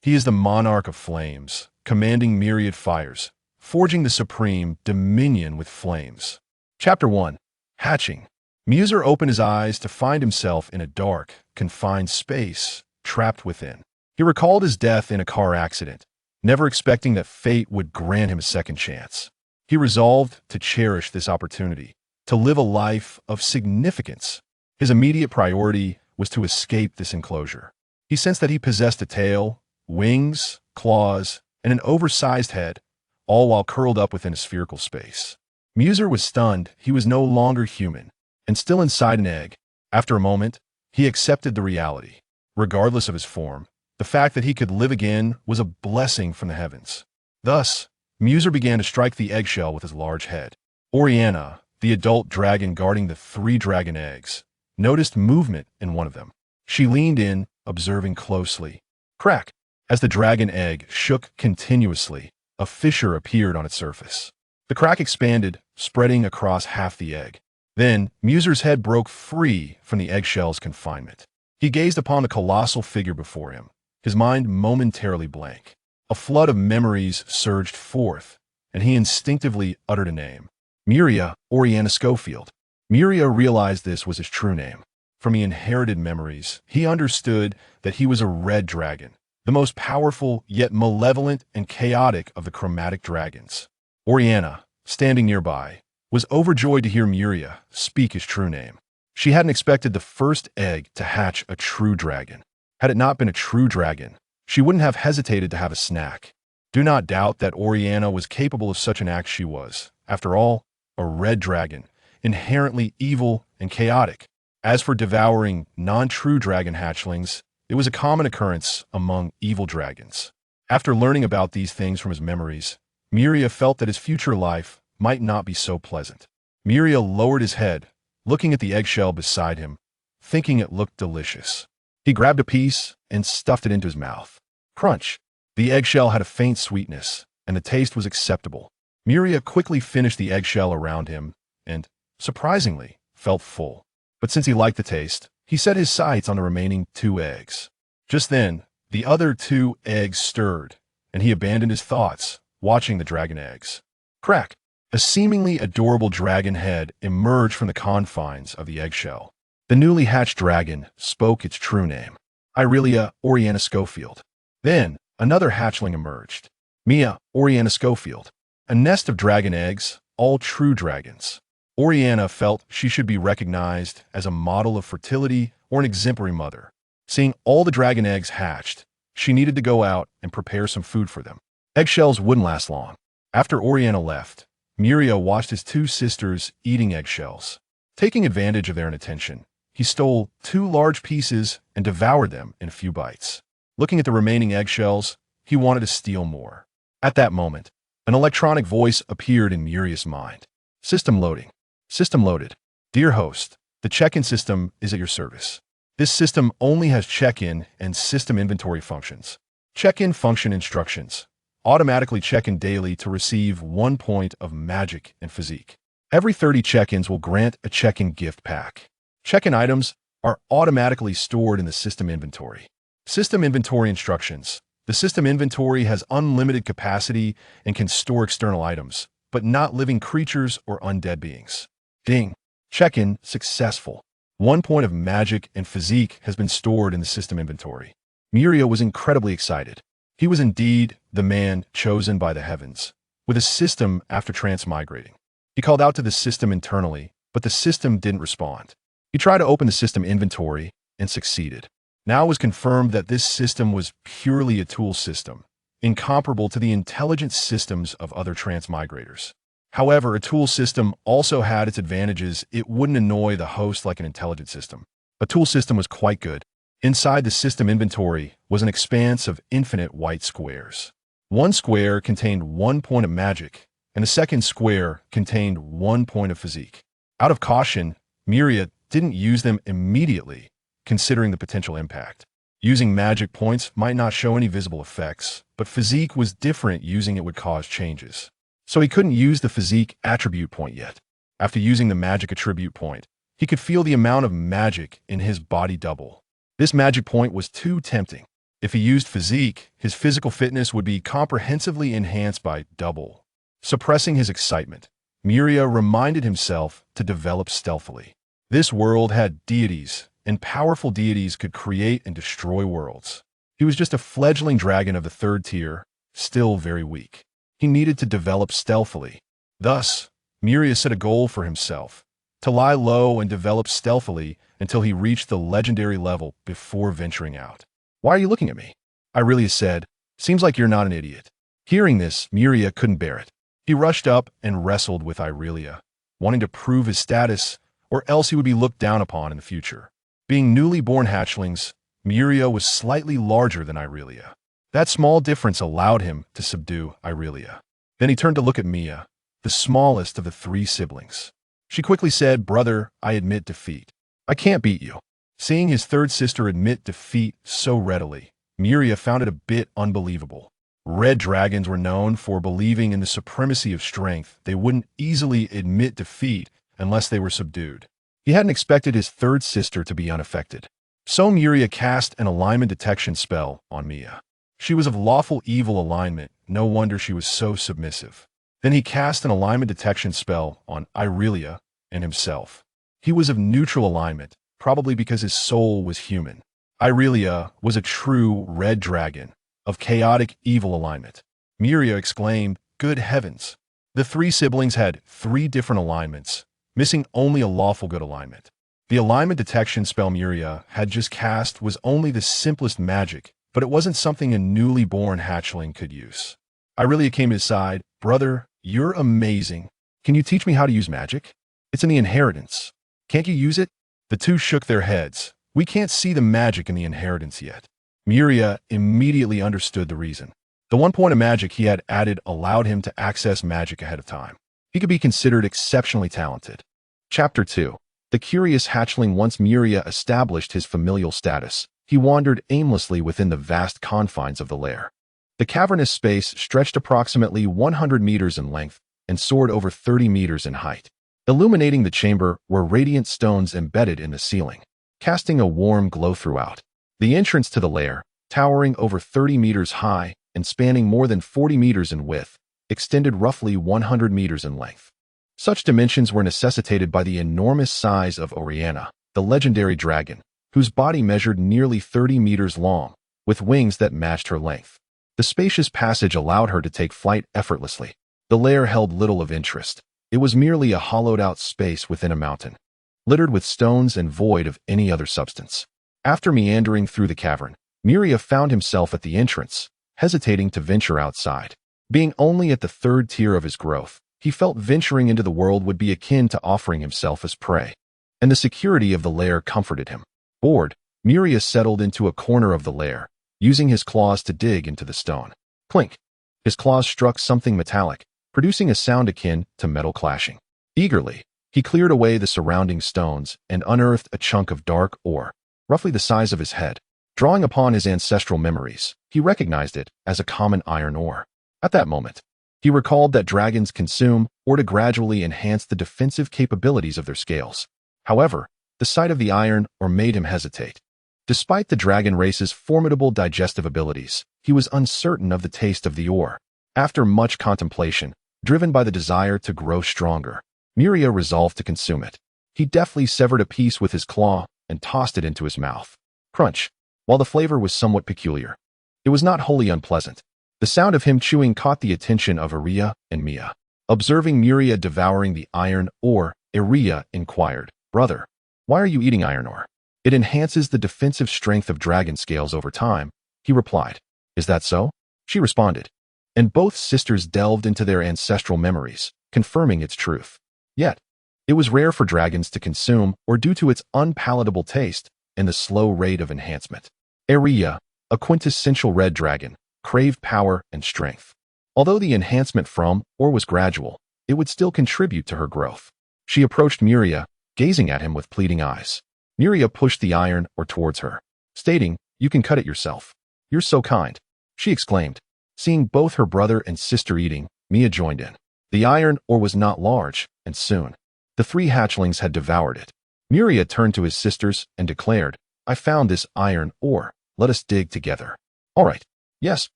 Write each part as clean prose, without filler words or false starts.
He is the monarch of flames, commanding myriad fires, forging the supreme dominion with flames. Chapter 1. Hatching. Muser opened his eyes to find himself in a dark, confined space, trapped within. He recalled his death in a car accident, never expecting that fate would grant him a second chance. He resolved to cherish this opportunity, to live a life of significance. His immediate priority was to escape this enclosure. He sensed that he possessed a tail, wings, claws, and an oversized head, all while curled up within a spherical space. Muser was stunned. He was no longer human, and still inside an egg. After a moment, he accepted the reality. Regardless of his form, the fact that he could live again was a blessing from the heavens. Thus, Muser began to strike the eggshell with his large head. Oriana, the adult dragon guarding the 3 dragon eggs, noticed movement in one of them. She leaned in, observing closely. Crack! As the dragon egg shook continuously, a fissure appeared on its surface. The crack expanded, spreading across half the egg. Then, Muser's head broke free from the eggshell's confinement. He gazed upon the colossal figure before him, his mind momentarily blank. A flood of memories surged forth, and he instinctively uttered a name. Miria Oriana Schofield. Miria realized this was his true name. From the inherited memories, he understood that he was a red dragon, the most powerful yet malevolent and chaotic of the chromatic dragons. Oriana, standing nearby, was overjoyed to hear Miria speak his true name. She hadn't expected the first egg to hatch a true dragon. Had it not been a true dragon, she wouldn't have hesitated to have a snack. Do not doubt that Oriana was capable of such an act. She was, after all, a red dragon, inherently evil and chaotic. As for devouring non-true dragon hatchlings, it was a common occurrence among evil dragons. After learning about these things from his memories, Miria felt that his future life might not be so pleasant. Miria lowered his head, looking at the eggshell beside him, thinking it looked delicious. He grabbed a piece and stuffed it into his mouth. Crunch! The eggshell had a faint sweetness, and the taste was acceptable. Miria quickly finished the eggshell around him and, surprisingly, felt full. But since he liked the taste, he set his sights on the remaining 2 eggs. Just then, the other 2 eggs stirred, and he abandoned his thoughts, watching the dragon eggs. Crack! A seemingly adorable dragon head emerged from the confines of the eggshell. The newly hatched dragon spoke its true name, Irelia Oriana Schofield. Then, another hatchling emerged, Mia Oriana Schofield. A nest of dragon eggs, all true dragons. Oriana felt she should be recognized as a model of fertility or an exemplary mother. Seeing all the dragon eggs hatched, she needed to go out and prepare some food for them. Eggshells wouldn't last long. After Oriana left, Miria watched his 2 sisters eating eggshells. Taking advantage of their inattention, he stole 2 large pieces and devoured them in a few bites. Looking at the remaining eggshells, he wanted to steal more. At that moment, an electronic voice appeared in Miria's mind. System loading. System loaded. Dear host, the check-in system is at your service. This system only has check-in and system inventory functions. Check-in function instructions. Automatically check in daily to receive 1 point of magic and physique. Every 30 check-ins will grant a check-in gift pack. Check-in items are automatically stored in the system inventory. System inventory instructions. The system inventory has unlimited capacity and can store external items, but not living creatures or undead beings. Ding. Check-in successful. 1 point of magic and physique has been stored in the system inventory. Miria was incredibly excited. He was indeed the man chosen by the heavens, with a system after transmigrating. He called out to the system internally, but the system didn't respond. He tried to open the system inventory and succeeded. Now it was confirmed that this system was purely a tool system, incomparable to the intelligent systems of other transmigrators. However, a tool system also had its advantages. It wouldn't annoy the host like an intelligent system. A tool system was quite good. Inside the system inventory was an expanse of infinite white squares. 1 square contained 1 point of magic, and the second square contained 1 point of physique. Out of caution, Miria didn't use them immediately, considering the potential impact. Using magic points might not show any visible effects, but physique was different. Using it would cause changes. So he couldn't use the physique attribute point yet. After using the magic attribute point, he could feel the amount of magic in his body double. This magic point was too tempting. If he used physique, his physical fitness would be comprehensively enhanced by double. Suppressing his excitement, Miria reminded himself to develop stealthily. This world had deities, and powerful deities could create and destroy worlds. He was just a fledgling dragon of the third tier, still very weak. He needed to develop stealthily. Thus, Miria set a goal for himself, to lie low and develop stealthily until he reached the legendary level before venturing out. "Why are you looking at me?" Irelia said. "Seems like you're not an idiot." Hearing this, Miria couldn't bear it. He rushed up and wrestled with Irelia, wanting to prove his status, or else he would be looked down upon in the future. Being newly born hatchlings, Miria was slightly larger than Irelia. That small difference allowed him to subdue Irelia. Then he turned to look at Mia, the smallest of the three siblings. She quickly said, "Brother, I admit defeat. I can't beat you." Seeing his third sister admit defeat so readily, Miria found it a bit unbelievable. Red dragons were known for believing in the supremacy of strength. They wouldn't easily admit defeat unless they were subdued. He hadn't expected his third sister to be unaffected. So Miria cast an alignment detection spell on Mia. She was of lawful evil alignment, no wonder she was so submissive. Then he cast an alignment detection spell on Irelia and himself. He was of neutral alignment, probably because his soul was human. Irelia was a true red dragon, of chaotic evil alignment. Miria exclaimed, "Good heavens!" The three siblings had 3 different alignments, missing only a lawful good alignment. The alignment detection spell Miria had just cast was only the simplest magic, but it wasn't something a newly born hatchling could use. Irelia came to his side. "Brother, you're amazing. Can you teach me how to use magic? It's in the inheritance. Can't you use it?" The two shook their heads. "We can't see the magic in the inheritance yet." Miria immediately understood the reason. The 1 point of magic he had added allowed him to access magic ahead of time. He could be considered exceptionally talented. Chapter 2. The curious hatchling. Once Miria established his familial status, he wandered aimlessly within the vast confines of the lair. The cavernous space stretched approximately 100 meters in length and soared over 30 meters in height. Illuminating the chamber were radiant stones embedded in the ceiling, casting a warm glow throughout. The entrance to the lair, towering over 30 meters high and spanning more than 40 meters in width, extended roughly 100 meters in length. Such dimensions were necessitated by the enormous size of Oriana, the legendary dragon, whose body measured nearly 30 meters long, with wings that matched her length. The spacious passage allowed her to take flight effortlessly. The lair held little of interest. It was merely a hollowed-out space within a mountain, littered with stones and void of any other substance. After meandering through the cavern, Miria found himself at the entrance, hesitating to venture outside. Being only at the 3rd tier of his growth, he felt venturing into the world would be akin to offering himself as prey, and the security of the lair comforted him. Bored, Miria settled into a corner of the lair, using his claws to dig into the stone. Clink! His claws struck something metallic, producing a sound akin to metal clashing. Eagerly, he cleared away the surrounding stones and unearthed a chunk of dark ore, roughly the size of his head. Drawing upon his ancestral memories, he recognized it as a common iron ore. At that moment, he recalled that dragons consume ore to gradually enhance the defensive capabilities of their scales. However, the sight of the iron ore made him hesitate. Despite the dragon race's formidable digestive abilities, he was uncertain of the taste of the ore. After much contemplation, driven by the desire to grow stronger, Miria resolved to consume it. He deftly severed a piece with his claw and tossed it into his mouth. Crunch! While the flavor was somewhat peculiar, it was not wholly unpleasant. The sound of him chewing caught the attention of Iria and Mia. Observing Miria devouring the iron ore, Iria inquired, "Brother, why are you eating iron ore?" "It enhances the defensive strength of dragon scales over time," he replied. "Is that so?" she responded. And both sisters delved into their ancestral memories, confirming its truth. Yet, it was rare for dragons to consume or due to its unpalatable taste and the slow rate of enhancement. Iria, a quintessential red dragon, craved power and strength. Although the enhancement from ore was gradual, it would still contribute to her growth. She approached Miria, gazing at him with pleading eyes. Miria pushed the iron ore towards her, stating, "You can cut it yourself." "You're so kind," she exclaimed. Seeing both her brother and sister eating, Mia joined in. The iron ore was not large, and soon, the 3 hatchlings had devoured it. Miria turned to his sisters and declared, "I found this iron ore. Let us dig together." All right. Yes,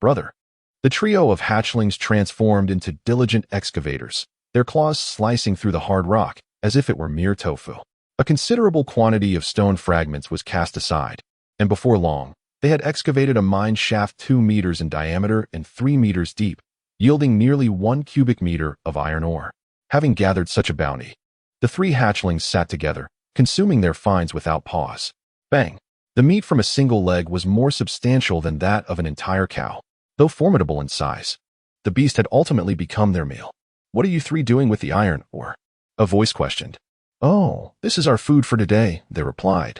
brother. The trio of hatchlings transformed into diligent excavators, their claws slicing through the hard rock as if it were mere tofu. A considerable quantity of stone fragments was cast aside, and before long, they had excavated a mine shaft 2 meters in diameter and 3 meters deep, yielding nearly 1 cubic meter of iron ore. Having gathered such a bounty, the 3 hatchlings sat together, consuming their finds without pause. Bang! The meat from a single leg was more substantial than that of an entire cow. Though formidable in size, the beast had ultimately become their meal. "What are you 3 doing with the iron ore?" a voice questioned. "Oh, this is our food for today," they replied,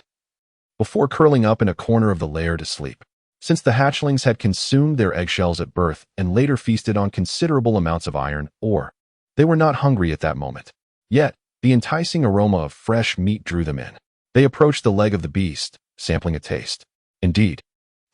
before curling up in a corner of the lair to sleep. Since the hatchlings had consumed their eggshells at birth and later feasted on considerable amounts of iron ore, they were not hungry at that moment. Yet, the enticing aroma of fresh meat drew them in. They approached the leg of the beast, sampling a taste. Indeed,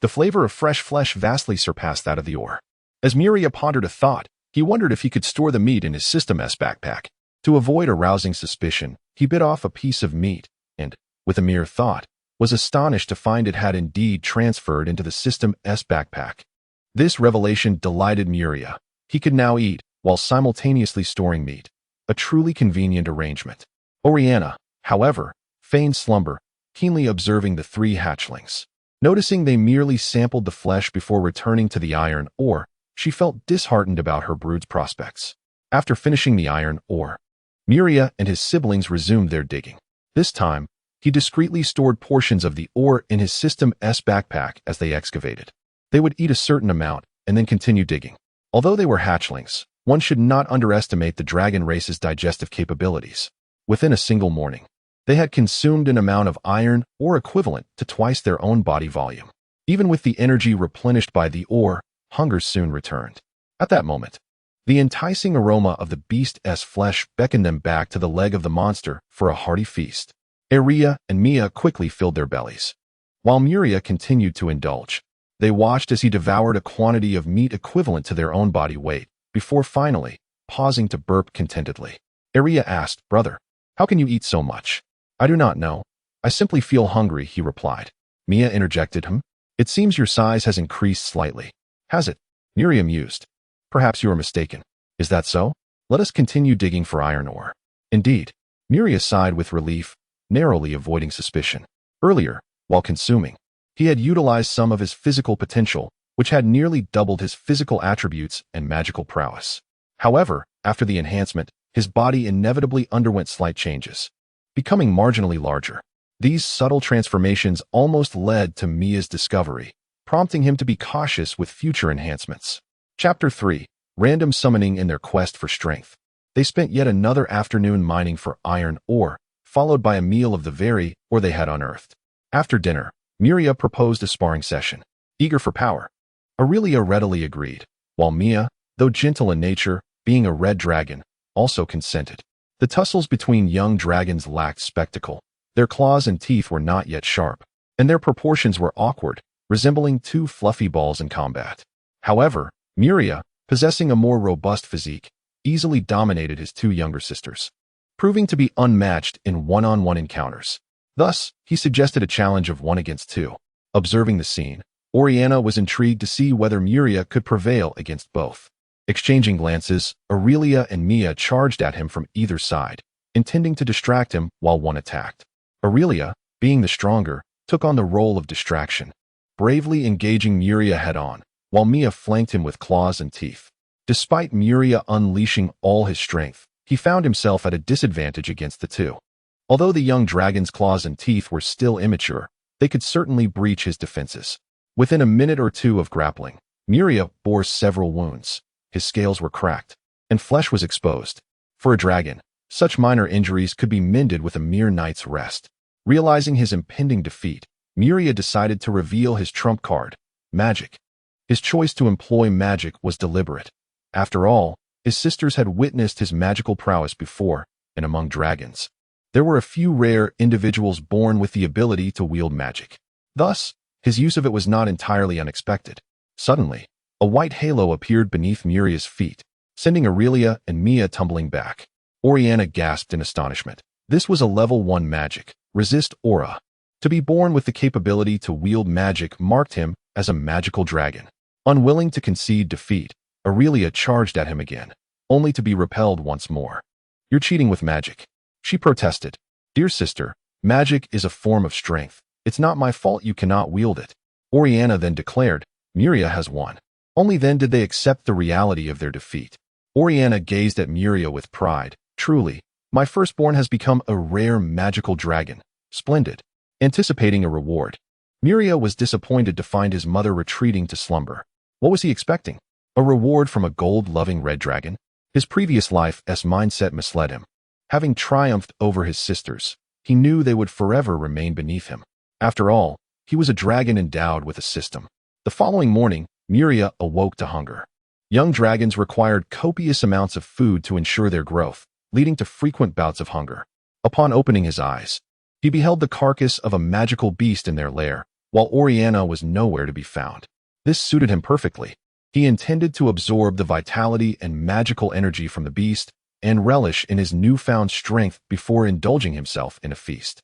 the flavor of fresh flesh vastly surpassed that of the ore. As Miria pondered a thought, he wondered if he could store the meat in his System S backpack. To avoid arousing suspicion, he bit off a piece of meat and, with a mere thought, was astonished to find it had indeed transferred into the System S backpack. This revelation delighted Miria. He could now eat while simultaneously storing meat, a truly convenient arrangement. Oriana, however, feigned slumber, keenly observing the 3 hatchlings. Noticing they merely sampled the flesh before returning to the iron ore, she felt disheartened about her brood's prospects. After finishing the iron ore, Miria and his siblings resumed their digging. This time, he discreetly stored portions of the ore in his System S backpack as they excavated. They would eat a certain amount and then continue digging. Although they were hatchlings, one should not underestimate the dragon race's digestive capabilities. Within a single morning, they had consumed an amount of iron ore equivalent to twice their own body volume. Even with the energy replenished by the ore, hunger soon returned. At that moment, the enticing aroma of the beast's flesh beckoned them back to the leg of the monster for a hearty feast. Aria and Mia quickly filled their bellies. While Miria continued to indulge, they watched as he devoured a quantity of meat equivalent to their own body weight, before finally pausing to burp contentedly. Aria asked, "Brother, how can you eat so much?" "I do not know. I simply feel hungry," he replied. Mia interjected him. "It seems your size has increased slightly." "Has it?" Miria mused. "Perhaps you are mistaken. Is that so? Let us continue digging for iron ore." Indeed, Miria sighed with relief, narrowly avoiding suspicion. Earlier, while consuming, he had utilized some of his physical potential, which had nearly doubled his physical attributes and magical prowess. However, after the enhancement, his body inevitably underwent slight changes, becoming marginally larger. These subtle transformations almost led to Mia's discovery, prompting him to be cautious with future enhancements. Chapter 3. Random Summoning in Their Quest for Strength. They spent yet another afternoon mining for iron ore, followed by a meal of the very ore they had unearthed. After dinner, Miria proposed a sparring session. Eager for power, Aurelia readily agreed, while Mia, though gentle in nature, being a red dragon, also consented. The tussles between young dragons lacked spectacle. Their claws and teeth were not yet sharp, and their proportions were awkward, resembling 2 fluffy balls in combat. However, Miria, possessing a more robust physique, easily dominated his 2 younger sisters, proving to be unmatched in one-on-one encounters. Thus, he suggested a challenge of 1 against 2. Observing the scene, Oriana was intrigued to see whether Miria could prevail against both. Exchanging glances, Aurelia and Mia charged at him from either side, intending to distract him while one attacked. Aurelia, being the stronger, took on the role of distraction, bravely engaging Miria head-on, while Mia flanked him with claws and teeth. Despite Miria unleashing all his strength, he found himself at a disadvantage against the 2. Although the young dragon's claws and teeth were still immature, they could certainly breach his defenses. Within a minute or 2 of grappling, Miria bore several wounds. His scales were cracked, and flesh was exposed. For a dragon, such minor injuries could be mended with a mere night's rest. Realizing his impending defeat, Miria decided to reveal his trump card, magic. His choice to employ magic was deliberate. After all, his sisters had witnessed his magical prowess before, and among dragons, there were a few rare individuals born with the ability to wield magic. Thus, his use of it was not entirely unexpected. Suddenly, a white halo appeared beneath Miria's feet, sending Aurelia and Mia tumbling back. Oriana gasped in astonishment. This was a level 1 magic, resist aura. To be born with the capability to wield magic marked him as a magical dragon. Unwilling to concede defeat, Aurelia charged at him again, only to be repelled once more. "You're cheating with magic," she protested. "Dear sister, magic is a form of strength. It's not my fault you cannot wield it." Oriana then declared, "Miria has won." Only then did they accept the reality of their defeat. Oriana gazed at Miria with pride. "Truly, my firstborn has become a rare magical dragon. Splendid." Anticipating a reward, Miria was disappointed to find his mother retreating to slumber. What was he expecting? A reward from a gold-loving red dragon? His previous life's mindset misled him. Having triumphed over his sisters, he knew they would forever remain beneath him. After all, he was a dragon endowed with a system. The following morning, Miria awoke to hunger. Young dragons required copious amounts of food to ensure their growth, leading to frequent bouts of hunger. Upon opening his eyes, he beheld the carcass of a magical beast in their lair, while Oriana was nowhere to be found. This suited him perfectly. He intended to absorb the vitality and magical energy from the beast and relish in his newfound strength before indulging himself in a feast.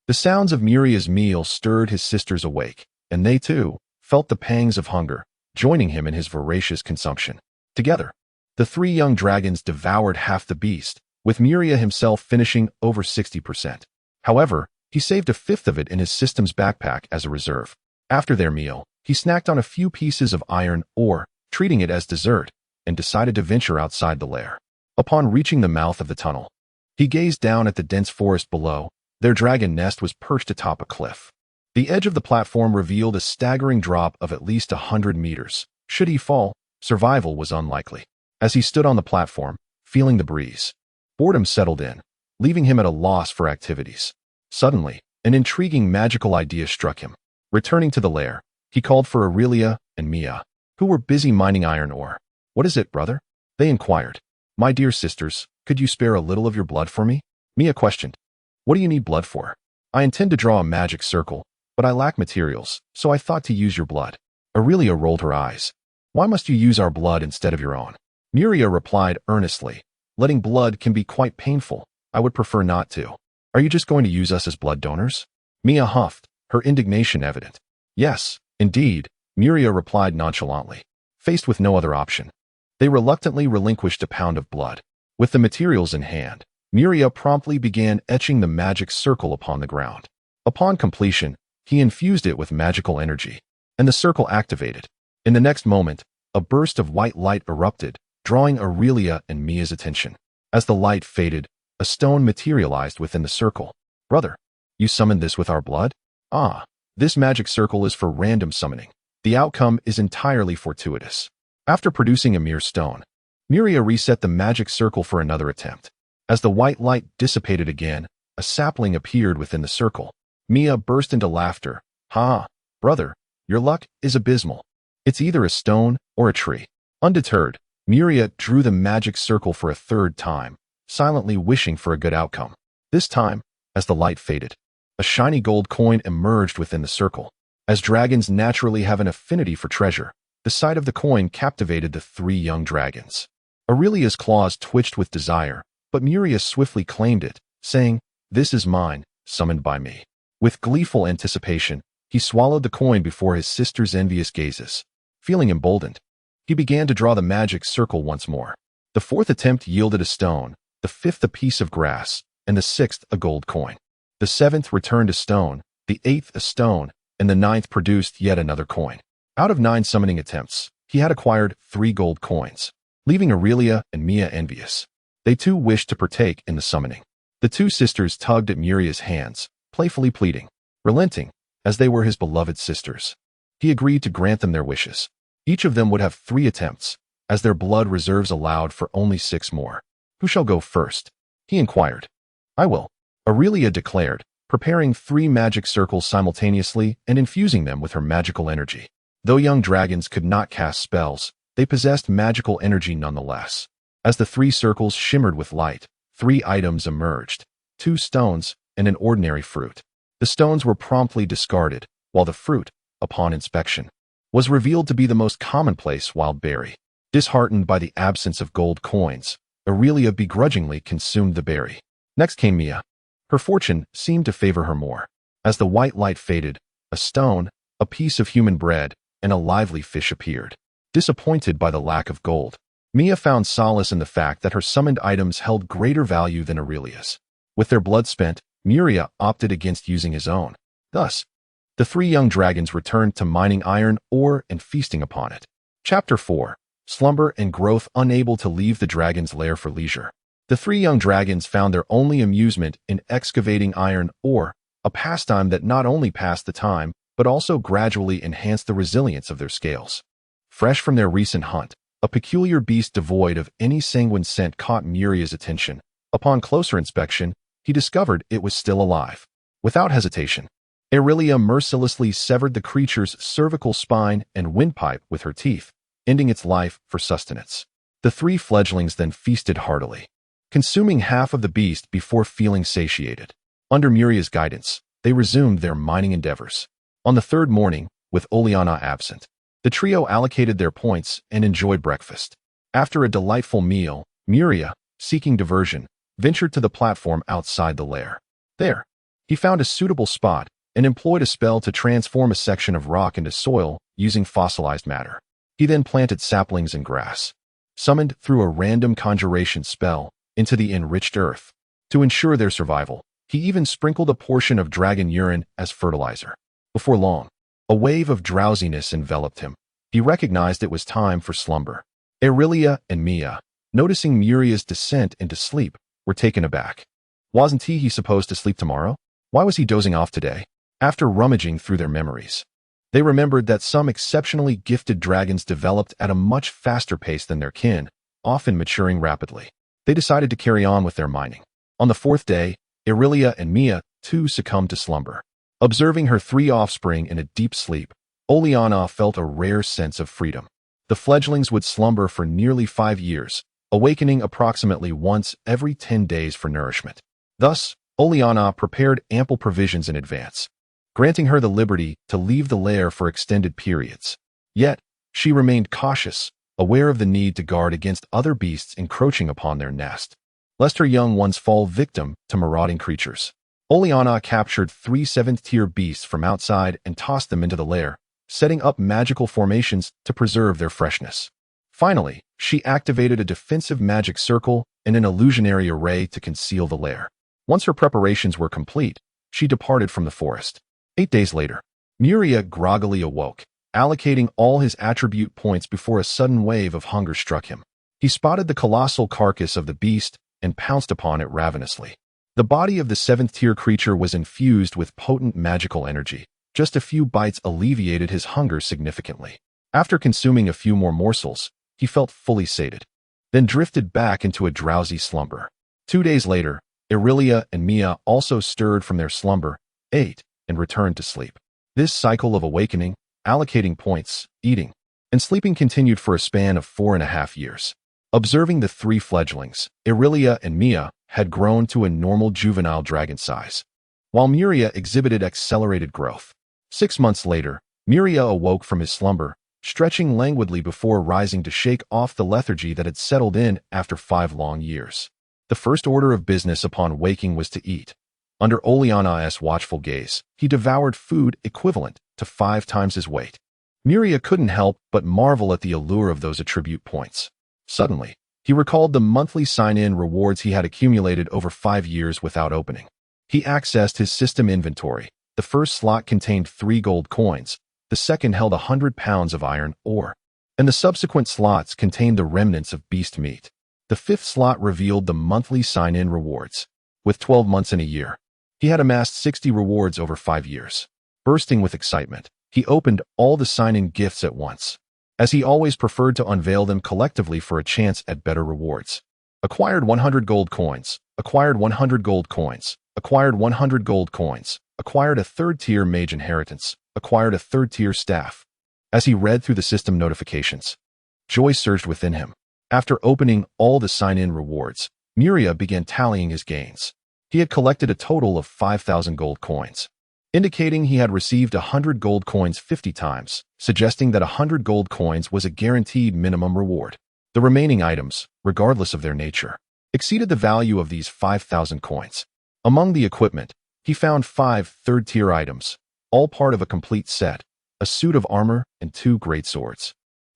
The sounds of Miria's meal stirred his sisters awake, and they too felt the pangs of hunger, joining him in his voracious consumption. Together, the three young dragons devoured half the beast, with Miria himself finishing over 60%. However, he saved a fifth of it in his system's backpack as a reserve. After their meal, he snacked on a few pieces of iron ore, treating it as dessert, and decided to venture outside the lair. Upon reaching the mouth of the tunnel, he gazed down at the dense forest below. Their dragon nest was perched atop a cliff. The edge of the platform revealed a staggering drop of at least 100 meters. Should he fall, survival was unlikely. As he stood on the platform, feeling the breeze, boredom settled in, leaving him at a loss for activities. Suddenly, an intriguing magical idea struck him. Returning to the lair, he called for Aurelia and Mia, who were busy mining iron ore. "What is it, brother?" they inquired. "My dear sisters, could you spare a little of your blood for me?" Mia questioned. "What do you need blood for?" "I intend to draw a magic circle, but I lack materials, so I thought to use your blood." Aurelia rolled her eyes. "Why must you use our blood instead of your own?" Miria replied earnestly. "Letting blood can be quite painful. I would prefer not to." "Are you just going to use us as blood donors?" Mia huffed, her indignation evident. "Yes, indeed," Miria replied nonchalantly. Faced with no other option, they reluctantly relinquished a pound of blood. With the materials in hand, Miria promptly began etching the magic circle upon the ground. Upon completion, he infused it with magical energy, and the circle activated. In the next moment, a burst of white light erupted, drawing Aurelia and Mia's attention. As the light faded, a stone materialized within the circle. "Brother, you summoned this with our blood?" "Ah, this magic circle is for random summoning. The outcome is entirely fortuitous." After producing a mere stone, Miria reset the magic circle for another attempt. As the white light dissipated again, a sapling appeared within the circle. Mia burst into laughter. "Ha, brother, your luck is abysmal. It's either a stone or a tree." Undeterred, Miria drew the magic circle for a third time, silently wishing for a good outcome. This time, as the light faded, a shiny gold coin emerged within the circle. As dragons naturally have an affinity for treasure, the sight of the coin captivated the three young dragons. Aurelia's claws twitched with desire, but Miria swiftly claimed it, saying, "This is mine, summoned by me." With gleeful anticipation, he swallowed the coin before his sister's envious gazes. Feeling emboldened, he began to draw the magic circle once more. The fourth attempt yielded a stone, the fifth a piece of grass, and the sixth a gold coin. The seventh returned a stone, the eighth a stone, and the ninth produced yet another coin. Out of 9 summoning attempts, he had acquired 3 gold coins, leaving Aurelia and Mia envious. They too wished to partake in the summoning. The two sisters tugged at Miria's hands, playfully pleading. Relenting, as they were his beloved sisters, he agreed to grant them their wishes. Each of them would have 3 attempts, as their blood reserves allowed for only 6 more. "Who shall go first?" he inquired. "I will," Aurelia declared, preparing 3 magic circles simultaneously and infusing them with her magical energy. Though young dragons could not cast spells, they possessed magical energy nonetheless. As the 3 circles shimmered with light, 3 items emerged, 2 stones and an ordinary fruit. The stones were promptly discarded, while the fruit, upon inspection, was revealed to be the most commonplace wild berry. Disheartened by the absence of gold coins, Aurelia begrudgingly consumed the berry. Next came Mia. Her fortune seemed to favor her more. As the white light faded, a stone, a piece of human bread, and a lively fish appeared. Disappointed by the lack of gold, Mia found solace in the fact that her summoned items held greater value than Aurelia's. With their blood spent, Miria opted against using his own. Thus, the three young dragons returned to mining iron ore and feasting upon it. Chapter 4. Slumber and Growth. Unable to leave the dragon's lair for leisure, the three young dragons found their only amusement in excavating iron ore, a pastime that not only passed the time, but also gradually enhanced the resilience of their scales. Fresh from their recent hunt, a peculiar beast devoid of any sanguine scent caught Miria's attention. Upon closer inspection, he discovered it was still alive. Without hesitation, Aurelia mercilessly severed the creature's cervical spine and windpipe with her teeth, ending its life for sustenance. The three fledglings then feasted heartily, consuming half of the beast before feeling satiated. Under Miria's guidance, they resumed their mining endeavors. On the third morning, with Oleana absent, the trio allocated their points and enjoyed breakfast. After a delightful meal, Miria, seeking diversion, ventured to the platform outside the lair. There, he found a suitable spot and employed a spell to transform a section of rock into soil using fossilized matter. He then planted saplings and grass, summoned through a random conjuration spell, into the enriched earth. To ensure their survival, he even sprinkled a portion of dragon urine as fertilizer. Before long, a wave of drowsiness enveloped him. He recognized it was time for slumber. Aurelia and Mia, noticing Miria's descent into sleep, were taken aback. Wasn't he supposed to sleep tomorrow? Why was he dozing off today? After rummaging through their memories, they remembered that some exceptionally gifted dragons developed at a much faster pace than their kin, often maturing rapidly. They decided to carry on with their mining. On the fourth day, Aurelia and Mia, too, succumbed to slumber. Observing her three offspring in a deep sleep, Oleana felt a rare sense of freedom. The fledglings would slumber for nearly 5 years, awakening approximately once every 10 days for nourishment. Thus, Oleana prepared ample provisions in advance, granting her the liberty to leave the lair for extended periods. Yet, she remained cautious, aware of the need to guard against other beasts encroaching upon their nest, lest her young ones fall victim to marauding creatures. Oleana captured 3 7th-tier beasts from outside and tossed them into the lair, setting up magical formations to preserve their freshness. Finally, she activated a defensive magic circle and an illusionary array to conceal the lair. Once her preparations were complete, she departed from the forest. 8 days later, Miria groggily awoke, allocating all his attribute points before a sudden wave of hunger struck him. He spotted the colossal carcass of the beast and pounced upon it ravenously. The body of the 7th-tier creature was infused with potent magical energy. Just a few bites alleviated his hunger significantly. After consuming a few more morsels, he felt fully sated, then drifted back into a drowsy slumber. 2 days later, Aurelia and Mia also stirred from their slumber, ate, and returned to sleep. This cycle of awakening, allocating points, eating, and sleeping continued for a span of 4.5 years. Observing the 3 fledglings, Aurelia and Mia had grown to a normal juvenile dragon size, while Miria exhibited accelerated growth. 6 months later, Miria awoke from his slumber, stretching languidly before rising to shake off the lethargy that had settled in after 5 long years. The first order of business upon waking was to eat. Under Oleana's watchful gaze, he devoured food equivalent to 5 times his weight. Miria couldn't help but marvel at the allure of those attribute points. Suddenly, he recalled the monthly sign-in rewards he had accumulated over 5 years without opening. He accessed his system inventory. The first slot contained 3 gold coins, the second held 100 pounds of iron ore, and the subsequent slots contained the remnants of beast meat. The 5th slot revealed the monthly sign-in rewards. With 12 months in a year, he had amassed 60 rewards over 5 years. Bursting with excitement, he opened all the sign-in gifts at once, as he always preferred to unveil them collectively for a chance at better rewards. Acquired 100 gold coins, acquired 100 gold coins, acquired 100 gold coins, acquired a 3rd-tier mage inheritance, acquired a 3rd-tier staff. As he read through the system notifications, joy surged within him. After opening all the sign-in rewards, Miria began tallying his gains. He had collected a total of 5,000 gold coins, indicating he had received 100 gold coins 50 times, suggesting that 100 gold coins was a guaranteed minimum reward. The remaining items, regardless of their nature, exceeded the value of these 5,000 coins. Among the equipment, he found 5 3rd-tier items, all part of a complete set, a suit of armor, and 2 great swords,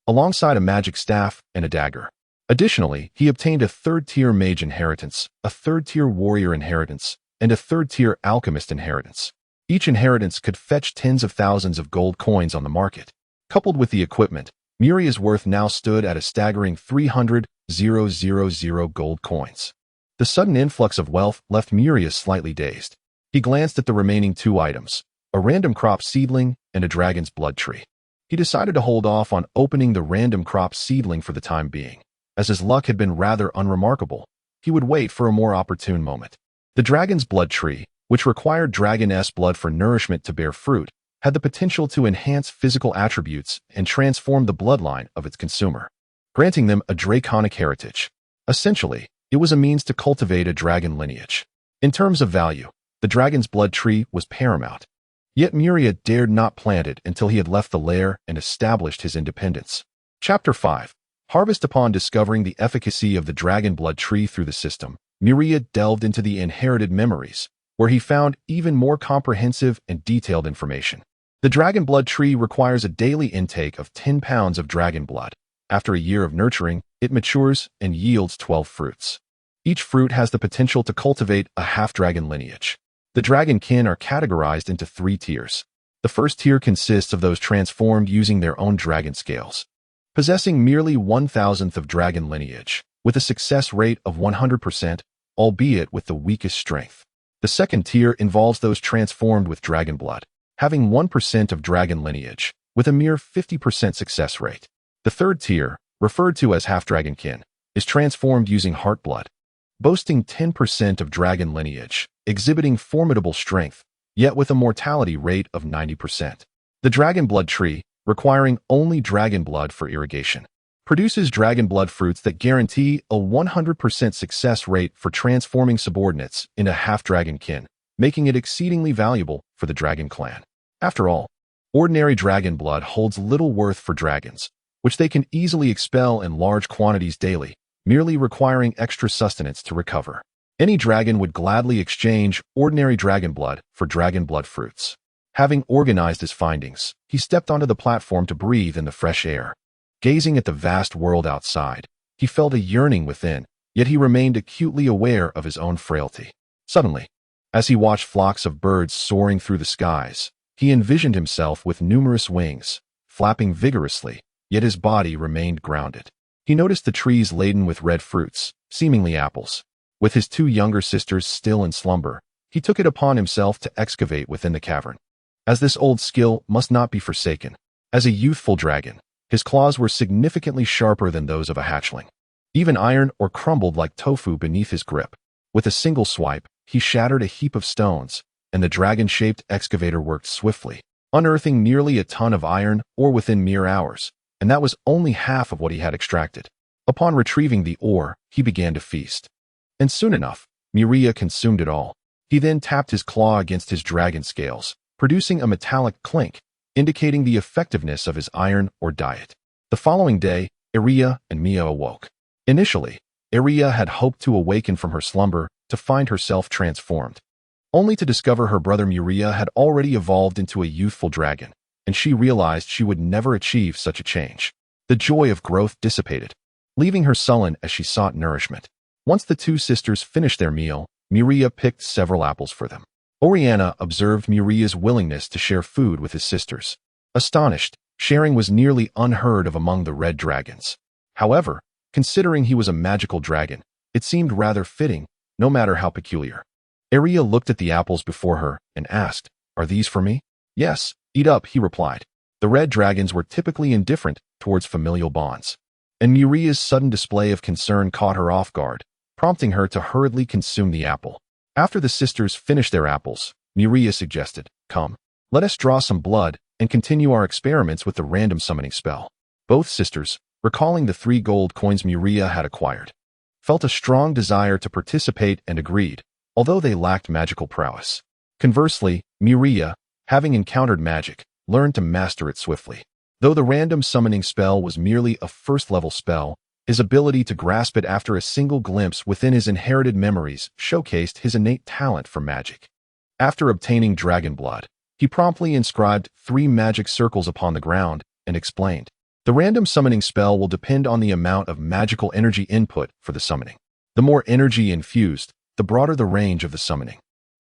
alongside a magic staff and a dagger. Additionally, he obtained a 3rd-tier mage inheritance, a 3rd-tier warrior inheritance, and a 3rd-tier alchemist inheritance. Each inheritance could fetch tens of thousands of gold coins on the market. Coupled with the equipment, Muria's worth now stood at a staggering 300,000 gold coins. The sudden influx of wealth left Muria slightly dazed. He glanced at the remaining 2 items, a random crop seedling and a dragon's blood tree. He decided to hold off on opening the random crop seedling for the time being. As his luck had been rather unremarkable, he would wait for a more opportune moment. The dragon's blood tree, which required dragon-s blood for nourishment to bear fruit, had the potential to enhance physical attributes and transform the bloodline of its consumer, granting them a draconic heritage. Essentially, it was a means to cultivate a dragon lineage. In terms of value, the dragon's blood tree was paramount. Yet Muria dared not plant it until he had left the lair and established his independence. Chapter 5. Harvest. Upon discovering the efficacy of the dragon blood tree through the system, Muria delved into the inherited memories, where he found even more comprehensive and detailed information. The dragon blood tree requires a daily intake of 10 pounds of dragon blood. After a year of nurturing, it matures and yields 12 fruits. Each fruit has the potential to cultivate a half-dragon lineage. The dragon kin are categorized into 3 tiers. The first tier consists of those transformed using their own dragon scales, possessing merely 1,000th of dragon lineage, with a success rate of 100%, albeit with the weakest strength. The second tier involves those transformed with dragon blood, having 1% of dragon lineage, with a mere 50% success rate. The third tier, referred to as half-dragon kin, is transformed using heart blood, boasting 10% of dragon lineage, exhibiting formidable strength, yet with a mortality rate of 90%. The dragon blood tree, requiring only dragon blood for irrigation, produces dragon blood fruits that guarantee a 100% success rate for transforming subordinates into half-dragon kin, making it exceedingly valuable for the dragon clan. After all, ordinary dragon blood holds little worth for dragons, which they can easily expel in large quantities daily, merely requiring extra sustenance to recover. Any dragon would gladly exchange ordinary dragon blood for dragon blood fruits. Having organized his findings, he stepped onto the platform to breathe in the fresh air. Gazing at the vast world outside, he felt a yearning within, yet he remained acutely aware of his own frailty. Suddenly, as he watched flocks of birds soaring through the skies, he envisioned himself with numerous wings, flapping vigorously, yet his body remained grounded. He noticed the trees laden with red fruits, seemingly apples. With his 2 younger sisters still in slumber, he took it upon himself to excavate within the cavern. As this old skill must not be forsaken, as a youthful dragon, his claws were significantly sharper than those of a hatchling. Even iron or crumbled like tofu beneath his grip. With a single swipe, he shattered a heap of stones, and the dragon-shaped excavator worked swiftly, unearthing nearly a ton of iron ore within mere hours, and that was only half of what he had extracted. Upon retrieving the ore, he began to feast. And soon enough, Muria consumed it all. He then tapped his claw against his dragon scales, producing a metallic clink, indicating the effectiveness of his iron ore diet. The following day, Iria and Mia awoke. Initially, Iria had hoped to awaken from her slumber to find herself transformed, only to discover her brother Muria had already evolved into a youthful dragon, and she realized she would never achieve such a change. The joy of growth dissipated, leaving her sullen as she sought nourishment. Once the 2 sisters finished their meal, Muria picked several apples for them. Oriana observed Muria's willingness to share food with his sisters. Astonished, sharing was nearly unheard of among the red dragons. However, considering he was a magical dragon, it seemed rather fitting, no matter how peculiar. Iria looked at the apples before her and asked, "Are these for me?" "Yes, eat up," he replied. The red dragons were typically indifferent towards familial bonds, and Muria's sudden display of concern caught her off guard, prompting her to hurriedly consume the apple. After the sisters finished their apples, Muria suggested, "Come, let us draw some blood and continue our experiments with the random summoning spell." Both sisters, recalling the 3 gold coins Muria had acquired, felt a strong desire to participate and agreed, although they lacked magical prowess. Conversely, Muria, having encountered magic, learned to master it swiftly. Though the random summoning spell was merely a first-level spell, his ability to grasp it after a single glimpse within his inherited memories showcased his innate talent for magic. After obtaining dragon blood, He promptly inscribed 3 magic circles upon the ground and explained, "The random summoning spell will depend on the amount of magical energy input for the summoning. The more energy infused, the broader the range of the summoning."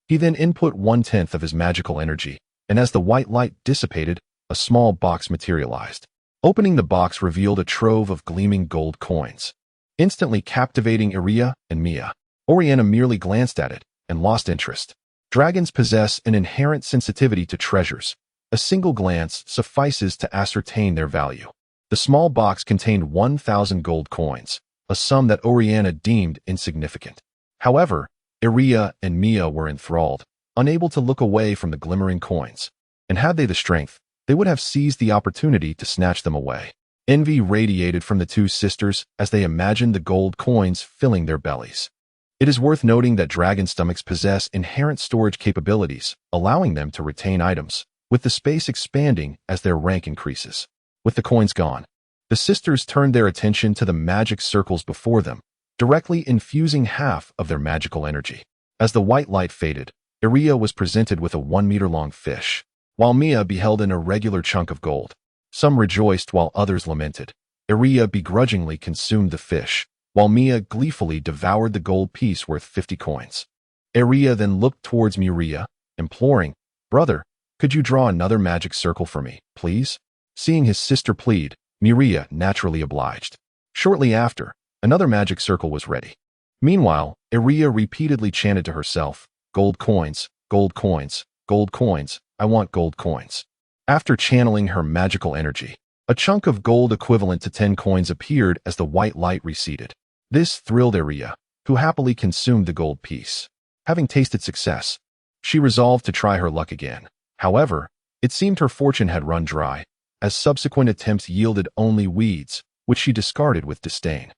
He then input 1/10 of his magical energy, and as the white light dissipated, a small box materialized. Opening the box revealed a trove of gleaming gold coins, instantly captivating Iria and Mia. Oriana merely glanced at it and lost interest. Dragons possess an inherent sensitivity to treasures. A single glance suffices to ascertain their value. The small box contained 1,000 gold coins, a sum that Oriana deemed insignificant. However, Iria and Mia were enthralled, unable to look away from the glimmering coins. And had they the strength, they would have seized the opportunity to snatch them away. Envy radiated from the two sisters as they imagined the gold coins filling their bellies. It is worth noting that dragon stomachs possess inherent storage capabilities, allowing them to retain items, with the space expanding as their rank increases. With the coins gone, the sisters turned their attention to the magic circles before them, directly infusing half of their magical energy. As the white light faded, Iria was presented with a 1-meter-long fish, while Mia beheld an irregular chunk of gold. Some rejoiced while others lamented. Iria begrudgingly consumed the fish, while Mia gleefully devoured the gold piece worth 50 coins. Iria then looked towards Miria, imploring, "Brother, could you draw another magic circle for me, please?" Seeing his sister plead, Miria naturally obliged. Shortly after, another magic circle was ready. Meanwhile, Iria repeatedly chanted to herself, "Gold coins, gold coins, gold coins, I want gold coins." After channeling her magical energy, a chunk of gold equivalent to 10 coins appeared as the white light receded. This thrilled Iria, who happily consumed the gold piece. Having tasted success, she resolved to try her luck again. However, it seemed her fortune had run dry, as subsequent attempts yielded only weeds, which she discarded with disdain.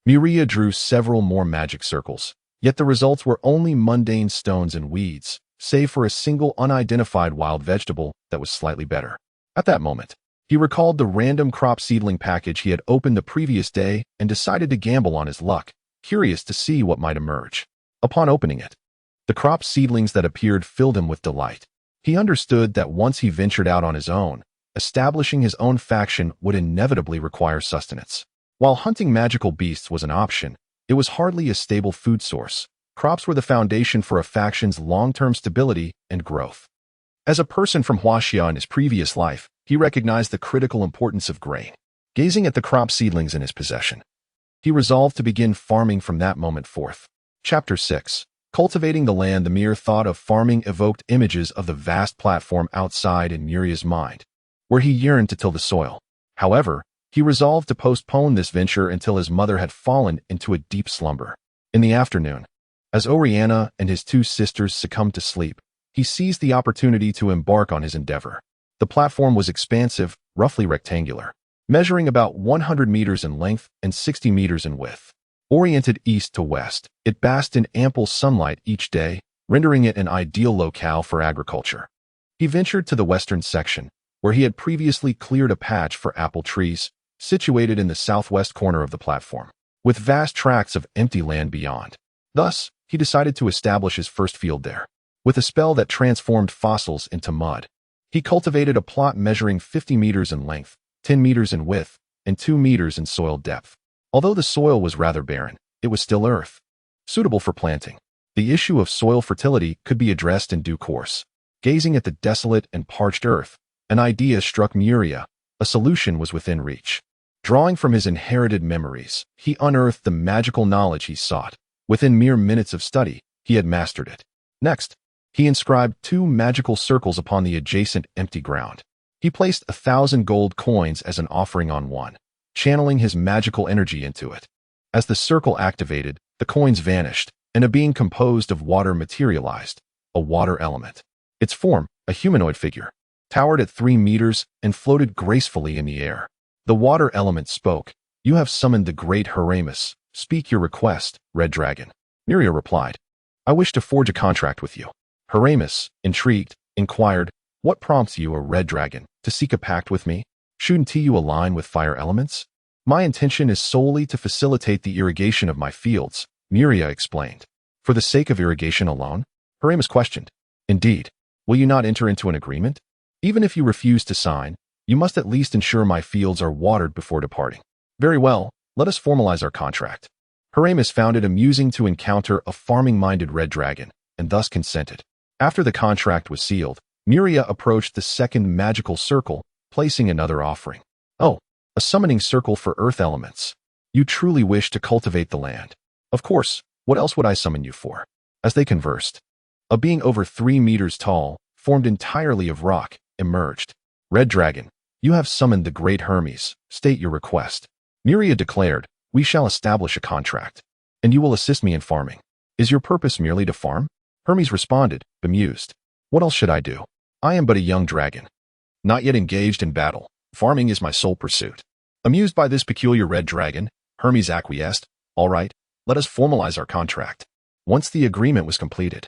Miria drew several more magic circles, yet the results were only mundane stones and weeds, save for a single unidentified wild vegetable that was slightly better. At that moment, he recalled the random crop seedling package he had opened the previous day and decided to gamble on his luck, curious to see what might emerge. Upon opening it, the crop seedlings that appeared filled him with delight. He understood that once he ventured out on his own, establishing his own faction would inevitably require sustenance. While hunting magical beasts was an option, it was hardly a stable food source. Crops were the foundation for a faction's long-term stability and growth. As a person from Huaxia in his previous life, he recognized the critical importance of grain. Gazing at the crop seedlings in his possession, he resolved to begin farming from that moment forth. Chapter 6. Cultivating the land. The mere thought of farming evoked images of the vast platform outside in Miria's mind, where he yearned to till the soil. However, he resolved to postpone this venture until his mother had fallen into a deep slumber. In the afternoon, as Oriana and his two sisters succumbed to sleep, he seized the opportunity to embark on his endeavor. The platform was expansive, roughly rectangular, measuring about 100 meters in length and 60 meters in width. Oriented east to west, it basked in ample sunlight each day, rendering it an ideal locale for agriculture. He ventured to the western section, where he had previously cleared a patch for apple trees, situated in the southwest corner of the platform, with vast tracts of empty land beyond. Thus, he decided to establish his first field there. With a spell that transformed fossils into mud, he cultivated a plot measuring 50 meters in length, 10 meters in width, and 2 meters in soil depth. Although the soil was rather barren, it was still earth, suitable for planting. The issue of soil fertility could be addressed in due course. Gazing at the desolate and parched earth, an idea struck Miria. A solution was within reach. Drawing from his inherited memories, he unearthed the magical knowledge he sought. Within mere minutes of study, he had mastered it. Next, he inscribed 2 magical circles upon the adjacent empty ground. He placed 1,000 gold coins as an offering on one, channeling his magical energy into it. As the circle activated, the coins vanished, and a being composed of water materialized, a water element. Its form, a humanoid figure, towered at 3 meters and floated gracefully in the air. The water element spoke, "You have summoned the great Heramus. Speak your request, Red Dragon." Miria replied, "I wish to forge a contract with you." Heramus, intrigued, inquired, "What prompts you, a red dragon, to seek a pact with me? Shouldn't you align with fire elements?" "My intention is solely to facilitate the irrigation of my fields," Miria explained. "For the sake of irrigation alone?" Heramus questioned. "Indeed. Will you not enter into an agreement? Even if you refuse to sign, you must at least ensure my fields are watered before departing. Very well, let us formalize our contract. Heramis found it amusing to encounter a farming-minded red dragon, and thus consented. After the contract was sealed, Miria approached the second magical circle, placing another offering. Oh, a summoning circle for earth elements. You truly wish to cultivate the land. Of course, what else would I summon you for? As they conversed, a being over 3 meters tall, formed entirely of rock, emerged. Red Dragon, you have summoned the great Hermes. State your request. Miria declared, we shall establish a contract, and you will assist me in farming. Is your purpose merely to farm? Hermes responded, bemused. What else should I do? I am but a young dragon, not yet engaged in battle. Farming is my sole pursuit. Amused by this peculiar red dragon, Hermes acquiesced. All right, let us formalize our contract. Once the agreement was completed,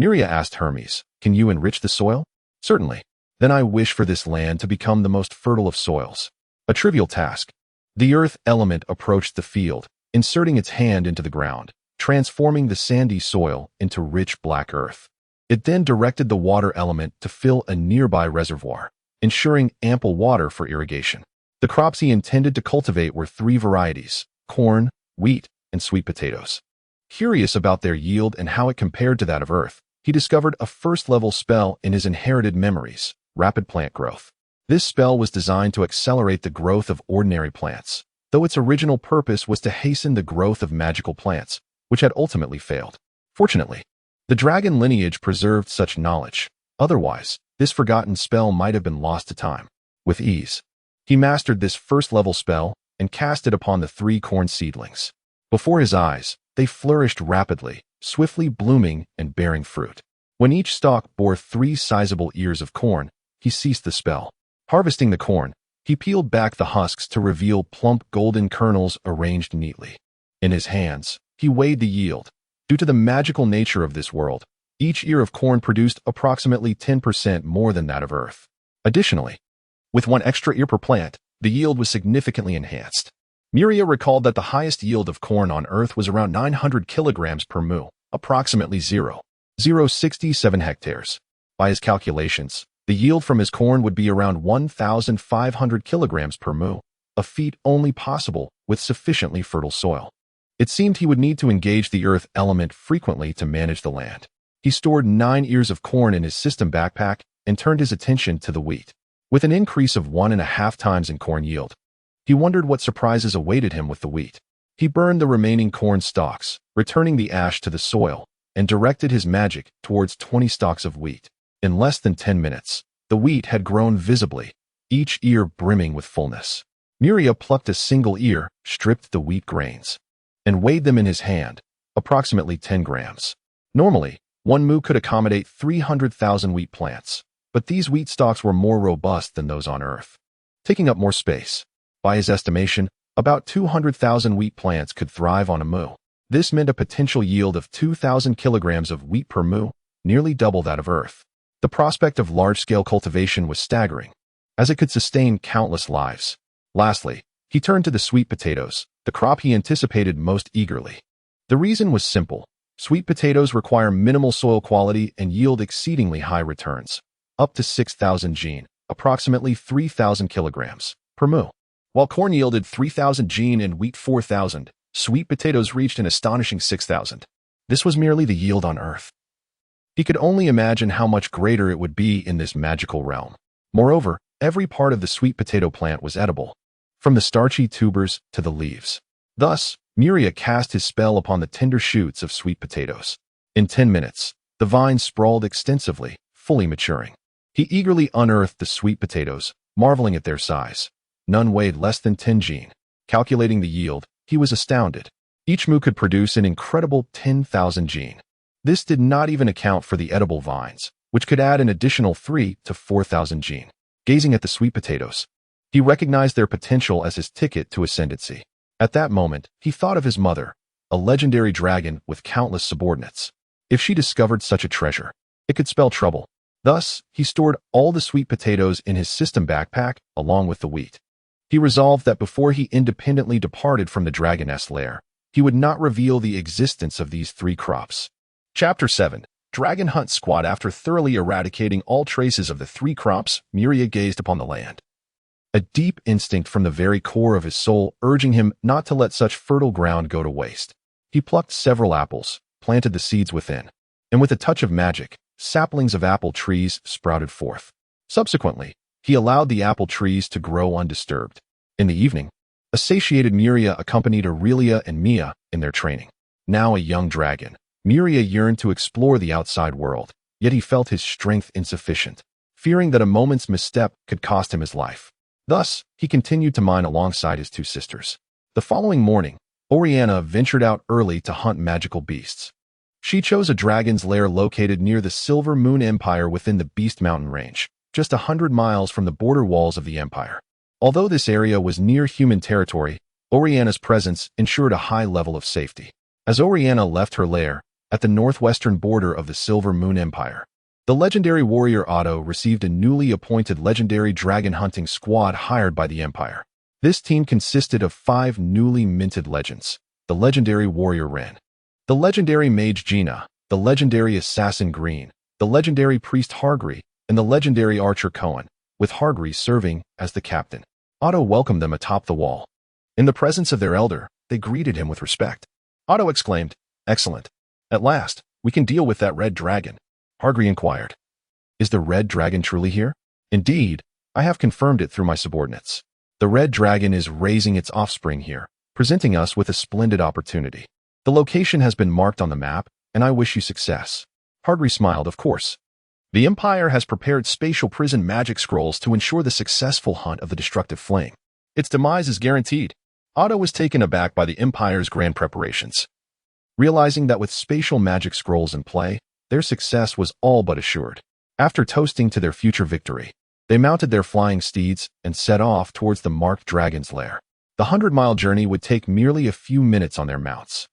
Miria asked Hermes, can you enrich the soil? Certainly. Then I wish for this land to become the most fertile of soils. A trivial task. The earth element approached the field, inserting its hand into the ground, transforming the sandy soil into rich black earth. It then directed the water element to fill a nearby reservoir, ensuring ample water for irrigation. The crops he intended to cultivate were 3 varieties: corn, wheat, and sweet potatoes. Curious about their yield and how it compared to that of Earth, he discovered a first-level spell in his inherited memories: rapid plant growth. This spell was designed to accelerate the growth of ordinary plants, though its original purpose was to hasten the growth of magical plants, which had ultimately failed. Fortunately, the dragon lineage preserved such knowledge. Otherwise, this forgotten spell might have been lost to time. With ease, he mastered this first-level spell and cast it upon the 3 corn seedlings. Before his eyes, they flourished rapidly, swiftly blooming and bearing fruit. When each stalk bore 3 sizable ears of corn, he ceased the spell. Harvesting the corn, he peeled back the husks to reveal plump golden kernels arranged neatly. In his hands, he weighed the yield. Due to the magical nature of this world, each ear of corn produced approximately 10% more than that of Earth. Additionally, with 1 extra ear per plant, the yield was significantly enhanced. Miria recalled that the highest yield of corn on Earth was around 900 kilograms per mu, approximately 0.067 hectares. By his calculations, the yield from his corn would be around 1,500 kilograms per mu, a feat only possible with sufficiently fertile soil. It seemed he would need to engage the earth element frequently to manage the land. He stored 9 ears of corn in his system backpack and turned his attention to the wheat. With an increase of 1.5 times in corn yield, he wondered what surprises awaited him with the wheat. He burned the remaining corn stalks, returning the ash to the soil, and directed his magic towards 20 stalks of wheat. In less than 10 minutes, the wheat had grown visibly, each ear brimming with fullness. Miria plucked a single ear, stripped the wheat grains, and weighed them in his hand, approximately 10 grams. Normally, 1 mu could accommodate 300,000 wheat plants, but these wheat stalks were more robust than those on Earth, taking up more space. By his estimation, about 200,000 wheat plants could thrive on a mu. This meant a potential yield of 2,000 kilograms of wheat per mu, nearly double that of Earth. The prospect of large-scale cultivation was staggering, as it could sustain countless lives. Lastly, he turned to the sweet potatoes, the crop he anticipated most eagerly. The reason was simple. Sweet potatoes require minimal soil quality and yield exceedingly high returns, up to 6,000 gene, approximately 3,000 kilograms, per mu. While corn yielded 3,000 gene and wheat 4,000, sweet potatoes reached an astonishing 6,000. This was merely the yield on Earth. He could only imagine how much greater it would be in this magical realm. Moreover, every part of the sweet potato plant was edible, from the starchy tubers to the leaves. Thus, Miria cast his spell upon the tender shoots of sweet potatoes. In 10 minutes, the vines sprawled extensively, fully maturing. He eagerly unearthed the sweet potatoes, marveling at their size. None weighed less than 10 gene. Calculating the yield, he was astounded. Each mu could produce an incredible 10,000 gene. This did not even account for the edible vines, which could add an additional 3 to 4,000 gene. Gazing at the sweet potatoes, he recognized their potential as his ticket to ascendancy. At that moment, he thought of his mother, a legendary dragon with countless subordinates. If she discovered such a treasure, it could spell trouble. Thus, he stored all the sweet potatoes in his system backpack along with the wheat. He resolved that before he independently departed from the dragoness lair, he would not reveal the existence of these 3 crops. Chapter 7. Dragon Hunt Squad. After thoroughly eradicating all traces of the three crops, Miria gazed upon the land. A deep instinct from the very core of his soul urging him not to let such fertile ground go to waste. He plucked several apples, planted the seeds within, and with a touch of magic, saplings of apple trees sprouted forth. Subsequently, he allowed the apple trees to grow undisturbed. In the evening, a satiated Miria accompanied Aurelia and Mia in their training. Now a young dragon, Miria yearned to explore the outside world, yet he felt his strength insufficient, fearing that a moment's misstep could cost him his life. Thus, he continued to mine alongside his two sisters. The following morning, Oriana ventured out early to hunt magical beasts. She chose a dragon's lair located near the Silver Moon Empire within the Beast Mountain range, just 100 miles from the border walls of the empire. Although this area was near human territory, Oriana's presence ensured a high level of safety. As Oriana left her lair, at the northwestern border of the Silver Moon Empire, the legendary warrior Otto received a newly appointed legendary dragon hunting squad hired by the empire. This team consisted of 5 newly minted legends: the legendary warrior Ren, the legendary mage Gina, the legendary assassin Green, the legendary priest Hargri, and the legendary archer Cohen, with Hargri serving as the captain. Otto welcomed them atop the wall. In the presence of their elder, they greeted him with respect. Otto exclaimed, "Excellent. At last, we can deal with that red dragon." Hargri inquired, "Is the red dragon truly here?" "Indeed, I have confirmed it through my subordinates. The red dragon is raising its offspring here, presenting us with a splendid opportunity. The location has been marked on the map, and I wish you success." Hargri smiled, "Of course. The Empire has prepared spatial prison magic scrolls to ensure the successful hunt of the destructive flame. Its demise is guaranteed." Otto was taken aback by the Empire's grand preparations. Realizing that with spatial magic scrolls in play, their success was all but assured. After toasting to their future victory, they mounted their flying steeds and set off towards the marked dragon's lair. The 100-mile journey would take merely a few minutes on their mounts.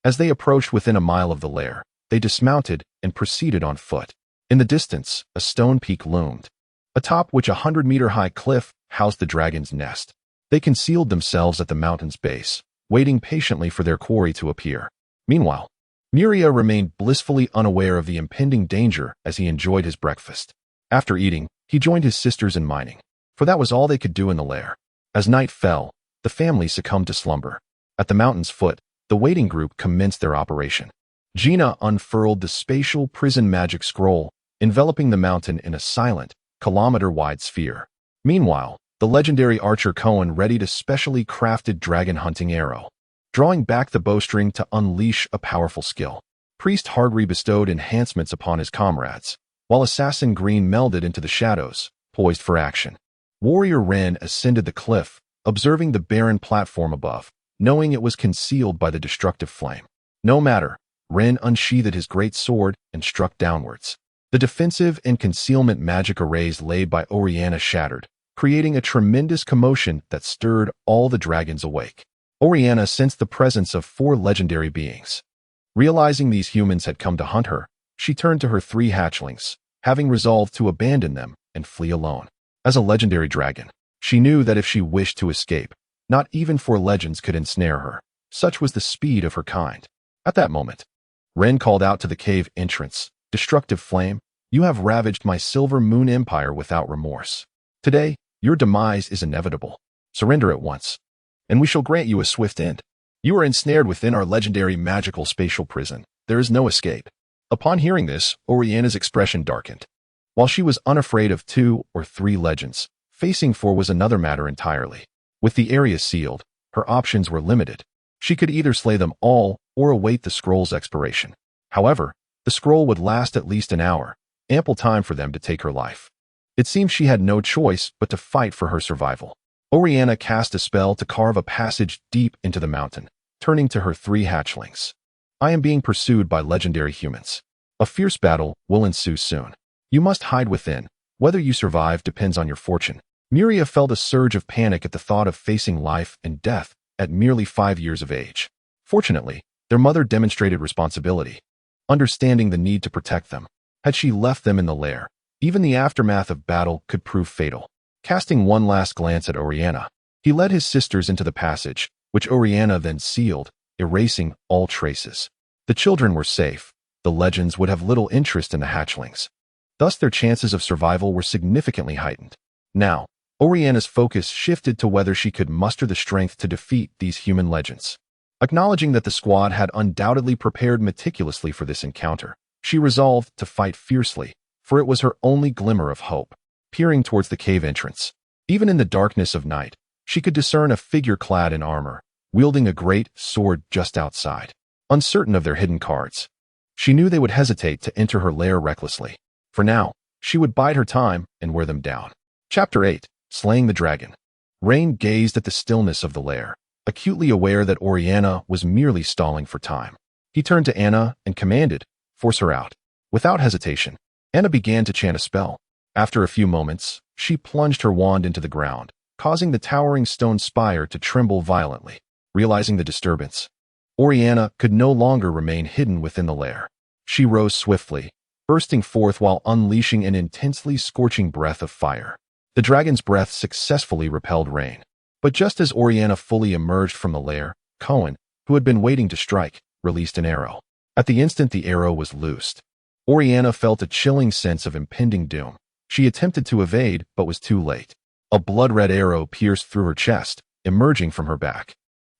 As they approached within a mile of the lair, they dismounted and proceeded on foot. In the distance, a stone peak loomed, atop which a 100-meter-high cliff housed the dragon's nest. They concealed themselves at the mountain's base, waiting patiently for their quarry to appear. Meanwhile, Miria remained blissfully unaware of the impending danger as he enjoyed his breakfast. After eating, he joined his sisters in mining, for that was all they could do in the lair. As night fell, the family succumbed to slumber. At the mountain's foot, the waiting group commenced their operation. Gina unfurled the spatial prison magic scroll, enveloping the mountain in a silent, kilometer-wide sphere. Meanwhile, the legendary archer Cohen readied a specially crafted dragon hunting arrow, drawing back the bowstring to unleash a powerful skill. Priest Hargri bestowed enhancements upon his comrades, while assassin Green melded into the shadows, poised for action. Warrior Ren ascended the cliff, observing the barren platform above, knowing it was concealed by the destructive flame. No matter, Ren unsheathed his great sword and struck downwards. The defensive and concealment magic arrays laid by Oriana shattered, creating a tremendous commotion that stirred all the dragons awake. Oriana sensed the presence of 4 legendary beings. Realizing these humans had come to hunt her, she turned to her 3 hatchlings, having resolved to abandon them and flee alone. As a legendary dragon, she knew that if she wished to escape, not even 4 legends could ensnare her. Such was the speed of her kind. At that moment, Ren called out to the cave entrance, "Destructive flame, you have ravaged my Silver Moon Empire without remorse. Today, your demise is inevitable. Surrender at once, and we shall grant you a swift end. You are ensnared within our legendary magical spatial prison. There is no escape." Upon hearing this, Oriana's expression darkened. While she was unafraid of 2 or 3 legends, facing 4 was another matter entirely. With the area sealed, her options were limited. She could either slay them all or await the scroll's expiration. However, the scroll would last at least an hour, ample time for them to take her life. It seemed she had no choice but to fight for her survival. Oriana cast a spell to carve a passage deep into the mountain, turning to her 3 hatchlings. "I am being pursued by legendary humans. A fierce battle will ensue soon. You must hide within. Whether you survive depends on your fortune." Miria felt a surge of panic at the thought of facing life and death at merely 5 years of age. Fortunately, their mother demonstrated responsibility, understanding the need to protect them. Had she left them in the lair, even the aftermath of battle could prove fatal. Casting one last glance at Oriana, he led his sisters into the passage, which Oriana then sealed, erasing all traces. The children were safe, the legends would have little interest in the hatchlings. Thus, their chances of survival were significantly heightened. Now, Oriana's focus shifted to whether she could muster the strength to defeat these human legends. Acknowledging that the squad had undoubtedly prepared meticulously for this encounter, she resolved to fight fiercely, for it was her only glimmer of hope. Peering towards the cave entrance, even in the darkness of night, she could discern a figure clad in armor, wielding a great sword just outside. Uncertain of their hidden cards, she knew they would hesitate to enter her lair recklessly. For now, she would bide her time and wear them down. Chapter 8. Slaying the Dragon. Rain gazed at the stillness of the lair, acutely aware that Oriana was merely stalling for time. He turned to Anna and commanded, "Force her out." Without hesitation, Anna began to chant a spell. After a few moments, she plunged her wand into the ground, causing the towering stone spire to tremble violently. Realizing the disturbance, Oriana could no longer remain hidden within the lair. She rose swiftly, bursting forth while unleashing an intensely scorching breath of fire. The dragon's breath successfully repelled rain. But just as Oriana fully emerged from the lair, Cohen, who had been waiting to strike, released an arrow. At the instant the arrow was loosed, Oriana felt a chilling sense of impending doom. She attempted to evade, but was too late. A blood-red arrow pierced through her chest, emerging from her back.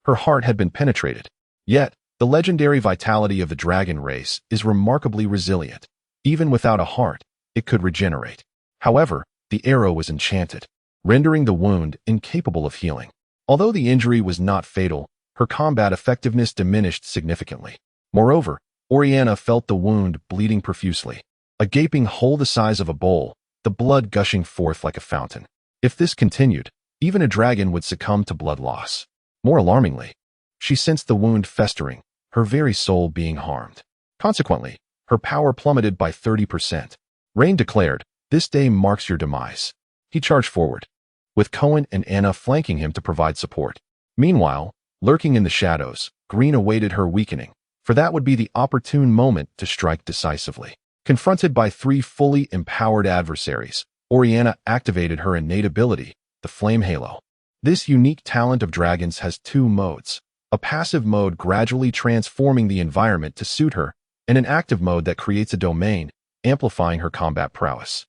Her heart had been penetrated. Yet, the legendary vitality of the dragon race is remarkably resilient. Even without a heart, it could regenerate. However, the arrow was enchanted, rendering the wound incapable of healing. Although the injury was not fatal, her combat effectiveness diminished significantly. Moreover, Oriana felt the wound bleeding profusely. A gaping hole the size of a bowl, the blood gushing forth like a fountain. If this continued, even a dragon would succumb to blood loss. More alarmingly, she sensed the wound festering, her very soul being harmed. Consequently, her power plummeted by 30%. Rain declared, "This day marks your demise." He charged forward, with Cohen and Anna flanking him to provide support. Meanwhile, lurking in the shadows, Green awaited her weakening, for that would be the opportune moment to strike decisively. Confronted by 3 fully empowered adversaries, Oriana activated her innate ability, the Flame Halo. This unique talent of dragons has 2 modes, a passive mode gradually transforming the environment to suit her, and an active mode that creates a domain, amplifying her combat prowess.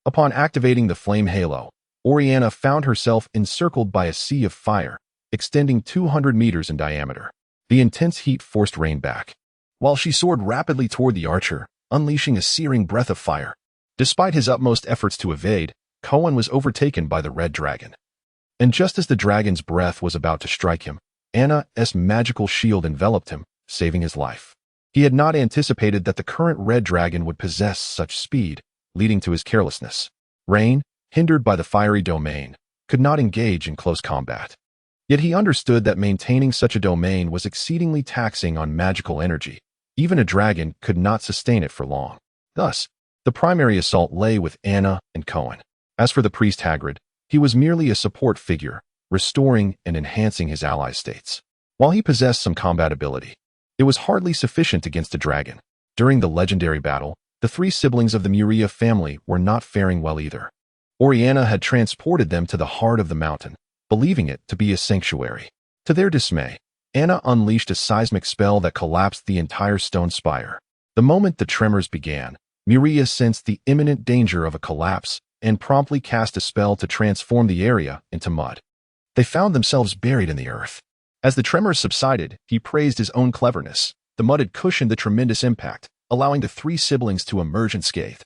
Upon activating the Flame Halo, Oriana found herself encircled by a sea of fire, extending 200 meters in diameter. The intense heat forced Rain back, while she soared rapidly toward the archer, unleashing a searing breath of fire. Despite his utmost efforts to evade, Cohen was overtaken by the red dragon. And just as the dragon's breath was about to strike him, Anna's magical shield enveloped him, saving his life. He had not anticipated that the current red dragon would possess such speed, leading to his carelessness. Rain, hindered by the fiery domain, could not engage in close combat. Yet he understood that maintaining such a domain was exceedingly taxing on magical energy. Even a dragon could not sustain it for long. Thus, the primary assault lay with Anna and Cohen. As for the priest Hagrid, he was merely a support figure, restoring and enhancing his allies' states. While he possessed some combat ability, it was hardly sufficient against a dragon. During the legendary battle, the 3 siblings of the Muria family were not faring well either. Oriana had transported them to the heart of the mountain, believing it to be a sanctuary. To their dismay, Anna unleashed a seismic spell that collapsed the entire stone spire. The moment the tremors began, Muria sensed the imminent danger of a collapse and promptly cast a spell to transform the area into mud. They found themselves buried in the earth. As the tremors subsided, he praised his own cleverness. The mud had cushioned the tremendous impact, allowing the 3 siblings to emerge unscathed.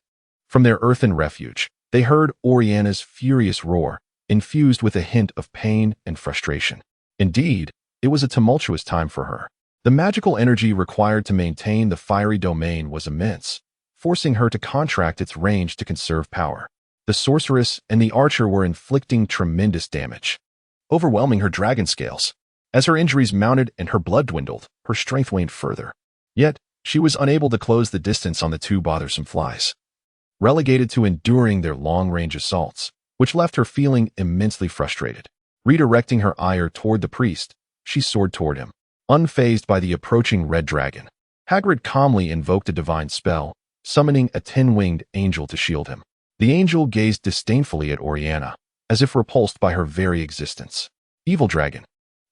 From their earthen refuge, they heard Oriana's furious roar, infused with a hint of pain and frustration. Indeed, it was a tumultuous time for her. The magical energy required to maintain the fiery domain was immense, forcing her to contract its range to conserve power. The sorceress and the archer were inflicting tremendous damage, overwhelming her dragon scales. As her injuries mounted and her blood dwindled, her strength waned further. Yet, she was unable to close the distance on the 2 bothersome flies, relegated to enduring their long-range assaults, which left her feeling immensely frustrated. Redirecting her ire toward the priest, she soared toward him, unfazed by the approaching red dragon. Hagrid calmly invoked a divine spell, summoning a 10-winged angel to shield him. The angel gazed disdainfully at Oriana, as if repulsed by her very existence. "Evil dragon,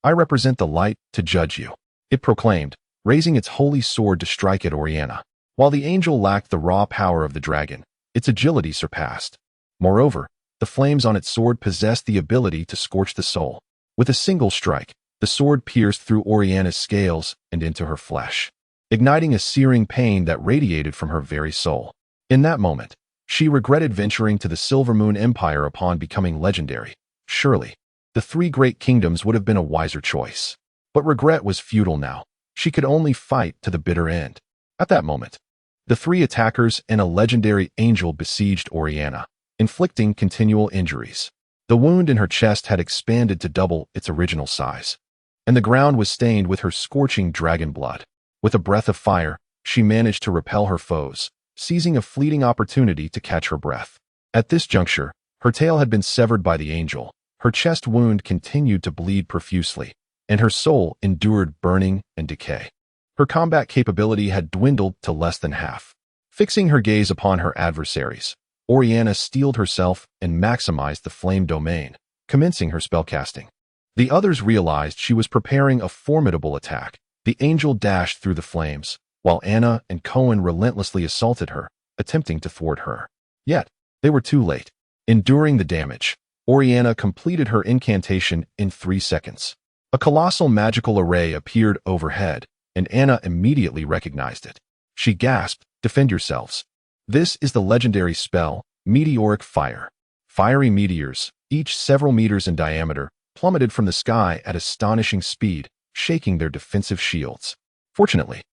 I represent the light to judge you," it proclaimed, raising its holy sword to strike at Oriana. While the angel lacked the raw power of the dragon, its agility surpassed. Moreover, the flames on its sword possessed the ability to scorch the soul. With a single strike, the sword pierced through Oriana's scales and into her flesh, igniting a searing pain that radiated from her very soul. In that moment, she regretted venturing to the Silver Moon Empire upon becoming legendary. Surely, the three great kingdoms would have been a wiser choice. But regret was futile now. She could only fight to the bitter end. At that moment, the three attackers and a legendary angel besieged Oriana, inflicting continual injuries. The wound in her chest had expanded to double its original size, and the ground was stained with her scorching dragon blood. With a breath of fire, she managed to repel her foes, seizing a fleeting opportunity to catch her breath. At this juncture, her tail had been severed by the angel, her chest wound continued to bleed profusely, and her soul endured burning and decay. Her combat capability had dwindled to less than half. Fixing her gaze upon her adversaries, Oriana steeled herself and maximized the flame domain, commencing her spellcasting. The others realized she was preparing a formidable attack. The angel dashed through the flames, while Anna and Cohen relentlessly assaulted her, attempting to thwart her. Yet, they were too late. Enduring the damage, Oriana completed her incantation in 3 seconds. A colossal magical array appeared overhead, and Anna immediately recognized it. She gasped, "Defend yourselves." This is the legendary spell, Meteoric Fire. Fiery meteors, each several meters in diameter, plummeted from the sky at astonishing speed, shaking their defensive shields. Fortunately,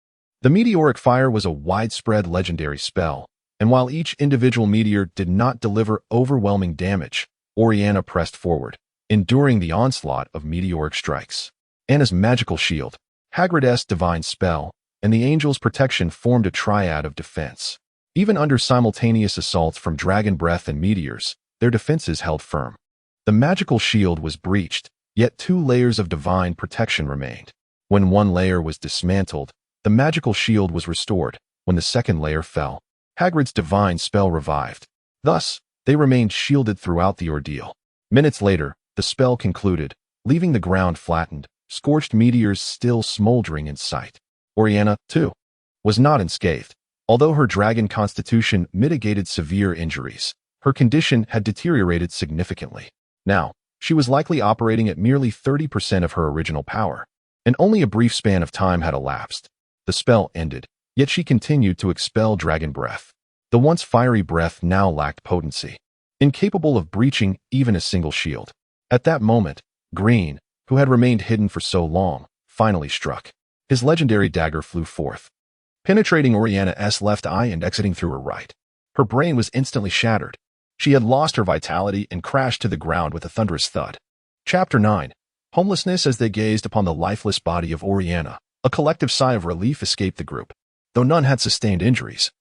the meteoric fire was a widespread legendary spell, and while each individual meteor did not deliver overwhelming damage, Oriana pressed forward, enduring the onslaught of meteoric strikes. Anna's magical shield, Hagrid's divine spell, and the angel's protection formed a triad of defense. Even under simultaneous assaults from dragon breath and meteors, their defenses held firm. The magical shield was breached, yet 2 layers of divine protection remained. When one layer was dismantled, the magical shield was restored. When the second layer fell, Hagrid's divine spell revived. Thus, they remained shielded throughout the ordeal. Minutes later, the spell concluded, leaving the ground flattened, scorched meteors still smoldering in sight. Oriana, too, was not unscathed. Although her dragon constitution mitigated severe injuries, her condition had deteriorated significantly. Now, she was likely operating at merely 30% of her original power, and only a brief span of time had elapsed. The spell ended, yet she continued to expel dragon breath. The once fiery breath now lacked potency, incapable of breaching even a single shield. At that moment, Green, who had remained hidden for so long, finally struck. His legendary dagger flew forth, penetrating Oriana's left eye and exiting through her right. Her brain was instantly shattered. She had lost her vitality and crashed to the ground with a thunderous thud. Chapter 9. Homelessness. As they gazed upon the lifeless body of Oriana, a collective sigh of relief escaped the group, though none had sustained injuries.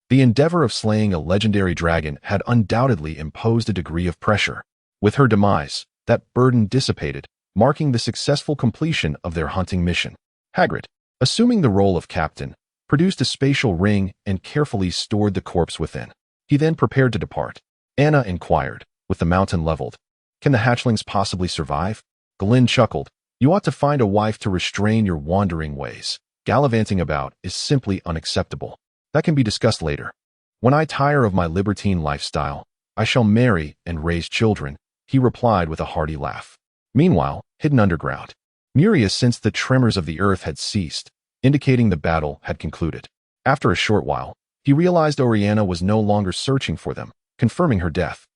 The endeavor of slaying a legendary dragon had undoubtedly imposed a degree of pressure. With her demise, that burden dissipated, marking the successful completion of their hunting mission. Hagrid, assuming the role of captain, produced a spatial ring and carefully stored the corpse within. He then prepared to depart. Anna inquired, with the mountain leveled, "Can the hatchlings possibly survive?" Glenn chuckled, "You ought to find a wife to restrain your wandering ways. Gallivanting about is simply unacceptable. That can be discussed later. When I tire of my libertine lifestyle, I shall marry and raise children," he replied with a hearty laugh. Meanwhile, hidden underground, Murius sensed the tremors of the earth had ceased, indicating the battle had concluded. After a short while, he realized Oriana was no longer searching for them, confirming her death.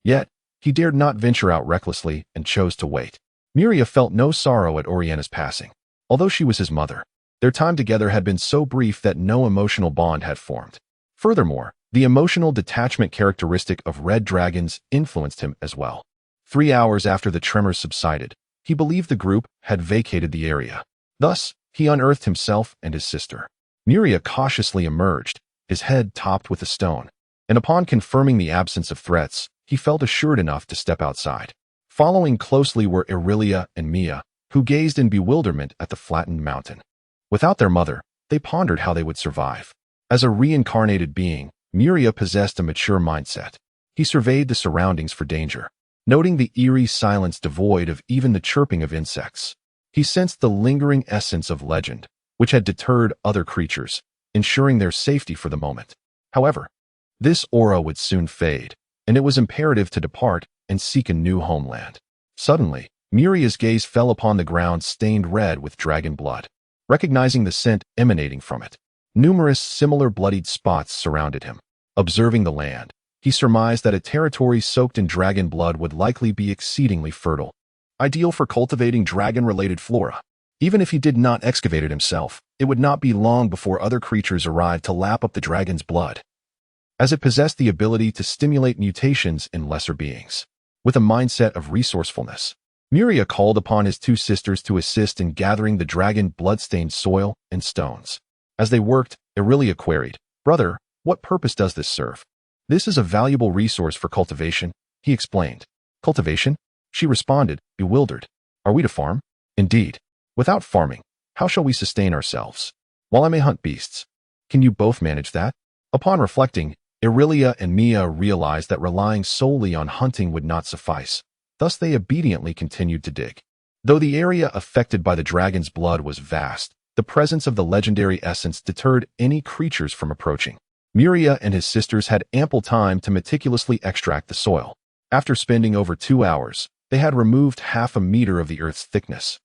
Yet, he dared not venture out recklessly and chose to wait. Miria felt no sorrow at Oriana's passing. Although she was his mother, their time together had been so brief that no emotional bond had formed. Furthermore, the emotional detachment characteristic of red dragons influenced him as well. 3 hours after the tremors subsided, he believed the group had vacated the area. Thus, he unearthed himself and his sister. Miria cautiously emerged, his head topped with a stone, and upon confirming the absence of threats, he felt assured enough to step outside. Following closely were Aurelia and Mia, who gazed in bewilderment at the flattened mountain. Without their mother, they pondered how they would survive. As a reincarnated being, Miria possessed a mature mindset. He surveyed the surroundings for danger, noting the eerie silence devoid of even the chirping of insects. He sensed the lingering essence of legend, which had deterred other creatures, ensuring their safety for the moment. However, this aura would soon fade, and it was imperative to depart and seek a new homeland. Suddenly, Muria's gaze fell upon the ground stained red with dragon blood. Recognizing the scent emanating from it, numerous similar bloodied spots surrounded him. Observing the land, he surmised that a territory soaked in dragon blood would likely be exceedingly fertile, ideal for cultivating dragon-related flora. Even if he did not excavate it himself, it would not be long before other creatures arrived to lap up the dragon's blood, as it possessed the ability to stimulate mutations in lesser beings. With a mindset of resourcefulness, Muria called upon his two sisters to assist in gathering the dragon blood-stained soil and stones. As they worked, Aurelia queried, "Brother, what purpose does this serve?" "This is a valuable resource for cultivation," he explained. "Cultivation?" she responded, bewildered. "Are we to farm?" "Indeed. Without farming, how shall we sustain ourselves? While I may hunt beasts, can you both manage that?" Upon reflecting, Aurelia and Mia realized that relying solely on hunting would not suffice. Thus they obediently continued to dig. Though the area affected by the dragon's blood was vast, the presence of the legendary essence deterred any creatures from approaching. Muria and his sisters had ample time to meticulously extract the soil. After spending over 2 hours, they had removed half a meter of the earth's thickness,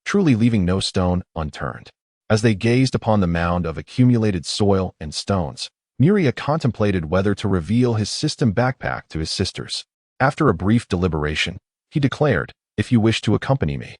truly leaving no stone unturned. As they gazed upon the mound of accumulated soil and stones, Muria contemplated whether to reveal his system backpack to his sisters. After a brief deliberation, he declared, "If you wish to accompany me,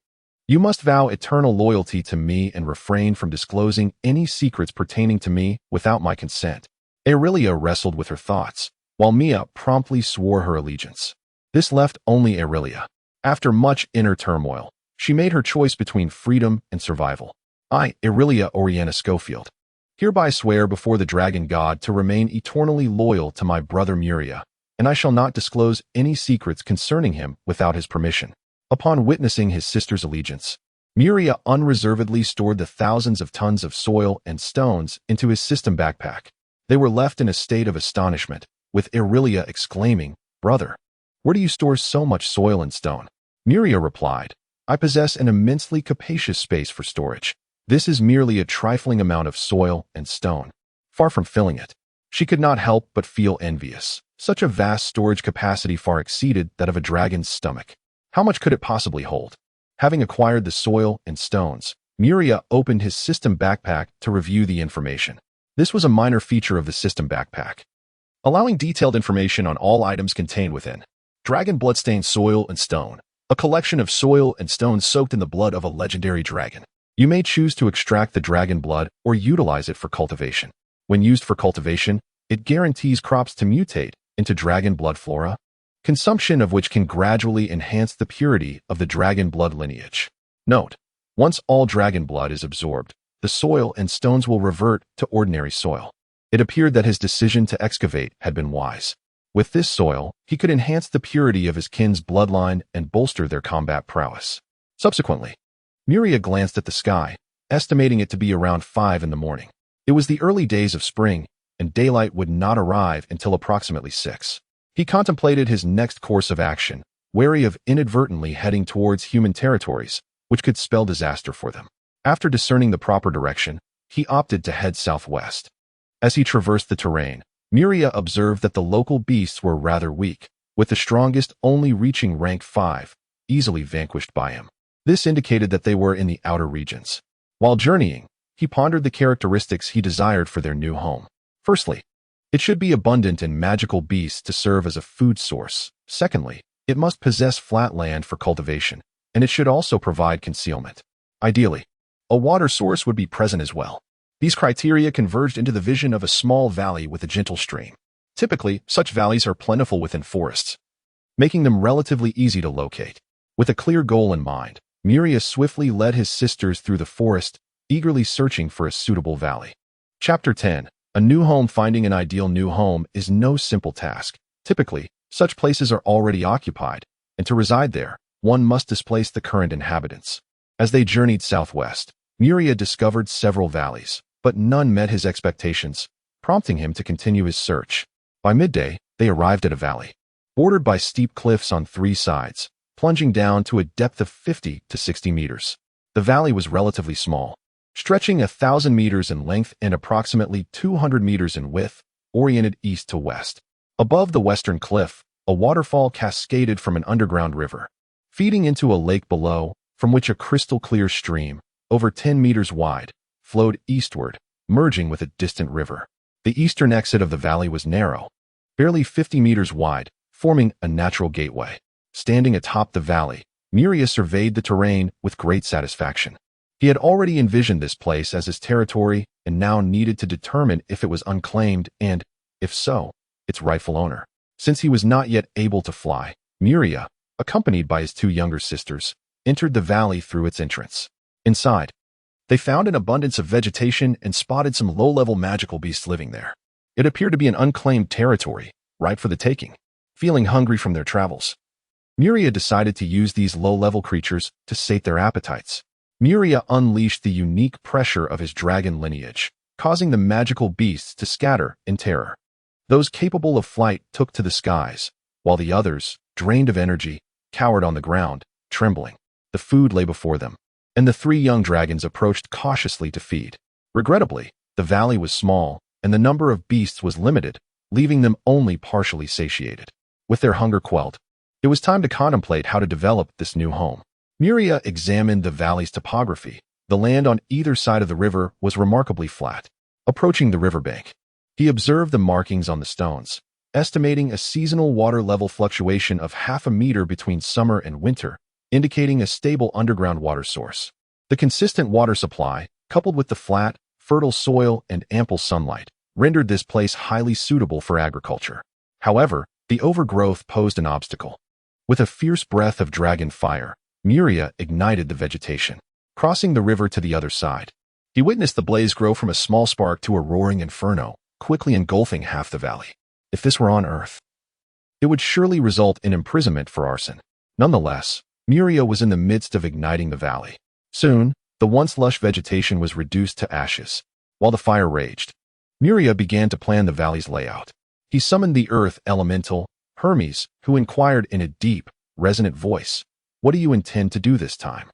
you must vow eternal loyalty to me and refrain from disclosing any secrets pertaining to me without my consent." Aurelia wrestled with her thoughts, while Mia promptly swore her allegiance. This left only Aurelia. After much inner turmoil, she made her choice between freedom and survival. "I, Aurelia Oriana Schofield, hereby swear before the dragon god to remain eternally loyal to my brother Muria, and I shall not disclose any secrets concerning him without his permission." Upon witnessing his sister's allegiance, Muria unreservedly stored the thousands of tons of soil and stones into his system backpack. They were left in a state of astonishment, with Aurelia exclaiming, "Brother, where do you store so much soil and stone?" Muria replied, "I possess an immensely capacious space for storage. This is merely a trifling amount of soil and stone. Far from filling it." She could not help but feel envious. Such a vast storage capacity far exceeded that of a dragon's stomach. How much could it possibly hold? Having acquired the soil and stones, Muria opened his system backpack to review the information. This was a minor feature of the system backpack, allowing detailed information on all items contained within. Dragon bloodstained soil and stone. A collection of soil and stones soaked in the blood of a legendary dragon. You may choose to extract the dragon blood or utilize it for cultivation. When used for cultivation, it guarantees crops to mutate into dragon blood flora, consumption of which can gradually enhance the purity of the dragon blood lineage. Note: once all dragon blood is absorbed, the soil and stones will revert to ordinary soil. It appeared that his decision to excavate had been wise. With this soil, he could enhance the purity of his kin's bloodline and bolster their combat prowess. Subsequently, Muria glanced at the sky, estimating it to be around 5 in the morning. It was the early days of spring, and daylight would not arrive until approximately 6. He contemplated his next course of action, wary of inadvertently heading towards human territories, which could spell disaster for them. After discerning the proper direction, he opted to head southwest. As he traversed the terrain, Muria observed that the local beasts were rather weak, with the strongest only reaching rank 5, easily vanquished by him. This indicated that they were in the outer regions. While journeying, he pondered the characteristics he desired for their new home. Firstly, it should be abundant in magical beasts to serve as a food source. Secondly, it must possess flat land for cultivation, and it should also provide concealment. Ideally, a water source would be present as well. These criteria converged into the vision of a small valley with a gentle stream. Typically, such valleys are plentiful within forests, making them relatively easy to locate. With a clear goal in mind, Muria swiftly led his sisters through the forest, eagerly searching for a suitable valley. Chapter 10. A new home. Finding an ideal new home is no simple task. Typically, such places are already occupied, and to reside there, one must displace the current inhabitants. As they journeyed southwest, Muria discovered several valleys, but none met his expectations, prompting him to continue his search. By midday, they arrived at a valley, bordered by steep cliffs on 3 sides, plunging down to a depth of 50 to 60 meters. The valley was relatively small, stretching 1,000 meters in length and approximately 200 meters in width, oriented east to west. Above the western cliff, a waterfall cascaded from an underground river, feeding into a lake below, from which a crystal-clear stream, over 10 meters wide, flowed eastward, merging with a distant river. The eastern exit of the valley was narrow, barely 50 meters wide, forming a natural gateway. Standing atop the valley, Miria surveyed the terrain with great satisfaction. He had already envisioned this place as his territory and now needed to determine if it was unclaimed and, if so, its rightful owner. Since he was not yet able to fly, Miria, accompanied by his two younger sisters, entered the valley through its entrance. Inside, they found an abundance of vegetation and spotted some low-level magical beasts living there. It appeared to be an unclaimed territory, ripe for the taking. Feeling hungry from their travels, Miria decided to use these low-level creatures to sate their appetites. Miria unleashed the unique pressure of his dragon lineage, causing the magical beasts to scatter in terror. Those capable of flight took to the skies, while the others, drained of energy, cowered on the ground, trembling. The food lay before them, and the three young dragons approached cautiously to feed. Regrettably, the valley was small, and the number of beasts was limited, leaving them only partially satiated. With their hunger quelled, it was time to contemplate how to develop this new home. Miria examined the valley's topography. The land on either side of the river was remarkably flat. Approaching the riverbank, he observed the markings on the stones, estimating a seasonal water level fluctuation of 0.5 meter between summer and winter, indicating a stable underground water source. The consistent water supply, coupled with the flat, fertile soil and ample sunlight, rendered this place highly suitable for agriculture. However, the overgrowth posed an obstacle. With a fierce breath of dragon fire, Miria ignited the vegetation. Crossing the river to the other side, he witnessed the blaze grow from a small spark to a roaring inferno, quickly engulfing half the valley. If this were on Earth, it would surely result in imprisonment for arson. Nonetheless, Miria was in the midst of igniting the valley. Soon, the once lush vegetation was reduced to ashes. While the fire raged, Miria began to plan the valley's layout. He summoned the earth elemental, Hermes, who inquired in a deep, resonant voice, "What do you intend to do this time?"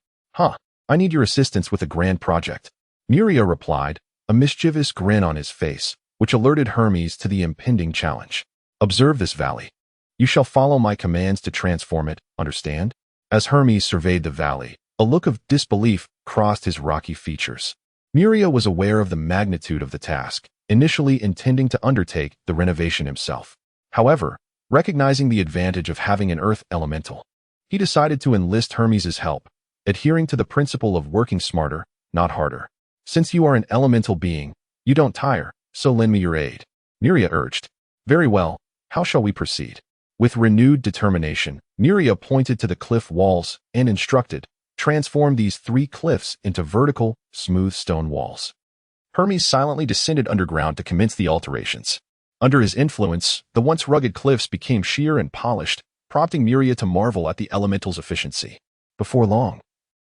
I need your assistance with a grand project." Miria replied, a mischievous grin on his face, which alerted Hermes to the impending challenge. "Observe this valley. You shall follow my commands to transform it, understand?" As Hermes surveyed the valley, a look of disbelief crossed his rocky features. Miria was aware of the magnitude of the task, initially intending to undertake the renovation himself. However, recognizing the advantage of having an earth elemental, he decided to enlist Hermes' help, adhering to the principle of working smarter, not harder. "Since you are an elemental being, you don't tire, so lend me your aid," Miria urged. "Very well, how shall we proceed?" With renewed determination, Miria pointed to the cliff walls and instructed, "Transform these 3 cliffs into vertical, smooth stone walls." Hermes silently descended underground to commence the alterations. Under his influence, the once rugged cliffs became sheer and polished, prompting Miria to marvel at the elemental's efficiency. Before long,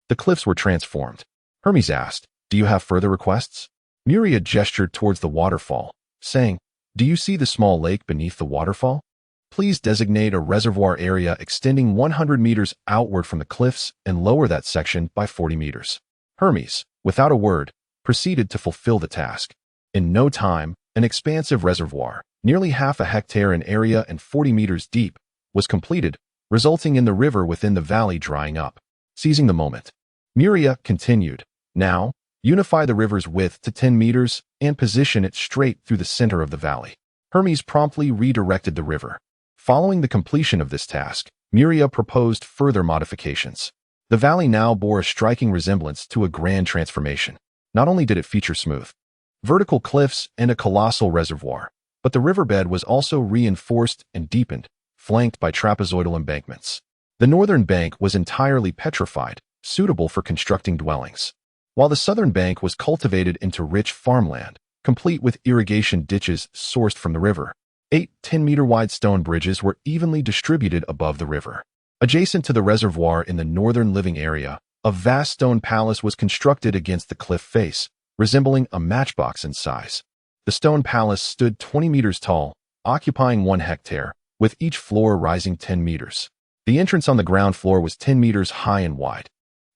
the cliffs were transformed. Hermes asked, "Do you have further requests?" Miria gestured towards the waterfall, saying, "Do you see the small lake beneath the waterfall? Please designate a reservoir area extending 100 meters outward from the cliffs and lower that section by 40 meters." Hermes, without a word, proceeded to fulfill the task. In no time, an expansive reservoir, nearly 1/2 hectare in area and 40 meters deep, was completed, resulting in the river within the valley drying up. Seizing the moment, Miria continued, "Now, unify the river's width to 10 meters and position it straight through the center of the valley." Hermes promptly redirected the river. Following the completion of this task, Miria proposed further modifications. The valley now bore a striking resemblance to a grand transformation. Not only did it feature smooth, vertical cliffs and a colossal reservoir, but the riverbed was also reinforced and deepened, flanked by trapezoidal embankments. The northern bank was entirely petrified, suitable for constructing dwellings, while the southern bank was cultivated into rich farmland, complete with irrigation ditches sourced from the river. 8 10-meter-wide stone bridges were evenly distributed above the river. Adjacent to the reservoir in the northern living area, a vast stone palace was constructed against the cliff face, resembling a matchbox in size. The stone palace stood 20 meters tall, occupying 1 hectare, with each floor rising 10 meters. The entrance on the ground floor was 10 meters high and wide.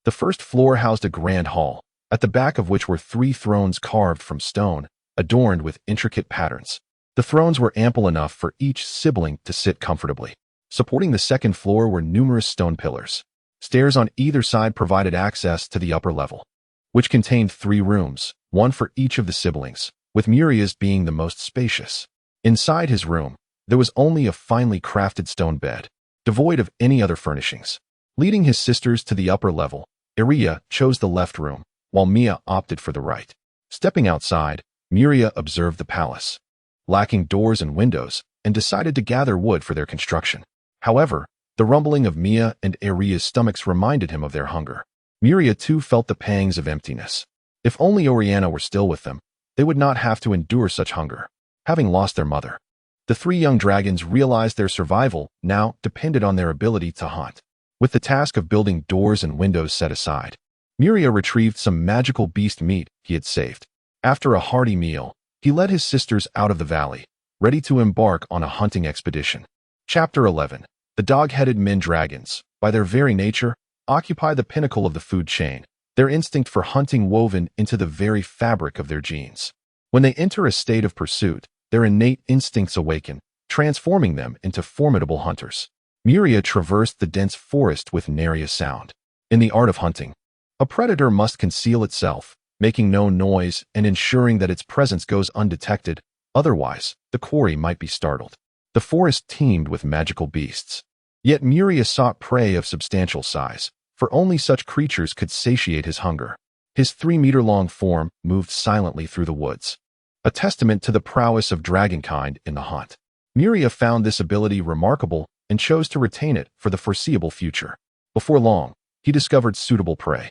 The first floor housed a grand hall, at the back of which were 3 thrones carved from stone, adorned with intricate patterns. The thrones were ample enough for each sibling to sit comfortably. Supporting the second floor were numerous stone pillars. Stairs on either side provided access to the upper level, which contained 3 rooms, one for each of the siblings, with Muria's being the most spacious. Inside his room, there was only a finely crafted stone bed, devoid of any other furnishings. Leading his sisters to the upper level, Iria chose the left room, while Mia opted for the right. Stepping outside, Muria observed the palace, lacking doors and windows, and decided to gather wood for their construction. However, the rumbling of Mia and Iria's stomachs reminded him of their hunger. Muria too felt the pangs of emptiness. If only Oriana were still with them, they would not have to endure such hunger. Having lost their mother, the 3 young dragons realized their survival now depended on their ability to hunt. With the task of building doors and windows set aside, Muria retrieved some magical beast meat he had saved. After a hearty meal, he led his sisters out of the valley, ready to embark on a hunting expedition. Chapter 11. The dog-headed men dragons, by their very nature, occupy the pinnacle of the food chain, their instinct for hunting woven into the very fabric of their genes. When they enter a state of pursuit, their innate instincts awaken, transforming them into formidable hunters. Muria traversed the dense forest with nary a sound. In the art of hunting, a predator must conceal itself, making no noise and ensuring that its presence goes undetected, otherwise, the quarry might be startled. The forest teemed with magical beasts. Yet Muria sought prey of substantial size, for only such creatures could satiate his hunger. His 3-meter-long form moved silently through the woods, a testament to the prowess of dragonkind in the hunt. Muria found this ability remarkable and chose to retain it for the foreseeable future. Before long, he discovered suitable prey.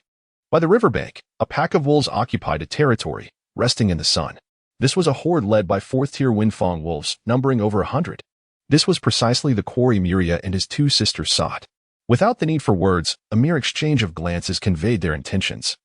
By the riverbank, a pack of wolves occupied a territory, resting in the sun. This was a horde led by 4th-tier windfang wolves, numbering over 100. This was precisely the quarry Muria and his 2 sisters sought. Without the need for words, a mere exchange of glances conveyed their intentions,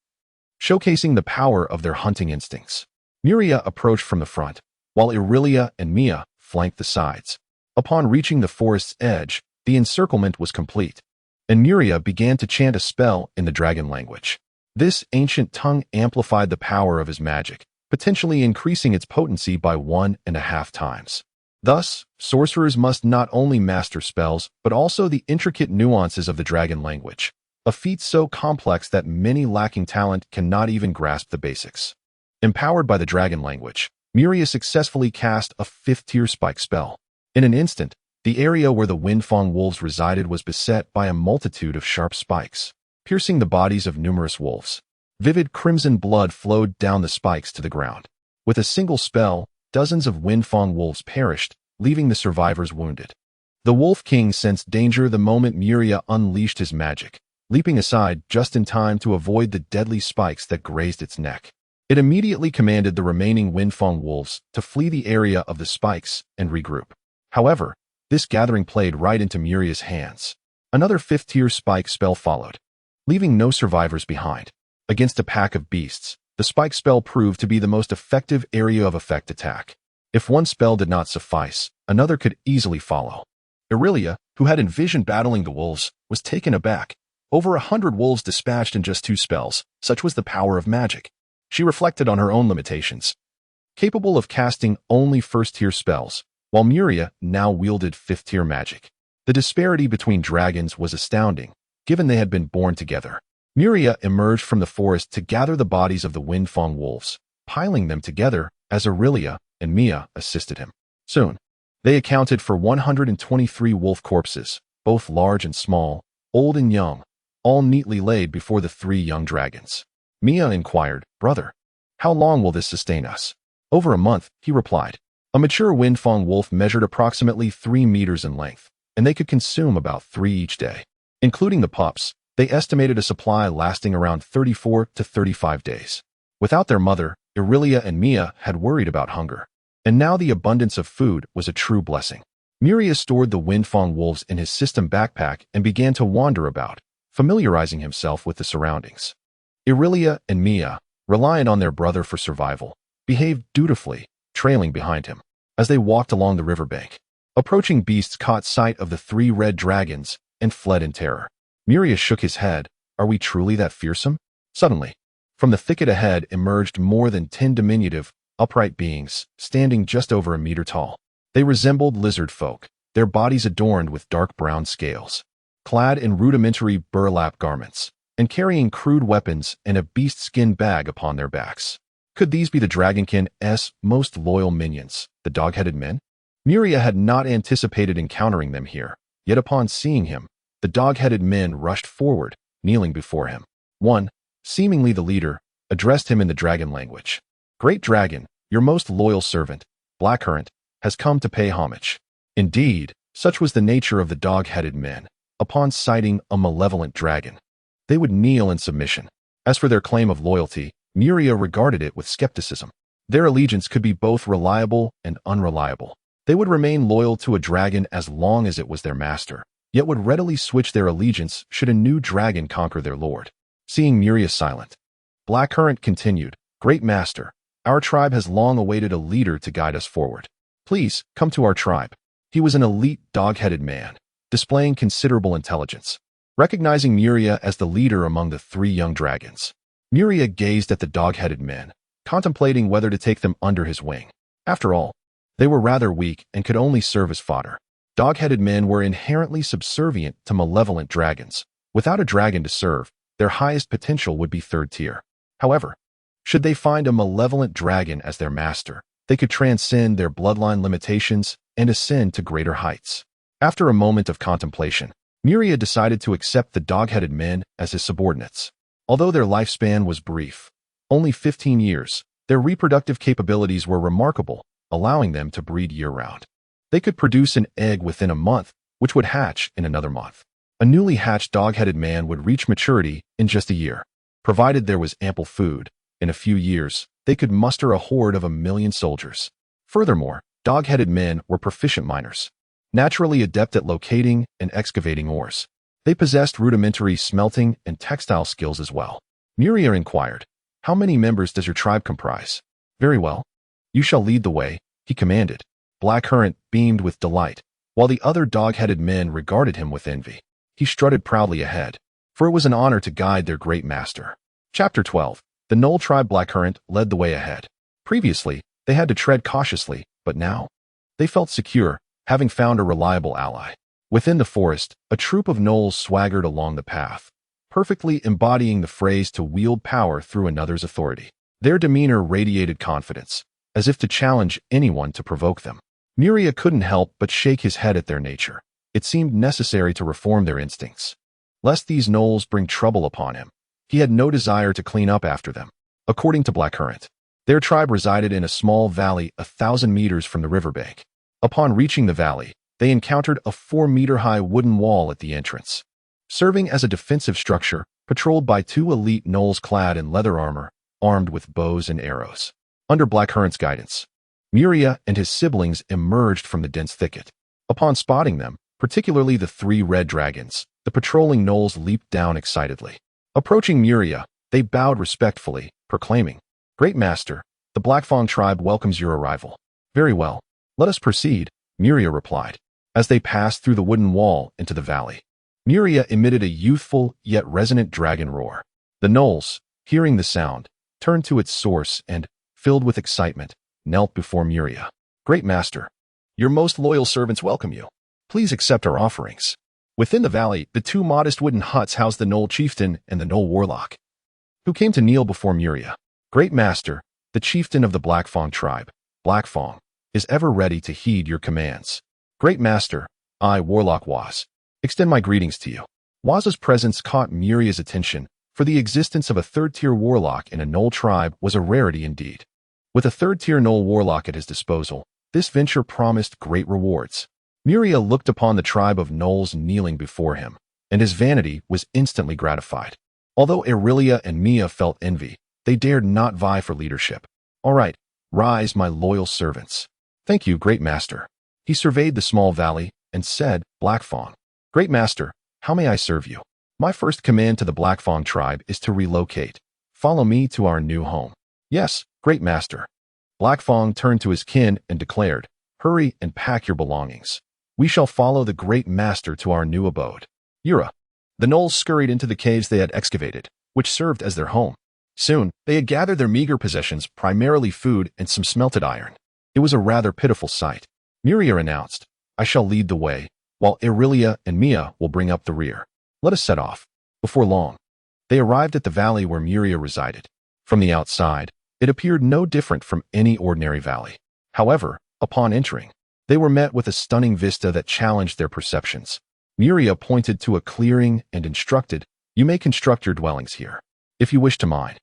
showcasing the power of their hunting instincts. Muria approached from the front, while Irelia and Mia flanked the sides. Upon reaching the forest's edge, the encirclement was complete, and Muria began to chant a spell in the dragon language. This ancient tongue amplified the power of his magic, potentially increasing its potency by 1.5 times. Thus, sorcerers must not only master spells, but also the intricate nuances of the dragon language, a feat so complex that many lacking talent cannot even grasp the basics. Empowered by the dragon language, Muria successfully cast a 5th-tier spike spell. In an instant, the area where the windfang wolves resided was beset by a multitude of sharp spikes, piercing the bodies of numerous wolves. Vivid crimson blood flowed down the spikes to the ground. With a single spell, dozens of windfang wolves perished, leaving the survivors wounded. The Wolf King sensed danger the moment Muria unleashed his magic, leaping aside just in time to avoid the deadly spikes that grazed its neck. It immediately commanded the remaining windfang wolves to flee the area of the spikes and regroup. However, this gathering played right into Muria's hands. Another 5th-tier spike spell followed, leaving no survivors behind. Against a pack of beasts, the spike spell proved to be the most effective area of effect attack. If one spell did not suffice, another could easily follow. Irelia, who had envisioned battling the wolves, was taken aback. Over 100 wolves dispatched in just 2 spells, such was the power of magic. She reflected on her own limitations, capable of casting only 1st-tier spells, while Muria now wielded 5th-tier magic. The disparity between dragons was astounding, given they had been born together. Muria emerged from the forest to gather the bodies of the windfang wolves, piling them together as Irelia and Mia assisted him. Soon, they accounted for 123 wolf corpses, both large and small, old and young, all neatly laid before the 3 young dragons. Mia inquired, "Brother, how long will this sustain us?" "Over a month," he replied. A mature windfang wolf measured approximately 3 meters in length, and they could consume about 3 each day. Including the pups, they estimated a supply lasting around 34 to 35 days. Without their mother, Irelia and Mia had worried about hunger, and now the abundance of food was a true blessing. Muria stored the windfang wolves in his system backpack and began to wander about, familiarizing himself with the surroundings. Irelia and Mia, reliant on their brother for survival, behaved dutifully, trailing behind him. As they walked along the riverbank, approaching beasts caught sight of the 3 red dragons and fled in terror. Muria shook his head. "Are we truly that fearsome?" Suddenly, From the thicket ahead emerged more than 10 diminutive, upright beings, standing just over a meter tall. They resembled lizard folk, their bodies adorned with dark brown scales, clad in rudimentary burlap garments, and carrying crude weapons and a beast-skin bag upon their backs. Could these be the Dragonkin's most loyal minions, the dog-headed men? Miria had not anticipated encountering them here, yet upon seeing him, the dog-headed men rushed forward, kneeling before him. One, seemingly the leader, addressed him in the dragon language. "Great Dragon, your most loyal servant, Blackcurrant, has come to pay homage." Indeed, such was the nature of the dog-headed men. Upon sighting a malevolent dragon, they would kneel in submission. As for their claim of loyalty, Miria regarded it with skepticism. Their allegiance could be both reliable and unreliable. They would remain loyal to a dragon as long as it was their master, yet would readily switch their allegiance should a new dragon conquer their lord. Seeing Miria silent, Blackcurrant continued, "Great Master, our tribe has long awaited a leader to guide us forward. Please, come to our tribe." He was an elite dog-headed man, displaying considerable intelligence. Recognizing Miria as the leader among the three young dragons, Miria gazed at the dog-headed men, contemplating whether to take them under his wing. After all, they were rather weak and could only serve as fodder. Dog-headed men were inherently subservient to malevolent dragons. Without a dragon to serve, their highest potential would be third tier. However, should they find a malevolent dragon as their master, they could transcend their bloodline limitations and ascend to greater heights. After a moment of contemplation, Miria decided to accept the dog-headed men as his subordinates. Although their lifespan was brief, only 15 years, their reproductive capabilities were remarkable, allowing them to breed year-round. They could produce an egg within a month, which would hatch in another month. A newly hatched dog-headed man would reach maturity in just a year. Provided there was ample food, in a few years, they could muster a horde of 1,000,000 soldiers. Furthermore, dog-headed men were proficient miners, naturally adept at locating and excavating ores. They possessed rudimentary smelting and textile skills as well. Miria inquired, "How many members does your tribe comprise?" "Very well. You shall lead the way," he commanded. Blackcurrant beamed with delight, while the other dog-headed men regarded him with envy. He strutted proudly ahead, for it was an honor to guide their great master. Chapter 12. The Knoll tribe. Blackcurrant led the way ahead. Previously, they had to tread cautiously, but now, they felt secure, having found a reliable ally. Within the forest, a troop of gnolls swaggered along the path, perfectly embodying the phrase to wield power through another's authority. Their demeanor radiated confidence, as if to challenge anyone to provoke them. Miria couldn't help but shake his head at their nature. It seemed necessary to reform their instincts, lest these gnolls bring trouble upon him. He had no desire to clean up after them. According to Blackcurrant, their tribe resided in a small valley 1,000 meters from the riverbank. Upon reaching the valley, they encountered a 4-meter-high wooden wall at the entrance, serving as a defensive structure, patrolled by 2 elite gnolls clad in leather armor, armed with bows and arrows. Under Blackcurrant's guidance, Miria and his siblings emerged from the dense thicket. Upon spotting them, particularly the 3 red dragons, the patrolling gnolls leaped down excitedly. Approaching Miria, they bowed respectfully, proclaiming, "Great Master, the Blackfang tribe welcomes your arrival." "Very well. Let us proceed," Miria replied. As they passed through the wooden wall into the valley, Miria emitted a youthful yet resonant dragon roar. The gnolls, hearing the sound, turned to its source and, filled with excitement, knelt before Miria. "Great Master, your most loyal servants welcome you. Please accept our offerings." Within the valley, the 2 modest wooden huts housed the Gnoll chieftain and the Gnoll warlock, who came to kneel before Miria. "Great Master, the chieftain of the Blackfang tribe, Blackfang, is ever ready to heed your commands." "Great Master, I, Warlock Waz, extend my greetings to you." Waz's presence caught Miria's attention, for the existence of a 3rd-tier warlock in a Gnoll tribe was a rarity indeed. With a 3rd-tier Gnoll warlock at his disposal, this venture promised great rewards. Miria looked upon the tribe of gnolls kneeling before him, and his vanity was instantly gratified. Although Aurelia and Mia felt envy, they dared not vie for leadership. "All right, rise, my loyal servants." "Thank you, Great Master." He surveyed the small valley and said, "Blackfang, Great Master, how may I serve you?" "My first command to the Blackfang tribe is to relocate. Follow me to our new home." "Yes, Great Master." Blackfang turned to his kin and declared, "Hurry and pack your belongings. We shall follow the Great Master to our new abode." Yura. The gnolls scurried into the caves they had excavated, which served as their home. Soon, they had gathered their meager possessions, primarily food and some smelted iron. It was a rather pitiful sight. Miria announced, "I shall lead the way, while Aurelia and Mia will bring up the rear. Let us set off." Before long, they arrived at the valley where Miria resided. From the outside, it appeared no different from any ordinary valley. However, upon entering, they were met with a stunning vista that challenged their perceptions. Miria pointed to a clearing and instructed, "You may construct your dwellings here, if you wish to mine.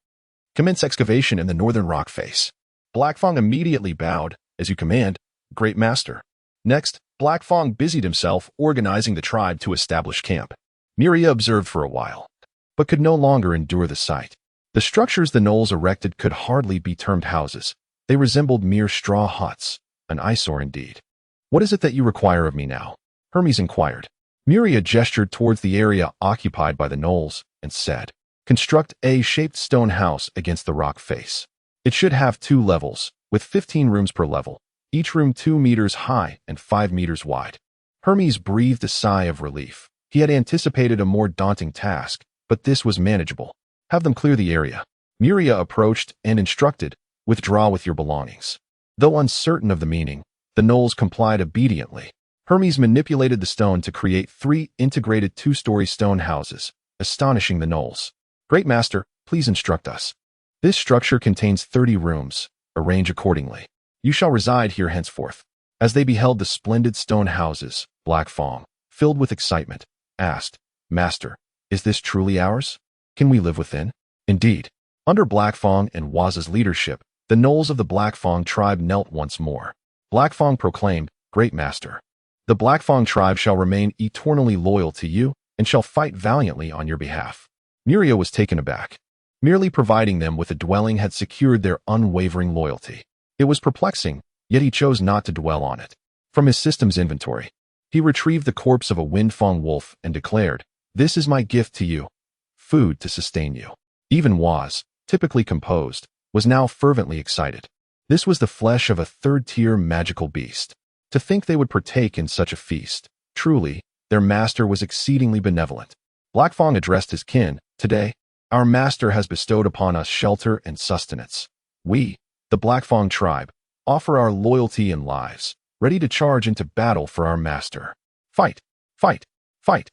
Commence excavation in the northern rock face." Blackfang immediately bowed, "As you command, Great Master." Next, Blackfang busied himself organizing the tribe to establish camp. Miria observed for a while, but could no longer endure the sight. The structures the gnolls erected could hardly be termed houses. They resembled mere straw huts, an eyesore indeed. "What is it that you require of me now?" Hermes inquired. Miria gestured towards the area occupied by the gnolls and said, "Construct a shaped stone house against the rock face. It should have 2 levels, with 15 rooms per level, each room 2 meters high and 5 meters wide." Hermes breathed a sigh of relief. He had anticipated a more daunting task, but this was manageable. "Have them clear the area." Miria approached and instructed, "Withdraw with your belongings." Though uncertain of the meaning, the gnolls complied obediently. Hermes manipulated the stone to create 3 integrated 2-story stone houses, astonishing the gnolls. "Great Master, please instruct us." "This structure contains 30 rooms. Arrange accordingly. You shall reside here henceforth." As they beheld the splendid stone houses, Blackfang, filled with excitement, asked, "Master, is this truly ours? Can we live within?" Indeed, under Blackfang and Waza's leadership, the gnolls of the Blackfang tribe knelt once more. Blackfang proclaimed, "Great Master, the Blackfang tribe shall remain eternally loyal to you and shall fight valiantly on your behalf." Miria was taken aback. Merely providing them with a dwelling had secured their unwavering loyalty. It was perplexing, yet he chose not to dwell on it. From his system's inventory, he retrieved the corpse of a windfang wolf and declared, "This is my gift to you, food to sustain you." Even Waz, typically composed, was now fervently excited. This was the flesh of a 3rd-tier magical beast. To think they would partake in such a feast. Truly, their master was exceedingly benevolent. Blackfang addressed his kin, "Today, our master has bestowed upon us shelter and sustenance. We, the Blackfang tribe, offer our loyalty and lives, ready to charge into battle for our master. Fight! Fight! Fight!"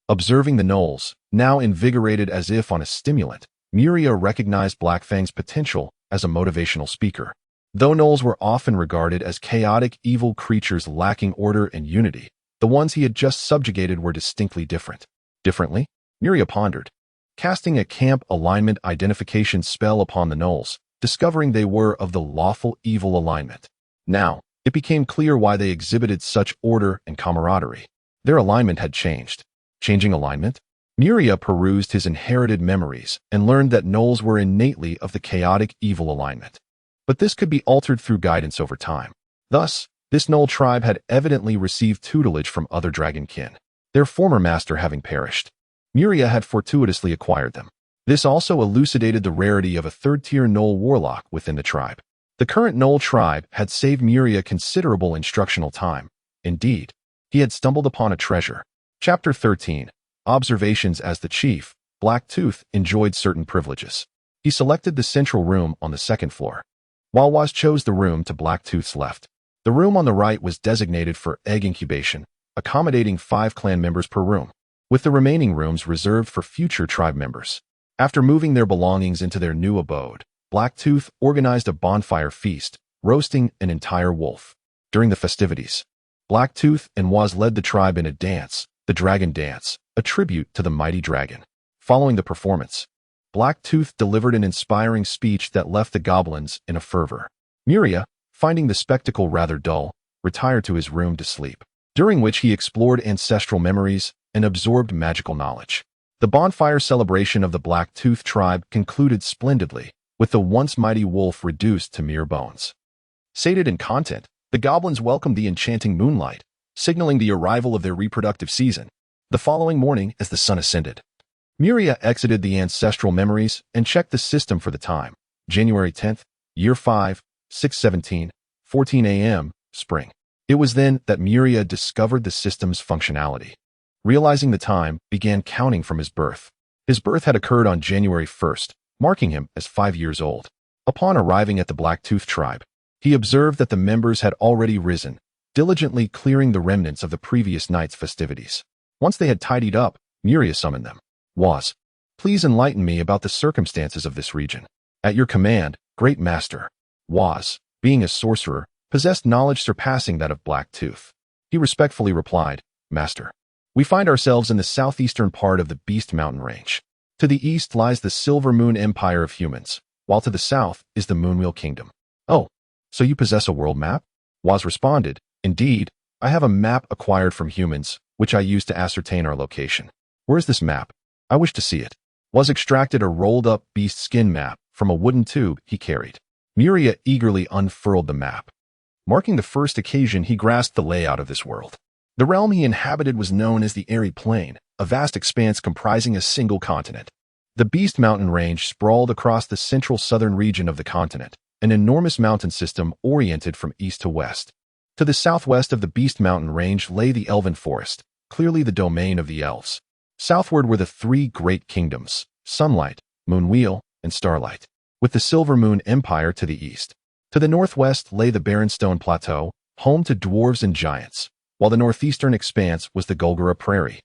Observing the gnolls, now invigorated as if on a stimulant, Miria recognized Blackfang's potential as a motivational speaker. Though gnolls were often regarded as chaotic, evil creatures lacking order and unity, the ones he had just subjugated were distinctly different. Differently? Miria pondered, casting a camp alignment identification spell upon the gnolls, discovering they were of the lawful evil alignment. Now, it became clear why they exhibited such order and camaraderie. Their alignment had changed. Changing alignment? Miria perused his inherited memories and learned that gnolls were innately of the chaotic evil alignment. But this could be altered through guidance over time. Thus, this gnoll tribe had evidently received tutelage from other dragonkin, their former master having perished. Miria had fortuitously acquired them. This also elucidated the rarity of a 3rd-tier gnoll warlock within the tribe. The current gnoll tribe had saved Miria considerable instructional time. Indeed, he had stumbled upon a treasure. Chapter 13. Observations. As the chief, Blacktooth enjoyed certain privileges. He selected the central room on the 2nd floor, while Waz chose the room to Blacktooth's left. The room on the right was designated for egg incubation, accommodating 5 clan members per room, with the remaining rooms reserved for future tribe members. After moving their belongings into their new abode, Blacktooth organized a bonfire feast, roasting an entire wolf. During the festivities, Blacktooth and Waz led the tribe in a dance, the Dragon Dance, a tribute to the mighty dragon. Following the performance, Blacktooth delivered an inspiring speech that left the goblins in a fervor. Miria, finding the spectacle rather dull, retired to his room to sleep, during which he explored ancestral memories and absorbed magical knowledge. The bonfire celebration of the Blacktooth tribe concluded splendidly, with the once mighty wolf reduced to mere bones. Sated in content, the goblins welcomed the enchanting moonlight, signaling the arrival of their reproductive season. The following morning, as the sun ascended, Miria exited the ancestral memories and checked the system for the time. January 10th, year 5, 6:17, 14 a.m., spring. It was then that Miria discovered the system's functionality. Realizing the time, began counting from his birth. His birth had occurred on January 1st, marking him as 5 years old. Upon arriving at the Blacktooth tribe, he observed that the members had already risen, diligently clearing the remnants of the previous night's festivities. Once they had tidied up, Miria summoned them. "Waz, please enlighten me about the circumstances of this region." "At your command, great master." Waz, being a sorcerer, possessed knowledge surpassing that of Blacktooth. He respectfully replied, "Master, we find ourselves in the southeastern part of the Beast Mountain Range. To the east lies the Silver Moon Empire of humans, while to the south is the Moonwheel Kingdom." "Oh, so you possess a world map?" Waz responded, "Indeed, I have a map acquired from humans, which I use to ascertain our location." "Where is this map? I wish to see it." Waz extracted a rolled-up beast skin map from a wooden tube he carried. Miria eagerly unfurled the map. Marking the first occasion he grasped the layout of this world. The realm he inhabited was known as the Arid Plain, a vast expanse comprising a single continent. The Beast Mountain Range sprawled across the central southern region of the continent, an enormous mountain system oriented from east to west. To the southwest of the Beast Mountain Range lay the Elven Forest, clearly the domain of the elves. Southward were the three great kingdoms, Sunlight, Moonwheel, and Starlight, with the Silver Moon Empire to the east. To the northwest lay the Barrenstone Plateau, home to dwarves and giants, while the northeastern expanse was the Golgora Prairie,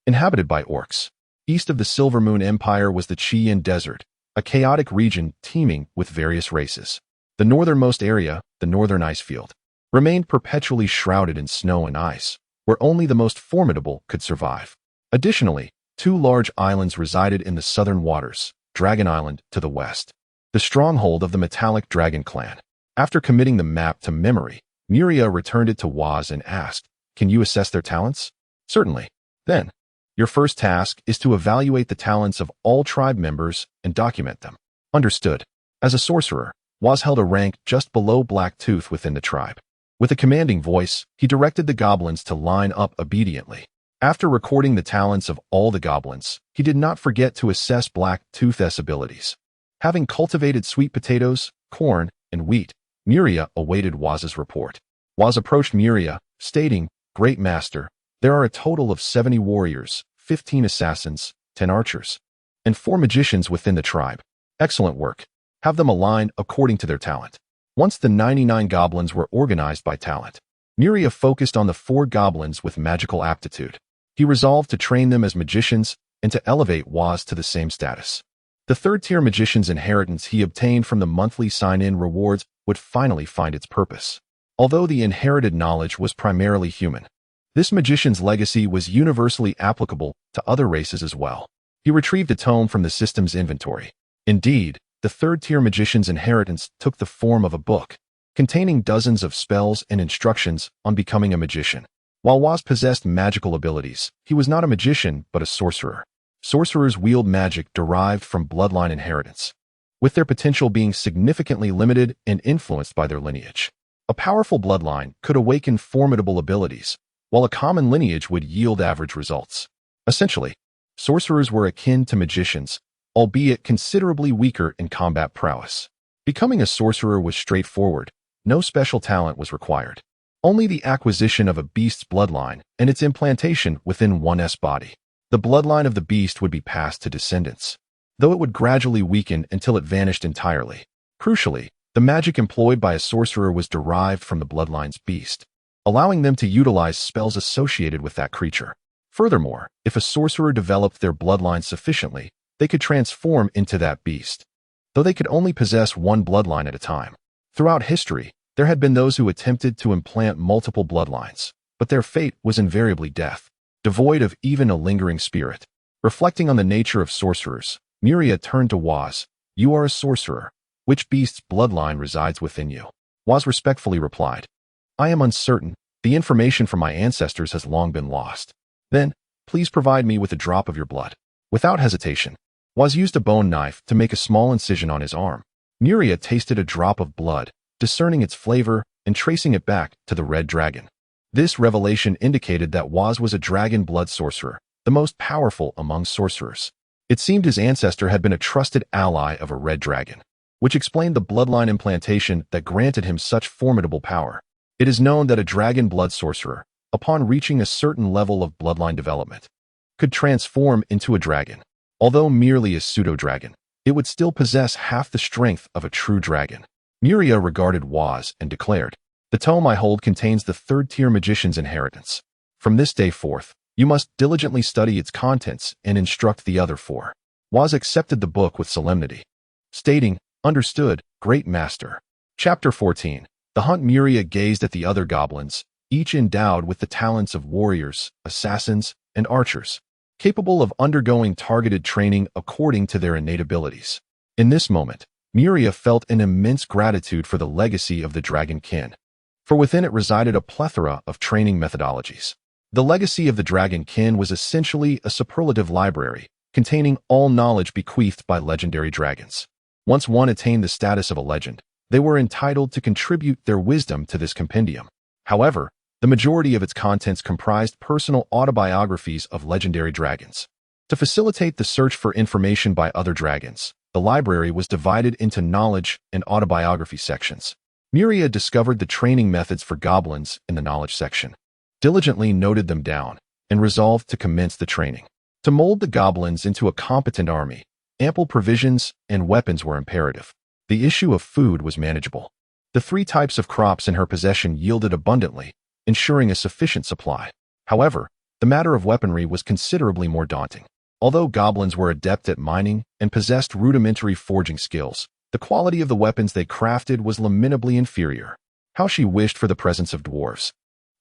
inhabited by orcs. East of the Silver Moon Empire was the Cheyenne Desert, a chaotic region teeming with various races. The northernmost area, the Northern Icefield, remained perpetually shrouded in snow and ice, where only the most formidable could survive. Additionally, two large islands resided in the southern waters, Dragon Island to the west, the stronghold of the Metallic Dragon clan. After committing the map to memory, Miria returned it to Waz and asked, "Can you assess their talents?" "Certainly." "Then, your first task is to evaluate the talents of all tribe members and document them." "Understood." As a sorcerer, Waz held a rank just below Blacktooth within the tribe. With a commanding voice, he directed the goblins to line up obediently. After recording the talents of all the goblins, he did not forget to assess Blacktooth's abilities. Having cultivated sweet potatoes, corn, and wheat, Miria awaited Waz's report. Waz approached Miria, stating, "Great master, there are a total of 70 warriors, 15 assassins, 10 archers, and 4 magicians within the tribe. Excellent work. Have them aligned according to their talent." Once the 99 goblins were organized by talent, Miria focused on the 4 goblins with magical aptitude. He resolved to train them as magicians and to elevate Waz to the same status. The third-tier magician's inheritance he obtained from the monthly sign-in rewards would finally find its purpose. Although the inherited knowledge was primarily human, this magician's legacy was universally applicable to other races as well. He retrieved a tome from the system's inventory. Indeed, the third-tier magician's inheritance took the form of a book, containing dozens of spells and instructions on becoming a magician. While Waz possessed magical abilities, he was not a magician but a sorcerer. Sorcerers wield magic derived from bloodline inheritance, with their potential being significantly limited and influenced by their lineage. A powerful bloodline could awaken formidable abilities, while a common lineage would yield average results. Essentially, sorcerers were akin to magicians, albeit considerably weaker in combat prowess. Becoming a sorcerer was straightforward. No special talent was required. Only the acquisition of a beast's bloodline and its implantation within one's body. The bloodline of the beast would be passed to descendants, though it would gradually weaken until it vanished entirely. Crucially, the magic employed by a sorcerer was derived from the bloodline's beast, allowing them to utilize spells associated with that creature. Furthermore, if a sorcerer developed their bloodline sufficiently, they could transform into that beast, though they could only possess one bloodline at a time. Throughout history, there had been those who attempted to implant multiple bloodlines, but their fate was invariably death, devoid of even a lingering spirit. Reflecting on the nature of sorcerers, Miria turned to Waz. "You are a sorcerer. Which beast's bloodline resides within you?" Waz respectfully replied, "I am uncertain. The information from my ancestors has long been lost." "Then, please provide me with a drop of your blood." Without hesitation, Waz used a bone knife to make a small incision on his arm. Miria tasted a drop of blood, discerning its flavor and tracing it back to the red dragon. This revelation indicated that Waz was a dragon blood sorcerer, the most powerful among sorcerers. It seemed his ancestor had been a trusted ally of a red dragon, which explained the bloodline implantation that granted him such formidable power. It is known that a dragon blood sorcerer, upon reaching a certain level of bloodline development, could transform into a dragon. Although merely a pseudo-dragon, it would still possess half the strength of a true dragon. Miria regarded Waz and declared, "The tome I hold contains the third-tier magician's inheritance. From this day forth, you must diligently study its contents and instruct the other four." Waz accepted the book with solemnity, stating, "Understood, great master." Chapter 14. The Hunt. Miria gazed at the other goblins, each endowed with the talents of warriors, assassins, and archers, capable of undergoing targeted training according to their innate abilities. In this moment, Miria felt an immense gratitude for the legacy of the Dragon Kin, for within it resided a plethora of training methodologies. The legacy of the Dragon Kin was essentially a superlative library, containing all knowledge bequeathed by legendary dragons. Once one attained the status of a legend, they were entitled to contribute their wisdom to this compendium. However, the majority of its contents comprised personal autobiographies of legendary dragons. To facilitate the search for information by other dragons, the library was divided into knowledge and autobiography sections. Miria discovered the training methods for goblins in the knowledge section, diligently noted them down, and resolved to commence the training. To mold the goblins into a competent army, ample provisions and weapons were imperative. The issue of food was manageable. The 3 types of crops in her possession yielded abundantly, ensuring a sufficient supply. However, the matter of weaponry was considerably more daunting. Although goblins were adept at mining and possessed rudimentary forging skills, the quality of the weapons they crafted was lamentably inferior. How she wished for the presence of dwarves,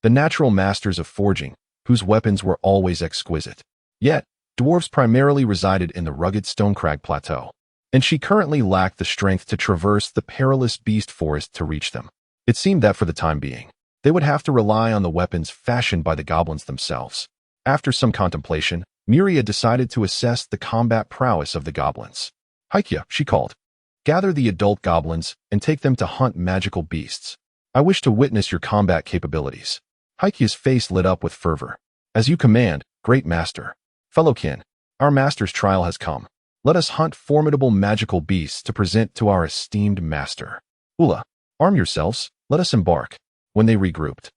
the natural masters of forging, whose weapons were always exquisite. Yet, dwarves primarily resided in the rugged Stonecrag Plateau, and she currently lacked the strength to traverse the perilous beast forest to reach them. It seemed that for the time being, they would have to rely on the weapons fashioned by the goblins themselves. After some contemplation, Miria decided to assess the combat prowess of the goblins. "Haikia," she called, "gather the adult goblins and take them to hunt magical beasts. I wish to witness your combat capabilities." Haikia's face lit up with fervor. "As you command, great master." "Fellow kin, our master's trial has come. Let us hunt formidable magical beasts to present to our esteemed master. Ula, arm yourselves, let us embark." When they regrouped,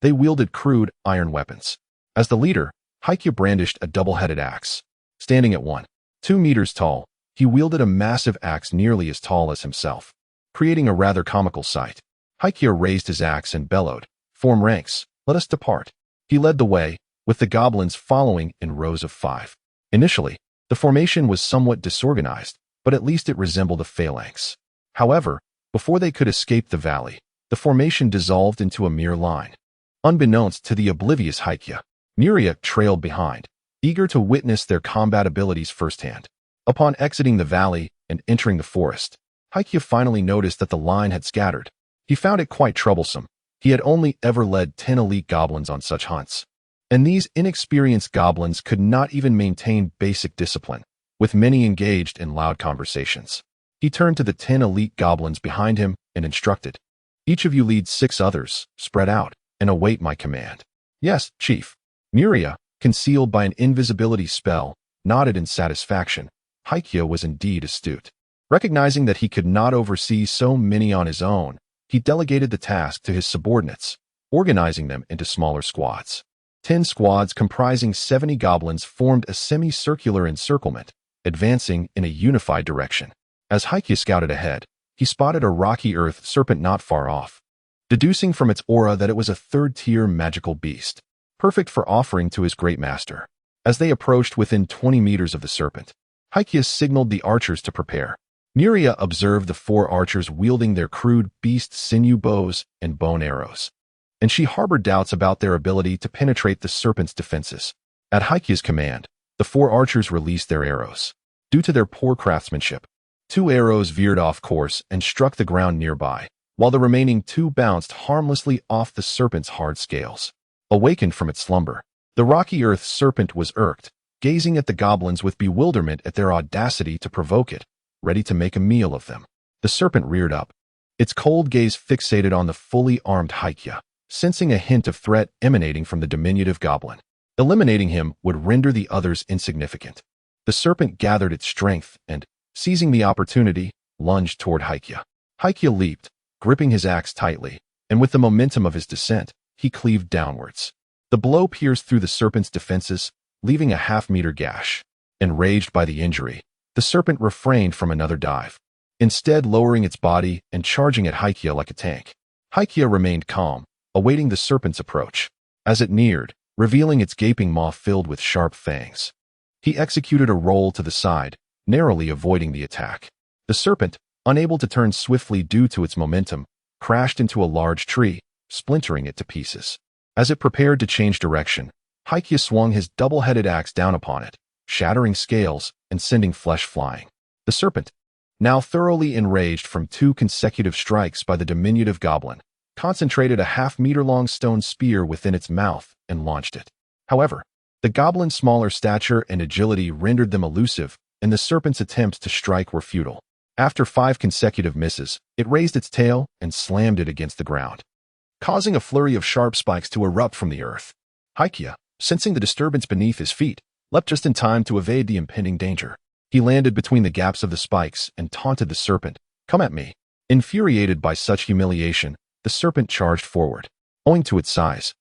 they wielded crude, iron weapons. As the leader, Haikia brandished a double-headed axe. Standing at 1.2 meters tall, he wielded a massive axe nearly as tall as himself, creating a rather comical sight. Haikia raised his axe and bellowed, "Form ranks, let us depart." He led the way, with the goblins following in rows of 5. Initially, the formation was somewhat disorganized, but at least it resembled a phalanx. However, before they could escape the valley, the formation dissolved into a mere line. Unbeknownst to the oblivious Haikia, Miria trailed behind, eager to witness their combat abilities firsthand. Upon exiting the valley and entering the forest, Haikia finally noticed that the line had scattered. He found it quite troublesome. He had only ever led 10 elite goblins on such hunts, and these inexperienced goblins could not even maintain basic discipline, with many engaged in loud conversations. He turned to the 10 elite goblins behind him and instructed, "Each of you lead 6 others, spread out, and await my command." "Yes, chief." Miria, concealed by an invisibility spell, nodded in satisfaction. Haikia was indeed astute. Recognizing that he could not oversee so many on his own, he delegated the task to his subordinates, organizing them into smaller squads. 10 squads comprising 70 goblins formed a semicircular encirclement, advancing in a unified direction. As Haikia scouted ahead, he spotted a rocky earth serpent not far off, deducing from its aura that it was a 3rd-tier magical beast, perfect for offering to his great master. As they approached within 20 meters of the serpent, Haikia signaled the archers to prepare. Miria observed the 4 archers wielding their crude beast sinew bows and bone arrows, and she harbored doubts about their ability to penetrate the serpent's defenses. At Haikia's command, the 4 archers released their arrows. Due to their poor craftsmanship, 2 arrows veered off course and struck the ground nearby, while the remaining 2 bounced harmlessly off the serpent's hard scales. Awakened from its slumber, the rocky earth serpent was irked, gazing at the goblins with bewilderment at their audacity to provoke it, ready to make a meal of them. The serpent reared up, its cold gaze fixated on the fully armed Haikia, sensing a hint of threat emanating from the diminutive goblin. Eliminating him would render the others insignificant. The serpent gathered its strength and, seizing the opportunity, lunged toward Haikia. Haikia leaped, gripping his axe tightly, and with the momentum of his descent, he cleaved downwards. The blow pierced through the serpent's defenses, leaving a half-meter gash. Enraged by the injury, the serpent refrained from another dive, instead lowering its body and charging at Haikia like a tank. Haikia remained calm, awaiting the serpent's approach. As it neared, revealing its gaping maw filled with sharp fangs, he executed a roll to the side, narrowly avoiding the attack. The serpent, unable to turn swiftly due to its momentum, crashed into a large tree, splintering it to pieces. As it prepared to change direction, Haikia swung his double-headed axe down upon it, shattering scales and sending flesh flying. The serpent, now thoroughly enraged from 2 consecutive strikes by the diminutive goblin, concentrated a half-meter-long stone spear within its mouth and launched it. However, the goblin's smaller stature and agility rendered them elusive, and the serpent's attempts to strike were futile. After 5 consecutive misses, it raised its tail and slammed it against the ground, causing a flurry of sharp spikes to erupt from the earth. Haikia, sensing the disturbance beneath his feet, leapt just in time to evade the impending danger. He landed between the gaps of the spikes and taunted the serpent, "Come at me." Infuriated by such humiliation, the serpent charged forward. Owing to its size,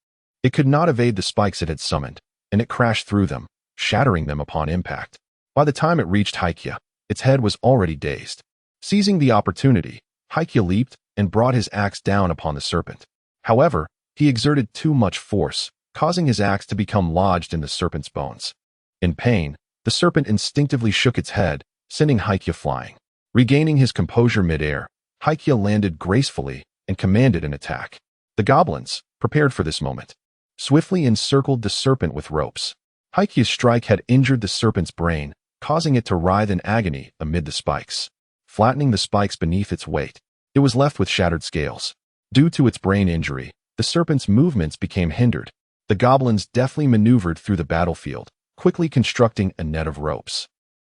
it could not evade the spikes it had summoned, and it crashed through them, shattering them upon impact. By the time it reached Haikia, its head was already dazed. Seizing the opportunity, Haikia leaped and brought his axe down upon the serpent. However, he exerted too much force, causing his axe to become lodged in the serpent's bones. In pain, the serpent instinctively shook its head, sending Haikia flying. Regaining his composure mid-air, Haikia landed gracefully and commanded an attack. The goblins, prepared for this moment, swiftly encircled the serpent with ropes. Haikia's strike had injured the serpent's brain, causing it to writhe in agony amid the spikes. Flattening the spikes beneath its weight, it was left with shattered scales. Due to its brain injury, the serpent's movements became hindered. The goblins deftly maneuvered through the battlefield, quickly constructing a net of ropes.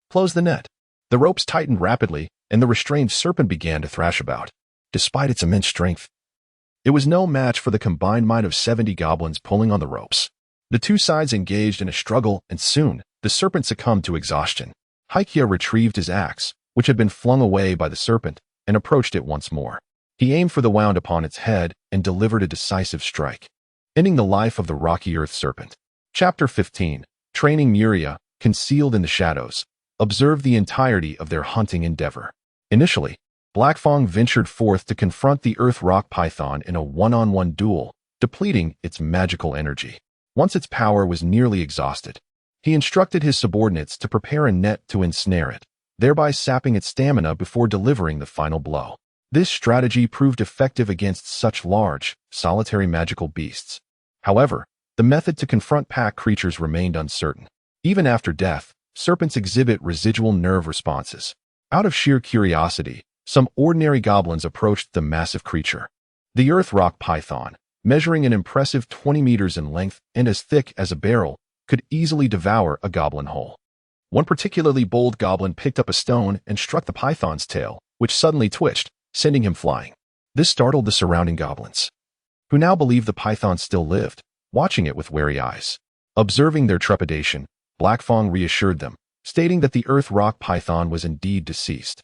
Close the net. The ropes tightened rapidly, and the restrained serpent began to thrash about. Despite its immense strength, it was no match for the combined might of 70 goblins pulling on the ropes. The 2 sides engaged in a struggle, and soon, the serpent succumbed to exhaustion. Haikia retrieved his axe, which had been flung away by the serpent, and approached it once more. He aimed for the wound upon its head and delivered a decisive strike, ending the life of the rocky earth serpent. Chapter 15. Training Muria, concealed in the shadows, observed the entirety of their hunting endeavor. Initially, Blackfang ventured forth to confront the earth rock python in a one-on-one duel, depleting its magical energy. Once its power was nearly exhausted, he instructed his subordinates to prepare a net to ensnare it, thereby sapping its stamina before delivering the final blow. This strategy proved effective against such large, solitary magical beasts. However, the method to confront pack creatures remained uncertain. Even after death, serpents exhibit residual nerve responses. Out of sheer curiosity, some ordinary goblins approached the massive creature. The earth rock python, measuring an impressive 20 meters in length and as thick as a barrel, could easily devour a goblin whole. One particularly bold goblin picked up a stone and struck the python's tail, which suddenly twitched, sending him flying. This startled the surrounding goblins, who now believed the python still lived, watching it with wary eyes. Observing their trepidation, Blackfang reassured them, stating that the earth rock python was indeed deceased,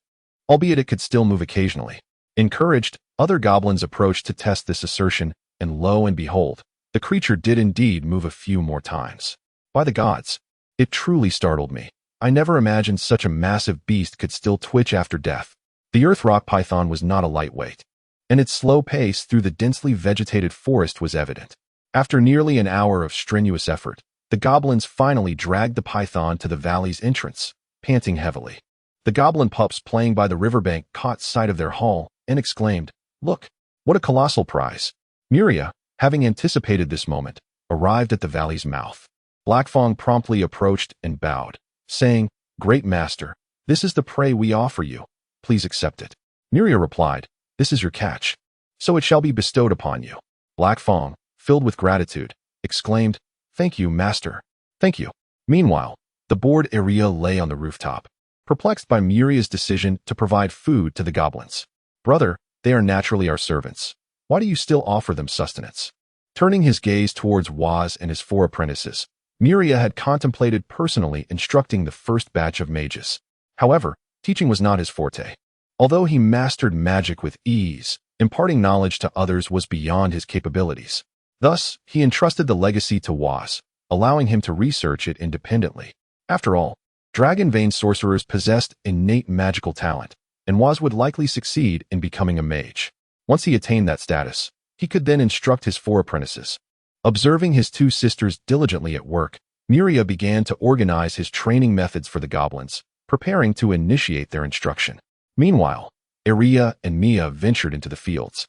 albeit it could still move occasionally. Encouraged, other goblins approached to test this assertion, and lo and behold, the creature did indeed move a few more times. By the gods, it truly startled me. I never imagined such a massive beast could still twitch after death. The earth rock python was not a lightweight, and its slow pace through the densely vegetated forest was evident. After nearly an hour of strenuous effort, the goblins finally dragged the python to the valley's entrance, panting heavily. The goblin pups playing by the riverbank caught sight of their haul and exclaimed, "Look, what a colossal prize!" Muria, having anticipated this moment, arrived at the valley's mouth. Blackfang promptly approached and bowed, saying, "Great master, this is the prey we offer you. Please accept it." Muria replied, "This is your catch, so it shall be bestowed upon you." Blackfang, filled with gratitude, exclaimed, "Thank you, master. Thank you." Meanwhile, the bored Aria lay on the rooftop, perplexed by Muria's decision to provide food to the goblins. "Brother, they are naturally our servants. Why do you still offer them sustenance?" Turning his gaze towards Waz and his 4 apprentices, Muria had contemplated personally instructing the first batch of mages. However, teaching was not his forte. Although he mastered magic with ease, imparting knowledge to others was beyond his capabilities. Thus, he entrusted the legacy to Waz, allowing him to research it independently. After all, Dragon Vein sorcerers possessed innate magical talent, and Waz would likely succeed in becoming a mage. Once he attained that status, he could then instruct his 4 apprentices. Observing his 2 sisters diligently at work, Miria began to organize his training methods for the goblins, preparing to initiate their instruction. Meanwhile, Iria and Mia ventured into the fields,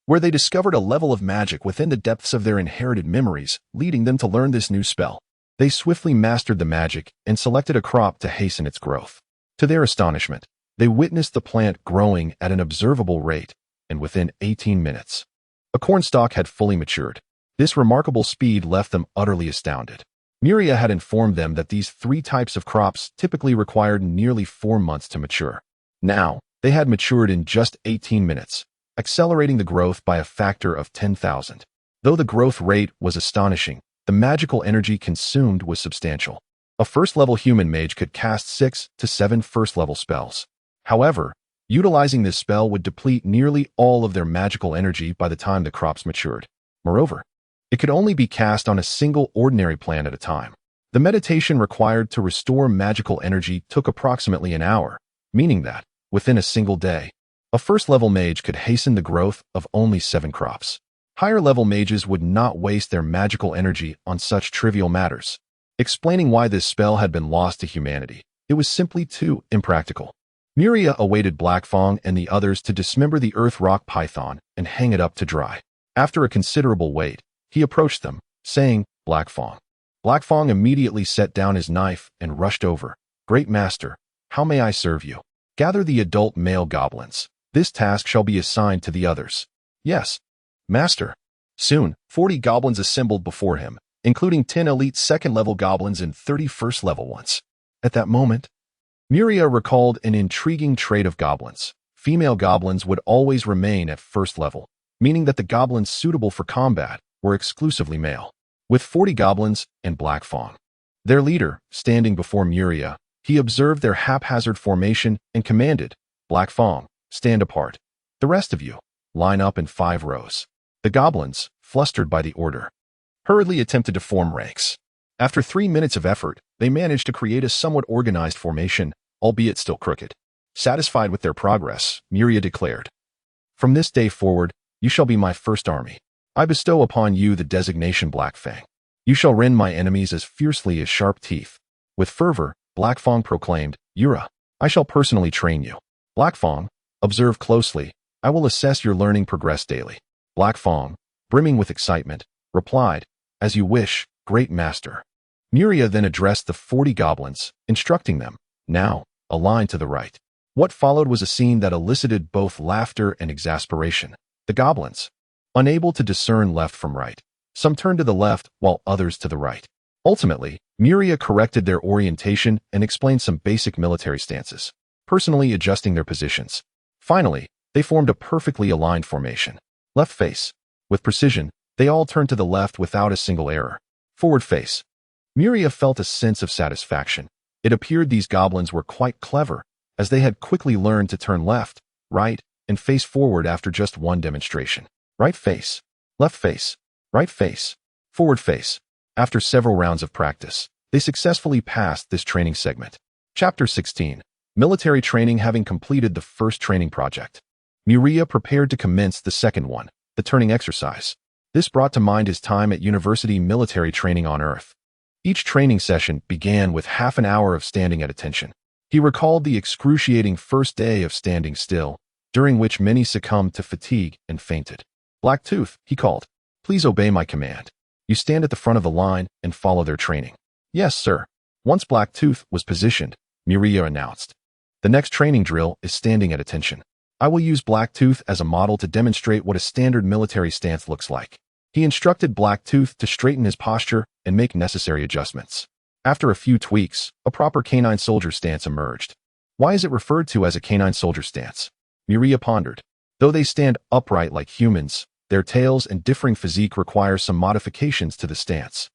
where they discovered a level of magic within the depths of their inherited memories, leading them to learn this new spell. They swiftly mastered the magic and selected a crop to hasten its growth. To their astonishment, they witnessed the plant growing at an observable rate, and within 18 minutes, a cornstalk had fully matured. This remarkable speed left them utterly astounded. Miria had informed them that these 3 types of crops typically required nearly 4 months to mature. Now, they had matured in just 18 minutes, accelerating the growth by a factor of 10,000. Though the growth rate was astonishing, the magical energy consumed was substantial. A first-level human mage could cast 6 to 7 first-level spells. However, utilizing this spell would deplete nearly all of their magical energy by the time the crops matured. Moreover, it could only be cast on a single ordinary plant at a time. The meditation required to restore magical energy took approximately an hour, meaning that, within a single day, a first-level mage could hasten the growth of only 7 crops. Higher-level mages would not waste their magical energy on such trivial matters. Explaining why this spell had been lost to humanity, it was simply too impractical. Miria awaited Blackfang and the others to dismember the earth rock python and hang it up to dry. After a considerable wait, he approached them, saying, "Blackfang." Blackfang immediately set down his knife and rushed over. "Great Master, how may I serve you?" "Gather the adult male goblins. This task shall be assigned to the others." "Yes, Master." Soon, 40 goblins assembled before him, including 10 elite 2nd-level goblins and 30 first-level ones. At that moment, Miria recalled an intriguing trait of goblins. Female goblins would always remain at 1st level, meaning that the goblins suitable for combat were exclusively male. With 40 goblins and Blackfang, their leader, standing before Miria, he observed their haphazard formation and commanded, "Blackfang, stand apart. The rest of you, line up in 5 rows." The goblins, flustered by the order, hurriedly attempted to form ranks. After 3 minutes of effort, they managed to create a somewhat organized formation, albeit still crooked. Satisfied with their progress, Miria declared, "From this day forward, you shall be my first army. I bestow upon you the designation Blackfang. You shall rend my enemies as fiercely as sharp teeth." With fervor, Blackfang proclaimed, "Yura, I shall personally train you. Blackfang, observe closely. I will assess your learning progress daily." Blackfang, brimming with excitement, replied, "As you wish, Great Master." Miria then addressed the 40 goblins, instructing them, "Now, align to the right." What followed was a scene that elicited both laughter and exasperation. The goblins, unable to discern left from right, some turned to the left while others to the right. Ultimately, Miria corrected their orientation and explained some basic military stances, personally adjusting their positions. Finally, they formed a perfectly aligned formation. Left face. With precision, they all turned to the left without a single error. Forward face. Miria felt a sense of satisfaction. It appeared these goblins were quite clever, as they had quickly learned to turn left, right, and face forward after just one demonstration. Right face, left face, right face, forward face. After several rounds of practice, they successfully passed this training segment. Chapter 16. Military training. Having completed the first training project, Miria prepared to commence the second one, the turning exercise. This brought to mind his time at university military training on Earth. Each training session began with half an hour of standing at attention. He recalled the excruciating first day of standing still, during which many succumbed to fatigue and fainted. "Blacktooth," he called, "please obey my command. You stand at the front of the line and follow their training." "Yes, sir." Once Blacktooth was positioned, Miria announced, "The next training drill is standing at attention. I will use Blacktooth as a model to demonstrate what a standard military stance looks like." He instructed Blacktooth to straighten his posture and make necessary adjustments. After a few tweaks, a proper canine soldier stance emerged. Why is it referred to as a canine soldier stance? Miria pondered. Though they stand upright like humans, their tails and differing physique require some modifications to the stance.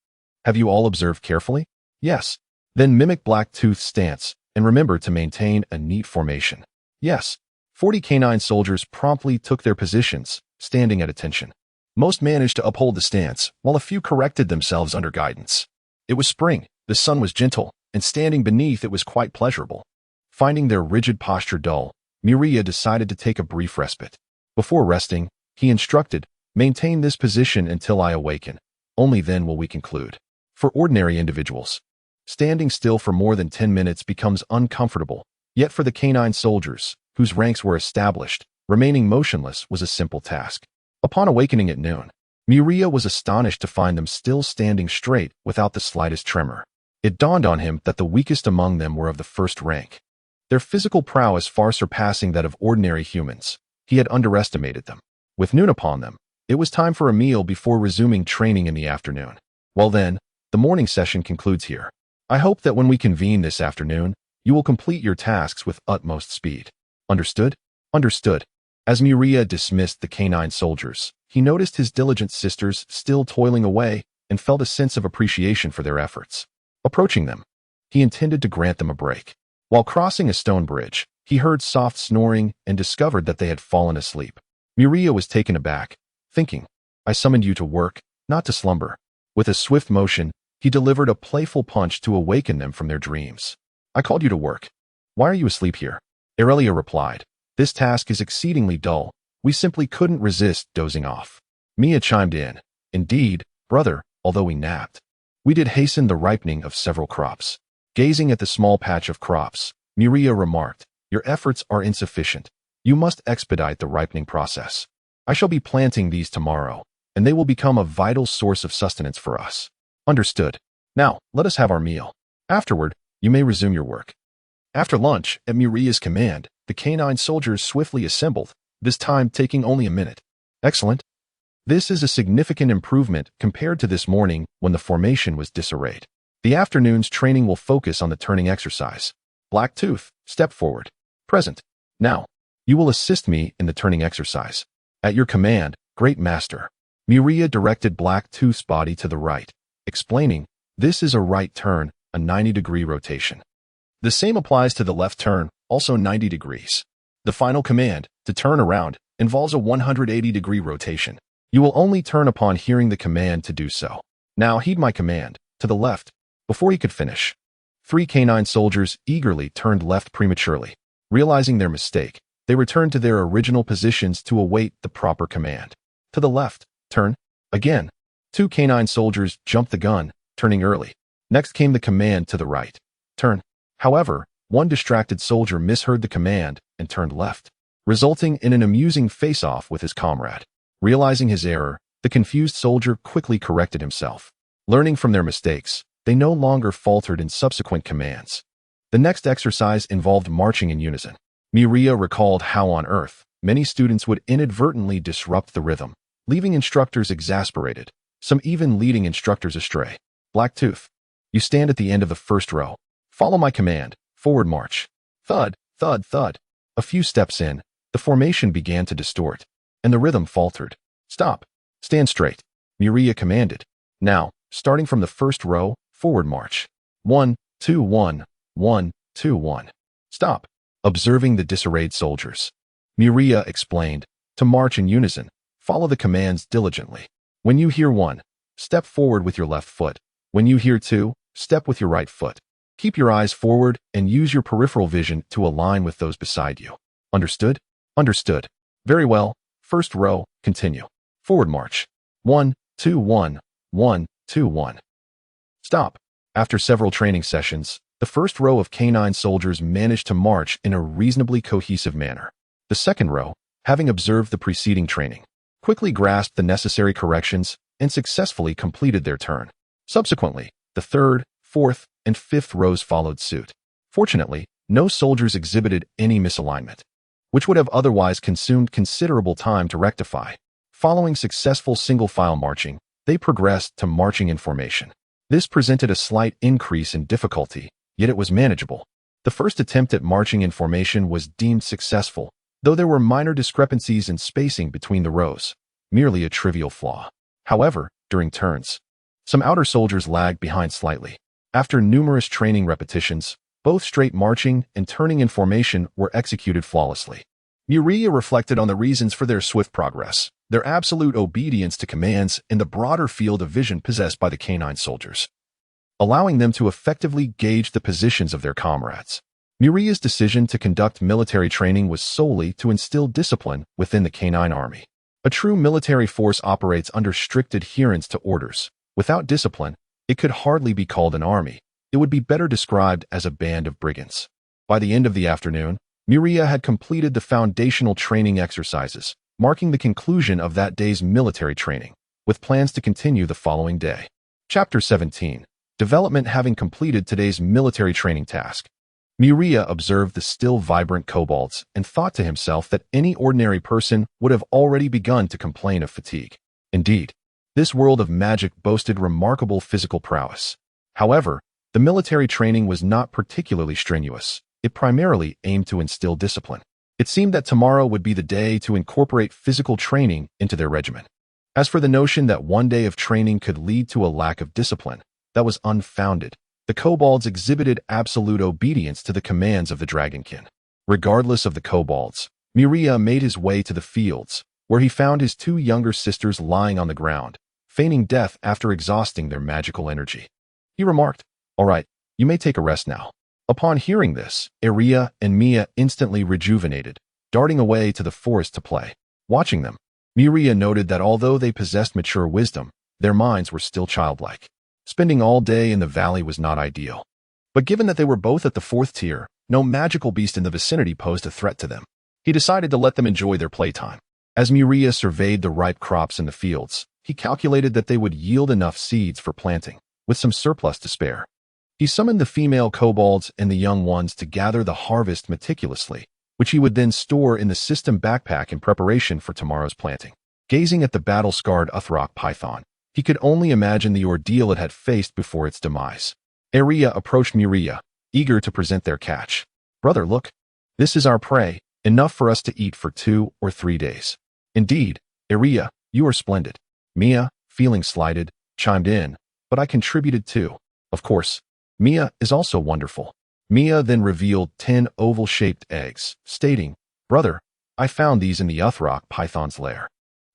Have you all observed carefully? Yes. Then mimic Blacktooth's stance, and remember to maintain a neat formation. Yes. 40 canine soldiers promptly took their positions, standing at attention. Most managed to uphold the stance, while a few corrected themselves under guidance. It was spring, the sun was gentle, and standing beneath it was quite pleasurable. Finding their rigid posture dull, Miria decided to take a brief respite. Before resting, he instructed, "Maintain this position until I awaken. Only then will we conclude." For ordinary individuals, standing still for more than 10 minutes becomes uncomfortable, yet for the canine soldiers, whose ranks were established, remaining motionless was a simple task. Upon awakening at noon, Miria was astonished to find them still standing straight without the slightest tremor. It dawned on him that the weakest among them were of the first rank. Their physical prowess far surpassing that of ordinary humans. He had underestimated them. With noon upon them, it was time for a meal before resuming training in the afternoon. Well then, the morning session concludes here. I hope that when we convene this afternoon, you will complete your tasks with utmost speed. Understood? Understood. As Miria dismissed the canine soldiers, he noticed his diligent sisters still toiling away and felt a sense of appreciation for their efforts. Approaching them, he intended to grant them a break. While crossing a stone bridge, he heard soft snoring and discovered that they had fallen asleep. Miria was taken aback, thinking, "I summoned you to work, not to slumber." With a swift motion, he delivered a playful punch to awaken them from their dreams. "I called you to work. Why are you asleep here?" Aurelia replied, "This task is exceedingly dull. We simply couldn't resist dozing off." Mia chimed in, "Indeed, brother, although we napped, we did hasten the ripening of several crops." Gazing at the small patch of crops, Miria remarked, "Your efforts are insufficient. You must expedite the ripening process. I shall be planting these tomorrow, and they will become a vital source of sustenance for us." "Understood. Now, let us have our meal. Afterward, you may resume your work." After lunch, at Miria's command, the canine soldiers swiftly assembled, this time taking only a minute. "Excellent. This is a significant improvement compared to this morning when the formation was disarrayed. The afternoon's training will focus on the turning exercise. Blacktooth, step forward. Present. Now, you will assist me in the turning exercise." "At your command, great master." Miria directed Blacktooth's body to the right, explaining, "This is a right turn, a 90-degree rotation. The same applies to the left turn, also 90 degrees. The final command, to turn around, involves a 180-degree rotation. You will only turn upon hearing the command to do so. Now heed my command, to the left." Before he could finish, 3 canine soldiers eagerly turned left prematurely. Realizing their mistake, they returned to their original positions to await the proper command. "To the left, turn." Again, 2 canine soldiers jumped the gun, turning early. Next came the command to the right, turn. However, one distracted soldier misheard the command and turned left, resulting in an amusing face-off with his comrade. Realizing his error, the confused soldier quickly corrected himself. Learning from their mistakes, they no longer faltered in subsequent commands. The next exercise involved marching in unison. Miria recalled how on Earth, many students would inadvertently disrupt the rhythm, leaving instructors exasperated, some even leading instructors astray. "Blacktooth, you stand at the end of the first row. Follow my command, forward march." Thud, thud, thud. A few steps in, the formation began to distort, and the rhythm faltered. "Stop. Stand straight," Miria commanded. "Now, starting from the first row, forward march. 1, 2, 1, 1, 2, 1. Stop." Observing the disarrayed soldiers, Miria explained, "To march in unison, follow the commands diligently. When you hear 1, step forward with your left foot. When you hear 2, step with your right foot. Keep your eyes forward and use your peripheral vision to align with those beside you. Understood?" "Understood." "Very well. First row, continue. Forward march. 1, 2, 1, 1, 2, 1. Stop." After several training sessions, the first row of canine soldiers managed to march in a reasonably cohesive manner. The second row, having observed the preceding training, quickly grasped the necessary corrections and successfully completed their turn. Subsequently, the third, fourth, and fifth rows followed suit. Fortunately, no soldiers exhibited any misalignment, which would have otherwise consumed considerable time to rectify. Following successful single-file marching, they progressed to marching in formation. This presented a slight increase in difficulty, yet it was manageable. The first attempt at marching in formation was deemed successful, though there were minor discrepancies in spacing between the rows, merely a trivial flaw. However, during turns, some outer soldiers lagged behind slightly. After numerous training repetitions, both straight marching and turning in formation were executed flawlessly. Miria reflected on the reasons for their swift progress, their absolute obedience to commands, and the broader field of vision possessed by the canine soldiers. allowing them to effectively gauge the positions of their comrades. Muria's decision to conduct military training was solely to instill discipline within the canine army. A true military force operates under strict adherence to orders. Without discipline, it could hardly be called an army. It would be better described as a band of brigands. By the end of the afternoon, Muria had completed the foundational training exercises, marking the conclusion of that day's military training, with plans to continue the following day. Chapter 17. Development. Having completed today's military training task, Muria observed the still vibrant kobolds and thought to himself that any ordinary person would have already begun to complain of fatigue. Indeed, this world of magic boasted remarkable physical prowess. However, the military training was not particularly strenuous. It primarily aimed to instill discipline. It seemed that tomorrow would be the day to incorporate physical training into their regimen. As for the notion that one day of training could lead to a lack of discipline, that was unfounded. The kobolds exhibited absolute obedience to the commands of the dragonkin. Regardless of the kobolds, Muria made his way to the fields, where he found his two younger sisters lying on the ground, feigning death after exhausting their magical energy. He remarked, "All right, you may take a rest now." Upon hearing this, Iria and Mia instantly rejuvenated, darting away to the forest to play. Watching them, Muria noted that although they possessed mature wisdom, their minds were still childlike. Spending all day in the valley was not ideal. But given that they were both at the 4th tier, no magical beast in the vicinity posed a threat to them. He decided to let them enjoy their playtime. As Muria surveyed the ripe crops in the fields, he calculated that they would yield enough seeds for planting, with some surplus to spare. He summoned the female kobolds and the young ones to gather the harvest meticulously, which he would then store in the system backpack in preparation for tomorrow's planting. Gazing at the battle-scarred Uthrock python, he could only imagine the ordeal it had faced before its demise. Iria approached Muria, eager to present their catch. "Brother, look. This is our prey, enough for us to eat for 2 or 3 days." "Indeed, Iria, you are splendid." Mia, feeling slighted, chimed in, "But I contributed too." "Of course. Mia is also wonderful." Mia then revealed 10 oval-shaped eggs, stating, "Brother, I found these in the Uthrock python's lair."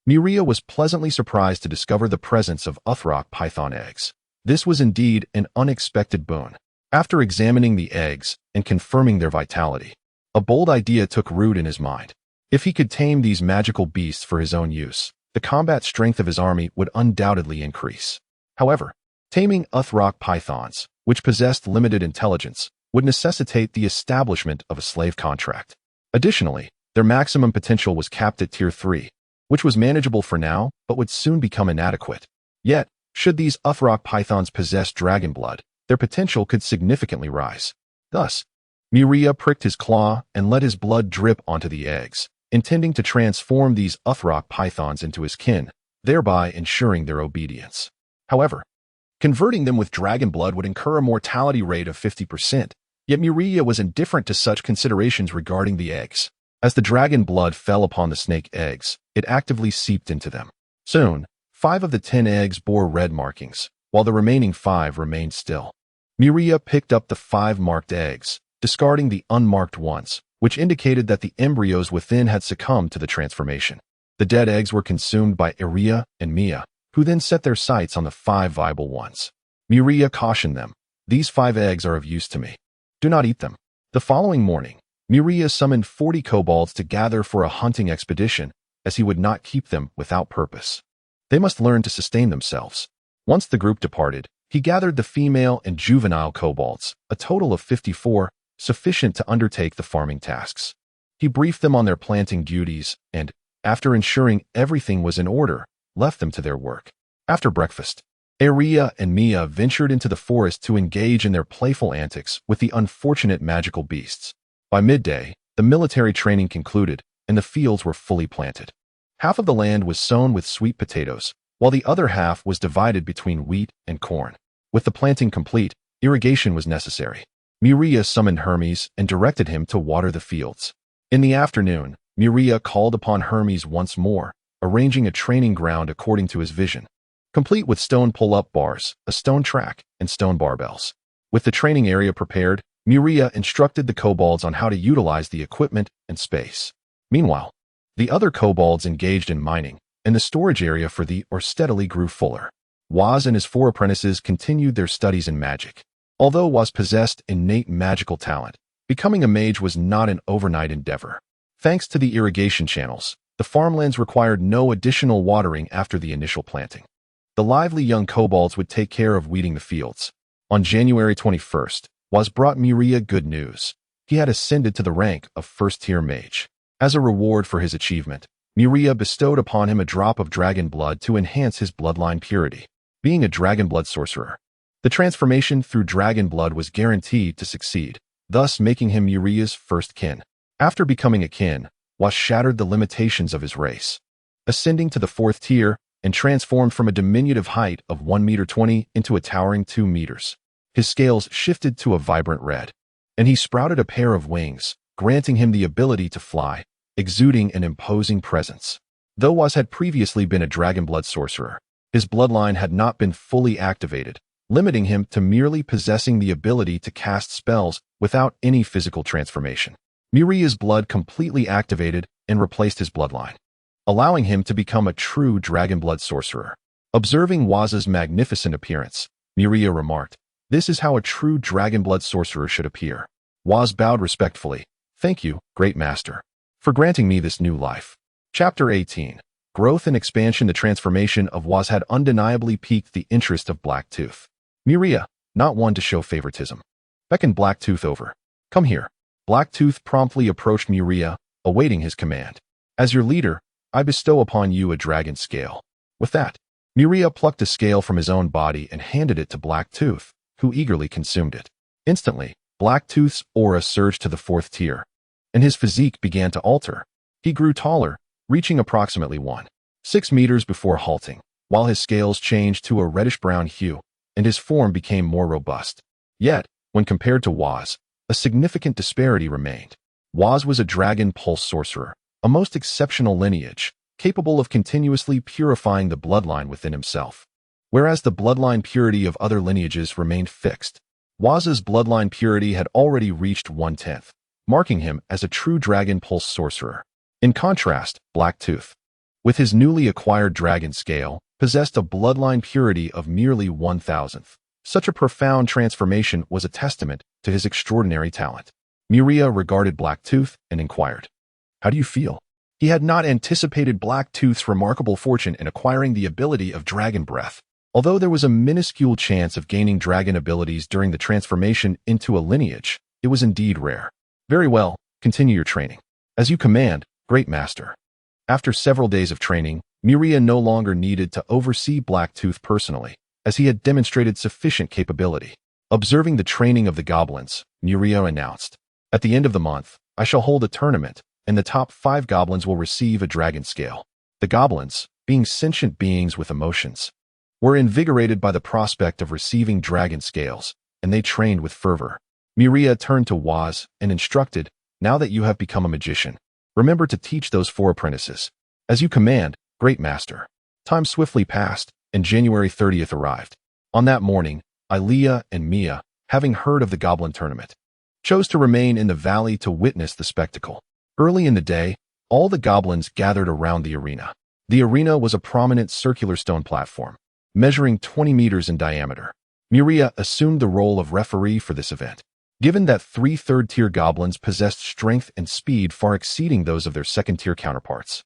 Muria was pleasantly surprised to discover the presence of Uthrock python eggs. This was indeed an unexpected boon. After examining the eggs and confirming their vitality, a bold idea took root in his mind. If he could tame these magical beasts for his own use, the combat strength of his army would undoubtedly increase. However, taming Uthrock pythons, which possessed limited intelligence, would necessitate the establishment of a slave contract. Additionally, their maximum potential was capped at Tier 3, which was manageable for now but would soon become inadequate. Yet, should these Uthrock pythons possess dragon blood, their potential could significantly rise. Thus, Muria pricked his claw and let his blood drip onto the eggs, intending to transform these Uthrock pythons into his kin, thereby ensuring their obedience. However, converting them with dragon blood would incur a mortality rate of 50%, yet Muria was indifferent to such considerations regarding the eggs. As the dragon blood fell upon the snake eggs, it actively seeped into them. Soon, 5 of the 10 eggs bore red markings, while the remaining 5 remained still. Muria picked up the 5 marked eggs, discarding the unmarked ones, which indicated that the embryos within had succumbed to the transformation. The dead eggs were consumed by Iria and Mia, who then set their sights on the 5 viable ones. Muria cautioned them, "These 5 eggs are of use to me. Do not eat them." The following morning, Muria summoned 40 kobolds to gather for a hunting expedition, as he would not keep them without purpose. They must learn to sustain themselves. Once the group departed, he gathered the female and juvenile kobolds, a total of 54, sufficient to undertake the farming tasks. He briefed them on their planting duties and, after ensuring everything was in order, left them to their work. After breakfast, Iria and Mia ventured into the forest to engage in their playful antics with the unfortunate magical beasts. By midday, the military training concluded, and the fields were fully planted. Half of the land was sown with sweet potatoes, while the other half was divided between wheat and corn. With the planting complete, irrigation was necessary. Muria summoned Hermes and directed him to water the fields. In the afternoon, Muria called upon Hermes once more, arranging a training ground according to his vision, complete with stone pull-up bars, a stone track, and stone barbells. With the training area prepared, Muria instructed the kobolds on how to utilize the equipment and space. Meanwhile, the other kobolds engaged in mining, and the storage area for the ore steadily grew fuller. Waz and his 4 apprentices continued their studies in magic. Although Waz possessed innate magical talent, becoming a mage was not an overnight endeavor. Thanks to the irrigation channels, the farmlands required no additional watering after the initial planting. The lively young kobolds would take care of weeding the fields. On January 21st, Waz brought Miria good news. He had ascended to the rank of first-tier mage. As a reward for his achievement, Miria bestowed upon him a drop of dragon blood to enhance his bloodline purity. Being a dragon blood sorcerer, the transformation through dragon blood was guaranteed to succeed, thus making him Miria's first kin. After becoming a kin, Waz shattered the limitations of his race, ascending to the 4th tier and transformed from a diminutive height of 1.20 meters into a towering 2 meters. His scales shifted to a vibrant red, and he sprouted a pair of wings, granting him the ability to fly, exuding an imposing presence. Though Waz had previously been a dragon blood sorcerer, his bloodline had not been fully activated, limiting him to merely possessing the ability to cast spells without any physical transformation. Miria's blood completely activated and replaced his bloodline, allowing him to become a true dragon blood sorcerer. Observing Waz's magnificent appearance, Miria remarked, "This is how a true dragon blood sorcerer should appear." Waz bowed respectfully. "Thank you, great master, for granting me this new life." Chapter 18. Growth and expansion. The transformation of Waz had undeniably piqued the interest of Blacktooth. Miria, not one to show favoritism, beckoned Blacktooth over. "Come here." Blacktooth promptly approached Miria, awaiting his command. "As your leader, I bestow upon you a dragon scale." With that, Miria plucked a scale from his own body and handed it to Blacktooth, who eagerly consumed it. Instantly, Blacktooth's aura surged to the 4th tier, and his physique began to alter. He grew taller, reaching approximately 1.6 meters before halting, while his scales changed to a reddish-brown hue, and his form became more robust. Yet, when compared to Waz, a significant disparity remained. Waz was a dragon pulse sorcerer, a most exceptional lineage, capable of continuously purifying the bloodline within himself. Whereas the bloodline purity of other lineages remained fixed, Waz's bloodline purity had already reached 1/10, marking him as a true dragon pulse sorcerer. In contrast, Blacktooth, with his newly acquired dragon scale, possessed a bloodline purity of merely 1,000th. Such a profound transformation was a testament to his extraordinary talent. Miria regarded Blacktooth and inquired, "How do you feel?" He had not anticipated Blacktooth's remarkable fortune in acquiring the ability of dragon breath. Although there was a minuscule chance of gaining dragon abilities during the transformation into a lineage, it was indeed rare. "Very well, continue your training. As you command, great master." After several days of training, Miria no longer needed to oversee Blacktooth personally, as he had demonstrated sufficient capability. Observing the training of the goblins, Miria announced, "At the end of the month, I shall hold a tournament, and the top 5 goblins will receive a dragon scale." The goblins, being sentient beings with emotions, were invigorated by the prospect of receiving dragon scales, and they trained with fervor. Miria turned to Waz and instructed, "Now that you have become a magician, remember to teach those 4 apprentices. As you command, great master." Time swiftly passed, and January 30th arrived. On that morning, Ilea and Mia, having heard of the goblin tournament, chose to remain in the valley to witness the spectacle. Early in the day, all the goblins gathered around the arena. The arena was a prominent circular stone platform, measuring 20 meters in diameter. Miria assumed the role of referee for this event. Given that 3 third-tier goblins possessed strength and speed far exceeding those of their second-tier counterparts,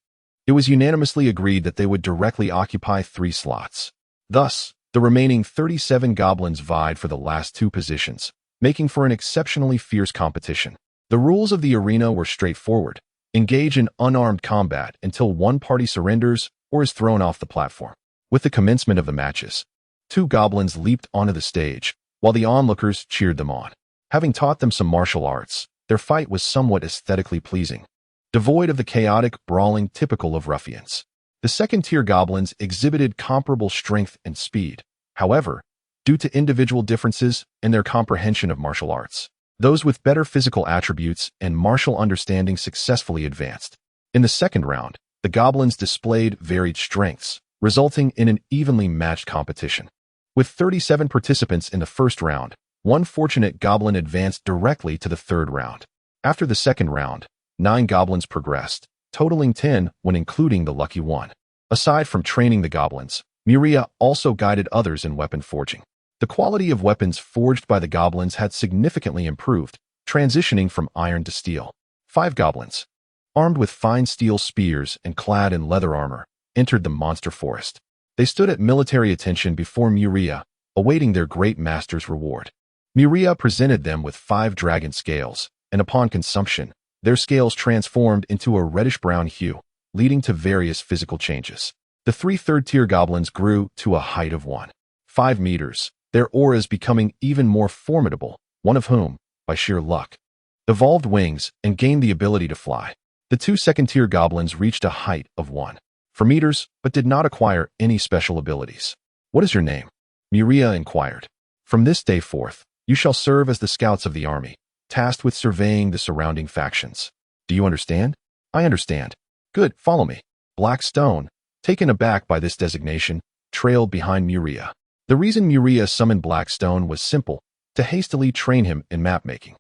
it was unanimously agreed that they would directly occupy 3 slots. Thus, the remaining 37 goblins vied for the last 2 positions, making for an exceptionally fierce competition. The rules of the arena were straightforward. Engage in unarmed combat until one party surrenders or is thrown off the platform. With the commencement of the matches, 2 goblins leaped onto the stage, while the onlookers cheered them on. Having taught them some martial arts, their fight was somewhat aesthetically pleasing, devoid of the chaotic brawling typical of ruffians. The second-tier goblins exhibited comparable strength and speed. However, due to individual differences in their comprehension of martial arts, those with better physical attributes and martial understanding successfully advanced. In the second round, the goblins displayed varied strengths, resulting in an evenly matched competition. With 37 participants in the first round, one fortunate goblin advanced directly to the third round. After the second round, 9 goblins progressed, totaling 10 when including the lucky one. Aside from training the goblins, Miria also guided others in weapon forging. The quality of weapons forged by the goblins had significantly improved, transitioning from iron to steel. 5 goblins, armed with fine steel spears and clad in leather armor, entered the monster forest. They stood at military attention before Miria, awaiting their great master's reward. Miria presented them with 5 dragon scales, and upon consumption, their scales transformed into a reddish-brown hue, leading to various physical changes. The 3 third-tier goblins grew to a height of 1.5 meters, their auras becoming even more formidable, one of whom, by sheer luck, evolved wings and gained the ability to fly. The 2 second-tier goblins reached a height of 1.4 meters, but did not acquire any special abilities. "What is your name?" Miria inquired. "From this day forth, you shall serve as the scouts of the army, tasked with surveying the surrounding factions. Do you understand?" "I understand." "Good, follow me." Black Stone, taken aback by this designation, trailed behind Miria. The reason Miria summoned Black Stone was simple: to hastily train him in map-making.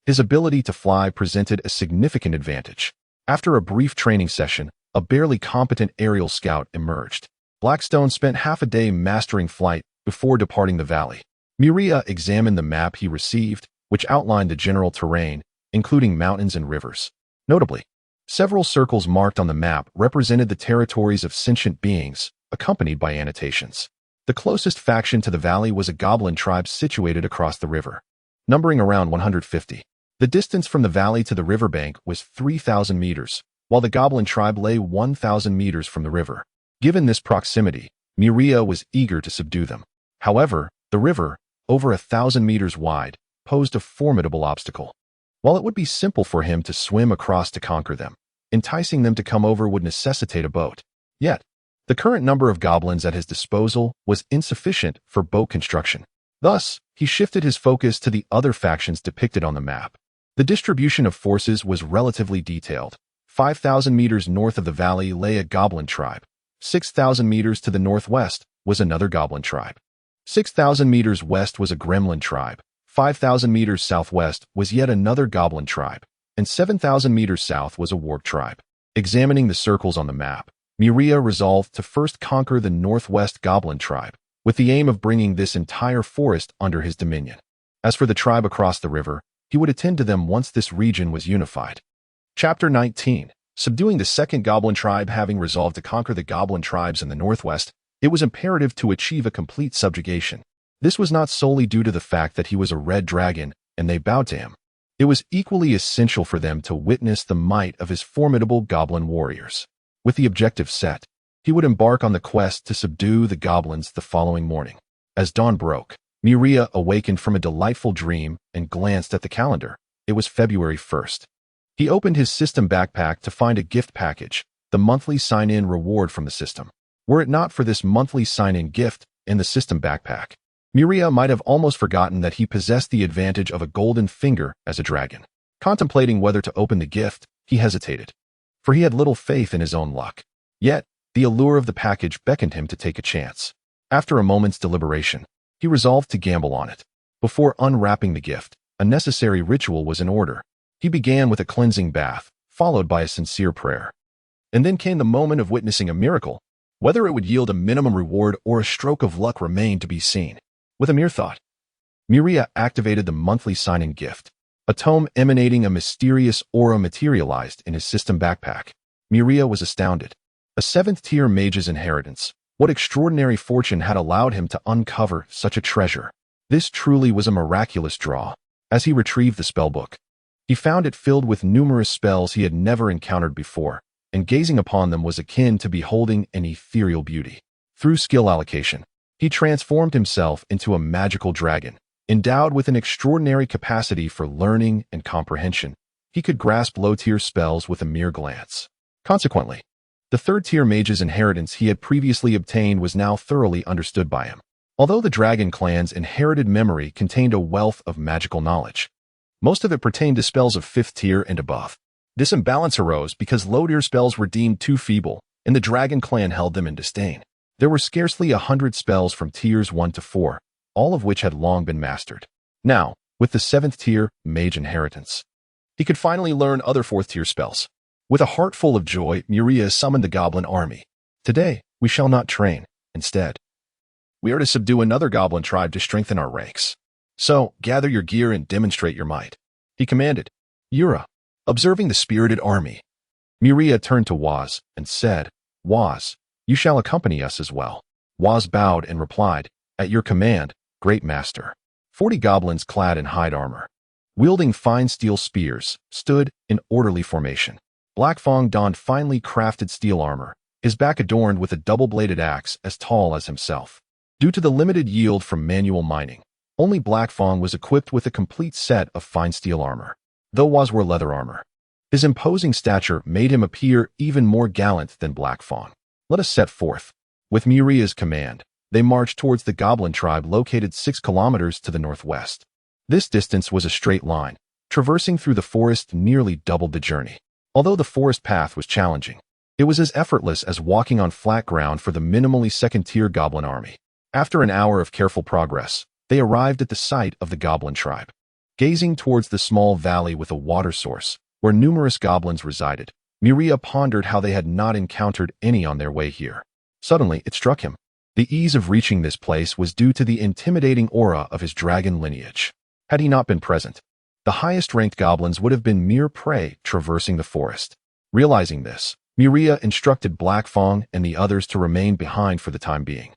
His ability to fly presented a significant advantage. After a brief training session, a barely competent aerial scout emerged. Blackstone spent half a day mastering flight before departing the valley. Miria examined the map he received, which outlined the general terrain, including mountains and rivers. Notably, several circles marked on the map represented the territories of sentient beings, accompanied by annotations. The closest faction to the valley was a goblin tribe situated across the river, numbering around 150. The distance from the valley to the riverbank was 3,000 meters, while the goblin tribe lay 1,000 meters from the river. Given this proximity, Miria was eager to subdue them. However, the river, over 1,000 meters wide, posed a formidable obstacle. While it would be simple for him to swim across to conquer them, enticing them to come over would necessitate a boat. Yet, the current number of goblins at his disposal was insufficient for boat construction. Thus, he shifted his focus to the other factions depicted on the map. The distribution of forces was relatively detailed. 5,000 meters north of the valley lay a goblin tribe. 6,000 meters to the northwest was another goblin tribe. 6,000 meters west was a gremlin tribe. 5,000 meters southwest was yet another goblin tribe, and 7,000 meters south was a warg tribe. Examining the circles on the map, Miria resolved to first conquer the northwest goblin tribe, with the aim of bringing this entire forest under his dominion. As for the tribe across the river, he would attend to them once this region was unified. Chapter 19. Subduing the second goblin tribe. Having resolved to conquer the goblin tribes in the northwest, it was imperative to achieve a complete subjugation. This was not solely due to the fact that he was a red dragon and they bowed to him. It was equally essential for them to witness the might of his formidable goblin warriors. With the objective set, he would embark on the quest to subdue the goblins the following morning. As dawn broke, Miria awakened from a delightful dream and glanced at the calendar. It was February 1st. He opened his system backpack to find a gift package, the monthly sign-in reward from the system. Were it not for this monthly sign-in gift in the system backpack, Miria might have almost forgotten that he possessed the advantage of a golden finger as a dragon. Contemplating whether to open the gift, he hesitated, for he had little faith in his own luck. Yet, the allure of the package beckoned him to take a chance. After a moment's deliberation, he resolved to gamble on it. Before unwrapping the gift, a necessary ritual was in order. He began with a cleansing bath, followed by a sincere prayer. And then came the moment of witnessing a miracle. Whether it would yield a minimum reward or a stroke of luck remained to be seen. With a mere thought, Miria activated the monthly sign-in gift. A tome emanating a mysterious aura materialized in his system backpack. Miria was astounded. A 7th-tier mage's inheritance. What extraordinary fortune had allowed him to uncover such a treasure? This truly was a miraculous draw. As he retrieved the spellbook, he found it filled with numerous spells he had never encountered before, and gazing upon them was akin to beholding an ethereal beauty. Through skill allocation, he transformed himself into a magical dragon, endowed with an extraordinary capacity for learning and comprehension. He could grasp low-tier spells with a mere glance. Consequently, the 3rd-tier mage's inheritance he had previously obtained was now thoroughly understood by him. Although the dragon clan's inherited memory contained a wealth of magical knowledge, most of it pertained to spells of 5th tier and above. This imbalance arose because low-tier spells were deemed too feeble, and the dragon clan held them in disdain. There were scarcely 100 spells from tiers 1 to 4, all of which had long been mastered. Now, with the 7th tier mage inheritance, he could finally learn other 4th tier spells. With a heart full of joy, Miria summoned the goblin army. "Today, we shall not train," Instead, we are to subdue another goblin tribe to strengthen our ranks. So, gather your gear and demonstrate your might, he commanded. Yura, observing the spirited army, Miria turned to Waz and said, Waz, you shall accompany us as well. Waz bowed and replied, At your command, great master. 40 goblins clad in hide armor, wielding fine steel spears, stood in orderly formation. Black Fong donned finely crafted steel armor, his back adorned with a double-bladed axe as tall as himself. Due to the limited yield from manual mining, only Black Fong was equipped with a complete set of fine steel armor, though Waz wore leather armor. His imposing stature made him appear even more gallant than Black Fong. Let us set forth. With Miria's command, they marched towards the goblin tribe located 6 kilometers to the northwest. This distance was a straight line. Traversing through the forest nearly doubled the journey. Although the forest path was challenging, it was as effortless as walking on flat ground for the minimally second-tier goblin army. After an hour of careful progress, they arrived at the site of the goblin tribe. Gazing towards the small valley with a water source, where numerous goblins resided, Miria pondered how they had not encountered any on their way here. Suddenly, it struck him. The ease of reaching this place was due to the intimidating aura of his dragon lineage. Had he not been present, the highest-ranked goblins would have been mere prey traversing the forest. Realizing this, Miria instructed Black Fong and the others to remain behind for the time being,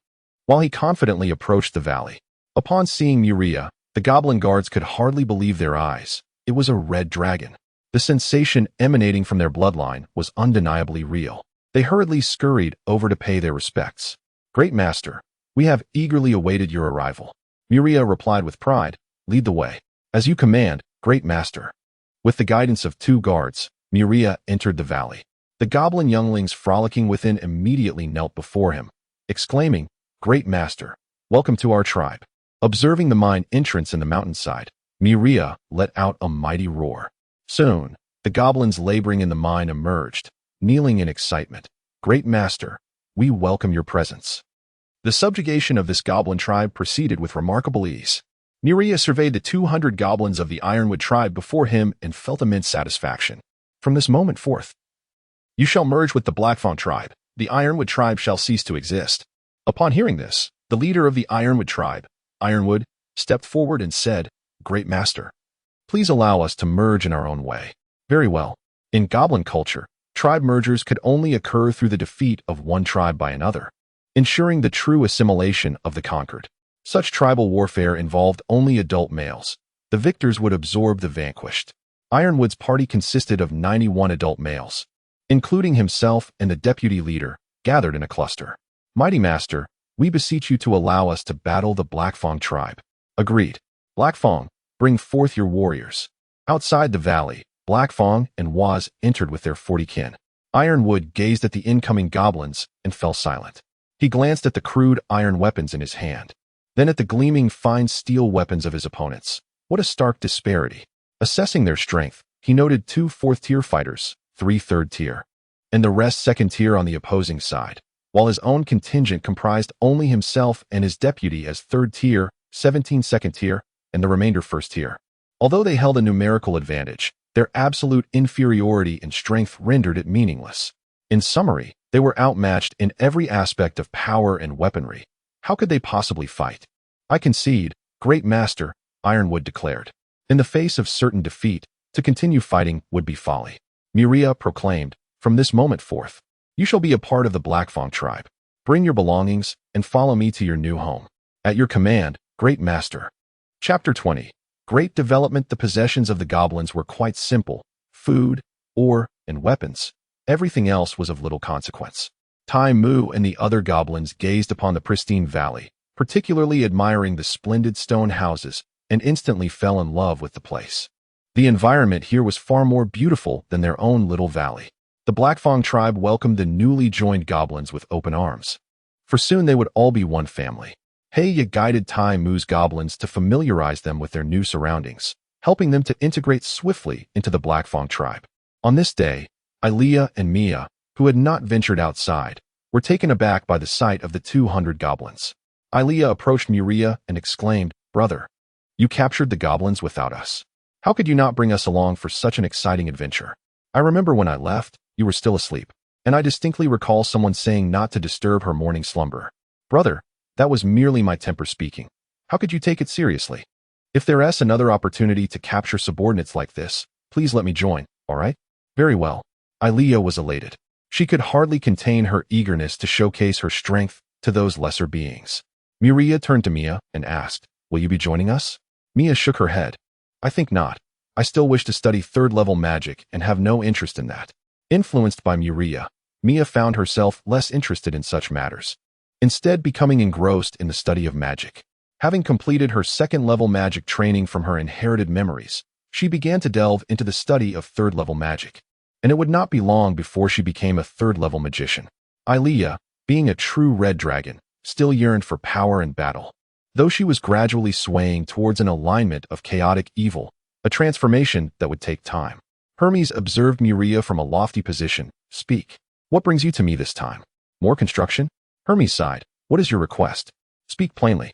while he confidently approached the valley. Upon seeing Miria, the goblin guards could hardly believe their eyes. It was a red dragon. The sensation emanating from their bloodline was undeniably real. They hurriedly scurried over to pay their respects. Great Master, we have eagerly awaited your arrival. Miria replied with pride, Lead the way. As you command, Great Master. With the guidance of 2 guards, Miria entered the valley. The goblin younglings frolicking within immediately knelt before him, exclaiming, Great Master, welcome to our tribe. Observing the mine entrance in the mountainside, Miria let out a mighty roar. Soon, the goblins laboring in the mine emerged, kneeling in excitement. Great Master, we welcome your presence. The subjugation of this goblin tribe proceeded with remarkable ease. Miria surveyed the 200 goblins of the Ironwood tribe before him and felt immense satisfaction. From this moment forth, you shall merge with the Blackfang tribe. The Ironwood tribe shall cease to exist. Upon hearing this, the leader of the Ironwood tribe, Ironwood, stepped forward and said, Great Master, please allow us to merge in our own way. Very well. In goblin culture, tribe mergers could only occur through the defeat of one tribe by another, ensuring the true assimilation of the conquered. Such tribal warfare involved only adult males. The victors would absorb the vanquished. Ironwood's party consisted of 91 adult males, including himself and the deputy leader, gathered in a cluster. Mighty Master, we beseech you to allow us to battle the Blackfang tribe. Agreed. Blackfang, bring forth your warriors. Outside the valley, Blackfang and Waz entered with their 40 kin. Ironwood gazed at the incoming goblins and fell silent. He glanced at the crude iron weapons in his hand, then at the gleaming fine steel weapons of his opponents. What a stark disparity. Assessing their strength, he noted 2 4th-tier fighters, 3 3rd-tier, and the rest 2nd-tier on the opposing side, while his own contingent comprised only himself and his deputy as 3rd-tier, 17 2nd-tier, and the remainder 1st-tier. Although they held a numerical advantage, their absolute inferiority in strength rendered it meaningless. In summary, they were outmatched in every aspect of power and weaponry. How could they possibly fight? I concede, Great Master, Ironwood declared. In the face of certain defeat, to continue fighting would be folly. Miria proclaimed, From this moment forth, you shall be a part of the Blackfang tribe. Bring your belongings and follow me to your new home. At your command, Great Master. Chapter 20. Great development. The possessions of the goblins were quite simple: food, ore, and weapons. Everything else was of little consequence. Tai Mu and the other goblins gazed upon the pristine valley, particularly admiring the splendid stone houses, and instantly fell in love with the place. The environment here was far more beautiful than their own little valley. The Blackfang tribe welcomed the newly joined goblins with open arms, for soon they would all be one family. Heya guided Tai Mu's goblins to familiarize them with their new surroundings, helping them to integrate swiftly into the Blackfang tribe. On this day, Ilea and Mia, who had not ventured outside, were taken aback by the sight of the 200 goblins. Ilea approached Miria and exclaimed, Brother, you captured the goblins without us. How could you not bring us along for such an exciting adventure? I remember when I left, you were still asleep, and I distinctly recall someone saying not to disturb her morning slumber. Brother, that was merely my temper speaking. How could you take it seriously? If there's another opportunity to capture subordinates like this, please let me join, all right? Very well. Ilea was elated. She could hardly contain her eagerness to showcase her strength to those lesser beings. Miria turned to Mia and asked, "Will you be joining us?" Mia shook her head. "I think not. I still wish to study third-level magic and have no interest in that." Influenced by Miria, Mia found herself less interested in such matters, instead becoming engrossed in the study of magic. Having completed her second-level magic training from her inherited memories, she began to delve into the study of third-level magic, and it would not be long before she became a third-level magician. Ilea, being a true red dragon, still yearned for power and battle. Though she was gradually swaying towards an alignment of chaotic evil, a transformation that would take time. Hermes observed Miria from a lofty position. "Speak. What brings you to me this time? More construction?" Hermes sighed. "What is your request? Speak plainly."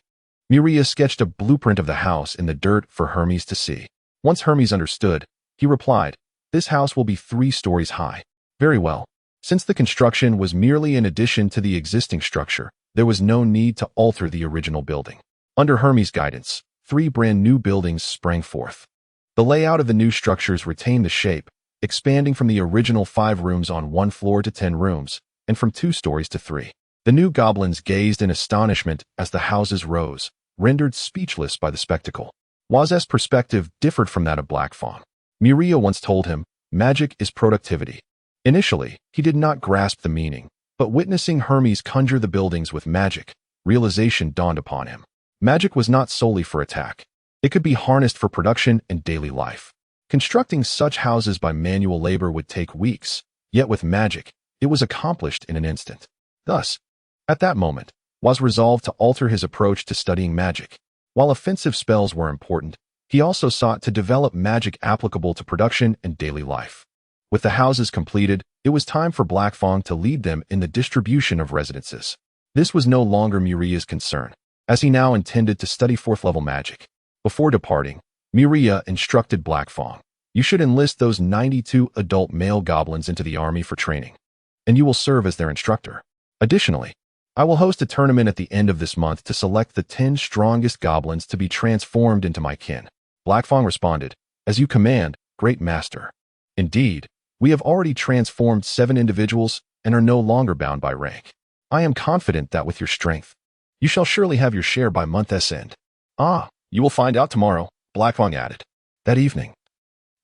Miria sketched a blueprint of the house in the dirt for Hermes to see. Once Hermes understood, he replied, "This house will be 3 stories high." "Very well." Since the construction was merely an addition to the existing structure, there was no need to alter the original building. Under Hermes' guidance, 3 brand new buildings sprang forth. The layout of the new structures retained the shape, expanding from the original 5 rooms on 1 floor to 10 rooms, and from 2 stories to 3. The new goblins gazed in astonishment as the houses rose, rendered speechless by the spectacle. Waz's perspective differed from that of Black Fawn. Miria once told him, "Magic is productivity." Initially, he did not grasp the meaning, but witnessing Hermes conjure the buildings with magic, realization dawned upon him. Magic was not solely for attack. It could be harnessed for production and daily life. Constructing such houses by manual labor would take weeks, yet with magic, it was accomplished in an instant. Thus, at that moment, Waz resolved to alter his approach to studying magic. While offensive spells were important, he also sought to develop magic applicable to production and daily life. With the houses completed, it was time for Black Fawn to lead them in the distribution of residences. This was no longer Miria's concern, as he now intended to study 4th-level magic. Before departing, Miria instructed Black Fawn, "You should enlist those 92 adult male goblins into the army for training, and you will serve as their instructor. Additionally, I will host a tournament at the end of this month to select the 10 strongest goblins to be transformed into my kin." Black Fawn responded, "As you command, great master. Indeed, we have already transformed 7 individuals and are no longer bound by rank. I am confident that with your strength, you shall surely have your share by month's end." "Ah, you will find out tomorrow," Black Fawn added. That evening,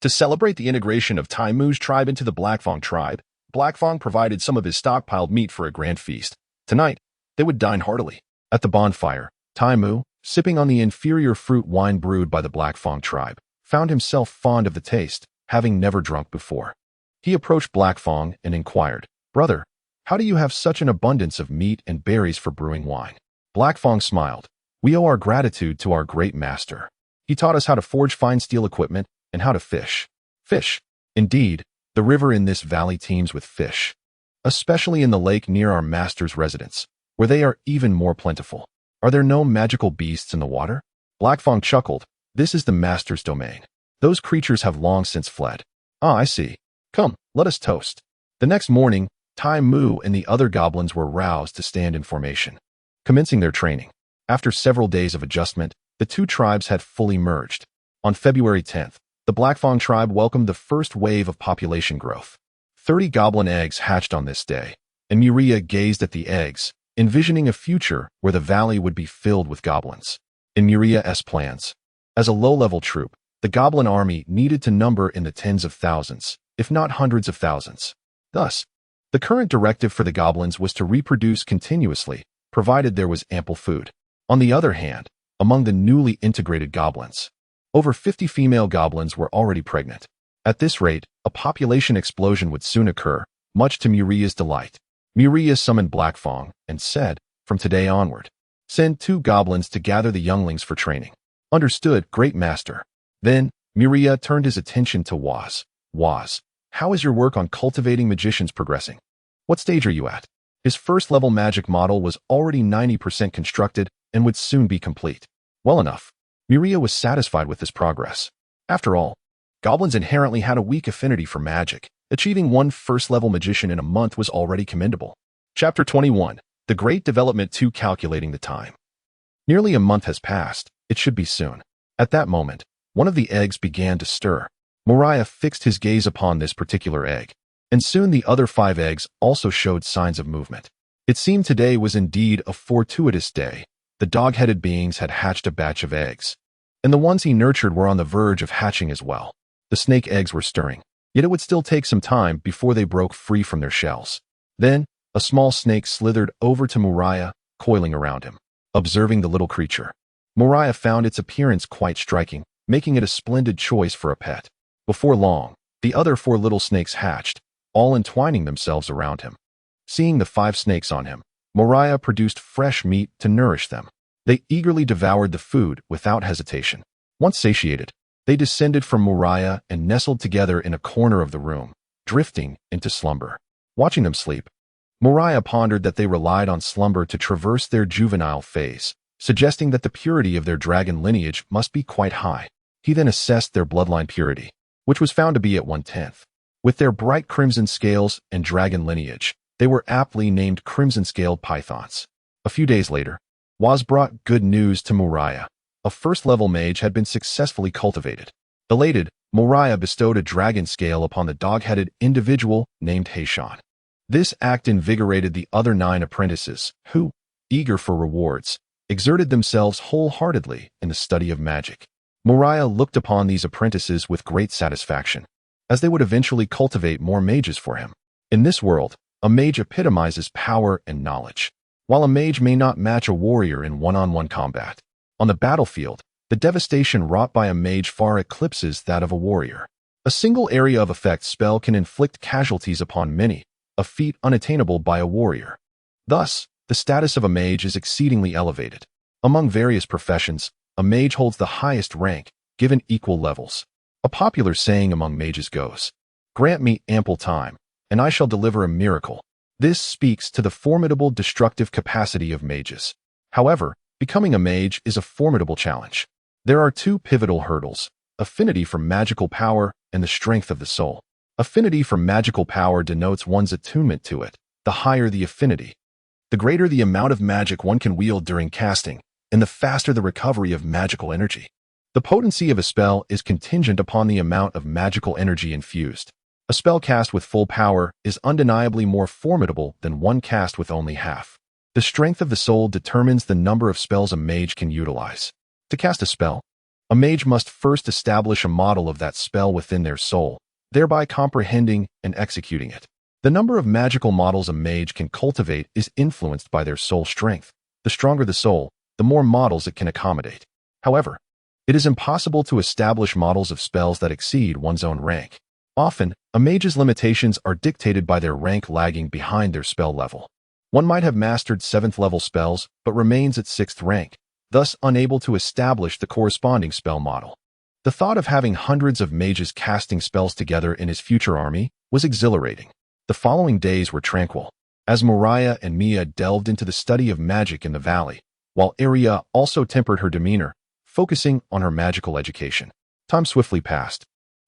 to celebrate the integration of Taimu's tribe into the Black Fawn tribe, Black Fawn provided some of his stockpiled meat for a grand feast. Tonight, they would dine heartily. At the bonfire, Taimu, sipping on the inferior fruit wine brewed by the Black Fawn tribe, found himself fond of the taste, having never drunk before. He approached Black Fawn and inquired, "Brother, how do you have such an abundance of meat and berries for brewing wine?" Black Fawn smiled. "We owe our gratitude to our great master. He taught us how to forge fine steel equipment and how to fish." "Fish." Indeed, the river in this valley teems with fish, especially in the lake near our master's residence, where they are even more plentiful. "Are there no magical beasts in the water?" Black Fawn chuckled. "This is the master's domain. Those creatures have long since fled." "Ah, I see. Come, let us toast." The next morning, Tai Mu and the other goblins were roused to stand in formation, commencing their training. After several days of adjustment, the 2 tribes had fully merged. On February 10th, the Black Fawn tribe welcomed the first wave of population growth. 30 goblin eggs hatched on this day, and Miria gazed at the eggs, envisioning a future where the valley would be filled with goblins. In Miria's plans, as a low-level troop, the goblin army needed to number in the tens of thousands, if not hundreds of thousands. Thus, the current directive for the goblins was to reproduce continuously, provided there was ample food. On the other hand, among the newly integrated goblins, over 50 female goblins were already pregnant. At this rate, a population explosion would soon occur, much to Miria's delight. Miria summoned Black Fawn and said, "From today onward, send 2 goblins to gather the younglings for training." "Understood, great master." Then, Miria turned his attention to Waz. "Waz, how is your work on cultivating magicians progressing? What stage are you at?" His 1st-level magic model was already 90% constructed and would soon be complete. Well enough. Miria was satisfied with this progress. After all, goblins inherently had a weak affinity for magic. Achieving 1 first-level magician in a month was already commendable. Chapter 21. The Great Development 2 calculating the time. Nearly a month has passed. It should be soon. At that moment, one of the eggs began to stir. Moriah fixed his gaze upon this particular egg, and soon the other 5 eggs also showed signs of movement. It seemed today was indeed a fortuitous day. The dog-headed beings had hatched a batch of eggs, and the ones he nurtured were on the verge of hatching as well. The snake eggs were stirring, yet it would still take some time before they broke free from their shells. Then, a small snake slithered over to Moriah, coiling around him. Observing the little creature, Moriah found its appearance quite striking, making it a splendid choice for a pet. Before long, the other 4 little snakes hatched, all entwining themselves around him. Seeing the 5 snakes on him, Moriah produced fresh meat to nourish them. They eagerly devoured the food without hesitation. Once satiated, they descended from Moriah and nestled together in a corner of the room, drifting into slumber. Watching them sleep, Moriah pondered that they relied on slumber to traverse their juvenile phase, suggesting that the purity of their dragon lineage must be quite high. He then assessed their bloodline purity, which was found to be at 1/10. With their bright crimson scales and dragon lineage, they were aptly named crimson-scaled pythons. A few days later, Waz brought good news to Moriah. A first-level mage had been successfully cultivated. Elated, Moriah bestowed a dragon scale upon the dog-headed individual named Hayshan. This act invigorated the other 9 apprentices, who, eager for rewards, exerted themselves wholeheartedly in the study of magic. Moriah looked upon these apprentices with great satisfaction, as they would eventually cultivate more mages for him. In this world, a mage epitomizes power and knowledge. While a mage may not match a warrior in one-on-one combat, on the battlefield, the devastation wrought by a mage far eclipses that of a warrior. A single area of effect spell can inflict casualties upon many, a feat unattainable by a warrior. Thus, the status of a mage is exceedingly elevated. Among various professions, a mage holds the highest rank, given equal levels. A popular saying among mages goes, "Grant me ample time, and I shall deliver a miracle." This speaks to the formidable destructive capacity of mages. However, becoming a mage is a formidable challenge. There are 2 pivotal hurdles: affinity for magical power and the strength of the soul. Affinity for magical power denotes one's attunement to it. The higher the affinity, the greater the amount of magic one can wield during casting, and the faster the recovery of magical energy. The potency of a spell is contingent upon the amount of magical energy infused. A spell cast with full power is undeniably more formidable than one cast with only half. The strength of the soul determines the number of spells a mage can utilize. To cast a spell, a mage must first establish a model of that spell within their soul, thereby comprehending and executing it. The number of magical models a mage can cultivate is influenced by their soul strength. The stronger the soul, the more models it can accommodate. However, it is impossible to establish models of spells that exceed one's own rank. Often, a mage's limitations are dictated by their rank lagging behind their spell level. One might have mastered 7th-level spells, but remains at 6th rank, thus unable to establish the corresponding spell model. The thought of having hundreds of mages casting spells together in his future army was exhilarating. The following days were tranquil, as Moriah and Mia delved into the study of magic in the valley, while Aria also tempered her demeanor, focusing on her magical education. Time swiftly passed,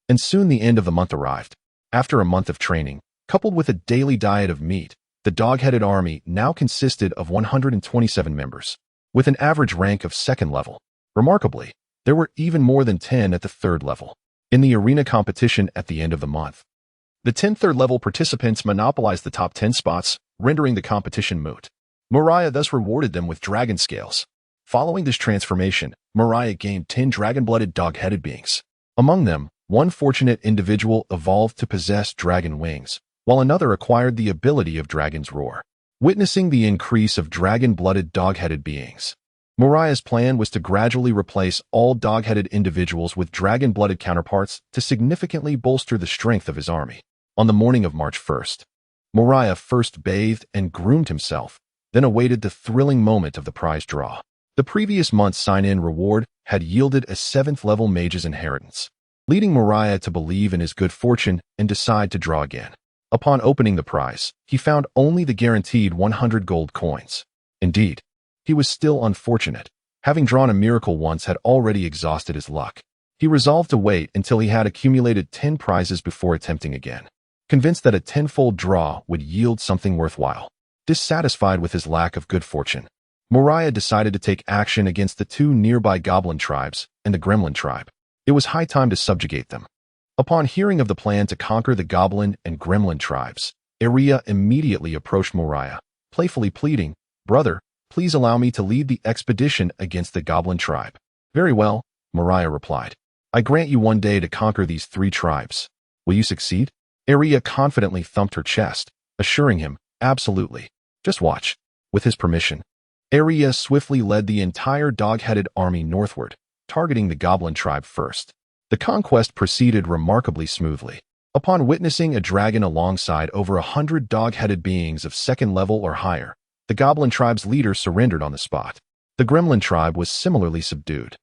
and soon the end of the month arrived. After a month of training, coupled with a daily diet of meat, the dog-headed army now consisted of 127 members, with an average rank of 2nd level. Remarkably, there were even more than 10 at the 3rd level. In the arena competition at the end of the month, the 10 3rd-level participants monopolized the top 10 spots, rendering the competition moot. Moriah thus rewarded them with dragon scales. Following this transformation, Moriah gained 10 dragon-blooded dog-headed beings. Among them, one fortunate individual evolved to possess dragon wings, while another acquired the ability of Dragon's Roar. Witnessing the increase of dragon-blooded dog-headed beings, Moriah's plan was to gradually replace all dog-headed individuals with dragon-blooded counterparts to significantly bolster the strength of his army. On the morning of March 1st, Moriah first bathed and groomed himself, then awaited the thrilling moment of the prize draw. The previous month's sign-in reward had yielded a 7th-level mage's inheritance, leading Moriah to believe in his good fortune and decide to draw again. Upon opening the prize, he found only the guaranteed 100 gold coins. Indeed, he was still unfortunate. Having drawn a miracle once had already exhausted his luck. He resolved to wait until he had accumulated 10 prizes before attempting again, convinced that a tenfold draw would yield something worthwhile. Dissatisfied with his lack of good fortune, Moriah decided to take action against the two nearby goblin tribes and the gremlin tribe. It was high time to subjugate them. Upon hearing of the plan to conquer the goblin and gremlin tribes, Aria immediately approached Moriah, playfully pleading, "Brother, please allow me to lead the expedition against the goblin tribe." "Very well," Moriah replied. "I grant you one day to conquer these three tribes. Will you succeed?" Aria confidently thumped her chest, assuring him, "Absolutely. Just watch." With his permission, Aria swiftly led the entire dog-headed army northward, targeting the goblin tribe first. The conquest proceeded remarkably smoothly. Upon witnessing a dragon alongside over 100 dog-headed beings of second level or higher, the goblin tribe's leader surrendered on the spot. The gremlin tribe was similarly subdued.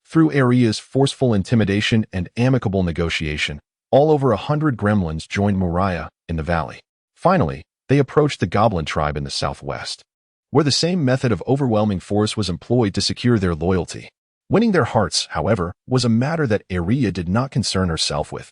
Through Aria's forceful intimidation and amicable negotiation, all over 100 gremlins joined Moriah in the valley. Finally, they approached the goblin tribe in the southwest, where the same method of overwhelming force was employed to secure their loyalty. Winning their hearts, however, was a matter that Aria did not concern herself with.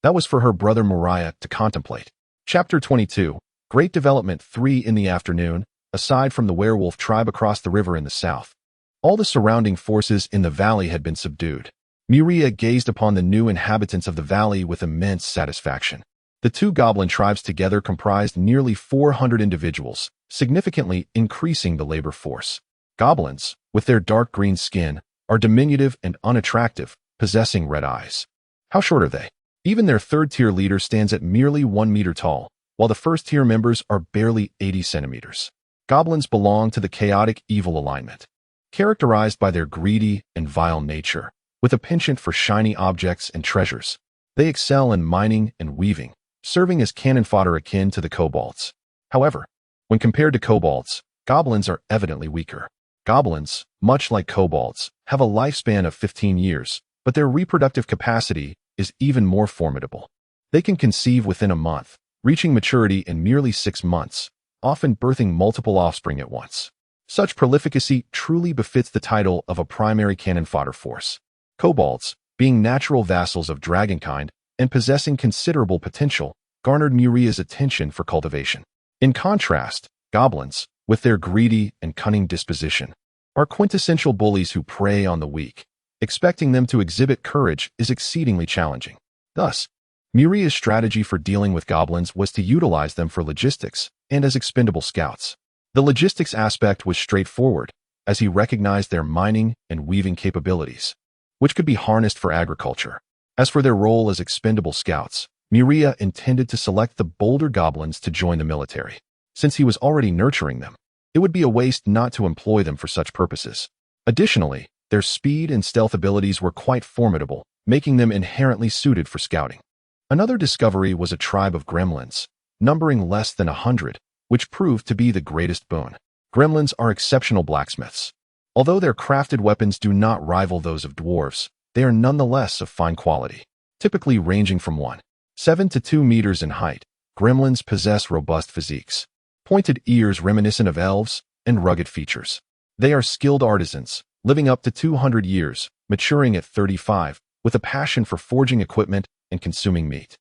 That was for her brother Moriah to contemplate. Chapter 22, Great Development. 3 in the afternoon, aside from the werewolf tribe across the river in the south, all the surrounding forces in the valley had been subdued. Moriah gazed upon the new inhabitants of the valley with immense satisfaction. The two goblin tribes together comprised nearly 400 individuals, significantly increasing the labor force. Goblins, with their dark green skin, are diminutive and unattractive, possessing red eyes. How short are they? Even their third-tier leader stands at merely 1 meter tall, while the first-tier members are barely 80 centimeters. Goblins belong to the chaotic evil alignment, characterized by their greedy and vile nature, with a penchant for shiny objects and treasures. They excel in mining and weaving, serving as cannon fodder akin to the kobolds. However, when compared to kobolds, goblins are evidently weaker. Goblins, much like kobolds, have a lifespan of 15 years, but their reproductive capacity is even more formidable. They can conceive within a month, reaching maturity in merely 6 months, often birthing multiple offspring at once. Such prolificacy truly befits the title of a primary cannon fodder force. Kobolds, being natural vassals of dragonkind and possessing considerable potential, garnered Moriah's attention for cultivation. In contrast, goblins, with their greedy and cunning disposition, are quintessential bullies who prey on the weak. Expecting them to exhibit courage is exceedingly challenging. Thus, Moriah's strategy for dealing with goblins was to utilize them for logistics and as expendable scouts. The logistics aspect was straightforward, as he recognized their mining and weaving capabilities, which could be harnessed for agriculture. As for their role as expendable scouts, Moriah intended to select the bolder goblins to join the military. Since he was already nurturing them, it would be a waste not to employ them for such purposes. Additionally, their speed and stealth abilities were quite formidable, making them inherently suited for scouting. Another discovery was a tribe of gremlins, numbering less than 100, which proved to be the greatest boon. Gremlins are exceptional blacksmiths. Although their crafted weapons do not rival those of dwarves, they are nonetheless of fine quality. Typically ranging from 1.7 to 2 meters in height, gremlins possess robust physiques, pointed ears reminiscent of elves, and rugged features. They are skilled artisans, living up to 200 years, maturing at 35, with a passion for forging equipment and consuming meat.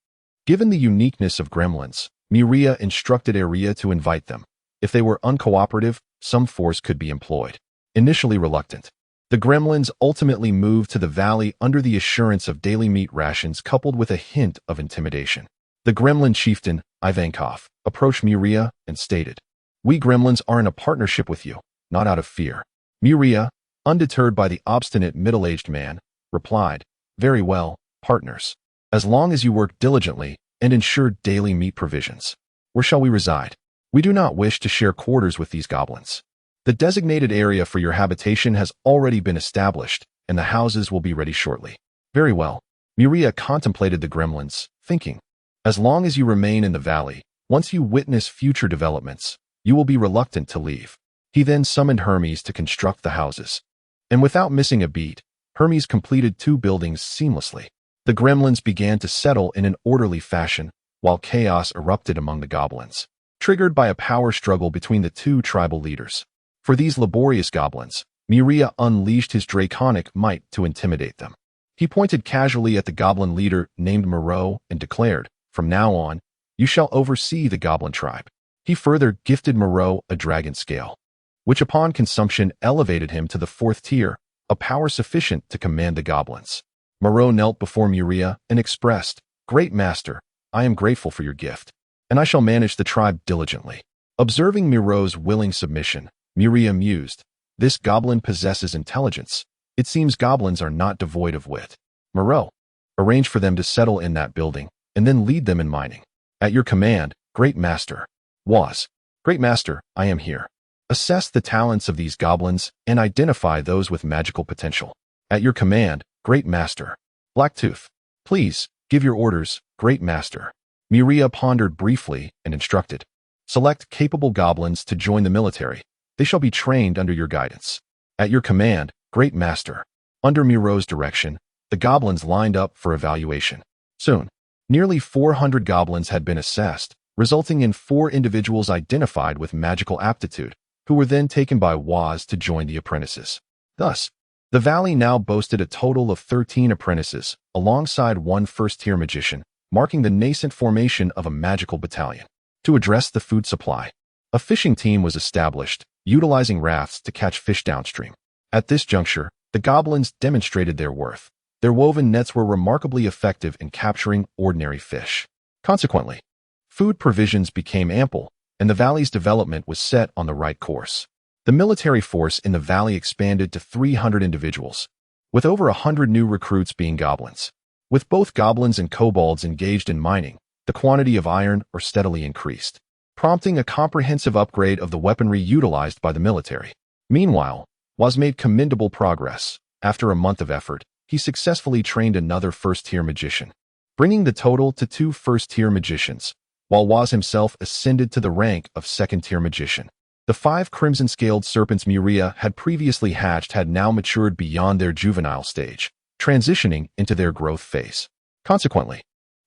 Given the uniqueness of gremlins, Moriah instructed Aria to invite them. If they were uncooperative, some force could be employed. Initially reluctant, the gremlins ultimately moved to the valley under the assurance of daily meat rations coupled with a hint of intimidation. The gremlin chieftain, Ivankov, approached Moriah and stated, "We gremlins are in a partnership with you, not out of fear." Moriah, undeterred by the obstinate middle-aged man, replied, "Very well, partners. As long as you work diligently and ensure daily meat provisions. Where shall we reside? We do not wish to share quarters with these goblins. The designated area for your habitation has already been established, and the houses will be ready shortly." "Very well." Moriah contemplated the gremlins, thinking, "As long as you remain in the valley, once you witness future developments, you will be reluctant to leave." He then summoned Hermes to construct the houses. And without missing a beat, Hermes completed 2 buildings seamlessly. The gremlins began to settle in an orderly fashion, while chaos erupted among the goblins, triggered by a power struggle between the 2 tribal leaders. For these laborious goblins, Moriah unleashed his draconic might to intimidate them. He pointed casually at the goblin leader named Moreau and declared, "From now on, you shall oversee the goblin tribe." He further gifted Moreau a dragon scale, which upon consumption elevated him to the 4th tier, a power sufficient to command the goblins. Moreau knelt before Muria and expressed, "Great master, I am grateful for your gift, and I shall manage the tribe diligently." Observing Moreau's willing submission, Muria mused, "This goblin possesses intelligence. It seems goblins are not devoid of wit. Moreau, arrange for them to settle in that building, and then lead them in mining." "At your command, great master." Was, "Great master, I am here. Assess the talents of these goblins and identify those with magical potential." "At your command, great master." Blacktooth, "Please, give your orders, great master." Muria pondered briefly and instructed, "Select capable goblins to join the military. They shall be trained under your guidance." "At your command, great master." Under Muro's direction, the goblins lined up for evaluation. Soon, nearly 400 goblins had been assessed, resulting in 4 individuals identified with magical aptitude, who were then taken by Waz to join the apprentices. Thus, the valley now boasted a total of 13 apprentices, alongside 1 first-tier magician, marking the nascent formation of a magical battalion. To address the food supply, a fishing team was established, utilizing rafts to catch fish downstream. At this juncture, the goblins demonstrated their worth. Their woven nets were remarkably effective in capturing ordinary fish. Consequently, food provisions became ample, and the valley's development was set on the right course. The military force in the valley expanded to 300 individuals, with over 100 new recruits being goblins. With both goblins and kobolds engaged in mining, the quantity of iron ore steadily increased, prompting a comprehensive upgrade of the weaponry utilized by the military. Meanwhile, Waz made commendable progress. After a month of effort, he successfully trained another first-tier magician, bringing the total to 2 first-tier magicians, while Waz himself ascended to the rank of second-tier magician. The 5 crimson-scaled serpents Muria had previously hatched had now matured beyond their juvenile stage, transitioning into their growth phase. Consequently,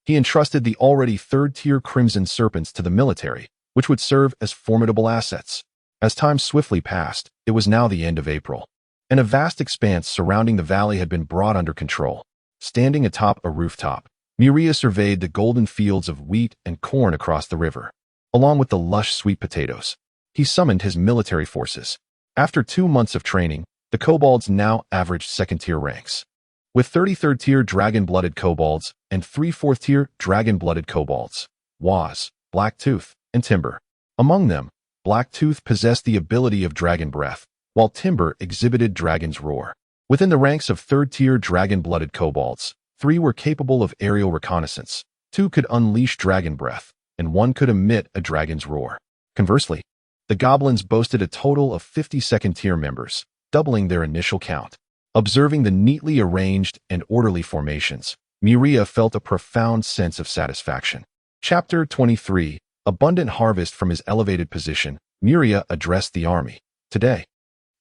he entrusted the already 3rd-tier crimson serpents to the military, which would serve as formidable assets. As time swiftly passed, it was now the end of April, and a vast expanse surrounding the valley had been brought under control. Standing atop a rooftop, Muria surveyed the golden fields of wheat and corn across the river, along with the lush sweet potatoes. He summoned his military forces. After 2 months of training, the kobolds now averaged second-tier ranks, with 33rd-tier dragon-blooded kobolds and 3 4th-tier dragon-blooded kobolds, Waz, Blacktooth, and Timber. Among them, Blacktooth possessed the ability of dragon breath, while Timber exhibited dragon's roar. Within the ranks of 3rd-tier dragon-blooded kobolds, 3 were capable of aerial reconnaissance, 2 could unleash dragon breath, and 1 could emit a dragon's roar. Conversely, the goblins boasted a total of 50 second-tier members, doubling their initial count. Observing the neatly arranged and orderly formations, Muria felt a profound sense of satisfaction. Chapter 23. Abundant harvest. From his elevated position, Muria addressed the army. "Today,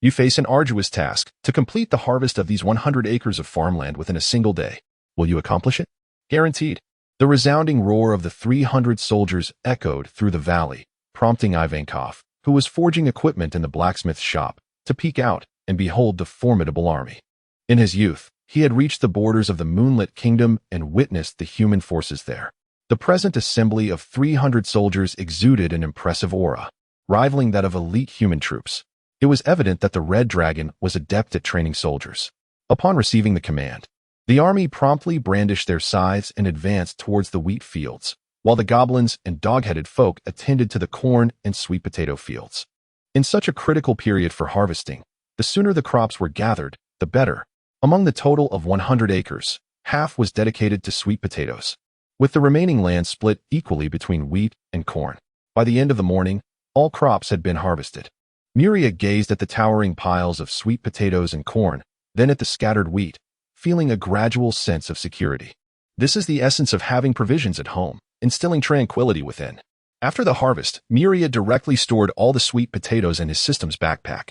you face an arduous task to complete the harvest of these 100 acres of farmland within a single day. Will you accomplish it?" "Guaranteed." The resounding roar of the 300 soldiers echoed through the valley, prompting Ivankov, who was forging equipment in the blacksmith's shop, to peek out and behold the formidable army. In his youth, he had reached the borders of the moonlit kingdom and witnessed the human forces there. The present assembly of 300 soldiers exuded an impressive aura, rivaling that of elite human troops. It was evident that the Red Dragon was adept at training soldiers. Upon receiving the command, the army promptly brandished their scythes and advanced towards the wheat fields, while the goblins and dog-headed folk attended to the corn and sweet potato fields. In such a critical period for harvesting, the sooner the crops were gathered, the better. Among the total of 100 acres, half was dedicated to sweet potatoes, with the remaining land split equally between wheat and corn. By the end of the morning, all crops had been harvested. Muria gazed at the towering piles of sweet potatoes and corn, then at the scattered wheat, feeling a gradual sense of security. This is the essence of having provisions at home, instilling tranquility within. After the harvest, Muria directly stored all the sweet potatoes in his system's backpack,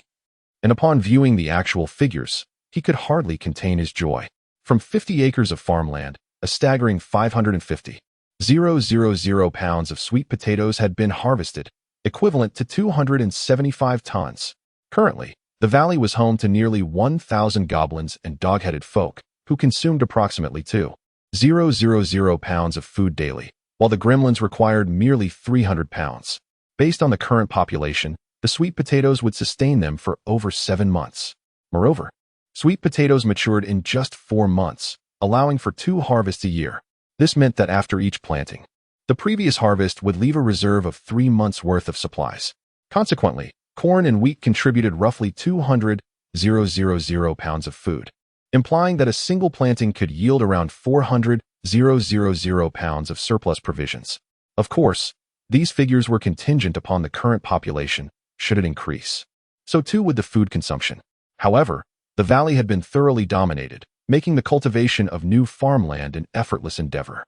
and upon viewing the actual figures, he could hardly contain his joy. From 50 acres of farmland, a staggering 550,000 pounds of sweet potatoes had been harvested, equivalent to 275 tons. Currently, the valley was home to nearly 1,000 goblins and dog-headed folk, who consumed approximately 2,000 pounds of food daily, while the gremlins required merely 300 pounds. Based on the current population, the sweet potatoes would sustain them for over 7 months. Moreover, sweet potatoes matured in just 4 months, allowing for 2 harvests a year. This meant that after each planting, the previous harvest would leave a reserve of 3 months' worth of supplies. Consequently, corn and wheat contributed roughly 200,000 pounds of food, implying that a single planting could yield around 400,000 pounds of surplus provisions. Of course, these figures were contingent upon the current population, should it increase. So too would the food consumption. However, the valley had been thoroughly dominated, making the cultivation of new farmland an effortless endeavor.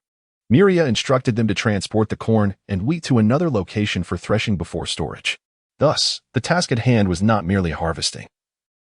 Miria instructed them to transport the corn and wheat to another location for threshing before storage. Thus, the task at hand was not merely harvesting.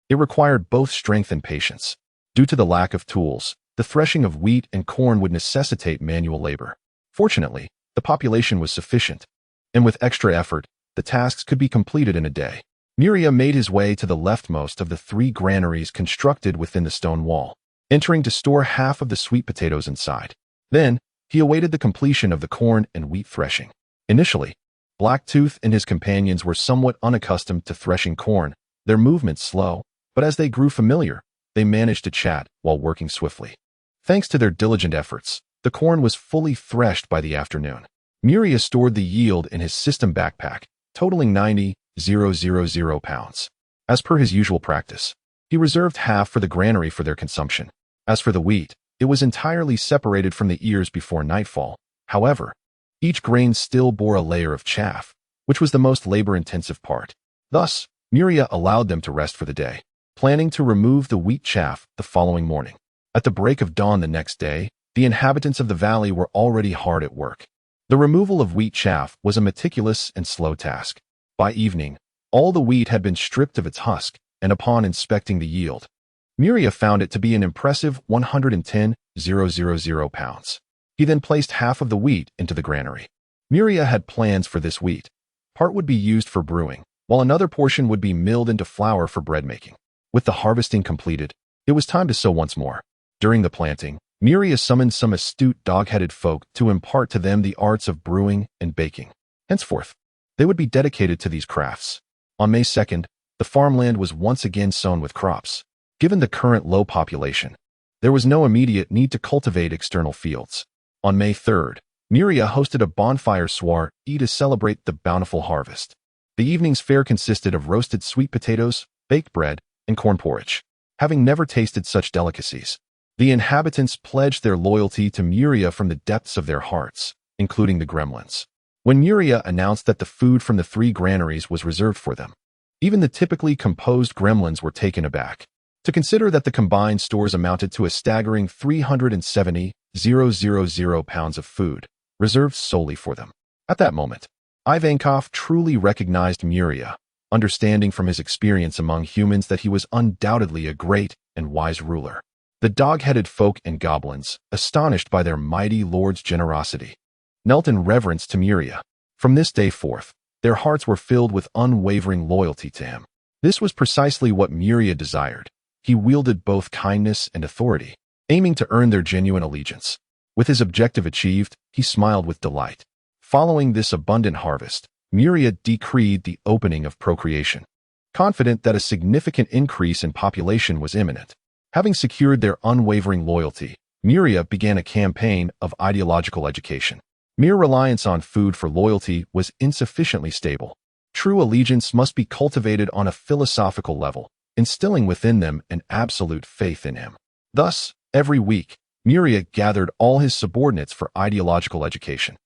It required both strength and patience. Due to the lack of tools, the threshing of wheat and corn would necessitate manual labor. Fortunately, the population was sufficient, and with extra effort, the tasks could be completed in a day. Miria made his way to the leftmost of the 3 granaries constructed within the stone wall, entering to store half of the sweet potatoes inside. Then, he awaited the completion of the corn and wheat threshing. Initially, Blacktooth and his companions were somewhat unaccustomed to threshing corn, their movements slow, but as they grew familiar, they managed to chat while working swiftly. Thanks to their diligent efforts, the corn was fully threshed by the afternoon. Miria stored the yield in his system backpack, totaling 90,000 pounds. As per his usual practice, he reserved half for the granary for their consumption. As for the wheat, it was entirely separated from the ears before nightfall. However, each grain still bore a layer of chaff, which was the most labor-intensive part. Thus, Miria allowed them to rest for the day, planning to remove the wheat chaff the following morning. At the break of dawn the next day, the inhabitants of the valley were already hard at work. The removal of wheat chaff was a meticulous and slow task. By evening, all the wheat had been stripped of its husk, and upon inspecting the yield, Miria found it to be an impressive 110,000 pounds. He then placed half of the wheat into the granary. Miria had plans for this wheat. Part would be used for brewing, while another portion would be milled into flour for bread making. With the harvesting completed, it was time to sow once more. During the planting, Miria summoned some astute dog-headed folk to impart to them the arts of brewing and baking. Henceforth, they would be dedicated to these crafts. On May 2nd, the farmland was once again sown with crops. Given the current low population, there was no immediate need to cultivate external fields. On May 3rd, Miria hosted a bonfire soiree to celebrate the bountiful harvest. The evening's fare consisted of roasted sweet potatoes, baked bread, and corn porridge. Having never tasted such delicacies, the inhabitants pledged their loyalty to Miria from the depths of their hearts, including the gremlins. When Miria announced that the food from the 3 granaries was reserved for them, even the typically composed gremlins were taken aback. To consider that the combined stores amounted to a staggering 370,000 pounds of food, reserved solely for them. At that moment, Ivankov truly recognized Miria, understanding from his experience among humans that he was undoubtedly a great and wise ruler. The dog-headed folk and goblins, astonished by their mighty lord's generosity, knelt in reverence to Miria. From this day forth, their hearts were filled with unwavering loyalty to him. This was precisely what Miria desired. He wielded both kindness and authority, aiming to earn their genuine allegiance. With his objective achieved, he smiled with delight. Following this abundant harvest, Miria decreed the opening of procreation, confident that a significant increase in population was imminent. Having secured their unwavering loyalty, Miria began a campaign of ideological education. Mere reliance on food for loyalty was insufficiently stable. True allegiance must be cultivated on a philosophical level, instilling within them an absolute faith in him. Thus, every week, Miria gathered all his subordinates for ideological education,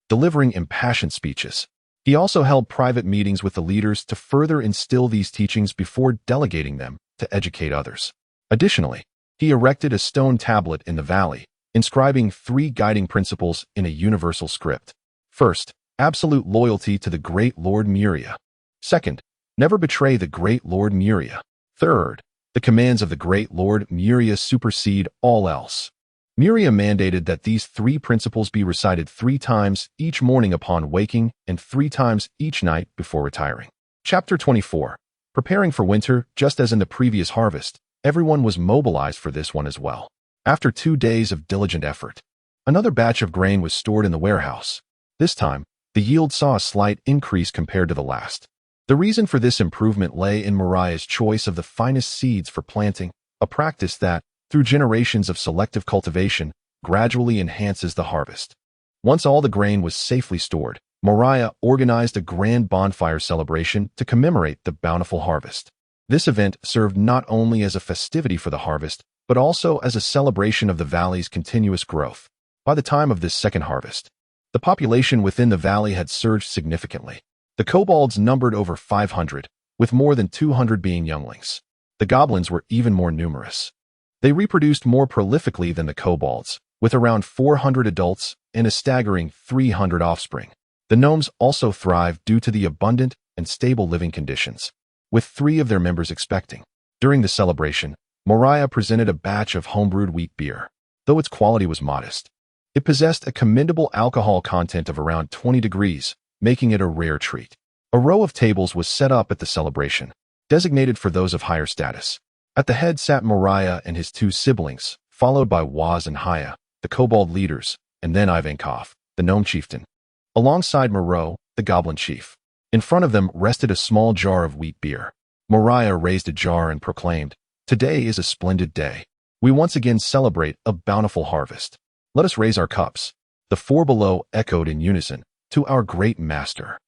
delivering impassioned speeches. He also held private meetings with the leaders to further instill these teachings before delegating them to educate others. Additionally, he erected a stone tablet in the valley, inscribing 3 guiding principles in a universal script. First, absolute loyalty to the great Lord Miria. Second, never betray the great Lord Miria. Third, the commands of the great Lord Miria supersede all else. Miria mandated that these 3 principles be recited 3 times each morning upon waking and 3 times each night before retiring. Chapter 24. Preparing for winter. Just as in the previous harvest, everyone was mobilized for this one as well. After 2 days of diligent effort, another batch of grain was stored in the warehouse. This time, The yield saw a slight increase compared to the last. The reason for this improvement lay in Mariah's choice of the finest seeds for planting, a practice that, through generations of selective cultivation, gradually enhances the harvest. Once all the grain was safely stored, Mariah organized a grand bonfire celebration to commemorate the bountiful harvest. This event served not only as a festivity for the harvest, but also as a celebration of the valley's continuous growth. By the time of this second harvest, the population within the valley had surged significantly. The kobolds numbered over 500, with more than 200 being younglings. The goblins were even more numerous. They reproduced more prolifically than the kobolds, with around 400 adults and a staggering 300 offspring. The gnomes also thrived due to the abundant and stable living conditions, with 3 of their members expecting. During the celebration, Mariah presented a batch of homebrewed wheat beer. Though its quality was modest, it possessed a commendable alcohol content of around 20 degrees, making it a rare treat. A row of tables was set up at the celebration, designated for those of higher status. At the head sat Mariah and his 2 siblings, followed by Waz and Haya, the kobold leaders, and then Ivankov, the gnome chieftain, alongside Moreau, the goblin chief. In front of them rested a small jar of wheat beer. Mariah raised a jar and proclaimed, "Today is a splendid day. We once again celebrate a bountiful harvest. Let us raise our cups." The 4 below echoed in unison, "To our great master."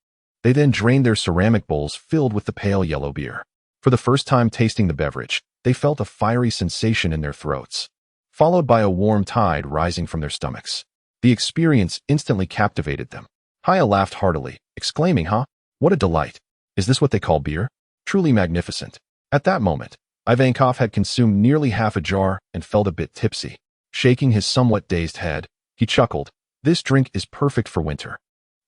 They then drained their ceramic bowls filled with the pale yellow beer. For the first time tasting the beverage, they felt a fiery sensation in their throats, followed by a warm tide rising from their stomachs. The experience instantly captivated them. Haya laughed heartily, exclaiming, "What a delight! Is this what they call beer? Truly magnificent." At that moment, Ivankov had consumed nearly half a jar and felt a bit tipsy. Shaking his somewhat dazed head, he chuckled, "This drink is perfect for winter.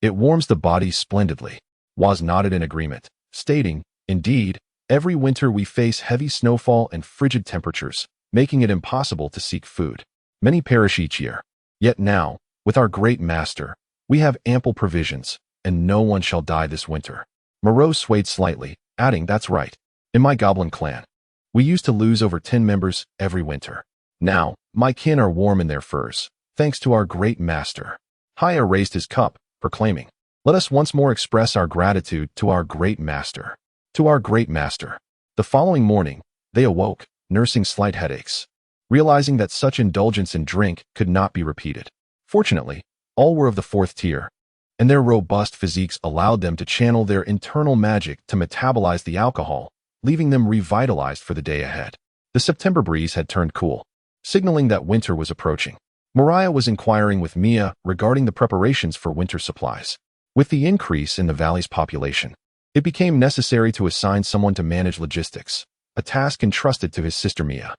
It warms the body splendidly." Waz nodded in agreement, stating, "Indeed, every winter we face heavy snowfall and frigid temperatures, making it impossible to seek food. Many perish each year. Yet now, with our great master, we have ample provisions, and no one shall die this winter." Moreau swayed slightly, adding, "That's right. In my goblin clan, we used to lose over 10 members every winter. Now, my kin are warm in their furs, thanks to our great master." Haya raised his cup, proclaiming, "Let us once more express our gratitude to our great master." To our great master. The following morning, they awoke, nursing slight headaches, realizing that such indulgence in drink could not be repeated. Fortunately, all were of the 4th tier, and their robust physiques allowed them to channel their internal magic to metabolize the alcohol, leaving them revitalized for the day ahead. The September breeze had turned cool, signaling that winter was approaching. Mariah was inquiring with Mia regarding the preparations for winter supplies. With the increase in the valley's population, it became necessary to assign someone to manage logistics, a task entrusted to his sister Mia.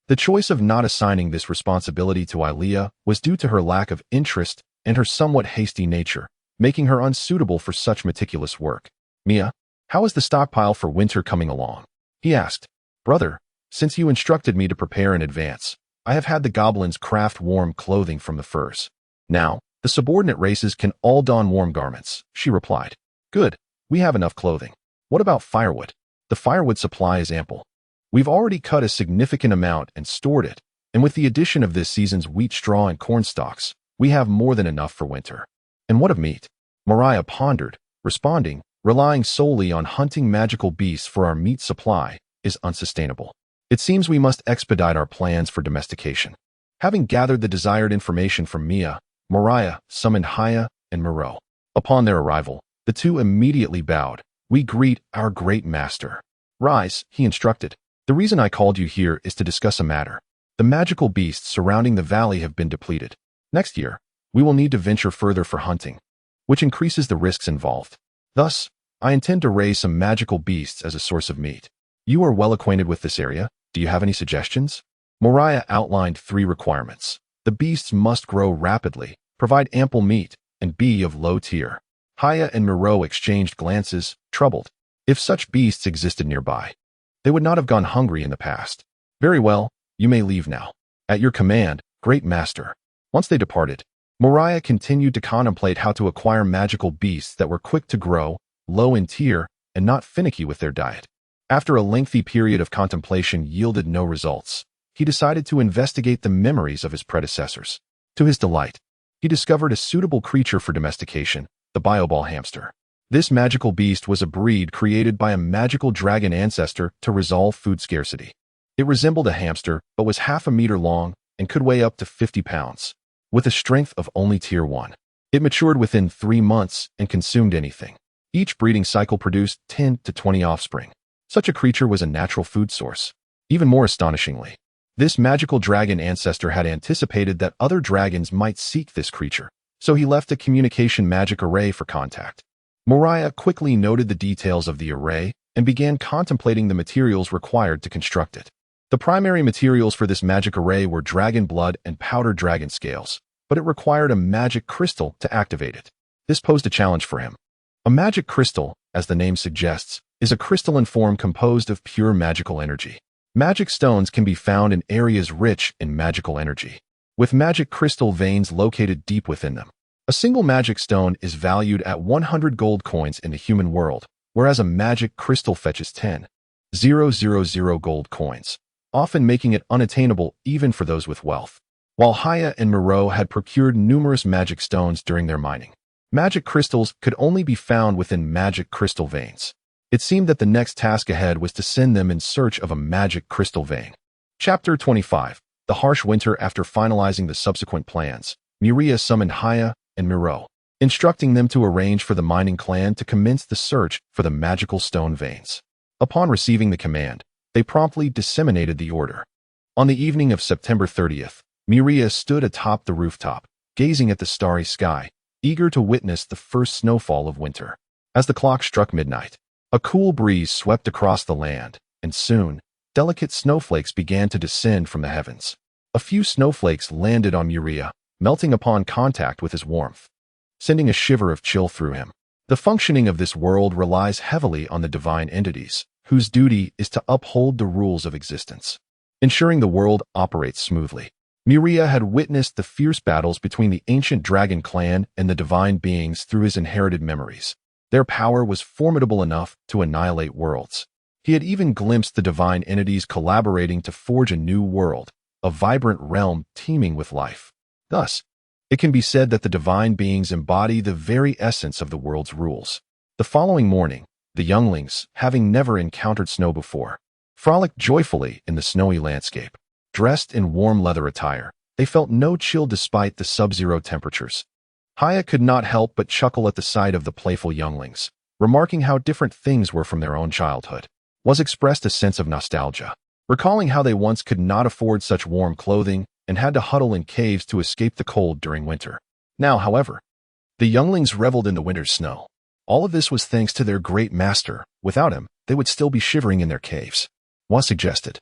The choice of not assigning this responsibility to Ilea was due to her lack of interest and her somewhat hasty nature, making her unsuitable for such meticulous work. "Mia, how is the stockpile for winter coming along?" he asked. "Brother, since you instructed me to prepare in advance, I have had the goblins craft warm clothing from the furs. Now, the subordinate races can all don warm garments," she replied. "Good. We have enough clothing. What about firewood?" "The firewood supply is ample. We've already cut a significant amount and stored it, and with the addition of this season's wheat straw and corn stalks, we have more than enough for winter." "And what of meat?" Mariah pondered, responding, "Relying solely on hunting magical beasts for our meat supply is unsustainable. It seems we must expedite our plans for domestication." Having gathered the desired information from Mia, Mariah summoned Haya and Moreau. Upon their arrival, the 2 immediately bowed. "We greet our great master." "Rise," he instructed. "The reason I called you here is to discuss a matter. The magical beasts surrounding the valley have been depleted. Next year, we will need to venture further for hunting, which increases the risks involved. Thus, I intend to raise some magical beasts as a source of meat. You are well acquainted with this area. Do you have any suggestions?" Mariah outlined 3 requirements. The beasts must grow rapidly, provide ample meat, and be of low tier. Haya and Moreau exchanged glances, troubled. If such beasts existed nearby, they would not have gone hungry in the past. "Very well, you may leave now. At your command, great master." Once they departed, Mariah continued to contemplate how to acquire magical beasts that were quick to grow, low in tier, and not finicky with their diet. After a lengthy period of contemplation yielded no results, he decided to investigate the memories of his predecessors. To his delight, he discovered a suitable creature for domestication, the Bioball hamster. This magical beast was a breed created by a magical dragon ancestor to resolve food scarcity. It resembled a hamster, but was half a meter long and could weigh up to 50 pounds. With a strength of only Tier 1. It matured within 3 months and consumed anything. Each breeding cycle produced 10 to 20 offspring. Such a creature was a natural food source. Even more astonishingly, this magical dragon ancestor had anticipated that other dragons might seek this creature, so he left a communication magic array for contact. Moriah quickly noted the details of the array and began contemplating the materials required to construct it. The primary materials for this magic array were dragon blood and powdered dragon scales, but it required a magic crystal to activate it. This posed a challenge for him. A magic crystal, as the name suggests, is a crystalline form composed of pure magical energy. Magic stones can be found in areas rich in magical energy, with magic crystal veins located deep within them. A single magic stone is valued at 100 gold coins in the human world, whereas a magic crystal fetches 10,000 gold coins, often making it unattainable even for those with wealth. While Haya and Moreau had procured numerous magic stones during their mining, magic crystals could only be found within magic crystal veins. It seemed that the next task ahead was to send them in search of a magic crystal vein. Chapter 25. The harsh winter. After finalizing the subsequent plans, Miria summoned Haya and Moreau, instructing them to arrange for the mining clan to commence the search for the magical stone veins. Upon receiving the command, they promptly disseminated the order. On the evening of September 30th, Miria stood atop the rooftop, gazing at the starry sky, eager to witness the first snowfall of winter. As the clock struck midnight, a cool breeze swept across the land, and soon, delicate snowflakes began to descend from the heavens. A few snowflakes landed on Miria, melting upon contact with his warmth, sending a shiver of chill through him. The functioning of this world relies heavily on the divine entities, whose duty is to uphold the rules of existence, ensuring the world operates smoothly. Miria had witnessed the fierce battles between the ancient dragon clan and the divine beings through his inherited memories. Their power was formidable enough to annihilate worlds. He had even glimpsed the divine entities collaborating to forge a new world, a vibrant realm teeming with life. Thus, it can be said that the divine beings embody the very essence of the world's rules. The following morning, the younglings, having never encountered snow before, frolicked joyfully in the snowy landscape. Dressed in warm leather attire, they felt no chill despite the sub-zero temperatures. Haya could not help but chuckle at the sight of the playful younglings, remarking how different things were from their own childhood. Was expressed a sense of nostalgia, recalling how they once could not afford such warm clothing and had to huddle in caves to escape the cold during winter. Now, however, the younglings reveled in the winter's snow. All of this was thanks to their great master. Without him, they would still be shivering in their caves. Was suggested.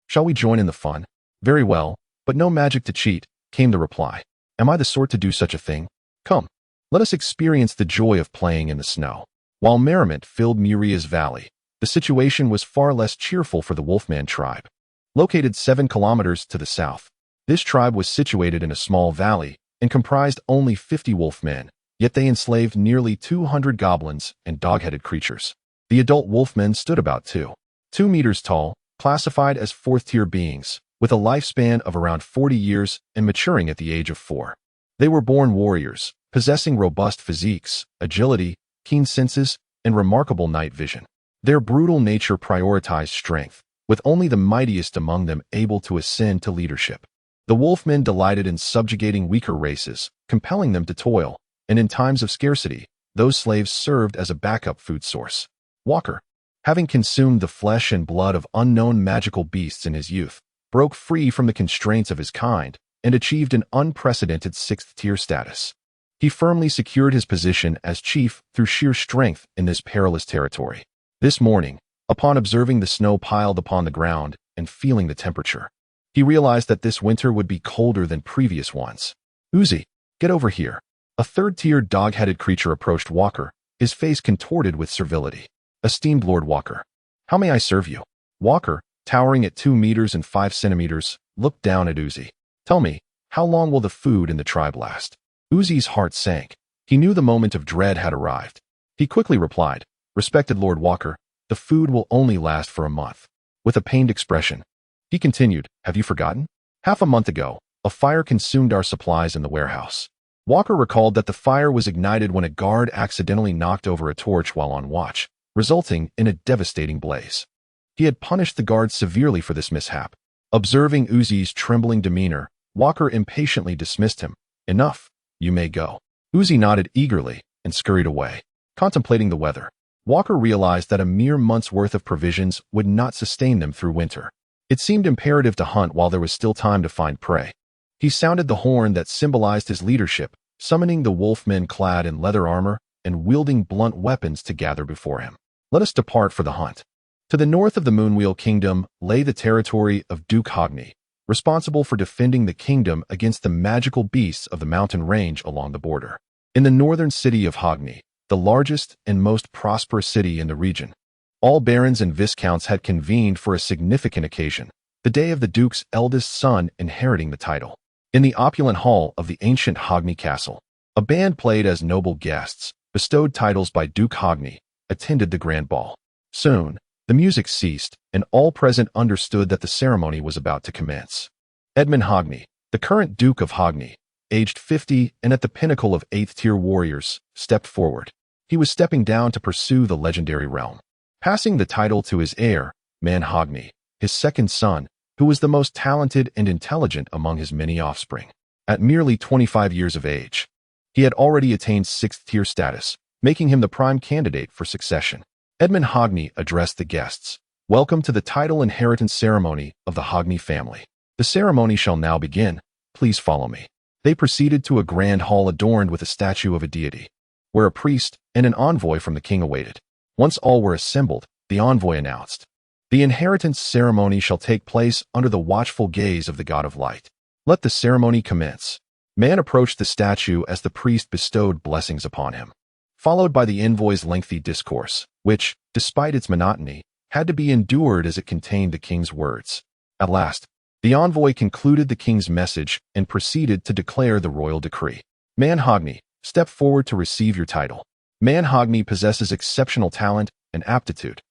Shall we join in the fun? Very well, but no magic to cheat, came the reply. Am I the sort to do such a thing? Come, let us experience the joy of playing in the snow. While merriment filled Miria's valley, the situation was far less cheerful for the Wolfman tribe. Located 7 kilometers to the south, this tribe was situated in a small valley and comprised only 50 wolfmen, yet they enslaved nearly 200 goblins and dog-headed creatures. The adult wolfmen stood about 2 meters tall, classified as 4th-tier beings, with a lifespan of around 40 years and maturing at the age of 4. They were born warriors, possessing robust physiques, agility, keen senses, and remarkable night vision. Their brutal nature prioritized strength, with only the mightiest among them able to ascend to leadership. The wolfmen delighted in subjugating weaker races, compelling them to toil, and in times of scarcity, those slaves served as a backup food source. Walker, having consumed the flesh and blood of unknown magical beasts in his youth, broke free from the constraints of his kind and achieved an unprecedented 6th-tier status. He firmly secured his position as chief through sheer strength in this perilous territory. This morning, upon observing the snow piled upon the ground and feeling the temperature, he realized that this winter would be colder than previous ones. Uzi, get over here. A 3rd-tier dog-headed creature approached Walker, his face contorted with servility. Esteemed Lord Walker, how may I serve you? Walker, towering at 2 meters and 5 centimeters, looked down at Uzi. Tell me, how long will the food in the tribe last? Uzi's heart sank. He knew the moment of dread had arrived. He quickly replied, Respected Lord Walker, the food will only last for a month. With a pained expression, he continued, Have you forgotten? Half a month ago, a fire consumed our supplies in the warehouse. Walker recalled that the fire was ignited when a guard accidentally knocked over a torch while on watch, resulting in a devastating blaze. He had punished the guard severely for this mishap. Observing Uzi's trembling demeanor, Walker impatiently dismissed him. "Enough. You may go." Uzi nodded eagerly and scurried away. Contemplating the weather, Walker realized that a mere month's worth of provisions would not sustain them through winter. It seemed imperative to hunt while there was still time to find prey. He sounded the horn that symbolized his leadership, summoning the wolfmen clad in leather armor and wielding blunt weapons to gather before him. "Let us depart for the hunt." To the north of the Moonwheel Kingdom lay the territory of Duke Hogni, responsible for defending the kingdom against the magical beasts of the mountain range along the border. In the northern city of Hogni, the largest and most prosperous city in the region, all barons and viscounts had convened for a significant occasion, the day of the duke's eldest son inheriting the title. In the opulent hall of the ancient Hogni castle, a band played as noble guests, bestowed titles by Duke Hogni, attended the grand ball. Soon, the music ceased, and all present understood that the ceremony was about to commence. Edmund Hogni, the current Duke of Hogni, aged 50 and at the pinnacle of 8th-tier warriors, stepped forward. He was stepping down to pursue the legendary realm, passing the title to his heir, Man Hogni, his second son, who was the most talented and intelligent among his many offspring. At merely 25 years of age, he had already attained 6th-tier status, making him the prime candidate for succession. Edmund Hogni addressed the guests. "Welcome to the title inheritance ceremony of the Hogni family. The ceremony shall now begin. Please follow me." They proceeded to a grand hall adorned with a statue of a deity, where a priest and an envoy from the king awaited. Once all were assembled, the envoy announced, "The inheritance ceremony shall take place under the watchful gaze of the god of light. Let the ceremony commence." Man approached the statue as the priest bestowed blessings upon him, followed by the envoy's lengthy discourse, which, despite its monotony, had to be endured as it contained the king's words. At last, the envoy concluded the king's message and proceeded to declare the royal decree. "Man Hogni, step forward to receive your title. Man Hogni possesses exceptional talent and aptitude,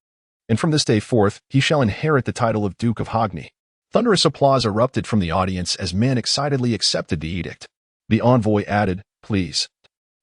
and from this day forth he shall inherit the title of Duke of Hogni." Thunderous applause erupted from the audience as Man excitedly accepted the edict. The envoy added, "Please,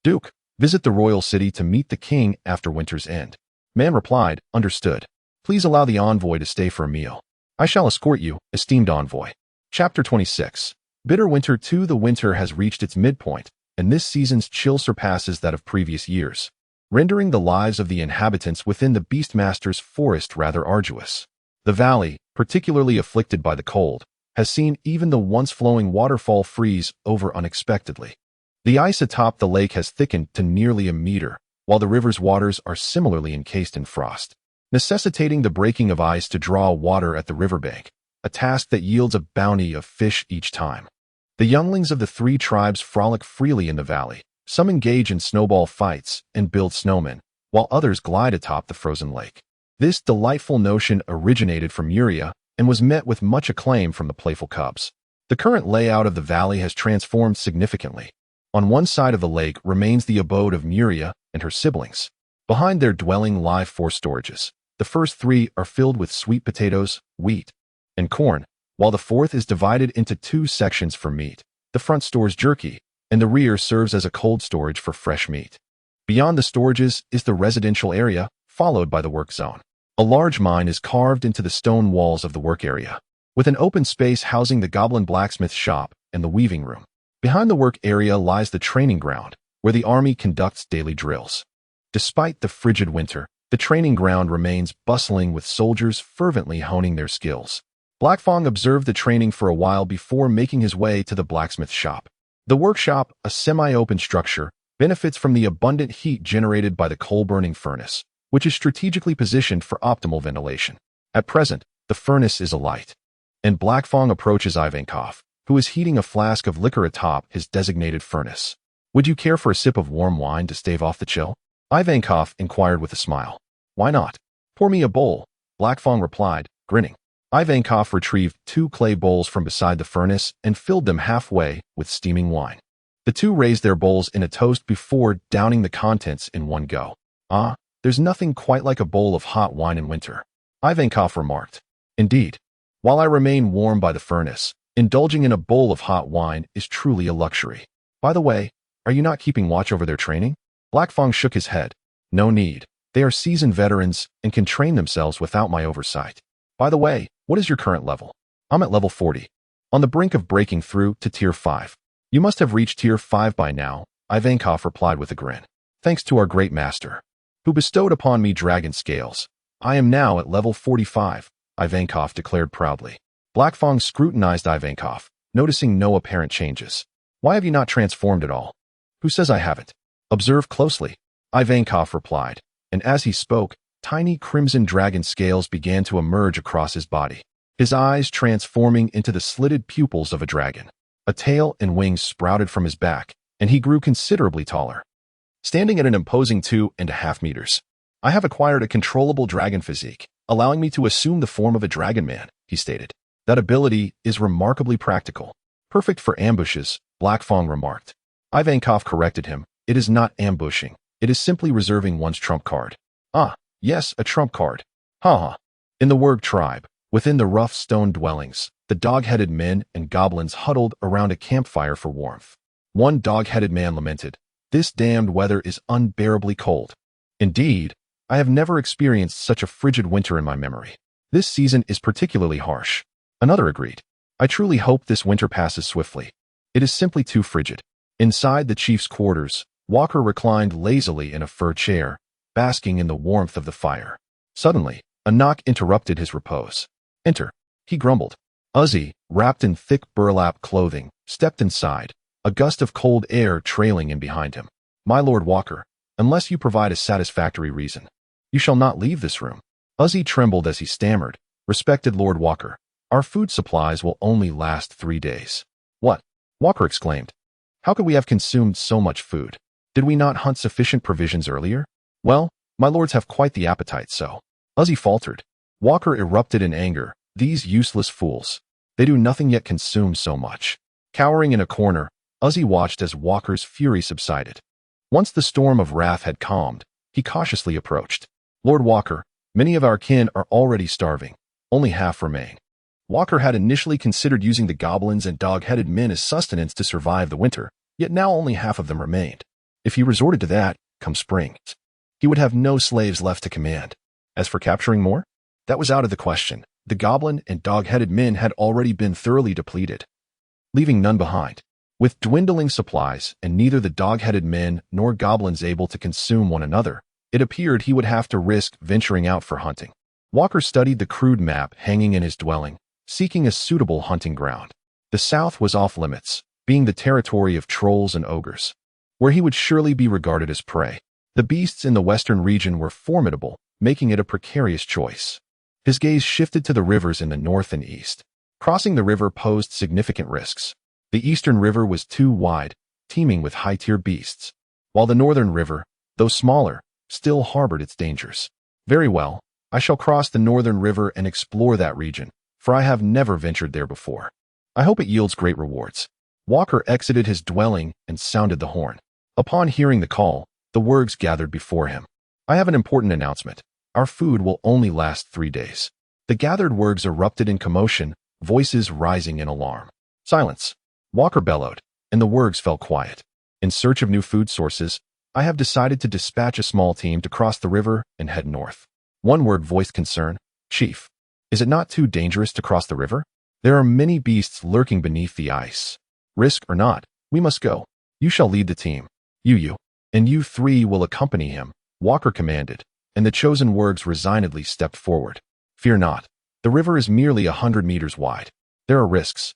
Duke, visit the royal city to meet the king after winter's end." Man replied, "Understood. Please allow the envoy to stay for a meal. I shall escort you, esteemed envoy." Chapter 26. Bitter Winter 2. The winter has reached its midpoint, and this season's chill surpasses that of previous years, rendering the lives of the inhabitants within the Beastmaster's forest rather arduous. The valley, particularly afflicted by the cold, has seen even the once-flowing waterfall freeze over unexpectedly. The ice atop the lake has thickened to nearly a meter, while the river's waters are similarly encased in frost, necessitating the breaking of ice to draw water at the riverbank, a task that yields a bounty of fish each time. The younglings of the three tribes frolic freely in the valley. Some engage in snowball fights and build snowmen, while others glide atop the frozen lake. This delightful notion originated from Uria and was met with much acclaim from the playful cubs. The current layout of the valley has transformed significantly. On one side of the lake remains the abode of Muria and her siblings. Behind their dwelling lie 4 storages. The first 3 are filled with sweet potatoes, wheat, and corn, while the fourth is divided into 2 sections for meat. The front stores jerky, and the rear serves as a cold storage for fresh meat. Beyond the storages is the residential area, followed by the work zone. A large mine is carved into the stone walls of the work area, with an open space housing the goblin blacksmith shop and the weaving room. Behind the work area lies the training ground, where the army conducts daily drills. Despite the frigid winter, the training ground remains bustling with soldiers fervently honing their skills. Blackfang observed the training for a while before making his way to the blacksmith shop. The workshop, a semi-open structure, benefits from the abundant heat generated by the coal-burning furnace, which is strategically positioned for optimal ventilation. At present, the furnace is alight, and Blackfang approaches Ivankov, who is heating a flask of liquor atop his designated furnace. "Would you care for a sip of warm wine to stave off the chill?" Ivankov inquired with a smile. "Why not? Pour me a bowl," Blackfang replied, grinning. Ivankov retrieved 2 clay bowls from beside the furnace and filled them halfway with steaming wine. The two raised their bowls in a toast before downing the contents in one go. "Ah, there's nothing quite like a bowl of hot wine in winter," Ivankov remarked. "Indeed. While I remain warm by the furnace, indulging in a bowl of hot wine is truly a luxury. By the way, Are you not keeping watch over their training? Black Fang shook his head. No need. They are seasoned veterans and can train themselves without my oversight. By the way, what is your current level? I'm at level 40. On the brink of breaking through to Tier 5. You must have reached Tier 5 by now, Ivankov replied with a grin. Thanks to our great master, who bestowed upon me dragon scales. I am now at level 45, Ivankov declared proudly. Black Fang scrutinized Ivankov, noticing no apparent changes. Why have you not transformed at all? Who says I haven't? Observe closely, Ivankov replied, and as he spoke, tiny crimson dragon scales began to emerge across his body, his eyes transforming into the slitted pupils of a dragon. A tail and wings sprouted from his back, and he grew considerably taller, standing at an imposing 2.5 meters. I have acquired a controllable dragon physique, allowing me to assume the form of a dragon man, he stated. That ability is remarkably practical. Perfect for ambushes, Black Fang remarked. Ivankov corrected him. It is not ambushing. It is simply reserving one's trump card. Ah, yes, a trump card. Haha. In the Wurg tribe, within the rough stone dwellings, the dog-headed men and goblins huddled around a campfire for warmth. One dog-headed man lamented, "This damned weather is unbearably cold. Indeed, I have never experienced such a frigid winter in my memory. This season is particularly harsh." Another agreed, "I truly hope this winter passes swiftly. It is simply too frigid." Inside the chief's quarters, Walker reclined lazily in a fur chair, basking in the warmth of the fire. Suddenly, a knock interrupted his repose. "Enter," he grumbled. Uzi, wrapped in thick burlap clothing, stepped inside, a gust of cold air trailing in behind him. "My Lord Walker, unless you provide a satisfactory reason, you shall not leave this room." Uzi trembled as he stammered, "Respected Lord Walker, our food supplies will only last 3 days." "What?" Walker exclaimed. "How could we have consumed so much food? Did we not hunt sufficient provisions earlier?" "Well, my lords have quite the appetite, so." Uzi faltered. Walker erupted in anger. "These useless fools. They do nothing yet consume so much." Cowering in a corner, Uzi watched as Walker's fury subsided. Once the storm of wrath had calmed, he cautiously approached. "Lord Walker, many of our kin are already starving. Only half remain." Walker had initially considered using the goblins and dog-headed men as sustenance to survive the winter, yet now only half of them remained. If he resorted to that, come spring, he would have no slaves left to command. As for capturing more, that was out of the question. The goblin and dog-headed men had already been thoroughly depleted, leaving none behind. With dwindling supplies and neither the dog-headed men nor goblins able to consume one another, it appeared he would have to risk venturing out for hunting. Walker studied the crude map hanging in his dwelling, seeking a suitable hunting ground. The south was off limits, being the territory of trolls and ogres, where he would surely be regarded as prey. The beasts in the western region were formidable, making it a precarious choice. His gaze shifted to the rivers in the north and east. Crossing the river posed significant risks. The eastern river was too wide, teeming with high-tier beasts, while the northern river, though smaller, still harbored its dangers. Very well, I shall cross the northern river and explore that region, for I have never ventured there before. I hope it yields great rewards. Walker exited his dwelling and sounded the horn. Upon hearing the call, the Wurgs gathered before him. "I have an important announcement. Our food will only last 3 days." The gathered Wurgs erupted in commotion, voices rising in alarm. "Silence," Walker bellowed, and the Wurgs fell quiet. "In search of new food sources, I have decided to dispatch a small team to cross the river and head north." One Wurg voiced concern. "Chief, is it not too dangerous to cross the river? There are many beasts lurking beneath the ice. Risk or not, we must go. You shall lead the team. You, and you 3 will accompany him," Walker commanded, and the chosen Wurgs resignedly stepped forward. "Fear not. The river is merely 100 meters wide. There are risks,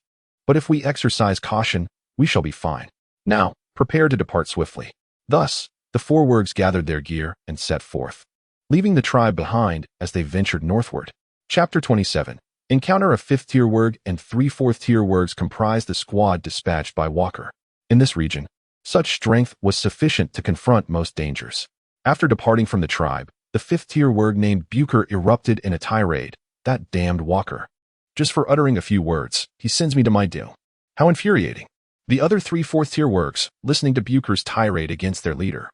but if we exercise caution, we shall be fine. Now, prepare to depart swiftly." Thus, the 4 Wurgs gathered their gear and set forth, leaving the tribe behind as they ventured northward. Chapter 27. Encounter of 5th-tier Wurg and 3 4th-tier Wurgs comprised the squad dispatched by Walker. In this region, such strength was sufficient to confront most dangers. After departing from the tribe, the 5th-tier Wurg named Bucher erupted in a tirade. "That damned Walker. Just for uttering a few words, he sends me to my doom. How infuriating." The other 3 4th-tier Wurgs, listening to Bucher's tirade against their leader,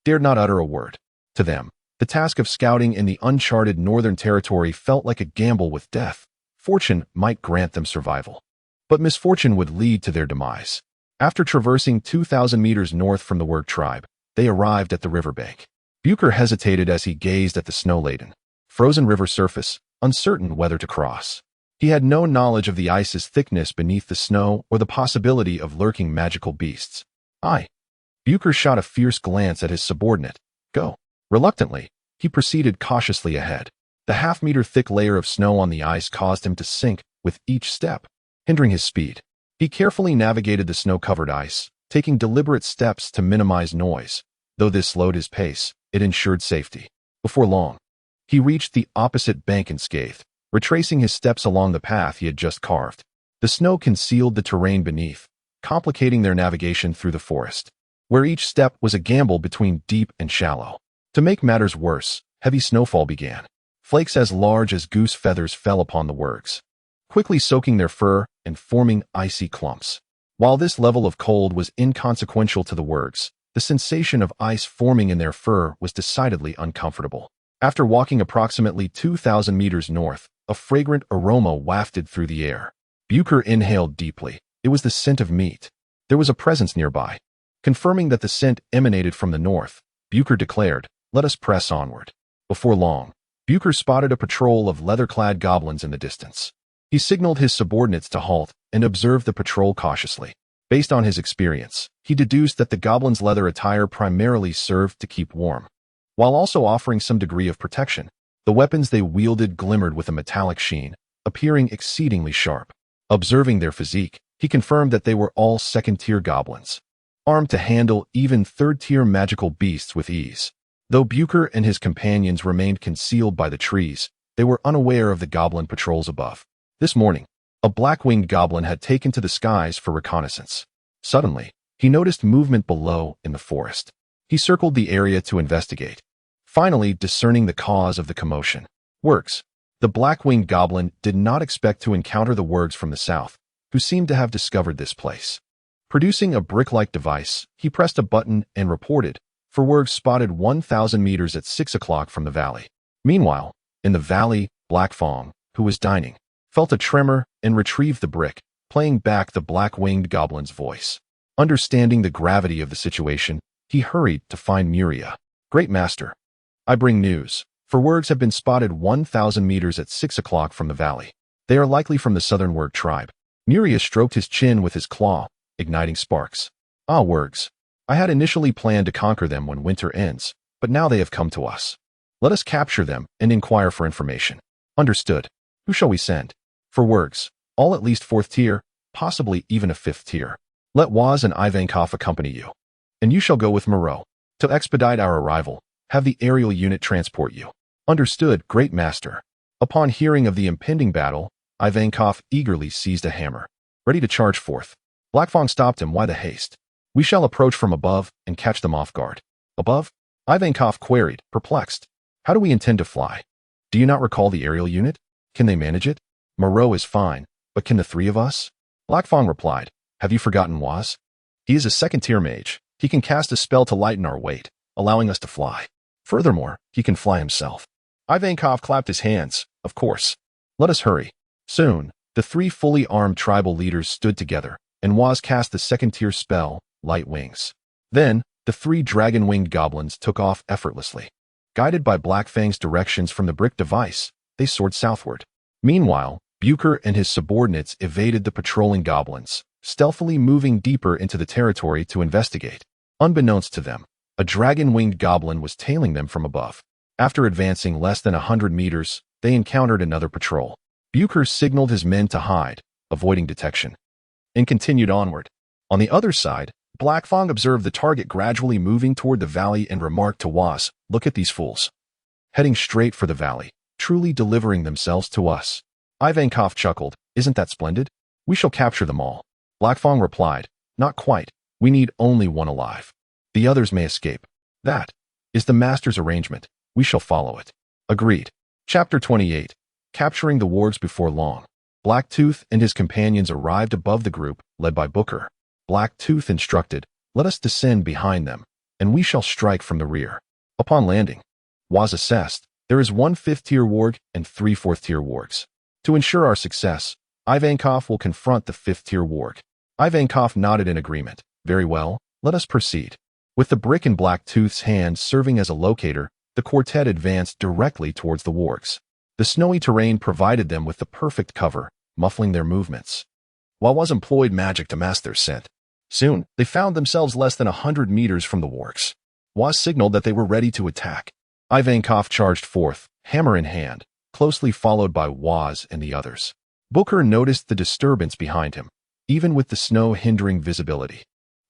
dared not utter a word. To them, the task of scouting in the uncharted northern territory felt like a gamble with death. Fortune might grant them survival, but misfortune would lead to their demise. After traversing 2,000 meters north from the Warg tribe, they arrived at the riverbank. Bucher hesitated as he gazed at the snow-laden, frozen river surface, uncertain whether to cross. He had no knowledge of the ice's thickness beneath the snow or the possibility of lurking magical beasts. Bucher shot a fierce glance at his subordinate. Go. Reluctantly, he proceeded cautiously ahead. The half-meter thick layer of snow on the ice caused him to sink with each step, hindering his speed. He carefully navigated the snow-covered ice, taking deliberate steps to minimize noise. Though this slowed his pace, it ensured safety. Before long, he reached the opposite bank unscathed, retracing his steps along the path he had just carved. The snow concealed the terrain beneath, complicating their navigation through the forest, where each step was a gamble between deep and shallow. To make matters worse, heavy snowfall began. Flakes as large as goose feathers fell upon the Wargs, quickly soaking their fur and forming icy clumps. While this level of cold was inconsequential to the Wargs, the sensation of ice forming in their fur was decidedly uncomfortable. After walking approximately 2,000 meters north, a fragrant aroma wafted through the air. Bucher inhaled deeply. It was the scent of meat. There was a presence nearby. Confirming that the scent emanated from the north, Bucher declared, "Let us press onward." Before long, Bucher spotted a patrol of leather-clad goblins in the distance. He signaled his subordinates to halt and observed the patrol cautiously. Based on his experience, he deduced that the goblins' leather attire primarily served to keep warm, while also offering some degree of protection. The weapons they wielded glimmered with a metallic sheen, appearing exceedingly sharp. Observing their physique, he confirmed that they were all second-tier goblins, armed to handle even third-tier magical beasts with ease. Though Bucher and his companions remained concealed by the trees, they were unaware of the goblin patrols above. This morning, a black-winged goblin had taken to the skies for reconnaissance. Suddenly, he noticed movement below in the forest. He circled the area to investigate, finally discerning the cause of the commotion. Wargs. The black-winged goblin did not expect to encounter the Wargs from the south, who seemed to have discovered this place. Producing a brick-like device, he pressed a button and reported, for Wargs spotted 1,000 meters at 6 o'clock from the valley. Meanwhile, in the valley, Black Fong, who was dining, felt a tremor and retrieved the brick, playing back the black-winged goblin's voice. Understanding the gravity of the situation, he hurried to find Muria. "Great Master, I bring news. For Wargs have been spotted 1,000 meters at 6 o'clock from the valley. They are likely from the southern Warg tribe." Muria stroked his chin with his claw, igniting sparks. Wargs. I had initially planned to conquer them when winter ends, but now they have come to us. Let us capture them and inquire for information." "Understood. Who shall we send?" "For Wargs, all at least 4th tier, possibly even a 5th tier. Let Waz and Ivankov accompany you. And you shall go with Moreau. To expedite our arrival, have the aerial unit transport you." "Understood, Great Master." Upon hearing of the impending battle, Ivankov eagerly seized a hammer, ready to charge forth. Black Fong stopped him. "Why the haste? We shall approach from above and catch them off guard." "Above?" Ivankov queried, perplexed. "How do we intend to fly? Do you not recall the aerial unit? Can they manage it?" "Moreau is fine, but can the 3 of us?" Black Fong replied. "Have you forgotten Waz? He is a 2nd-tier mage. He can cast a spell to lighten our weight, allowing us to fly. Furthermore, he can fly himself." Ivankov clapped his hands. "Of course. Let us hurry." Soon, the 3 fully armed tribal leaders stood together, and Waz cast the 2nd-tier spell, Light Wings. Then, the 3 dragon-winged goblins took off effortlessly. Guided by Black Fang's directions from the brick device, they soared southward. Meanwhile, Bucher and his subordinates evaded the patrolling goblins, stealthily moving deeper into the territory to investigate. Unbeknownst to them, a dragon-winged goblin was tailing them from above. After advancing less than 100 meters, they encountered another patrol. Bucher signaled his men to hide, avoiding detection, and continued onward. On the other side, Black Fong observed the target gradually moving toward the valley and remarked to Waz, "Look at these fools. Heading straight for the valley, truly delivering themselves to us." Ivankov chuckled. "Isn't that splendid? We shall capture them all." Black Fong replied, "Not quite. We need only one alive. The others may escape. That is the Master's arrangement. We shall follow it." "Agreed." Chapter 28. Capturing the Wargs before long. Blacktooth and his companions arrived above the group, led by Booker. Blacktooth instructed, "Let us descend behind them, and we shall strike from the rear." Upon landing, Waz assessed, "There is 1 5th-tier Warg and 3 4th-tier Wargs. To ensure our success, Ivankov will confront the 5th-tier Warg. Ivankov nodded in agreement. Very well, let us proceed. With the brick in Blacktooth's hand serving as a locator, the quartet advanced directly towards the wargs. The snowy terrain provided them with the perfect cover, muffling their movements. Waz employed magic to mask their scent. Soon, they found themselves less than 100 meters from the wargs. Waz signaled that they were ready to attack. Ivankov charged forth, hammer in hand, closely followed by Waz and the others. Booker noticed the disturbance behind him, even with the snow hindering visibility.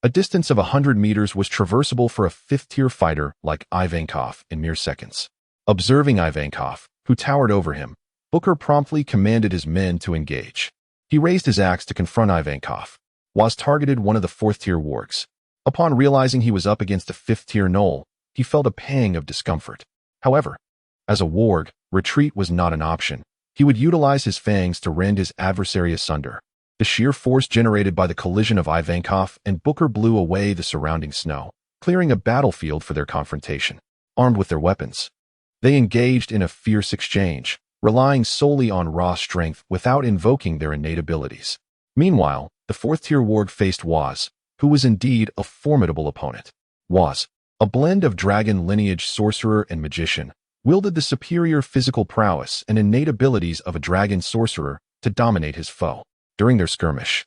A distance of 100 meters was traversable for a fifth-tier fighter like Ivankov in mere seconds. Observing Ivankov, who towered over him, Booker promptly commanded his men to engage. He raised his axe to confront Ivankov. Waz targeted one of the fourth-tier wargs. Upon realizing he was up against a fifth-tier gnoll, he felt a pang of discomfort. However, as a warg, retreat was not an option. He would utilize his fangs to rend his adversary asunder. The sheer force generated by the collision of Ivankov and Booker blew away the surrounding snow, clearing a battlefield for their confrontation. Armed with their weapons, they engaged in a fierce exchange, relying solely on raw strength without invoking their innate abilities. Meanwhile, the fourth-tier warg faced Waz, who was indeed a formidable opponent. Waz, a blend of dragon lineage sorcerer and magician, wielded the superior physical prowess and innate abilities of a dragon sorcerer to dominate his foe. During their skirmish,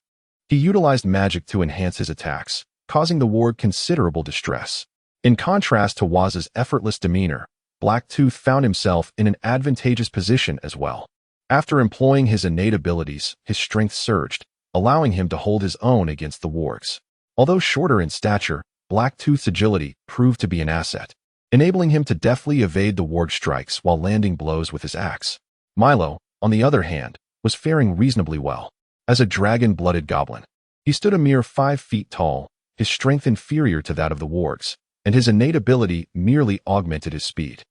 he utilized magic to enhance his attacks, causing the warg considerable distress. In contrast to Waz's effortless demeanor, Blacktooth found himself in an advantageous position as well. After employing his innate abilities, his strength surged, allowing him to hold his own against the wargs. Although shorter in stature, Blacktooth's agility proved to be an asset, enabling him to deftly evade the warg strikes while landing blows with his axe. Milo, on the other hand, was faring reasonably well. As a dragon-blooded goblin, he stood a mere 5 feet tall, his strength inferior to that of the wargs, and his innate ability merely augmented his speed.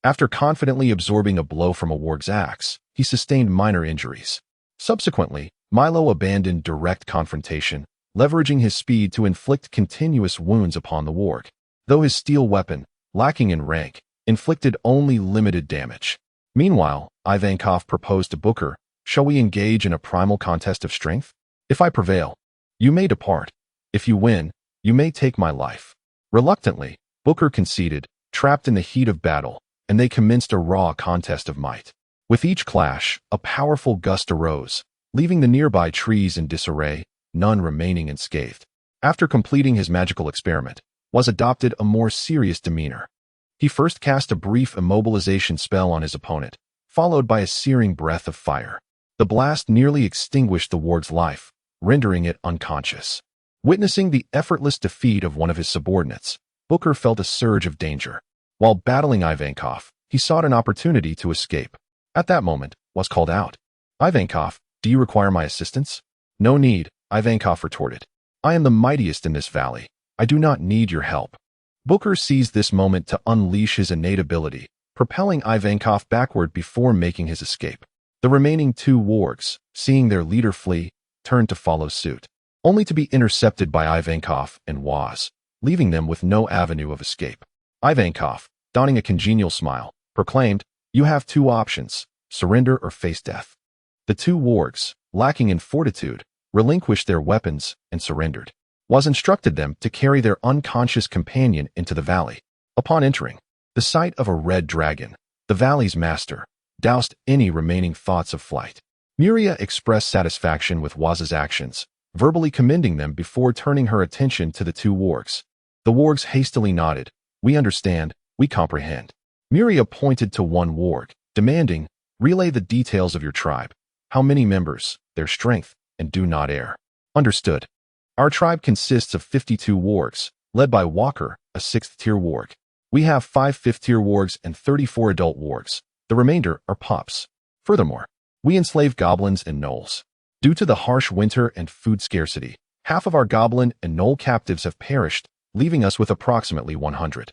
After confidently absorbing a blow from a warg's axe, he sustained minor injuries. Subsequently, Milo abandoned direct confrontation, leveraging his speed to inflict continuous wounds upon the warg. Though his steel weapon, lacking in rank, inflicted only limited damage. Meanwhile, Ivankov proposed to Booker, "Shall we engage in a primal contest of strength? If I prevail, you may depart. If you win, you may take my life." Reluctantly, Booker conceded, trapped in the heat of battle, and they commenced a raw contest of might. With each clash, a powerful gust arose, leaving the nearby trees in disarray, none remaining unscathed. After completing his magical experiment, Waz adopted a more serious demeanor. He first cast a brief immobilization spell on his opponent, followed by a searing breath of fire. The blast nearly extinguished the warg's life, rendering it unconscious. Witnessing the effortless defeat of one of his subordinates, Booker felt a surge of danger. While battling Ivankov, he sought an opportunity to escape. At that moment, Waz called out, "Ivankov, do you require my assistance?" "No need," Ivankov retorted. "I am the mightiest in this valley. I do not need your help." Booker seized this moment to unleash his innate ability, propelling Ivankov backward before making his escape. The remaining 2 wargs, seeing their leader flee, turned to follow suit, only to be intercepted by Ivankov and Waz, leaving them with no avenue of escape. Ivankov, donning a congenial smile, proclaimed, "You have 2 options, surrender or face death." The 2 wargs, lacking in fortitude, relinquished their weapons and surrendered. Waz instructed them to carry their unconscious companion into the valley. Upon entering, the sight of a red dragon, the valley's master, doused any remaining thoughts of flight. Miria expressed satisfaction with Waz's actions, verbally commending them before turning her attention to the 2 wargs. The wargs hastily nodded. "We understand, we comprehend." Miria pointed to one warg, demanding, "Relay the details of your tribe. How many members, their strength, and do not err." "Understood. Our tribe consists of 52 wargs, led by Walker, a 6th-tier warg. We have 5 5th-tier wargs and 34 adult wargs. The remainder are pups. Furthermore, we enslave goblins and gnolls. Due to the harsh winter and food scarcity, half of our goblin and gnoll captives have perished, leaving us with approximately 100.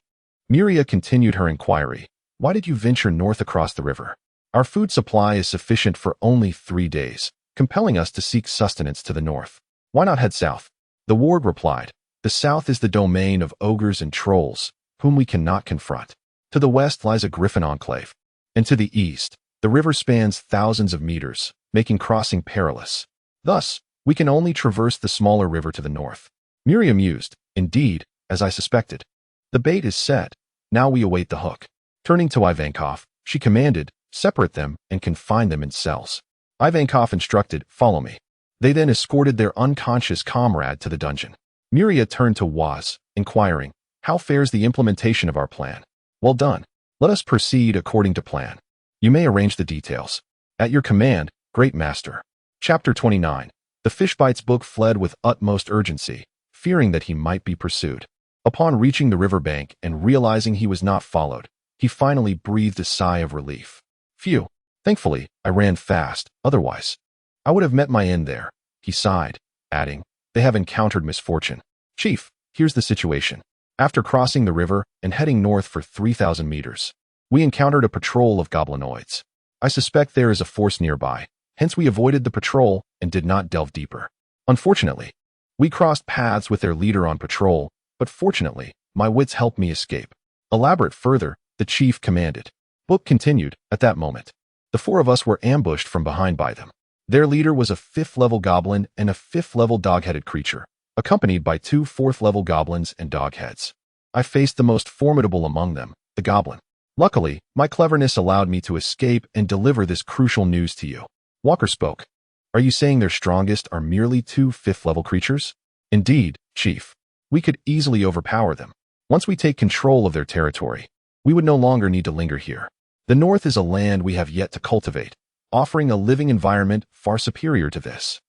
Miria continued her inquiry. "Why did you venture north across the river? Our food supply is sufficient for only 3 days, compelling us to seek sustenance to the north. Why not head south?" The warg replied, "The south is the domain of ogres and trolls, whom we cannot confront. To the west lies a griffin enclave, and to the east, the river spans thousands of meters, making crossing perilous. Thus, We can only traverse the smaller river to the north. Miriam mused. Indeed, as I suspected. The bait is set. Now we await the hook. Turning to Ivankov, she commanded, separate them and confine them in cells. Ivankov instructed, follow me. They then escorted their unconscious comrade to the dungeon. Miria turned to Waz, inquiring, how fares the implementation of our plan? Well done. Let us proceed according to plan. You may arrange the details. At your command, Great Master. Chapter 29. The Fishbite's book fled with utmost urgency, fearing that he might be pursued. Upon reaching the riverbank and realizing he was not followed, he finally breathed a sigh of relief. Phew. Thankfully, I ran fast, otherwise I would have met my end there. He sighed, adding, they have encountered misfortune. Chief, here's the situation. After crossing the river and heading north for 3,000 meters, we encountered a patrol of goblinoids. I suspect there is a force nearby, hence we avoided the patrol and did not delve deeper. Unfortunately, we crossed paths with their leader on patrol, but fortunately, my wits helped me escape. Elaborate further, the chief commanded. Book continued, at that moment. The four of us were ambushed from behind by them. Their leader was a 5th-level goblin and a 5th-level dog-headed creature, accompanied by 2 4th-level goblins and dog-heads. I faced the most formidable among them, the goblin. Luckily, my cleverness allowed me to escape and deliver this crucial news to you. Walker spoke. Are you saying their strongest are merely 2 5th-level creatures? Indeed, Chief. We could easily overpower them. Once we take control of their territory, we would no longer need to linger here. The north is a land we have yet to cultivate, offering a living environment far superior to this.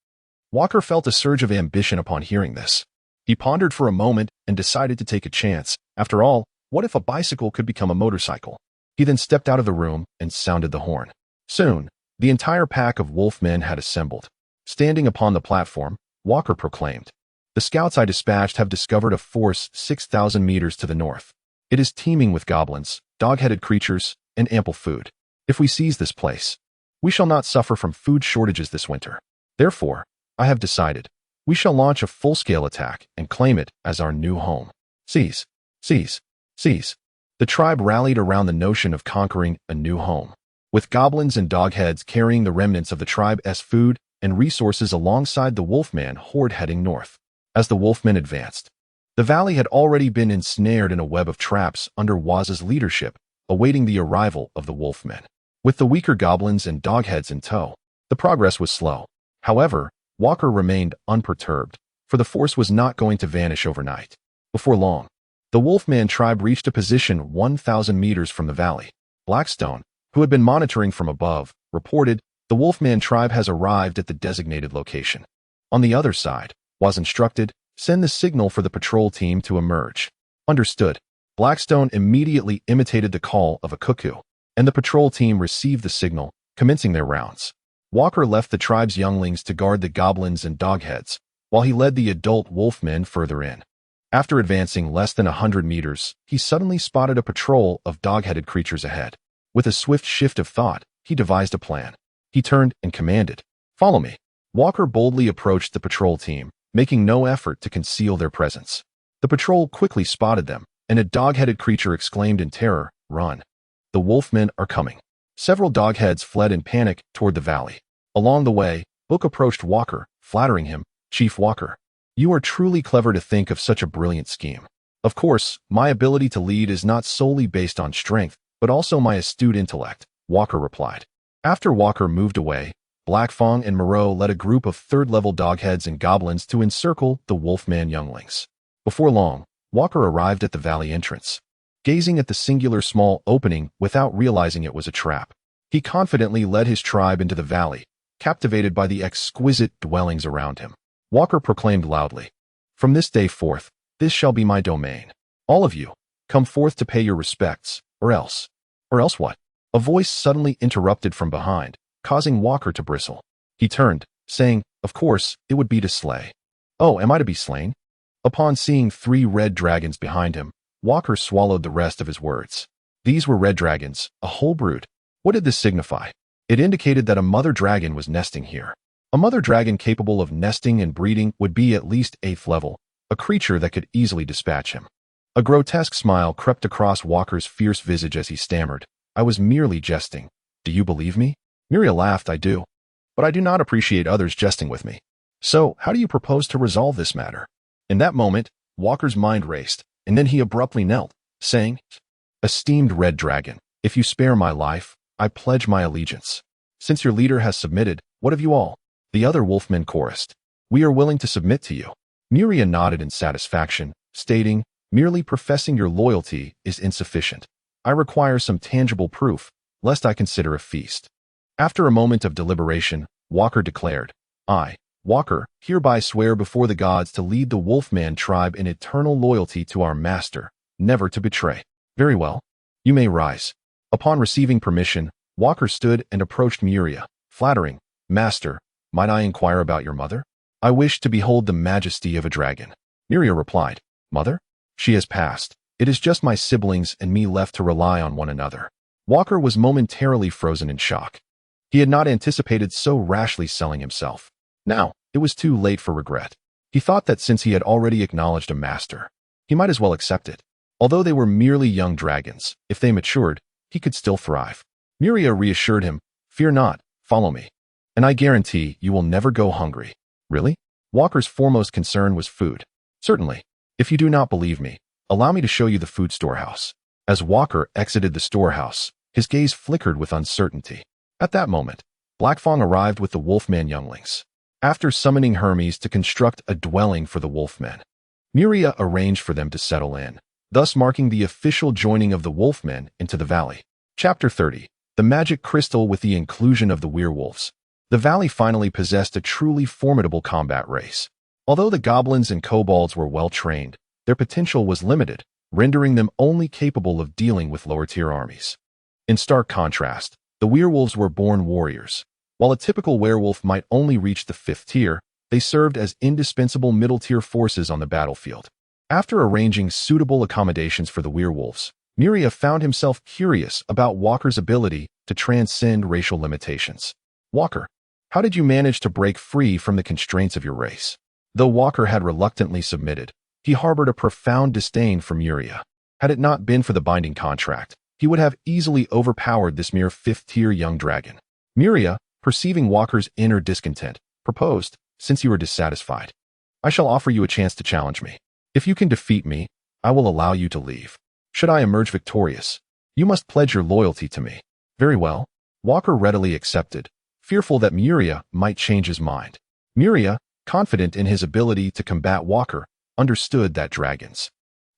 Walker felt a surge of ambition upon hearing this. He pondered for a moment and decided to take a chance. After all, what if a bicycle could become a motorcycle? He then stepped out of the room and sounded the horn. Soon, the entire pack of wolfmen had assembled. Standing upon the platform, Walker proclaimed, the scouts I dispatched have discovered a force 6,000 meters to the north. It is teeming with goblins, dog-headed creatures, and ample food. If we seize this place, we shall not suffer from food shortages this winter. Therefore, I have decided, we shall launch a full-scale attack and claim it as our new home. Seize, seize, seize. The tribe rallied around the notion of conquering a new home, with goblins and dogheads carrying the remnants of the tribe's food and resources alongside the wolfman horde heading north. As the wolfmen advanced, the valley had already been ensnared in a web of traps under Waz's leadership, awaiting the arrival of the wolfmen. With the weaker goblins and dogheads in tow, the progress was slow. However, Walker remained unperturbed, for the force was not going to vanish overnight. Before long, the wolfman tribe reached a position 1,000 meters from the valley. Blackstone, who had been monitoring from above, reported, the wolfman tribe has arrived at the designated location. On the other side, was instructed, send the signal for the patrol team to emerge. Understood. Blackstone immediately imitated the call of a cuckoo, and the patrol team received the signal, commencing their rounds. Walker left the tribe's younglings to guard the goblins and dogheads, while he led the adult wolfmen further in. After advancing less than 100 meters, he suddenly spotted a patrol of dog-headed creatures ahead. With a swift shift of thought, he devised a plan. He turned and commanded, follow me. Walker boldly approached the patrol team, making no effort to conceal their presence. The patrol quickly spotted them, and a dog-headed creature exclaimed in terror, run. The wolfmen are coming. Several dogheads fled in panic toward the valley. Along the way, Book approached Walker, flattering him, Chief Walker. You are truly clever to think of such a brilliant scheme. Of course, my ability to lead is not solely based on strength, but also my astute intellect, Walker replied. After Walker moved away, Blackfong and Moreau led a group of 3rd-level dogheads and goblins to encircle the wolfman younglings. Before long, Walker arrived at the valley entrance. Gazing at the singular small opening without realizing it was a trap, he confidently led his tribe into the valley, captivated by the exquisite dwellings around him. Walker proclaimed loudly, from this day forth, this shall be my domain. All of you, come forth to pay your respects, or else what? A voice suddenly interrupted from behind, causing Walker to bristle. He turned, saying, of course, it would be to slay. Oh, am I to be slain? Upon seeing 3 red dragons behind him, Walker swallowed the rest of his words. These were red dragons, a whole brood. What did this signify? It indicated that a mother dragon was nesting here. A mother dragon capable of nesting and breeding would be at least 8th level, a creature that could easily dispatch him. A grotesque smile crept across Walker's fierce visage as he stammered, I was merely jesting. Do you believe me? Muriel laughed, I do. But I do not appreciate others jesting with me. So, how do you propose to resolve this matter? In that moment, Walker's mind raced, and then he abruptly knelt, saying, Esteemed Red Dragon, if you spare my life, I pledge my allegiance. Since your leader has submitted, what of you all? The other wolfmen chorused. We are willing to submit to you. Miria nodded in satisfaction, stating, Merely professing your loyalty is insufficient. I require some tangible proof, lest I consider a feast. After a moment of deliberation, Walker declared, I, Walker, hereby swear before the gods to lead the Wolfman tribe in eternal loyalty to our master, never to betray. Very well. You may rise. Upon receiving permission, Walker stood and approached Miria, flattering, Master, might I inquire about your mother? I wish to behold the majesty of a dragon. Miria replied, Mother? She has passed. It is just my siblings and me left to rely on one another. Walker was momentarily frozen in shock. He had not anticipated so rashly selling himself. Now, it was too late for regret. He thought that since he had already acknowledged a master, he might as well accept it. Although they were merely young dragons, if they matured, he could still thrive. Miria reassured him, Fear not, follow me. And I guarantee you will never go hungry. Really? Walker's foremost concern was food. Certainly. If you do not believe me, allow me to show you the food storehouse. As Walker exited the storehouse, his gaze flickered with uncertainty. At that moment, Blackfang arrived with the Wolfman younglings. After summoning Hermes to construct a dwelling for the Wolfmen, Miria arranged for them to settle in, thus marking the official joining of the Wolfmen into the valley. Chapter 30. The Magic Crystal with the inclusion of the werewolves. The valley finally possessed a truly formidable combat race. Although the goblins and kobolds were well trained, their potential was limited, rendering them only capable of dealing with lower-tier armies. In stark contrast, the werewolves were born warriors. While a typical werewolf might only reach the 5th tier, they served as indispensable middle-tier forces on the battlefield. After arranging suitable accommodations for the werewolves, Miria found himself curious about Walker's ability to transcend racial limitations. Walker, how did you manage to break free from the constraints of your race? Though Walker had reluctantly submitted, he harbored a profound disdain for Miria. Had it not been for the binding contract, he would have easily overpowered this mere 5th-tier young dragon. Miria, perceiving Walker's inner discontent, proposed, Since you are dissatisfied, I shall offer you a chance to challenge me. If you can defeat me, I will allow you to leave. Should I emerge victorious, you must pledge your loyalty to me. Very well. Walker readily accepted, fearful that Miria might change his mind. Miria, confident in his ability to combat Walker, understood that dragons,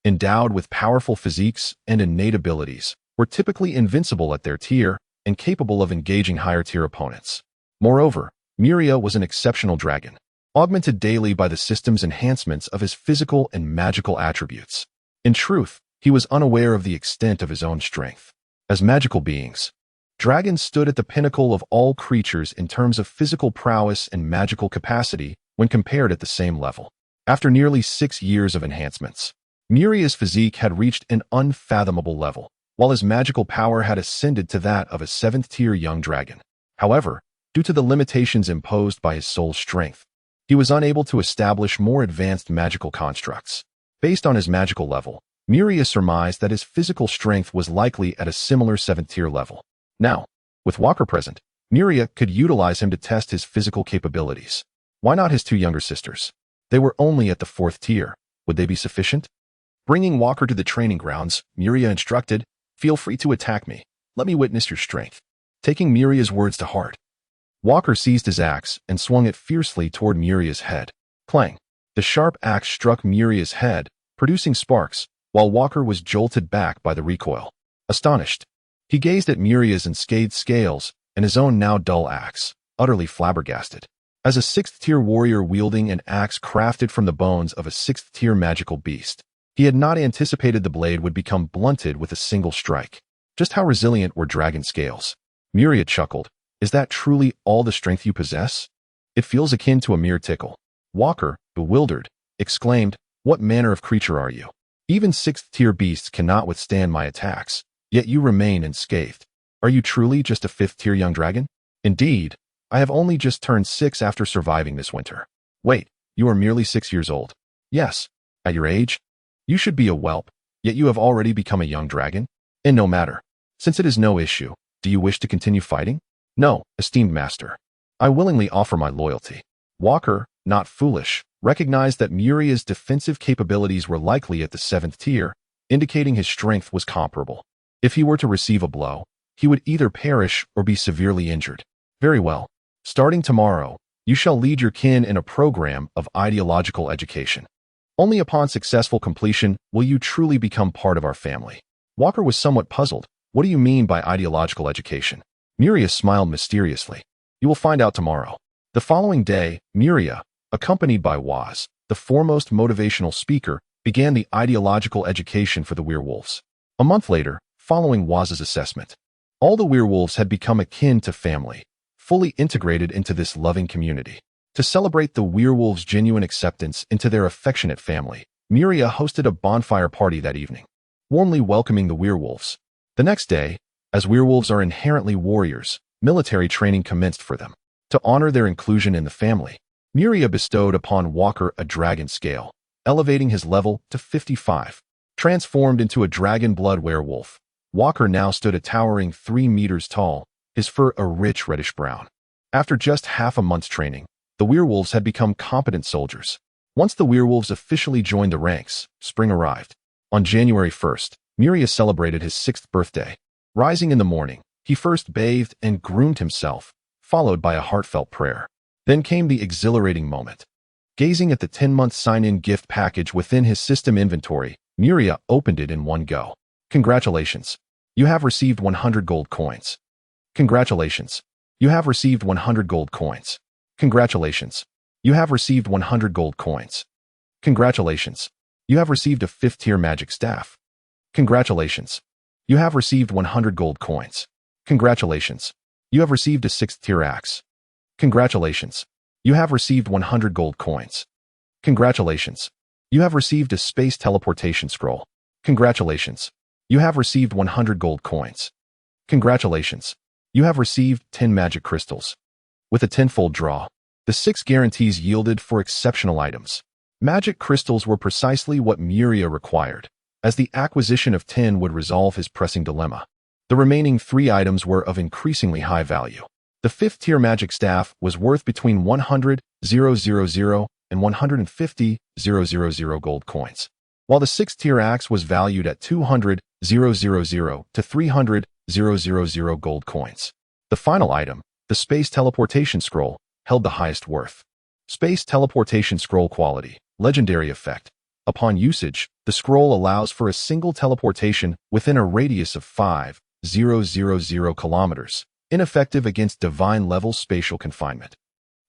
endowed with powerful physiques and innate abilities, were typically invincible at their tier and capable of engaging higher-tier opponents. Moreover, Miria was an exceptional dragon, augmented daily by the system's enhancements of his physical and magical attributes. In truth, he was unaware of the extent of his own strength. As magical beings, dragons stood at the pinnacle of all creatures in terms of physical prowess and magical capacity when compared at the same level. After nearly 6 years of enhancements, Miria's physique had reached an unfathomable level, while his magical power had ascended to that of a 7th-tier young dragon. However, due to the limitations imposed by his soul's strength, he was unable to establish more advanced magical constructs. Based on his magical level, Miria surmised that his physical strength was likely at a similar 7th-tier level. Now, with Walker present, Miria could utilize him to test his physical capabilities. Why not his 2 younger sisters? They were only at the 4th tier. Would they be sufficient? Bringing Walker to the training grounds, Miria instructed, Feel free to attack me. Let me witness your strength. Taking Miria's words to heart, Walker seized his axe and swung it fiercely toward Miria's head. Clang! The sharp axe struck Miria's head, producing sparks, while Walker was jolted back by the recoil. Astonished, he gazed at Miria's unscathed scales and his own now dull axe, utterly flabbergasted. As a 6th-tier warrior wielding an axe crafted from the bones of a 6th-tier magical beast, he had not anticipated the blade would become blunted with a single strike. Just how resilient were dragon scales? Miria chuckled. Is that truly all the strength you possess? It feels akin to a mere tickle. Walker, bewildered, exclaimed, What manner of creature are you? Even 6th-tier beasts cannot withstand my attacks, yet you remain unscathed. Are you truly just a 5th-tier young dragon? Indeed, I have only just turned 6 after surviving this winter. Wait, you are merely 6 years old. Yes, at your age, you should be a whelp, yet you have already become a young dragon? And no matter. Since it is no issue, do you wish to continue fighting? No, esteemed master. I willingly offer my loyalty. Walker, not foolish, recognized that Muria's defensive capabilities were likely at the 7th tier, indicating his strength was comparable. If he were to receive a blow, he would either perish or be severely injured. Very well. Starting tomorrow, you shall lead your kin in a program of ideological education. Only upon successful completion will you truly become part of our family. Walker was somewhat puzzled. What do you mean by ideological education? Muria smiled mysteriously. You will find out tomorrow. The following day, Muria, accompanied by Waz, the foremost motivational speaker, began the ideological education for the werewolves. A month later, following Waz's assessment, all the werewolves had become akin to family, fully integrated into this loving community. To celebrate the werewolves' genuine acceptance into their affectionate family, Muria hosted a bonfire party that evening, warmly welcoming the werewolves. The next day, as werewolves are inherently warriors, military training commenced for them. To honor their inclusion in the family, Muria bestowed upon Walker a dragon scale, elevating his level to 55. Transformed into a dragon blood werewolf, Walker now stood a towering 3 meters tall, his fur a rich reddish brown. After just half a month's training, the werewolves had become competent soldiers. Once the werewolves officially joined the ranks, spring arrived. On January 1st, Muria celebrated his 6th birthday. Rising in the morning, he first bathed and groomed himself, followed by a heartfelt prayer. Then came the exhilarating moment. Gazing at the 10-month sign-in gift package within his system inventory, Muria opened it in one go. Congratulations. You have received 100 gold coins. Congratulations. You have received 100 gold coins. Congratulations. You have received 100 gold coins. Congratulations. You have received a 5th-tier magic staff. Congratulations. You have received 100 gold coins. Congratulations. You have received a 6th-tier axe. Congratulations. You have received 100 gold coins. Congratulations. You have received a space teleportation scroll. Congratulations. You have received 100 gold coins. Congratulations. You have received 10 magic crystals. With a tenfold draw, the 6 guarantees yielded for exceptional items. Magic crystals were precisely what Muria required, as the acquisition of 10 would resolve his pressing dilemma. The remaining 3 items were of increasingly high value. The 5th-tier magic staff was worth between 100,000 and 150,000 gold coins, while the 6th-tier axe was valued at 200,000 to 300,000 gold coins. The final item, the space teleportation scroll, held the highest worth. Space teleportation scroll quality, legendary effect. Upon usage, the scroll allows for a single teleportation within a radius of 5,000 kilometers, ineffective against divine-level spatial confinement.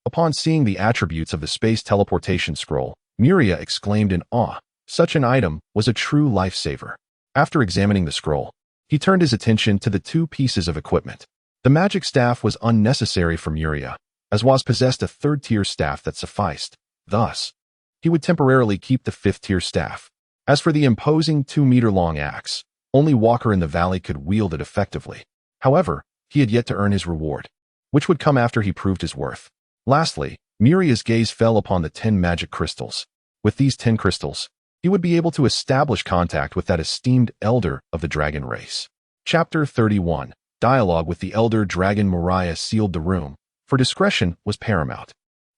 Upon seeing the attributes of the space teleportation scroll, Muria exclaimed in awe. Such an item was a true lifesaver. After examining the scroll, he turned his attention to the 2 pieces of equipment. The magic staff was unnecessary for Muria, as Waz possessed a 3rd-tier staff that sufficed. Thus, he would temporarily keep the 5th-tier staff. As for the imposing 2-meter-long axe, only Walker in the valley could wield it effectively. However, he had yet to earn his reward, which would come after he proved his worth. Lastly, Muria's gaze fell upon the 10 magic crystals. With these 10 crystals, he would be able to establish contact with that esteemed elder of the dragon race. Chapter 31. Dialogue with the elder dragon. Moriah sealed the room, for discretion was paramount.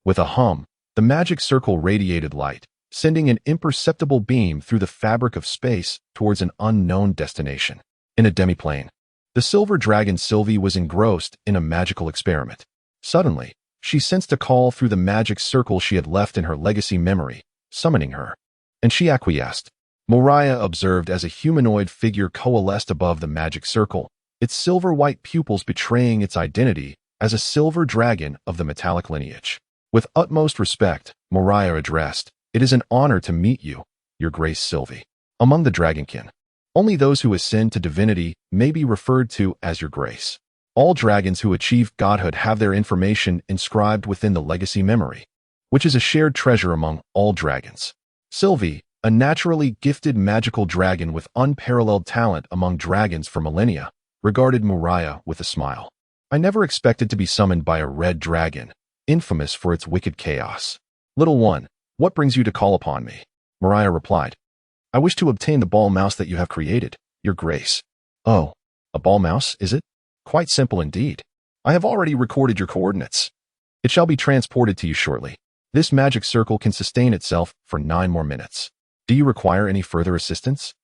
With a hum, the magic circle radiated light, sending an imperceptible beam through the fabric of space towards an unknown destination. In a demiplane, the silver dragon Sylvie was engrossed in a magical experiment. Suddenly, she sensed a call through the magic circle she had left in her legacy memory, summoning her. And she acquiesced. Moriah observed as a humanoid figure coalesced above the magic circle, its silver-white pupils betraying its identity as a silver dragon of the metallic lineage. With utmost respect, Moriah addressed, "It is an honor to meet you, Your Grace Sylvie. Among the dragonkin, only those who ascend to divinity may be referred to as Your Grace. All dragons who achieve godhood have their information inscribed within the legacy memory, which is a shared treasure among all dragons." Sylvie, a naturally gifted magical dragon with unparalleled talent among dragons for millennia, regarded Moriah with a smile. "I never expected to be summoned by a red dragon, infamous for its wicked chaos. Little one, what brings you to call upon me?" Moriah replied, "I wish to obtain the ball mouse that you have created, Your Grace." "Oh, a ball mouse, is it? Quite simple indeed. I have already recorded your coordinates. It shall be transported to you shortly. This magic circle can sustain itself for 9 more minutes. Do you require any further assistance?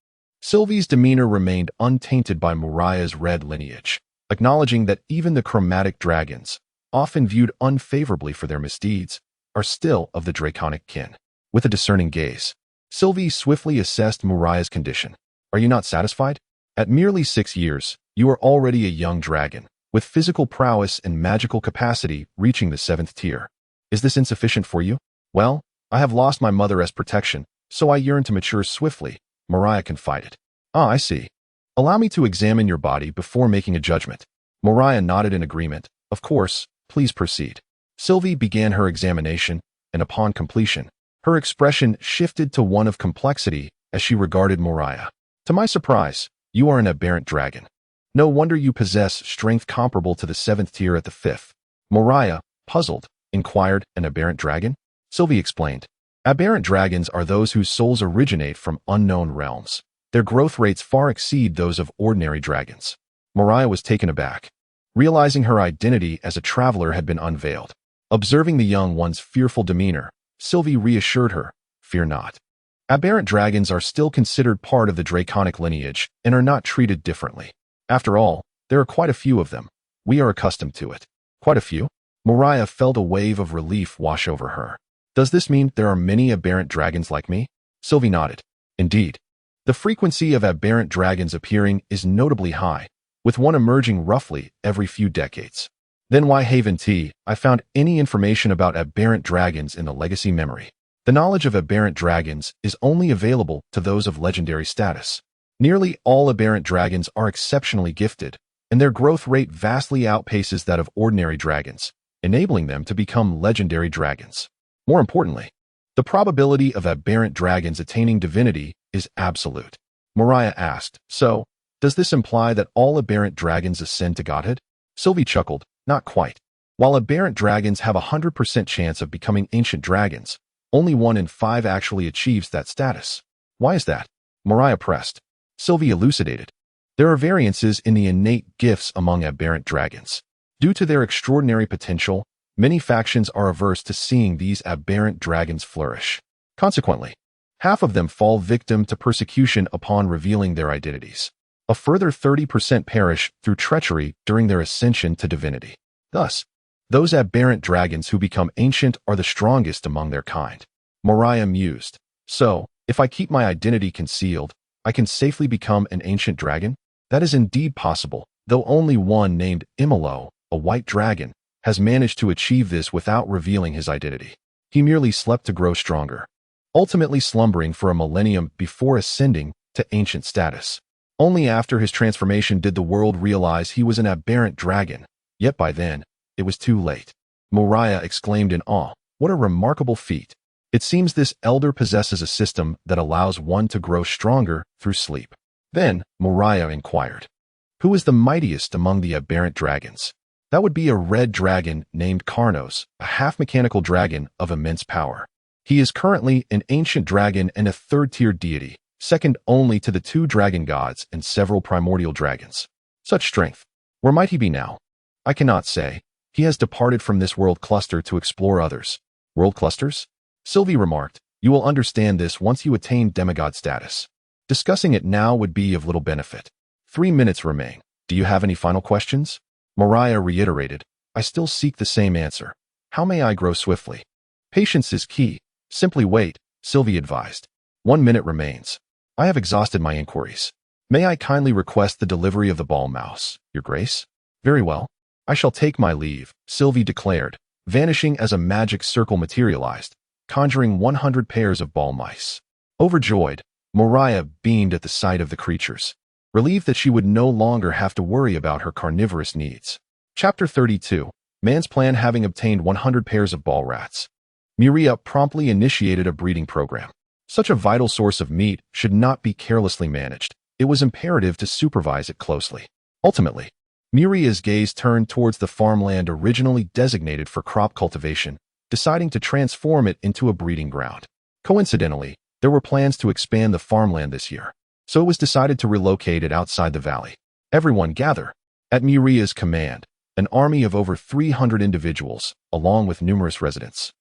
Sylvie's demeanor remained untainted by Mariah's red lineage, acknowledging that even the chromatic dragons, often viewed unfavorably for their misdeeds, are still of the draconic kin. With a discerning gaze, Sylvie swiftly assessed Mariah's condition. Are you not satisfied? At merely 6 years, you are already a young dragon, with physical prowess and magical capacity reaching the 7th tier. Is this insufficient for you? Well, I have lost my mother as protection, so I yearn to mature swiftly, Mariah confided. Ah, I see. Allow me to examine your body before making a judgment. Mariah nodded in agreement. Of course, please proceed. Sylvie began her examination, and upon completion, her expression shifted to one of complexity as she regarded Mariah. To my surprise, you are an aberrant dragon. No wonder you possess strength comparable to the 7th tier at the 5th. Mariah, puzzled, inquired, an aberrant dragon? Sylvie explained. Aberrant dragons are those whose souls originate from unknown realms. Their growth rates far exceed those of ordinary dragons. Mariah was taken aback, realizing her identity as a traveler had been unveiled. Observing the young one's fearful demeanor, Sylvie reassured her, fear not. Aberrant dragons are still considered part of the draconic lineage and are not treated differently. After all, there are quite a few of them. We are accustomed to it. Quite a few? Mariah felt a wave of relief wash over her. Does this mean there are many aberrant dragons like me? Sylvie nodded. Indeed. The frequency of aberrant dragons appearing is notably high, with one emerging roughly every few decades. Then why haven't I found any information about aberrant dragons in the legacy memory? The knowledge of aberrant dragons is only available to those of legendary status. Nearly all aberrant dragons are exceptionally gifted, and their growth rate vastly outpaces that of ordinary dragons, enabling them to become legendary dragons. More importantly, the probability of aberrant dragons attaining divinity is absolute. Mariah asked, so, does this imply that all aberrant dragons ascend to godhood? Sylvie chuckled, not quite. While aberrant dragons have a 100% chance of becoming ancient dragons, only 1 in 5 actually achieves that status. Why is that? Mariah pressed. Sylvie elucidated. There are variances in the innate gifts among aberrant dragons. Due to their extraordinary potential, many factions are averse to seeing these aberrant dragons flourish. Consequently, half of them fall victim to persecution upon revealing their identities. A further 30% perish through treachery during their ascension to divinity. Thus, those aberrant dragons who become ancient are the strongest among their kind. Mariah mused. So, if I keep my identity concealed, I can safely become an ancient dragon? That is indeed possible, though only one named Imolo, a white dragon, has managed to achieve this without revealing his identity. He merely slept to grow stronger, ultimately slumbering for a millennium before ascending to ancient status. Only after his transformation did the world realize he was an aberrant dragon, yet by then, it was too late. Mariah exclaimed in awe, what a remarkable feat. It seems this elder possesses a system that allows one to grow stronger through sleep. Then, Mariah inquired, who is the mightiest among the aberrant dragons? That would be a red dragon named Karnos, a half-mechanical dragon of immense power. He is currently an ancient dragon and a 3rd-tier deity, second only to the 2 dragon gods and several primordial dragons. Such strength. Where might he be now? I cannot say. He has departed from this world cluster to explore others. World clusters? Sylvie remarked, you will understand this once you attain demigod status. Discussing it now would be of little benefit. 3 minutes remain. Do you have any final questions? Mariah reiterated, I still seek the same answer. How may I grow swiftly? Patience is key. Simply wait, Sylvie advised. 1 minute remains. I have exhausted my inquiries. May I kindly request the delivery of the ball mouse, Your Grace? Very well. I shall take my leave, Sylvie declared, vanishing as a magic circle materialized, conjuring 100 pairs of ball mice. Overjoyed, Mariah beamed at the sight of the creatures, relieved that she would no longer have to worry about her carnivorous needs. Chapter 32, Man's Plan. Having obtained 100 pairs of ball rats, Miria promptly initiated a breeding program. Such a vital source of meat should not be carelessly managed. It was imperative to supervise it closely. Ultimately, Miria's gaze turned towards the farmland originally designated for crop cultivation, deciding to transform it into a breeding ground. Coincidentally, there were plans to expand the farmland this year, so it was decided to relocate it outside the valley. Everyone gather. At Miria's command, an army of over 300 individuals, along with numerous residents,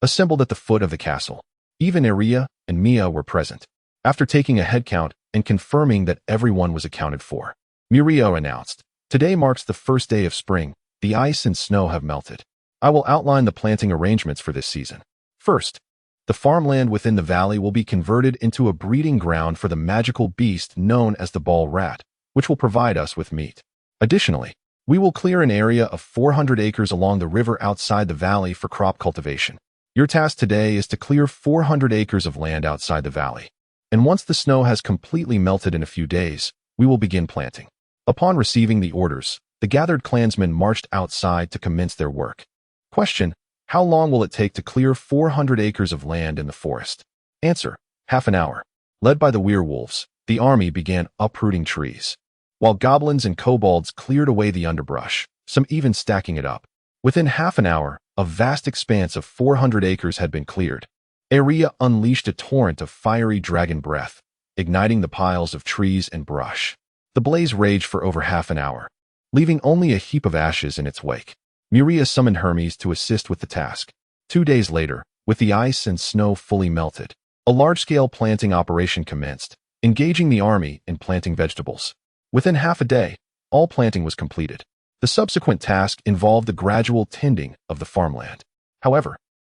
assembled at the foot of the castle. Even Iria and Mia were present. After taking a head count and confirming that everyone was accounted for, Miria announced, "Today marks the first day of spring. The ice and snow have melted. I will outline the planting arrangements for this season. First, the farmland within the valley will be converted into a breeding ground for the magical beast known as the ball rat, which will provide us with meat. Additionally, we will clear an area of 400 acres along the river outside the valley for crop cultivation. Your task today is to clear 400 acres of land outside the valley. And once the snow has completely melted in a few days, we will begin planting." Upon receiving the orders, the gathered clansmen marched outside to commence their work. Question: how long will it take to clear 400 acres of land in the forest? Answer: half an hour. Led by the werewolves, the army began uprooting trees, while goblins and kobolds cleared away the underbrush, some even stacking it up. Within half an hour, a vast expanse of 400 acres had been cleared. Iria unleashed a torrent of fiery dragon breath, igniting the piles of trees and brush. The blaze raged for over half an hour, leaving only a heap of ashes in its wake. Miria summoned Hermes to assist with the task. 2 days later, with the ice and snow fully melted, a large-scale planting operation commenced, engaging the army in planting vegetables. Within half a day, all planting was completed. The subsequent task involved the gradual tending of the farmland. However,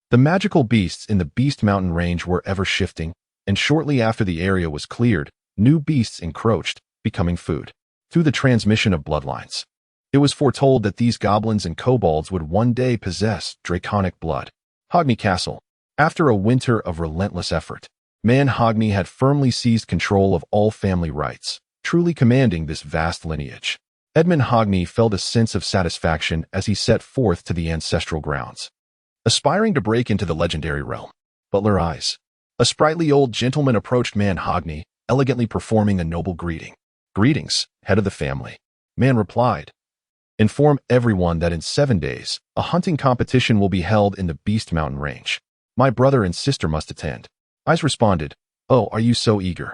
the magical beasts in the Beast Mountain range were ever shifting, and shortly after the area was cleared, new beasts encroached, becoming food. Through the transmission of bloodlines, it was foretold that these goblins and kobolds would one day possess draconic blood. Hogni Castle. After a winter of relentless effort, Man Hogni had firmly seized control of all family rights, truly commanding this vast lineage. Edmund Hogni felt a sense of satisfaction as he set forth to the ancestral grounds, aspiring to break into the legendary realm. Butler Eyes. A sprightly old gentleman approached Man Hogni, elegantly performing a noble greeting. "Greetings, head of the family." Man replied, "Inform everyone that in 7 days, a hunting competition will be held in the Beast Mountain range. My brother and sister must attend." Eyes responded, "Oh, are you so eager?"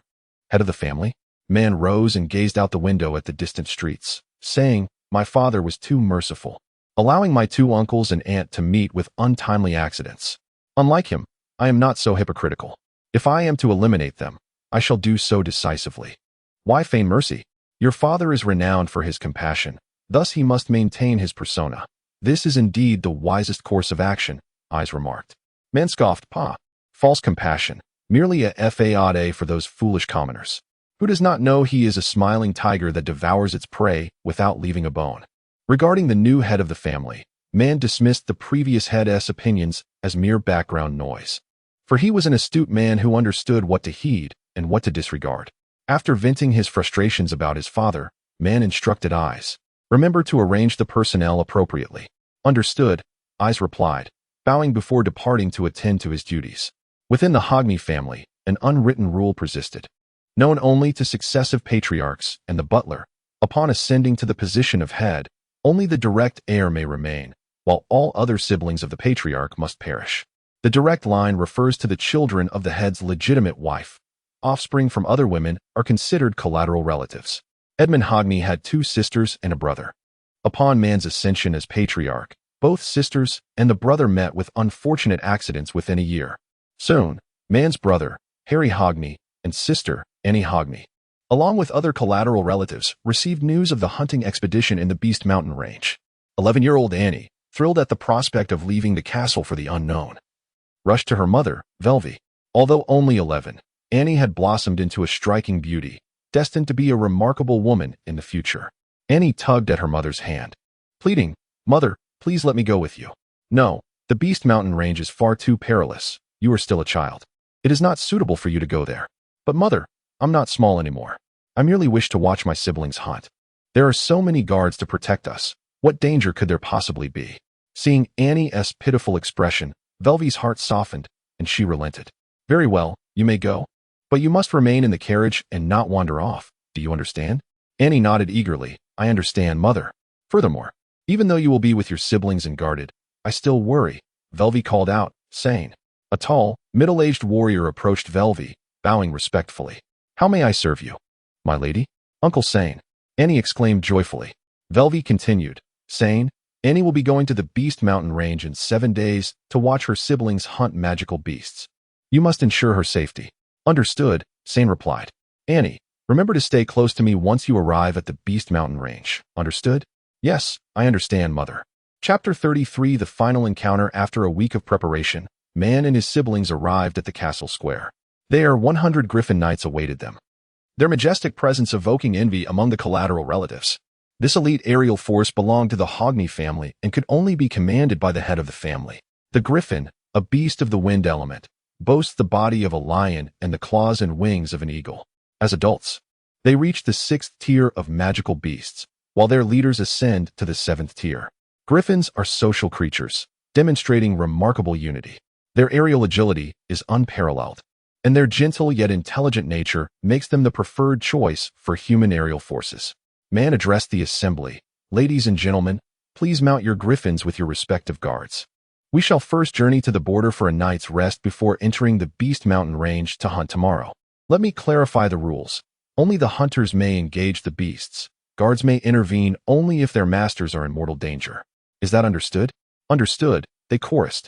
Head of the family? Man rose and gazed out the window at the distant streets, saying, "My father was too merciful, allowing my 2 uncles and aunt to meet with untimely accidents. Unlike him, I am not so hypocritical. If I am to eliminate them, I shall do so decisively. Why feign mercy? Your father is renowned for his compassion, thus he must maintain his persona. This is indeed the wisest course of action," Eyes remarked. Man scoffed, "Pa, false compassion, merely a fade for those foolish commoners. Who does not know he is a smiling tiger that devours its prey without leaving a bone?" Regarding the new head of the family, Man dismissed the previous head's opinions as mere background noise, for he was an astute man who understood what to heed and what to disregard. After venting his frustrations about his father, Man instructed Eyes, "Remember to arrange the personnel appropriately." "Understood," Eyes replied, bowing before departing to attend to his duties. Within the Hogni family, an unwritten rule persisted, known only to successive patriarchs and the butler. Upon ascending to the position of head, only the direct heir may remain, while all other siblings of the patriarch must perish. The direct line refers to the children of the head's legitimate wife. Offspring from other women are considered collateral relatives. Edmund Hogni had 2 sisters and a brother. Upon Man's ascension as patriarch, both sisters and the brother met with unfortunate accidents within a year. Soon, Man's brother, Harry Hogni, and sister, Annie Hogni, along with other collateral relatives, received news of the hunting expedition in the Beast Mountain range. 11-year-old Annie, thrilled at the prospect of leaving the castle for the unknown, rushed to her mother, Velvi. Although only 11, Annie had blossomed into a striking beauty, destined to be a remarkable woman in the future. Annie tugged at her mother's hand, pleading, "Mother, please let me go with you." "No, the Beast Mountain range is far too perilous. You are still a child. It is not suitable for you to go there." "But mother, I'm not small anymore. I merely wish to watch my siblings hunt. There are so many guards to protect us. What danger could there possibly be?" Seeing Annie's pitiful expression, Velvi's heart softened, and she relented. "Very well, you may go. But you must remain in the carriage and not wander off. Do you understand?" Annie nodded eagerly. "I understand, mother. Furthermore, even though you will be with your siblings and guarded, I still worry," Velvi called out, saying. A tall, middle-aged warrior approached Velvi, bowing respectfully. "How may I serve you?" "My lady?" "Uncle Sane," Annie exclaimed joyfully. Velvi continued, "Sane, Annie will be going to the Beast Mountain Range in 7 days to watch her siblings hunt magical beasts. You must ensure her safety. Understood, Sane replied. Annie, remember to stay close to me once you arrive at the Beast Mountain Range. Understood? Yes, I understand, Mother. Chapter 33 The Final Encounter. After a week of preparation, Man and his siblings arrived at the castle square. There, 100 Griffin Knights awaited them, their majestic presence evoking envy among the collateral relatives. This elite aerial force belonged to the Hogney family and could only be commanded by the head of the family. The Griffin, a beast of the wind element, boasts the body of a lion and the claws and wings of an eagle. As adults, they reach the 6th tier of magical beasts, while their leaders ascend to the 7th tier. Griffins are social creatures, demonstrating remarkable unity. Their aerial agility is unparalleled, and their gentle yet intelligent nature makes them the preferred choice for human aerial forces. Man addressed the assembly. Ladies and gentlemen, please mount your griffins with your respective guards. We shall first journey to the border for a night's rest before entering the Beast Mountain Range to hunt tomorrow. Let me clarify the rules. Only the hunters may engage the beasts. Guards may intervene only if their masters are in mortal danger. Is that understood? Understood, they chorused.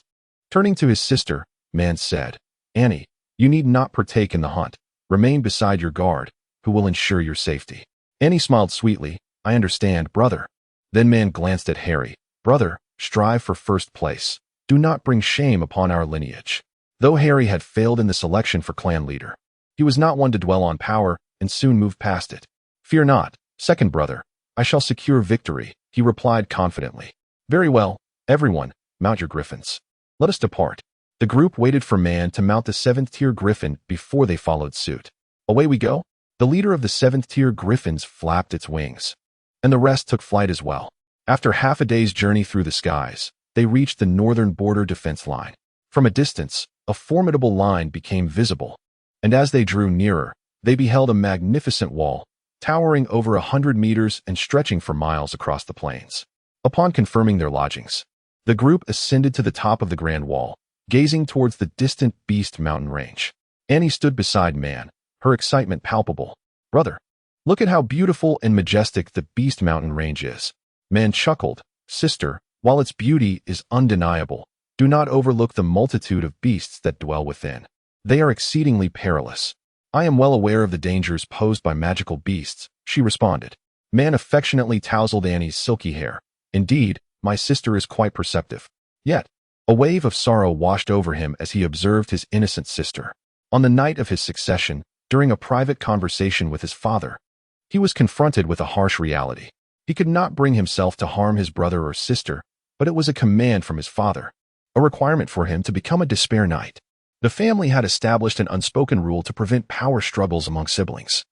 Turning to his sister, Man said, Annie, you need not partake in the hunt. Remain beside your guard, who will ensure your safety. Annie smiled sweetly. I understand, brother. Then Man glanced at Harry. Brother, strive for first place. Do not bring shame upon our lineage. Though Harry had failed in the selection for clan leader, he was not one to dwell on power and soon moved past it. Fear not, second brother. I shall secure victory, he replied confidently. Very well, everyone, mount your griffins. Let us depart. The group waited for Man to mount the 7th tier griffin before they followed suit. Away we go. The leader of the 7th tier griffins flapped its wings, and the rest took flight as well. After half a day's journey through the skies, they reached the northern border defense line. From a distance, a formidable line became visible, and as they drew nearer, they beheld a magnificent wall, towering over 100 meters and stretching for miles across the plains. Upon confirming their lodgings, the group ascended to the top of the grand wall, gazing towards the distant Beast Mountain Range. Annie stood beside Man, her excitement palpable. Brother, look at how beautiful and majestic the Beast Mountain Range is. Man chuckled. Sister, while its beauty is undeniable, do not overlook the multitude of beasts that dwell within. They are exceedingly perilous. I am well aware of the dangers posed by magical beasts, she responded. Man affectionately tousled Annie's silky hair. Indeed, my sister is quite perceptive. Yet, a wave of sorrow washed over him as he observed his innocent sister. On the night of his succession, during a private conversation with his father, he was confronted with a harsh reality. He could not bring himself to harm his brother or sister, but it was a command from his father, a requirement for him to become a Despair Knight. The family had established an unspoken rule to prevent power struggles among siblings,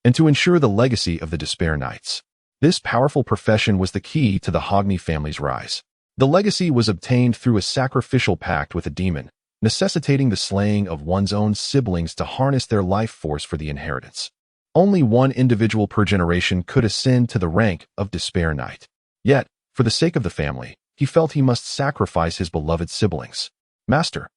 and to ensure the legacy of the Despair Knights. This powerful profession was the key to the Hogney family's rise. The legacy was obtained through a sacrificial pact with a demon, necessitating the slaying of one's own siblings to harness their life force for the inheritance. Only one individual per generation could ascend to the rank of Despair Knight. Yet, for the sake of the family, he felt he must sacrifice his beloved siblings. Master,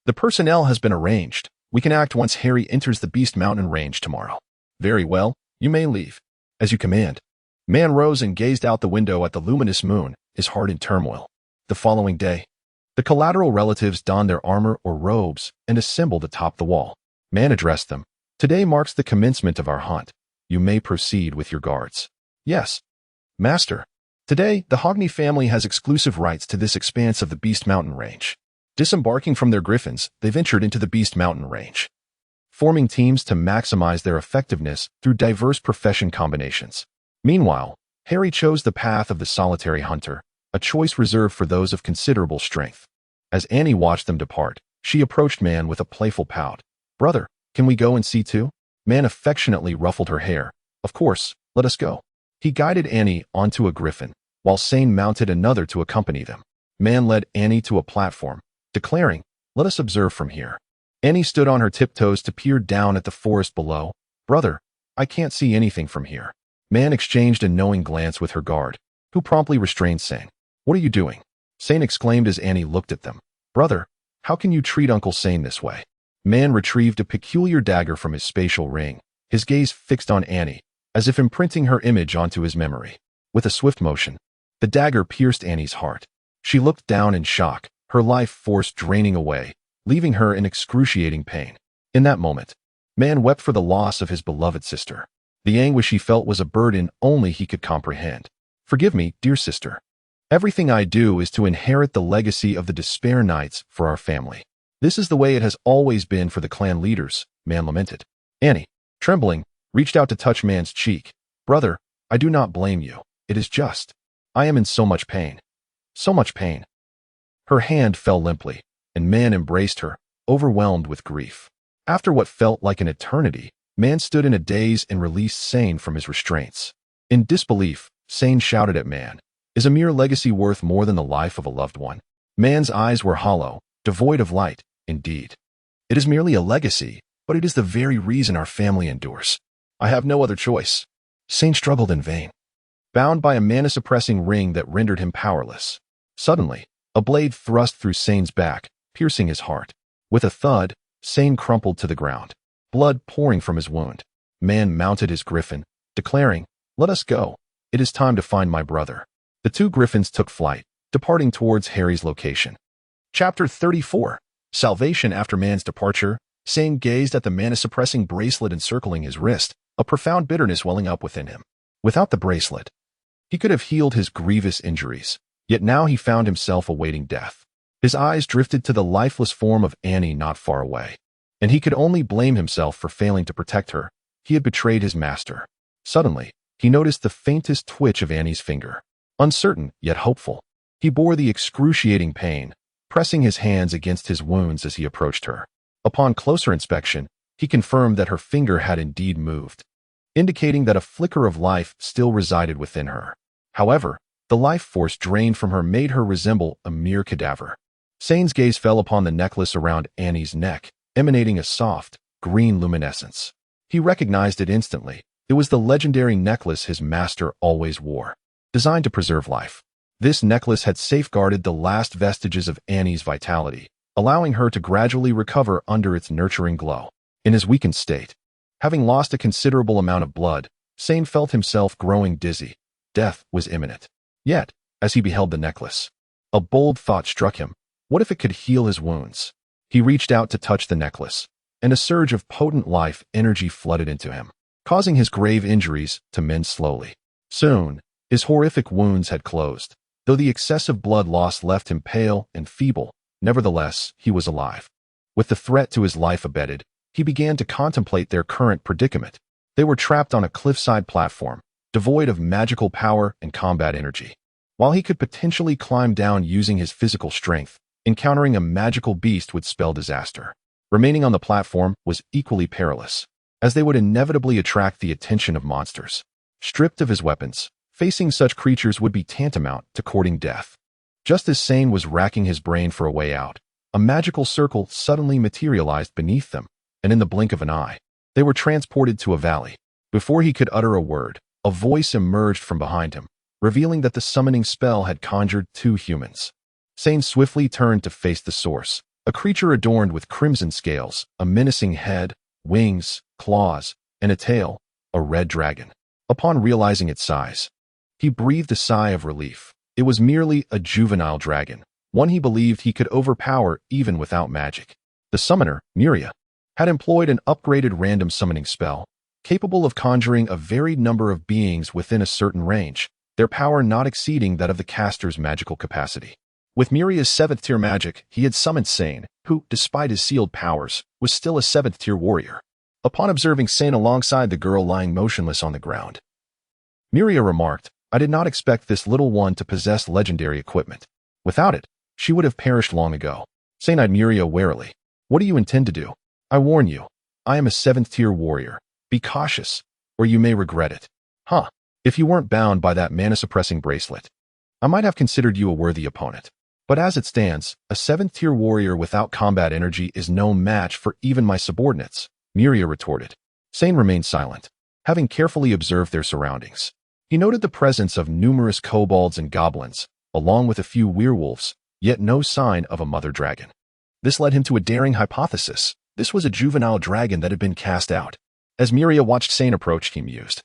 the personnel has been arranged. We can act once Harry enters the Beast Mountain Range tomorrow. Very well, you may leave. As you command. Man rose and gazed out the window at the luminous moon, his heart in turmoil. The following day, the collateral relatives donned their armor or robes and assembled atop the wall. Man addressed them. Today marks the commencement of our hunt. You may proceed with your guards. Yes, Master. Today, the Hogney family has exclusive rights to this expanse of the Beast Mountain Range. Disembarking from their griffins, they ventured into the Beast Mountain Range, forming teams to maximize their effectiveness through diverse profession combinations. Meanwhile, Harry chose the path of the solitary hunter, a choice reserved for those of considerable strength. As Annie watched them depart, she approached Man with a playful pout. Brother, can we go and see too? Man affectionately ruffled her hair. Of course, let us go. He guided Annie onto a griffin, while Sane mounted another to accompany them. Man led Annie to a platform, declaring, let us observe from here. Annie stood on her tiptoes to peer down at the forest below. Brother, I can't see anything from here. Man exchanged a knowing glance with her guard, who promptly restrained Sane. What are you doing? Sane exclaimed as Annie looked at them. Brother, how can you treat Uncle Sane this way? Man retrieved a peculiar dagger from his spatial ring, his gaze fixed on Annie, as if imprinting her image onto his memory. With a swift motion, The dagger pierced Annie's heart. She looked down in shock, her life force draining away, leaving her in excruciating pain. In that moment, man wept for the loss of his beloved sister. The anguish he felt was a burden only he could comprehend. Forgive me, dear sister. Everything I do is to inherit the legacy of the Despair Knights for our family. This is the way it has always been for the clan leaders, man lamented. Annie, trembling, reached out to touch man's cheek. Brother, I do not blame you. It is just. I am in so much pain. So much pain. Her hand fell limply, and man embraced her, overwhelmed with grief. After what felt like an eternity, man stood in a daze and released Sane from his restraints. In disbelief, Sane shouted at man, "Is a mere legacy worth more than the life of a loved one?" Man's eyes were hollow, devoid of light, indeed. It is merely a legacy, but it is the very reason our family endures. I have no other choice. Sane struggled in vain, bound by a mana-suppressing ring that rendered him powerless. Suddenly, a blade thrust through Sane's back, piercing his heart. With a thud, Sane crumpled to the ground, blood pouring from his wound. Man mounted his griffin, declaring, "Let us go. It is time to find my brother." The two griffins took flight, departing towards Harry's location. Chapter 34. Salvation. After man's departure, Sane gazed at the mana-suppressing bracelet encircling his wrist, a profound bitterness welling up within him. Without the bracelet, he could have healed his grievous injuries, yet now he found himself awaiting death. His eyes drifted to the lifeless form of Annie not far away, and he could only blame himself for failing to protect her. He had betrayed his master. Suddenly, he noticed the faintest twitch of Annie's finger. Uncertain, yet hopeful, he bore the excruciating pain, pressing his hands against his wounds as he approached her. Upon closer inspection, he confirmed that her finger had indeed moved, indicating that a flicker of life still resided within her. However, the life force drained from her made her resemble a mere cadaver. Sane's gaze fell upon the necklace around Annie's neck, emanating a soft, green luminescence. He recognized it instantly. It was the legendary necklace his master always wore, designed to preserve life. This necklace had safeguarded the last vestiges of Annie's vitality, allowing her to gradually recover under its nurturing glow. In his weakened state, having lost a considerable amount of blood, Sane felt himself growing dizzy. Death was imminent. Yet, as he beheld the necklace, a bold thought struck him. What if it could heal his wounds? He reached out to touch the necklace, and a surge of potent life energy flooded into him, causing his grave injuries to mend slowly. Soon, his horrific wounds had closed. Though the excessive blood loss left him pale and feeble, nevertheless, he was alive. With the threat to his life abated, he began to contemplate their current predicament. They were trapped on a cliffside platform, devoid of magical power and combat energy. While he could potentially climb down using his physical strength, encountering a magical beast would spell disaster. Remaining on the platform was equally perilous, as they would inevitably attract the attention of monsters. Stripped of his weapons, facing such creatures would be tantamount to courting death. Just as Sane was racking his brain for a way out, a magical circle suddenly materialized beneath them, and in the blink of an eye, they were transported to a valley. Before he could utter a word, a voice emerged from behind him, revealing that the summoning spell had conjured two humans. Sane swiftly turned to face the source, a creature adorned with crimson scales, a menacing head, wings, claws, and a tail, a red dragon. Upon realizing its size, he breathed a sigh of relief. It was merely a juvenile dragon, one he believed he could overpower even without magic. The summoner, Miria, had employed an upgraded random summoning spell, capable of conjuring a varied number of beings within a certain range, their power not exceeding that of the caster's magical capacity. With Miria's 7th-tier magic, he had summoned Sane, who, despite his sealed powers, was still a 7th-tier warrior. Upon observing Sane alongside the girl lying motionless on the ground, Miria remarked, "I did not expect this little one to possess legendary equipment. Without it, she would have perished long ago." Sane eyed Miria warily. "What do you intend to do? I warn you, I am a 7th-tier warrior. Be cautious, or you may regret it." "Huh. If you weren't bound by that mana-suppressing bracelet, I might have considered you a worthy opponent. But as it stands, a 7th-tier warrior without combat energy is no match for even my subordinates," Miria retorted. Sane remained silent, having carefully observed their surroundings. He noted the presence of numerous kobolds and goblins, along with a few werewolves, yet no sign of a mother dragon. This led him to a daring hypothesis. This was a juvenile dragon that had been cast out. As Miria watched Sane approach, he mused,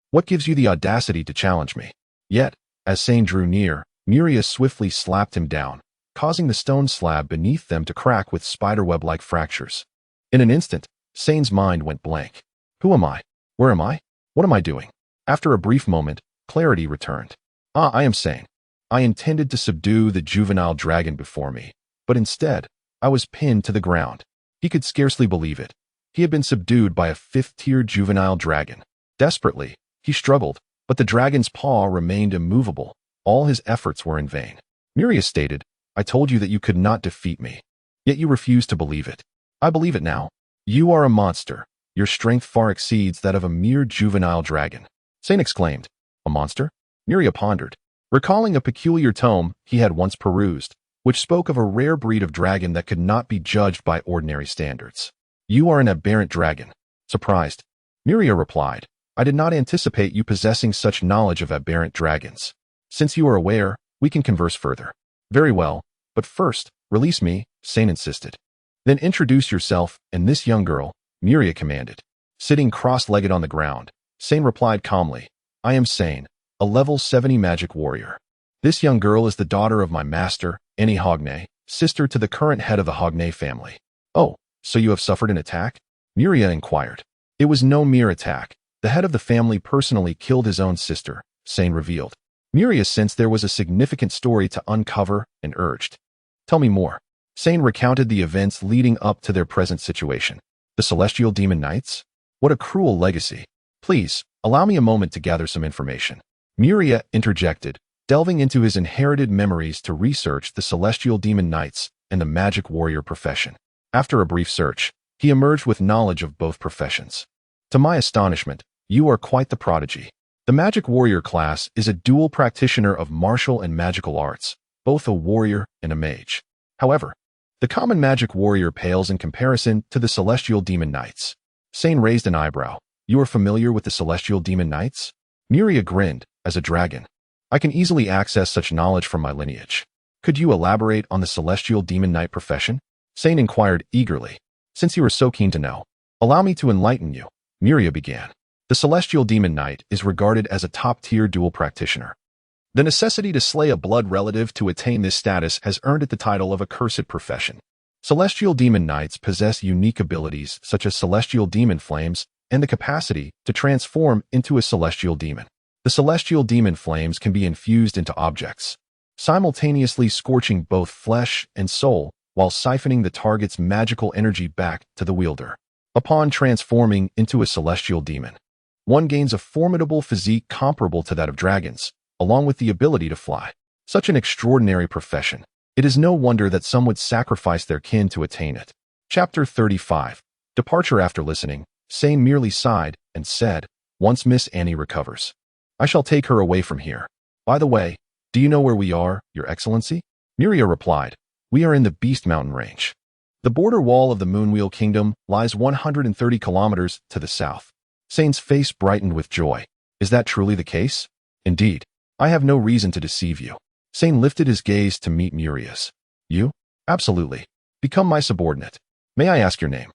"What gives you the audacity to challenge me?" Yet, As Sane drew near, Miria swiftly slapped him down, causing the stone slab beneath them to crack with spiderweb-like fractures. In an instant, Sane's mind went blank. Who am I? Where am I? What am I doing? After a brief moment, clarity returned. I am Sane. I intended to subdue the juvenile dragon before me, but instead, I was pinned to the ground. He could scarcely believe it. He had been subdued by a fifth-tier juvenile dragon. Desperately, he struggled, but the dragon's paw remained immovable. All his efforts were in vain. Miria stated, I told you that you could not defeat me. Yet you refused to believe it. I believe it now. You are a monster. Your strength far exceeds that of a mere juvenile dragon. Sane exclaimed. A monster? Miria pondered, recalling a peculiar tome he had once perused, which spoke of a rare breed of dragon that could not be judged by ordinary standards. You are an aberrant dragon. Surprised, Miria replied, I did not anticipate you possessing such knowledge of aberrant dragons. Since you are aware, we can converse further. Very well, but first, release me, Sane insisted. Then introduce yourself and this young girl, Miria commanded. Sitting cross-legged on the ground, Sane replied calmly, I am Sane, a level 70 magic warrior. This young girl is the daughter of my master, Annie Hognay, sister to the current head of the Hognay family. Oh, so you have suffered an attack? Miria inquired. It was no mere attack. The head of the family personally killed his own sister, Sane revealed. Miria sensed there was a significant story to uncover and urged. Tell me more. Sane recounted the events leading up to their present situation. The Celestial Demon Knights? What a cruel legacy. Please, allow me a moment to gather some information. Miria interjected, delving into his inherited memories to research the Celestial Demon Knights and the magic warrior profession. After a brief search, he emerged with knowledge of both professions. To my astonishment, you are quite the prodigy. The magic warrior class is a dual practitioner of martial and magical arts, both a warrior and a mage. However, the common magic warrior pales in comparison to the Celestial Demon Knights. Sane raised an eyebrow. You are familiar with the Celestial Demon Knights? Miria grinned, as a dragon. I can easily access such knowledge from my lineage. Could you elaborate on the Celestial Demon Knight profession? Sane inquired eagerly. Since you are so keen to know, allow me to enlighten you, Miria began. The Celestial Demon Knight is regarded as a top-tier dual practitioner. The necessity to slay a blood relative to attain this status has earned it the title of a cursed profession. Celestial Demon Knights possess unique abilities such as celestial demon flames and the capacity to transform into a celestial demon. The celestial demon flames can be infused into objects, simultaneously scorching both flesh and soul while siphoning the target's magical energy back to the wielder. Upon transforming into a celestial demon, one gains a formidable physique comparable to that of dragons, along with the ability to fly. Such an extraordinary profession. It is no wonder that some would sacrifice their kin to attain it. Chapter 35. Departure. After listening, Sane merely sighed and said, once Miss Annie recovers, I shall take her away from here. By the way, do you know where we are, Your Excellency? Miria replied, we are in the Beast Mountain range. The border wall of the Moonwheel Kingdom lies 130 kilometers to the south. Sane's face brightened with joy. Is that truly the case? Indeed. I have no reason to deceive you. Sane lifted his gaze to meet Miria's. You? Absolutely. Become my subordinate. May I ask your name?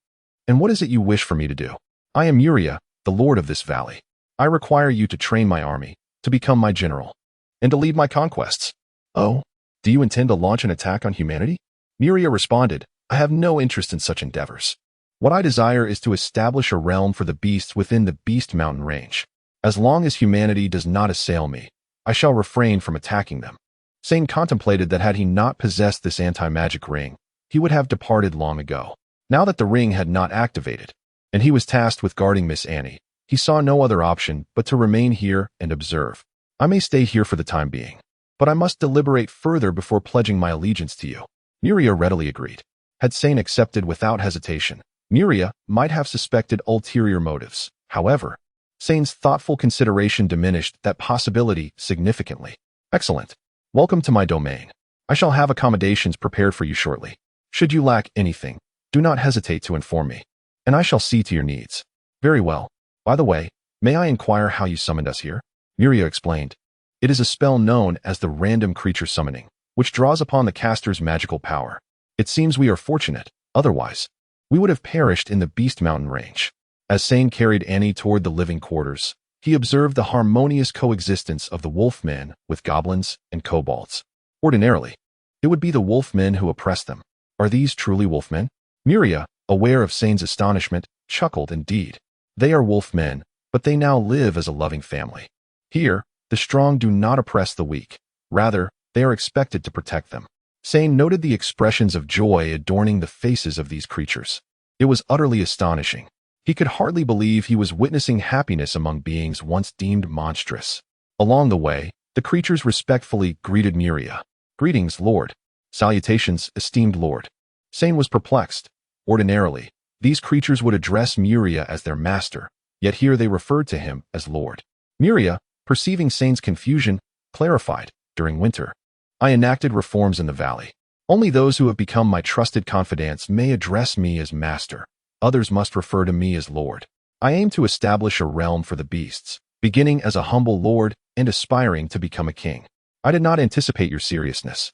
And what is it you wish for me to do? I am Miria, the lord of this valley. I require you to train my army, to become my general, and to lead my conquests. Oh? Do you intend to launch an attack on humanity? Miria responded, I have no interest in such endeavors. What I desire is to establish a realm for the beasts within the Beast Mountain range. As long as humanity does not assail me, I shall refrain from attacking them. Sane contemplated that had he not possessed this anti-magic ring, he would have departed long ago. Now that the ring had not activated, and he was tasked with guarding Miss Annie, he saw no other option but to remain here and observe. I may stay here for the time being, but I must deliberate further before pledging my allegiance to you. Miria readily agreed. Had Sane accepted without hesitation, Miria might have suspected ulterior motives. However, Sane's thoughtful consideration diminished that possibility significantly. Excellent. Welcome to my domain. I shall have accommodations prepared for you shortly. Should you lack anything, do not hesitate to inform me, and I shall see to your needs. Very well. By the way, may I inquire how you summoned us here? Miria explained. It is a spell known as the random creature summoning, which draws upon the caster's magical power. It seems we are fortunate, otherwise, we would have perished in the Beast Mountain range. As Sane carried Annie toward the living quarters, He observed the harmonious coexistence of the wolfmen with goblins and kobolds. Ordinarily, it would be the wolfmen who oppressed them. Are these truly wolfmen? Miria, aware of Sane's astonishment, chuckled. Indeed, they are wolfmen, but they now live as a loving family. Here, the strong do not oppress the weak. Rather, they are expected to protect them. Sane noted the expressions of joy adorning the faces of these creatures. It was utterly astonishing. He could hardly believe he was witnessing happiness among beings once deemed monstrous. Along the way, the creatures respectfully greeted Miria. Greetings, Lord. Salutations, esteemed Lord. Sane was perplexed. Ordinarily, these creatures would address Miria as their master, yet here they referred to him as Lord. Miria, perceiving Sane's confusion, clarified, during winter, I enacted reforms in the valley. Only those who have become my trusted confidants may address me as master. Others must refer to me as Lord. I aim to establish a realm for the beasts, beginning as a humble lord and aspiring to become a king. I did not anticipate your seriousness.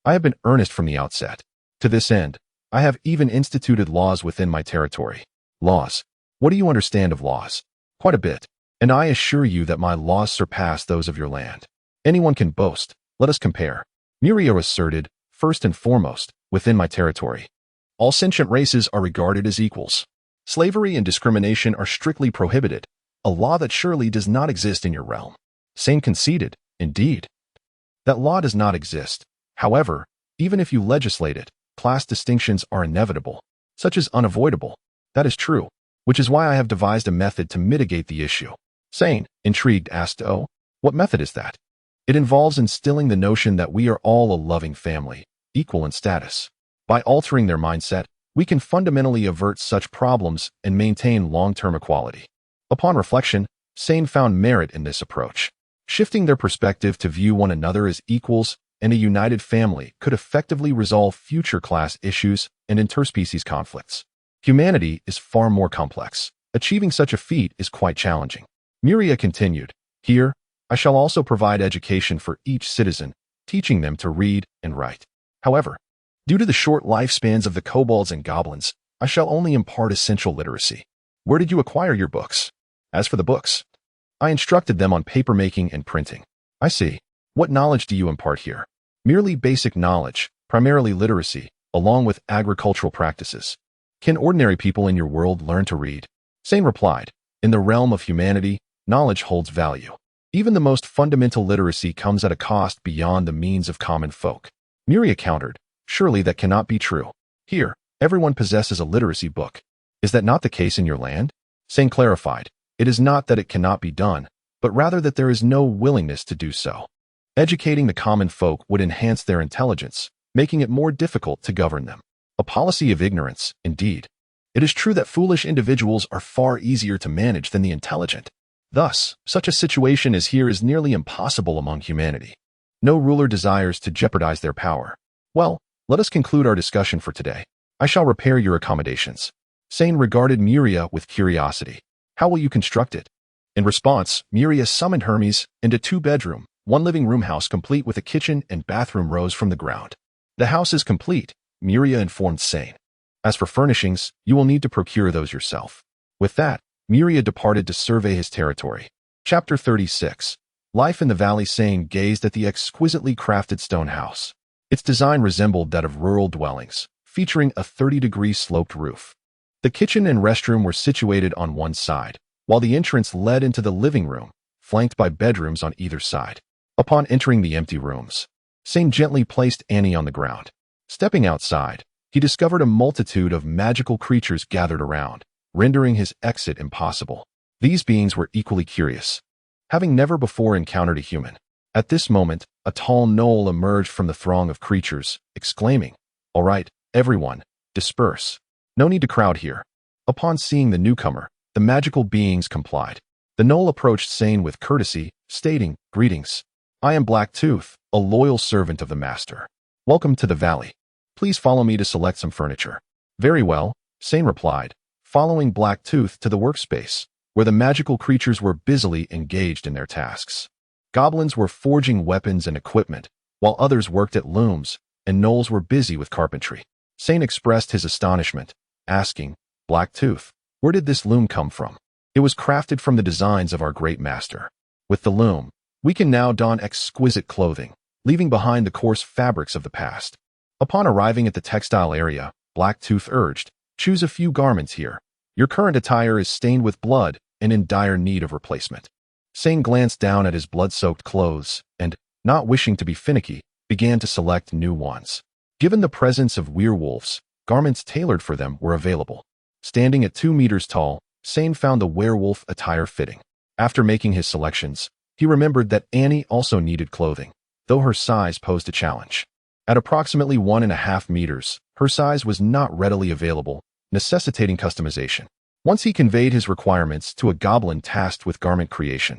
I have been earnest from the outset. To this end, I have even instituted laws within my territory. Laws. What do you understand of laws? Quite a bit. And I assure you that my laws surpass those of your land. Anyone can boast. Let us compare. Miria asserted, first and foremost, within my territory, all sentient races are regarded as equals. Slavery and discrimination are strictly prohibited, a law that surely does not exist in your realm. Sane conceded, indeed. That law does not exist. However, even if you legislate it, class distinctions are inevitable, such as unavoidable. That is true, which is why I have devised a method to mitigate the issue. Sane, intrigued, asked, oh, what method is that? It involves instilling the notion that we are all a loving family, equal in status. By altering their mindset, we can fundamentally avert such problems and maintain long-term equality. Upon reflection, Sane found merit in this approach. Shifting their perspective to view one another as equals and a united family could effectively resolve future class issues and interspecies conflicts. Humanity is far more complex. Achieving such a feat is quite challenging. Miria continued, here, I shall also provide education for each citizen, teaching them to read and write. However, due to the short lifespans of the kobolds and goblins, I shall only impart essential literacy. Where did you acquire your books? As for the books, I instructed them on papermaking and printing. I see. What knowledge do you impart here? Merely basic knowledge, primarily literacy, along with agricultural practices. Can ordinary people in your world learn to read? Sane replied, in the realm of humanity, knowledge holds value. Even the most fundamental literacy comes at a cost beyond the means of common folk. Miria countered, surely that cannot be true. Here, everyone possesses a literacy book. Is that not the case in your land? Sane clarified, it is not that it cannot be done, but rather that there is no willingness to do so. Educating the common folk would enhance their intelligence, making it more difficult to govern them. A policy of ignorance, indeed. It is true that foolish individuals are far easier to manage than the intelligent. Thus, such a situation as here is nearly impossible among humanity. No ruler desires to jeopardize their power. Well, let us conclude our discussion for today. I shall repair your accommodations. Sane regarded Miria with curiosity. How will you construct it? In response, Miria summoned Hermes, and a two-bedroom, one-living-room house complete with a kitchen and bathroom rose from the ground. The house is complete, Miria informed Sane. As for furnishings, you will need to procure those yourself. With that, Miria departed to survey his territory. Chapter 36. Life in the Valley. Sane gazed at the exquisitely crafted stone house. Its design resembled that of rural dwellings, featuring a 30-degree sloped roof. The kitchen and restroom were situated on one side, while the entrance led into the living room, flanked by bedrooms on either side. Upon entering the empty rooms, Sane gently placed Annie on the ground. Stepping outside, he discovered a multitude of magical creatures gathered around, rendering his exit impossible. These beings were equally curious, having never before encountered a human. At this moment, a tall gnoll emerged from the throng of creatures, exclaiming, "All right, everyone, disperse. No need to crowd here." Upon seeing the newcomer, the magical beings complied. The gnoll approached Sane with courtesy, stating, "Greetings. I am Blacktooth, a loyal servant of the master. Welcome to the valley. Please follow me to select some furniture." "Very well," Sane replied, following Blacktooth to the workspace, where the magical creatures were busily engaged in their tasks. Goblins were forging weapons and equipment, while others worked at looms, and gnolls were busy with carpentry. Sane expressed his astonishment, asking, "Blacktooth, where did this loom come from?" It was crafted from the designs of our great master. With the loom, we can now don exquisite clothing, leaving behind the coarse fabrics of the past. Upon arriving at the textile area, Blacktooth urged, "Choose a few garments here. Your current attire is stained with blood and in dire need of replacement." Sane glanced down at his blood-soaked clothes and, not wishing to be finicky, began to select new ones. Given the presence of werewolves, garments tailored for them were available. Standing at 2 meters tall, Sane found the werewolf attire fitting. After making his selections, he remembered that Annie also needed clothing, though her size posed a challenge. At approximately 1.5 meters, her size was not readily available, necessitating customization. Once he conveyed his requirements to a goblin tasked with garment creation,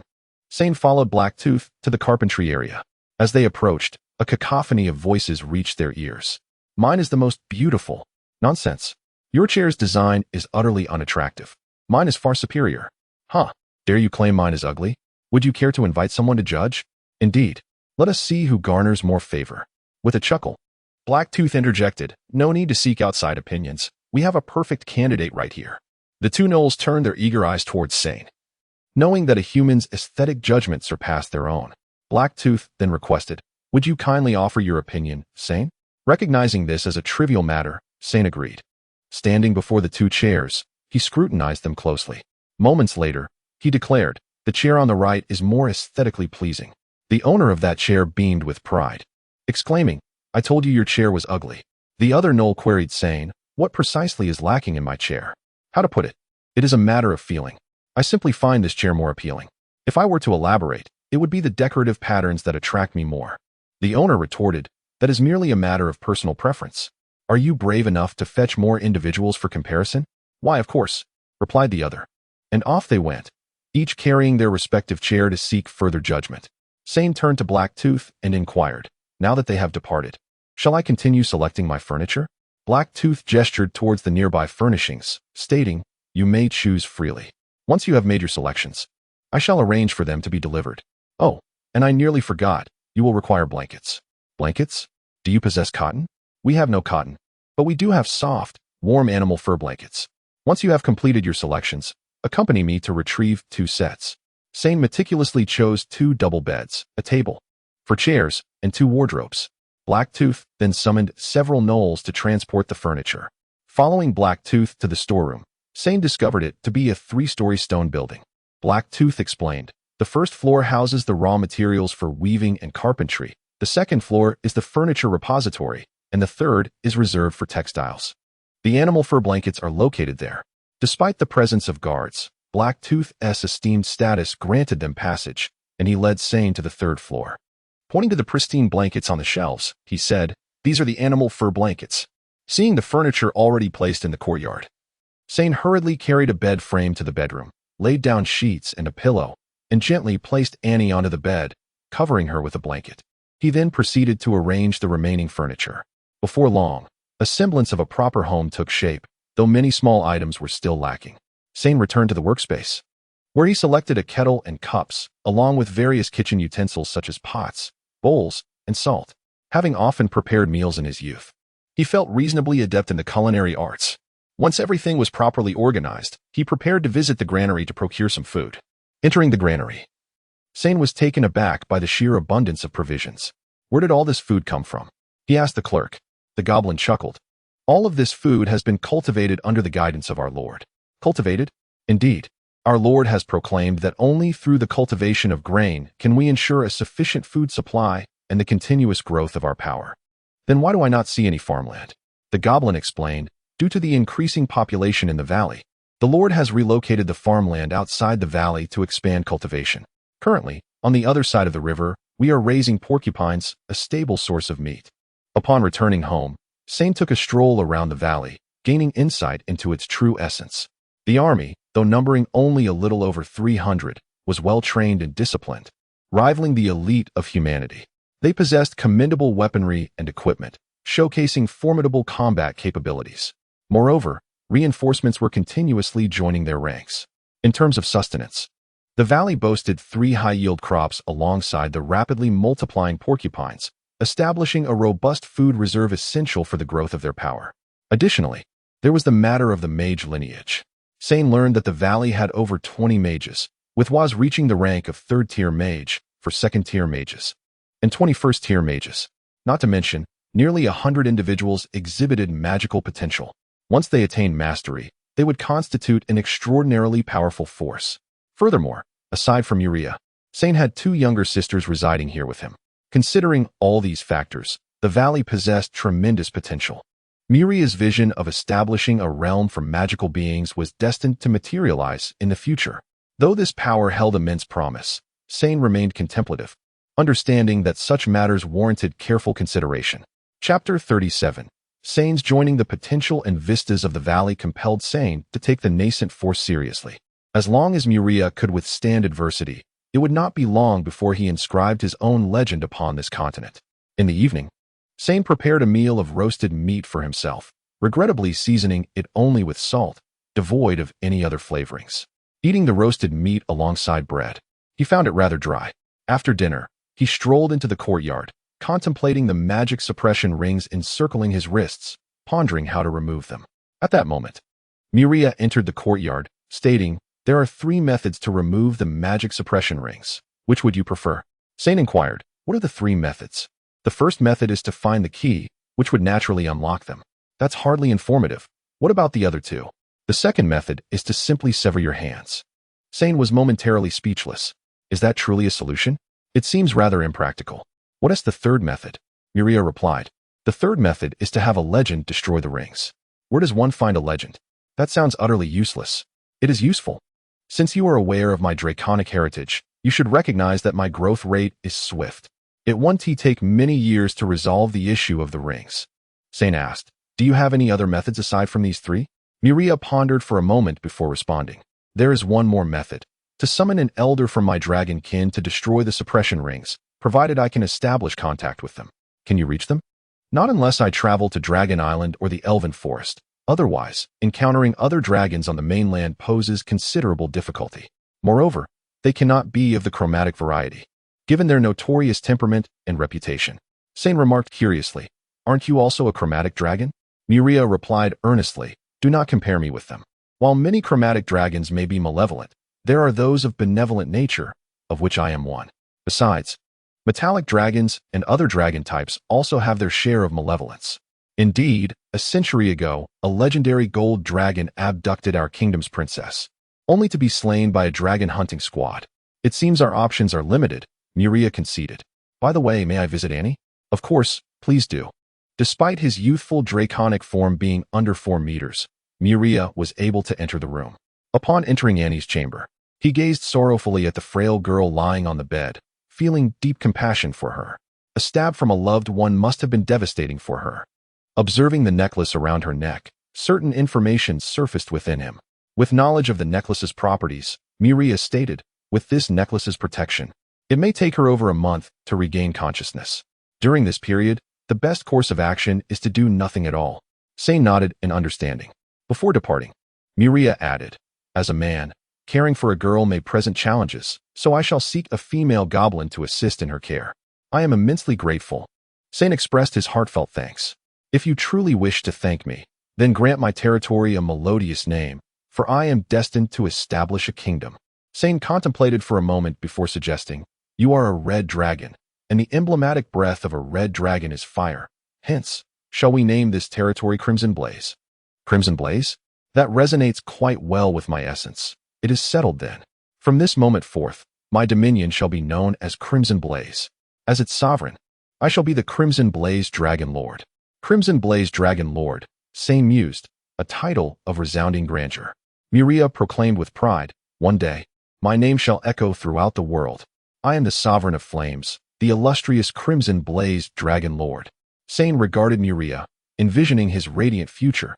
Sane followed Blacktooth to the carpentry area. As they approached, a cacophony of voices reached their ears. "Mine is the most beautiful." "Nonsense. Your chair's design is utterly unattractive. Mine is far superior." "Huh. Dare you claim mine is ugly? Would you care to invite someone to judge?" "Indeed. Let us see who garners more favor." With a chuckle, Blacktooth interjected, "No need to seek outside opinions. We have a perfect candidate right here." The two gnolls turned their eager eyes towards Sane. Knowing that a human's aesthetic judgment surpassed their own, Blacktooth then requested, "Would you kindly offer your opinion, Sane?" Recognizing this as a trivial matter, Sane agreed. Standing before the two chairs, he scrutinized them closely. Moments later, he declared, "The chair on the right is more aesthetically pleasing." The owner of that chair beamed with pride, exclaiming, "I told you your chair was ugly." The other gnoll queried Sane, "What precisely is lacking in my chair?" "How to put it? It is a matter of feeling. I simply find this chair more appealing. If I were to elaborate, it would be the decorative patterns that attract me more." The owner retorted, "That is merely a matter of personal preference. Are you brave enough to fetch more individuals for comparison?" "Why, of course," replied the other. And off they went, each carrying their respective chair to seek further judgment. Sane turned to Blacktooth and inquired, "Now that they have departed, shall I continue selecting my furniture?" Blacktooth gestured towards the nearby furnishings, stating, "You may choose freely. Once you have made your selections, I shall arrange for them to be delivered. Oh, and I nearly forgot, you will require blankets." "Blankets? Do you possess cotton?" "We have no cotton, but we do have soft, warm animal fur blankets." "Once you have completed your selections, accompany me to retrieve 2 sets." Sane meticulously chose 2 double beds, a table for chairs, and 2 wardrobes. Blacktooth then summoned several gnolls to transport the furniture. Following Blacktooth to the storeroom, Sane discovered it to be a 3-story stone building. Blacktooth explained, "The first floor houses the raw materials for weaving and carpentry, the second floor is the furniture repository, and the third is reserved for textiles. The animal fur blankets are located there." Despite the presence of guards, Blacktooth's esteemed status granted them passage, and he led Sane to the 3rd floor. Pointing to the pristine blankets on the shelves, he said, "These are the animal fur blankets." Seeing the furniture already placed in the courtyard, Sane hurriedly carried a bed frame to the bedroom, laid down sheets and a pillow, and gently placed Annie onto the bed, covering her with a blanket. He then proceeded to arrange the remaining furniture. Before long, a semblance of a proper home took shape, though many small items were still lacking. Sane returned to the workspace, where he selected a kettle and cups, along with various kitchen utensils such as pots, bowls, and salt. Having often prepared meals in his youth, he felt reasonably adept in the culinary arts. Once everything was properly organized, he prepared to visit the granary to procure some food. Entering the granary, Sane was taken aback by the sheer abundance of provisions. "Where did all this food come from?" he asked the clerk. The goblin chuckled. "All of this food has been cultivated under the guidance of our Lord." "Cultivated?" "Indeed. Our Lord has proclaimed that only through the cultivation of grain can we ensure a sufficient food supply and the continuous growth of our power." "Then why do I not see any farmland?" The goblin explained, "Due to the increasing population in the valley, the Lord has relocated the farmland outside the valley to expand cultivation. Currently, on the other side of the river, we are raising porcupines, a stable source of meat." Upon returning home, Sane took a stroll around the valley, gaining insight into its true essence. The army, though numbering only a little over 300, was well-trained and disciplined, rivaling the elite of humanity. They possessed commendable weaponry and equipment, showcasing formidable combat capabilities. Moreover, reinforcements were continuously joining their ranks. In terms of sustenance, the valley boasted 3 high-yield crops alongside the rapidly multiplying porcupines, establishing a robust food reserve essential for the growth of their power. Additionally, there was the matter of the mage lineage. Sane learned that the valley had over 20 mages, with Was reaching the rank of 3rd-tier mage for 2nd-tier mages and 21st-tier mages. Not to mention, nearly 100 individuals exhibited magical potential. Once they attained mastery, they would constitute an extraordinarily powerful force. Furthermore, aside from Uriah, Sane had 2 younger sisters residing here with him. Considering all these factors, the valley possessed tremendous potential. Muria's vision of establishing a realm for magical beings was destined to materialize in the future. Though this power held immense promise, Sane remained contemplative, understanding that such matters warranted careful consideration. Chapter 37. Sane's joining the potential and vistas of the valley compelled Sane to take the nascent force seriously. As long as Muriah could withstand adversity, it would not be long before he inscribed his own legend upon this continent. In the evening, Sane prepared a meal of roasted meat for himself, regrettably seasoning it only with salt, devoid of any other flavorings. Eating the roasted meat alongside bread, he found it rather dry. After dinner, he strolled into the courtyard, contemplating the magic suppression rings encircling his wrists, pondering how to remove them. At that moment, Muriah entered the courtyard, stating, "There are 3 methods to remove the magic suppression rings. Which would you prefer?" Sane inquired, "What are the 3 methods?" "The first method is to find the key, which would naturally unlock them." "That's hardly informative. What about the other 2? "The second method is to simply sever your hands." Sane was momentarily speechless. Is that truly a solution? It seems rather impractical. "What is the third method?" Muriah replied. "The third method is to have a legend destroy the rings." "Where does one find a legend?" "That sounds utterly useless." "It is useful. Since you are aware of my draconic heritage, you should recognize that my growth rate is swift. It won't take many years to resolve the issue of the rings." Sane asked, "Do you have any other methods aside from these 3? Muriah pondered for a moment before responding. "There is one more method. To summon an elder from my dragon kin to destroy the suppression rings, provided I can establish contact with them." "Can you reach them?" "Not unless I travel to Dragon Island or the Elven Forest. Otherwise, encountering other dragons on the mainland poses considerable difficulty. Moreover, they cannot be of the chromatic variety, given their notorious temperament and reputation." Sane remarked curiously, "Aren't you also a chromatic dragon?" Muriah replied earnestly, "Do not compare me with them. While many chromatic dragons may be malevolent, there are those of benevolent nature, of which I am one. Besides, metallic dragons and other dragon types also have their share of malevolence. Indeed, a century ago, a legendary gold dragon abducted our kingdom's princess, only to be slain by a dragon hunting squad. It seems our options are limited," Muriah conceded. "By the way, may I visit Annie?" "Of course, please do." Despite his youthful draconic form being under 4 meters, Muriah was able to enter the room. Upon entering Annie's chamber, he gazed sorrowfully at the frail girl lying on the bed, feeling deep compassion for her. A stab from a loved one must have been devastating for her. Observing the necklace around her neck, certain information surfaced within him. With knowledge of the necklace's properties, Muriah stated, "With this necklace's protection, it may take her over a month to regain consciousness. During this period, the best course of action is to do nothing at all." Sane nodded in understanding. Before departing, Muriah added, "As a man, caring for a girl may present challenges, so I shall seek a female goblin to assist in her care. I am immensely grateful." Sane expressed his heartfelt thanks. "If you truly wish to thank me, then grant my territory a melodious name, for I am destined to establish a kingdom." Sane contemplated for a moment before suggesting, "You are a red dragon, and the emblematic breath of a red dragon is fire. Hence, shall we name this territory Crimson Blaze?" "Crimson Blaze? That resonates quite well with my essence. It is settled then. From this moment forth, my dominion shall be known as Crimson Blaze. As its sovereign, I shall be the Crimson Blaze Dragon Lord." Crimson Blaze Dragon Lord, Sane mused, a title of resounding grandeur. Muriah proclaimed with pride, "One day, my name shall echo throughout the world. I am the sovereign of flames, the illustrious Crimson Blaze Dragon Lord." Sane regarded Muriah, envisioning his radiant future.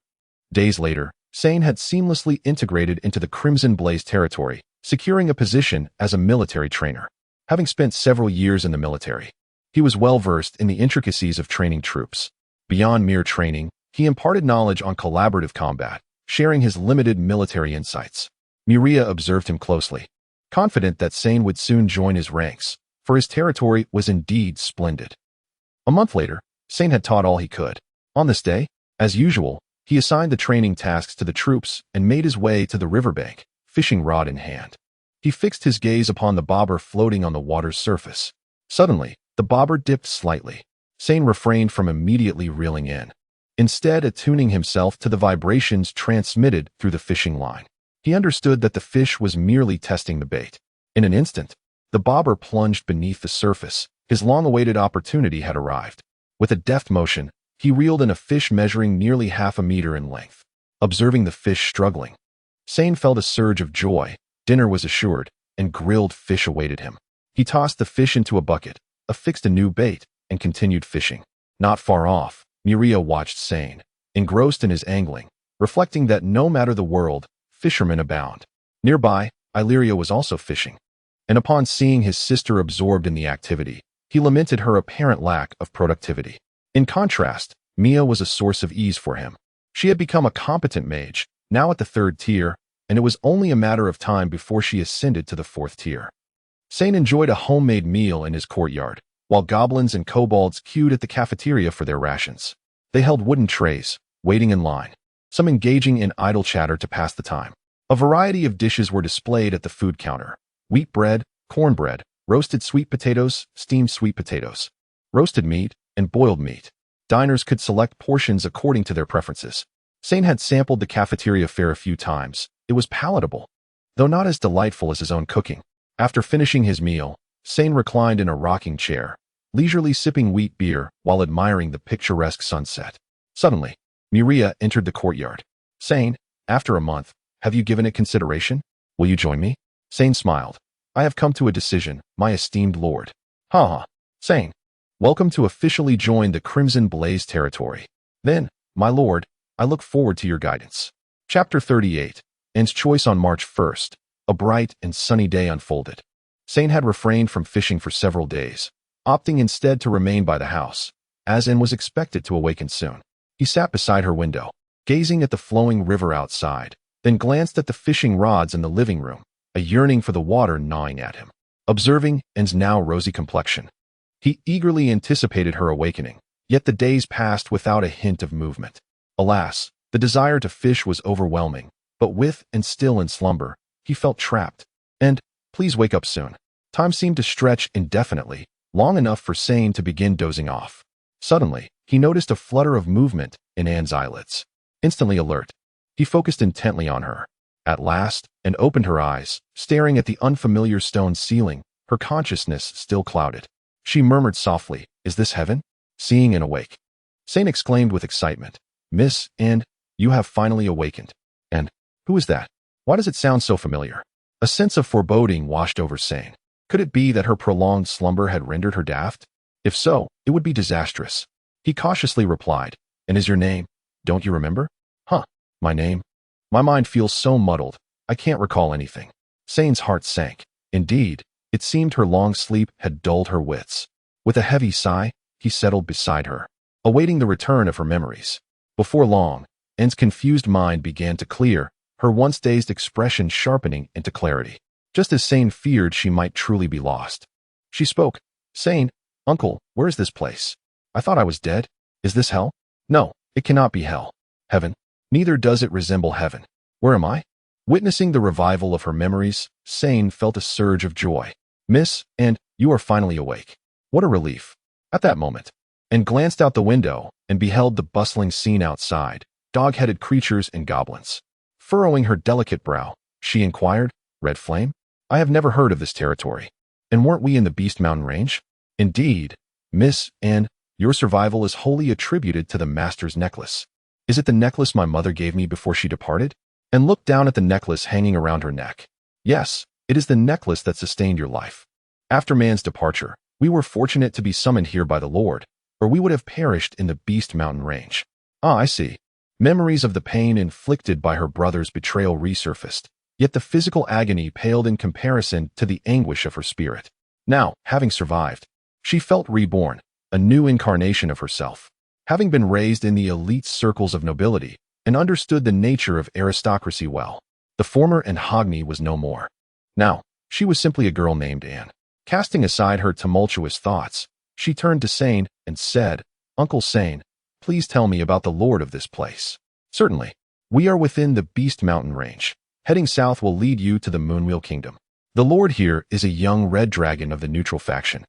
Days later, Sane had seamlessly integrated into the Crimson Blaze territory, securing a position as a military trainer. Having spent several years in the military, he was well versed in the intricacies of training troops. Beyond mere training, he imparted knowledge on collaborative combat, sharing his limited military insights. Muriah observed him closely, confident that Sane would soon join his ranks, for his territory was indeed splendid. A month later, Sane had taught all he could. On this day, as usual, He assigned the training tasks to the troops and made his way to the riverbank, fishing rod in hand. He fixed his gaze upon the bobber floating on the water's surface. Suddenly, the bobber dipped slightly. Sane refrained from immediately reeling in, instead attuning himself to the vibrations transmitted through the fishing line. He understood that the fish was merely testing the bait. In an instant, the bobber plunged beneath the surface. His long-awaited opportunity had arrived. With a deft motion, he reeled in a fish measuring nearly half a meter in length. Observing the fish struggling, Sane felt a surge of joy. Dinner was assured, and grilled fish awaited him. He tossed the fish into a bucket, affixed a new bait, and continued fishing. Not far off, Miria watched Sane, engrossed in his angling, reflecting that no matter the world, fishermen abound. Nearby, Illyria was also fishing, and upon seeing his sister absorbed in the activity, he lamented her apparent lack of productivity. In contrast, Mia was a source of ease for him. She had become a competent mage, now at the 3rd tier, and it was only a matter of time before she ascended to the 4th tier. Sane enjoyed a homemade meal in his courtyard, while goblins and kobolds queued at the cafeteria for their rations. They held wooden trays, waiting in line, some engaging in idle chatter to pass the time. A variety of dishes were displayed at the food counter: wheat bread, cornbread, roasted sweet potatoes, steamed sweet potatoes, roasted meat, and boiled meat. Diners could select portions according to their preferences. Sane had sampled the cafeteria fare a few times. It was palatable, though not as delightful as his own cooking. After finishing his meal, Sane reclined in a rocking chair, leisurely sipping wheat beer while admiring the picturesque sunset. Suddenly, Miria entered the courtyard. Sane, after a month, have you given it consideration? Will you join me? Sane smiled. I have come to a decision, my esteemed lord. Ha. Sane, welcome to officially join the Crimson Blaze territory. Then, my lord, I look forward to your guidance. Chapter 38. En's choice on March 1st. A bright and sunny day unfolded. Sane had refrained from fishing for several days, opting instead to remain by the house, as En was expected to awaken soon. He sat beside her window, gazing at the flowing river outside, then glanced at the fishing rods in the living room, a yearning for the water gnawing at him. Observing En's now rosy complexion, he eagerly anticipated her awakening, yet the days passed without a hint of movement. Alas, the desire to fish was overwhelming, but with and still in slumber, he felt trapped. And, please wake up soon. Time seemed to stretch indefinitely, long enough for Sane to begin dozing off. Suddenly, he noticed a flutter of movement in Anne's eyelids. Instantly alert, he focused intently on her. At last, and opened her eyes, staring at the unfamiliar stone ceiling, her consciousness still clouded. She murmured softly, "Is this heaven?" Seeing and awake. Sane exclaimed with excitement, "Miss Anne, you have finally awakened." And, who is that? Why does it sound so familiar? A sense of foreboding washed over Sane. Could it be that her prolonged slumber had rendered her daft? If so, it would be disastrous. He cautiously replied, "And is your name? Don't you remember?" My name? My mind feels so muddled, I can't recall anything." Sane's heart sank. Indeed, it seemed her long sleep had dulled her wits. With a heavy sigh, he settled beside her, awaiting the return of her memories. Before long, En's confused mind began to clear, her once dazed expression sharpening into clarity. Just as Sane feared she might truly be lost. She spoke. "Sane, uncle, where is this place? I thought I was dead. Is this hell?" "No, it cannot be hell. Heaven. Neither does it resemble heaven. Where am I?" Witnessing the revival of her memories, Sane felt a surge of joy. "Miss, and you are finally awake. What a relief." At that moment, and glanced out the window and beheld the bustling scene outside, dog-headed creatures and goblins. Furrowing her delicate brow, she inquired, "Red Flame? I have never heard of this territory. And weren't we in the Beast Mountain range?" "Indeed, Miss Anne, your survival is wholly attributed to the Master's necklace. Is it the necklace my mother gave me before she departed?" And looked down at the necklace hanging around her neck. "Yes, it is the necklace that sustained your life. After man's departure, we were fortunate to be summoned here by the Lord, or we would have perished in the Beast Mountain range." "Ah, I see." Memories of the pain inflicted by her brother's betrayal resurfaced, yet the physical agony paled in comparison to the anguish of her spirit. Now, having survived, she felt reborn, a new incarnation of herself. Having been raised in the elite circles of nobility, and understood the nature of aristocracy well, the former Anhogny was no more. Now, she was simply a girl named Anne. Casting aside her tumultuous thoughts, she turned to Sane and said, "Uncle Sane, please tell me about the lord of this place." Certainly. We are within the Beast Mountain range. Heading south will lead you to the Moonwheel Kingdom. The Lord here is a young red dragon of the neutral faction,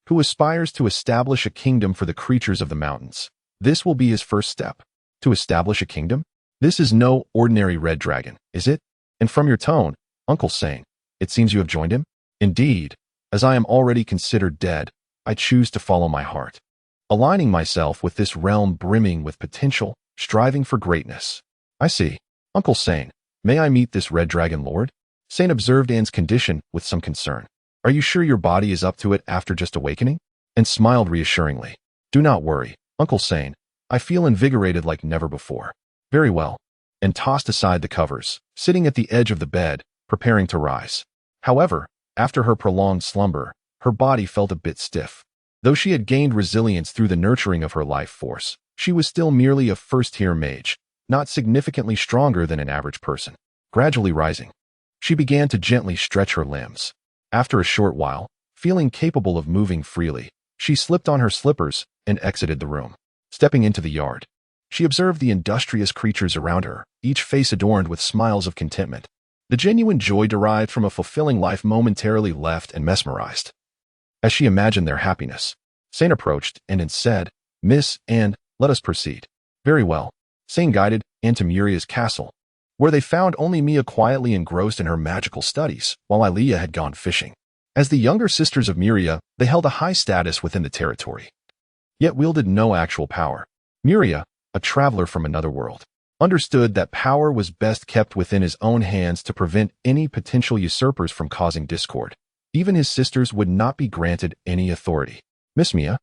who aspires to establish a kingdom for the creatures of the mountains. This will be his first step. To establish a kingdom? This is no ordinary red dragon, is it? And from your tone, Uncle Sane, it seems you have joined him? Indeed. As I am already considered dead, I choose to follow my heart, aligning myself with this realm brimming with potential, striving for greatness. I see. Uncle Sane, may I meet this red dragon lord? Sane observed Anne's condition with some concern. Are you sure your body is up to it after just awakening? And smiled reassuringly. Do not worry, Uncle Sane. I feel invigorated like never before. Very well. And tossed aside the covers, sitting at the edge of the bed, preparing to rise. However, after her prolonged slumber, her body felt a bit stiff. Though she had gained resilience through the nurturing of her life force, she was still merely a first-tier mage, not significantly stronger than an average person. Gradually rising, she began to gently stretch her limbs. After a short while, feeling capable of moving freely, she slipped on her slippers and exited the room. Stepping into the yard, she observed the industrious creatures around her, each face adorned with smiles of contentment. The genuine joy derived from a fulfilling life momentarily left and mesmerized. As she imagined their happiness, Sane approached and said, Miss Anne, let us proceed. Very well. Sane guided Anne to Muria's castle, where they found only Mia quietly engrossed in her magical studies, while Ilea had gone fishing. As the younger sisters of Miria, they held a high status within the territory, yet wielded no actual power. Miria, a traveler from another world, understood that power was best kept within his own hands to prevent any potential usurpers from causing discord. Even his sisters would not be granted any authority. Miss Mia,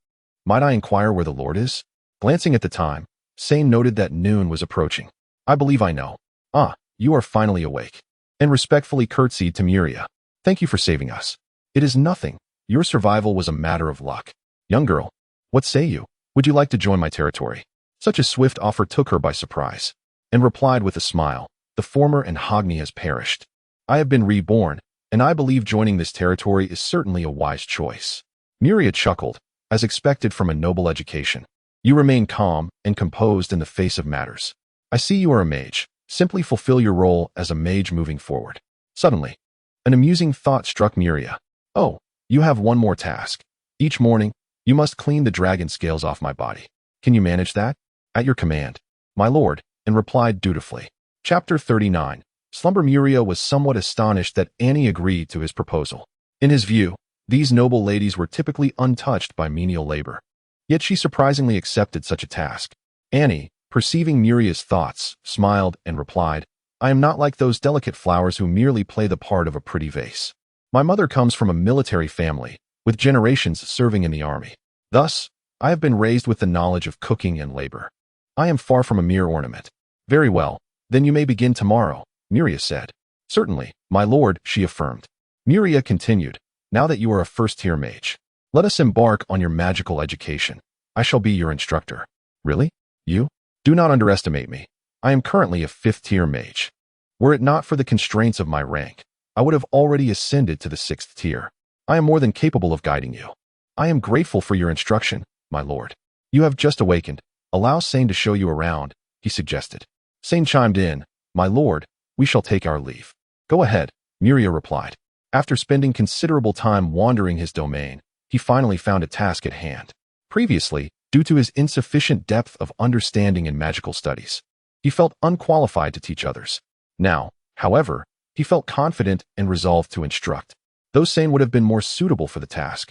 might I inquire where the Lord is? Glancing at the time, Sane noted that noon was approaching. I believe I know. Ah, you are finally awake. And respectfully curtsied to Miria. Thank you for saving us. It is nothing. Your survival was a matter of luck. Young girl, what say you? Would you like to join my territory? Such a swift offer took her by surprise, and replied with a smile, the former Anhogni has perished. I have been reborn, and I believe joining this territory is certainly a wise choice. Miria chuckled, as expected from a noble education. You remain calm and composed in the face of matters. I see you are a mage. Simply fulfill your role as a mage moving forward. Suddenly, an amusing thought struck Miria. Oh, you have one more task. Each morning, you must clean the dragon scales off my body. Can you manage that? At your command, my lord, and replied dutifully. Chapter 39. Slumber. Miria was somewhat astonished that Annie agreed to his proposal. In his view, these noble ladies were typically untouched by menial labor. Yet she surprisingly accepted such a task. Annie, perceiving Miria's thoughts, smiled and replied, I am not like those delicate flowers who merely play the part of a pretty vase. My mother comes from a military family, with generations serving in the army. Thus, I have been raised with the knowledge of cooking and labor. I am far from a mere ornament. Very well, then you may begin tomorrow, Miria said. Certainly, my lord, she affirmed. Miria continued, now that you are a first-tier mage, let us embark on your magical education. I shall be your instructor. Really? You? Do not underestimate me. I am currently a 5th-tier mage. Were it not for the constraints of my rank, I would have already ascended to the 6th tier. I am more than capable of guiding you. I am grateful for your instruction, my lord. You have just awakened. Allow Sane to show you around, he suggested. Sane chimed in, my lord, we shall take our leave. Go ahead, Miria replied. After spending considerable time wandering his domain, he finally found a task at hand. Previously, due to his insufficient depth of understanding in magical studies, he felt unqualified to teach others. Now, however, he felt confident and resolved to instruct. Though Sane would have been more suitable for the task,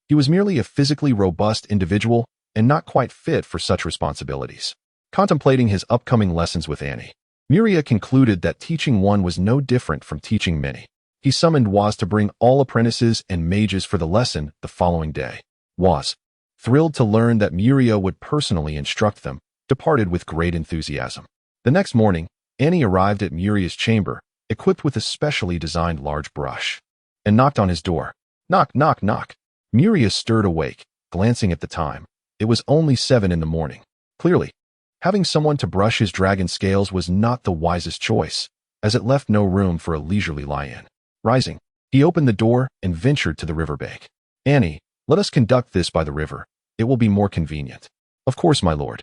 he was merely a physically robust individual and not quite fit for such responsibilities. Contemplating his upcoming lessons with Annie, Miria concluded that teaching one was no different from teaching many. He summoned Waz to bring all apprentices and mages for the lesson the following day. Waz, thrilled to learn that Miria would personally instruct them, departed with great enthusiasm. The next morning, Annie arrived at Miria's chamber, equipped with a specially designed large brush, and knocked on his door. Knock, knock, knock. Miria stirred awake, glancing at the time. It was only 7 in the morning. Clearly, having someone to brush his dragon scales was not the wisest choice, as it left no room for a leisurely lie-in. Rising, he opened the door and ventured to the riverbank. Annie, let us conduct this by the river. It will be more convenient. Of course, my lord.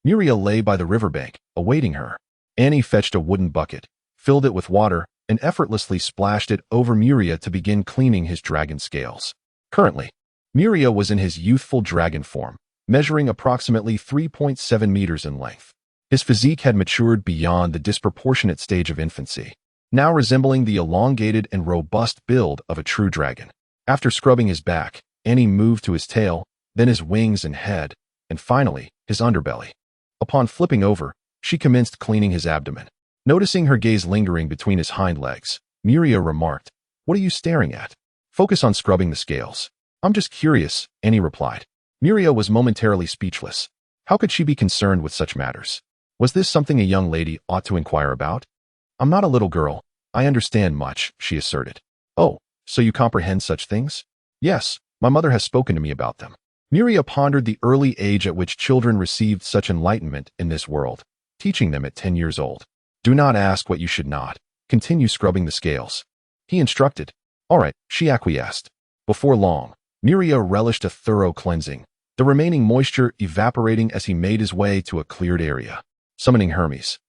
Miria lay by the riverbank, awaiting her. Annie fetched a wooden bucket, filled it with water, and effortlessly splashed it over Miria to begin cleaning his dragon scales. Currently, Miria was in his youthful dragon form, measuring approximately 3.7 meters in length. His physique had matured beyond the disproportionate stage of infancy, now resembling the elongated and robust build of a true dragon. After scrubbing his back, Annie moved to his tail, then his wings and head, and finally, his underbelly. Upon flipping over, she commenced cleaning his abdomen. Noticing her gaze lingering between his hind legs, Miria remarked, "What are you staring at? Focus on scrubbing the scales." "I'm just curious," Annie replied. Miria was momentarily speechless. How could she be concerned with such matters? Was this something a young lady ought to inquire about? "I'm not a little girl. I understand much," she asserted. "Oh, so you comprehend such things?" "Yes, my mother has spoken to me about them." Miria pondered the early age at which children received such enlightenment in this world, teaching them at 10 years old. "Do not ask what you should not. Continue scrubbing the scales," he instructed. "All right," she acquiesced. Before long, Miria relished a thorough cleansing, the remaining moisture evaporating as he made his way to a cleared area. Summoning Hermes,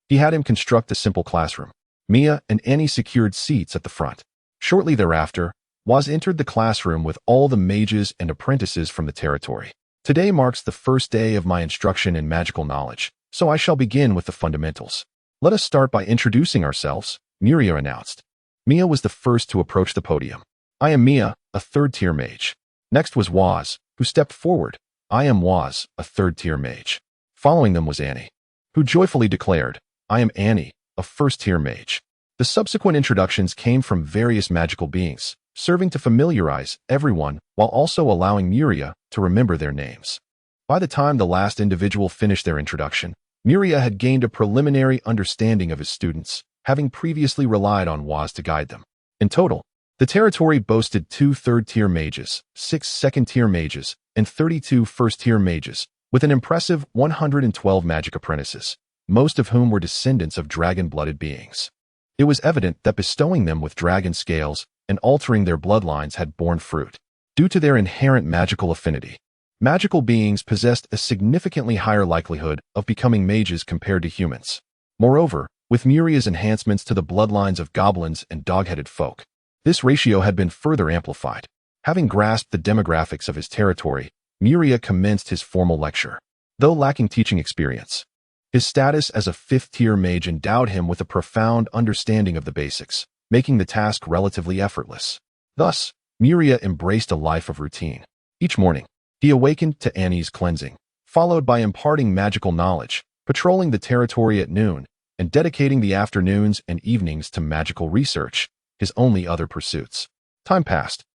he had him construct a simple classroom. Mia and Annie secured seats at the front. Shortly thereafter, Waz entered the classroom with all the mages and apprentices from the territory. "Today marks the first day of my instruction in magical knowledge, so I shall begin with the fundamentals. Let us start by introducing ourselves," Miria announced. Mia was the first to approach the podium. "I am Mia, a third-tier mage." Next was Waz, who stepped forward. "I am Waz, a third-tier mage." Following them was Annie, who joyfully declared, "I am Annie, a first-tier mage." The subsequent introductions came from various magical beings, serving to familiarize everyone while also allowing Miria to remember their names. By the time the last individual finished their introduction, Miria had gained a preliminary understanding of his students, having previously relied on Waz to guide them. In total, the territory boasted 2 third-tier mages, 6 second-tier mages, and 32 first-tier mages, with an impressive 112 magic apprentices, most of whom were descendants of dragon-blooded beings. It was evident that bestowing them with dragon scales and altering their bloodlines had borne fruit. Due to their inherent magical affinity, magical beings possessed a significantly higher likelihood of becoming mages compared to humans. Moreover, with Miria's enhancements to the bloodlines of goblins and dog-headed folk, this ratio had been further amplified. Having grasped the demographics of his territory, Miria commenced his formal lecture. Though lacking teaching experience, his status as a 5th-tier mage endowed him with a profound understanding of the basics, making the task relatively effortless. Thus, Miria embraced a life of routine. Each morning, he awakened to Annie's cleansing, followed by imparting magical knowledge, patrolling the territory at noon, and dedicating the afternoons and evenings to magical research, his only other pursuits. Time passed,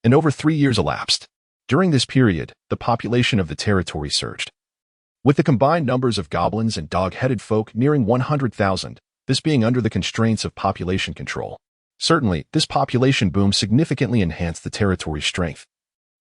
and over 3 years elapsed. During this period, the population of the territory surged. With the combined numbers of goblins and dog-headed folk nearing 100,000, this being under the constraints of population control. Certainly, this population boom significantly enhanced the territory's strength,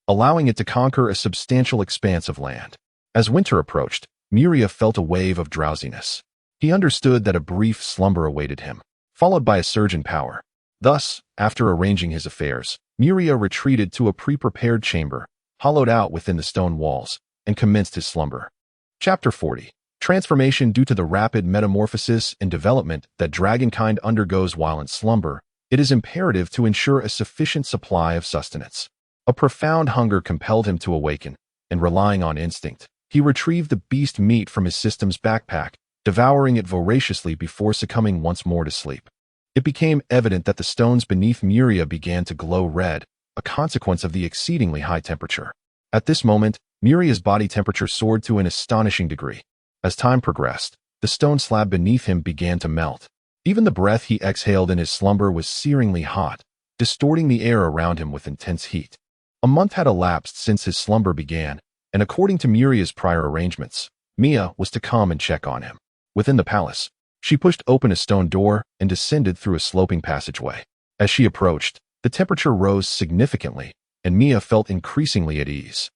allowing it to conquer a substantial expanse of land. As winter approached, Miria felt a wave of drowsiness. He understood that a brief slumber awaited him, followed by a surge in power. Thus, after arranging his affairs, Miria retreated to a pre-prepared chamber, hollowed out within the stone walls, and commenced his slumber. Chapter 40. Transformation. Due to the rapid metamorphosis and development that dragonkind undergoes while in slumber, it is imperative to ensure a sufficient supply of sustenance. A profound hunger compelled him to awaken, and relying on instinct, he retrieved the beast meat from his system's backpack, devouring it voraciously before succumbing once more to sleep. It became evident that the stones beneath Miria began to glow red, a consequence of the exceedingly high temperature. At this moment, Miria's body temperature soared to an astonishing degree. As time progressed, the stone slab beneath him began to melt. Even the breath he exhaled in his slumber was searingly hot, distorting the air around him with intense heat. A month had elapsed since his slumber began, and according to Miria's prior arrangements, Mia was to come and check on him. Within the palace, she pushed open a stone door and descended through a sloping passageway. As she approached, the temperature rose significantly, and Mia felt increasingly at ease.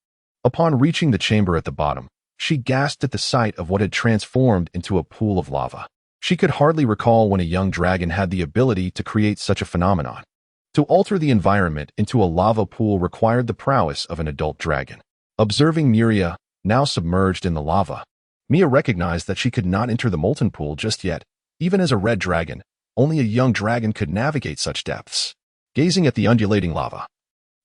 Upon reaching the chamber at the bottom, she gasped at the sight of what had transformed into a pool of lava. She could hardly recall when a young dragon had the ability to create such a phenomenon. To alter the environment into a lava pool required the prowess of an adult dragon. Observing Miria, now submerged in the lava, Mia recognized that she could not enter the molten pool just yet. Even as a red dragon, only a young dragon could navigate such depths. Gazing at the undulating lava,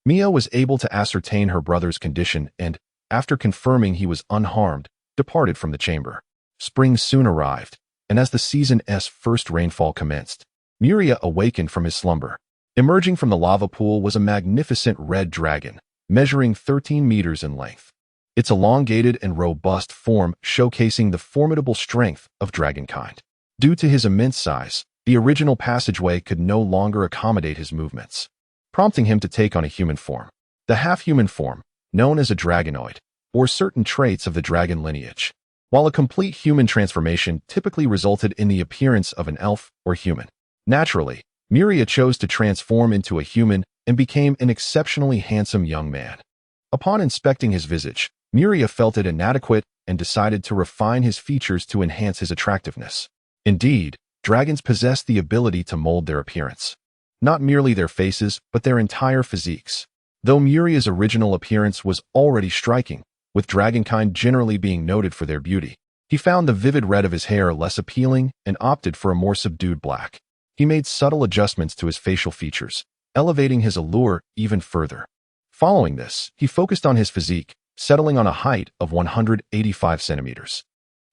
Mia was able to ascertain her brother's condition and, after confirming he was unharmed, departed from the chamber. Spring soon arrived, and as the season's first rainfall commenced, Miria awakened from his slumber. Emerging from the lava pool was a magnificent red dragon, measuring 13 meters in length. Its elongated and robust form showcasing the formidable strength of dragonkind. Due to his immense size, the original passageway could no longer accommodate his movements, prompting him to take on a human form. The half-human form, known as a dragonoid, bore certain traits of the dragon lineage, while a complete human transformation typically resulted in the appearance of an elf or human. Naturally, Miria chose to transform into a human and became an exceptionally handsome young man. Upon inspecting his visage, Miria felt it inadequate and decided to refine his features to enhance his attractiveness. Indeed, dragons possess the ability to mold their appearance. Not merely their faces, but their entire physiques. Though Miria's original appearance was already striking, with dragonkind generally being noted for their beauty, he found the vivid red of his hair less appealing and opted for a more subdued black. He made subtle adjustments to his facial features, elevating his allure even further. Following this, he focused on his physique, settling on a height of 185 centimeters.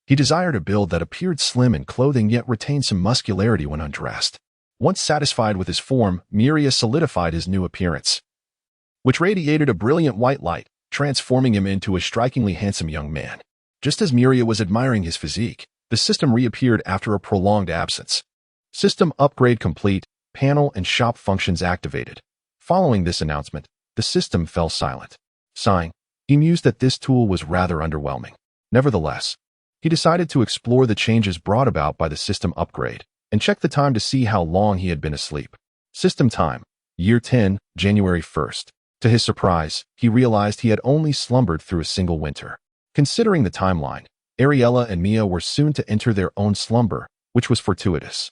He desired a build that appeared slim in clothing yet retained some muscularity when undressed. Once satisfied with his form, Miria solidified his new appearance, which radiated a brilliant white light, transforming him into a strikingly handsome young man. Just as Miria was admiring his physique, the system reappeared after a prolonged absence. System upgrade complete, panel and shop functions activated. Following this announcement, the system fell silent. Sighing, he mused that this tool was rather underwhelming. Nevertheless, he decided to explore the changes brought about by the system upgrade and check the time to see how long he had been asleep. System time, Year 10, January 1st. To his surprise, he realized he had only slumbered through a single winter. Considering the timeline, Ariella and Mia were soon to enter their own slumber, which was fortuitous.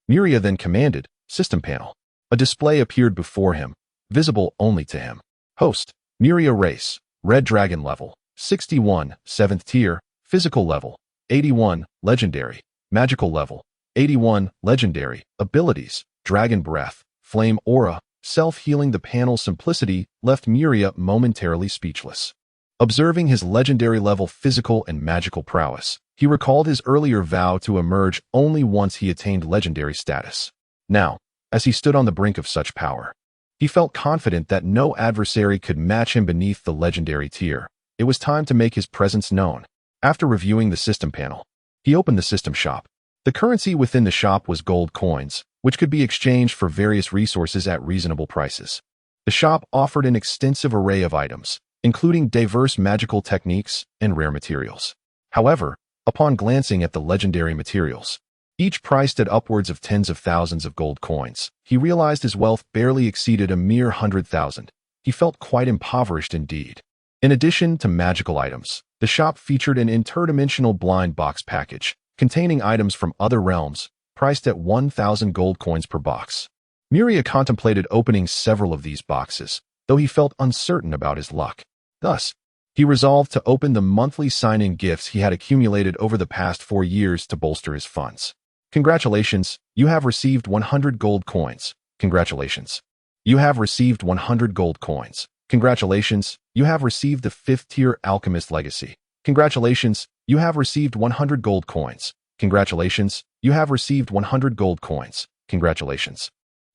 Miria then commanded, System panel. A display appeared before him, visible only to him. Host, Miria race, Red Dragon level, 61, 7th tier, physical level, 81, legendary, magical level, 81, legendary, abilities, dragon breath, flame aura, self-healing. The panel's simplicity left Miria momentarily speechless. Observing his legendary level physical and magical prowess, he recalled his earlier vow to emerge only once he attained legendary status. Now, as he stood on the brink of such power, he felt confident that no adversary could match him beneath the legendary tier. It was time to make his presence known. After reviewing the system panel, he opened the system shop. The currency within the shop was gold coins, which could be exchanged for various resources at reasonable prices. The shop offered an extensive array of items, including diverse magical techniques and rare materials. However, upon glancing at the legendary materials, each priced at upwards of tens of thousands of gold coins, he realized his wealth barely exceeded a mere 100,000. He felt quite impoverished indeed. In addition to magical items, the shop featured an interdimensional blind box package, containing items from other realms, priced at 1,000 gold coins per box. Miria contemplated opening several of these boxes, though he felt uncertain about his luck. Thus, he resolved to open the monthly sign-in gifts he had accumulated over the past 4 years to bolster his funds. Congratulations, you have received 100 gold coins. Congratulations. You have received 100 gold coins. Congratulations, you have received the 5th tier Alchemist Legacy. Congratulations, you have received 100 gold coins. Congratulations, you have received 100 gold coins. Congratulations.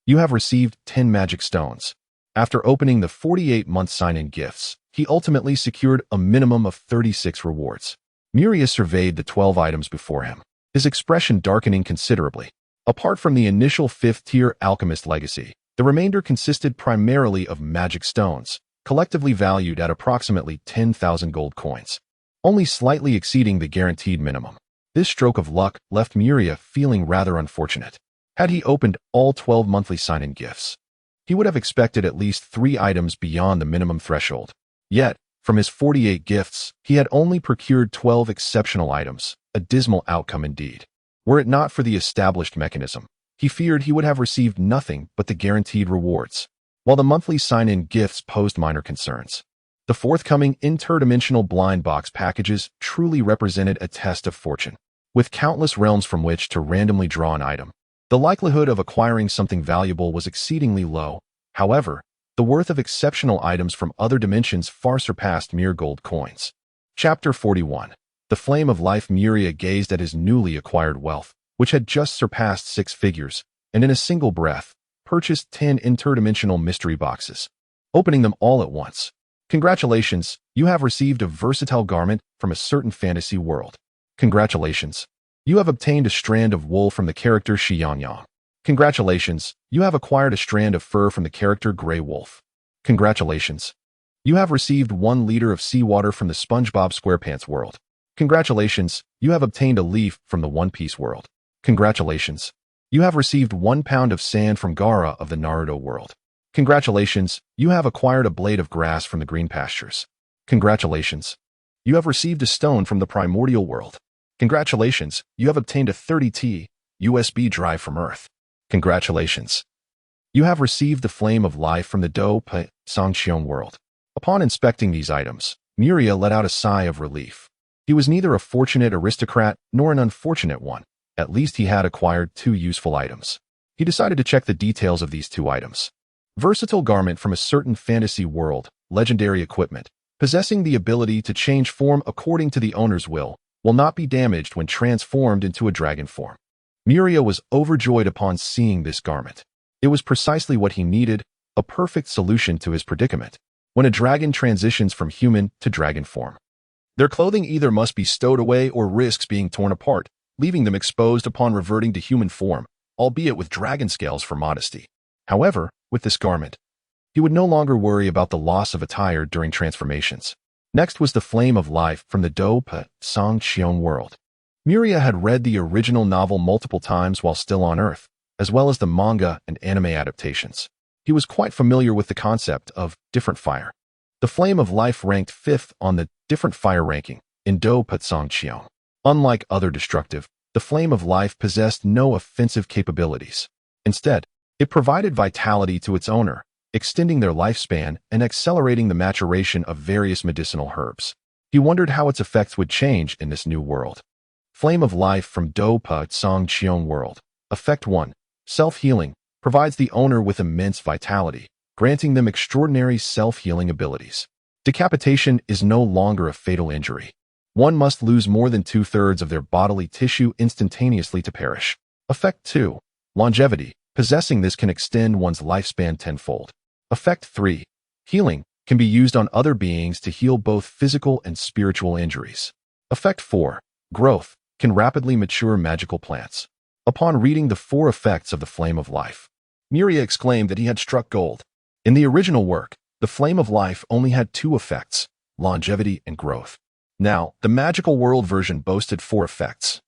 You have received 10 magic stones. After opening the 48-month sign-in gifts, he ultimately secured a minimum of 36 rewards. Miria surveyed the 12 items before him, his expression darkening considerably. Apart from the initial 5th tier Alchemist Legacy, the remainder consisted primarily of magic stones, collectively valued at approximately 10,000 gold coins, only slightly exceeding the guaranteed minimum. This stroke of luck left Miria feeling rather unfortunate. Had he opened all 12 monthly sign-in gifts, he would have expected at least 3 items beyond the minimum threshold. Yet, from his 48 gifts, he had only procured 12 exceptional items, a dismal outcome indeed. Were it not for the established mechanism, he feared he would have received nothing but the guaranteed rewards. While the monthly sign-in gifts posed minor concerns, The forthcoming interdimensional blind box packages truly represented a test of fortune. With countless realms from which to randomly draw an item, the likelihood of acquiring something valuable was exceedingly low. However, the worth of exceptional items from other dimensions far surpassed mere gold coins. Chapter 41. The Flame of Life. Miria gazed at his newly acquired wealth, which had just surpassed 6 figures, and in a single breath, purchased 10 interdimensional mystery boxes, opening them all at once. Congratulations, you have received a versatile garment from a certain fantasy world. Congratulations, you have obtained a strand of wool from the character Xianyang. Congratulations, you have acquired a strand of fur from the character Grey Wolf. Congratulations, you have received 1 liter of seawater from the SpongeBob SquarePants world. Congratulations, you have obtained a leaf from the One Piece world. Congratulations, you have received 1 pound of sand from Gaara of the Naruto world. Congratulations, you have acquired a blade of grass from the green pastures. Congratulations, you have received a stone from the primordial world. Congratulations, you have obtained a 30T USB drive from Earth. Congratulations, you have received the Flame of Life from the Do Pa Sangxiong world. Upon inspecting these items, Miria let out a sigh of relief. He was neither a fortunate aristocrat nor an unfortunate one. At least he had acquired 2 useful items. He decided to check the details of these 2 items. Versatile garment from a certain fantasy world, legendary equipment, possessing the ability to change form according to the owner's will not be damaged when transformed into a dragon form. Miria was overjoyed upon seeing this garment. It was precisely what he needed, a perfect solution to his predicament. When a dragon transitions from human to dragon form, their clothing either must be stowed away or risks being torn apart, leaving them exposed upon reverting to human form, albeit with dragon scales for modesty. However, with this garment, he would no longer worry about the loss of attire during transformations. Next was the Flame of Life from the Do Pa Sangxiong world. Miria had read the original novel multiple times while still on Earth, as well as the manga and anime adaptations. He was quite familiar with the concept of different fire. The Flame of Life ranked 5th on the different fire ranking in Do Pa Sangxiong. Unlike other destructive, the Flame of Life possessed no offensive capabilities. Instead, it provided vitality to its owner, extending their lifespan and accelerating the maturation of various medicinal herbs. He wondered how its effects would change in this new world. Flame of Life from Do Pa Sangxiong world. Effect 1. Self-healing provides the owner with immense vitality, granting them extraordinary self-healing abilities. Decapitation is no longer a fatal injury. One must lose more than 2/3 of their bodily tissue instantaneously to perish. Effect 2. Longevity. Possessing this can extend one's lifespan tenfold. Effect 3. Healing can be used on other beings to heal both physical and spiritual injuries. Effect 4. Growth can rapidly mature magical plants. Upon reading the 4 effects of the Flame of Life, Miria exclaimed that he had struck gold. In the original work, the Flame of Life only had 2 effects, longevity and growth. Now, the magical world version boasted 4 effects,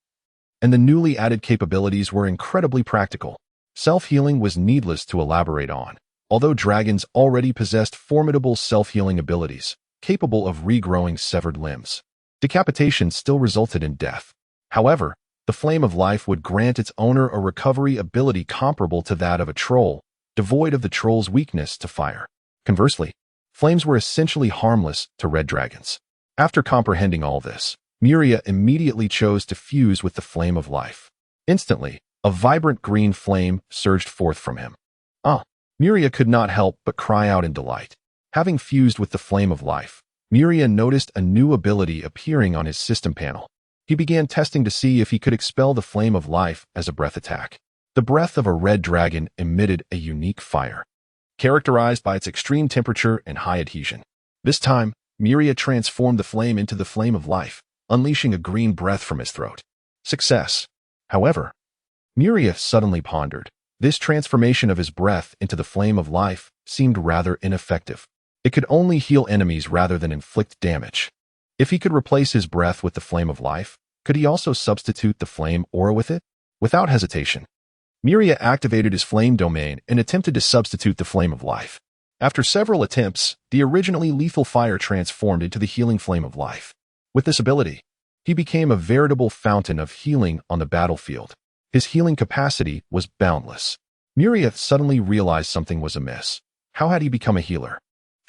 and the newly added capabilities were incredibly practical. Self-healing was needless to elaborate on, although dragons already possessed formidable self-healing abilities, capable of regrowing severed limbs. Decapitation still resulted in death. However, the Flame of Life would grant its owner a recovery ability comparable to that of a troll, devoid of the troll's weakness to fire. Conversely, flames were essentially harmless to red dragons. After comprehending all this, Miria immediately chose to fuse with the Flame of Life. Instantly, a vibrant green flame surged forth from him. Miria could not help but cry out in delight. Having fused with the Flame of Life, Miria noticed a new ability appearing on his system panel. He began testing to see if he could expel the Flame of Life as a breath attack. The breath of a red dragon emitted a unique fire, characterized by its extreme temperature and high adhesion. This time, Miria transformed the flame into the Flame of Life, unleashing a green breath from his throat. Success. However, Miria suddenly pondered. This transformation of his breath into the Flame of Life seemed rather ineffective. It could only heal enemies rather than inflict damage. If he could replace his breath with the Flame of Life, could he also substitute the flame aura with it? Without hesitation, Miria activated his flame domain and attempted to substitute the Flame of Life. After several attempts, the originally lethal fire transformed into the healing Flame of Life. With this ability, he became a veritable fountain of healing on the battlefield. His healing capacity was boundless. Miria suddenly realized something was amiss. How had he become a healer?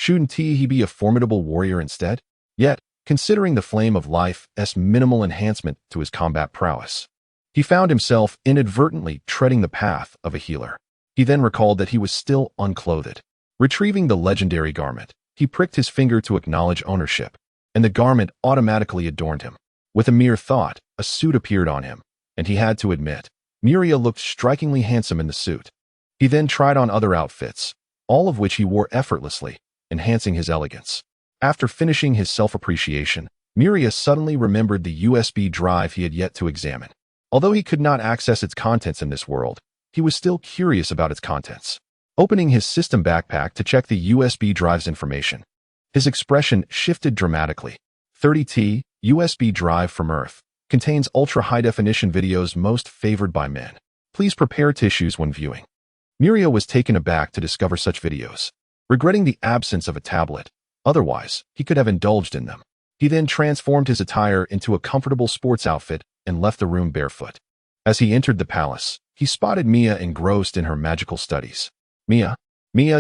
Shouldn't he be a formidable warrior instead? Yet, considering the flame of life's minimal enhancement to his combat prowess, he found himself inadvertently treading the path of a healer. He then recalled that he was still unclothed. Retrieving the legendary garment, he pricked his finger to acknowledge ownership, and the garment automatically adorned him. With a mere thought, a suit appeared on him, and he had to admit, Miria looked strikingly handsome in the suit. He then tried on other outfits, all of which he wore effortlessly, enhancing his elegance. After finishing his self-appreciation, Miria suddenly remembered the USB drive he had yet to examine. Although he could not access its contents in this world, he was still curious about its contents. Opening his system backpack to check the USB drive's information, his expression shifted dramatically. 30T, USB drive from Earth, contains ultra-high-definition videos most favored by men. Please prepare tissues when viewing. Miria was taken aback to discover such videos, regretting the absence of a tablet. Otherwise, he could have indulged in them. He then transformed his attire into a comfortable sports outfit and left the room barefoot. As he entered the palace, he spotted Mia engrossed in her magical studies. Mia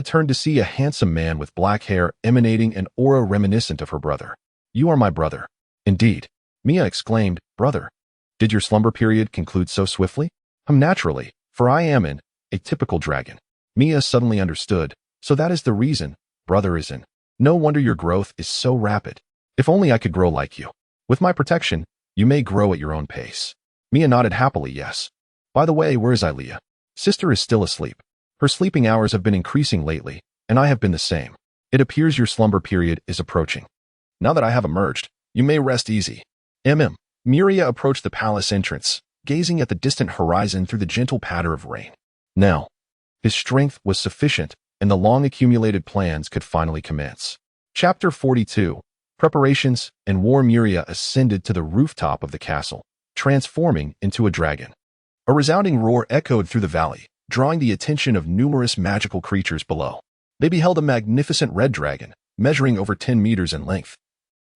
turned to see a handsome man with black hair emanating an aura reminiscent of her brother. "You are my brother." "Indeed," Mia exclaimed. "Brother, did your slumber period conclude so swiftly?" Naturally, for I am in a typical dragon." Mia suddenly understood. "So that is the reason, brother is in. No wonder your growth is so rapid. If only I could grow like you. With my protection, you may grow at your own pace." Mia nodded happily, "Yes. By the way, where is Ilea?" "Sister is still asleep. Her sleeping hours have been increasing lately, and I have been the same. It appears your slumber period is approaching. Now that I have emerged, you may rest easy." Miria approached the palace entrance, gazing at the distant horizon through the gentle patter of rain. Now, his strength was sufficient, and the long-accumulated plans could finally commence. Chapter 42. Preparations and War. Miria ascended to the rooftop of the castle, transforming into a dragon. A resounding roar echoed through the valley, drawing the attention of numerous magical creatures below. They beheld a magnificent red dragon, measuring over 10 meters in length,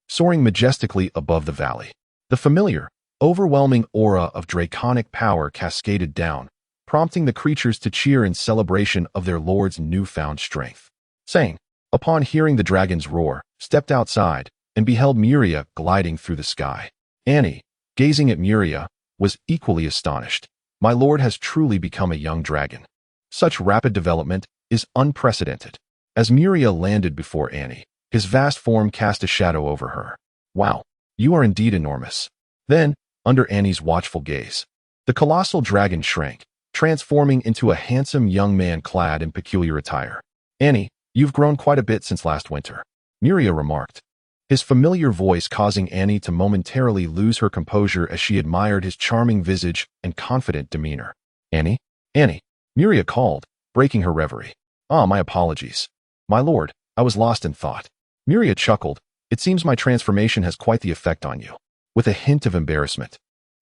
soaring majestically above the valley. The familiar, overwhelming aura of draconic power cascaded down, prompting the creatures to cheer in celebration of their lord's newfound strength. Sane, upon hearing the dragon's roar, stepped outside and beheld Miria gliding through the sky. Annie, gazing at Miria, was equally astonished. My lord has truly become a young dragon. Such rapid development is unprecedented. As Miria landed before Annie, his vast form cast a shadow over her. Wow, you are indeed enormous. Then, under Annie's watchful gaze, the colossal dragon shrank, transforming into a handsome young man clad in peculiar attire. "Annie, you've grown quite a bit since last winter," Miria remarked, his familiar voice causing Annie to momentarily lose her composure as she admired his charming visage and confident demeanor. Annie, Miria called, breaking her reverie. My apologies. My lord, I was lost in thought." Miria chuckled. "It seems my transformation has quite the effect on you." With a hint of embarrassment,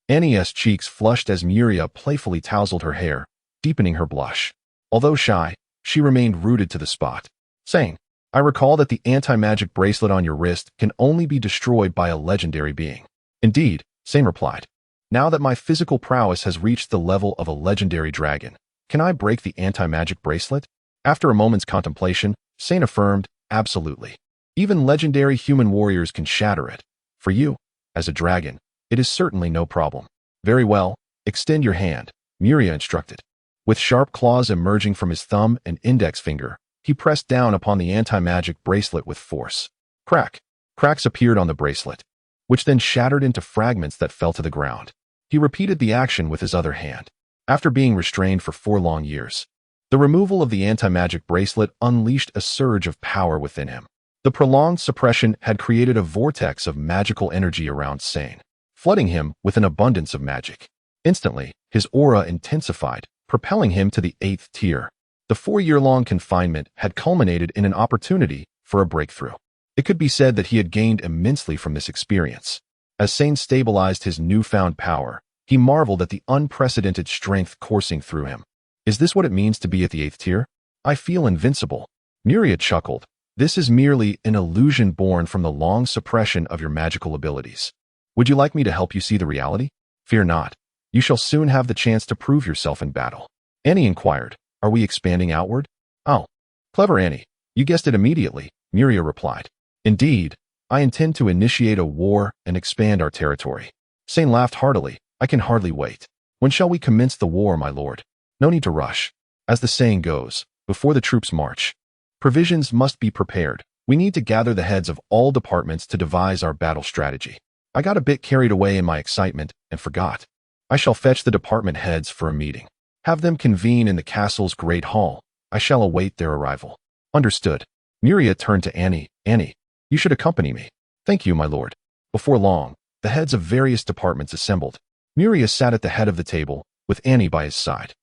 Annie's cheeks flushed as Miria playfully tousled her hair, deepening her blush. Although shy, she remained rooted to the spot, saying, "I recall that the anti-magic bracelet on your wrist can only be destroyed by a legendary being." "Indeed," Sane replied. "Now that my physical prowess has reached the level of a legendary dragon, can I break the anti-magic bracelet?" After a moment's contemplation, Sane affirmed, "Absolutely. Even legendary human warriors can shatter it. For you, as a dragon, it is certainly no problem." "Very well, extend your hand," Miria instructed. With sharp claws emerging from his thumb and index finger, he pressed down upon the anti-magic bracelet with force. Crack! Cracks appeared on the bracelet, which then shattered into fragments that fell to the ground. He repeated the action with his other hand. After being restrained for 4 long years, the removal of the anti-magic bracelet unleashed a surge of power within him. The prolonged suppression had created a vortex of magical energy around Sane, flooding him with an abundance of magic. Instantly, his aura intensified, propelling him to the 8th tier. The 4-year-long confinement had culminated in an opportunity for a breakthrough. It could be said that he had gained immensely from this experience. As Sane stabilized his newfound power, he marveled at the unprecedented strength coursing through him. "Is this what it means to be at the 8th tier? I feel invincible." Miria chuckled. "This is merely an illusion born from the long suppression of your magical abilities. Would you like me to help you see the reality? Fear not. You shall soon have the chance to prove yourself in battle." Annie inquired, "Are we expanding outward?" "Oh, clever Annie. You guessed it immediately, Miria replied. Indeed, I intend to initiate a war and expand our territory. Sane laughed heartily. I can hardly wait. When shall we commence the war, my lord? No need to rush. As the saying goes, before the troops march, provisions must be prepared. We need to gather the heads of all departments to devise our battle strategy. I got a bit carried away in my excitement and forgot. I shall fetch the department heads for a meeting. Have them convene in the castle's great hall. I shall await their arrival. Understood. Miria turned to Annie. Annie, you should accompany me. Thank you, my lord. Before long, the heads of various departments assembled. Miria sat at the head of the table, with Annie by his side.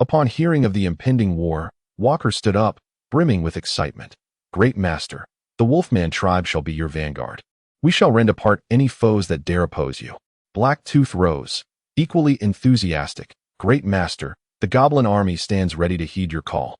Upon hearing of the impending war, Walker stood up, brimming with excitement. Great master, the Wolfman tribe shall be your vanguard. We shall rend apart any foes that dare oppose you. Blacktooth rose, equally enthusiastic. Great master, the goblin army stands ready to heed your call.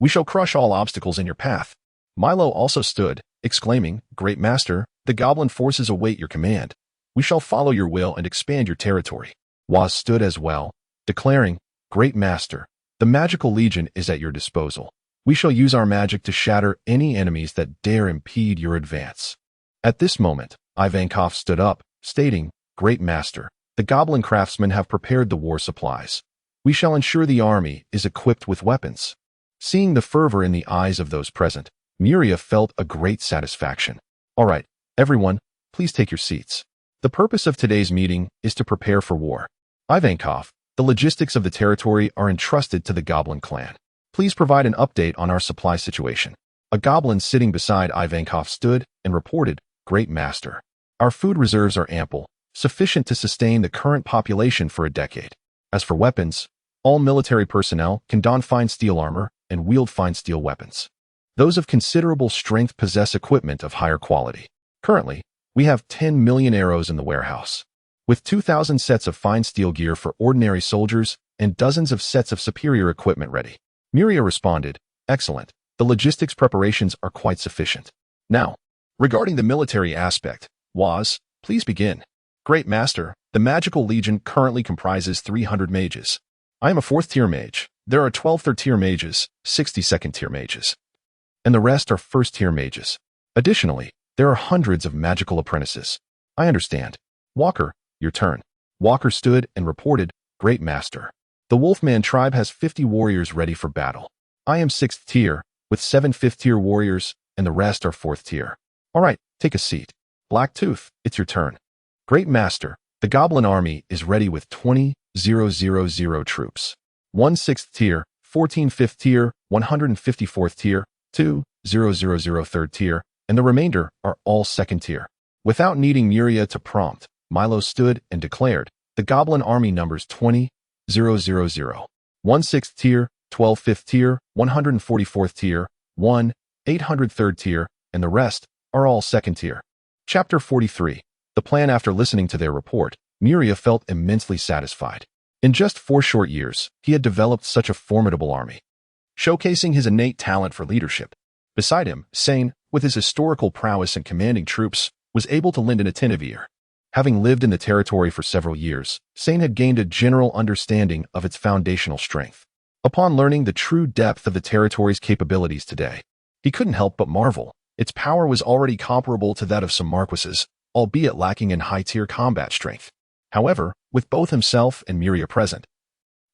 We shall crush all obstacles in your path. Milo also stood, exclaiming, Great master, the goblin forces await your command. We shall follow your will and expand your territory. Waz stood as well, declaring, Great master, the magical legion is at your disposal. We shall use our magic to shatter any enemies that dare impede your advance. At this moment, Ivankov stood up, stating, Great master, the goblin craftsmen have prepared the war supplies. We shall ensure the army is equipped with weapons. Seeing the fervor in the eyes of those present, Miria felt a great satisfaction. All right, everyone, please take your seats. The purpose of today's meeting is to prepare for war. Ivankov, the logistics of the territory are entrusted to the goblin clan. Please provide an update on our supply situation. A goblin sitting beside Ivankov stood and reported, Great master, our food reserves are ample, sufficient to sustain the current population for a decade. As for weapons, all military personnel can don fine steel armor and wield fine steel weapons. Those of considerable strength possess equipment of higher quality. Currently, we have 10 million arrows in the warehouse, with 2,000 sets of fine steel gear for ordinary soldiers and dozens of sets of superior equipment ready. Miria responded, Excellent, the logistics preparations are quite sufficient. Now, regarding the military aspect, Waz, please begin. Great master, the magical legion currently comprises 300 mages. I am a 4th-tier mage. There are 12 3rd-tier mages, 60 2nd-tier mages, and the rest are 1st-tier mages. Additionally, there are hundreds of magical apprentices. I understand. Walker, your turn. Walker stood and reported, Great master, the Wolfman tribe has 50 warriors ready for battle. I am 6th tier, with 7 5th-tier warriors, and the rest are 4th tier. All right, take a seat. Blacktooth, it's your turn. Great master, the goblin army is ready with 20,000 troops. 1 6th tier, 14 5th tier, 150 4th tier, 2,000 3rd tier, and the remainder are all 2nd tier. Without needing Miria to prompt, Milo stood and declared, the goblin army numbers 20,000. 1 6th tier, 12 5th tier, 144th tier, 1 803rd tier, and the rest are all 2nd tier. Chapter 43. The plan. After listening to their report, Miria felt immensely satisfied. In just 4 short years, he had developed such a formidable army, showcasing his innate talent for leadership. Beside him, Sane, with his historical prowess and commanding troops, was able to lend an attentive ear. Having lived in the territory for several years, Sane had gained a general understanding of its foundational strength. Upon learning the true depth of the territory's capabilities today, he couldn't help but marvel. Its power was already comparable to that of some marquises, albeit lacking in high-tier combat strength. However, with both himself and Miria present,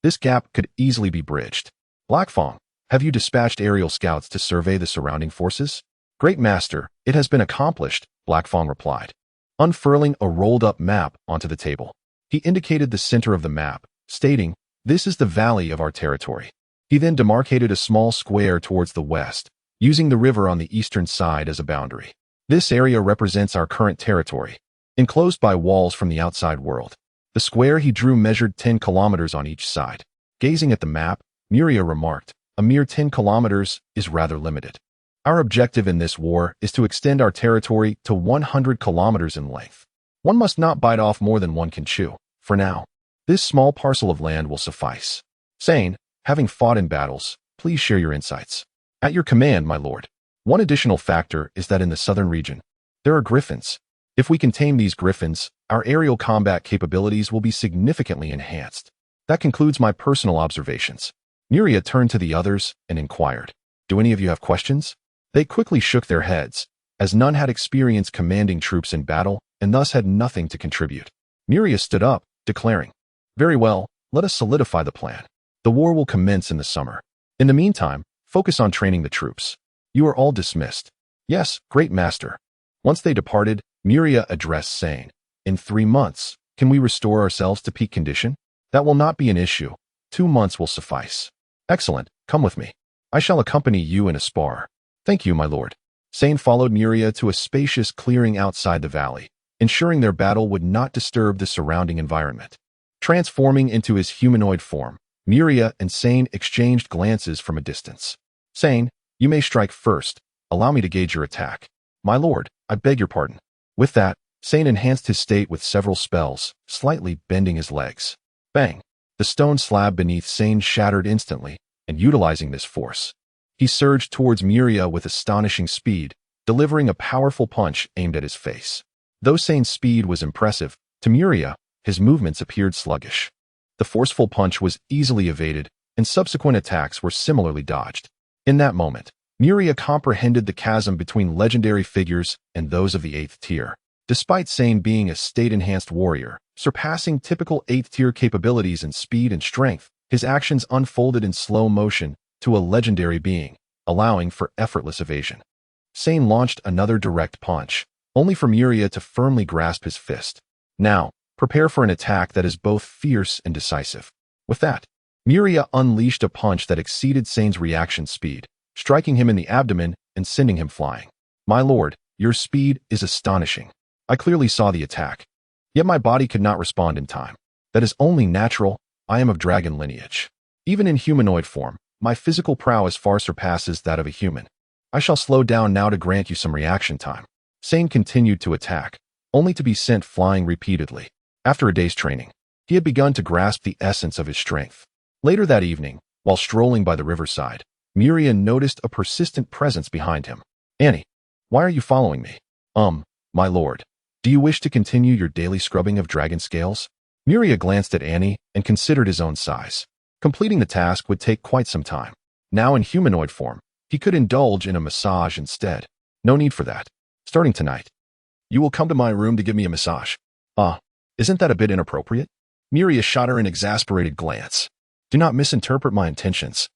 this gap could easily be bridged. Blackfang, have you dispatched aerial scouts to survey the surrounding forces? Great master, it has been accomplished, Blackfang replied, unfurling a rolled-up map onto the table. He indicated the center of the map, stating, This is the valley of our territory. He then demarcated a small square towards the west, using the river on the eastern side as a boundary. This area represents our current territory, enclosed by walls from the outside world. The square he drew measured 10 kilometers on each side. Gazing at the map, Miria remarked, a mere 10 kilometers is rather limited. Our objective in this war is to extend our territory to 100 kilometers in length. One must not bite off more than one can chew. For now, this small parcel of land will suffice. Sane, having fought in battles, please share your insights. At your command, my lord. One additional factor is that in the southern region, there are griffins. If we can tame these griffins, our aerial combat capabilities will be significantly enhanced. That concludes my personal observations. Miria turned to the others and inquired, Do any of you have questions? They quickly shook their heads, as none had experienced commanding troops in battle and thus had nothing to contribute. Miria stood up, declaring, "Very well, let us solidify the plan. The war will commence in the summer. In the meantime, focus on training the troops. You are all dismissed." "Yes, great master." Once they departed, Miria addressed Sane. "In 3 months, can we restore ourselves to peak condition?" "That will not be an issue. 2 months will suffice." "Excellent, come with me. I shall accompany you in a spar." "Thank you, my lord." Sane followed Miria to a spacious clearing outside the valley, ensuring their battle would not disturb the surrounding environment. Transforming into his humanoid form, Miria and Sane exchanged glances from a distance. "Sane, you may strike first. Allow me to gauge your attack." "My lord, I beg your pardon." With that, Sane enhanced his state with several spells, slightly bending his legs. Bang! The stone slab beneath Sane shattered instantly, and utilizing this force, he surged towards Miria with astonishing speed, delivering a powerful punch aimed at his face. Though Sane's speed was impressive, to Miria, his movements appeared sluggish. The forceful punch was easily evaded, and subsequent attacks were similarly dodged. In that moment, Miria comprehended the chasm between legendary figures and those of the 8th tier. Despite Sane being a state-enhanced warrior, surpassing typical 8th tier capabilities in speed and strength, his actions unfolded in slow motion to a legendary being, allowing for effortless evasion. Sane launched another direct punch, only for Miria to firmly grasp his fist. "Now, prepare for an attack that is both fierce and decisive." With that, Miria unleashed a punch that exceeded Sane's reaction speed, striking him in the abdomen and sending him flying. "My lord, your speed is astonishing. I clearly saw the attack. Yet my body could not respond in time. That is only natural. I am of dragon lineage. Even in humanoid form, my physical prowess far surpasses that of a human. I shall slow down now to grant you some reaction time." Sane continued to attack, only to be sent flying repeatedly. After a day's training, he had begun to grasp the essence of his strength. Later that evening, while strolling by the riverside, Miria noticed a persistent presence behind him. "Annie, why are you following me?" My lord. Do you wish to continue your daily scrubbing of dragon scales?" Miria glanced at Annie and considered his own size. Completing the task would take quite some time. Now in humanoid form, he could indulge in a massage instead. "No need for that. Starting tonight, you will come to my room to give me a massage." Isn't that a bit inappropriate?" Miria shot her an exasperated glance. "Do not misinterpret my intentions.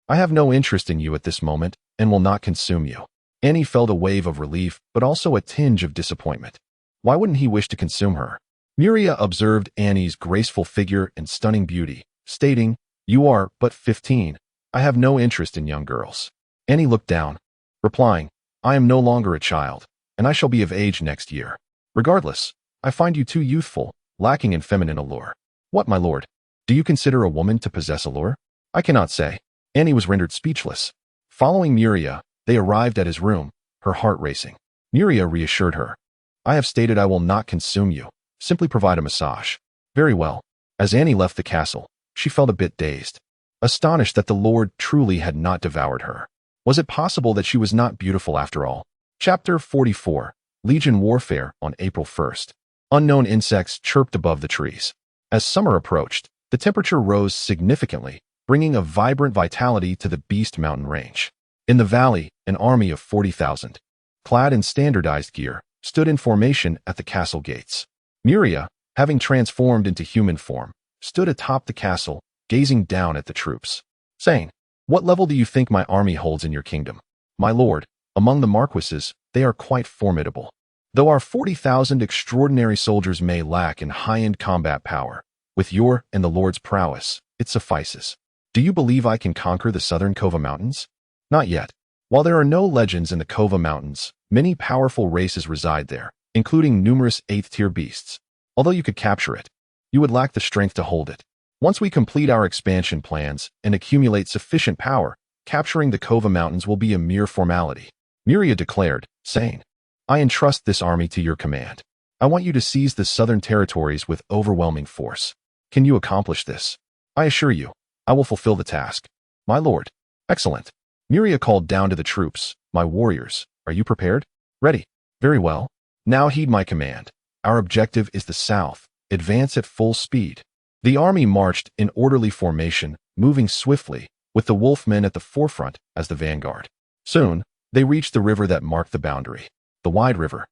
I have no interest in you at this moment and will not consume you." Annie felt a wave of relief, but also a tinge of disappointment. Why wouldn't he wish to consume her? Miria observed Annie's graceful figure and stunning beauty, stating, "You are but 15. I have no interest in young girls." Annie looked down, replying, "I am no longer a child, and I shall be of age next year. Regardless, I find you too youthful, lacking in feminine allure." "What, my lord? Do you consider a woman to possess allure?" "I cannot say." Annie was rendered speechless. Following Miria, they arrived at his room, her heart racing. Miria reassured her. "I have stated I will not consume you. Simply provide a massage." "Very well." As Annie left the castle, she felt a bit dazed, astonished that the lord truly had not devoured her. Was it possible that she was not beautiful after all? Chapter 44, Legion Warfare on April 1st. Unknown insects chirped above the trees. As summer approached, the temperature rose significantly, bringing a vibrant vitality to the Beast Mountain range. In the valley, an army of 40,000, clad in standardized gear, stood in formation at the castle gates. Miria, having transformed into human form, stood atop the castle, gazing down at the troops. Saying, "What level do you think my army holds in your kingdom?" "My lord, among the marquises, they are quite formidable. Though our 40,000 extraordinary soldiers may lack in high-end combat power, with your and the lord's prowess, it suffices." "Do you believe I can conquer the southern Kova Mountains?" "Not yet. While there are no legends in the Kova Mountains, many powerful races reside there, including numerous 8th-tier beasts. Although you could capture it, you would lack the strength to hold it. Once we complete our expansion plans and accumulate sufficient power, capturing the Kova Mountains will be a mere formality," Miria declared, saying, "I entrust this army to your command. I want you to seize the southern territories with overwhelming force. Can you accomplish this?" "I assure you, I will fulfill the task." "My lord." "Excellent." Miria called down to the troops, "My warriors, are you prepared?" "Ready." "Very well. Now heed my command. Our objective is the south. Advance at full speed." The army marched in orderly formation, moving swiftly, with the wolfmen at the forefront as the vanguard. Soon, They reached the river that marked the boundary. The wide river,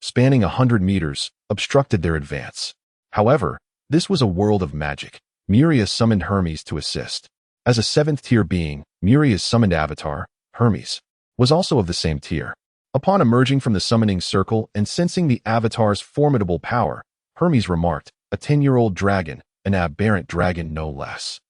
spanning 100 meters, obstructed their advance. However, this was a world of magic. Miria summoned Hermes to assist. As a 7th-tier being, Miria's summoned avatar, Hermes, was also of the same tier. Upon emerging from the summoning circle and sensing the avatar's formidable power, Hermes remarked, "A 10-year-old dragon, an aberrant dragon no less.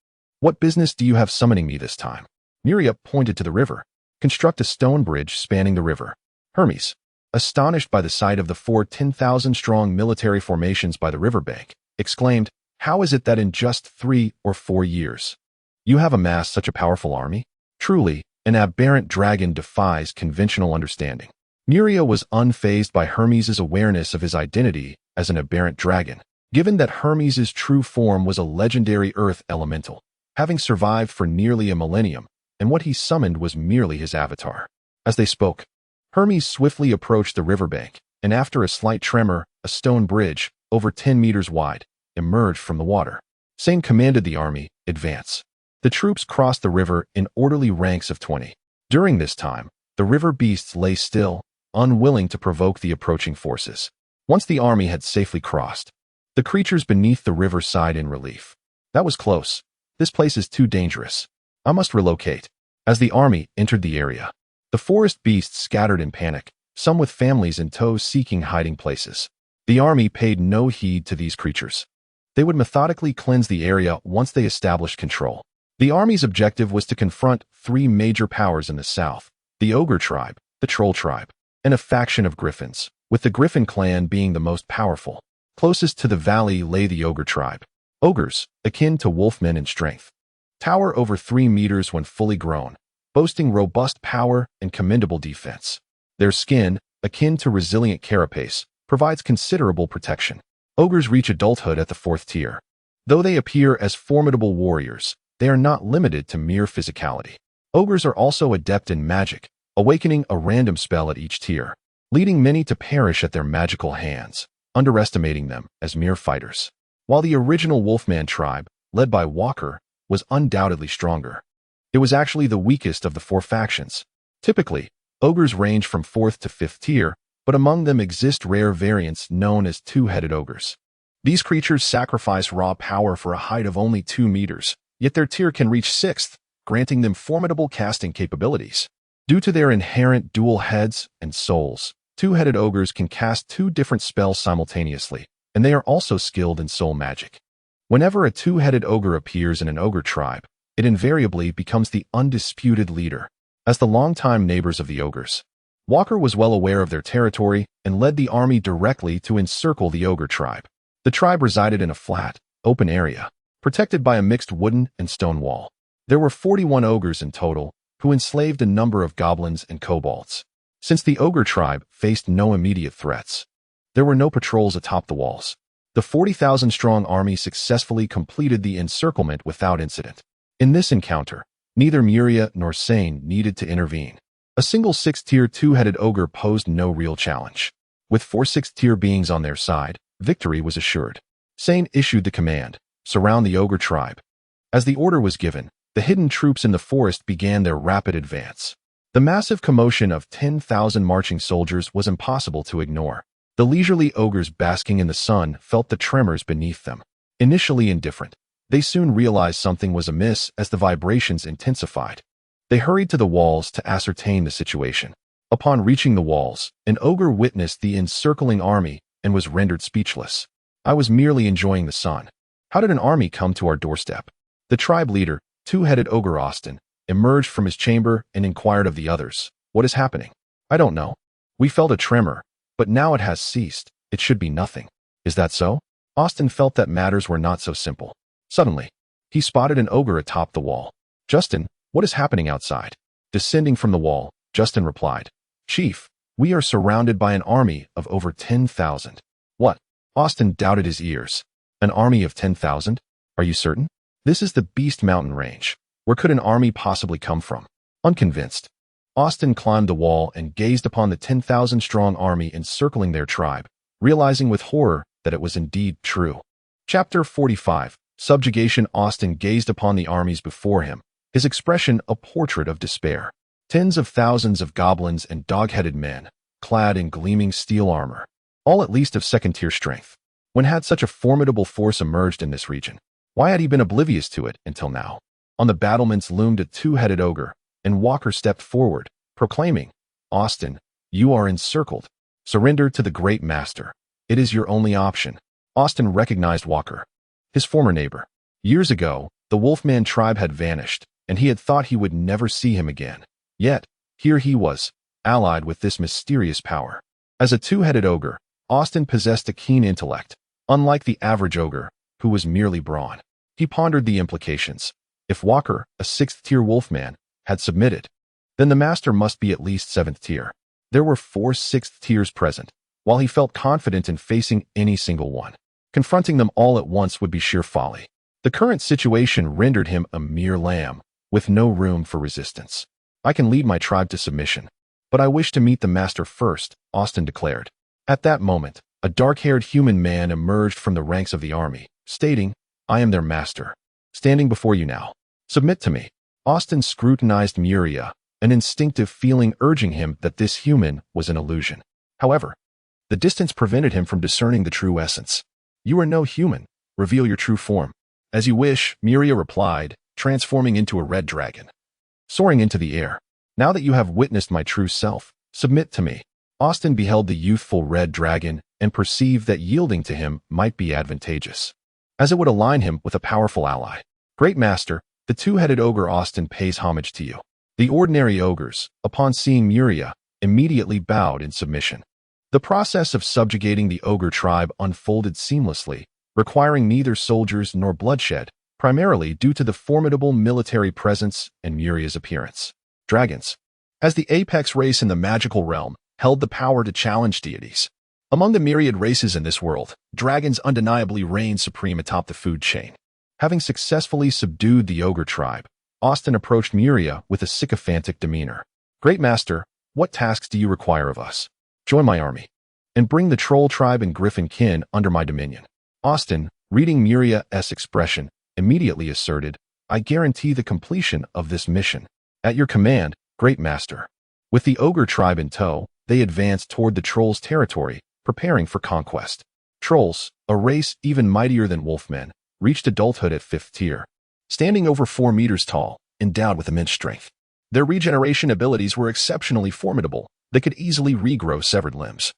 What business do you have summoning me this time?" Miria pointed to the river. "Construct a stone bridge spanning the river." Hermes, astonished by the sight of the 4 10,000-strong military formations by the riverbank, exclaimed, "How is it that in just 3 or 4 years you have amassed such a powerful army? Truly, an aberrant dragon defies conventional understanding." Miria was unfazed by Hermes's awareness of his identity as an aberrant dragon, given that Hermes's true form was a legendary earth elemental, having survived for nearly a millennium, and what he summoned was merely his avatar. As they spoke, Hermes swiftly approached the riverbank, and after a slight tremor, a stone bridge, over 10 meters wide, emerged from the water. Sane commanded the army, "Advance." The troops crossed the river in orderly ranks of 20. During this time, the river beasts lay still, unwilling to provoke the approaching forces. Once the army had safely crossed, the creatures beneath the river sighed in relief. "That was close. This place is too dangerous. I must relocate." As the army entered the area, the forest beasts scattered in panic, some with families in tow seeking hiding places. The army paid no heed to these creatures. They would methodically cleanse the area once they established control. The army's objective was to confront 3 major powers in the south: the Ogre tribe, the Troll tribe, and a faction of Griffins, with the Griffin clan being the most powerful. Closest to the valley lay the Ogre tribe. Ogres, akin to wolfmen in strength, tower over 3 meters when fully grown, boasting robust power and commendable defense. Their skin, akin to resilient carapace, provides considerable protection. Ogres reach adulthood at the 4th tier. Though they appear as formidable warriors, they are not limited to mere physicality. Ogres are also adept in magic, awakening a random spell at each tier, leading many to perish at their magical hands, underestimating them as mere fighters. While the original Wolfman tribe, led by Walker, was undoubtedly stronger, it was actually the weakest of the 4 factions. Typically, ogres range from 4th to 5th tier, but among them exist rare variants known as 2-headed ogres. These creatures sacrifice raw power for a height of only 2 meters, yet their tier can reach 6th, granting them formidable casting capabilities. Due to their inherent dual heads and souls, 2-headed ogres can cast 2 different spells simultaneously, and they are also skilled in soul magic. Whenever a 2-headed ogre appears in an ogre tribe, it invariably becomes the undisputed leader. As the longtime neighbors of the ogres, Walker was well aware of their territory and led the army directly to encircle the ogre tribe. The tribe resided in a flat, open area, protected by a mixed wooden and stone wall. There were 41 ogres in total, who enslaved a number of goblins and kobolds. Since the ogre tribe faced no immediate threats, there were no patrols atop the walls. The 40,000-strong army successfully completed the encirclement without incident. In this encounter, neither Miria nor Sane needed to intervene. A single 6th-tier 2-headed ogre posed no real challenge. With 4 6th-tier beings on their side, victory was assured. Sane issued the command, "Surround the ogre tribe." As the order was given, the hidden troops in the forest began their rapid advance. The massive commotion of 10,000 marching soldiers was impossible to ignore. The leisurely ogres basking in the sun felt the tremors beneath them. Initially indifferent, they soon realized something was amiss as the vibrations intensified. They hurried to the walls to ascertain the situation. Upon reaching the walls, an ogre witnessed the encircling army and was rendered speechless. "I was merely enjoying the sun. How did an army come to our doorstep?" The tribe leader, 2-headed ogre Austin, emerged from his chamber and inquired of the others, "What is happening?" "I don't know. We felt a tremor, but now it has ceased. It should be nothing." "Is that so?" Austin felt that matters were not so simple. Suddenly, he spotted an ogre atop the wall. "Justin, what is happening outside?" Descending from the wall, Justin replied, "Chief, we are surrounded by an army of over 10,000. "What?" Austin doubted his ears. "An army of 10,000? Are you certain? This is the Beast Mountain Range. Where could an army possibly come from?" Unconvinced, Austin climbed the wall and gazed upon the 10,000-strong army encircling their tribe, realizing with horror that it was indeed true. Chapter 45. Subjugation. Austin gazed upon the armies before him, his expression a portrait of despair. Tens of thousands of goblins and dog-headed men, clad in gleaming steel armor, all at least of second-tier strength. When had such a formidable force emerged in this region? Why had he been oblivious to it until now? On the battlements loomed a two-headed ogre, and Walker stepped forward, proclaiming, "Austin, you are encircled. Surrender to the great master. It is your only option." Austin recognized Walker, his former neighbor. Years ago, the Wolfman tribe had vanished, and he had thought he would never see him again. Yet, here he was, allied with this mysterious power. As a two-headed ogre, Austin possessed a keen intellect, unlike the average ogre, who was merely brawn. He pondered the implications. If Walker, a sixth-tier Wolfman, had submitted, then the master must be at least seventh tier. There were 4 sixth tiers present, while he felt confident in facing any single one. Confronting them all at once would be sheer folly. The current situation rendered him a mere lamb, with no room for resistance. "I can lead my tribe to submission, but I wish to meet the master first," Austin declared. At that moment, a dark-haired human man emerged from the ranks of the army, stating, "I am their master, standing before you now. Submit to me." Austin scrutinized Muria, an instinctive feeling urging him that this human was an illusion. However, the distance prevented him from discerning the true essence. "You are no human. Reveal your true form." "As you wish," Muria replied, transforming into a red dragon, soaring into the air. "Now that you have witnessed my true self, submit to me." Austin beheld the youthful red dragon and perceived that yielding to him might be advantageous, as it would align him with a powerful ally. "Great master, the two-headed ogre Austin pays homage to you." The ordinary ogres, upon seeing Muria, immediately bowed in submission. The process of subjugating the ogre tribe unfolded seamlessly, requiring neither soldiers nor bloodshed, primarily due to the formidable military presence and Muria's appearance. Dragons, as the apex race in the magical realm, held the power to challenge deities. Among the myriad races in this world, dragons undeniably reigned supreme atop the food chain. Having successfully subdued the ogre tribe, Austin approached Muria with a sycophantic demeanor. "Great master, what tasks do you require of us? Join my army, and bring the troll tribe and griffin kin under my dominion." Austin, reading Muria's expression, immediately asserted, "I guarantee the completion of this mission. At your command, great master." With the ogre tribe in tow, they advanced toward the trolls' territory, preparing for conquest. Trolls, a race even mightier than wolfmen, reached adulthood at 5th tier. Standing over 4 meters tall, endowed with immense strength. Their regeneration abilities were exceptionally formidable. They could easily regrow severed limbs,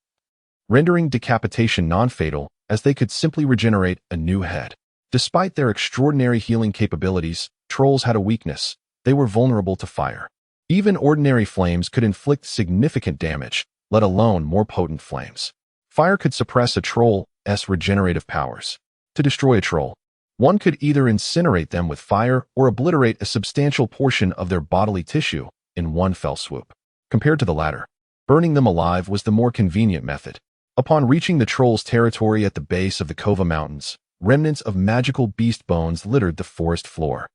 rendering decapitation non-fatal, as they could simply regenerate a new head. Despite their extraordinary healing capabilities, trolls had a weakness. They were vulnerable to fire. Even ordinary flames could inflict significant damage, let alone more potent flames. Fire could suppress a troll's regenerative powers. To destroy a troll, one could either incinerate them with fire or obliterate a substantial portion of their bodily tissue in one fell swoop. Compared to the latter, burning them alive was the more convenient method. Upon reaching the trolls' territory at the base of the Kova Mountains, remnants of magical beast bones littered the forest floor.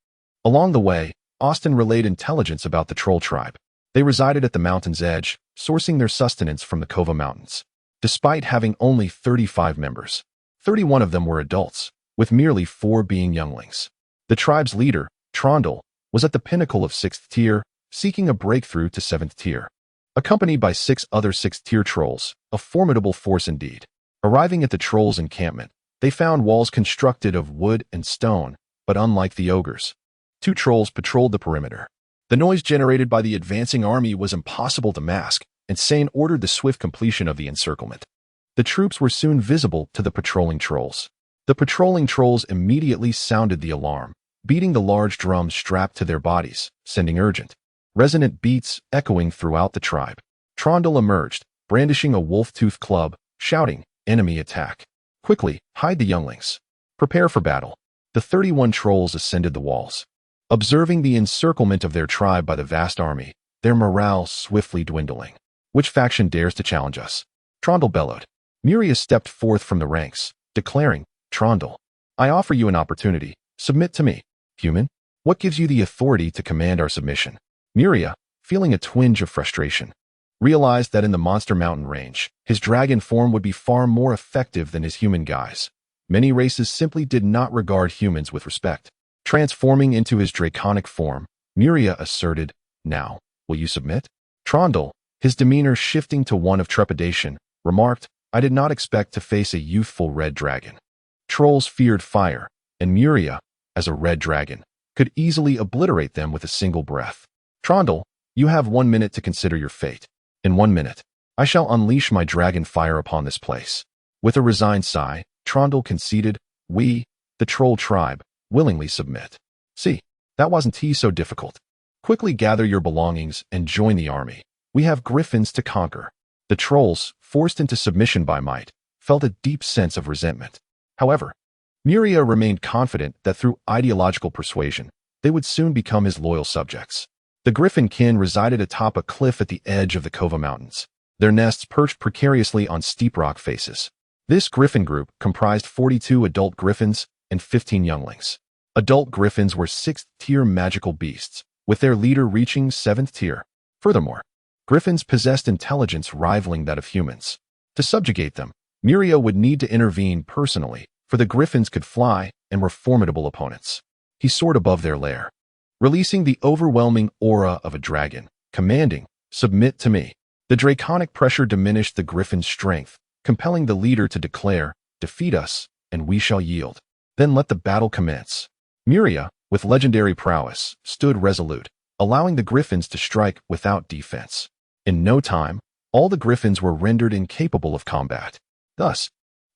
Along the way, Austin relayed intelligence about the troll tribe. They resided at the mountain's edge, sourcing their sustenance from the Kova Mountains. Despite having only 35 members, 31 of them were adults, with merely 4 being younglings. The tribe's leader, Trondle, was at the pinnacle of 6th tier, seeking a breakthrough to 7th tier. Accompanied by 6 other 6th-tier trolls, a formidable force indeed. Arriving at the trolls' encampment, they found walls constructed of wood and stone, but unlike the ogres, 2 trolls patrolled the perimeter. The noise generated by the advancing army was impossible to mask, and Sane ordered the swift completion of the encirclement. The troops were soon visible to the patrolling trolls. The patrolling trolls immediately sounded the alarm, beating the large drums strapped to their bodies, sending urgent, resonant beats echoing throughout the tribe. Trondle emerged, brandishing a wolf-toothed club, shouting, "Enemy attack! Quickly, hide the younglings. Prepare for battle." The 31 trolls ascended the walls. Observing the encirclement of their tribe by the vast army, their morale swiftly dwindling. "Which faction dares to challenge us?" Trondle bellowed. Muria stepped forth from the ranks, declaring, "Trondle, I offer you an opportunity. Submit to me." "Human, what gives you the authority to command our submission?" Muria, feeling a twinge of frustration, realized that in the Monster Mountain range, his dragon form would be far more effective than his human guise. Many races simply did not regard humans with respect. Transforming into his draconic form, Muria asserted, "Now, Will you submit? Trondel, his demeanor shifting to one of trepidation, remarked, I did not expect to face a youthful red dragon. Trolls feared fire, and Muria, as a red dragon, could easily obliterate them with a single breath. Trondel, you have 1 minute to consider your fate. In 1 minute, I shall unleash my dragon fire upon this place. With a resigned sigh, Trondel conceded, we, the troll tribe, willingly submit. See, that wasn't so difficult. Quickly gather your belongings and join the army. We have griffins to conquer. The trolls, forced into submission by might, felt a deep sense of resentment. However, Muria remained confident that through ideological persuasion, they would soon become his loyal subjects. The griffin kin resided atop a cliff at the edge of the Kova Mountains, their nests perched precariously on steep rock faces. This griffin group comprised 42 adult griffins and 15 younglings. Adult griffins were 6th-tier magical beasts, with their leader reaching 7th tier. Furthermore, griffins possessed intelligence rivaling that of humans. To subjugate them, Muria would need to intervene personally, for the griffins could fly and were formidable opponents. He soared above their lair, releasing the overwhelming aura of a dragon, commanding, submit to me. The draconic pressure diminished the griffin's strength, compelling the leader to declare, defeat us, and we shall yield. Then let the battle commence. Muria, with legendary prowess, stood resolute, allowing the griffins to strike without defense. In no time, all the griffins were rendered incapable of combat. Thus,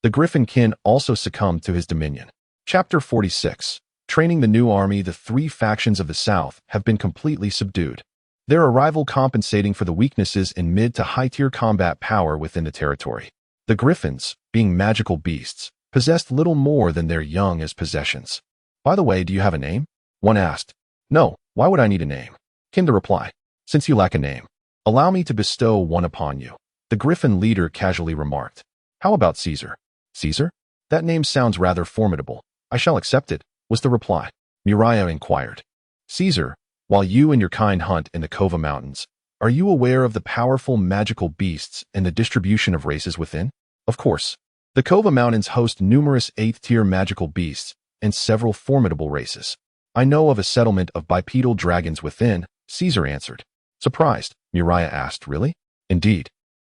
the griffin kin also succumbed to his dominion. Chapter 46. Training the new army. The 3 factions of the south have been completely subdued, their arrival compensating for the weaknesses in mid to high-tier combat power within the territory. The griffins, being magical beasts, possessed little more than their young as possessions. By the way, do you have a name? One asked. No, why would I need a name? Came the reply. Since you lack a name, allow me to bestow one upon you. The griffin leader casually remarked. How about Caesar? Caesar? That name sounds rather formidable. I shall accept it, was the reply. Muria inquired. Caesar, while you and your kind hunt in the Kova Mountains, are you aware of the powerful magical beasts and the distribution of races within? Of course. The Kova Mountains host numerous 8th-tier magical beasts and several formidable races. I know of a settlement of bipedal dragons within, Caesar answered. Surprised, Muria asked, really? Indeed.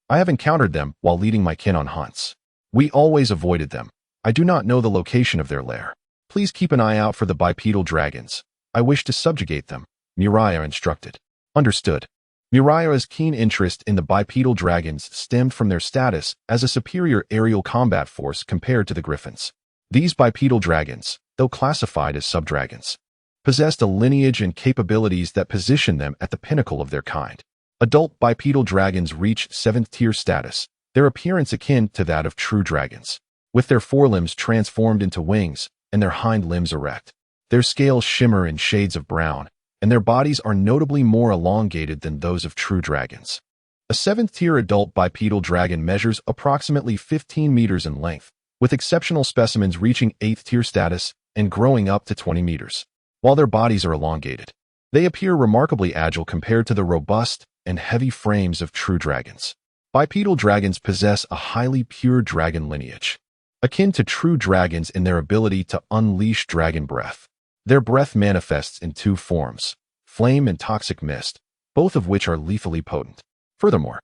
I have encountered them while leading my kin on hunts. We always avoided them. I do not know the location of their lair. Please keep an eye out for the bipedal dragons. I wish to subjugate them, Muria instructed. Understood. Muria's keen interest in the bipedal dragons stemmed from their status as a superior aerial combat force compared to the griffins. These bipedal dragons, though classified as subdragons, possessed a lineage and capabilities that positioned them at the pinnacle of their kind. Adult bipedal dragons reached 7th-tier status, their appearance akin to that of true dragons, with their forelimbs transformed into wings and their hind limbs erect. Their scales shimmer in shades of brown, and their bodies are notably more elongated than those of true dragons. A 7th-tier adult bipedal dragon measures approximately 15 meters in length, with exceptional specimens reaching 8th-tier status and growing up to 20 meters. While their bodies are elongated, they appear remarkably agile compared to the robust and heavy frames of true dragons. Bipedal dragons possess a highly pure dragon lineage, akin to true dragons in their ability to unleash dragon breath. Their breath manifests in 2 forms, flame and toxic mist, both of which are lethally potent. Furthermore,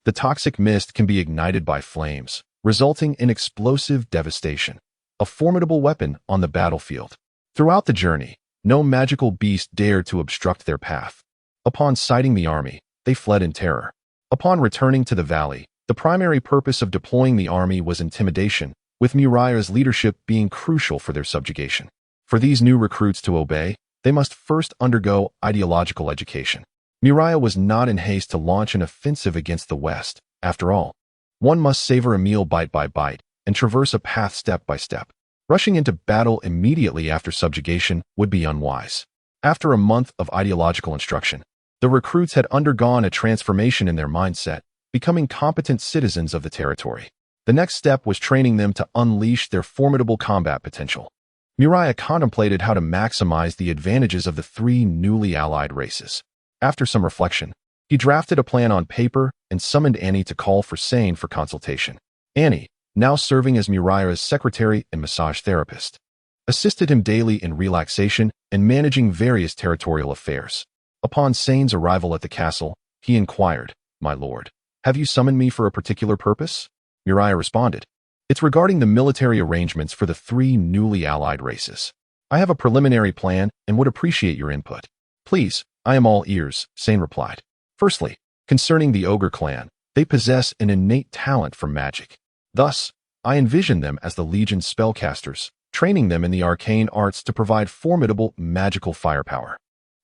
the toxic mist can be ignited by flames, resulting in explosive devastation, a formidable weapon on the battlefield. Throughout the journey, no magical beast dared to obstruct their path. Upon sighting the army, they fled in terror. Upon returning to the valley, the primary purpose of deploying the army was intimidation, with Muria's leadership being crucial for their subjugation. For these new recruits to obey, they must first undergo ideological education. Muria was not in haste to launch an offensive against the West. After all, one must savor a meal bite by bite and traverse a path step by step. Rushing into battle immediately after subjugation would be unwise. After a month of ideological instruction, the recruits had undergone a transformation in their mindset, becoming competent citizens of the territory. The next step was training them to unleash their formidable combat potential. Muria contemplated how to maximize the advantages of the 3 newly allied races. After some reflection, he drafted a plan on paper and summoned Annie to call for Sane for consultation. Annie, now serving as Muria's secretary and massage therapist, assisted him daily in relaxation and managing various territorial affairs. Upon Sane's arrival at the castle, he inquired, "My lord, have you summoned me for a particular purpose?" Muriah responded, "It's regarding the military arrangements for the three newly allied races. I have a preliminary plan and would appreciate your input." "Please, I am all ears," Sane replied. "Firstly, concerning the Ogre clan, they possess an innate talent for magic. Thus, I envision them as the Legion's spellcasters, training them in the arcane arts to provide formidable magical firepower."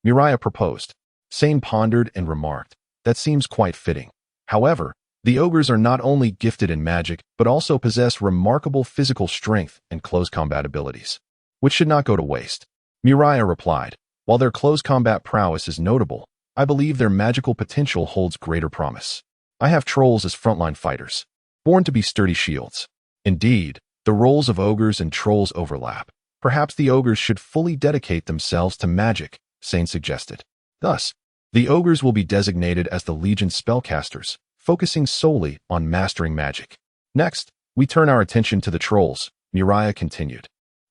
Muriah proposed. Sane pondered and remarked, "That seems quite fitting. However, the ogres are not only gifted in magic, but also possess remarkable physical strength and close combat abilities, which should not go to waste." Muriah replied, "While their close combat prowess is notable, I believe their magical potential holds greater promise. I have trolls as frontline fighters, born to be sturdy shields. Indeed, the roles of ogres and trolls overlap. Perhaps the ogres should fully dedicate themselves to magic," Sane suggested. "Thus, the ogres will be designated as the Legion's spellcasters, focusing solely on mastering magic." "Next, we turn our attention to the trolls," Muriah continued.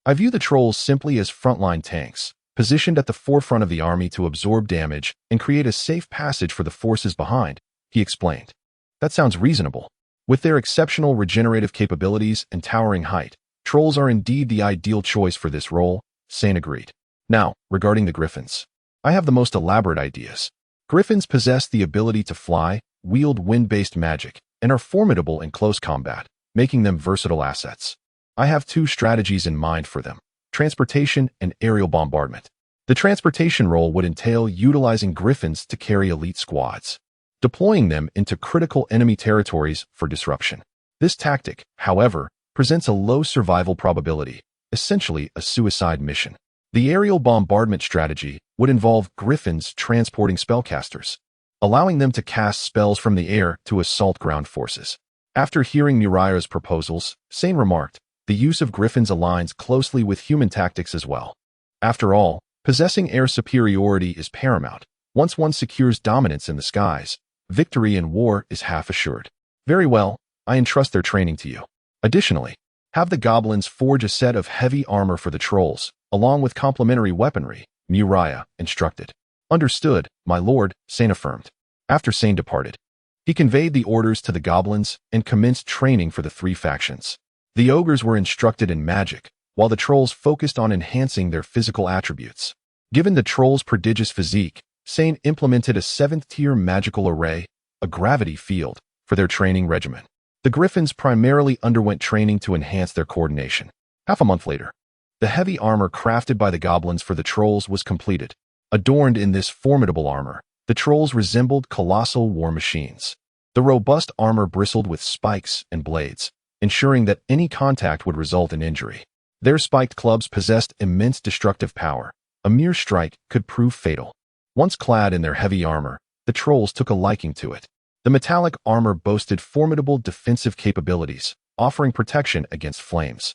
"I view the trolls simply as frontline tanks, positioned at the forefront of the army to absorb damage and create a safe passage for the forces behind," he explained. "That sounds reasonable. With their exceptional regenerative capabilities and towering height, trolls are indeed the ideal choice for this role," Sane agreed. "Now, regarding the griffins, I have the most elaborate ideas. Griffins possess the ability to fly, wield wind-based magic, and are formidable in close combat, making them versatile assets. I have two strategies in mind for them: transportation and aerial bombardment. The transportation role would entail utilizing griffins to carry elite squads, deploying them into critical enemy territories for disruption. This tactic, however, presents a low survival probability, essentially a suicide mission. The aerial bombardment strategy would involve griffins transporting spellcasters, allowing them to cast spells from the air to assault ground forces." After hearing Muriah's proposals, Sane remarked, "The use of griffins aligns closely with human tactics as well. After all, possessing air superiority is paramount. Once one secures dominance in the skies, victory in war is half assured." "Very well, I entrust their training to you. Additionally, have the goblins forge a set of heavy armor for the trolls, along with complementary weaponry," Muriah instructed. "Understood, my lord," Sane affirmed. After Sane departed, he conveyed the orders to the goblins and commenced training for the three factions. The ogres were instructed in magic, while the trolls focused on enhancing their physical attributes. Given the trolls' prodigious physique, Sane implemented a 7th-tier magical array, a gravity field, for their training regimen. The griffins primarily underwent training to enhance their coordination. Half a month later, the heavy armor crafted by the goblins for the trolls was completed. Adorned in this formidable armor, the trolls resembled colossal war machines. The robust armor bristled with spikes and blades, ensuring that any contact would result in injury. Their spiked clubs possessed immense destructive power. A mere strike could prove fatal. Once clad in their heavy armor, the trolls took a liking to it. The metallic armor boasted formidable defensive capabilities, offering protection against flames,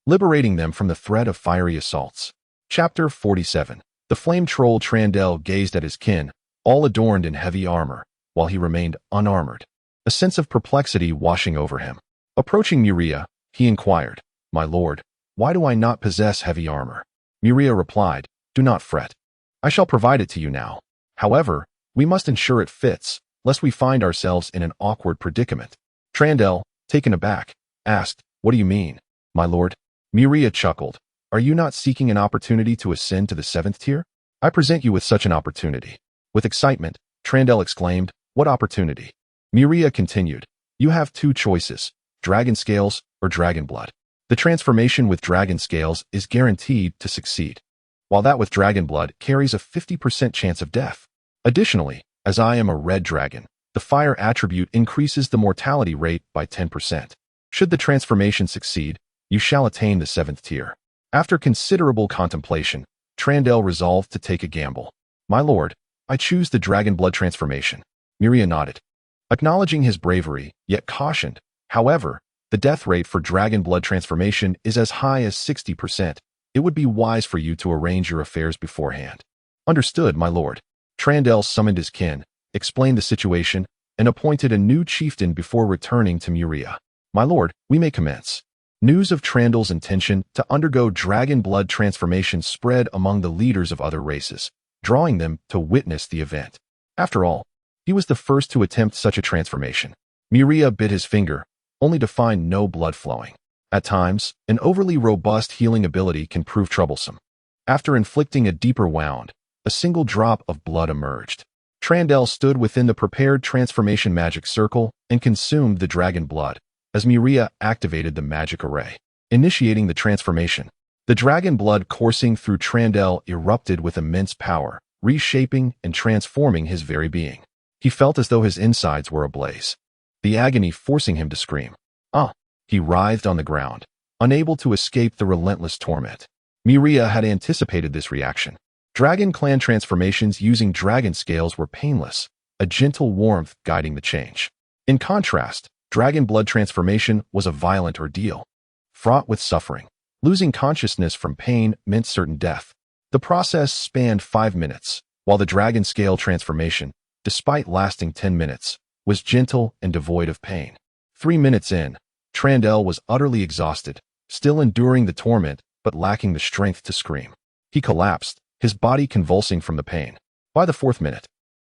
liberating them from the threat of fiery assaults. Chapter 47. The flame troll Trandel gazed at his kin, all adorned in heavy armor, while he remained unarmored, a sense of perplexity washing over him. Approaching Muriah, he inquired, "My lord, why do I not possess heavy armor?" Muriah replied, "Do not fret. I shall provide it to you now. However, we must ensure it fits, lest we find ourselves in an awkward predicament." Trandel, taken aback, asked, "What do you mean, my lord?" Muriah chuckled, "Are you not seeking an opportunity to ascend to the 7th tier? I present you with such an opportunity." With excitement, Trandel exclaimed, "What opportunity?" Muriah continued, "You have two choices, dragon scales or dragon blood. The transformation with dragon scales is guaranteed to succeed, while that with dragon blood carries a 50% chance of death. Additionally, as I am a red dragon, the fire attribute increases the mortality rate by 10%. Should the transformation succeed, you shall attain the 7th tier." After considerable contemplation, Trandel resolved to take a gamble. "My lord, I choose the dragon blood transformation." Muriah nodded, acknowledging his bravery, yet cautioned, "However, the death rate for dragon blood transformation is as high as 60%. It would be wise for you to arrange your affairs beforehand." "Understood, my lord." Trandel summoned his kin, explained the situation, and appointed a new chieftain before returning to Muriah. "My lord, we may commence." News of Trandel's intention to undergo dragon blood transformation spread among the leaders of other races, drawing them to witness the event. After all, he was the first to attempt such a transformation. Miria bit his finger, only to find no blood flowing. At times, an overly robust healing ability can prove troublesome. After inflicting a deeper wound, a single drop of blood emerged. Trandel stood within the prepared transformation magic circle and consumed the dragon blood, as Miria activated the magic array, initiating the transformation. The dragon blood coursing through Trandel erupted with immense power, reshaping and transforming his very being. He felt as though his insides were ablaze, the agony forcing him to scream. He writhed on the ground, unable to escape the relentless torment. Miria had anticipated this reaction. Dragon clan transformations using dragon scales were painless, a gentle warmth guiding the change. In contrast, dragon blood transformation was a violent ordeal, fraught with suffering. Losing consciousness from pain meant certain death. The process spanned 5 minutes, while the dragon scale transformation, despite lasting 10 minutes, was gentle and devoid of pain. 3 minutes in, Trandel was utterly exhausted, still enduring the torment but lacking the strength to scream. He collapsed, his body convulsing from the pain. By the 4th minute,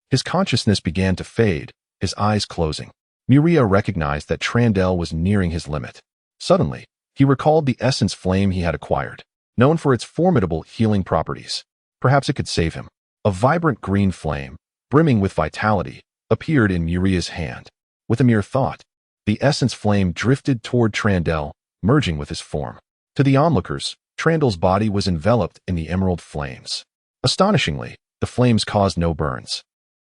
his consciousness began to fade, his eyes closing. Miria recognized that Trandel was nearing his limit. Suddenly, he recalled the essence flame he had acquired, known for its formidable healing properties. Perhaps it could save him. A vibrant green flame, brimming with vitality, appeared in Miria's hand. With a mere thought, the essence flame drifted toward Trandel, merging with his form. To the onlookers, Trandel's body was enveloped in the emerald flames. Astonishingly, the flames caused no burns.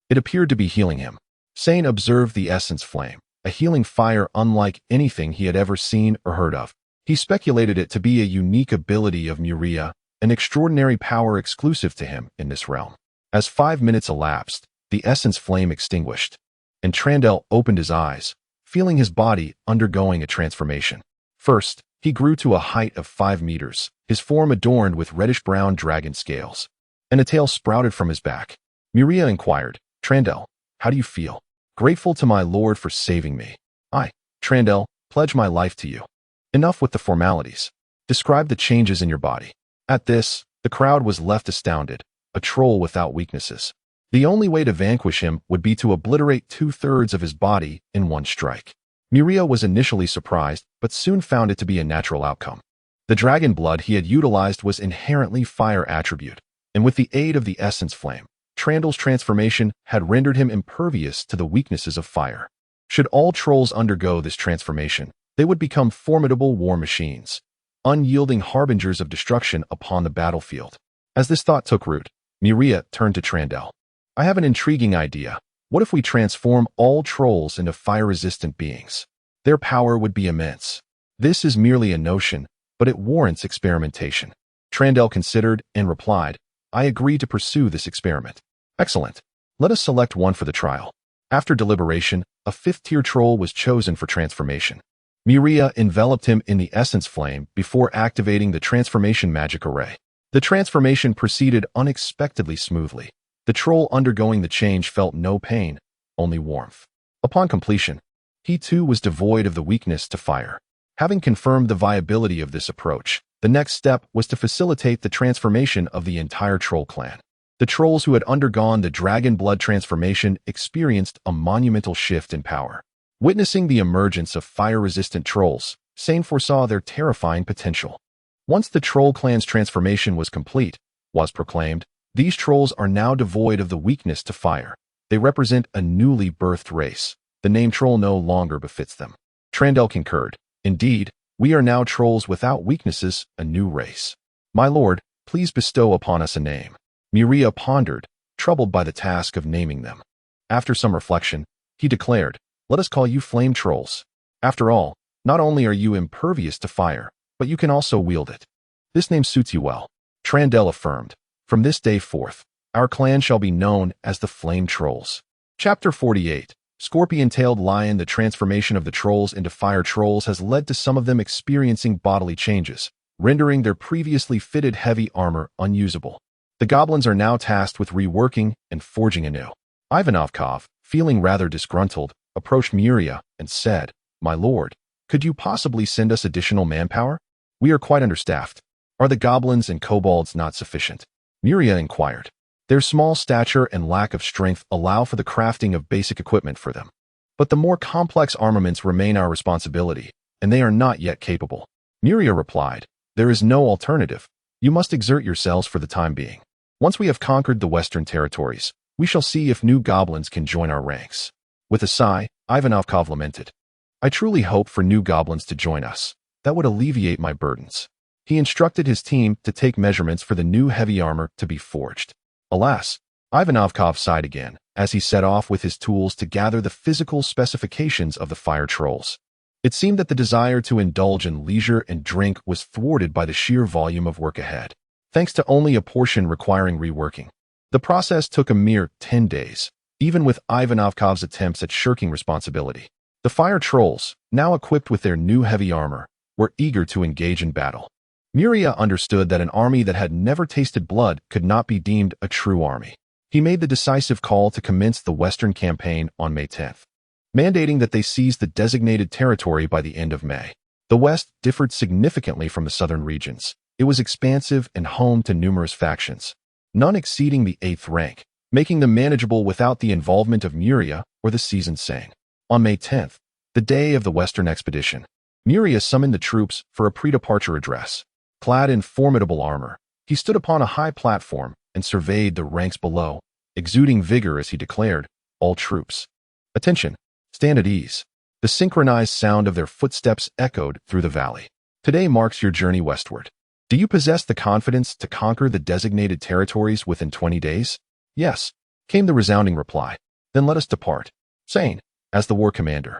It appeared to be healing him. Sane observed the essence flame, a healing fire unlike anything he had ever seen or heard of. He speculated it to be a unique ability of Miria, an extraordinary power exclusive to him in this realm. As 5 minutes elapsed, the essence flame extinguished, and Trandel opened his eyes, feeling his body undergoing a transformation. First, he grew to a height of 5 meters, his form adorned with reddish-brown dragon scales, and a tail sprouted from his back. Miria inquired, "Trandel, how do you feel?" "Grateful to my lord for saving me. I, Trandel, pledge my life to you." "Enough with the formalities. Describe the changes in your body." At this, the crowd was left astounded, a troll without weaknesses. The only way to vanquish him would be to obliterate 2/3 of his body in one strike. Miria was initially surprised, but soon found it to be a natural outcome. The dragon blood he had utilized was inherently fire attribute, and with the aid of the essence flame, Trandel's transformation had rendered him impervious to the weaknesses of fire. Should all trolls undergo this transformation, they would become formidable war machines, unyielding harbingers of destruction upon the battlefield. As this thought took root, Miria turned to Trandel. "I have an intriguing idea. What if we transform all trolls into fire-resistant beings? Their power would be immense. This is merely a notion, but it warrants experimentation." Trandel considered and replied, "I agree to pursue this experiment." "Excellent. Let us select one for the trial." After deliberation, a 5th-tier troll was chosen for transformation. Miria enveloped him in the essence flame before activating the transformation magic array. The transformation proceeded unexpectedly smoothly. The troll undergoing the change felt no pain, only warmth. Upon completion, he too was devoid of the weakness to fire. Having confirmed the viability of this approach, the next step was to facilitate the transformation of the entire troll clan. The trolls who had undergone the dragon blood transformation experienced a monumental shift in power. Witnessing the emergence of fire-resistant trolls, Sane foresaw their terrifying potential. Once the troll clan's transformation was complete, was proclaimed, "These trolls are now devoid of the weakness to fire. They represent a newly birthed race. The name troll no longer befits them." Trandel concurred. "Indeed, we are now trolls without weaknesses, a new race. My lord, please bestow upon us a name." Miria pondered, troubled by the task of naming them. After some reflection, he declared, "Let us call you flame trolls. After all, not only are you impervious to fire, but you can also wield it. This name suits you well." Trandel affirmed, "From this day forth, our clan shall be known as the Flame Trolls." Chapter 48. Scorpion-tailed lion. The transformation of the trolls into fire trolls has led to some of them experiencing bodily changes, rendering their previously fitted heavy armor unusable. The goblins are now tasked with reworking and forging anew. Ivanovkov, feeling rather disgruntled, approached Miria and said, "My lord, could you possibly send us additional manpower? We are quite understaffed. Are the goblins and kobolds not sufficient?" Miria inquired, Their small stature and lack of strength allow for the crafting of basic equipment for them. But the more complex armaments remain our responsibility, and they are not yet capable. Miria replied, "There is no alternative. You must exert yourselves for the time being. Once we have conquered the western territories, we shall see if new goblins can join our ranks." With a sigh, Ivanovkov lamented, "I truly hope for new goblins to join us. That would alleviate my burdens." He instructed his team to take measurements for the new heavy armor to be forged. Alas, Ivanovkov sighed again as he set off with his tools to gather the physical specifications of the fire trolls. It seemed that the desire to indulge in leisure and drink was thwarted by the sheer volume of work ahead, thanks to only a portion requiring reworking. The process took a mere 10 days, even with Ivanovkov's attempts at shirking responsibility. The fire trolls, now equipped with their new heavy armor, were eager to engage in battle. Miria understood that an army that had never tasted blood could not be deemed a true army. He made the decisive call to commence the Western campaign on May 10th, mandating that they seize the designated territory by the end of May. The West differed significantly from the southern regions. It was expansive and home to numerous factions, none exceeding the 8th rank, making them manageable without the involvement of Miria or the seasoned Sane. On May 10th, the day of the Western expedition, Miria summoned the troops for a pre-departure address. Clad in formidable armor, he stood upon a high platform and surveyed the ranks below, exuding vigor as he declared, "All troops, attention, stand at ease." The synchronized sound of their footsteps echoed through the valley. "Today marks your journey westward. Do you possess the confidence to conquer the designated territories within 20 days? "Yes," came the resounding reply. "Then let us depart." Sane, as the war commander,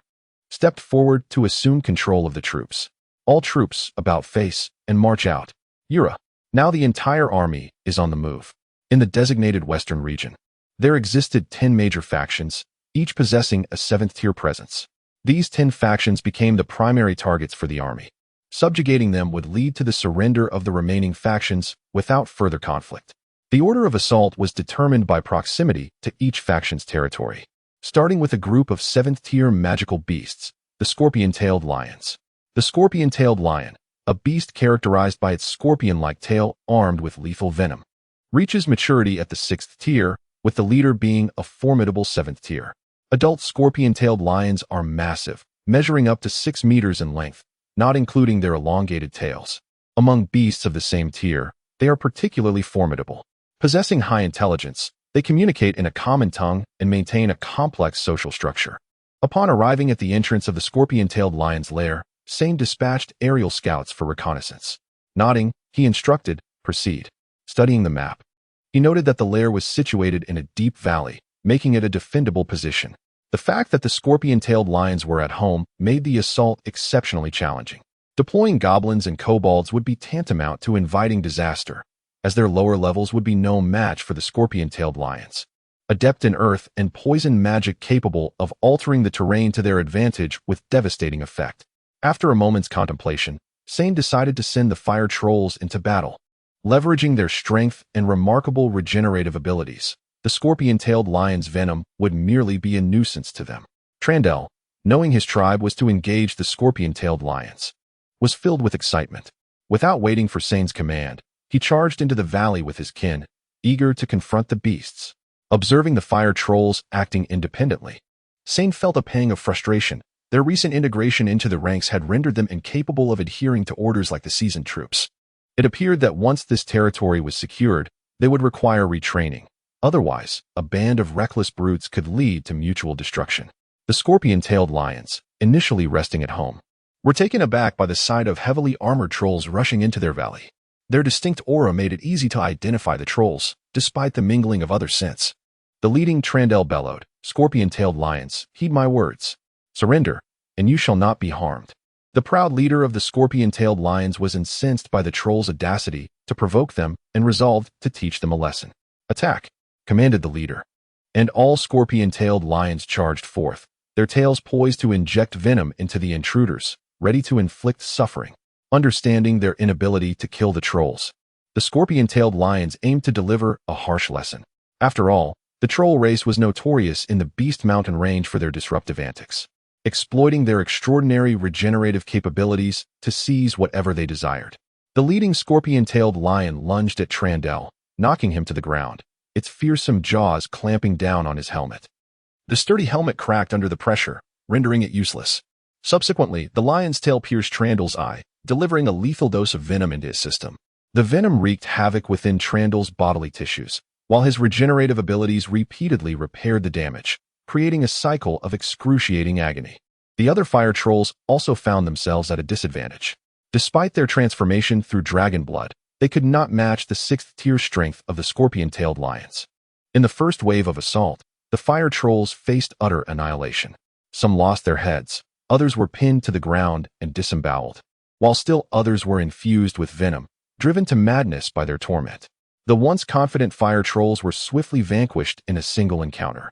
stepped forward to assume control of the troops. "All troops, about face, and march out." Yura. Now the entire army is on the move. In the designated western region, there existed 10 major factions, each possessing a 7th-tier presence. These 10 factions became the primary targets for the army. Subjugating them would lead to the surrender of the remaining factions without further conflict. The order of assault was determined by proximity to each faction's territory, starting with a group of 7th-tier magical beasts, the scorpion-tailed lions. The scorpion-tailed lion, a beast characterized by its scorpion-like tail armed with lethal venom, reaches maturity at the 6th tier, with the leader being a formidable 7th tier. Adult scorpion-tailed lions are massive, measuring up to 6 meters in length, not including their elongated tails. Among beasts of the same tier, they are particularly formidable. Possessing high intelligence, they communicate in a common tongue and maintain a complex social structure. Upon arriving at the entrance of the scorpion-tailed lion's lair, Sane dispatched aerial scouts for reconnaissance. Nodding, he instructed, "Proceed." Studying the map, he noted that the lair was situated in a deep valley, making it a defendable position. The fact that the scorpion-tailed lions were at home made the assault exceptionally challenging. Deploying goblins and kobolds would be tantamount to inviting disaster, as their lower levels would be no match for the scorpion-tailed lions. Adept in earth and poison magic capable of altering the terrain to their advantage with devastating effect. After a moment's contemplation, Sane decided to send the fire trolls into battle. Leveraging their strength and remarkable regenerative abilities, the scorpion-tailed lion's venom would merely be a nuisance to them. Trandel, knowing his tribe was to engage the scorpion-tailed lions, was filled with excitement. Without waiting for Sane's command, he charged into the valley with his kin, eager to confront the beasts. Observing the fire trolls acting independently, Sane felt a pang of frustration. Their recent integration into the ranks had rendered them incapable of adhering to orders like the seasoned troops. It appeared that once this territory was secured, they would require retraining. Otherwise, a band of reckless brutes could lead to mutual destruction. The scorpion-tailed lions, initially resting at home, were taken aback by the sight of heavily armored trolls rushing into their valley. Their distinct aura made it easy to identify the trolls, despite the mingling of other scents. The leading Trandel bellowed, "Scorpion-tailed lions, heed my words. Surrender, and you shall not be harmed." The proud leader of the scorpion-tailed lions was incensed by the trolls' audacity to provoke them and resolved to teach them a lesson. "Attack," commanded the leader. And all scorpion-tailed lions charged forth, their tails poised to inject venom into the intruders, ready to inflict suffering. Understanding their inability to kill the trolls, the scorpion-tailed lions aimed to deliver a harsh lesson. After all, the troll race was notorious in the Beast Mountain range for their disruptive antics, exploiting their extraordinary regenerative capabilities to seize whatever they desired. The leading scorpion-tailed lion lunged at Trandel, knocking him to the ground. its fearsome jaws clamping down on his helmet. The sturdy helmet cracked under the pressure, rendering it useless. Subsequently, the lion's tail pierced Trandal's eye, delivering a lethal dose of venom into his system. The venom wreaked havoc within Trandal's bodily tissues, while his regenerative abilities repeatedly repaired the damage, creating a cycle of excruciating agony. The other fire trolls also found themselves at a disadvantage. Despite their transformation through dragon blood, they could not match the 6th-tier strength of the scorpion-tailed lions. In the first wave of assault, the fire trolls faced utter annihilation. Some lost their heads, others were pinned to the ground and disemboweled, while still others were infused with venom, driven to madness by their torment. The once confident fire trolls were swiftly vanquished in a single encounter.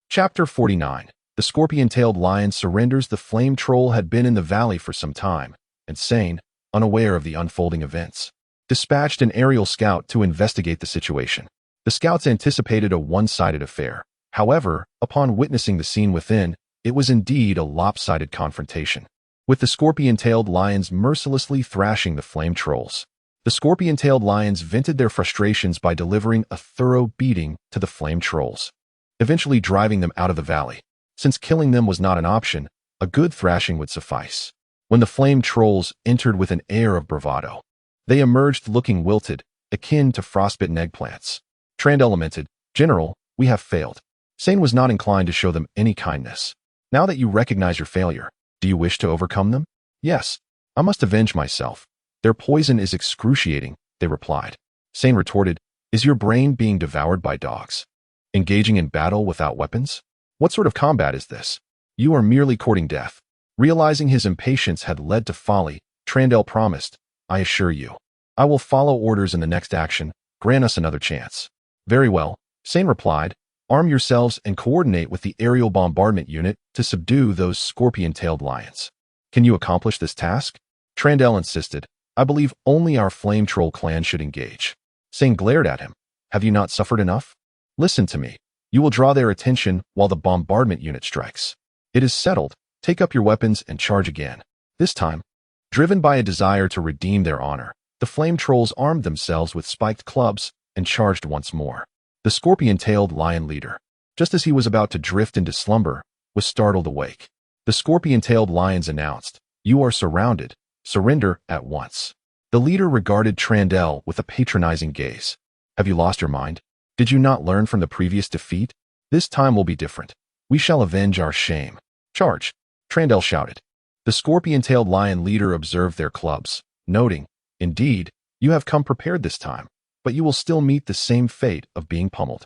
Chapter 49. The scorpion-tailed lion surrenders. The flame troll had been in the valley for some time, and Sane, unaware of the unfolding events, dispatched an aerial scout to investigate the situation. The scouts anticipated a one-sided affair. However, upon witnessing the scene within, it was indeed a lopsided confrontation, with the scorpion-tailed lions mercilessly thrashing the flame trolls. The scorpion-tailed lions vented their frustrations by delivering a thorough beating to the flame trolls, eventually driving them out of the valley. Since killing them was not an option, a good thrashing would suffice. When the flame trolls entered with an air of bravado, they emerged looking wilted, akin to frostbitten eggplants. Trandal lamented, "General, we have failed." Sane was not inclined to show them any kindness. "Now that you recognize your failure, do you wish to overcome them?" "Yes, I must avenge myself. Their poison is excruciating," they replied. Sane retorted, "Is your brain being devoured by dogs? Engaging in battle without weapons? What sort of combat is this? You are merely courting death." Realizing his impatience had led to folly, Trandal promised, "I assure you, I will follow orders in the next action. Grant us another chance." "Very well," Sane replied. "Arm yourselves and coordinate with the aerial bombardment unit to subdue those scorpion-tailed lions." "Can you accomplish this task?" Trandal insisted. "I believe only our flame troll clan should engage." Sane glared at him. "Have you not suffered enough? Listen to me. You will draw their attention while the bombardment unit strikes. It is settled. Take up your weapons and charge again." This time, driven by a desire to redeem their honor, the flame trolls armed themselves with spiked clubs and charged once more. The scorpion-tailed lion leader, just as he was about to drift into slumber, was startled awake. The scorpion-tailed lions announced, "You are surrounded. Surrender at once." The leader regarded Trandal with a patronizing gaze. "Have you lost your mind? Did you not learn from the previous defeat? This time will be different. We shall avenge our shame. Charge!" Trandal shouted. The scorpion-tailed lion leader observed their clubs, noting, "Indeed, you have come prepared this time, but you will still meet the same fate of being pummeled."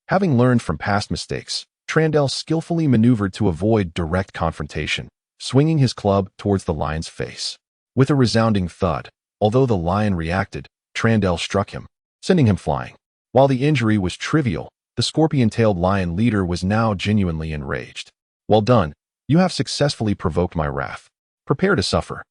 Having learned from past mistakes, Trandal skillfully maneuvered to avoid direct confrontation, swinging his club towards the lion's face. With a resounding thud, although the lion reacted, Trandal struck him, sending him flying. While the injury was trivial, the scorpion-tailed lion leader was now genuinely enraged. "Well done. You have successfully provoked my wrath. Prepare to suffer."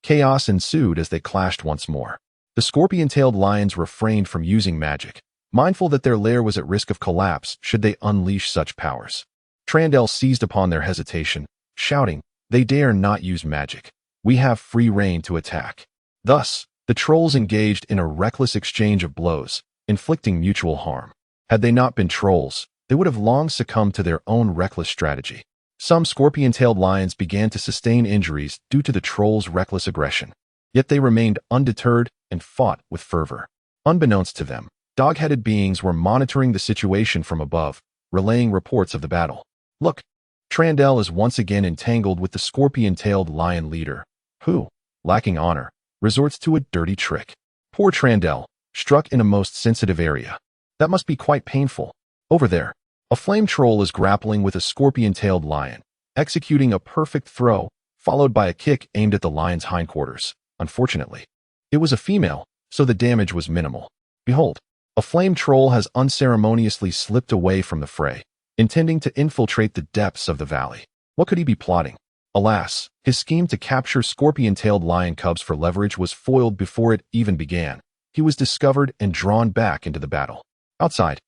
Chaos ensued as they clashed once more. The scorpion-tailed lions refrained from using magic, mindful that their lair was at risk of collapse should they unleash such powers. Trandal seized upon their hesitation, shouting, "They dare not use magic. We have free rein to attack." Thus, the trolls engaged in a reckless exchange of blows, inflicting mutual harm. Had they not been trolls, they would have long succumbed to their own reckless strategy. Some scorpion-tailed lions began to sustain injuries due to the trolls' reckless aggression. Yet they remained undeterred and fought with fervor. Unbeknownst to them, dog-headed beings were monitoring the situation from above, relaying reports of the battle. "Look, Trandal is once again entangled with the scorpion-tailed lion leader, who, lacking honor, resorts to a dirty trick. Poor Trandal, struck in a most sensitive area. That must be quite painful. Over there, a flame troll is grappling with a scorpion-tailed lion, executing a perfect throw, followed by a kick aimed at the lion's hindquarters. Unfortunately, it was a female, so the damage was minimal. Behold, a flame troll has unceremoniously slipped away from the fray, intending to infiltrate the depths of the valley. What could he be plotting? Alas, his scheme to capture scorpion-tailed lion cubs for leverage was foiled before it even began. He was discovered and drawn back into the battle. Outside,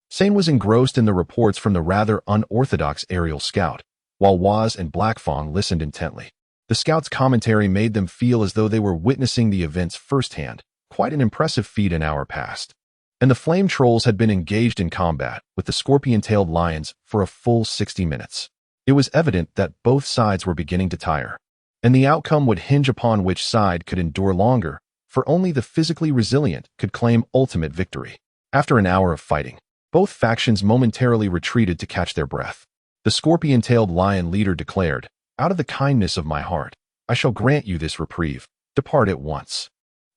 Sane was engrossed in the reports from the rather unorthodox aerial scout, while Waz and Blackfang listened intently. The scout's commentary made them feel as though they were witnessing the events firsthand, quite an impressive feat in our past. and the flame trolls had been engaged in combat with the scorpion-tailed lions for a full 60 minutes. It was evident that both sides were beginning to tire, and the outcome would hinge upon which side could endure longer, for only the physically resilient could claim ultimate victory. After an hour of fighting, both factions momentarily retreated to catch their breath. The scorpion-tailed lion leader declared, "Out of the kindness of my heart, I shall grant you this reprieve. Depart at once."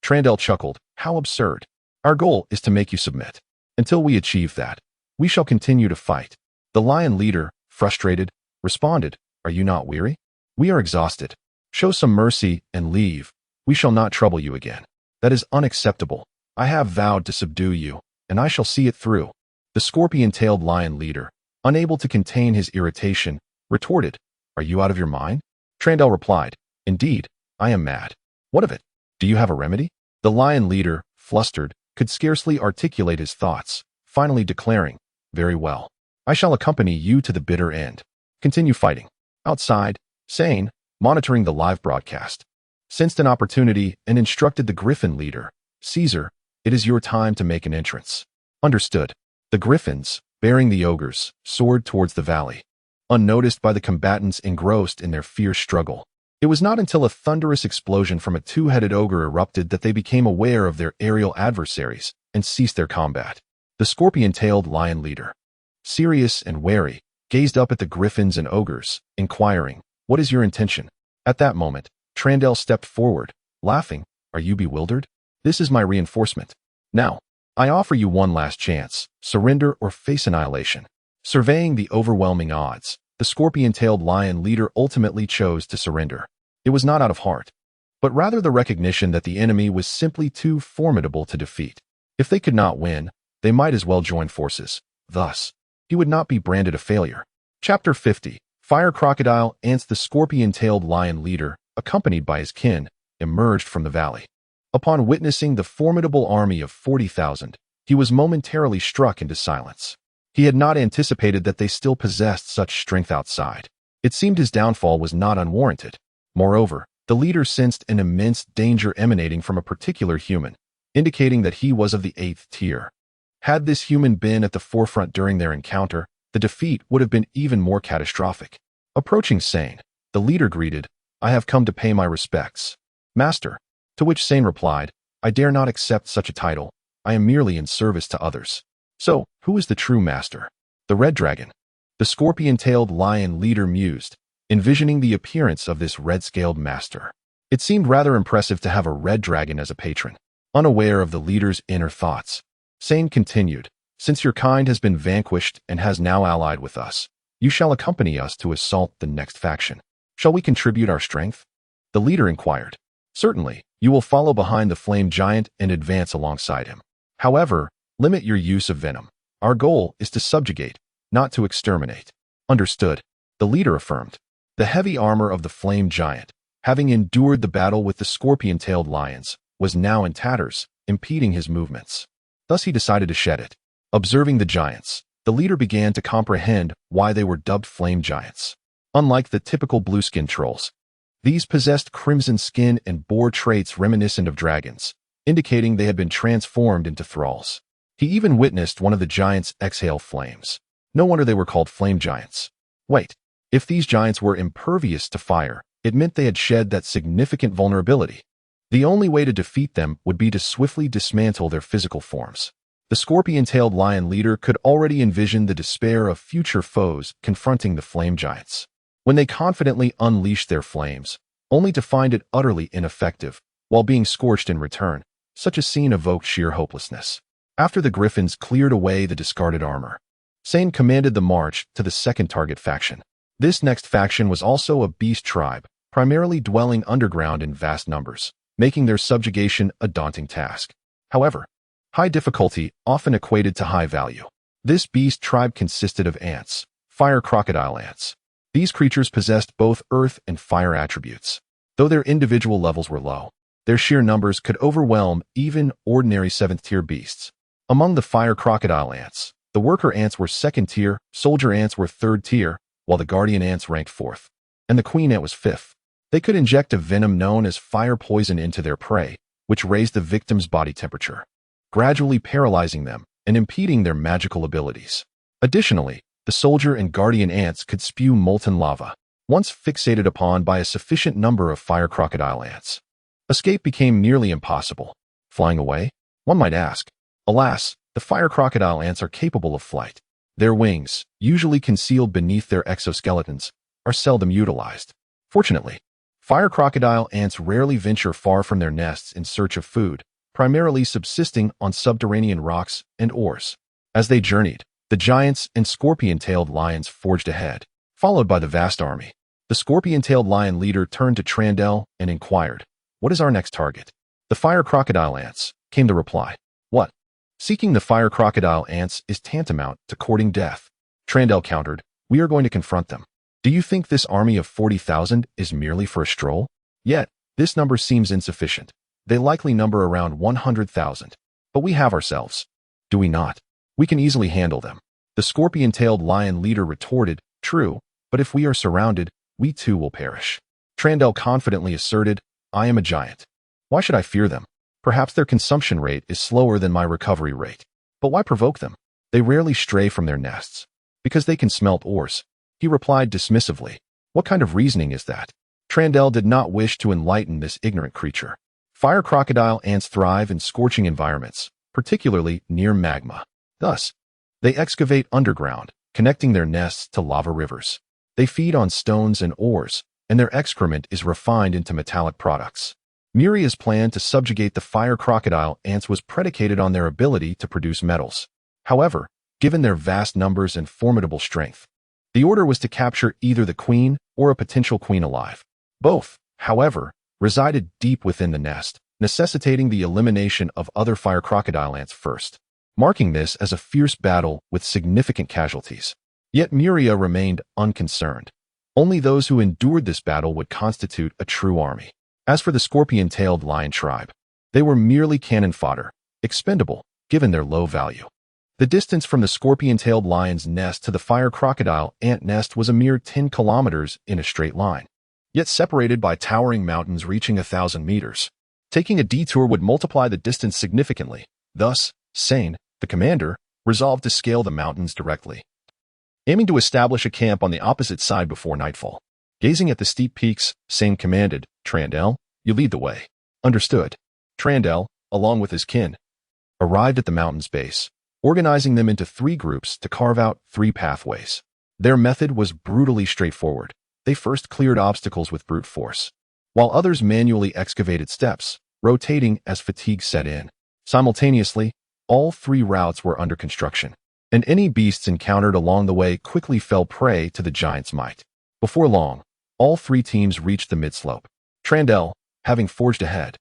Trandel chuckled, "How absurd. Our goal is to make you submit. Until we achieve that, we shall continue to fight." The lion leader, frustrated, responded, "Are you not weary? We are exhausted. Show some mercy and leave. We shall not trouble you again. That is unacceptable. I have vowed to subdue you, and I shall see it through." The scorpion-tailed lion leader, unable to contain his irritation, retorted, "Are you out of your mind?" Trandel replied, "Indeed, I am mad." "What of it? Do you have a remedy?" The lion leader, flustered, could scarcely articulate his thoughts, finally declaring, "Very well. I shall accompany you to the bitter end." Continue fighting. Outside, Sane, monitoring the live broadcast, sensed an opportunity and instructed the griffin leader, "Caesar, it is your time to make an entrance." Understood. The griffins, bearing the ogres, soared towards the valley, unnoticed by the combatants engrossed in their fierce struggle. It was not until a thunderous explosion from a two-headed ogre erupted that they became aware of their aerial adversaries and ceased their combat. The scorpion-tailed lion leader, serious and wary, gazed up at the griffins and ogres, inquiring, "What is your intention?" At that moment, Trandel stepped forward, laughing, "Are you bewildered? This is my reinforcement. Now, I offer you one last chance. Surrender or face annihilation." Surveying the overwhelming odds, the scorpion-tailed lion leader ultimately chose to surrender. It was not out of heart, but rather the recognition that the enemy was simply too formidable to defeat. If they could not win, they might as well join forces. Thus, he would not be branded a failure. Chapter 50. Fire Crocodile Ants. The scorpion-tailed lion leader, accompanied by his kin, emerged from the valley. Upon witnessing the formidable army of 40,000, he was momentarily struck into silence. He had not anticipated that they still possessed such strength outside. It seemed his downfall was not unwarranted. Moreover, the leader sensed an immense danger emanating from a particular human, indicating that he was of the 8th tier. Had this human been at the forefront during their encounter, the defeat would have been even more catastrophic. Approaching Sane, the leader greeted, "I have come to pay my respects, Master." To which Sane replied, "I dare not accept such a title. I am merely in service to others." "So, who is the true master?" "The red dragon." The scorpion-tailed lion leader mused, envisioning the appearance of this red-scaled master. It seemed rather impressive to have a red dragon as a patron. Unaware of the leader's inner thoughts, Sane continued, "Since your kind has been vanquished and has now allied with us, you shall accompany us to assault the next faction. Shall we contribute our strength?" The leader inquired. "Certainly, you will follow behind the flame giant and advance alongside him. However, limit your use of venom. Our goal is to subjugate, not to exterminate." "Understood," the leader affirmed. The heavy armor of the flame giant, having endured the battle with the scorpion-tailed lions, was now in tatters, impeding his movements. Thus he decided to shed it. Observing the giants, the leader began to comprehend why they were dubbed flame giants. Unlike the typical blue-skin trolls, these possessed crimson skin and bore traits reminiscent of dragons, indicating they had been transformed into thralls. He even witnessed one of the giants exhale flames. No wonder they were called flame giants. Wait, if these giants were impervious to fire, it meant they had shed that significant vulnerability. The only way to defeat them would be to swiftly dismantle their physical forms. The scorpion-tailed lion leader could already envision the despair of future foes confronting the flame giants, when they confidently unleashed their flames, only to find it utterly ineffective, while being scorched in return. Such a scene evoked sheer hopelessness. After the griffins cleared away the discarded armor, Sane commanded the march to the second target faction. This next faction was also a beast tribe, primarily dwelling underground in vast numbers, making their subjugation a daunting task. However, high difficulty often equated to high value. This beast tribe consisted of ants, fire crocodile ants. These creatures possessed both earth and fire attributes. Though their individual levels were low, their sheer numbers could overwhelm even ordinary 7th-tier beasts. Among the fire crocodile ants, the worker ants were 2nd tier, soldier ants were 3rd tier, while the guardian ants ranked 4th, and the queen ant was 5th. They could inject a venom known as fire poison into their prey, which raised the victim's body temperature. gradually paralyzing them and impeding their magical abilities. Additionally, the soldier and guardian ants could spew molten lava, once fixated upon by a sufficient number of fire crocodile ants. Escape became nearly impossible. Flying away? One might ask. Alas, the fire crocodile ants are capable of flight. Their wings, usually concealed beneath their exoskeletons, are seldom utilized. Fortunately, fire crocodile ants rarely venture far from their nests in search of food, primarily subsisting on subterranean rocks and ores. As they journeyed, the giants and scorpion-tailed lions forged ahead, followed by the vast army. The scorpion-tailed lion leader turned to Trandel and inquired, "What is our next target?" "The fire crocodile ants," came the reply. "What? Seeking the fire crocodile ants is tantamount to courting death." Trandel countered, "We are going to confront them. Do you think this army of 40,000 is merely for a stroll? Yet, this number seems insufficient. They likely number around 100,000. But we have ourselves. Do we not? We can easily handle them." The scorpion-tailed lion leader retorted, "True, but if we are surrounded, we too will perish." Trandel confidently asserted, "I am a giant. Why should I fear them? Perhaps their consumption rate is slower than my recovery rate. But why provoke them? They rarely stray from their nests. Because they can smelt ores." He replied dismissively. What kind of reasoning is that? Trandel did not wish to enlighten this ignorant creature. Fire crocodile ants thrive in scorching environments, particularly near magma. Thus, they excavate underground, connecting their nests to lava rivers. They feed on stones and ores, and their excrement is refined into metallic products. Muria's plan to subjugate the fire crocodile ants was predicated on their ability to produce metals. However, given their vast numbers and formidable strength, the order was to capture either the queen or a potential queen alive. Both, however, resided deep within the nest, necessitating the elimination of other fire crocodile ants first, marking this as a fierce battle with significant casualties. Yet Muria remained unconcerned. Only those who endured this battle would constitute a true army. As for the scorpion-tailed lion tribe, they were merely cannon fodder, expendable, given their low value. The distance from the scorpion-tailed lion's nest to the fire crocodile ant nest was a mere 10 kilometers in a straight line, yet separated by towering mountains reaching 1,000 meters. Taking a detour would multiply the distance significantly. Thus, Sane, the commander, resolved to scale the mountains directly, aiming to establish a camp on the opposite side before nightfall. Gazing at the steep peaks, Sane commanded, "Trandel, you lead the way." "Understood." Trandel, along with his kin, arrived at the mountain's base, organizing them into 3 groups to carve out 3 pathways. Their method was brutally straightforward. They first cleared obstacles with brute force, while others manually excavated steps, rotating as fatigue set in. Simultaneously, all 3 routes were under construction, and any beasts encountered along the way quickly fell prey to the giant's might. Before long, all 3 teams reached the mid-slope. Trandel, having forged ahead,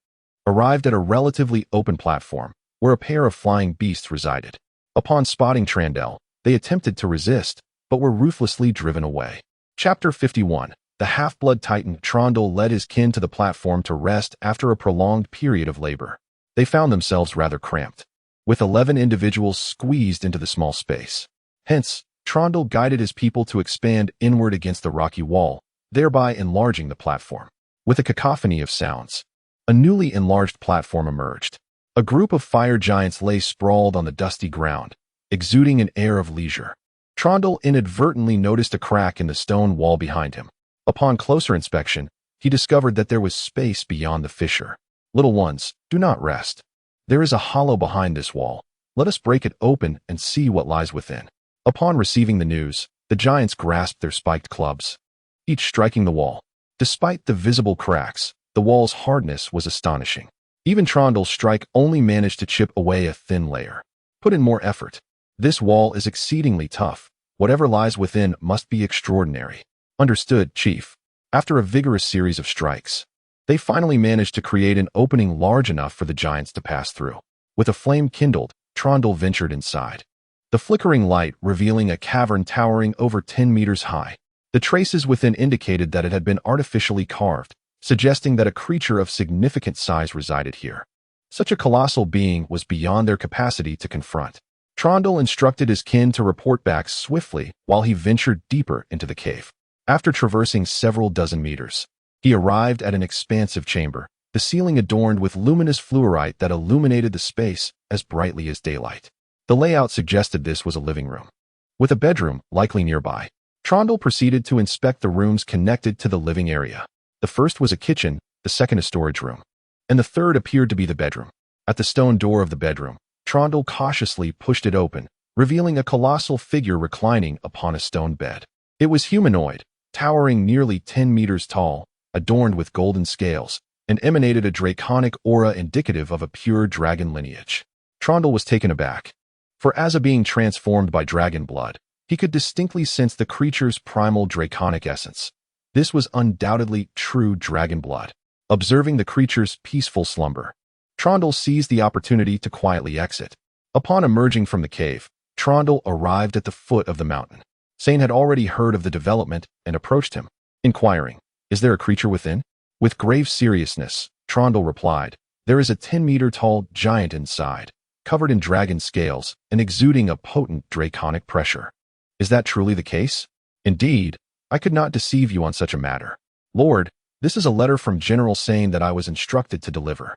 arrived at a relatively open platform where a pair of flying beasts resided. Upon spotting Trandel, they attempted to resist, but were ruthlessly driven away. Chapter 51. The half-blood titan Trandel led his kin to the platform to rest after a prolonged period of labor. They found themselves rather cramped, with 11 individuals squeezed into the small space. Hence, Trandel guided his people to expand inward against the rocky wall, thereby enlarging the platform. With a cacophony of sounds, a newly enlarged platform emerged. A group of fire giants lay sprawled on the dusty ground, exuding an air of leisure. Trandel inadvertently noticed a crack in the stone wall behind him. Upon closer inspection, he discovered that there was space beyond the fissure. "Little ones, do not rest. There is a hollow behind this wall. Let us break it open and see what lies within." Upon receiving the news, the giants grasped their spiked clubs, each striking the wall. Despite the visible cracks, the wall's hardness was astonishing. Even Trandel's strike only managed to chip away a thin layer. Put in more effort. This wall is exceedingly tough. Whatever lies within must be extraordinary. Understood, Chief. After a vigorous series of strikes, they finally managed to create an opening large enough for the giants to pass through. With a flame kindled, Trandel ventured inside, the flickering light revealing a cavern towering over 10 meters high. The traces within indicated that it had been artificially carved, suggesting that a creature of significant size resided here. Such a colossal being was beyond their capacity to confront. Trandel instructed his kin to report back swiftly while he ventured deeper into the cave. After traversing several dozen meters, he arrived at an expansive chamber, the ceiling adorned with luminous fluorite that illuminated the space as brightly as daylight. The layout suggested this was a living room, with a bedroom likely nearby. Trondle proceeded to inspect the rooms connected to the living area. The first was a kitchen, the second a storage room, and the third appeared to be the bedroom. At the stone door of the bedroom, Trondle cautiously pushed it open, revealing a colossal figure reclining upon a stone bed. It was humanoid, towering nearly 10 meters tall, adorned with golden scales, and emanated a draconic aura indicative of a pure dragon lineage. Trondle was taken aback, for as a being transformed by dragon blood, he could distinctly sense the creature's primal draconic essence. This was undoubtedly true dragon blood. Observing the creature's peaceful slumber, Trondle seized the opportunity to quietly exit. Upon emerging from the cave, Trondle arrived at the foot of the mountain. Sane had already heard of the development and approached him, inquiring, "Is there a creature within?" With grave seriousness, Trondle replied, "There is a 10-meter-tall giant inside, covered in dragon scales and exuding a potent draconic pressure. Is that truly the case?" "Indeed, I could not deceive you on such a matter. Lord, this is a letter from General Sane that I was instructed to deliver."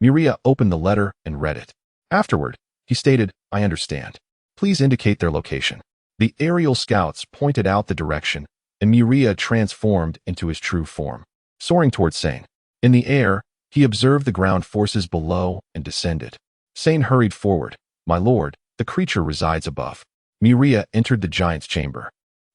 Miria opened the letter and read it. Afterward, he stated, "I understand. Please indicate their location." The aerial scouts pointed out the direction, and Miria transformed into his true form, soaring towards Sane. In the air, he observed the ground forces below and descended. Sane hurried forward. "My lord, the creature resides above." Miria entered the giant's chamber,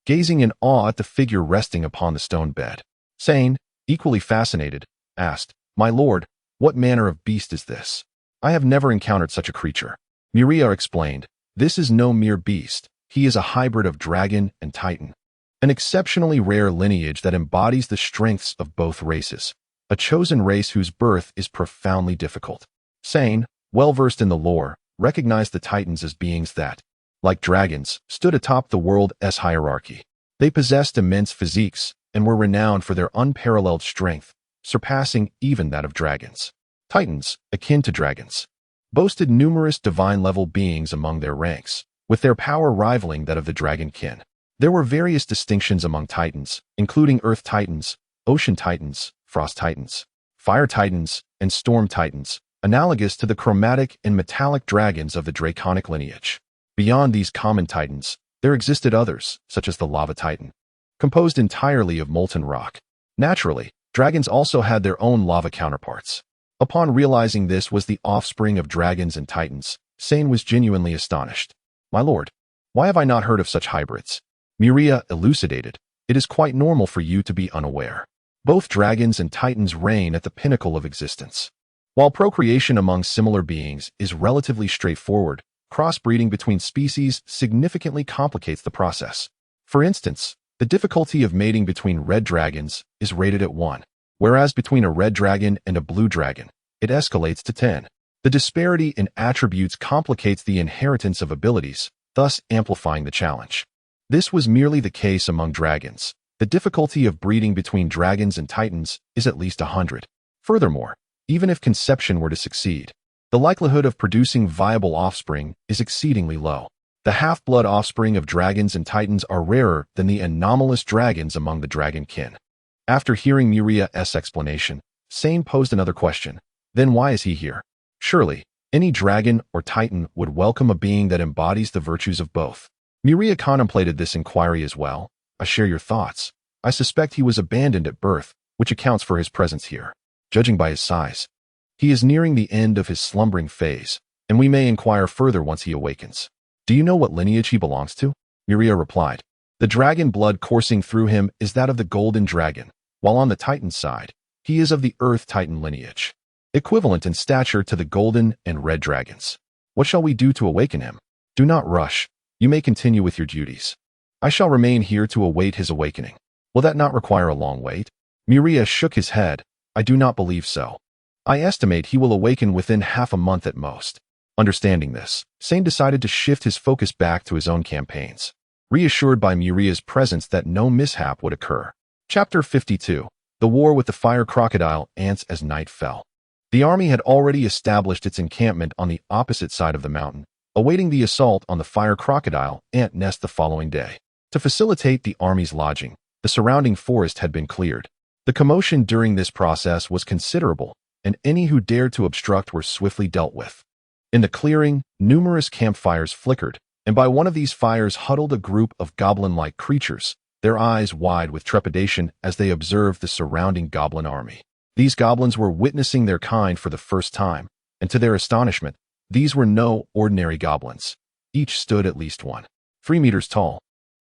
gazing in awe at the figure resting upon the stone bed. Sane, equally fascinated, asked, "My lord, what manner of beast is this? I have never encountered such a creature." Miria explained, "This is no mere beast. He is a hybrid of dragon and titan, an exceptionally rare lineage that embodies the strengths of both races, a chosen race whose birth is profoundly difficult." Sane, well-versed in the lore, recognized the titans as beings that, like dragons, stood atop the world's hierarchy. They possessed immense physiques and were renowned for their unparalleled strength, surpassing even that of dragons. Titans, akin to dragons, boasted numerous divine-level beings among their ranks, with their power rivaling that of the dragon kin. There were various distinctions among titans, including earth titans, ocean titans, frost titans, fire titans, and storm titans, analogous to the chromatic and metallic dragons of the draconic lineage. Beyond these common titans, there existed others, such as the lava titan, composed entirely of molten rock. Naturally, dragons also had their own lava counterparts. Upon realizing this was the offspring of dragons and titans, Sane was genuinely astonished. "My lord, why have I not heard of such hybrids?" Miria elucidated, "It is quite normal for you to be unaware. Both dragons and titans reign at the pinnacle of existence. While procreation among similar beings is relatively straightforward, crossbreeding between species significantly complicates the process. For instance, the difficulty of mating between red dragons is rated at 1, whereas between a red dragon and a blue dragon, it escalates to 10. The disparity in attributes complicates the inheritance of abilities, thus amplifying the challenge. This was merely the case among dragons. The difficulty of breeding between dragons and titans is at least 100. Furthermore, even if conception were to succeed, the likelihood of producing viable offspring is exceedingly low. The half-blood offspring of dragons and titans are rarer than the anomalous dragons among the dragon kin. After hearing Miria's explanation, Sane posed another question. Then why is he here? Surely, any dragon or titan would welcome a being that embodies the virtues of both. Miria contemplated this inquiry as well. "I share your thoughts. I suspect he was abandoned at birth, which accounts for his presence here. Judging by his size, he is nearing the end of his slumbering phase, and we may inquire further once he awakens." "Do you know what lineage he belongs to?" Miria replied. "The dragon blood coursing through him is that of the golden dragon, while on the titan side, he is of the earth titan lineage, equivalent in stature to the golden and red dragons. What shall we do to awaken him?" "Do not rush. You may continue with your duties. I shall remain here to await his awakening." "Will that not require a long wait?" Miria shook his head. "I do not believe so. I estimate he will awaken within half a month at most." Understanding this, Sane decided to shift his focus back to his own campaigns, reassured by Miria's presence that no mishap would occur. Chapter 52. The War with the Fire Crocodile Ants. As night fell, the army had already established its encampment on the opposite side of the mountain, awaiting the assault on the fire crocodile ant nest the following day. To facilitate the army's lodging, the surrounding forest had been cleared. The commotion during this process was considerable, and any who dared to obstruct were swiftly dealt with. In the clearing, numerous campfires flickered, and by one of these fires huddled a group of goblin-like creatures, their eyes wide with trepidation as they observed the surrounding goblin army. These goblins were witnessing their kind for the first time, and to their astonishment, these were no ordinary goblins. Each stood at least 3 meters tall,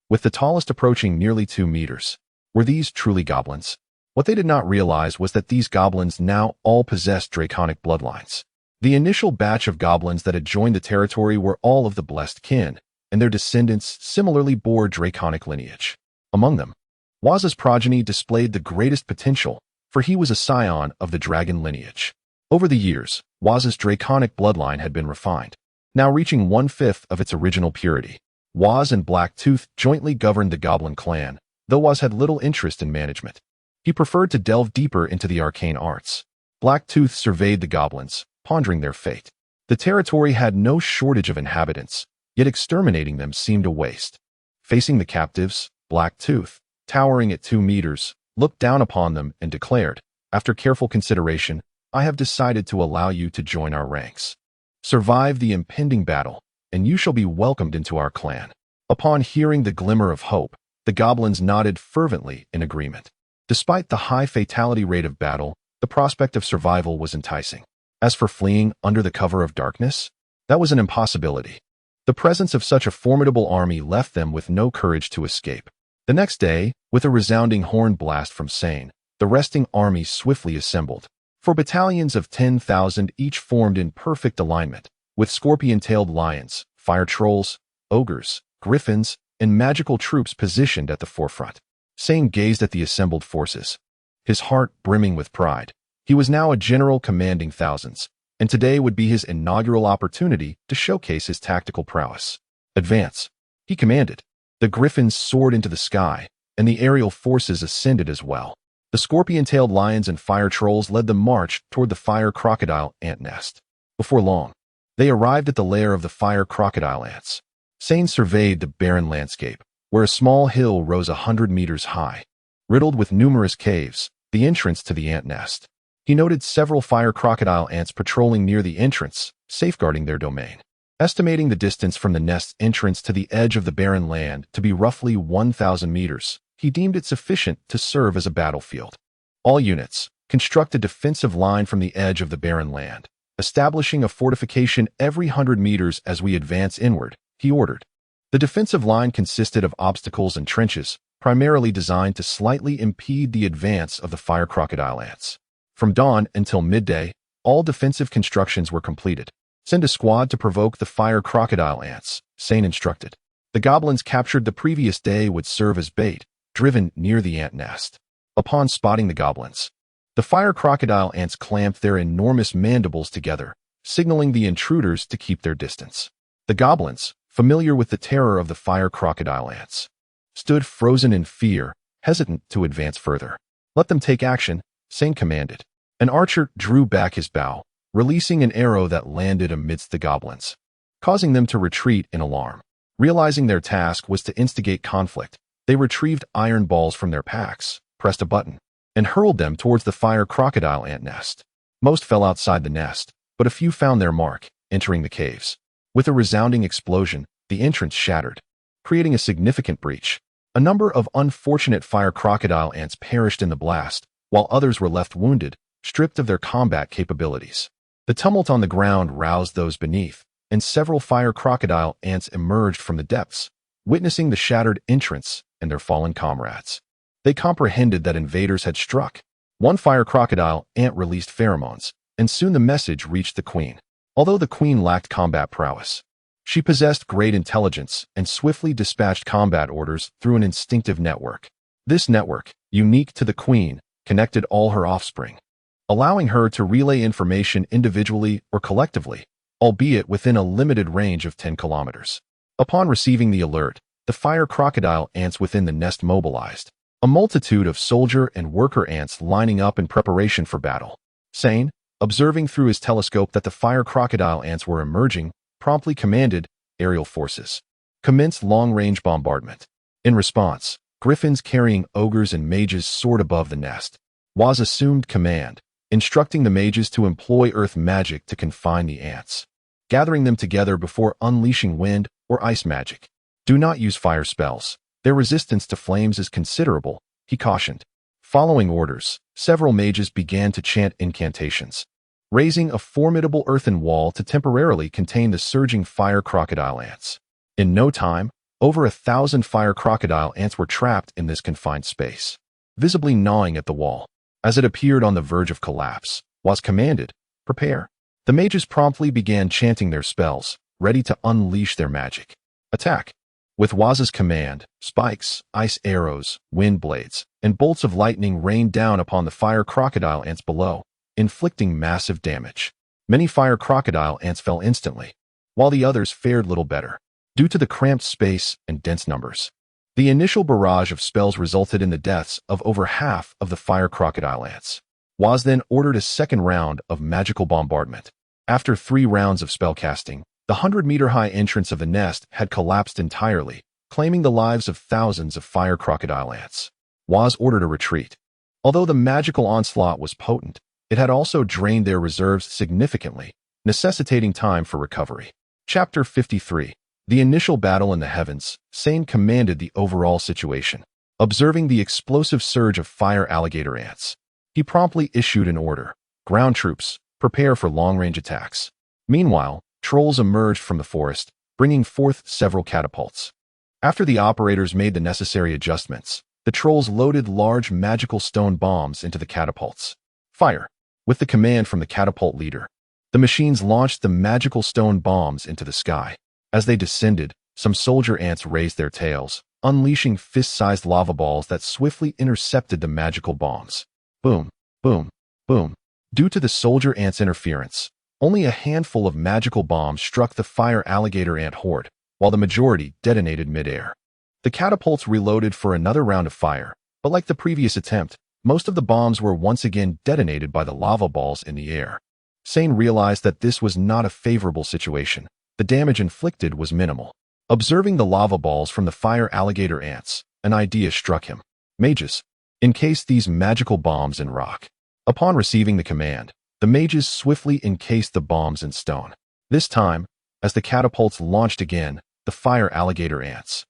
with the tallest approaching nearly 2 meters. Were these truly goblins? What they did not realize was that these goblins now all possessed draconic bloodlines. The initial batch of goblins that had joined the territory were all of the blessed kin, and their descendants similarly bore draconic lineage. Among them, Waz's progeny displayed the greatest potential, for he was a scion of the dragon lineage. Over the years, Waz's draconic bloodline had been refined, now reaching 1/5 of its original purity. Waz and Blacktooth jointly governed the goblin clan, though Waz had little interest in management. He preferred to delve deeper into the arcane arts. Blacktooth surveyed the goblins, pondering their fate. The territory had no shortage of inhabitants, yet exterminating them seemed a waste. Facing the captives, Blacktooth, towering at 2 meters, looked down upon them and declared, "After careful consideration, I have decided to allow you to join our ranks. Survive the impending battle, and you shall be welcomed into our clan." Upon hearing the glimmer of hope, the goblins nodded fervently in agreement. Despite the high fatality rate of battle, the prospect of survival was enticing. As for fleeing under the cover of darkness, that was an impossibility. The presence of such a formidable army left them with no courage to escape. The next day, with a resounding horn blast from Sane, the resting army swiftly assembled. For battalions of 10,000 each formed in perfect alignment, with scorpion-tailed lions, fire trolls, ogres, griffins, and magical troops positioned at the forefront. Sane gazed at the assembled forces, his heart brimming with pride. He was now a general commanding thousands, and today would be his inaugural opportunity to showcase his tactical prowess. "Advance," he commanded. The griffins soared into the sky, and the aerial forces ascended as well. The scorpion-tailed lions and fire trolls led the march toward the fire crocodile ant nest. Before long, they arrived at the lair of the fire crocodile ants. Sane surveyed the barren landscape, where a small hill rose 100 meters high, riddled with numerous caves, the entrance to the ant nest. He noted several fire crocodile ants patrolling near the entrance, safeguarding their domain. Estimating the distance from the nest's entrance to the edge of the barren land to be roughly 1,000 meters, he deemed it sufficient to serve as a battlefield. All units, construct a defensive line from the edge of the barren land, establishing a fortification every 100 meters as we advance inward, he ordered. The defensive line consisted of obstacles and trenches, primarily designed to slightly impede the advance of the fire crocodile ants. From dawn until midday, all defensive constructions were completed. "Send a squad to provoke the fire crocodile ants," Sane instructed. The goblins captured the previous day would serve as bait, driven near the ant nest. Upon spotting the goblins, the fire crocodile ants clamped their enormous mandibles together, signaling the intruders to keep their distance. The goblins, familiar with the terror of the fire crocodile ants, stood frozen in fear, hesitant to advance further. "Let them take action," Sane commanded. An archer drew back his bow, releasing an arrow that landed amidst the goblins, causing them to retreat in alarm. Realizing their task was to instigate conflict, they retrieved iron balls from their packs, pressed a button, and hurled them towards the fire crocodile ant nest. Most fell outside the nest, but a few found their mark, entering the caves. With a resounding explosion, the entrance shattered, creating a significant breach. A number of unfortunate fire crocodile ants perished in the blast, while others were left wounded, stripped of their combat capabilities. The tumult on the ground roused those beneath, and several fire crocodile ants emerged from the depths, witnessing the shattered entrance and their fallen comrades. They comprehended that invaders had struck. One fire crocodile ant released pheromones, and soon the message reached the queen. Although the queen lacked combat prowess, she possessed great intelligence and swiftly dispatched combat orders through an instinctive network. This network, unique to the queen, connected all her offspring, allowing her to relay information individually or collectively, albeit within a limited range of 10 kilometers. Upon receiving the alert, the fire crocodile ants within the nest mobilized, a multitude of soldier and worker ants lining up in preparation for battle. Sane, observing through his telescope that the fire crocodile ants were emerging, promptly commanded aerial forces. Commence long-range bombardment. In response, griffins carrying ogres and mages soared above the nest. Waz assumed command, instructing the mages to employ earth magic to confine the ants, gathering them together before unleashing wind or ice magic. Do not use fire spells. Their resistance to flames is considerable, he cautioned. Following orders, several mages began to chant incantations, raising a formidable earthen wall to temporarily contain the surging fire crocodile ants. In no time, over 1,000 fire crocodile ants were trapped in this confined space, visibly gnawing at the wall. As it appeared on the verge of collapse, was commanded, "Prepare." The mages promptly began chanting their spells, ready to unleash their magic. Attack. With Waz's command, spikes, ice arrows, wind blades, and bolts of lightning rained down upon the fire crocodile ants below, inflicting massive damage. Many fire crocodile ants fell instantly, while the others fared little better, due to the cramped space and dense numbers. The initial barrage of spells resulted in the deaths of over half of the fire crocodile ants. Waz then ordered a second round of magical bombardment. After 3 rounds of spellcasting, the 100-meter-high entrance of the nest had collapsed entirely, claiming the lives of thousands of fire crocodile ants. Waz ordered a retreat. Although the magical onslaught was potent, it had also drained their reserves significantly, necessitating time for recovery. Chapter 53. The initial battle in the heavens. Sane commanded the overall situation. Observing the explosive surge of fire alligator ants, he promptly issued an order. Ground troops, prepare for long-range attacks. Meanwhile, trolls emerged from the forest, bringing forth several catapults. After the operators made the necessary adjustments, the trolls loaded large magical stone bombs into the catapults. Fire. With the command from the catapult leader, the machines launched the magical stone bombs into the sky. As they descended, some soldier ants raised their tails, unleashing fist-sized lava balls that swiftly intercepted the magical bombs. Boom, boom, boom. Due to the soldier ants' interference, only a handful of magical bombs struck the fire alligator ant horde, while the majority detonated mid-air. The catapults reloaded for another round of fire, but like the previous attempt, most of the bombs were once again detonated by the lava balls in the air. Sane realized that this was not a favorable situation. The damage inflicted was minimal. Observing the lava balls from the fire alligator ants, an idea struck him. Mages, encase these magical bombs in rock. Upon receiving the command, the mages swiftly encased the bombs in stone. This time, as the catapults launched again, the fire alligator ants,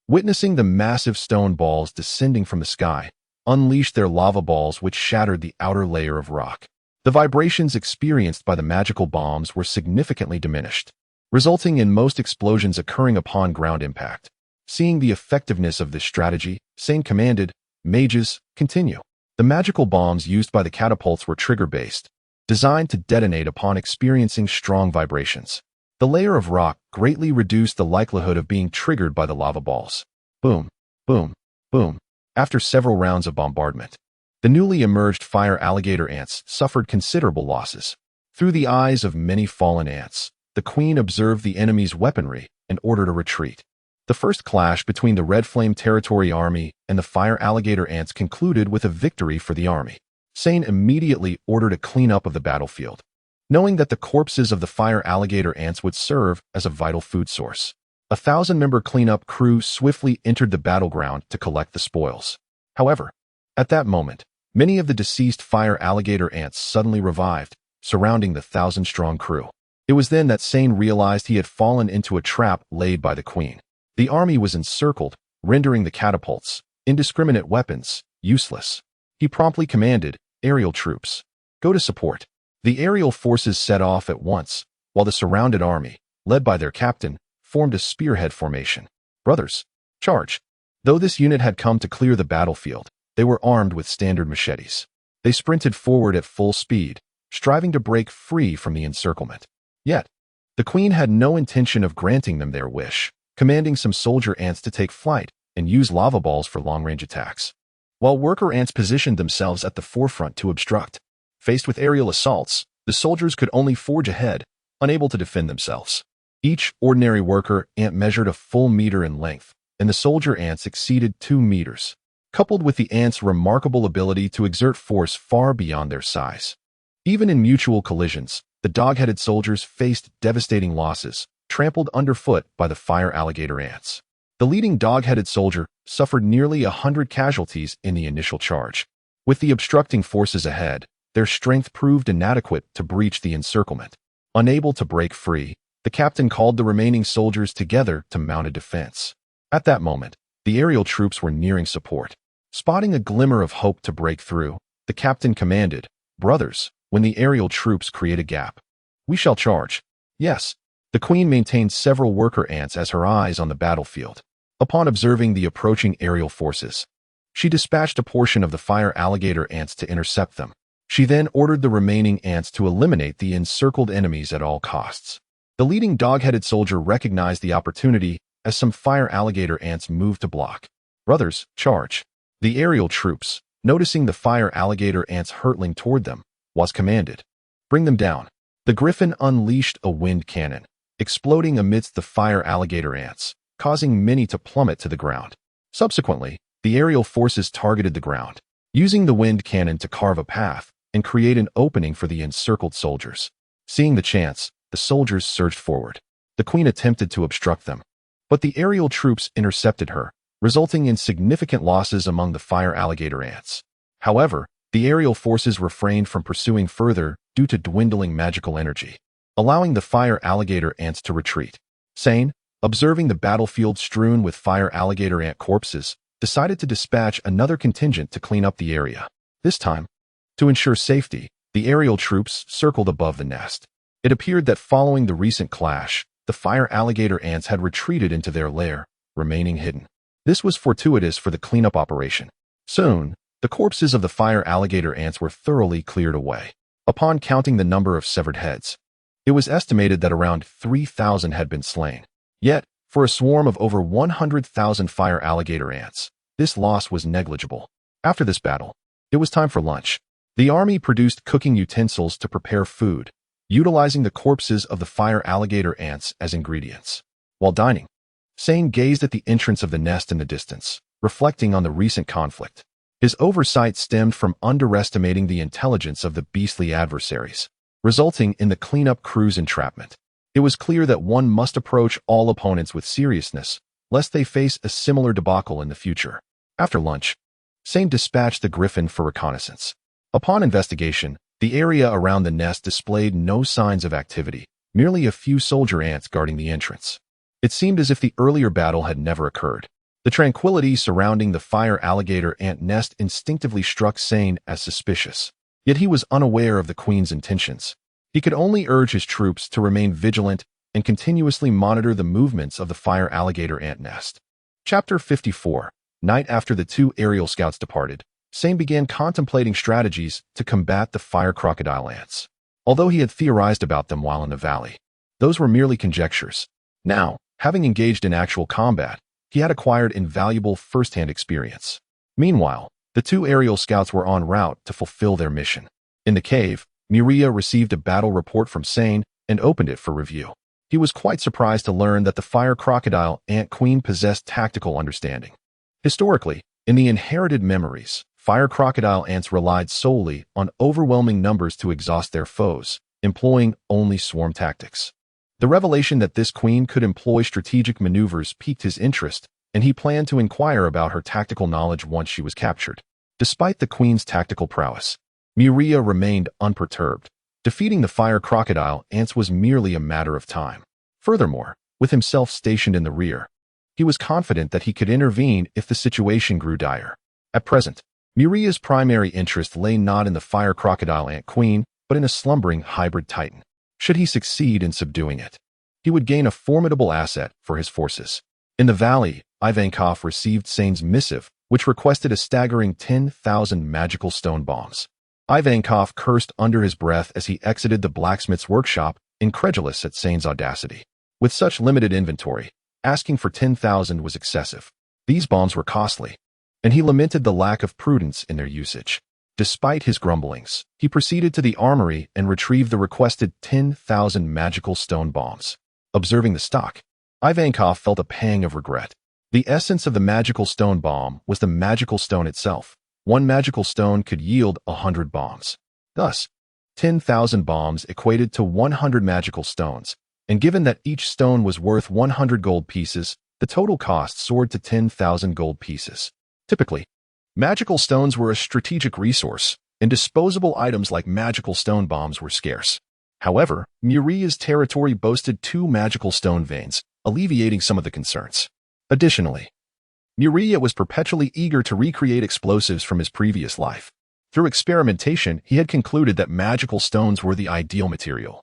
witnessing the massive stone balls descending from the sky, unleashed their lava balls which shattered the outer layer of rock. The vibrations experienced by the magical bombs were significantly diminished, resulting in most explosions occurring upon ground impact. Seeing the effectiveness of this strategy, Sane commanded, "Mages, continue." The magical bombs used by the catapults were trigger-based, designed to detonate upon experiencing strong vibrations. The layer of rock greatly reduced the likelihood of being triggered by the lava balls. Boom, boom, boom. After several rounds of bombardment, the newly emerged fire alligator ants suffered considerable losses. Through the eyes of many fallen ants, the queen observed the enemy's weaponry and ordered a retreat. The first clash between the Red Flame Territory Army and the fire alligator ants concluded with a victory for the army. Sane immediately ordered a cleanup of the battlefield, knowing that the corpses of the fire alligator ants would serve as a vital food source. A 1,000-member cleanup crew swiftly entered the battleground to collect the spoils. However, at that moment, many of the deceased fire alligator ants suddenly revived, surrounding the 1,000-strong crew. It was then that Sane realized he had fallen into a trap laid by the queen. The army was encircled, rendering the catapults, indiscriminate weapons, useless. He promptly commanded, "Aerial troops, go to support." The aerial forces set off at once, while the surrounded army, led by their captain, formed a spearhead formation. "Brothers, charge." Though this unit had come to clear the battlefield, they were armed with standard machetes. They sprinted forward at full speed, striving to break free from the encirclement. Yet, the queen had no intention of granting them their wish, commanding some soldier ants to take flight and use lava balls for long-range attacks, while worker ants positioned themselves at the forefront to obstruct. Faced with aerial assaults, the soldiers could only forge ahead, unable to defend themselves. Each ordinary worker ant measured a full meter in length, and the soldier ants exceeded 2 meters, coupled with the ants' remarkable ability to exert force far beyond their size. Even in mutual collisions, the dog-headed soldiers faced devastating losses, trampled underfoot by the fire alligator ants. The leading dog-headed soldier suffered nearly 100 casualties in the initial charge. With the obstructing forces ahead, their strength proved inadequate to breach the encirclement. Unable to break free, the captain called the remaining soldiers together to mount a defense. At that moment, the aerial troops were nearing support. Spotting a glimmer of hope to break through, the captain commanded, "Brothers, when the aerial troops create a gap, we shall charge." Yes, the queen maintained several worker ants as her eyes on the battlefield. Upon observing the approaching aerial forces, she dispatched a portion of the fire alligator ants to intercept them. She then ordered the remaining ants to eliminate the encircled enemies at all costs. The leading dog-headed soldier recognized the opportunity as some fire alligator ants moved to block. "Brothers, charge." The aerial troops, noticing the fire alligator ants hurtling toward them, was commanded, "Bring them down." The griffin unleashed a wind cannon, exploding amidst the fire alligator ants, causing many to plummet to the ground. Subsequently, the aerial forces targeted the ground, using the wind cannon to carve a path and create an opening for the encircled soldiers. Seeing the chance, the soldiers surged forward. The queen attempted to obstruct them, but the aerial troops intercepted her, resulting in significant losses among the fire alligator ants. However, the aerial forces refrained from pursuing further due to dwindling magical energy, allowing the fire alligator ants to retreat. Sane, observing the battlefield strewn with fire alligator ant corpses, decided to dispatch another contingent to clean up the area. This time, to ensure safety, the aerial troops circled above the nest. It appeared that following the recent clash, the fire alligator ants had retreated into their lair, remaining hidden. This was fortuitous for the cleanup operation. Soon, the corpses of the fire alligator ants were thoroughly cleared away. Upon counting the number of severed heads, it was estimated that around 3,000 had been slain. Yet, for a swarm of over 100,000 fire alligator ants, this loss was negligible. After this battle, it was time for lunch. The army produced cooking utensils to prepare food, utilizing the corpses of the fire alligator ants as ingredients. While dining, Sane gazed at the entrance of the nest in the distance, reflecting on the recent conflict. His oversight stemmed from underestimating the intelligence of the beastly adversaries, resulting in the cleanup crew's entrapment. It was clear that one must approach all opponents with seriousness, lest they face a similar debacle in the future. After lunch, Sane dispatched the griffin for reconnaissance. Upon investigation, the area around the nest displayed no signs of activity, merely a few soldier ants guarding the entrance. It seemed as if the earlier battle had never occurred. The tranquility surrounding the fire alligator ant nest instinctively struck Sane as suspicious. Yet he was unaware of the queen's intentions. He could only urge his troops to remain vigilant and continuously monitor the movements of the fire alligator ant nest. Chapter 54. Night after the two aerial scouts departed, Sane began contemplating strategies to combat the fire crocodile ants. Although he had theorized about them while in the valley, those were merely conjectures. Now, having engaged in actual combat, he had acquired invaluable first-hand experience. Meanwhile, the two aerial scouts were en route to fulfill their mission. In the cave, Miria received a battle report from Sane and opened it for review. He was quite surprised to learn that the fire crocodile ant queen possessed tactical understanding. Historically, in the inherited memories, fire crocodile ants relied solely on overwhelming numbers to exhaust their foes, employing only swarm tactics. The revelation that this queen could employ strategic maneuvers piqued his interest, and he planned to inquire about her tactical knowledge once she was captured. Despite the queen's tactical prowess, Miria remained unperturbed. Defeating the fire crocodile ants was merely a matter of time. Furthermore, with himself stationed in the rear, he was confident that he could intervene if the situation grew dire. At present, Miria's primary interest lay not in the fire crocodile ant queen, but in a slumbering hybrid titan. Should he succeed in subduing it, he would gain a formidable asset for his forces. In the valley, Ivankov received Sane's missive, which requested a staggering 10,000 magical stone bombs. Ivankov cursed under his breath as he exited the blacksmith's workshop, incredulous at Sane's audacity. With such limited inventory, asking for 10,000 was excessive. These bombs were costly, and he lamented the lack of prudence in their usage. Despite his grumblings, he proceeded to the armory and retrieved the requested 10,000 magical stone bombs. Observing the stock, Ivankov felt a pang of regret. The essence of the magical stone bomb was the magical stone itself. One magical stone could yield 100 bombs. Thus, 10,000 bombs equated to 100 magical stones, and given that each stone was worth 100 gold pieces, the total cost soared to 10,000 gold pieces. Typically, magical stones were a strategic resource, and disposable items like magical stone bombs were scarce. However, Muria's territory boasted 2 magical stone veins, alleviating some of the concerns. Additionally, Muria was perpetually eager to recreate explosives from his previous life. Through experimentation, he had concluded that magical stones were the ideal material,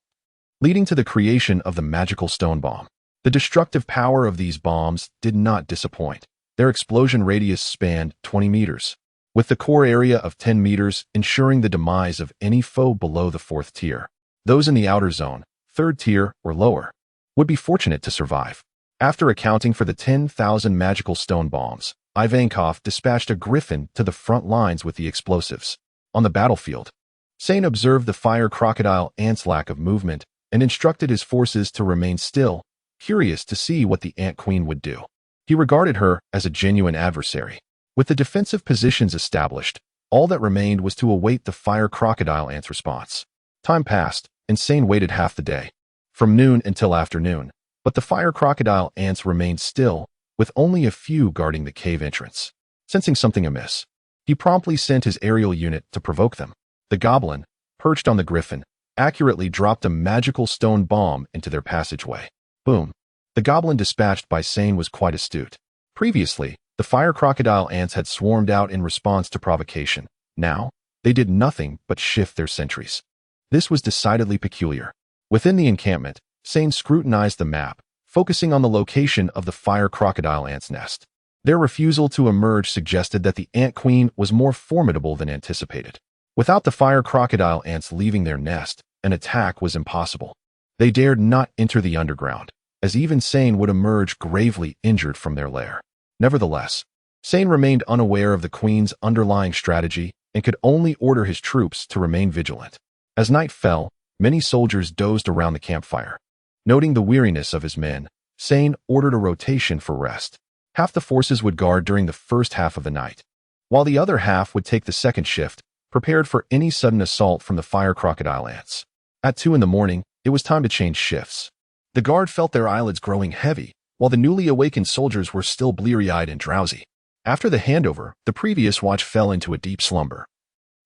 leading to the creation of the magical stone bomb. The destructive power of these bombs did not disappoint. Their explosion radius spanned 20 meters, with the core area of 10 meters ensuring the demise of any foe below the 4th tier. Those in the outer zone, 3rd tier or lower, would be fortunate to survive. After accounting for the 10,000 magical stone bombs, Ivankov dispatched a griffin to the front lines with the explosives. On the battlefield, Sane observed the fire crocodile ant's lack of movement and instructed his forces to remain still, curious to see what the ant queen would do. He regarded her as a genuine adversary. With the defensive positions established, all that remained was to await the fire crocodile ant's response. Time passed, and Sane waited half the day, from noon until afternoon, but the fire crocodile ants remained still, with only a few guarding the cave entrance. Sensing something amiss, he promptly sent his aerial unit to provoke them. The goblin, perched on the griffin, accurately dropped a magical stone bomb into their passageway. Boom. The goblin dispatched by Sane was quite astute. Previously, the fire crocodile ants had swarmed out in response to provocation. Now, they did nothing but shift their sentries. This was decidedly peculiar. Within the encampment, Sane scrutinized the map, focusing on the location of the fire crocodile ant's nest. Their refusal to emerge suggested that the ant queen was more formidable than anticipated. Without the fire crocodile ants leaving their nest, an attack was impossible. They dared not enter the underground, as even Sane would emerge gravely injured from their lair. Nevertheless, Sane remained unaware of the queen's underlying strategy and could only order his troops to remain vigilant. As night fell, many soldiers dozed around the campfire. Noting the weariness of his men, Sane ordered a rotation for rest. Half the forces would guard during the first half of the night, while the other half would take the second shift, prepared for any sudden assault from the fire crocodile ants. At 2 in the morning, it was time to change shifts. The guard felt their eyelids growing heavy, while the newly awakened soldiers were still bleary-eyed and drowsy. After the handover, the previous watch fell into a deep slumber,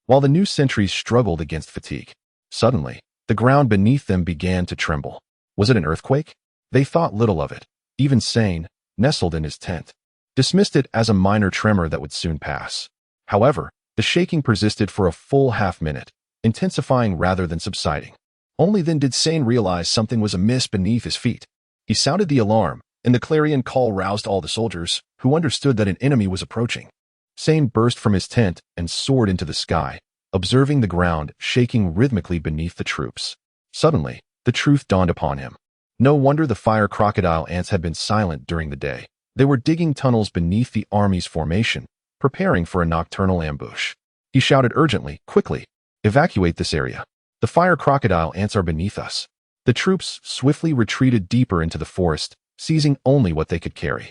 while the new sentries struggled against fatigue. Suddenly, the ground beneath them began to tremble. Was it an earthquake? They thought little of it. Even Sane, nestled in his tent, dismissed it as a minor tremor that would soon pass. However, the shaking persisted for a full half-minute, intensifying rather than subsiding. Only then did Sane realize something was amiss beneath his feet. He sounded the alarm, and the clarion call roused all the soldiers, who understood that an enemy was approaching. Sane burst from his tent and soared into the sky, observing the ground shaking rhythmically beneath the troops. Suddenly, the truth dawned upon him. No wonder the fire crocodile ants had been silent during the day. They were digging tunnels beneath the army's formation, preparing for a nocturnal ambush. He shouted urgently, "Quickly! Evacuate this area. The fire crocodile ants are beneath us." The troops swiftly retreated deeper into the forest, seizing only what they could carry.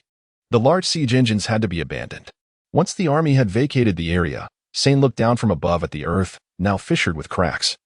The large siege engines had to be abandoned. Once the army had vacated the area, Sane looked down from above at the earth, now fissured with cracks.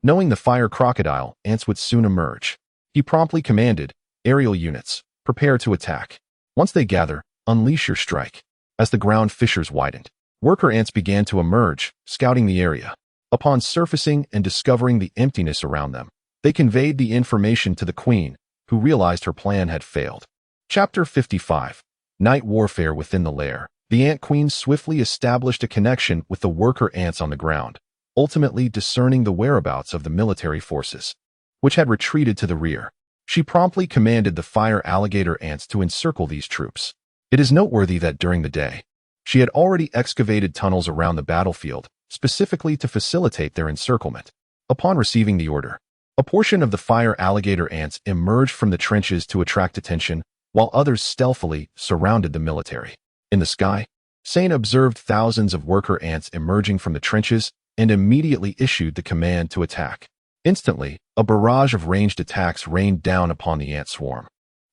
Knowing the fire crocodile ants would soon emerge, he promptly commanded, "Aerial units, prepare to attack. Once they gather, unleash your strike." As the ground fissures widened, worker ants began to emerge, scouting the area. Upon surfacing and discovering the emptiness around them, they conveyed the information to the queen, who realized her plan had failed. Chapter 55. Night Warfare Within the Lair. The Ant Queen swiftly established a connection with the worker ants on the ground, ultimately discerning the whereabouts of the military forces, which had retreated to the rear. She promptly commanded the fire alligator ants to encircle these troops. It is noteworthy that during the day, she had already excavated tunnels around the battlefield, specifically to facilitate their encirclement. Upon receiving the order, a portion of the fire alligator ants emerged from the trenches to attract attention, while others stealthily surrounded the military. In the sky, Sane observed thousands of worker ants emerging from the trenches and immediately issued the command to attack. Instantly, a barrage of ranged attacks rained down upon the ant swarm,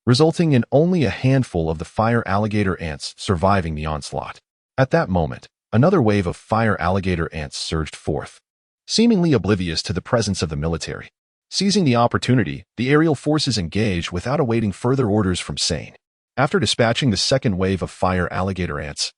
resulting in only a handful of the fire alligator ants surviving the onslaught. At that moment, another wave of fire alligator ants surged forth, seemingly oblivious to the presence of the military. Seizing the opportunity, the aerial forces engaged without awaiting further orders from Sane. After dispatching the second wave of fire alligator ants,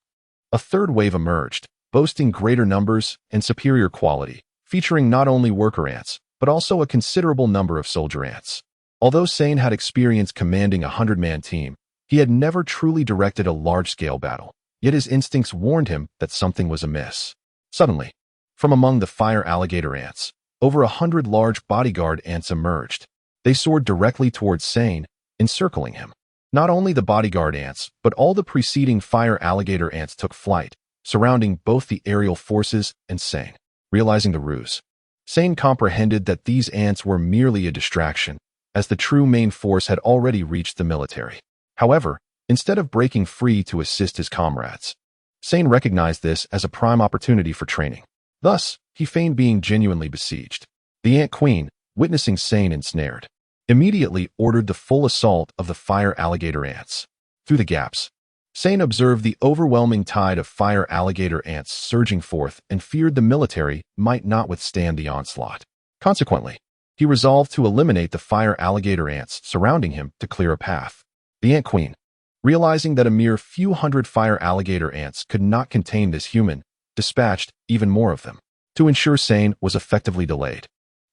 a third wave emerged, boasting greater numbers and superior quality, featuring not only worker ants, but also a considerable number of soldier ants. Although Sane had experience commanding a 100-man team, he had never truly directed a large-scale battle, yet his instincts warned him that something was amiss. Suddenly, from among the fire alligator ants, over 100 large bodyguard ants emerged. They soared directly towards Sane, encircling him. Not only the bodyguard ants, but all the preceding fire alligator ants took flight, surrounding both the aerial forces and Sane. Realizing the ruse, Sane comprehended that these ants were merely a distraction, as the true main force had already reached the military. However, instead of breaking free to assist his comrades, Sane recognized this as a prime opportunity for training. Thus, he feigned being genuinely besieged. The Ant Queen, witnessing Sane ensnared, immediately ordered the full assault of the fire alligator ants. Through the gaps, Sane observed the overwhelming tide of fire alligator ants surging forth and feared the military might not withstand the onslaught. Consequently, he resolved to eliminate the fire alligator ants surrounding him to clear a path. The Ant Queen, realizing that a mere few hundred fire alligator ants could not contain this human, dispatched even more of them. To ensure Sane was effectively delayed,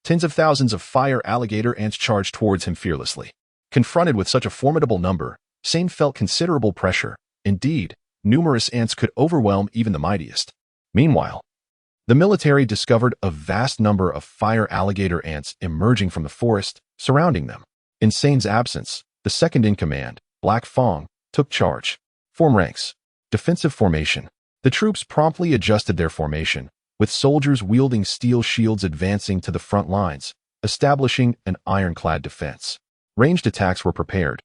tens of thousands of fire alligator ants charged towards him fearlessly. Confronted with such a formidable number, Sane felt considerable pressure. Indeed, numerous ants could overwhelm even the mightiest. Meanwhile, the military discovered a vast number of fire alligator ants emerging from the forest, surrounding them. In Sane's absence, the second-in-command, Black Fong, took charge. Form ranks. Defensive formation. The troops promptly adjusted their formation, with soldiers wielding steel shields advancing to the front lines, establishing an ironclad defense. Ranged attacks were prepared,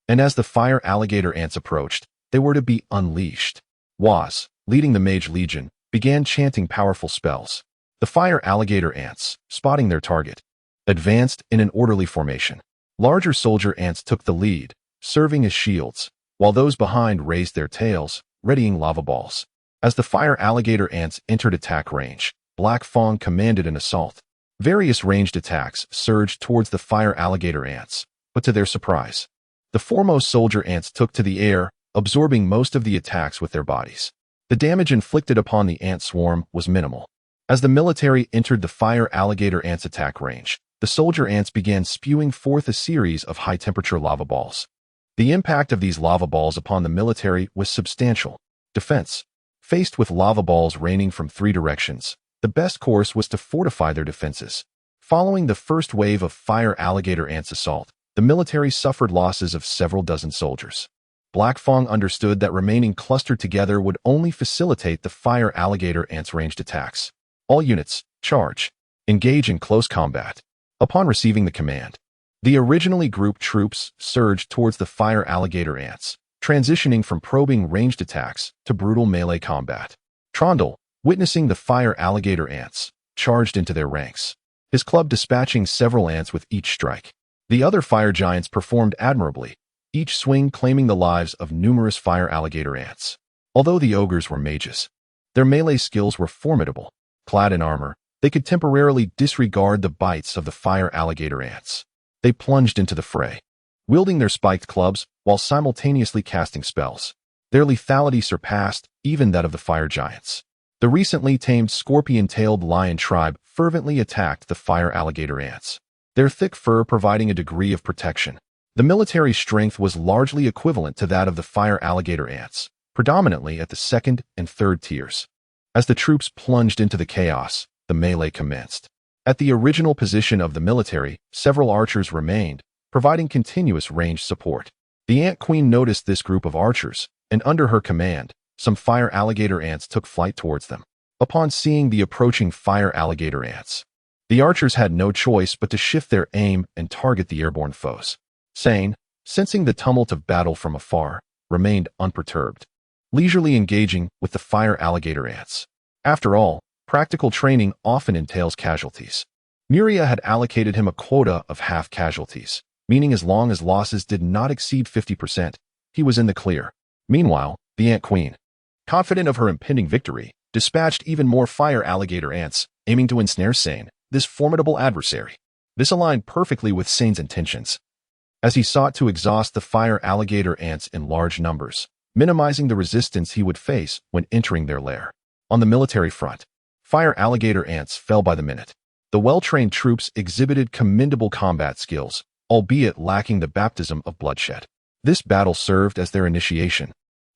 and as the fire alligator ants approached, they were to be unleashed. Waz, leading the Mage Legion, began chanting powerful spells. The fire alligator ants, spotting their target, advanced in an orderly formation. Larger soldier ants took the lead, serving as shields, while those behind raised their tails, readying lava balls. As the fire alligator ants entered attack range, Black Fong commanded an assault. Various ranged attacks surged towards the fire alligator ants, but to their surprise, the foremost soldier ants took to the air, absorbing most of the attacks with their bodies. The damage inflicted upon the ant swarm was minimal. As the military entered the fire alligator ants' attack range, the soldier ants began spewing forth a series of high-temperature lava balls. The impact of these lava balls upon the military was substantial. Defense. Faced with lava balls raining from 3 directions, the best course was to fortify their defenses. Following the first wave of fire alligator ants' assault, the military suffered losses of several dozen soldiers. Black Fong understood that remaining clustered together would only facilitate the fire alligator ants' ranged attacks. All units, charge. Engage in close combat. Upon receiving the command, the originally grouped troops surged towards the fire alligator ants, transitioning from probing ranged attacks to brutal melee combat. Trondle, witnessing the fire alligator ants, charged into their ranks, his club dispatching several ants with each strike. The other fire giants performed admirably, each swing claiming the lives of numerous fire alligator ants. Although the ogres were mages, their melee skills were formidable. Clad in armor, they could temporarily disregard the bites of the fire alligator ants. They plunged into the fray, wielding their spiked clubs while simultaneously casting spells. Their lethality surpassed even that of the fire giants. The recently tamed scorpion-tailed lion tribe fervently attacked the fire alligator ants, their thick fur providing a degree of protection. The military strength was largely equivalent to that of the fire alligator ants, predominantly at the 2nd and 3rd tiers. As the troops plunged into the chaos, the melee commenced. At the original position of the military, several archers remained, providing continuous range support. The Ant Queen noticed this group of archers, and under her command, some fire alligator ants took flight towards them. Upon seeing the approaching fire alligator ants, the archers had no choice but to shift their aim and target the airborne foes. Sane, sensing the tumult of battle from afar, remained unperturbed, leisurely engaging with the fire alligator ants. After all, practical training often entails casualties. Muria had allocated him a quota of half casualties, meaning as long as losses did not exceed 50%, he was in the clear. Meanwhile, the Ant Queen, confident of her impending victory, dispatched even more fire alligator ants, aiming to ensnare Sane, this formidable adversary. This aligned perfectly with Sane's intentions, as he sought to exhaust the fire alligator ants in large numbers, minimizing the resistance he would face when entering their lair. On the military front, fire alligator ants fell by the minute. The well-trained troops exhibited commendable combat skills, albeit lacking the baptism of bloodshed. This battle served as their initiation.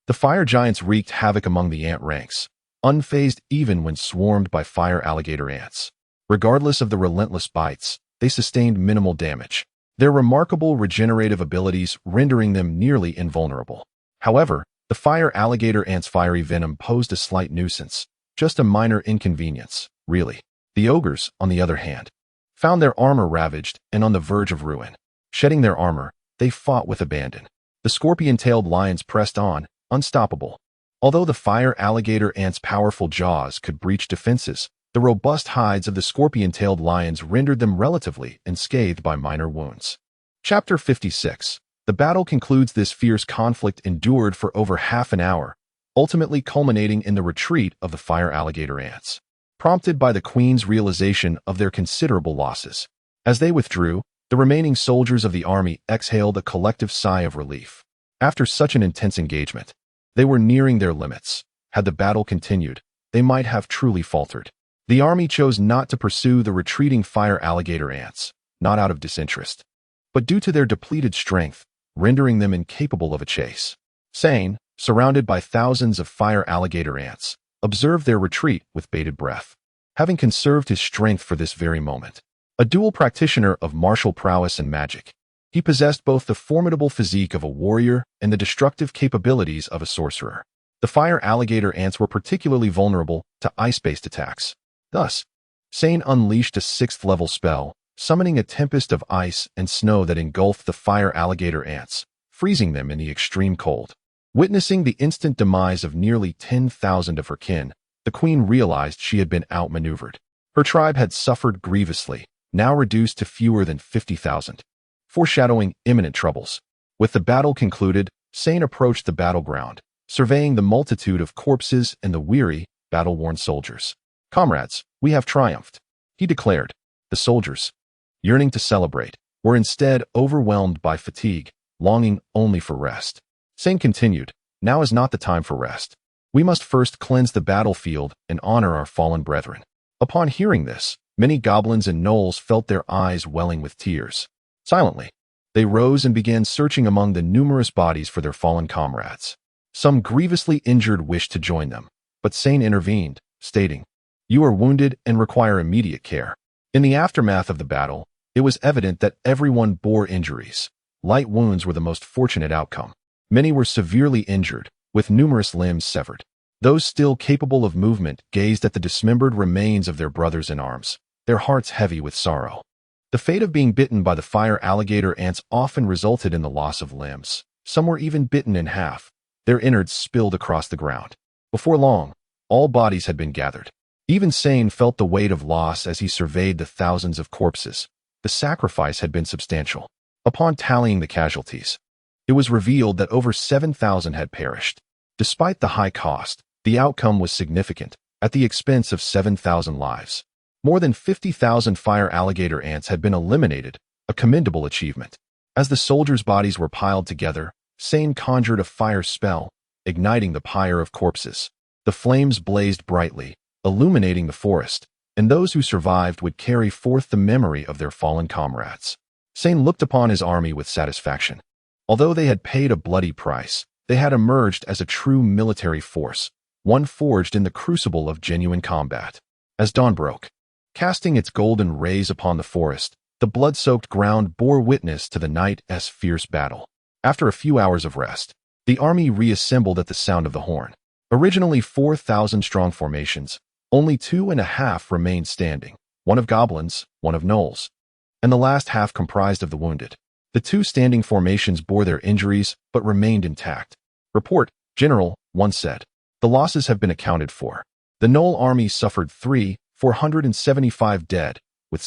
The fire giants wreaked havoc among the ant ranks, unfazed even when swarmed by fire alligator ants. Regardless of the relentless bites, they sustained minimal damage, their remarkable regenerative abilities rendering them nearly invulnerable. However, the fire alligator ants' fiery venom posed a slight nuisance, just a minor inconvenience, really. The ogres, on the other hand, found their armor ravaged and on the verge of ruin. Shedding their armor, they fought with abandon. The scorpion-tailed lions pressed on, unstoppable. Although the fire alligator ants' powerful jaws could breach defenses, the robust hides of the scorpion-tailed lions rendered them relatively unscathed by minor wounds. Chapter 56. The battle concludes. This fierce conflict endured for over half an hour, ultimately culminating in the retreat of the fire alligator ants, prompted by the queen's realization of their considerable losses. As they withdrew, the remaining soldiers of the army exhaled a collective sigh of relief. After such an intense engagement, they were nearing their limits. Had the battle continued, they might have truly faltered. The army chose not to pursue the retreating fire alligator ants, not out of disinterest, but due to their depleted strength, rendering them incapable of a chase. Sane, surrounded by thousands of fire alligator ants, observed their retreat with bated breath, having conserved his strength for this very moment. A dual practitioner of martial prowess and magic, he possessed both the formidable physique of a warrior and the destructive capabilities of a sorcerer. The fire alligator ants were particularly vulnerable to ice-based attacks. Thus, Sane unleashed a 6th-level spell, summoning a tempest of ice and snow that engulfed the fire alligator ants, freezing them in the extreme cold. Witnessing the instant demise of nearly 10,000 of her kin, the queen realized she had been outmaneuvered. Her tribe had suffered grievously, now reduced to fewer than 50,000, foreshadowing imminent troubles. With the battle concluded, Sane approached the battleground, surveying the multitude of corpses and the weary, battle-worn soldiers. "Comrades, we have triumphed," he declared. The soldiers, yearning to celebrate, were instead overwhelmed by fatigue, longing only for rest. Sane continued, "Now is not the time for rest. We must first cleanse the battlefield and honor our fallen brethren." Upon hearing this, many goblins and gnolls felt their eyes welling with tears. Silently, they rose and began searching among the numerous bodies for their fallen comrades. Some grievously injured wished to join them, but Sane intervened, stating, "You are wounded and require immediate care." In the aftermath of the battle, it was evident that everyone bore injuries. Light wounds were the most fortunate outcome. Many were severely injured, with numerous limbs severed. Those still capable of movement gazed at the dismembered remains of their brothers in arms, their hearts heavy with sorrow. The fate of being bitten by the fire alligator ants often resulted in the loss of limbs. Some were even bitten in half, their innards spilled across the ground. Before long, all bodies had been gathered. Even Sane felt the weight of loss as he surveyed the thousands of corpses. The sacrifice had been substantial. Upon tallying the casualties, it was revealed that over 7,000 had perished. Despite the high cost, the outcome was significant, at the expense of 7,000 lives. More than 50,000 fire alligator ants had been eliminated, a commendable achievement. As the soldiers' bodies were piled together, Sane conjured a fire spell, igniting the pyre of corpses. The flames blazed brightly, illuminating the forest, and those who survived would carry forth the memory of their fallen comrades. Sane looked upon his army with satisfaction. Although they had paid a bloody price, they had emerged as a true military force, one forged in the crucible of genuine combat. As dawn broke, casting its golden rays upon the forest, the blood-soaked ground bore witness to the night's fierce battle. After a few hours of rest, the army reassembled at the sound of the horn. Originally 4,000-strong formations, only 2.5 remained standing, one of goblins, one of gnolls, and the last half comprised of the wounded. The 2 standing formations bore their injuries but remained intact. "Report, General," one said. "The losses have been accounted for. The gnoll army suffered 475 dead, with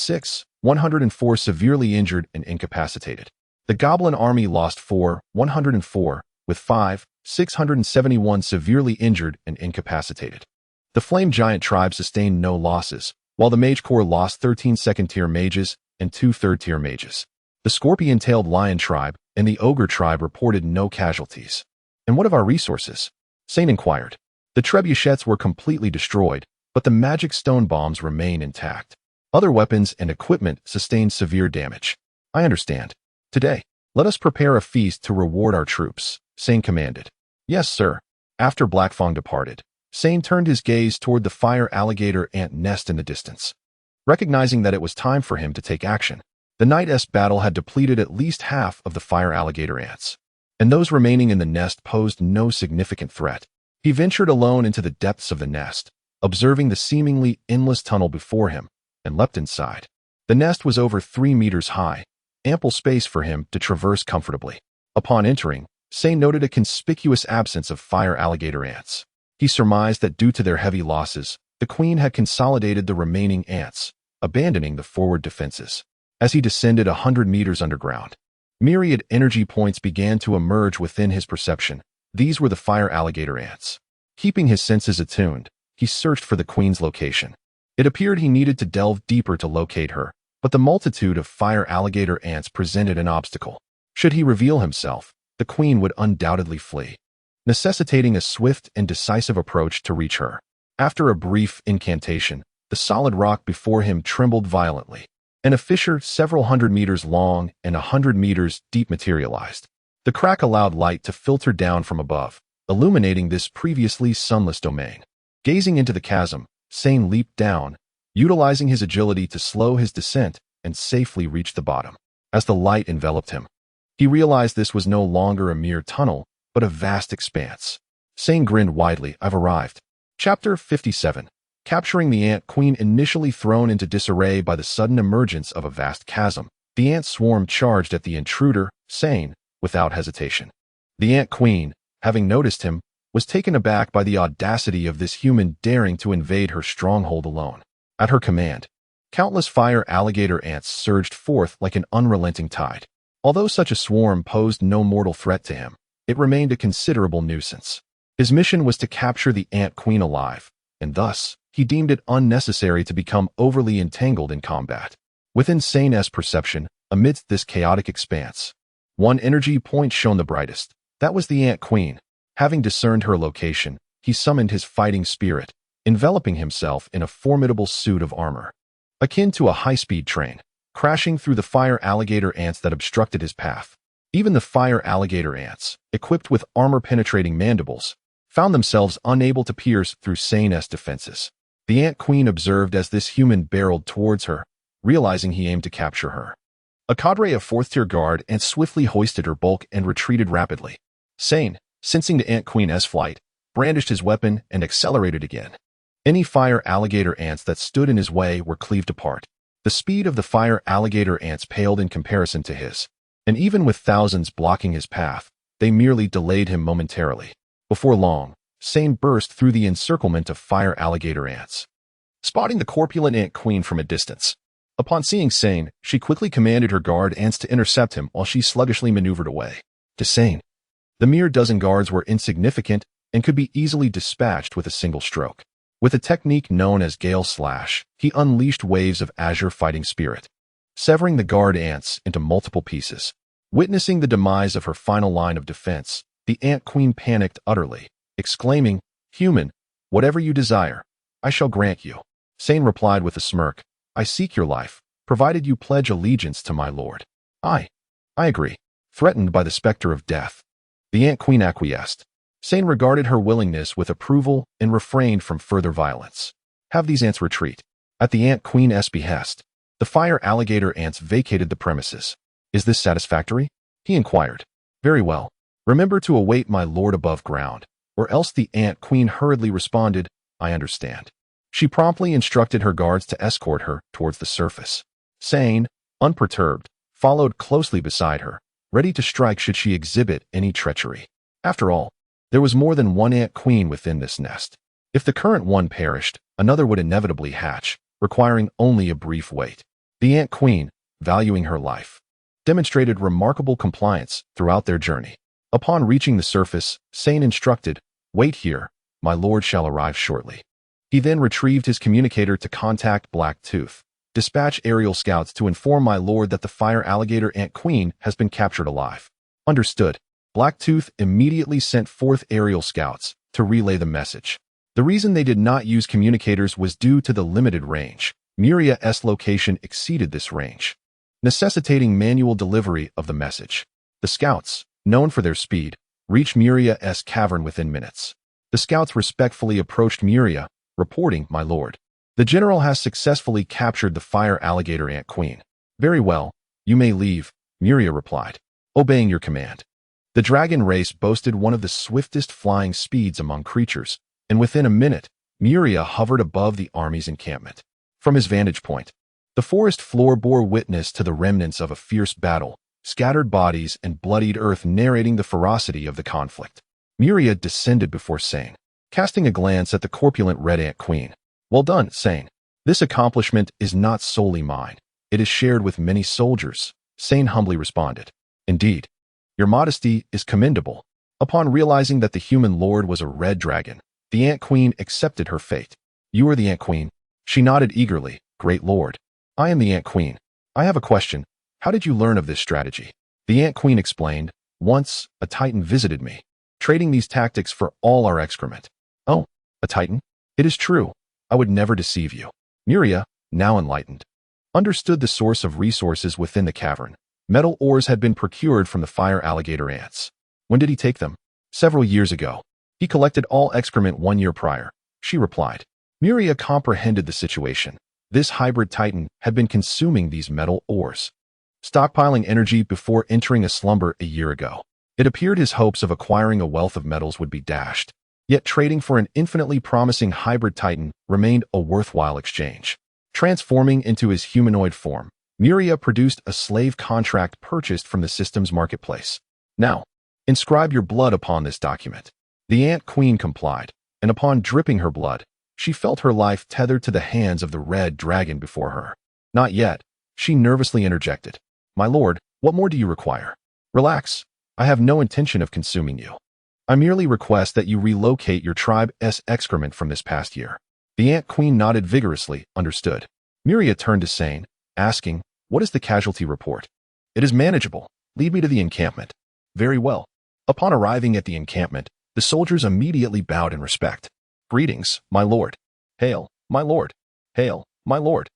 104 severely injured and incapacitated. The goblin army lost 104, with 671 severely injured and incapacitated. The flame giant tribe sustained no losses, while the mage corps lost 13 second-tier mages and 2 third-tier mages. The scorpion-tailed lion tribe and the ogre tribe reported no casualties." "And what of our resources?" Sane inquired. The trebuchets were completely destroyed, but the magic stone bombs remain intact. Other weapons and equipment sustained severe damage. I understand. Today, let us prepare a feast to reward our troops, Sane commanded. Yes, sir. After Blackfang departed, Sane turned his gaze toward the fire alligator ant nest in the distance. Recognizing that it was time for him to take action, the night's battle had depleted at least half of the fire alligator ants, and those remaining in the nest posed no significant threat. He ventured alone into the depths of the nest, observing the seemingly endless tunnel before him, and leapt inside. The nest was over 3 meters high, ample space for him to traverse comfortably. Upon entering, Sane noted a conspicuous absence of fire alligator ants. He surmised that due to their heavy losses, the queen had consolidated the remaining ants, abandoning the forward defenses. As he descended 100 meters underground, myriad energy points began to emerge within his perception. These were the fire alligator ants. Keeping his senses attuned, he searched for the queen's location. It appeared he needed to delve deeper to locate her, but the multitude of fire alligator ants presented an obstacle. Should he reveal himself, the queen would undoubtedly flee, necessitating a swift and decisive approach to reach her. After a brief incantation, the solid rock before him trembled violently, and a fissure several hundred meters long and 100 meters deep materialized. The crack allowed light to filter down from above, illuminating this previously sunless domain. Gazing into the chasm, Sane leaped down, utilizing his agility to slow his descent and safely reach the bottom. As the light enveloped him, he realized this was no longer a mere tunnel, but a vast expanse. Sane grinned widely. I've arrived. Chapter 57. Capturing the Ant Queen. Initially thrown into disarray by the sudden emergence of a vast chasm, the ant swarm charged at the intruder, Sane, without hesitation. The Ant Queen, having noticed him, was taken aback by the audacity of this human daring to invade her stronghold alone. At her command, countless fire alligator ants surged forth like an unrelenting tide. Although such a swarm posed no mortal threat to him, it remained a considerable nuisance. His mission was to capture the Ant Queen alive, and thus, he deemed it unnecessary to become overly entangled in combat. Within Sane's perception, amidst this chaotic expanse, one energy point shone the brightest. That was the Ant Queen. Having discerned her location, he summoned his fighting spirit, enveloping himself in a formidable suit of armor, akin to a high-speed train, crashing through the fire alligator ants that obstructed his path. Even the fire alligator ants, equipped with armor-penetrating mandibles, found themselves unable to pierce through Sane's defenses. The Ant Queen observed as this human barreled towards her, realizing he aimed to capture her. A cadre of fourth-tier guard ants swiftly hoisted her bulk and retreated rapidly. Sane, sensing the Ant Queen's flight, brandished his weapon and accelerated again. Any fire alligator ants that stood in his way were cleaved apart. The speed of the fire alligator ants paled in comparison to his, and even with thousands blocking his path, they merely delayed him momentarily. Before long, Sane burst through the encirclement of fire alligator ants, spotting the corpulent Ant Queen from a distance. Upon seeing Sane, she quickly commanded her guard ants to intercept him while she sluggishly maneuvered away. To Sane, the mere dozen guards were insignificant and could be easily dispatched with a single stroke. With a technique known as Gale Slash, he unleashed waves of azure fighting spirit, severing the guard ants into multiple pieces. Witnessing the demise of her final line of defense, the Ant Queen panicked utterly, exclaiming, "Human, whatever you desire, I shall grant you." Sane replied with a smirk, "I seek your life, provided you pledge allegiance to my lord." I agree." Threatened by the specter of death, the Ant Queen acquiesced. Sane regarded her willingness with approval and refrained from further violence. Have these ants retreat. At the Ant Queen's behest, the fire alligator ants vacated the premises. Is this satisfactory? He inquired. Very well. Remember to await my lord above ground, or else. The Ant Queen hurriedly responded, I understand. She promptly instructed her guards to escort her towards the surface. Sane, unperturbed, followed closely beside her, ready to strike should she exhibit any treachery. After all, there was more than one Ant Queen within this nest. If the current one perished, another would inevitably hatch, requiring only a brief wait. The Ant Queen, valuing her life, demonstrated remarkable compliance throughout their journey. Upon reaching the surface, Sane instructed, "Wait here, my lord shall arrive shortly." He then retrieved his communicator to contact Blacktooth. Dispatch aerial scouts to inform my lord that the fire alligator Ant Queen has been captured alive. Understood. Blacktooth immediately sent forth aerial scouts to relay the message. The reason they did not use communicators was due to the limited range. Muria's location exceeded this range, necessitating manual delivery of the message. The scouts, known for their speed, reached Muria's cavern within minutes. The scouts respectfully approached Muria, reporting, "My lord, the general has successfully captured the fire alligator ant queen." "Very well, you may leave," Muria replied, "obeying your command." The dragon race boasted one of the swiftest flying speeds among creatures, and within a minute, Muria hovered above the army's encampment. From his vantage point, the forest floor bore witness to the remnants of a fierce battle, scattered bodies and bloodied earth narrating the ferocity of the conflict. Muria descended before Sane, casting a glance at the corpulent red ant queen. "Well done, Sane. This accomplishment is not solely mine. It is shared with many soldiers," Sane humbly responded. "Indeed, your modesty is commendable." Upon realizing that the human lord was a red dragon, the ant queen accepted her fate. "You are the ant queen?" She nodded eagerly. "Great lord. I am the ant queen. I have a question. How did you learn of this strategy?" The ant queen explained, "Once, a titan visited me, trading these tactics for all our excrement." "Oh, a titan? It is true. I would never deceive you." Muria, now enlightened, understood the source of resources within the cavern. Metal ores had been procured from the fire alligator ants. "When did he take them?" "Several years ago. He collected all excrement 1 year prior," she replied. Muria comprehended the situation. This hybrid titan had been consuming these metal ores, stockpiling energy before entering a slumber a year ago. It appeared his hopes of acquiring a wealth of metals would be dashed. Yet trading for an infinitely promising hybrid titan remained a worthwhile exchange. Transforming into his humanoid form, Muria produced a slave contract purchased from the system's marketplace. "Now, inscribe your blood upon this document." The ant queen complied, and upon dripping her blood, she felt her life tethered to the hands of the red dragon before her. "Not yet," she nervously interjected. "My lord, what more do you require?" "Relax. I have no intention of consuming you. I merely request that you relocate your tribe's excrement from this past year." The ant queen nodded vigorously, understood. Muria turned to Sane, asking, "What is the casualty report?" "It is manageable. Lead me to the encampment." "Very well." Upon arriving at the encampment, the soldiers immediately bowed in respect. "Greetings, my lord." "Hail, my lord." "Hail, my lord."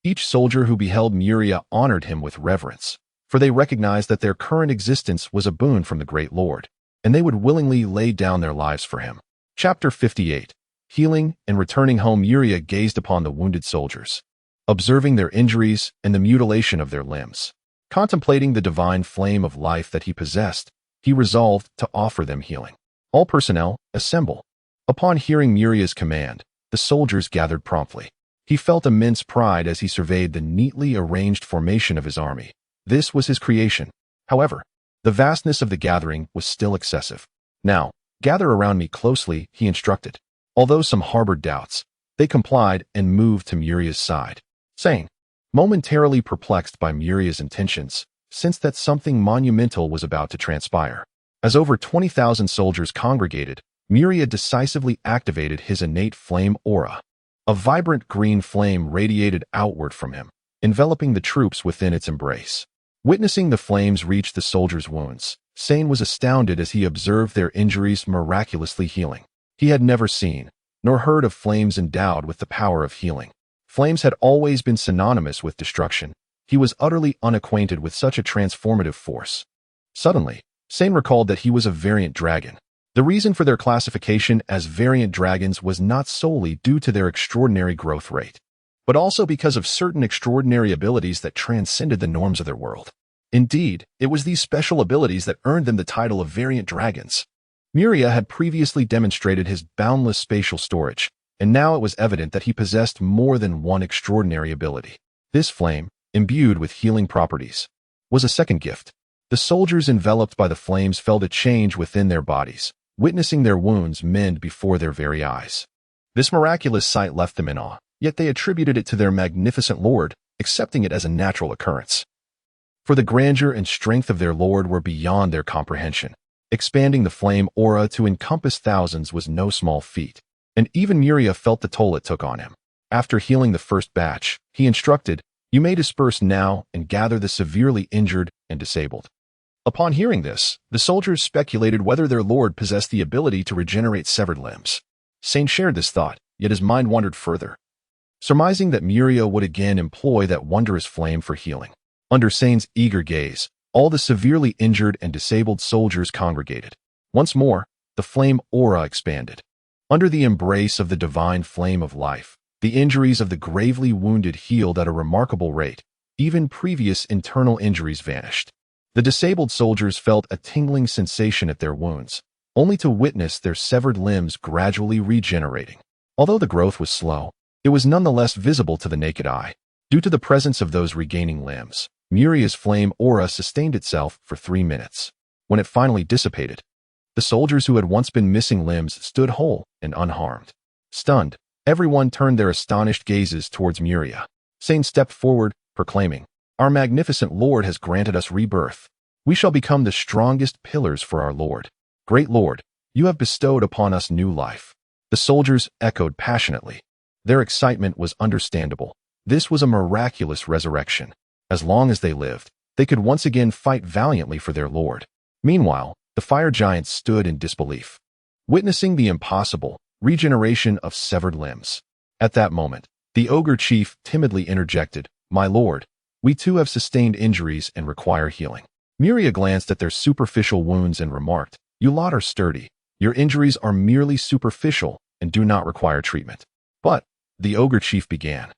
Each soldier who beheld Muria honored him with reverence, for they recognized that their current existence was a boon from the great lord, and they would willingly lay down their lives for him. Chapter 58. Healing and returning home. Muria gazed upon the wounded soldiers, observing their injuries and the mutilation of their limbs. Contemplating the divine flame of life that he possessed, he resolved to offer them healing. "All personnel, assemble." Upon hearing Muria's command, the soldiers gathered promptly. He felt immense pride as he surveyed the neatly arranged formation of his army. This was his creation. However, the vastness of the gathering was still excessive. "Now, gather around me closely," he instructed. Although some harbored doubts, they complied and moved to Muria's side. Sane, momentarily perplexed by Muria's intentions, sensed that something monumental was about to transpire. As over 20,000 soldiers congregated, Muria decisively activated his innate flame aura. A vibrant green flame radiated outward from him, enveloping the troops within its embrace. Witnessing the flames reach the soldiers' wounds, Sane was astounded as he observed their injuries miraculously healing. He had never seen, nor heard of flames endowed with the power of healing. Flames had always been synonymous with destruction. He was utterly unacquainted with such a transformative force. Suddenly, Sane recalled that he was a variant dragon. The reason for their classification as variant dragons was not solely due to their extraordinary growth rate, but also because of certain extraordinary abilities that transcended the norms of their world. Indeed, it was these special abilities that earned them the title of variant dragons. Muria had previously demonstrated his boundless spatial storage, and now it was evident that he possessed more than one extraordinary ability. This flame, imbued with healing properties, was a second gift. The soldiers enveloped by the flames felt a change within their bodies, witnessing their wounds mend before their very eyes. This miraculous sight left them in awe, yet they attributed it to their magnificent lord, accepting it as a natural occurrence. For the grandeur and strength of their lord were beyond their comprehension. Expanding the flame aura to encompass thousands was no small feat, and even Muria felt the toll it took on him. After healing the first batch, he instructed, "You may disperse now and gather the severely injured and disabled." Upon hearing this, the soldiers speculated whether their lord possessed the ability to regenerate severed limbs. Sane shared this thought, yet his mind wandered further, surmising that Miria would again employ that wondrous flame for healing. Under Sane's eager gaze, all the severely injured and disabled soldiers congregated. Once more, the flame aura expanded. Under the embrace of the divine flame of life, the injuries of the gravely wounded healed at a remarkable rate. Even previous internal injuries vanished. The disabled soldiers felt a tingling sensation at their wounds, only to witness their severed limbs gradually regenerating. Although the growth was slow, it was nonetheless visible to the naked eye. Due to the presence of those regaining limbs, Miria's flame aura sustained itself for 3 minutes. When it finally dissipated, the soldiers who had once been missing limbs stood whole and unharmed. Stunned, everyone turned their astonished gazes towards Miria. Sane stepped forward, proclaiming, "Our magnificent Lord has granted us rebirth. We shall become the strongest pillars for our Lord. Great Lord, you have bestowed upon us new life." The soldiers echoed passionately. Their excitement was understandable. This was a miraculous resurrection. As long as they lived, they could once again fight valiantly for their Lord. Meanwhile, the fire giants stood in disbelief, witnessing the impossible regeneration of severed limbs. At that moment, the ogre chief timidly interjected, "My lord, we too have sustained injuries and require healing." Miria glanced at their superficial wounds and remarked, "You lot are sturdy. Your injuries are merely superficial and do not require treatment." "But," the ogre chief began.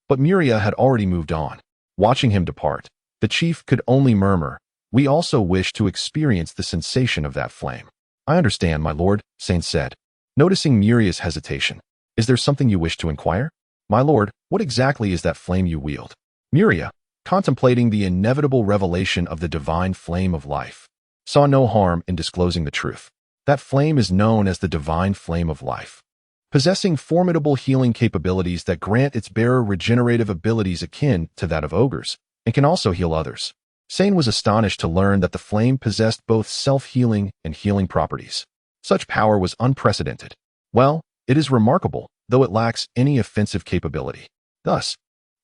But Miria had already moved on. Watching him depart, the chief could only murmur, "We also wish to experience the sensation of that flame." "I understand, my lord," Sane said, noticing Miria's hesitation. "Is there something you wish to inquire?" "My lord, what exactly is that flame you wield?" Miria, contemplating the inevitable revelation of the divine flame of life, saw no harm in disclosing the truth. That flame is known as the divine flame of life, possessing formidable healing capabilities that grant its bearer regenerative abilities akin to that of ogres, and can also heal others. Sane was astonished to learn that the flame possessed both self-healing and healing properties. Such power was unprecedented. Well, it is remarkable, though it lacks any offensive capability. Thus,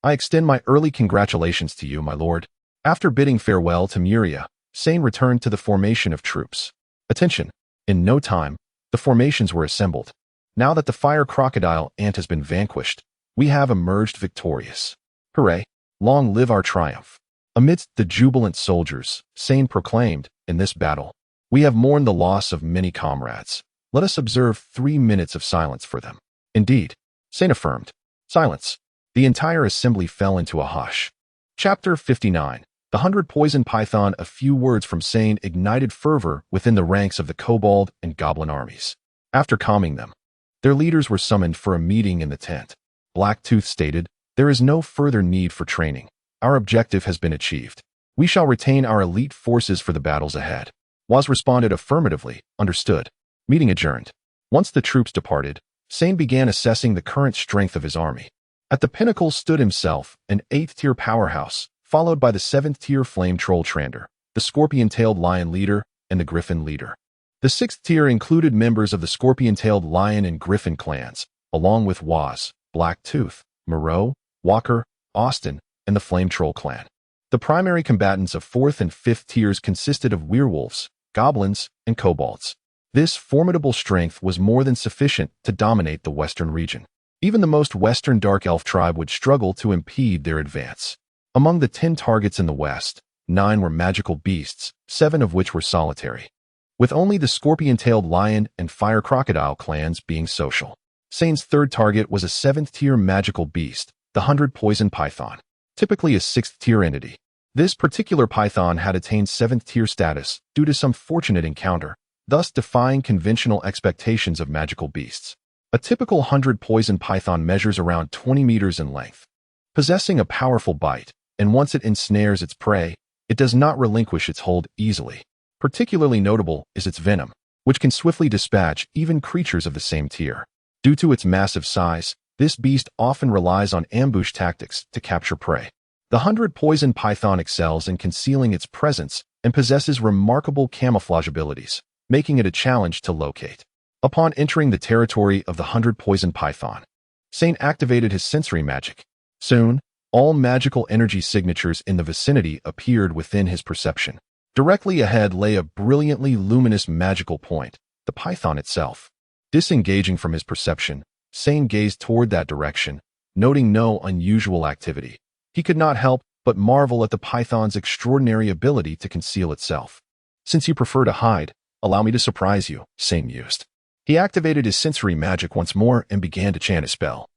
I extend my early congratulations to you, my lord. After bidding farewell to Miria, Sane returned to the formation of troops. Attention! In no time, the formations were assembled. Now that the fire crocodile ant has been vanquished, we have emerged victorious. Hooray! Long live our triumph! Amidst the jubilant soldiers, Sane proclaimed, "In this battle, we have mourned the loss of many comrades. Let us observe 3 minutes of silence for them." "Indeed," Sane affirmed. Silence. The entire assembly fell into a hush. Chapter 59. The 100 Poison Python. A few words from Sane ignited fervor within the ranks of the kobold and goblin armies. After calming them, their leaders were summoned for a meeting in the tent. Blacktooth stated, "There is no further need for training. Our objective has been achieved. We shall retain our elite forces for the battles ahead." Waz responded affirmatively, "Understood." Meeting adjourned. Once the troops departed, Sane began assessing the current strength of his army. At the pinnacle stood himself, an 8th-tier powerhouse, followed by the 7th-tier flame troll Trander, the scorpion-tailed lion leader, and the griffin leader. The 6th tier included members of the scorpion-tailed lion and griffin clans, along with Waz, Blacktooth, Moreau, Walker, Austin, and the flame troll clan. The primary combatants of 4th and 5th tiers consisted of werewolves, goblins, and kobolds. This formidable strength was more than sufficient to dominate the western region. Even the most western dark elf tribe would struggle to impede their advance. Among the 10 targets in the west, 9 were magical beasts, 7 of which were solitary, with only the scorpion-tailed lion and fire crocodile clans being social. Sane's third target was a 7th-tier magical beast, the 100 Poison Python, typically a 6th-tier entity. This particular python had attained 7th-tier status due to some fortunate encounter, thus defying conventional expectations of magical beasts. A typical 100 Poison Python measures around 20 meters in length, possessing a powerful bite, and once it ensnares its prey, it does not relinquish its hold easily. Particularly notable is its venom, which can swiftly dispatch even creatures of the same tier. Due to its massive size, this beast often relies on ambush tactics to capture prey. The 100 Poison Python excels in concealing its presence and possesses remarkable camouflage abilities, making it a challenge to locate. Upon entering the territory of the 100 Poison Python, Sane activated his sensory magic. Soon, all magical energy signatures in the vicinity appeared within his perception. Directly ahead lay a brilliantly luminous magical point, the python itself. Disengaging from his perception, Sane gazed toward that direction, noting no unusual activity. He could not help but marvel at the python's extraordinary ability to conceal itself. "Since you prefer to hide, allow me to surprise you," Sane mused. He activated his sensory magic once more and began to chant a spell,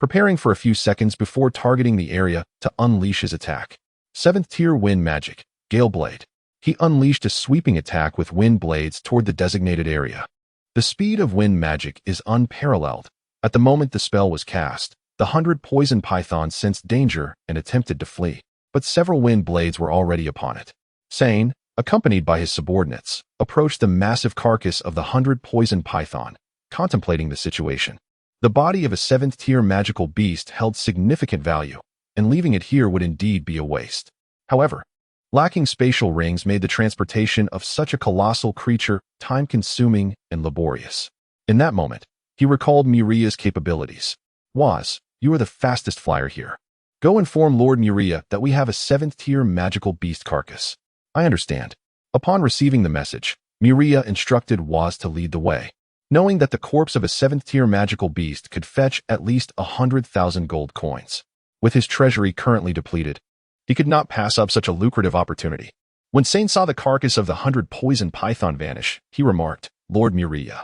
preparing for a few seconds before targeting the area to unleash his attack. 7th tier wind magic, Gale Blade. He unleashed a sweeping attack with wind blades toward the designated area. The speed of wind magic is unparalleled. At the moment the spell was cast, the 100 poison python sensed danger and attempted to flee, but several wind blades were already upon it. Sane, accompanied by his subordinates, approached the massive carcass of the 100 poison python, contemplating the situation. The body of a 7th tier magical beast held significant value, and leaving it here would indeed be a waste. However, lacking spatial rings made the transportation of such a colossal creature time-consuming and laborious. In that moment, he recalled Muria's capabilities. "Waz, you are the fastest flyer here. Go inform Lord Muria that we have a 7th tier magical beast carcass." "I understand." Upon receiving the message, Muria instructed Waz to lead the way. Knowing that the corpse of a 7th tier magical beast could fetch at least 100,000 gold coins. With his treasury currently depleted, he could not pass up such a lucrative opportunity. When Sane saw the carcass of the 100 poison python vanish, he remarked, "Lord Muria,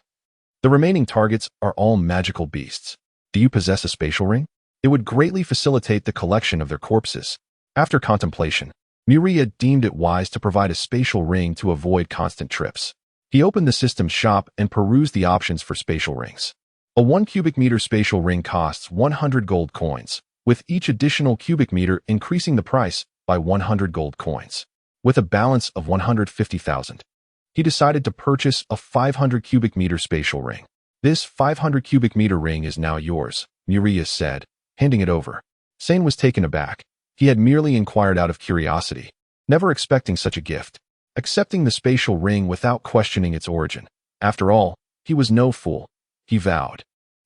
the remaining targets are all magical beasts. Do you possess a spatial ring? It would greatly facilitate the collection of their corpses." After contemplation, Muria deemed it wise to provide a spatial ring to avoid constant trips. He opened the system shop and perused the options for spatial rings. A 1 cubic meter spatial ring costs 100 gold coins, with each additional cubic meter increasing the price by 100 gold coins. With a balance of 150,000, he decided to purchase a 500 cubic meter spatial ring. "This 500 cubic meter ring is now yours," Muria said, handing it over. Sane was taken aback. He had merely inquired out of curiosity, never expecting such a gift. Accepting the spatial ring without questioning its origin. After all, he was no fool. He vowed,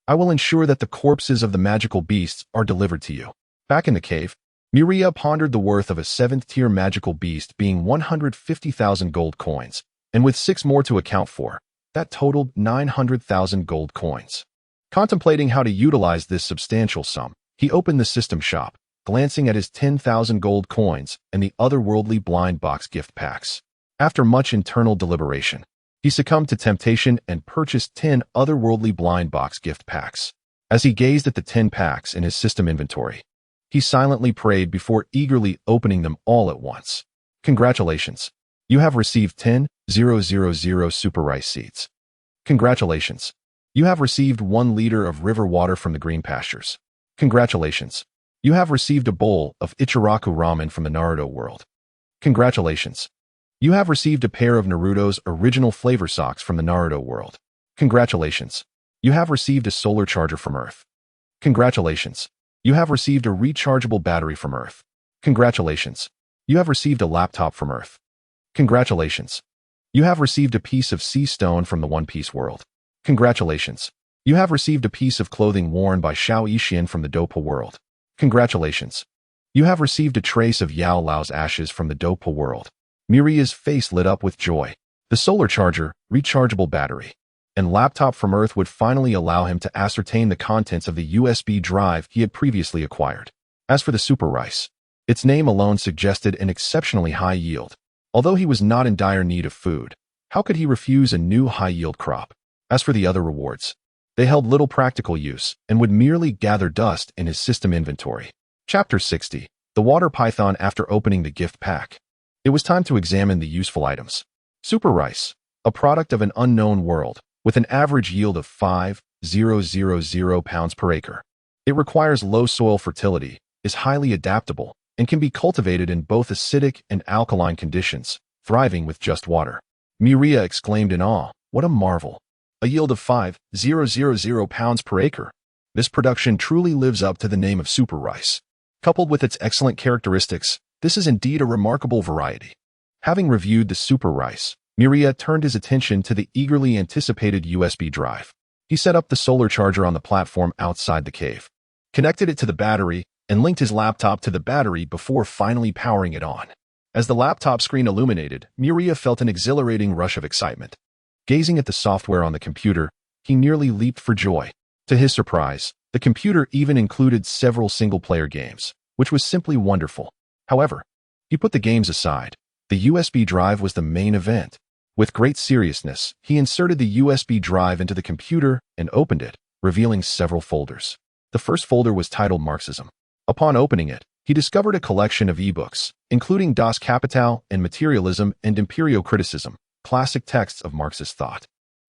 "I will ensure that the corpses of the magical beasts are delivered to you." Back in the cave, Muria pondered the worth of a 7th tier magical beast being 150,000 gold coins, and with 6 more to account for, that totaled 900,000 gold coins. Contemplating how to utilize this substantial sum, he opened the system shop, glancing at his 10,000 gold coins and the otherworldly blind box gift packs. After much internal deliberation, he succumbed to temptation and purchased 10 otherworldly blind box gift packs. As he gazed at the 10 packs in his system inventory, he silently prayed before eagerly opening them all at once. "Congratulations. You have received 10,000 super rice seeds. Congratulations. You have received 1 liter of river water from the green pastures. Congratulations. You have received a bowl of Ichiraku ramen from the Naruto world. Congratulations. You have received a pair of Naruto's original flavor socks from the Naruto world. Congratulations. You have received a solar charger from Earth. Congratulations. You have received a rechargeable battery from Earth. Congratulations. You have received a laptop from Earth. Congratulations. You have received a piece of sea stone from the One Piece world. Congratulations. You have received a piece of clothing worn by Xiao Yixin from the Dopa world. Congratulations. You have received a trace of Yao Lao's ashes from the Dopa world." Muria's face lit up with joy. The solar charger, rechargeable battery, and laptop from Earth would finally allow him to ascertain the contents of the USB drive he had previously acquired. As for the super rice, its name alone suggested an exceptionally high yield. Although he was not in dire need of food, how could he refuse a new high-yield crop? As for the other rewards, they held little practical use and would merely gather dust in his system inventory. Chapter 60. The Water Python. After opening the gift pack, it was time to examine the useful items. Super rice, a product of an unknown world, with an average yield of 5,000 pounds per acre. It requires low soil fertility, is highly adaptable, and can be cultivated in both acidic and alkaline conditions, thriving with just water. Muria exclaimed in awe, "What a marvel! A yield of 5,000 pounds per acre. This production truly lives up to the name of super rice. Coupled with its excellent characteristics, this is indeed a remarkable variety." Having reviewed the super rice, Muria turned his attention to the eagerly anticipated USB drive. He set up the solar charger on the platform outside the cave, connected it to the battery, and linked his laptop to the battery before finally powering it on. As the laptop screen illuminated, Muria felt an exhilarating rush of excitement. Gazing at the software on the computer, he nearly leaped for joy. To his surprise, the computer even included several single-player games, which was simply wonderful. However, he put the games aside. The USB drive was the main event. With great seriousness, he inserted the USB drive into the computer and opened it, revealing several folders. The first folder was titled Marxism. Upon opening it, he discovered a collection of ebooks, including Das Kapital and Materialism and Empirio-Criticism, classic texts of Marxist thought.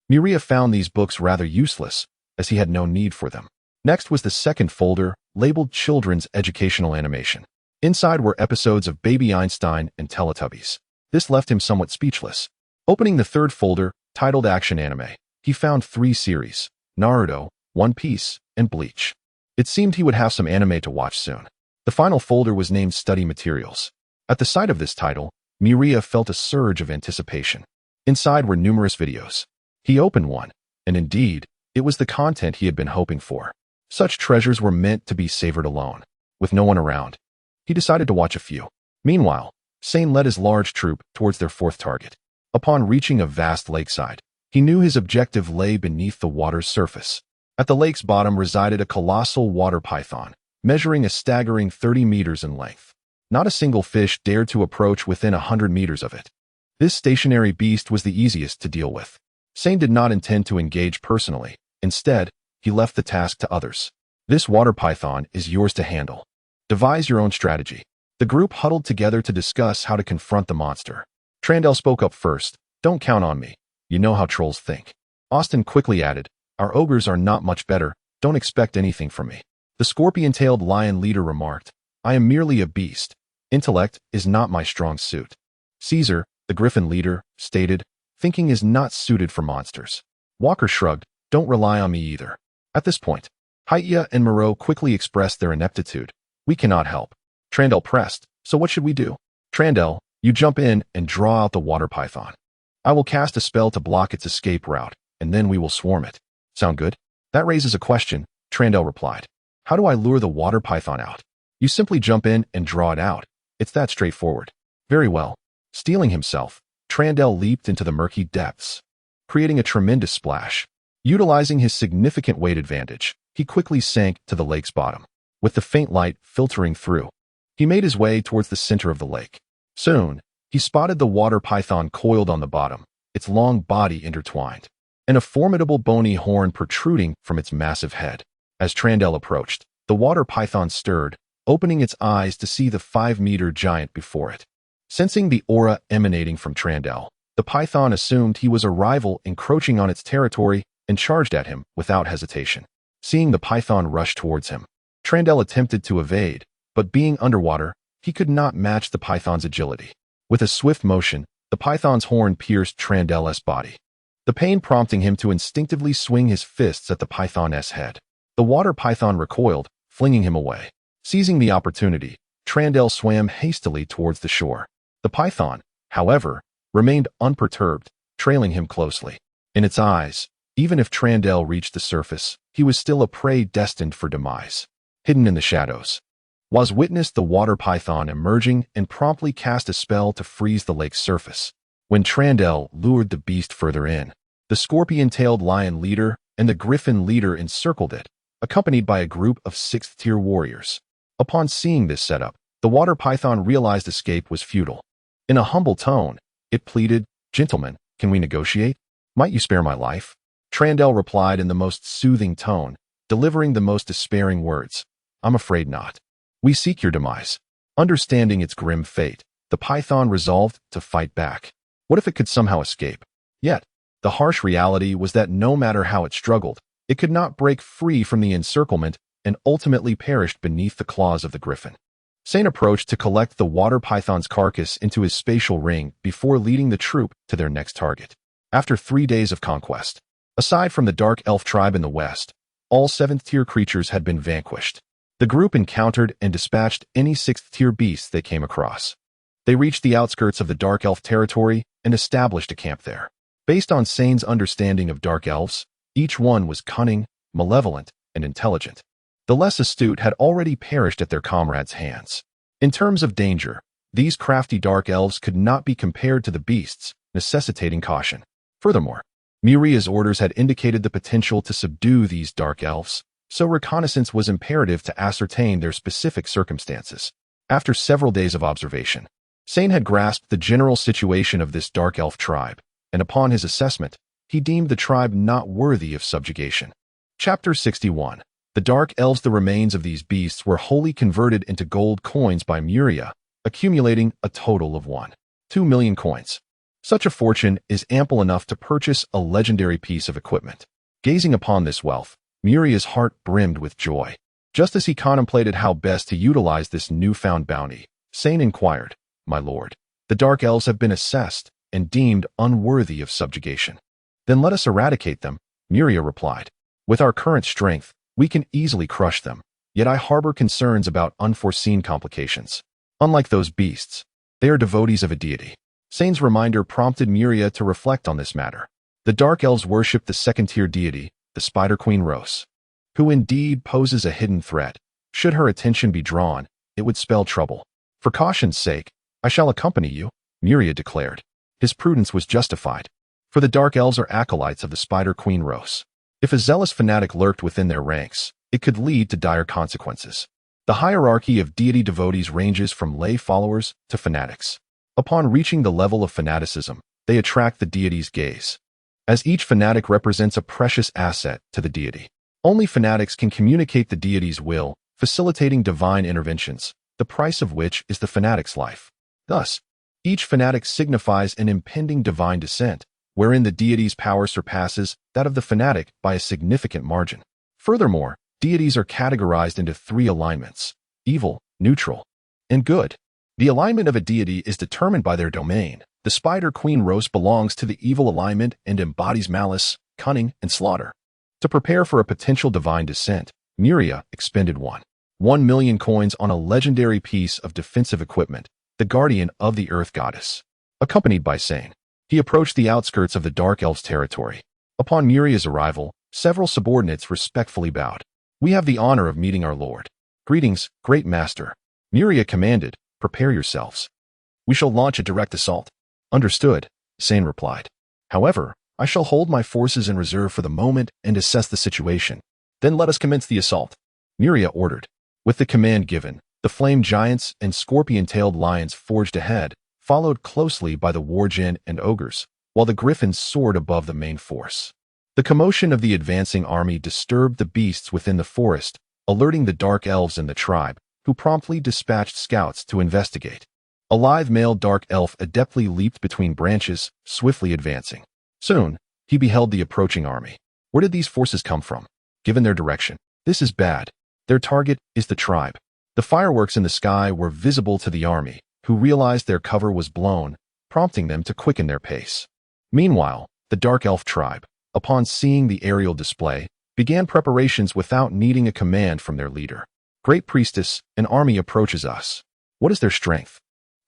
Muria found these books rather useless, as he had no need for them. Next was the second folder, labeled Children's Educational Animation. Inside were episodes of Baby Einstein and Teletubbies. This left him somewhat speechless. Opening the third folder, titled Action Anime, he found 3 series: Naruto, One Piece, and Bleach. It seemed he would have some anime to watch soon. The final folder was named Study Materials. At the sight of this title, Muria felt a surge of anticipation. Inside were numerous videos. He opened one, and indeed, it was the content he had been hoping for. Such treasures were meant to be savored alone, with no one around. He decided to watch a few. Meanwhile, Sane led his large troop towards their fourth target. Upon reaching a vast lakeside, he knew his objective lay beneath the water's surface. At the lake's bottom resided a colossal water python, measuring a staggering 30 meters in length. Not a single fish dared to approach within 100 meters of it. This stationary beast was the easiest to deal with. Sane did not intend to engage personally. Instead, he left the task to others. This water python is yours to handle. Devise your own strategy. The group huddled together to discuss how to confront the monster. Trandel spoke up first. Don't count on me. You know how trolls think. Austin quickly added, our ogres are not much better. Don't expect anything from me. The scorpion-tailed lion leader remarked, I am merely a beast. Intellect is not my strong suit. Caesar, the griffin leader, stated, thinking is not suited for monsters. Walker shrugged, don't rely on me either. At this point, Haitia and Moreau quickly expressed their ineptitude. We cannot help. Trandel pressed, so what should we do? Trandel, you jump in and draw out the water python. I will cast a spell to block its escape route, and then we will swarm it. Sound good? That raises a question, Trandel replied. How do I lure the water python out? You simply jump in and draw it out. It's that straightforward. Very well. Steeling himself, Trandel leaped into the murky depths, creating a tremendous splash. Utilizing his significant weight advantage, he quickly sank to the lake's bottom. With the faint light filtering through, he made his way towards the center of the lake. Soon, he spotted the water python coiled on the bottom, its long body intertwined, and a formidable bony horn protruding from its massive head. As Trandel approached, the water python stirred, opening its eyes to see the 5-meter giant before it. Sensing the aura emanating from Trandel, the python assumed he was a rival encroaching on its territory and charged at him without hesitation. Seeing the python rush towards him, Trandel attempted to evade, but being underwater, he could not match the python's agility. With a swift motion, the python's horn pierced Trandel's body, the pain prompting him to instinctively swing his fists at the python's head. The water python recoiled, flinging him away. Seizing the opportunity, Trandel swam hastily towards the shore. The python, however, remained unperturbed, trailing him closely. In its eyes, even if Trandel reached the surface, he was still a prey destined for demise. Hidden in the shadows, Waz witnessed the water python emerging and promptly cast a spell to freeze the lake's surface. When Trandel lured the beast further in, the scorpion-tailed lion leader and the griffin leader encircled it, accompanied by a group of 6th-tier warriors. Upon seeing this setup, the water python realized escape was futile. In a humble tone, it pleaded, Gentlemen, can we negotiate? Might you spare my life? Trandel replied in the most soothing tone, delivering the most despairing words. I'm afraid not. We seek your demise. Understanding its grim fate, the python resolved to fight back. What if it could somehow escape? Yet, the harsh reality was that no matter how it struggled, it could not break free from the encirclement and ultimately perished beneath the claws of the griffin. Sane approached to collect the water python's carcass into his spatial ring before leading the troop to their next target. After 3 days of conquest, aside from the dark elf tribe in the west, all 7th-tier creatures had been vanquished. The group encountered and dispatched any 6th-tier beasts they came across. They reached the outskirts of the dark elf territory and established a camp there. Based on Sane's understanding of dark elves, each one was cunning, malevolent, and intelligent. The less astute had already perished at their comrades' hands. In terms of danger, these crafty dark elves could not be compared to the beasts, necessitating caution. Furthermore, Miria's orders had indicated the potential to subdue these dark elves, so reconnaissance was imperative to ascertain their specific circumstances. After several days of observation, Sane had grasped the general situation of this dark elf tribe, and upon his assessment, he deemed the tribe not worthy of subjugation. Chapter 61. The Dark Elves. The remains of these beasts were wholly converted into gold coins by Miria, accumulating a total of 1.2 million coins. Such a fortune is ample enough to purchase a legendary piece of equipment. Gazing upon this wealth, Miria's heart brimmed with joy. Just as he contemplated how best to utilize this newfound bounty, Sane inquired, "My lord, the Dark Elves have been assessed and deemed unworthy of subjugation." "Then let us eradicate them," Miria replied. "With our current strength, we can easily crush them, yet I harbor concerns about unforeseen complications. Unlike those beasts, they are devotees of a deity." Sane's reminder prompted Miria to reflect on this matter. The Dark Elves worship the second-tier deity, the Spider Queen Rose, who indeed poses a hidden threat. Should her attention be drawn, it would spell trouble. "For caution's sake, I shall accompany you," Miria declared. His prudence was justified, for the Dark Elves are acolytes of the Spider Queen Rose. If a zealous fanatic lurked within their ranks, it could lead to dire consequences. The hierarchy of deity devotees ranges from lay followers to fanatics. Upon reaching the level of fanaticism, they attract the deity's gaze, as each fanatic represents a precious asset to the deity. Only fanatics can communicate the deity's will, facilitating divine interventions, the price of which is the fanatic's life. Thus, each fanatic signifies an impending divine descent, wherein the deity's power surpasses that of the fanatic by a significant margin. Furthermore, deities are categorized into 3 alignments: evil, neutral, and good. The alignment of a deity is determined by their domain. The Spider Queen Rose belongs to the evil alignment and embodies malice, cunning, and slaughter. To prepare for a potential divine descent, Miria expended 1 million coins on a legendary piece of defensive equipment, the Guardian of the Earth Goddess. Accompanied by Sane, he approached the outskirts of the Dark Elves' territory. Upon Miria's arrival, several subordinates respectfully bowed. "We have the honor of meeting our lord." "Greetings, great master," Miria commanded. "Prepare yourselves. We shall launch a direct assault." "Understood," Sane replied. "However, I shall hold my forces in reserve for the moment and assess the situation. Then let us commence the assault," Miria ordered. With the command given, the flame giants and scorpion-tailed lions forged ahead, followed closely by the wargen and ogres, while the griffins soared above the main force. The commotion of the advancing army disturbed the beasts within the forest, alerting the Dark Elves and the tribe, who promptly dispatched scouts to investigate. A lithe male Dark Elf adeptly leaped between branches, swiftly advancing. Soon, he beheld the approaching army. Where did these forces come from? Given their direction, this is bad. Their target is the tribe. The fireworks in the sky were visible to the army, who realized their cover was blown, prompting them to quicken their pace. Meanwhile, the Dark Elf tribe, upon seeing the aerial display, began preparations without needing a command from their leader. "Great Priestess, an army approaches us. What is their strength?"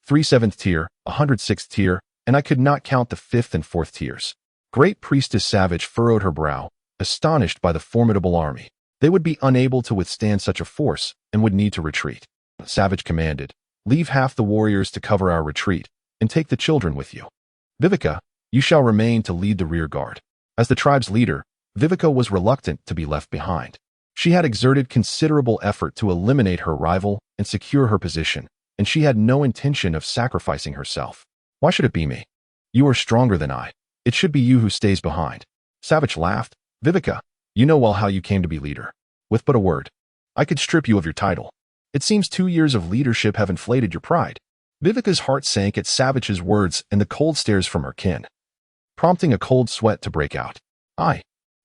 3 7th tier, 106th tier, and I could not count the 5th and 4th tiers. Great Priestess Savage furrowed her brow, astonished by the formidable army. They would be unable to withstand such a force and would need to retreat. Savage commanded, "Leave half the warriors to cover our retreat, and take the children with you. Vivica, you shall remain to lead the rear guard." As the tribe's leader, Vivica was reluctant to be left behind. She had exerted considerable effort to eliminate her rival and secure her position, and she had no intention of sacrificing herself. "Why should it be me? You are stronger than I. It should be you who stays behind." Savage laughed. "Vivica, you know well how you came to be leader. With but a word, I could strip you of your title. It seems 2 years of leadership have inflated your pride." Vivica's heart sank at Savage's words and the cold stares from her kin, prompting a cold sweat to break out. I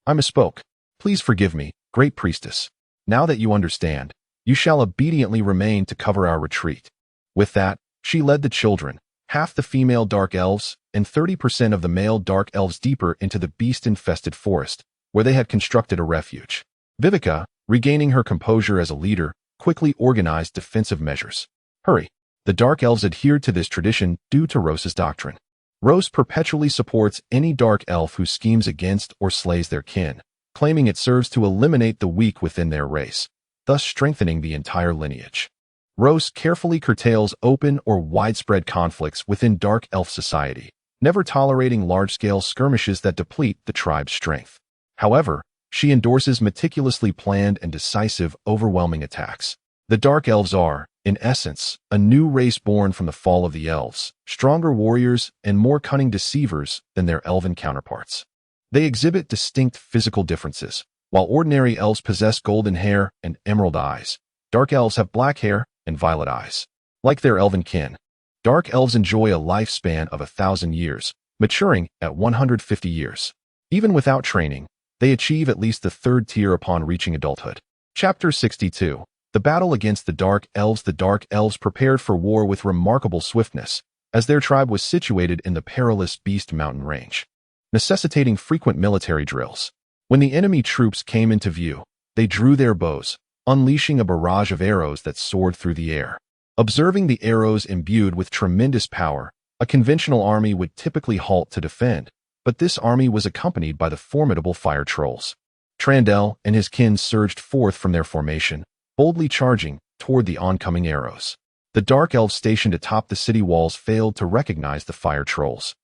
misspoke. Please forgive me, Great Priestess. Now that you understand, you shall obediently remain to cover our retreat." With that, she led the children, half the female Dark Elves and 30% of the male Dark Elves deeper into the beast-infested forest, where they had constructed a refuge. Vivica, regaining her composure as a leader, quickly organized defensive measures. "Hurry." The Dark Elves adhered to this tradition due to Rose's doctrine. Rose perpetually supports any Dark Elf who schemes against or slays their kin, claiming it serves to eliminate the weak within their race, thus strengthening the entire lineage. Rose carefully curtails open or widespread conflicts within Dark Elf society, never tolerating large-scale skirmishes that deplete the tribe's strength. However, she endorses meticulously planned and decisive, overwhelming attacks. The Dark Elves are, in essence, a new race born from the fall of the elves, stronger warriors and more cunning deceivers than their elven counterparts. They exhibit distinct physical differences. While ordinary elves possess golden hair and emerald eyes, Dark Elves have black hair and violet eyes. Like their elven kin, Dark Elves enjoy a lifespan of 1,000 years, maturing at 150 years. Even without training, they achieve at least the third tier upon reaching adulthood. Chapter 62. The Battle Against the Dark Elves. The Dark Elves prepared for war with remarkable swiftness, as their tribe was situated in the perilous Beast Mountain range, necessitating frequent military drills. When the enemy troops came into view, they drew their bows, unleashing a barrage of arrows that soared through the air. Observing the arrows imbued with tremendous power, a conventional army would typically halt to defend, but this army was accompanied by the formidable fire trolls. Trandel and his kin surged forth from their formation, boldly charging toward the oncoming arrows. The Dark Elves stationed atop the city walls failed to recognize the fire trolls.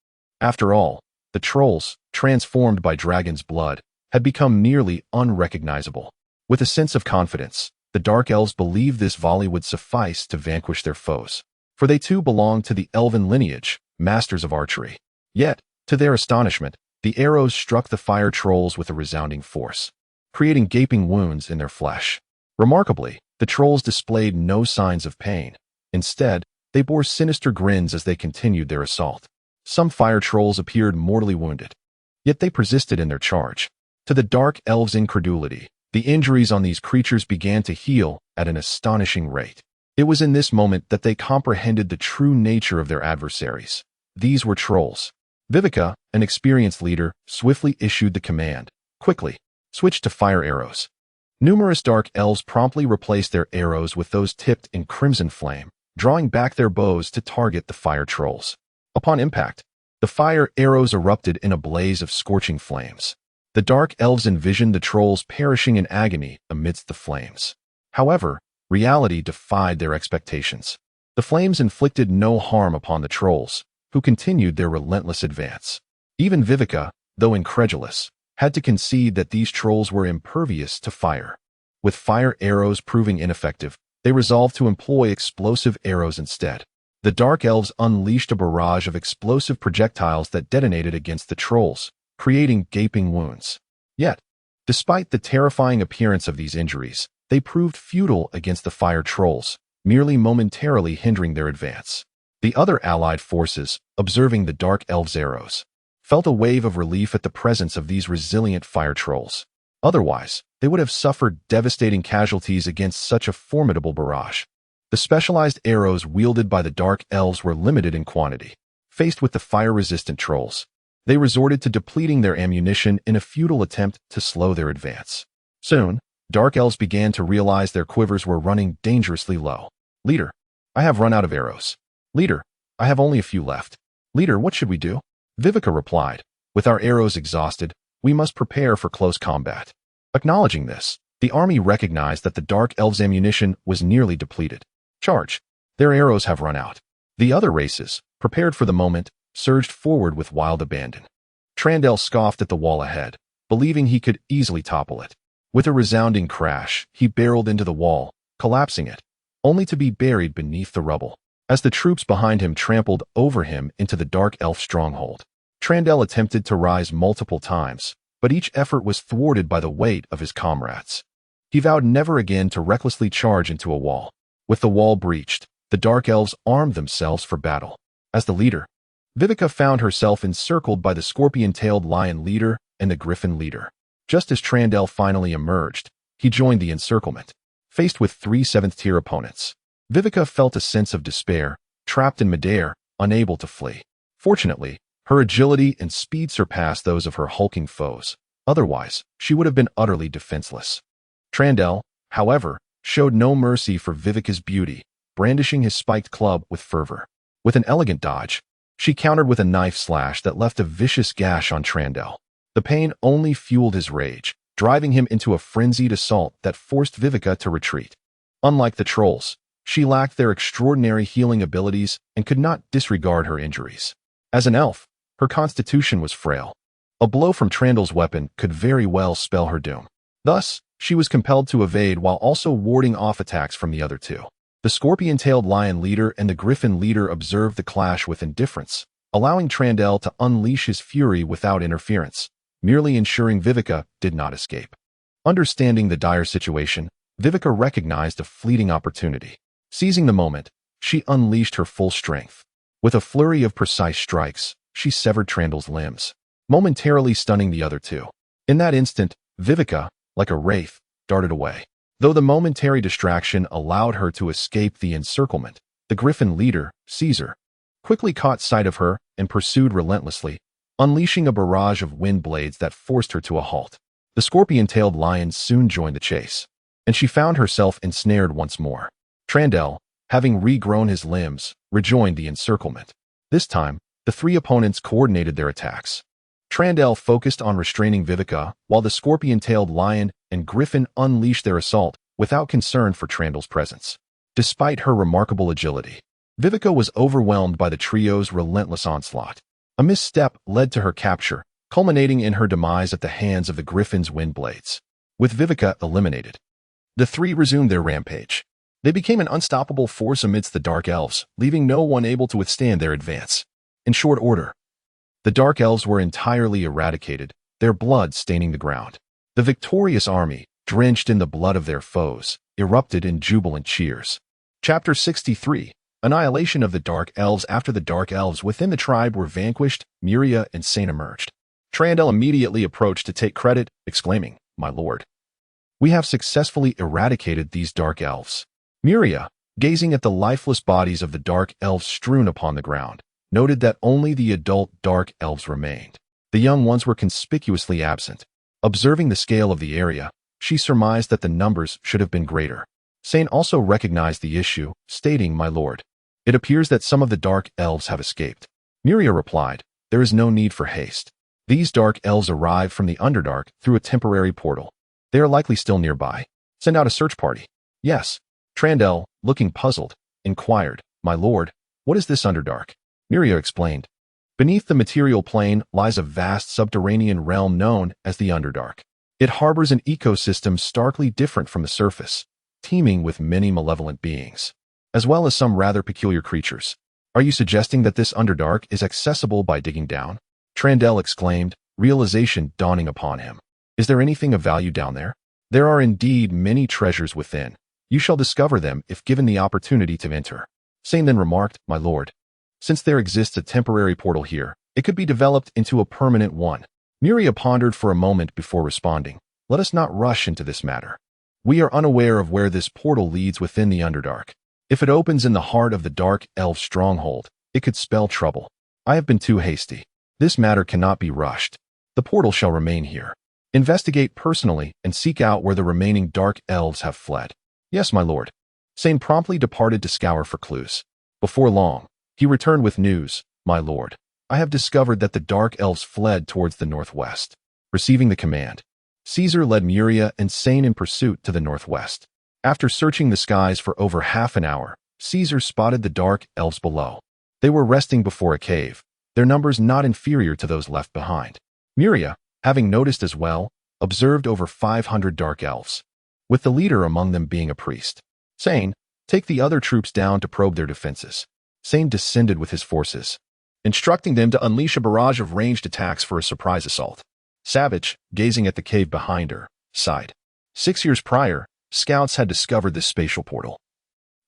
After all, the trolls, transformed by dragon's blood, had become nearly unrecognizable. With a sense of confidence, the Dark Elves believed this volley would suffice to vanquish their foes, for they too belonged to the elven lineage, masters of archery. Yet, to their astonishment, the arrows struck the fire trolls with a resounding force, creating gaping wounds in their flesh. Remarkably, the trolls displayed no signs of pain. Instead, they bore sinister grins as they continued their assault. Some fire trolls appeared mortally wounded, yet they persisted in their charge. To the Dark Elves' incredulity, the injuries on these creatures began to heal at an astonishing rate. It was in this moment that they comprehended the true nature of their adversaries. These were trolls. Vivica, an experienced leader, swiftly issued the command, "Quickly, switch to fire arrows." Numerous Dark Elves promptly replaced their arrows with those tipped in crimson flame, drawing back their bows to target the fire trolls. Upon impact, the fire arrows erupted in a blaze of scorching flames. The Dark Elves envisioned the trolls perishing in agony amidst the flames. However, reality defied their expectations. The flames inflicted no harm upon the trolls, who continued their relentless advance. Even Vivica, though incredulous, had to concede that these trolls were impervious to fire. With fire arrows proving ineffective, they resolved to employ explosive arrows instead. The Dark Elves unleashed a barrage of explosive projectiles that detonated against the trolls, creating gaping wounds. Yet, despite the terrifying appearance of these injuries, they proved futile against the fire trolls, merely momentarily hindering their advance. The other allied forces, observing the Dark Elves' arrows, felt a wave of relief at the presence of these resilient fire trolls. Otherwise, they would have suffered devastating casualties against such a formidable barrage. The specialized arrows wielded by the Dark Elves were limited in quantity. Faced with the fire-resistant trolls, they resorted to depleting their ammunition in a futile attempt to slow their advance. Soon, Dark Elves began to realize their quivers were running dangerously low. "Leader, I have run out of arrows." "Leader, I have only a few left." "Leader, what should we do?" Vivica replied, "With our arrows exhausted, we must prepare for close combat." Acknowledging this, the army recognized that the Dark Elves' ammunition was nearly depleted. "Charge! Their arrows have run out." The other races, prepared for the moment, surged forward with wild abandon. Trandel scoffed at the wall ahead, believing he could easily topple it. With a resounding crash, he barreled into the wall, collapsing it, only to be buried beneath the rubble. As the troops behind him trampled over him into the Dark Elf stronghold, Trandel attempted to rise multiple times, but each effort was thwarted by the weight of his comrades. He vowed never again to recklessly charge into a wall. With the wall breached, the Dark Elves armed themselves for battle. As the leader, Vivica found herself encircled by the scorpion-tailed lion leader and the griffin leader. Just as Trandel finally emerged, he joined the encirclement. Faced with 3 7th-tier opponents, Vivica felt a sense of despair, trapped in midair, unable to flee. Fortunately, her agility and speed surpassed those of her hulking foes. Otherwise, she would have been utterly defenseless. Trandel, however, showed no mercy for Vivica's beauty, brandishing his spiked club with fervor. With an elegant dodge, she countered with a knife slash that left a vicious gash on Trandel. The pain only fueled his rage, driving him into a frenzied assault that forced Vivica to retreat. Unlike the trolls, she lacked their extraordinary healing abilities and could not disregard her injuries. As an elf, Her constitution was frail. A blow from Trandal's weapon could very well spell her doom. Thus, she was compelled to evade while also warding off attacks from the other two. The scorpion-tailed lion leader and the griffin leader observed the clash with indifference, allowing Trandal to unleash his fury without interference, merely ensuring Vivica did not escape. Understanding the dire situation, Vivica recognized a fleeting opportunity. Seizing the moment, she unleashed her full strength. With a flurry of precise strikes, she severed Trandal's limbs, momentarily stunning the other two. In that instant, Vivica, like a wraith, darted away. Though the momentary distraction allowed her to escape the encirclement, the griffin leader, Caesar, quickly caught sight of her and pursued relentlessly, unleashing a barrage of wind blades that forced her to a halt. The scorpion-tailed lion soon joined the chase, and she found herself ensnared once more. Trandal, having regrown his limbs, rejoined the encirclement. This time, the three opponents coordinated their attacks. Trandal focused on restraining Vivica, while the scorpion-tailed lion and griffin unleashed their assault without concern for Trandal's presence. Despite her remarkable agility, Vivica was overwhelmed by the trio's relentless onslaught. A misstep led to her capture, culminating in her demise at the hands of the griffin's wind blades. With Vivica eliminated, the three resumed their rampage. They became an unstoppable force amidst the Dark Elves, leaving no one able to withstand their advance. In short order, the Dark Elves were entirely eradicated, their blood staining the ground. The victorious army, drenched in the blood of their foes, erupted in jubilant cheers. Chapter 63. Annihilation of the Dark Elves. After the Dark Elves within the tribe were vanquished, Miria and Sane emerged. Trandal immediately approached to take credit, exclaiming, "My lord, we have successfully eradicated these Dark Elves." Miria, gazing at the lifeless bodies of the Dark Elves strewn upon the ground, noted that only the adult Dark Elves remained. The young ones were conspicuously absent. Observing the scale of the area, she surmised that the numbers should have been greater. Sane also recognized the issue, stating, "My lord, it appears that some of the Dark Elves have escaped." Miria replied, "There is no need for haste. These Dark Elves arrived from the Underdark through a temporary portal. They are likely still nearby. Send out a search party." "Yes." Trandal, looking puzzled, inquired, "My lord, what is this Underdark?" Miria explained, "Beneath the material plane lies a vast subterranean realm known as the Underdark. It harbors an ecosystem starkly different from the surface, teeming with many malevolent beings, as well as some rather peculiar creatures. Are you suggesting that this Underdark is accessible by digging down?" Trandal exclaimed, realization dawning upon him. "Is there anything of value down there?" "There are indeed many treasures within. You shall discover them if given the opportunity to enter." Sane then remarked, "My lord, since there exists a temporary portal here, it could be developed into a permanent one." Miria pondered for a moment before responding, "Let us not rush into this matter. We are unaware of where this portal leads within the Underdark. If it opens in the heart of the Dark Elf stronghold, it could spell trouble. I have been too hasty. This matter cannot be rushed. The portal shall remain here. Investigate personally and seek out where the remaining Dark Elves have fled." "Yes, my lord." Sane promptly departed to scour for clues. Before long, he returned with news, "My lord, I have discovered that the Dark Elves fled towards the northwest." Receiving the command, Caesar led Miria and Sane in pursuit to the northwest. After searching the skies for over half an hour, Caesar spotted the Dark Elves below. They were resting before a cave, their numbers not inferior to those left behind. Miria, having noticed as well, observed over 500 Dark Elves, with the leader among them being a priest. Sane, take the other troops down to probe their defenses. Sane descended with his forces, instructing them to unleash a barrage of ranged attacks for a surprise assault. Savage, gazing at the cave behind her, sighed. 6 years prior, scouts had discovered this spatial portal,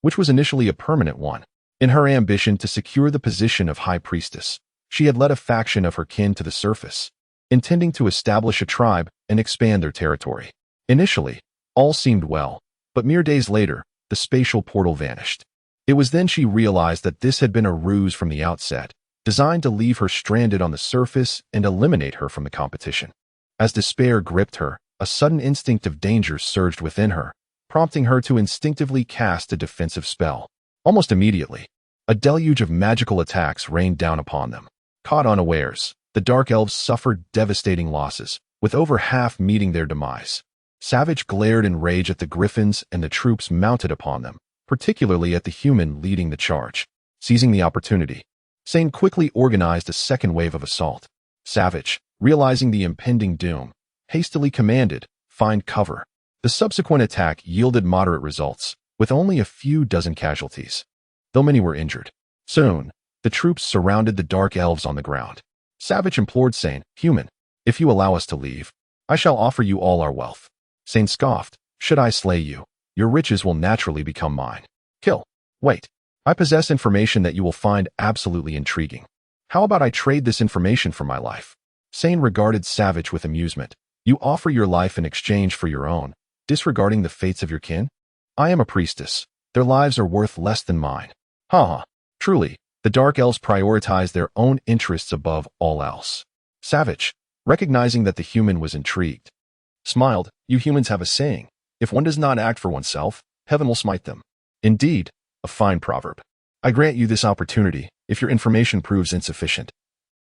which was initially a permanent one. In her ambition to secure the position of High Priestess, she had led a faction of her kin to the surface, intending to establish a tribe and expand their territory. Initially, all seemed well, but mere days later, the spatial portal vanished. It was then she realized that this had been a ruse from the outset, designed to leave her stranded on the surface and eliminate her from the competition. As despair gripped her, a sudden instinct of danger surged within her, prompting her to instinctively cast a defensive spell. Almost immediately, a deluge of magical attacks rained down upon them. Caught unawares, the Dark Elves suffered devastating losses, with over half meeting their demise. Savage glared in rage at the griffins and the troops mounted upon them, particularly at the human leading the charge. Seizing the opportunity, Sane quickly organized a second wave of assault. Savage, realizing the impending doom, hastily commanded, "Find cover." The subsequent attack yielded moderate results, with only a few dozen casualties, though many were injured. Soon, the troops surrounded the dark elves on the ground. Savage implored Sane, "Human, if you allow us to leave, I shall offer you all our wealth." Sane scoffed, "Should I slay you, your riches will naturally become mine." Kill. Wait. I possess information that you will find absolutely intriguing. How about I trade this information for my life? Sane regarded Savage with amusement. You offer your life in exchange for your own, disregarding the fates of your kin? I am a priestess. Their lives are worth less than mine. Ha. Truly, the Dark Elves prioritize their own interests above all else. Savage, recognizing that the human was intrigued, smiled. You humans have a saying, if one does not act for oneself, heaven will smite them. Indeed, a fine proverb. I grant you this opportunity. If your information proves insufficient,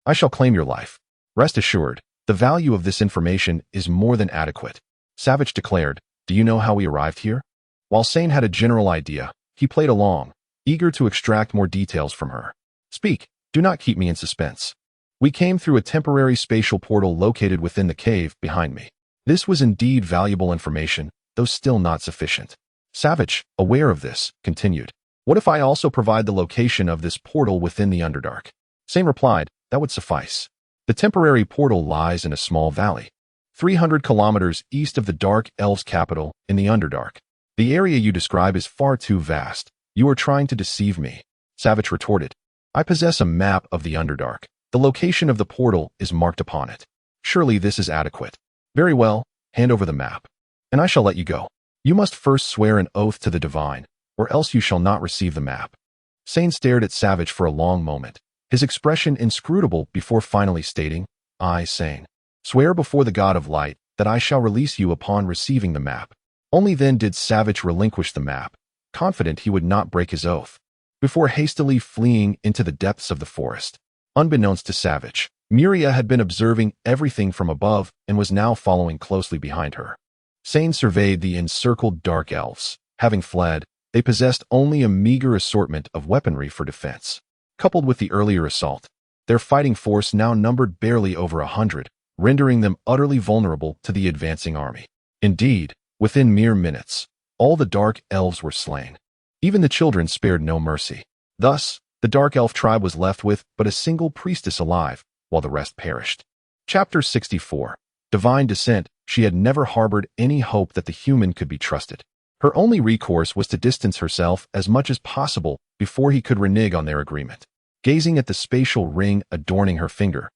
I shall claim your life. Rest assured, the value of this information is more than adequate. Savage declared, "Do you know how we arrived here?" While Sane had a general idea, he played along, eager to extract more details from her. "Speak, do not keep me in suspense." "We came through a temporary spatial portal located within the cave behind me." This was indeed valuable information, though still not sufficient. Savage, aware of this, continued, "What if I also provide the location of this portal within the Underdark?" Sane replied, "That would suffice. The temporary portal lies in a small valley, 300 kilometers east of the Dark Elves' capital in the Underdark. The area you describe is far too vast. You are trying to deceive me." Savage retorted, "I possess a map of the Underdark. The location of the portal is marked upon it. Surely this is adequate. Very well, hand over the map, and I shall let you go. You must first swear an oath to the divine, or else you shall not receive the map." Sane stared at Savage for a long moment, his expression inscrutable before finally stating, "I, Sane, swear before the god of light that I shall release you upon receiving the map." Only then did Savage relinquish the map, confident he would not break his oath, before hastily fleeing into the depths of the forest. Unbeknownst to Savage, Miria had been observing everything from above and was now following closely behind her. Sane surveyed the encircled Dark Elves. Having fled, they possessed only a meager assortment of weaponry for defense. Coupled with the earlier assault, their fighting force now numbered barely over 100, rendering them utterly vulnerable to the advancing army. Indeed, within mere minutes, all the Dark Elves were slain. Even the children spared no mercy. Thus, the Dark Elf tribe was left with but a single priestess alive, while the rest perished. Chapter 64. Divine Descent. She had never harbored any hope that the human could be trusted. Her only recourse was to distance herself as much as possible before he could renege on their agreement. Gazing at the spatial ring adorning her finger,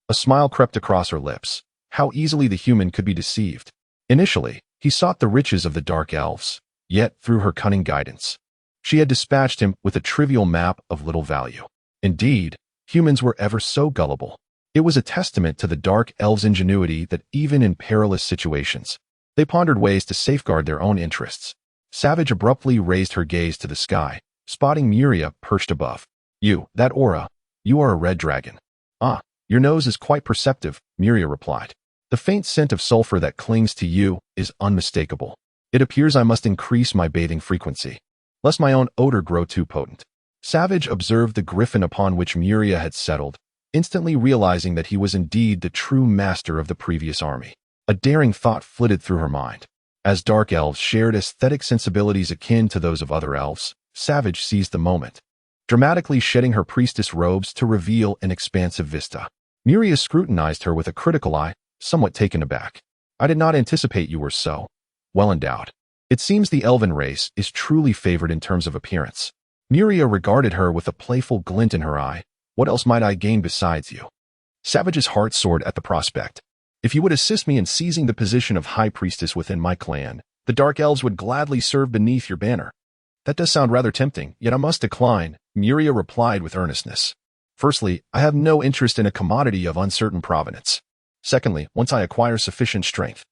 a smile crept across her lips. How easily the human could be deceived. Initially, he sought the riches of the Dark Elves, yet through her cunning guidance, she had dispatched him with a trivial map of little value. Indeed, humans were ever so gullible. It was a testament to the Dark Elves' ingenuity that even in perilous situations, they pondered ways to safeguard their own interests. Savage abruptly raised her gaze to the sky, spotting Miria perched above. That aura. You are a red dragon." "Ah, your nose is quite perceptive," Miria replied. "The faint scent of sulfur that clings to you is unmistakable. It appears I must increase my bathing frequency, lest my own odor grow too potent." Savage observed the griffin upon which Miria had settled, instantly realizing that he was indeed the true master of the previous army. A daring thought flitted through her mind. As Dark Elves shared aesthetic sensibilities akin to those of other elves, Savage seized the moment, dramatically shedding her priestess robes to reveal an expansive vista. Miria scrutinized her with a critical eye, somewhat taken aback. "I did not anticipate you were so well endowed. It seems the elven race is truly favored in terms of appearance." Miria regarded her with a playful glint in her eye. "What else might I gain besides you?" Savage's heart soared at the prospect. "If you would assist me in seizing the position of High Priestess within my clan, the Dark Elves would gladly serve beneath your banner." "That does sound rather tempting, yet I must decline," Miria replied with earnestness. "Firstly, I have no interest in a commodity of uncertain provenance. Secondly, once I acquire sufficient strength,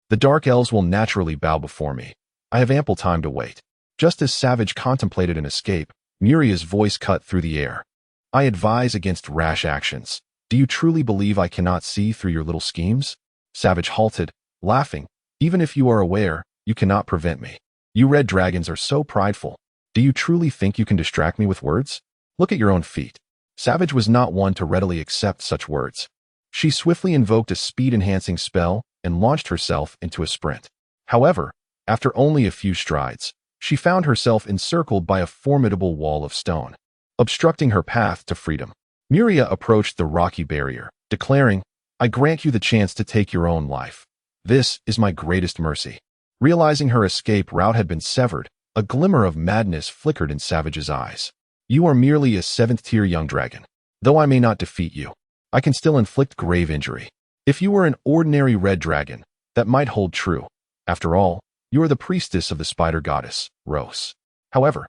the Dark Elves will naturally bow before me. I have ample time to wait." Just as Savage contemplated an escape, Miria's voice cut through the air. "I advise against rash actions. Do you truly believe I cannot see through your little schemes?" Savage halted, laughing. "Even if you are aware, you cannot prevent me. You red dragons are so prideful. Do you truly think you can distract me with words? Look at your own feet." Savage was not one to readily accept such words. She swiftly invoked a speed-enhancing spell and launched herself into a sprint. However, after only a few strides, she found herself encircled by a formidable wall of stone, obstructing her path to freedom. Miria approached the rocky barrier, declaring, "I grant you the chance to take your own life. This is my greatest mercy." Realizing her escape route had been severed, a glimmer of madness flickered in Savage's eyes. "You are merely a 7th-tier young dragon. Though I may not defeat you, I can still inflict grave injury. If you were an ordinary red dragon, that might hold true. After all, you are the priestess of the spider goddess, Rose. However,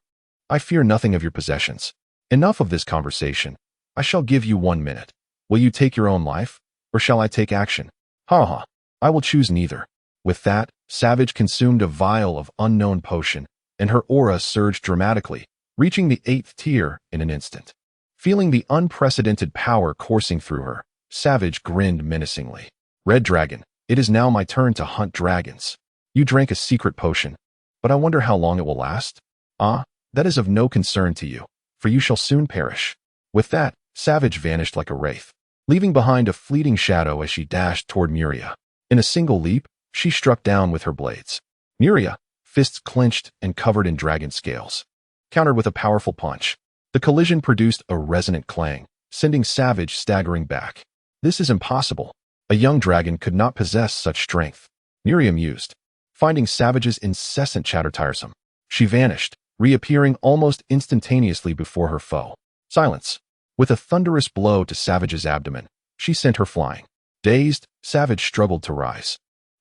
I fear nothing of your possessions. Enough of this conversation. I shall give you 1 minute. Will you take your own life, or shall I take action?" "Ha ha, I will choose neither." With that, Savage consumed a vial of unknown potion, and her aura surged dramatically, reaching the 8th tier in an instant. Feeling the unprecedented power coursing through her, Savage grinned menacingly. "Red Dragon, it is now my turn to hunt dragons. You drank a secret potion, but I wonder how long it will last? Ah, that is of no concern to you, for you shall soon perish." With that, Savage vanished like a wraith, leaving behind a fleeting shadow as she dashed toward Miria. In a single leap, she struck down with her blades. Miria, fists clenched and covered in dragon scales, countered with a powerful punch. The collision produced a resonant clang, sending Savage staggering back. "This is impossible. A young dragon could not possess such strength." Miria mused, finding Savage's incessant chatter tiresome. She vanished, reappearing almost instantaneously before her foe. Silence. With a thunderous blow to Savage's abdomen, she sent her flying. Dazed, Savage struggled to rise,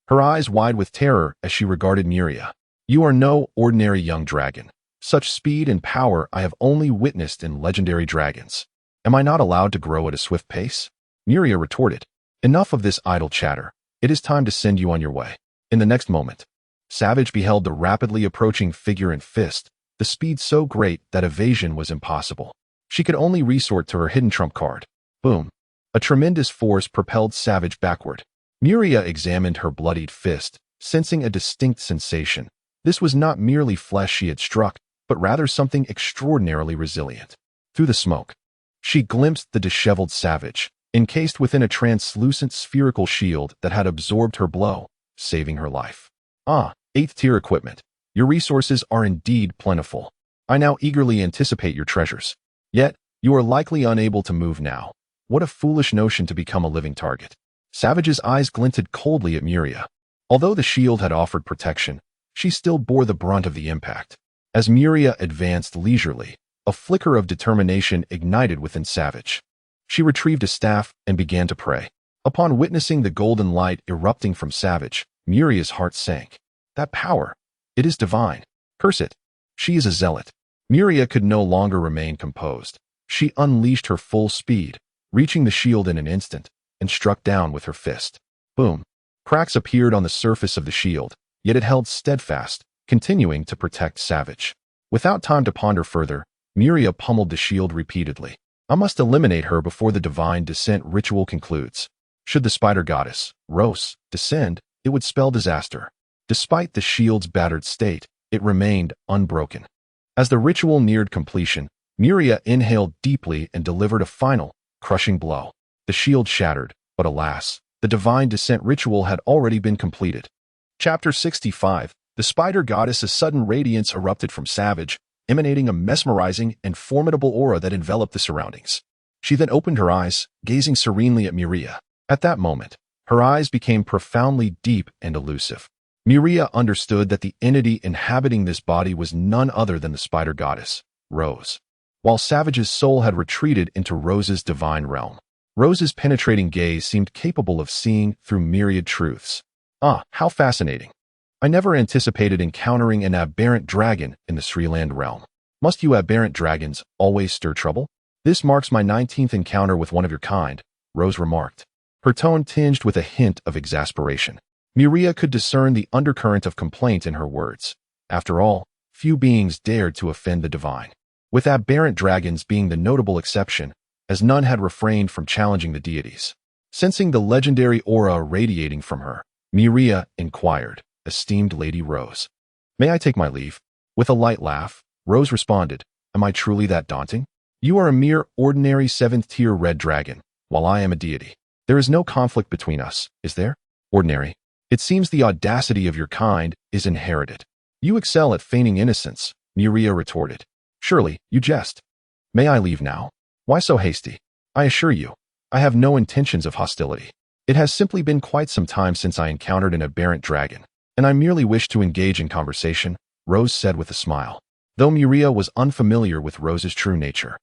her eyes wide with terror as she regarded Miria. "You are no ordinary young dragon. Such speed and power I have only witnessed in legendary dragons. Am I not allowed to grow at a swift pace?" Miria retorted, "Enough of this idle chatter. It is time to send you on your way." In the next moment, Savage beheld the rapidly approaching figure and fist, the speed so great that evasion was impossible. She could only resort to her hidden trump card. Boom. A tremendous force propelled Savage backward. Miria examined her bloodied fist, sensing a distinct sensation. This was not merely flesh she had struck, but rather something extraordinarily resilient. Through the smoke, she glimpsed the disheveled Savage, encased within a translucent spherical shield that had absorbed her blow, saving her life. "Ah, 8th-tier equipment. Your resources are indeed plentiful. I now eagerly anticipate your treasures. Yet, you are likely unable to move now. What a foolish notion to become a living target." Savage's eyes glinted coldly at Miria. Although the shield had offered protection, she still bore the brunt of the impact. As Miria advanced leisurely, a flicker of determination ignited within Savage. She retrieved a staff and began to pray. Upon witnessing the golden light erupting from Savage, Miria's heart sank. That power! It is divine. Curse it! She is a zealot. Miria could no longer remain composed. She unleashed her full speed, reaching the shield in an instant, and struck down with her fist. Boom! Cracks appeared on the surface of the shield, yet it held steadfast, continuing to protect Savage. Without time to ponder further, Miria pummeled the shield repeatedly. "I must eliminate her before the divine descent ritual concludes. Should the spider goddess, Rose, descend, it would spell disaster." Despite the shield's battered state, it remained unbroken. As the ritual neared completion, Miria inhaled deeply and delivered a final, crushing blow. The shield shattered, but alas, the divine descent ritual had already been completed. Chapter 65. The spider goddess. Sudden radiance erupted from Savage, emanating a mesmerizing and formidable aura that enveloped the surroundings. She then opened her eyes, gazing serenely at Miria. At that moment, her eyes became profoundly deep and elusive. Miria understood that the entity inhabiting this body was none other than the spider goddess, Rose. While Savage's soul had retreated into Rose's divine realm, Rose's penetrating gaze seemed capable of seeing through myriad truths. "Ah, how fascinating. I never anticipated encountering an aberrant dragon in the Sreeland realm. Must you aberrant dragons always stir trouble? This marks my 19th encounter with one of your kind," Rose remarked, her tone tinged with a hint of exasperation. Miria could discern the undercurrent of complaint in her words. After all, few beings dared to offend the divine, with aberrant dragons being the notable exception, as none had refrained from challenging the deities. Sensing the legendary aura radiating from her, Miria inquired, "Esteemed Lady Rose, may I take my leave?" With a light laugh, Rose responded, "Am I truly that daunting? You are a mere ordinary 7th-tier red dragon, while I am a deity. There is no conflict between us, is there? Ordinary. It seems the audacity of your kind is inherited. You excel at feigning innocence, Miria retorted. Surely, you jest. May I leave now? Why so hasty? I assure you, I have no intentions of hostility. It has simply been quite some time since I encountered an aberrant dragon, and I merely wish to engage in conversation, Rose said with a smile. Though Miria was unfamiliar with Rose's true nature,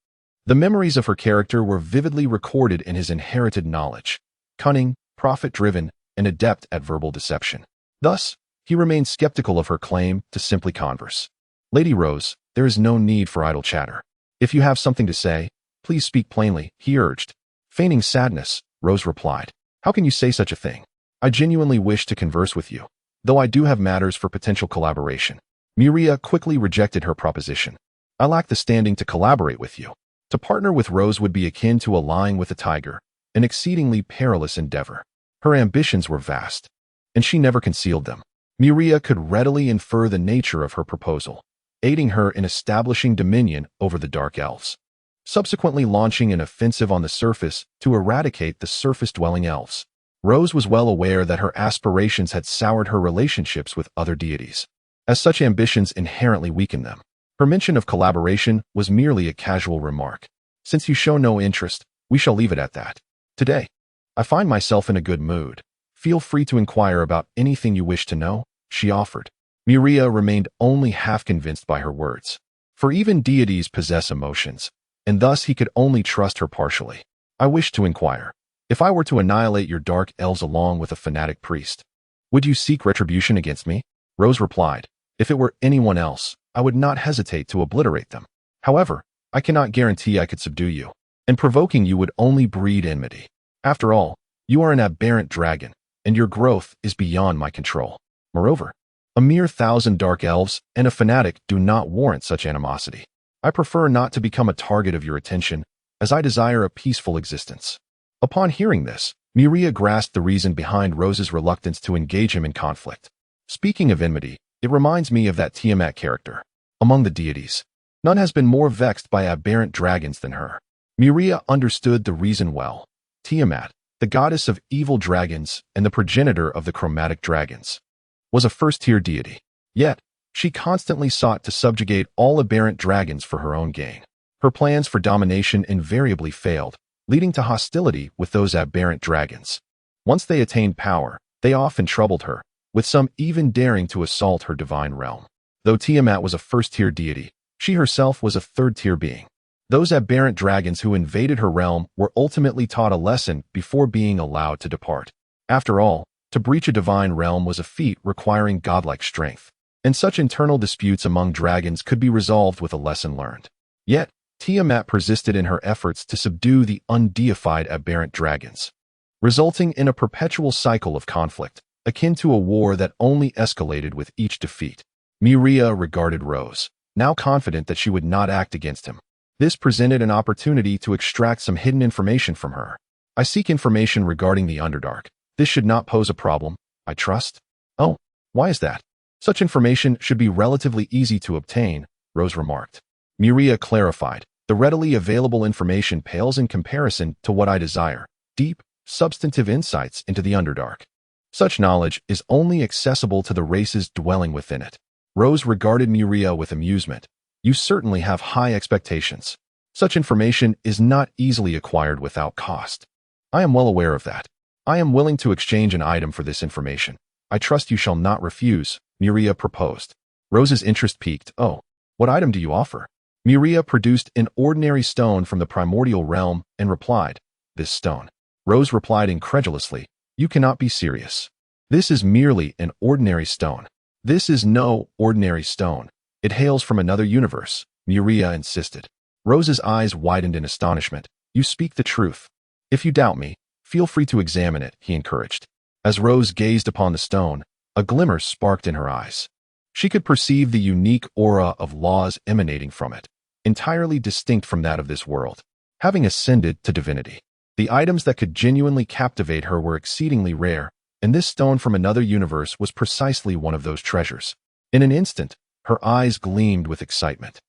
the memories of her character were vividly recorded in his inherited knowledge, cunning, profit-driven, and adept at verbal deception. Thus, he remained skeptical of her claim to simply converse. Lady Rose, there is no need for idle chatter. If you have something to say, please speak plainly, he urged. Feigning sadness, Rose replied. How can you say such a thing? I genuinely wish to converse with you, though I do have matters for potential collaboration. Miria quickly rejected her proposition. I lack the standing to collaborate with you. To partner with Rose would be akin to allying with a tiger, an exceedingly perilous endeavor. Her ambitions were vast, and she never concealed them. Miria could readily infer the nature of her proposal, aiding her in establishing dominion over the Dark Elves, subsequently launching an offensive on the surface to eradicate the surface-dwelling elves. Rose was well aware that her aspirations had soured her relationships with other deities, as such ambitions inherently weaken them. Her mention of collaboration was merely a casual remark. Since you show no interest, we shall leave it at that. Today, I find myself in a good mood. Feel free to inquire about anything you wish to know, she offered. Miria remained only half convinced by her words. For even deities possess emotions, and thus he could only trust her partially. I wish to inquire. If I were to annihilate your dark elves along with a fanatic priest, would you seek retribution against me? Rose replied. If it were anyone else, I would not hesitate to obliterate them. However, I cannot guarantee I could subdue you, and provoking you would only breed enmity. After all, you are an aberrant dragon, and your growth is beyond my control. Moreover, a mere 1,000 dark elves and a fanatic do not warrant such animosity. I prefer not to become a target of your attention, as I desire a peaceful existence. Upon hearing this, Miria grasped the reason behind Rose's reluctance to engage him in conflict. Speaking of enmity, it reminds me of that Tiamat character. Among the deities, none has been more vexed by aberrant dragons than her. Miria understood the reason well. Tiamat, the goddess of evil dragons and the progenitor of the chromatic dragons, was a first-tier deity. Yet, she constantly sought to subjugate all aberrant dragons for her own gain. Her plans for domination invariably failed, leading to hostility with those aberrant dragons. Once they attained power, they often troubled her, with some even daring to assault her divine realm. Though Tiamat was a first-tier deity, she herself was a third-tier being. Those aberrant dragons who invaded her realm were ultimately taught a lesson before being allowed to depart. After all, to breach a divine realm was a feat requiring godlike strength, and such internal disputes among dragons could be resolved with a lesson learned. Yet, Tiamat persisted in her efforts to subdue the undeified aberrant dragons, resulting in a perpetual cycle of conflict, akin to a war that only escalated with each defeat. Miria regarded Rose, now confident that she would not act against him. This presented an opportunity to extract some hidden information from her. I seek information regarding the Underdark. This should not pose a problem, I trust. Oh, why is that? Such information should be relatively easy to obtain, Rose remarked. Miria clarified. The readily available information pales in comparison to what I desire. Deep, substantive insights into the Underdark. Such knowledge is only accessible to the races dwelling within it. Rose regarded Miria with amusement. You certainly have high expectations. Such information is not easily acquired without cost. I am well aware of that. I am willing to exchange an item for this information. I trust you shall not refuse, Miria proposed. Rose's interest piqued. Oh, what item do you offer? Miria produced an ordinary stone from the primordial realm and replied, This stone. Rose replied incredulously, You cannot be serious. This is merely an ordinary stone. This is no ordinary stone. It hails from another universe, Miria insisted. Rose's eyes widened in astonishment. You speak the truth. If you doubt me, feel free to examine it, he encouraged. As Rose gazed upon the stone, a glimmer sparked in her eyes. She could perceive the unique aura of laws emanating from it, entirely distinct from that of this world. Having ascended to divinity, the items that could genuinely captivate her were exceedingly rare, and this stone from another universe was precisely one of those treasures. In an instant, her eyes gleamed with excitement.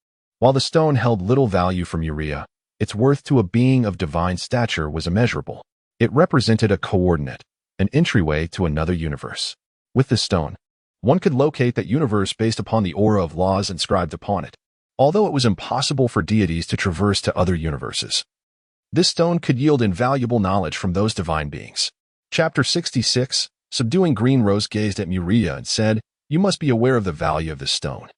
While the stone held little value for Miria, Its worth to a being of divine stature was immeasurable. It represented a coordinate, an entryway to another universe. With this stone, one could locate that universe based upon the aura of laws inscribed upon it, although it was impossible for deities to traverse to other universes. This stone could yield invaluable knowledge from those divine beings. Chapter 66, Subduing Green Rose gazed at Muriel and said, "You must be aware of the value of this stone.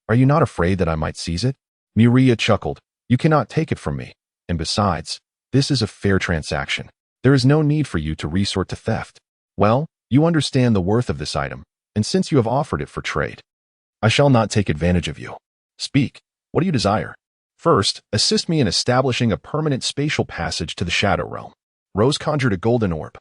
Are you not afraid that I might seize it?" Muriel chuckled. "You cannot take it from me. And besides, this is a fair transaction. There is no need for you to resort to theft. Well, you understand the worth of this item, and since you have offered it for trade, I shall not take advantage of you. Speak. What do you desire?" "First, assist me in establishing a permanent spatial passage to the Shadow Realm." Rose conjured a golden orb,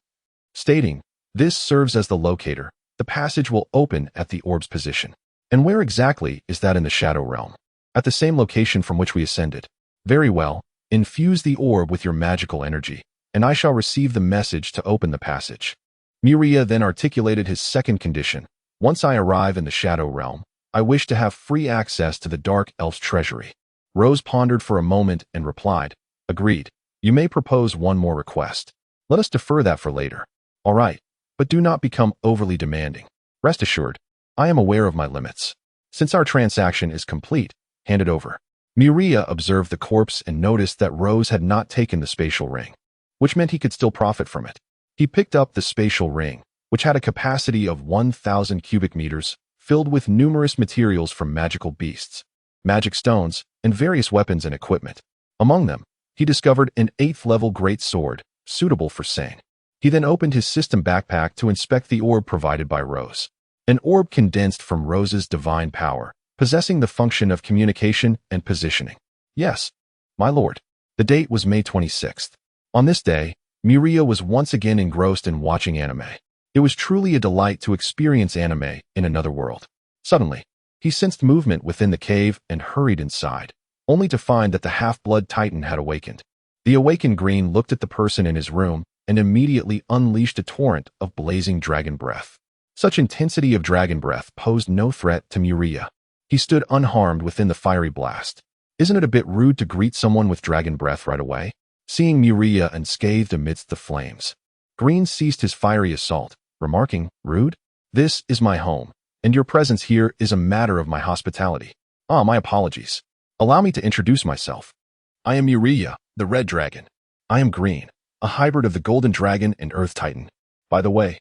stating, "This serves as the locator. The passage will open at the orb's position." "And where exactly is that in the Shadow Realm?" "At the same location from which we ascended." "Very well. Infuse the orb with your magical energy, and I shall receive the message to open the passage." Muriel then articulated his second condition. "Once I arrive in the Shadow Realm, I wish to have free access to the Dark Elf's treasury." Rose pondered for a moment and replied, "Agreed. You may propose one more request. Let us defer that for later." "All right, but do not become overly demanding. Rest assured, I am aware of my limits. Since our transaction is complete, hand it over." Muriel observed the corpse and noticed that Rose had not taken the spatial ring, which meant he could still profit from it. He picked up the spatial ring, which had a capacity of 1,000 cubic meters, filled with numerous materials from magical beasts, magic stones, and various weapons and equipment. Among them, he discovered an 8th-level great sword, suitable for Sane. He then opened his system backpack to inspect the orb provided by Rose. An orb condensed from Rose's divine power, possessing the function of communication and positioning. "Yes, my lord." The date was May 26th. On this day, Muriel was once again engrossed in watching anime. It was truly a delight to experience anime in another world. Suddenly, he sensed movement within the cave and hurried inside, only to find that the half-blood titan had awakened. The awakened Green looked at the person in his room and immediately unleashed a torrent of blazing dragon breath. Such intensity of dragon breath posed no threat to Muriel. He stood unharmed within the fiery blast. "Isn't it a bit rude to greet someone with dragon breath right away?" Seeing Muriel unscathed amidst the flames, Green ceased his fiery assault, remarking, "Rude? This is my home, and your presence here is a matter of my hospitality. Ah, my apologies. Allow me to introduce myself. I am Muriel, the Red Dragon. I am Green, a hybrid of the Golden Dragon and Earth Titan. By the way,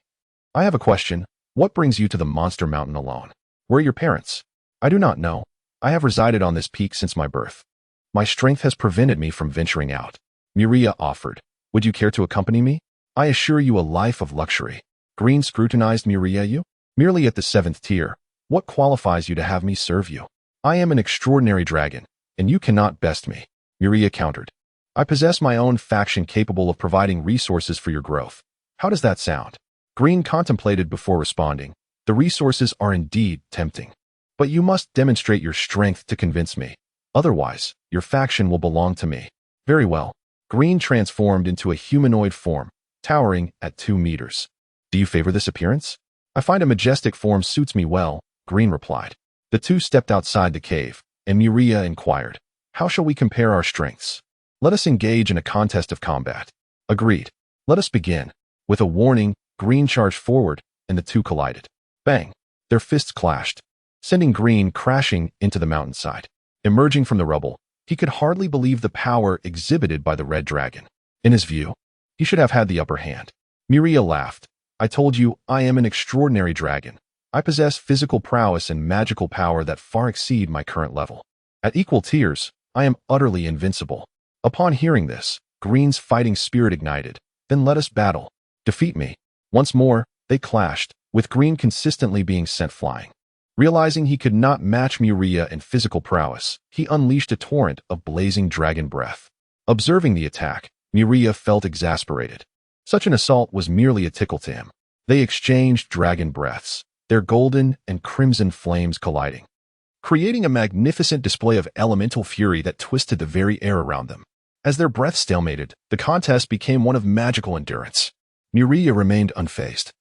I have a question. What brings you to the Monster Mountain alone? Where are your parents?" "I do not know. I have resided on this peak since my birth. My strength has prevented me from venturing out." Muriel offered, "Would you care to accompany me? I assure you a life of luxury." Green scrutinized Muriel. "You? Merely at the 7th tier. What qualifies you to have me serve you? I am an extraordinary dragon, and you cannot best me." Muriel countered, "I possess my own faction capable of providing resources for your growth. How does that sound?" Green contemplated before responding, "The resources are indeed tempting. But you must demonstrate your strength to convince me. Otherwise, your faction will belong to me." "Very well." Green transformed into a humanoid form, towering at 2 meters. "Do you favor this appearance?" "I find a majestic form suits me well," Green replied. The two stepped outside the cave, and Muriel inquired, "How shall we compare our strengths?" "Let us engage in a contest of combat." "Agreed. Let us begin." With a warning, Green charged forward, and the two collided. Bang! Their fists clashed, sending Green crashing into the mountainside. Emerging from the rubble, he could hardly believe the power exhibited by the Red Dragon. In his view, he should have had the upper hand. Muriel laughed. "I told you I am an extraordinary dragon. I possess physical prowess and magical power that far exceed my current level. At equal tiers, I am utterly invincible." Upon hearing this, Green's fighting spirit ignited. "Then let us battle. Defeat me." Once more, they clashed, with Green consistently being sent flying. Realizing he could not match Muriel in physical prowess, he unleashed a torrent of blazing dragon breath. Observing the attack, Muriel felt exasperated. Such an assault was merely a tickle to him. They exchanged dragon breaths, their golden and crimson flames colliding, creating a magnificent display of elemental fury that twisted the very air around them. As their breaths stalemated, the contest became one of magical endurance. Muriel remained unfazed,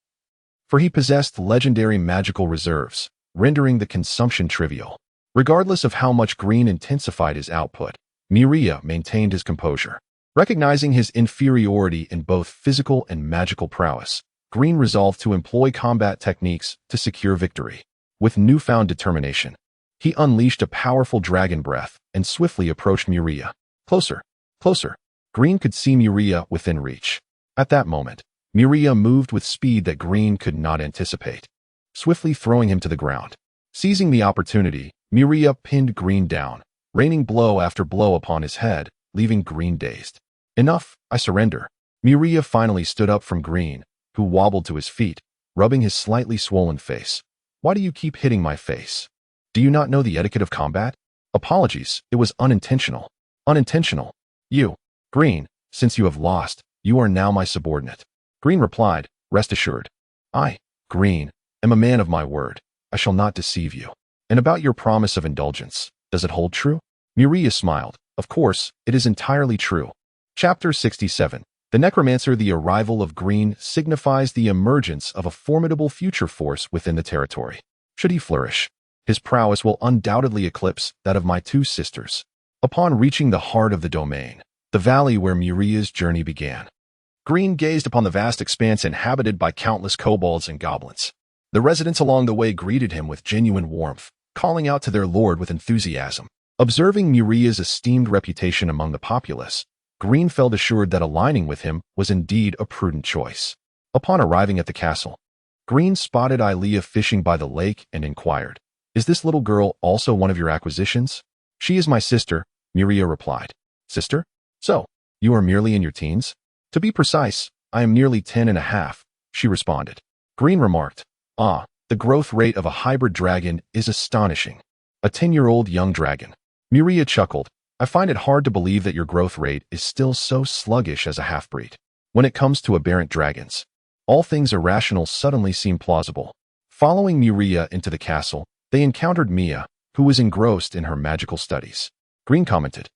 for he possessed legendary magical reserves, rendering the consumption trivial. Regardless of how much Green intensified his output, Miria maintained his composure. Recognizing his inferiority in both physical and magical prowess, Green resolved to employ combat techniques to secure victory. With newfound determination, he unleashed a powerful dragon breath and swiftly approached Miria. Closer, closer. Green could see Miria within reach. At that moment, Miria moved with speed that Green could not anticipate, swiftly throwing him to the ground. Seizing the opportunity, Miria pinned Green down, raining blow after blow upon his head, leaving Green dazed. Enough, I surrender. Miria finally stood up from Green, who wobbled to his feet, rubbing his slightly swollen face. Why do you keep hitting my face? Do you not know the etiquette of combat? Apologies, it was unintentional. Unintentional. You, Green, since you have lost, you are now my subordinate. Green replied, rest assured. I, Green, am a man of my word. I shall not deceive you. And about your promise of indulgence, does it hold true? Miria smiled. Of course, it is entirely true. Chapter 67. The Necromancer. The arrival of Green signifies the emergence of a formidable future force within the territory. Should he flourish, his prowess will undoubtedly eclipse that of my two sisters. Upon reaching the heart of the domain, the valley where Miria's journey began, Green gazed upon the vast expanse inhabited by countless kobolds and goblins. The residents along the way greeted him with genuine warmth, calling out to their lord with enthusiasm. Observing Miria's esteemed reputation among the populace, Green felt assured that aligning with him was indeed a prudent choice. Upon arriving at the castle, Green spotted Ilea fishing by the lake and inquired, "Is this little girl also one of your acquisitions?" "She is my sister," Miria replied. "Sister? So, you are merely in your teens?" "To be precise, I am nearly 10 and a half," she responded. Green remarked, "Ah, the growth rate of a hybrid dragon is astonishing. A 10-year-old young dragon." Miria chuckled, "I find it hard to believe that your growth rate is still so sluggish as a half-breed. When it comes to aberrant dragons, all things irrational suddenly seem plausible." Following Miria into the castle, they encountered Mia, who was engrossed in her magical studies. Green commented,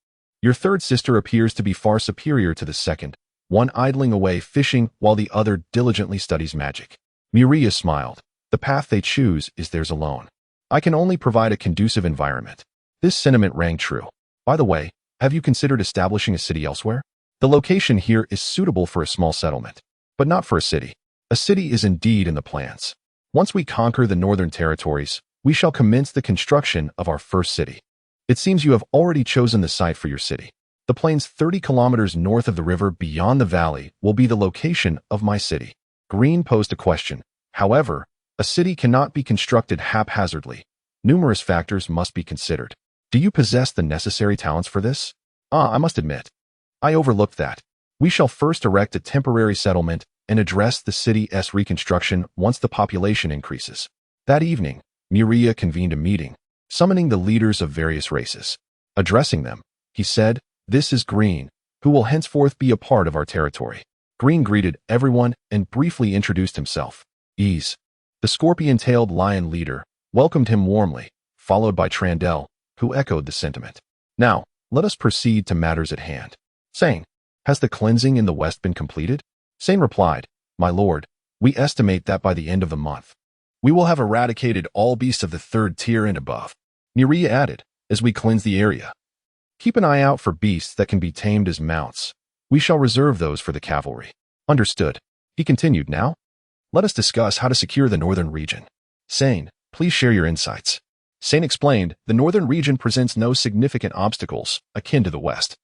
"Your third sister appears to be far superior to the second, one idling away fishing while the other diligently studies magic." Miria smiled. "The path they choose is theirs alone. I can only provide a conducive environment." This sentiment rang true. "By the way, have you considered establishing a city elsewhere? The location here is suitable for a small settlement, but not for a city. A city is indeed in the plans. Once we conquer the northern territories, we shall commence the construction of our first city. It seems you have already chosen the site for your city. The plains 30 kilometers north of the river beyond the valley will be the location of my city." Green posed a question. "However, a city cannot be constructed haphazardly. Numerous factors must be considered. Do you possess the necessary talents for this?" "I must admit, I overlooked that. We shall first erect a temporary settlement and address the city's reconstruction once the population increases." That evening, Miria convened a meeting, summoning the leaders of various races. Addressing them, he said, "This is Green, who will henceforth be a part of our territory." Green greeted everyone and briefly introduced himself. Ease, the scorpion-tailed lion leader, welcomed him warmly, followed by Trandel, who echoed the sentiment. "Now, let us proceed to matters at hand." Saying, "Has the cleansing in the west been completed?" Sane replied, "My lord, we estimate that by the end of the month, we will have eradicated all beasts of the 3rd tier and above." Miria added, "As we cleanse the area, keep an eye out for beasts that can be tamed as mounts. We shall reserve those for the cavalry." "Understood." He continued, "Now, let us discuss how to secure the northern region." Sane, please share your insights. Sane explained, "The northern region presents no significant obstacles, akin to the west,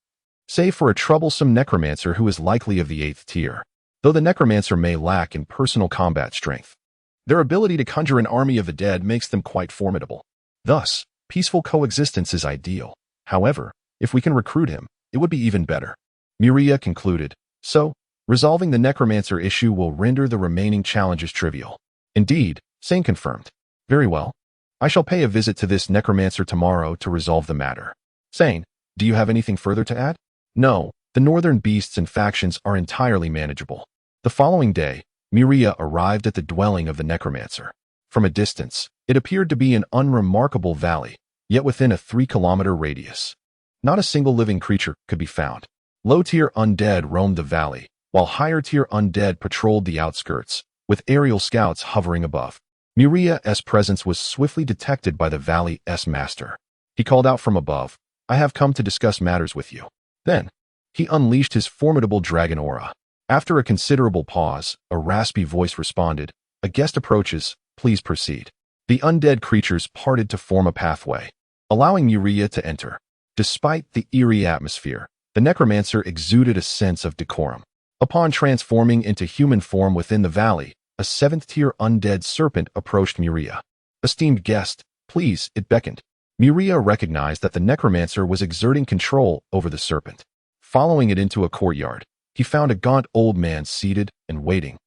save for a troublesome necromancer who is likely of the 8th tier. Though the necromancer may lack in personal combat strength, their ability to conjure an army of the dead makes them quite formidable. Thus, peaceful coexistence is ideal. However, if we can recruit him, it would be even better." Miria concluded, "So, resolving the necromancer issue will render the remaining challenges trivial." "Indeed," Sane confirmed. "Very well. I shall pay a visit to this necromancer tomorrow to resolve the matter." Sane, do you have anything further to add? "No, the northern beasts and factions are entirely manageable." The following day, Miria arrived at the dwelling of the necromancer. From a distance, it appeared to be an unremarkable valley, yet within a 3-kilometer radius, not a single living creature could be found. Low-tier undead roamed the valley, while higher-tier undead patrolled the outskirts, with aerial scouts hovering above. Miria's presence was swiftly detected by the valley's master. He called out from above, I have come to discuss matters with you. Then, he unleashed his formidable dragon aura. After a considerable pause, a raspy voice responded, "A guest approaches, please proceed." The undead creatures parted to form a pathway, allowing Miria to enter. Despite the eerie atmosphere, the necromancer exuded a sense of decorum. Upon transforming into human form within the valley, a seventh-tier undead serpent approached Miria. "Esteemed guest, please," it beckoned. Miria recognized that the necromancer was exerting control over the serpent. Following it into a courtyard, he found a gaunt old man seated and waiting,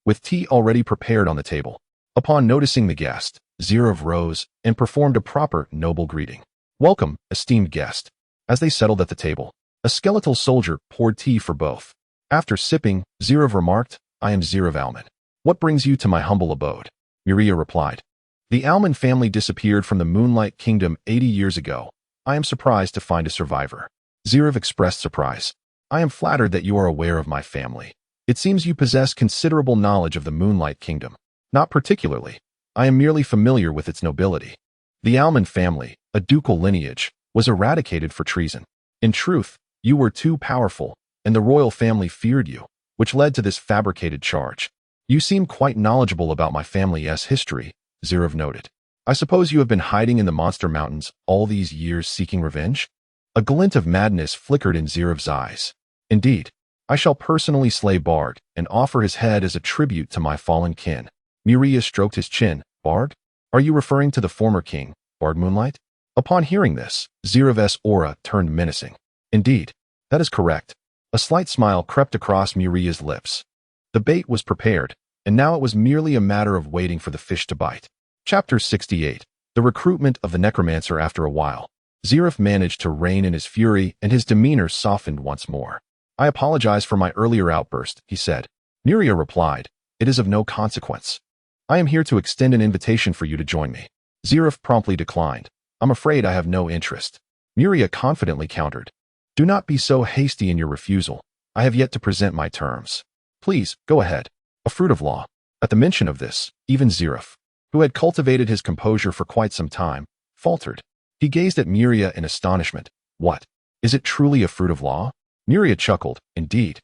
with tea already prepared on the table. Upon noticing the guest, Zirav rose and performed a proper noble greeting. "Welcome, esteemed guest." As they settled at the table, a skeletal soldier poured tea for both. After sipping, Zirav remarked, "I am Zirav Alman. What brings you to my humble abode?" Miria replied, "The Alman family disappeared from the Moonlight Kingdom 80 years ago. I am surprised to find a survivor." Zirav expressed surprise. "I am flattered that you are aware of my family. It seems you possess considerable knowledge of the Moonlight Kingdom." "Not particularly. I am merely familiar with its nobility. The Alman family, a ducal lineage, was eradicated for treason. In truth, you were too powerful, and the royal family feared you, which led to this fabricated charge." "You seem quite knowledgeable about my family's history," Zirav noted. "I suppose you have been hiding in the Monster Mountains all these years seeking revenge?" A glint of madness flickered in Zirav's eyes. "Indeed, I shall personally slay Bard and offer his head as a tribute to my fallen kin." Miria stroked his chin. "Bard? Are you referring to the former king, Bard Moonlight?" Upon hearing this, Zirav's aura turned menacing. "Indeed, that is correct." A slight smile crept across Miria's lips. The bait was prepared, and now it was merely a matter of waiting for the fish to bite. Chapter 68. The recruitment of the necromancer. After a while, Zirav managed to rein in his fury, and his demeanor softened once more. "I apologize for my earlier outburst," he said. Miria replied, "It is of no consequence. I am here to extend an invitation for you to join me." Zirav promptly declined. "I'm afraid I have no interest." Miria confidently countered, "Do not be so hasty in your refusal. I have yet to present my terms. Please, go ahead." A fruit of law. At the mention of this, even Zirav, who had cultivated his composure for quite some time, faltered. He gazed at Miria in astonishment. "What? Is it truly a fruit of law?" Miria chuckled. "Indeed.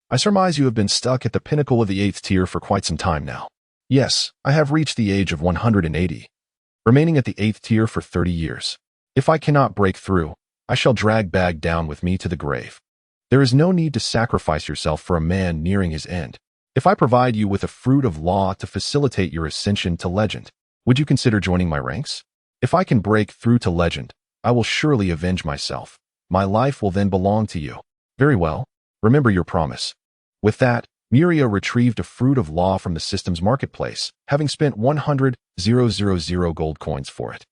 I surmise you have been stuck at the pinnacle of the 8th tier for quite some time now." "Yes, I have reached the age of 180, remaining at the 8th tier for 30 years. If I cannot break through, I shall drag Bag down with me to the grave. There is no need to sacrifice yourself for a man nearing his end. If I provide you with a fruit of law to facilitate your ascension to legend, would you consider joining my ranks? If I can break through to legend, I will surely avenge myself. My life will then belong to you." "Very well. Remember your promise." With that, Miria retrieved a fruit of law from the system's marketplace, having spent 100,000 gold coins for it.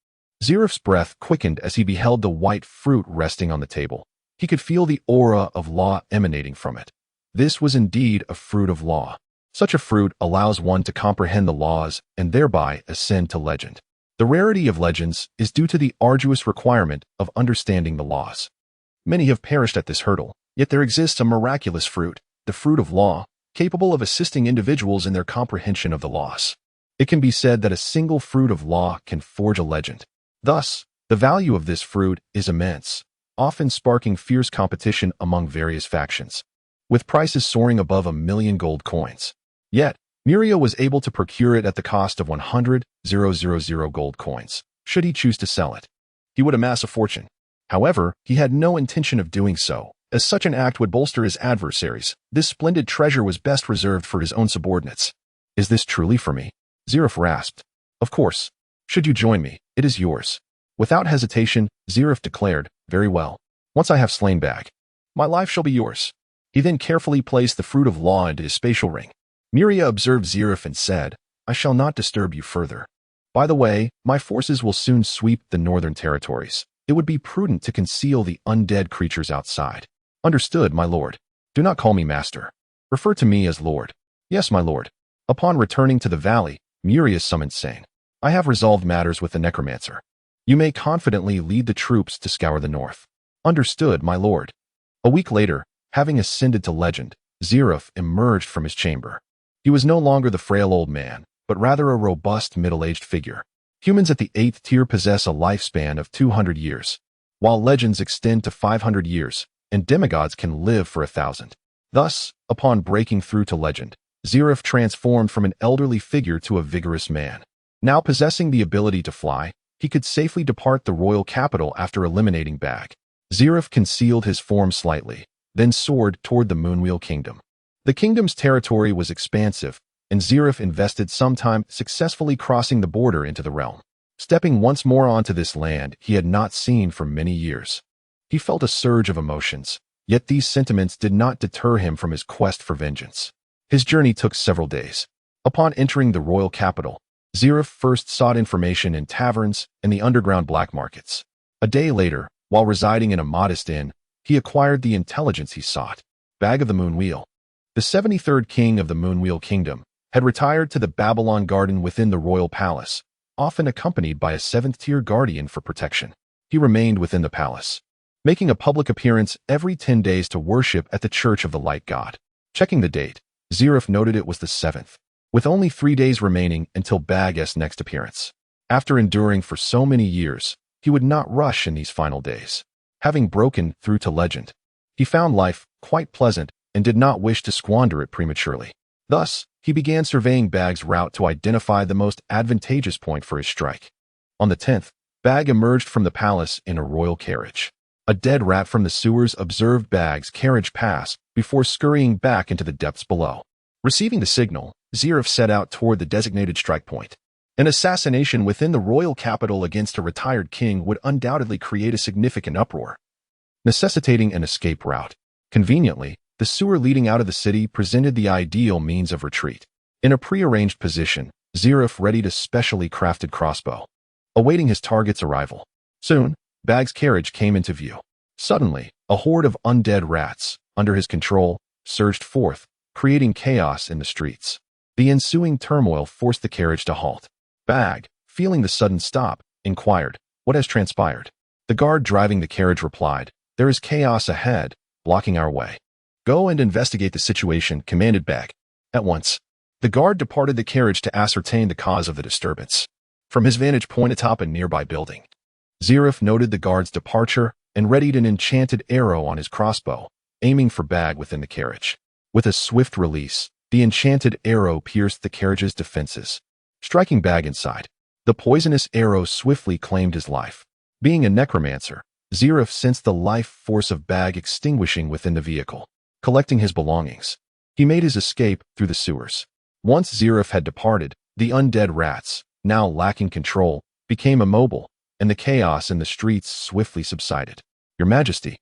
Zirav's breath quickened as he beheld the white fruit resting on the table. He could feel the aura of law emanating from it. This was indeed a fruit of law. Such a fruit allows one to comprehend the laws and thereby ascend to legend. The rarity of legends is due to the arduous requirement of understanding the laws. Many have perished at this hurdle, yet there exists a miraculous fruit, the fruit of law, capable of assisting individuals in their comprehension of the laws. It can be said that a single fruit of law can forge a legend. Thus, the value of this fruit is immense, often sparking fierce competition among various factions, with prices soaring above 1,000,000 gold coins. Yet, Miria was able to procure it at the cost of 100,000 gold coins. Should he choose to sell it, he would amass a fortune. However, he had no intention of doing so, as such an act would bolster his adversaries. This splendid treasure was best reserved for his own subordinates. "Is this truly for me?" Zirav rasped. "Of course. Should you join me, it is yours." Without hesitation, Zirav declared, "Very well. Once I have slain Bag, my life shall be yours." He then carefully placed the fruit of law into his spatial ring. Miria observed Zirav and said, "I shall not disturb you further. By the way, my forces will soon sweep the northern territories. It would be prudent to conceal the undead creatures outside." "Understood, my lord. Do not call me master. Refer to me as lord." "Yes, my lord." Upon returning to the valley, Miria summoned saying, "I have resolved matters with the necromancer. You may confidently lead the troops to scour the north." "Understood, my lord." A week later, having ascended to legend, Zirav emerged from his chamber. He was no longer the frail old man, but rather a robust middle-aged figure. Humans at the 8th tier possess a lifespan of 200 years, while legends extend to 500 years, and demigods can live for 1,000. Thus, upon breaking through to legend, Zeref transformed from an elderly figure to a vigorous man. Now possessing the ability to fly, he could safely depart the royal capital after eliminating Bag. Zeref concealed his form slightly, then soared toward the Moonwheel Kingdom. The kingdom's territory was expansive, and Zeref invested some time successfully crossing the border into the realm. Stepping once more onto this land he had not seen for many years. He felt a surge of emotions, yet these sentiments did not deter him from his quest for vengeance. His journey took several days. Upon entering the royal capital, Zeref first sought information in taverns and the underground black markets. A day later, while residing in a modest inn, he acquired the intelligence he sought. Bag of the Moonwheel. The 73rd king of the Moonwheel Kingdom had retired to the Babylon Garden within the royal palace, often accompanied by a 7th-tier guardian for protection. He remained within the palace, making a public appearance every 10 days to worship at the Church of the Light God. Checking the date, Zeref noted it was the 7th, with only 3 days remaining until Bag's next appearance. After enduring for so many years, he would not rush in these final days. Having broken through to legend, he found life quite pleasant and did not wish to squander it prematurely. Thus, he began surveying Bag's route to identify the most advantageous point for his strike. On the 10th, Bag emerged from the palace in a royal carriage. A dead rat from the sewers observed Bag's carriage pass before scurrying back into the depths below. Receiving the signal, Zeref set out toward the designated strike point. An assassination within the royal capital against a retired king would undoubtedly create a significant uproar, necessitating an escape route. Conveniently, the sewer leading out of the city presented the ideal means of retreat. In a prearranged position, Zeref readied a specially crafted crossbow, awaiting his target's arrival. Soon, Bag's carriage came into view. Suddenly, a horde of undead rats, under his control, surged forth, creating chaos in the streets. The ensuing turmoil forced the carriage to halt. Bag, feeling the sudden stop, inquired, "What has transpired?" The guard driving the carriage replied, "There is chaos ahead, blocking our way." "Go and investigate the situation," commanded Bag. At once, the guard departed the carriage to ascertain the cause of the disturbance. From his vantage point atop a nearby building, Zeref noted the guard's departure and readied an enchanted arrow on his crossbow, aiming for Bag within the carriage. With a swift release, the enchanted arrow pierced the carriage's defenses, striking Bag inside. The poisonous arrow swiftly claimed his life. Being a necromancer, Zeref sensed the life force of Bag extinguishing within the vehicle. Collecting his belongings, he made his escape through the sewers. Once Zeref had departed, the undead rats, now lacking control, became immobile, and the chaos in the streets swiftly subsided. "Your Majesty,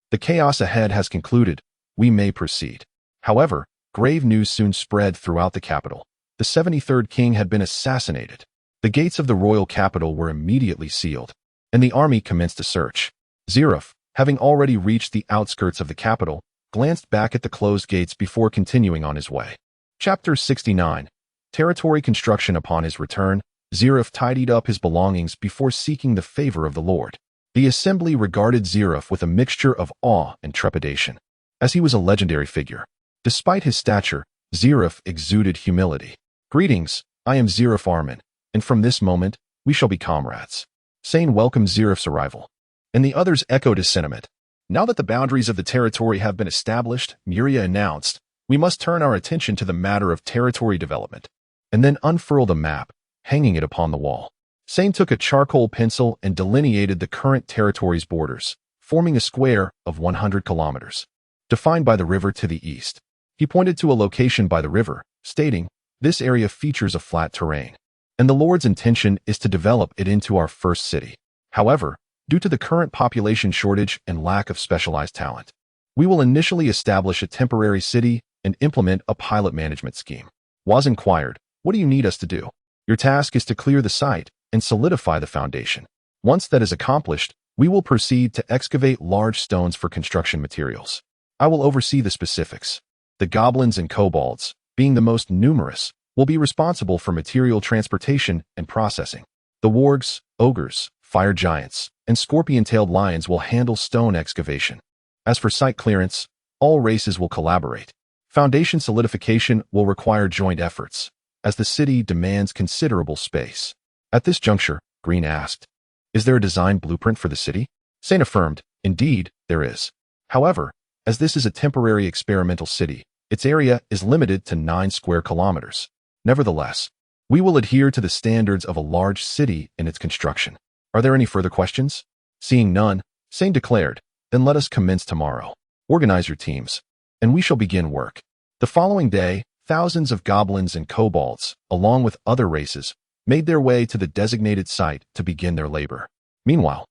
the chaos ahead has concluded. We may proceed." However, grave news soon spread throughout the capital. The 73rd king had been assassinated. The gates of the royal capital were immediately sealed, and the army commenced a search. Zeref, having already reached the outskirts of the capital, glanced back at the closed gates before continuing on his way. Chapter 69. Territory construction. Upon his return, Zeref tidied up his belongings before seeking the favor of the Lord. The assembly regarded Zeref with a mixture of awe and trepidation, as he was a legendary figure. Despite his stature, Zeref exuded humility. "Greetings, I am Zeref Armin, and from this moment, we shall be comrades." Sane welcomed Zeref's arrival, and the others echoed his sentiment. "Now that the boundaries of the territory have been established," Muria announced, "we must turn our attention to the matter of territory development," and then unfurled a map, hanging it upon the wall. Sane took a charcoal pencil and delineated the current territory's borders, forming a square of 100 kilometers, defined by the river to the east. He pointed to a location by the river, stating, "This area features a flat terrain, and the Lord's intention is to develop it into our first city. However, due to the current population shortage and lack of specialized talent, we will initially establish a temporary city and implement a pilot management scheme." Waz inquired, "What do you need us to do?" "Your task is to clear the site and solidify the foundation. Once that is accomplished, we will proceed to excavate large stones for construction materials. I will oversee the specifics. The goblins and kobolds, being the most numerous, will be responsible for material transportation and processing. The wargs, ogres, fire giants, and scorpion-tailed lions will handle stone excavation. As for site clearance, all races will collaborate. Foundation solidification will require joint efforts, as the city demands considerable space." At this juncture, Green asked, "Is there a design blueprint for the city?" Saint affirmed, "Indeed, there is. However, as this is a temporary experimental city, its area is limited to 9 square kilometers. Nevertheless, we will adhere to the standards of a large city in its construction. Are there any further questions?" Seeing none, Saint declared, "Then let us commence tomorrow. Organize your teams, and we shall begin work." The following day, thousands of goblins and kobolds, along with other races, made their way to the designated site to begin their labor. Meanwhile,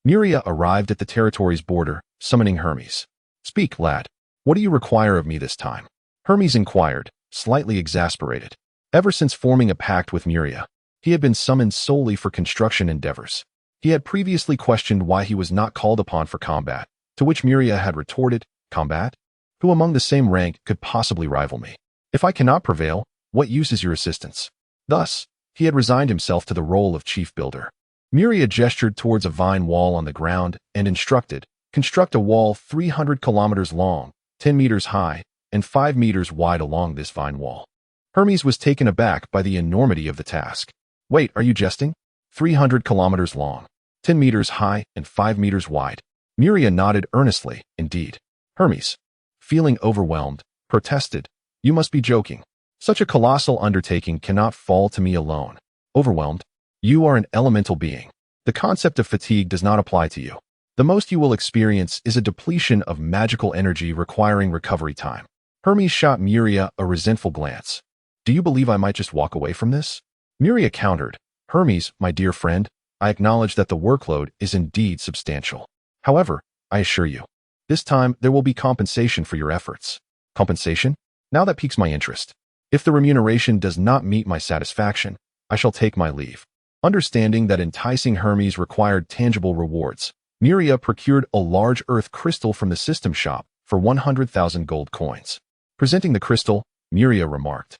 Miria arrived at the territory's border, summoning Hermes. "Speak, lad. What do you require of me this time?" Hermes inquired, slightly exasperated. Ever since forming a pact with Miria, he had been summoned solely for construction endeavors. He had previously questioned why he was not called upon for combat, to which Miria had retorted, "Combat? Who among the same rank could possibly rival me? If I cannot prevail, what use is your assistance?" Thus, he had resigned himself to the role of chief builder. Miria gestured towards a vine wall on the ground and instructed, "Construct a wall 300 kilometers long, 10 meters high, and 5 meters wide along this vine wall." Hermes was taken aback by the enormity of the task. "Wait, are you jesting? 300 kilometers long, 10 meters high, and 5 meters wide?" Miria nodded earnestly, "Indeed." Hermes, feeling overwhelmed, protested, "You must be joking. Such a colossal undertaking cannot fall to me alone." Overwhelmed, "You are an elemental being. The concept of fatigue does not apply to you. The most you will experience is a depletion of magical energy requiring recovery time." Hermes shot Miria a resentful glance. "Do you believe I might just walk away from this?" Miria countered, "Hermes, my dear friend, I acknowledge that the workload is indeed substantial. However, I assure you, this time there will be compensation for your efforts." "Compensation? Now that piques my interest. If the remuneration does not meet my satisfaction, I shall take my leave." Understanding that enticing Hermes required tangible rewards, Miria procured a large earth crystal from the system shop for 100,000 gold coins. Presenting the crystal, Miria remarked,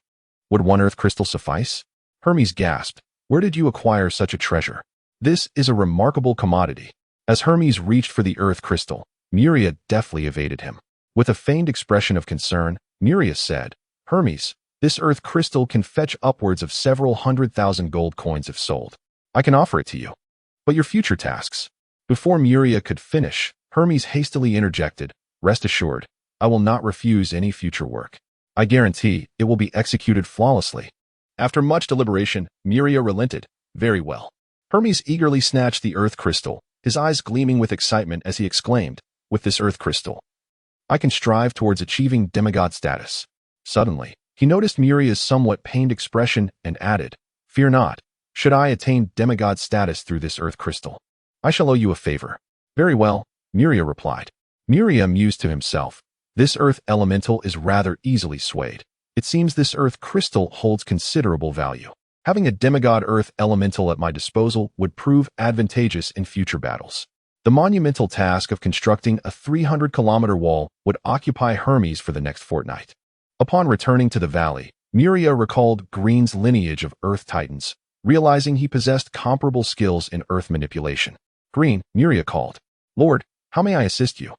"Would 1 earth crystal suffice?" Hermes gasped, "Where did you acquire such a treasure? This is a remarkable commodity." As Hermes reached for the earth crystal, Miria deftly evaded him. With a feigned expression of concern, Miria said, "Hermes, this earth crystal can fetch upwards of several 100,000 gold coins if sold. I can offer it to you. But your future tasks?" Before Miria could finish, Hermes hastily interjected, "Rest assured, I will not refuse any future work. I guarantee it will be executed flawlessly." After much deliberation, Miria relented. "Very well." Hermes eagerly snatched the earth crystal, his eyes gleaming with excitement as he exclaimed, "With this earth crystal, I can strive towards achieving demigod status." Suddenly, he noticed Miria's somewhat pained expression and added, "Fear not. Should I attain demigod status through this earth crystal, I shall owe you a favor." "Very well," Miria replied. Miria mused to himself, "This earth elemental is rather easily swayed. It seems this earth crystal holds considerable value. Having a demigod earth elemental at my disposal would prove advantageous in future battles." The monumental task of constructing a 300-kilometer wall would occupy Hermes for the next fortnight. Upon returning to the valley, Miria recalled Green's lineage of earth titans, realizing he possessed comparable skills in earth manipulation. "Green," Miria called. "Lord, how may I assist you?"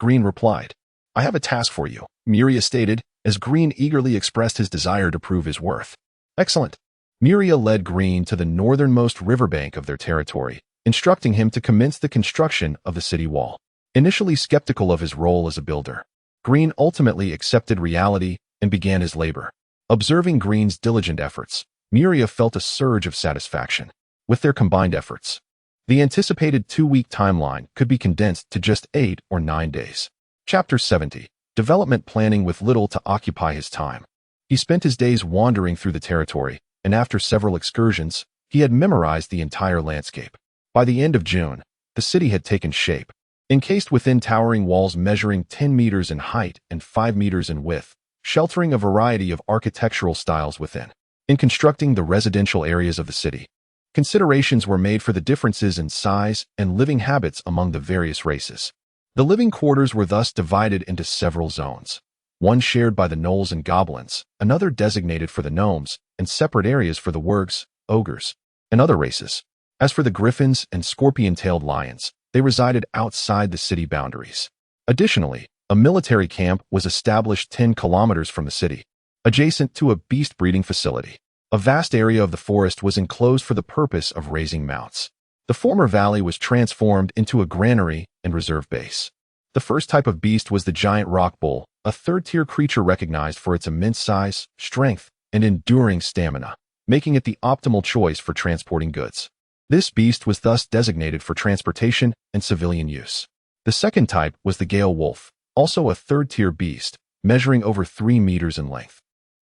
Green replied, "I have a task for you," Miria stated, as Green eagerly expressed his desire to prove his worth. "Excellent." Miria led Green to the northernmost riverbank of their territory, instructing him to commence the construction of the city wall. Initially skeptical of his role as a builder, Green ultimately accepted reality and began his labor. Observing Green's diligent efforts, Miria felt a surge of satisfaction. With their combined efforts, the anticipated 2-week timeline could be condensed to just 8 or 9 days. Chapter 70. Development planning with little to occupy his time. He spent his days wandering through the territory, and after several excursions, he had memorized the entire landscape. By the end of June, the city had taken shape. Encased within towering walls measuring 10 meters in height and 5 meters in width, sheltering a variety of architectural styles within. In constructing the residential areas of the city, considerations were made for the differences in size and living habits among the various races. The living quarters were thus divided into several zones, one shared by the gnolls and goblins, another designated for the gnomes, and separate areas for the wargs, ogres, and other races. As for the griffins and scorpion-tailed lions, they resided outside the city boundaries. Additionally, a military camp was established 10 kilometers from the city, adjacent to a beast breeding facility. A vast area of the forest was enclosed for the purpose of raising mounts. The former valley was transformed into a granary and reserve base. The first type of beast was the giant rock bull, a third-tier creature recognized for its immense size, strength, and enduring stamina, making it the optimal choice for transporting goods. This beast was thus designated for transportation and civilian use. The second type was the Gale wolf, also a third-tier beast, measuring over 3 meters in length.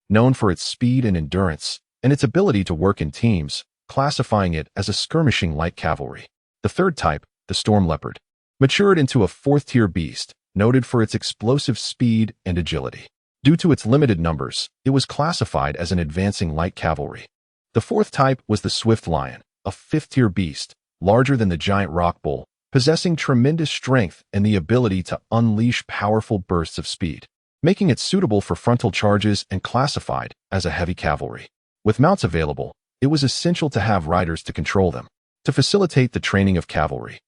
Known for its speed and endurance, and its ability to work in teams, classifying it as a skirmishing light cavalry. The third type, the storm leopard, matured into a fourth-tier beast, noted for its explosive speed and agility. Due to its limited numbers, it was classified as an advancing light cavalry. The fourth type was the swift lion, a fifth-tier beast, larger than the giant rock bull, possessing tremendous strength and the ability to unleash powerful bursts of speed, making it suitable for frontal charges and classified as a heavy cavalry. With mounts available, it was essential to have riders to control them. To facilitate the training of cavalry,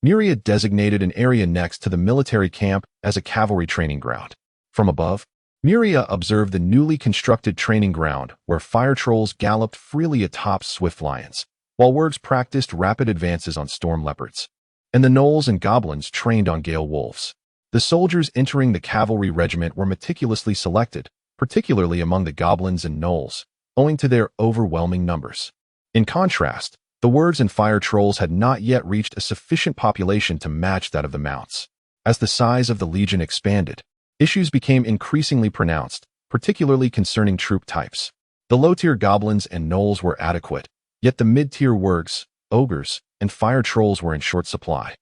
Myria designated an area next to the military camp as a cavalry training ground. From above, Myria observed the newly constructed training ground where fire trolls galloped freely atop swift lions, while wargs practiced rapid advances on storm leopards, and the gnolls and goblins trained on gale wolves. The soldiers entering the cavalry regiment were meticulously selected, particularly among the goblins and gnolls, owing to their overwhelming numbers. In contrast, the wargs and fire trolls had not yet reached a sufficient population to match that of the mounts. As the size of the legion expanded, issues became increasingly pronounced, particularly concerning troop types. The low-tier goblins and gnolls were adequate, yet the mid-tier wargs, ogres, and fire trolls were in short supply,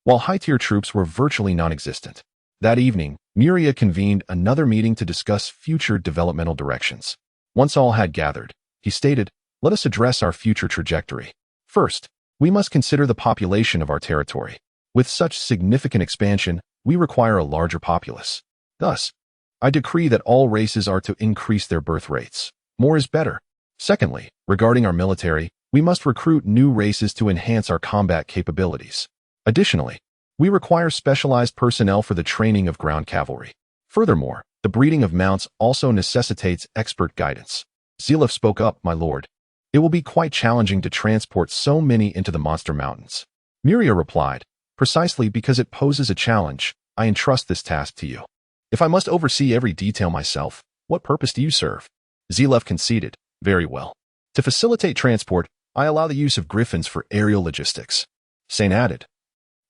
while high-tier troops were virtually non-existent. That evening, Myria convened another meeting to discuss future developmental directions. Once all had gathered, he stated, "Let us address our future trajectory. First, we must consider the population of our territory. With such significant expansion, we require a larger populace. Thus, I decree that all races are to increase their birth rates. More is better. Secondly, regarding our military, we must recruit new races to enhance our combat capabilities. Additionally, we require specialized personnel for the training of ground cavalry. Furthermore, the breeding of mounts also necessitates expert guidance." Zilef spoke up, "My lord, it will be quite challenging to transport so many into the monster mountains." Myria replied, "Precisely because it poses a challenge, I entrust this task to you. If I must oversee every detail myself, what purpose do you serve?" Zilef conceded, "Very well. To facilitate transport, I allow the use of griffins for aerial logistics." Sane added,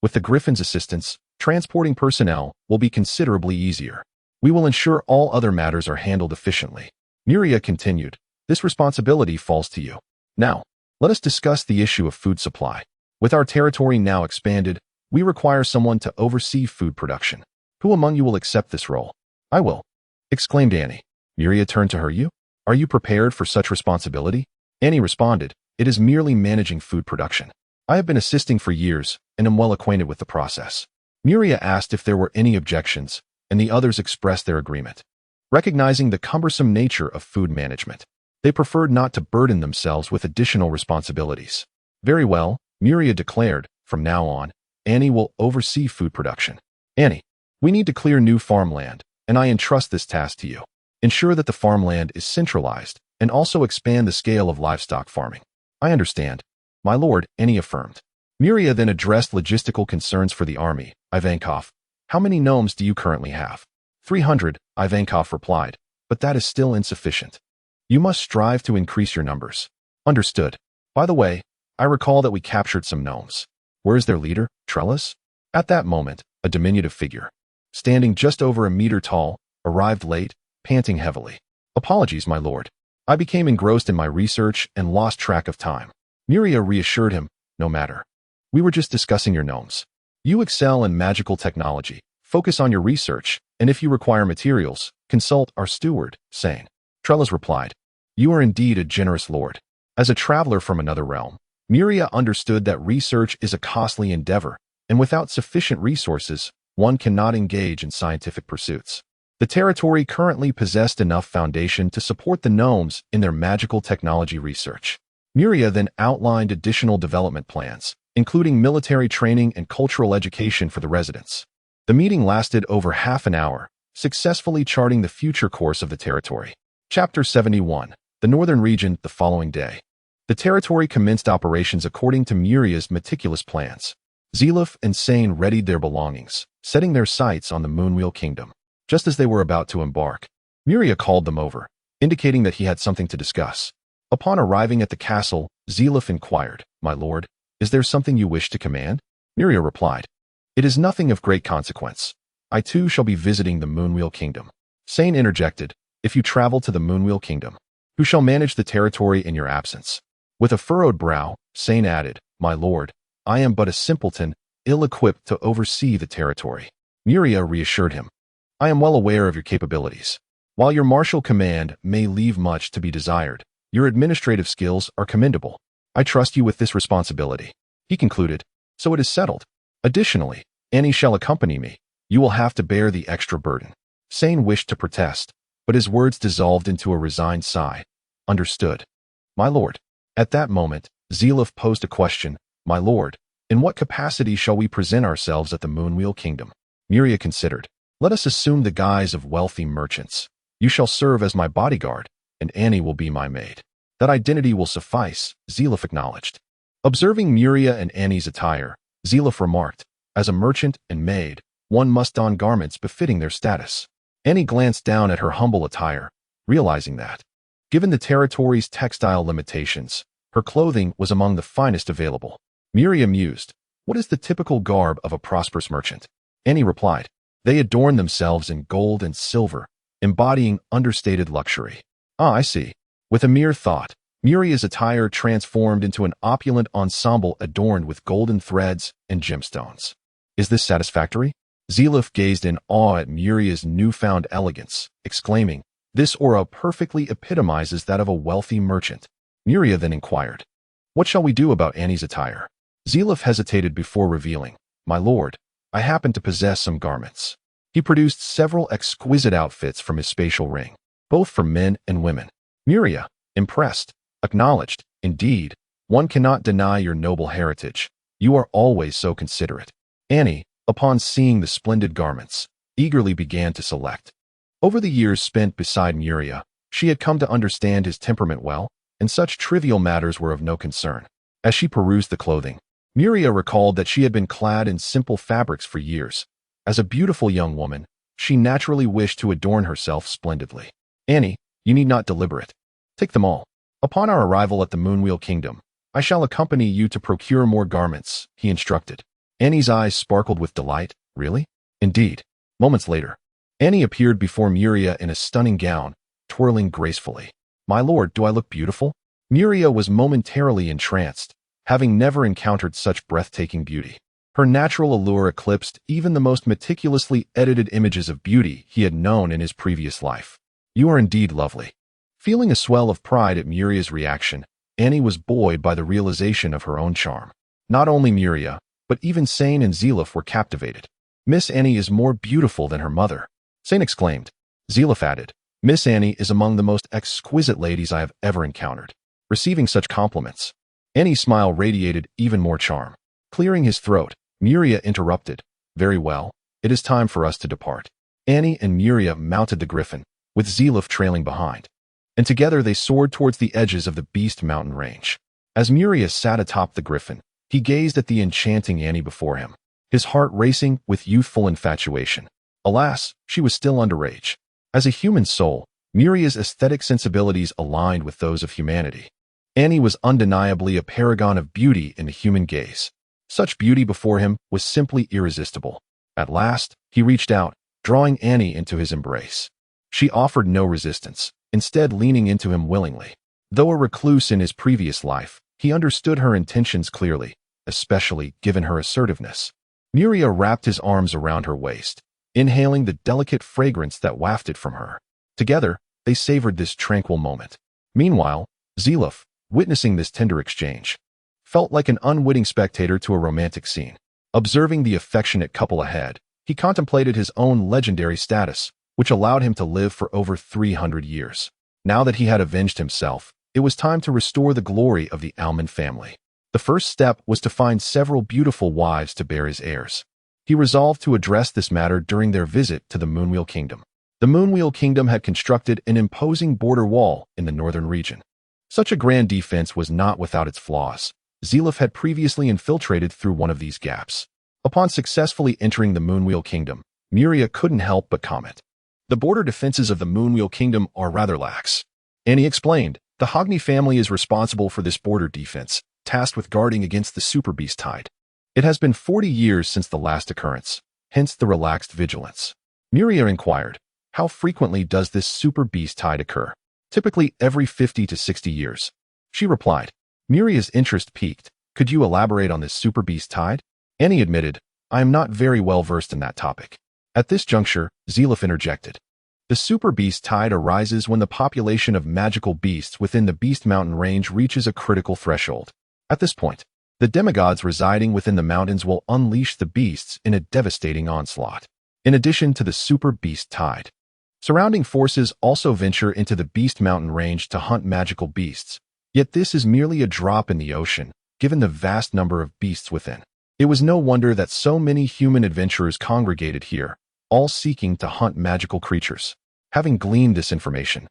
"With the griffin's assistance, transporting personnel will be considerably easier. We will ensure all other matters are handled efficiently." Myria continued, "This responsibility falls to you. Now, let us discuss the issue of food supply. With our territory now expanded, we require someone to oversee food production. Who among you will accept this role?" "I will," exclaimed Annie. Myria turned to her. "You? Are you prepared for such responsibility?" Annie responded, "It is merely managing food production. I have been assisting for years and am well acquainted with the process." Myria asked if there were any objections, and the others expressed their agreement. Recognizing the cumbersome nature of food management, they preferred not to burden themselves with additional responsibilities. "Very well," Myria declared, "from now on, Annie will oversee food production. Annie, we need to clear new farmland, and I entrust this task to you. Ensure that the farmland is centralized, and also expand the scale of livestock farming." "I understand, my lord," Annie affirmed. Myria then addressed logistical concerns for the army. "Ivankov, how many gnomes do you currently have?" 300, Ivankov replied, "but that is still insufficient. You must strive to increase your numbers." "Understood. By the way, I recall that we captured some gnomes. Where is their leader, Trellis?" At that moment, a diminutive figure, standing just over a meter tall, arrived late, panting heavily. "Apologies, my lord. I became engrossed in my research and lost track of time." Myria reassured him, "No matter. We were just discussing your gnomes. You excel in magical technology. Focus on your research, and if you require materials, consult our steward, Sane." Trellis replied, "You are indeed a generous lord." As a traveler from another realm, Myria understood that research is a costly endeavor, and without sufficient resources, one cannot engage in scientific pursuits. The territory currently possessed enough foundation to support the gnomes in their magical technology research. Myria then outlined additional development plans, including military training and cultural education for the residents. The meeting lasted over half an hour, successfully charting the future course of the territory. Chapter 71. The Northern Region. The following day, The territory commenced operations according to Muria's meticulous plans. Zelif and Sane readied their belongings, setting their sights on the Moonwheel Kingdom. Just as they were about to embark, Muria called them over, indicating that he had something to discuss. Upon arriving at the castle, Zelif inquired, "My lord, is there something you wish to command?" Muria replied, "It is nothing of great consequence. I too shall be visiting the Moonwheel Kingdom." Sane interjected, "If you travel to the Moonwheel Kingdom, who shall manage the territory in your absence?" With a furrowed brow, Sane added, "My lord, I am but a simpleton, ill-equipped to oversee the territory." Muria reassured him, "I am well aware of your capabilities. While your martial command may leave much to be desired, your administrative skills are commendable. I trust you with this responsibility." He concluded, "So it is settled. Additionally, Annie shall accompany me. You will have to bear the extra burden." Sane wished to protest, but his words dissolved into a resigned sigh. "Understood, my lord." At that moment, Zelif posed a question, "My lord, in what capacity shall we present ourselves at the Moonwheel Kingdom?" Muria considered, "Let us assume the guise of wealthy merchants. You shall serve as my bodyguard, and Annie will be my maid." "That identity will suffice," Zelif acknowledged. Observing Muria and Annie's attire, Zelif remarked, "As a merchant and maid, one must don garments befitting their status." Annie glanced down at her humble attire, realizing that, given the territory's textile limitations, her clothing was among the finest available. Muria mused, "What is the typical garb of a prosperous merchant?" Annie replied, "They adorn themselves in gold and silver, embodying understated luxury." "Ah, I see." With a mere thought, Muria's attire transformed into an opulent ensemble adorned with golden threads and gemstones. "Is this satisfactory?" Zelif gazed in awe at Muria's newfound elegance, exclaiming, "This aura perfectly epitomizes that of a wealthy merchant." Muria then inquired, "What shall we do about Annie's attire?" Zelif hesitated before revealing, "My lord, I happen to possess some garments." He produced several exquisite outfits from his spatial ring, both for men and women. Muria, impressed, acknowledged, "Indeed, one cannot deny your noble heritage. You are always so considerate." Annie, upon seeing the splendid garments, eagerly began to select. Over the years spent beside Muria, she had come to understand his temperament well, and such trivial matters were of no concern. As she perused the clothing, Muria recalled that she had been clad in simple fabrics for years. As a beautiful young woman, she naturally wished to adorn herself splendidly. "Annie, you need not deliberate. Take them all. Upon our arrival at the Moonwheel Kingdom, I shall accompany you to procure more garments," he instructed. Annie's eyes sparkled with delight. "Really?" "Indeed." Moments later, Annie appeared before Muria in a stunning gown, twirling gracefully. "My lord, do I look beautiful?" Muria was momentarily entranced, having never encountered such breathtaking beauty. Her natural allure eclipsed even the most meticulously edited images of beauty he had known in his previous life. "You are indeed lovely." Feeling a swell of pride at Muria's reaction, Annie was buoyed by the realization of her own charm. Not only Muria, but even Sane and Zelif were captivated. "Miss Annie is more beautiful than her mother," Sane exclaimed. Zelif added, "Miss Annie is among the most exquisite ladies I have ever encountered." Receiving such compliments, Annie's smile radiated even more charm. Clearing his throat, Muria interrupted, "Very well, it is time for us to depart." Annie and Muria mounted the griffin, with Zelif trailing behind, and together they soared towards the edges of the Beast Mountain range. As Muria sat atop the griffin, he gazed at the enchanting Annie before him, his heart racing with youthful infatuation. Alas, she was still underage. As a human soul, Muria's aesthetic sensibilities aligned with those of humanity. Annie was undeniably a paragon of beauty in the human gaze. Such beauty before him was simply irresistible. At last, he reached out, drawing Annie into his embrace. She offered no resistance, instead leaning into him willingly. Though a recluse in his previous life, he understood her intentions clearly, especially given her assertiveness. Muria wrapped his arms around her waist, inhaling the delicate fragrance that wafted from her. Together, they savored this tranquil moment. Meanwhile, Zelif, witnessing this tender exchange, felt like an unwitting spectator to a romantic scene. Observing the affectionate couple ahead, he contemplated his own legendary status, which allowed him to live for over 300 years. Now that he had avenged himself, it was time to restore the glory of the Almond family. The first step was to find several beautiful wives to bear his heirs. He resolved to address this matter during their visit to the Moonwheel Kingdom. The Moonwheel Kingdom had constructed an imposing border wall in the northern region. Such a grand defense was not without its flaws. Zelif had previously infiltrated through one of these gaps. Upon successfully entering the Moonwheel Kingdom, Miria couldn't help but comment. The border defenses of the Moonwheel Kingdom are rather lax. Annie explained, the Hogni family is responsible for this border defense, tasked with guarding against the super beast tide. It has been 40 years since the last occurrence, hence the relaxed vigilance. Miria inquired, how frequently does this super beast tide occur? Typically every 50 to 60 years. She replied. Miria's interest piqued. Could you elaborate on this super beast tide? Annie admitted, I am not very well versed in that topic. At this juncture, Zelif interjected. The super beast tide arises when the population of magical beasts within the Beast Mountain range reaches a critical threshold. At this point, the demigods residing within the mountains will unleash the beasts in a devastating onslaught. In addition to the super beast tide, surrounding forces also venture into the Beast Mountain range to hunt magical beasts. Yet this is merely a drop in the ocean, given the vast number of beasts within. It was no wonder that so many human adventurers congregated here, all seeking to hunt magical creatures. Having gleaned this information,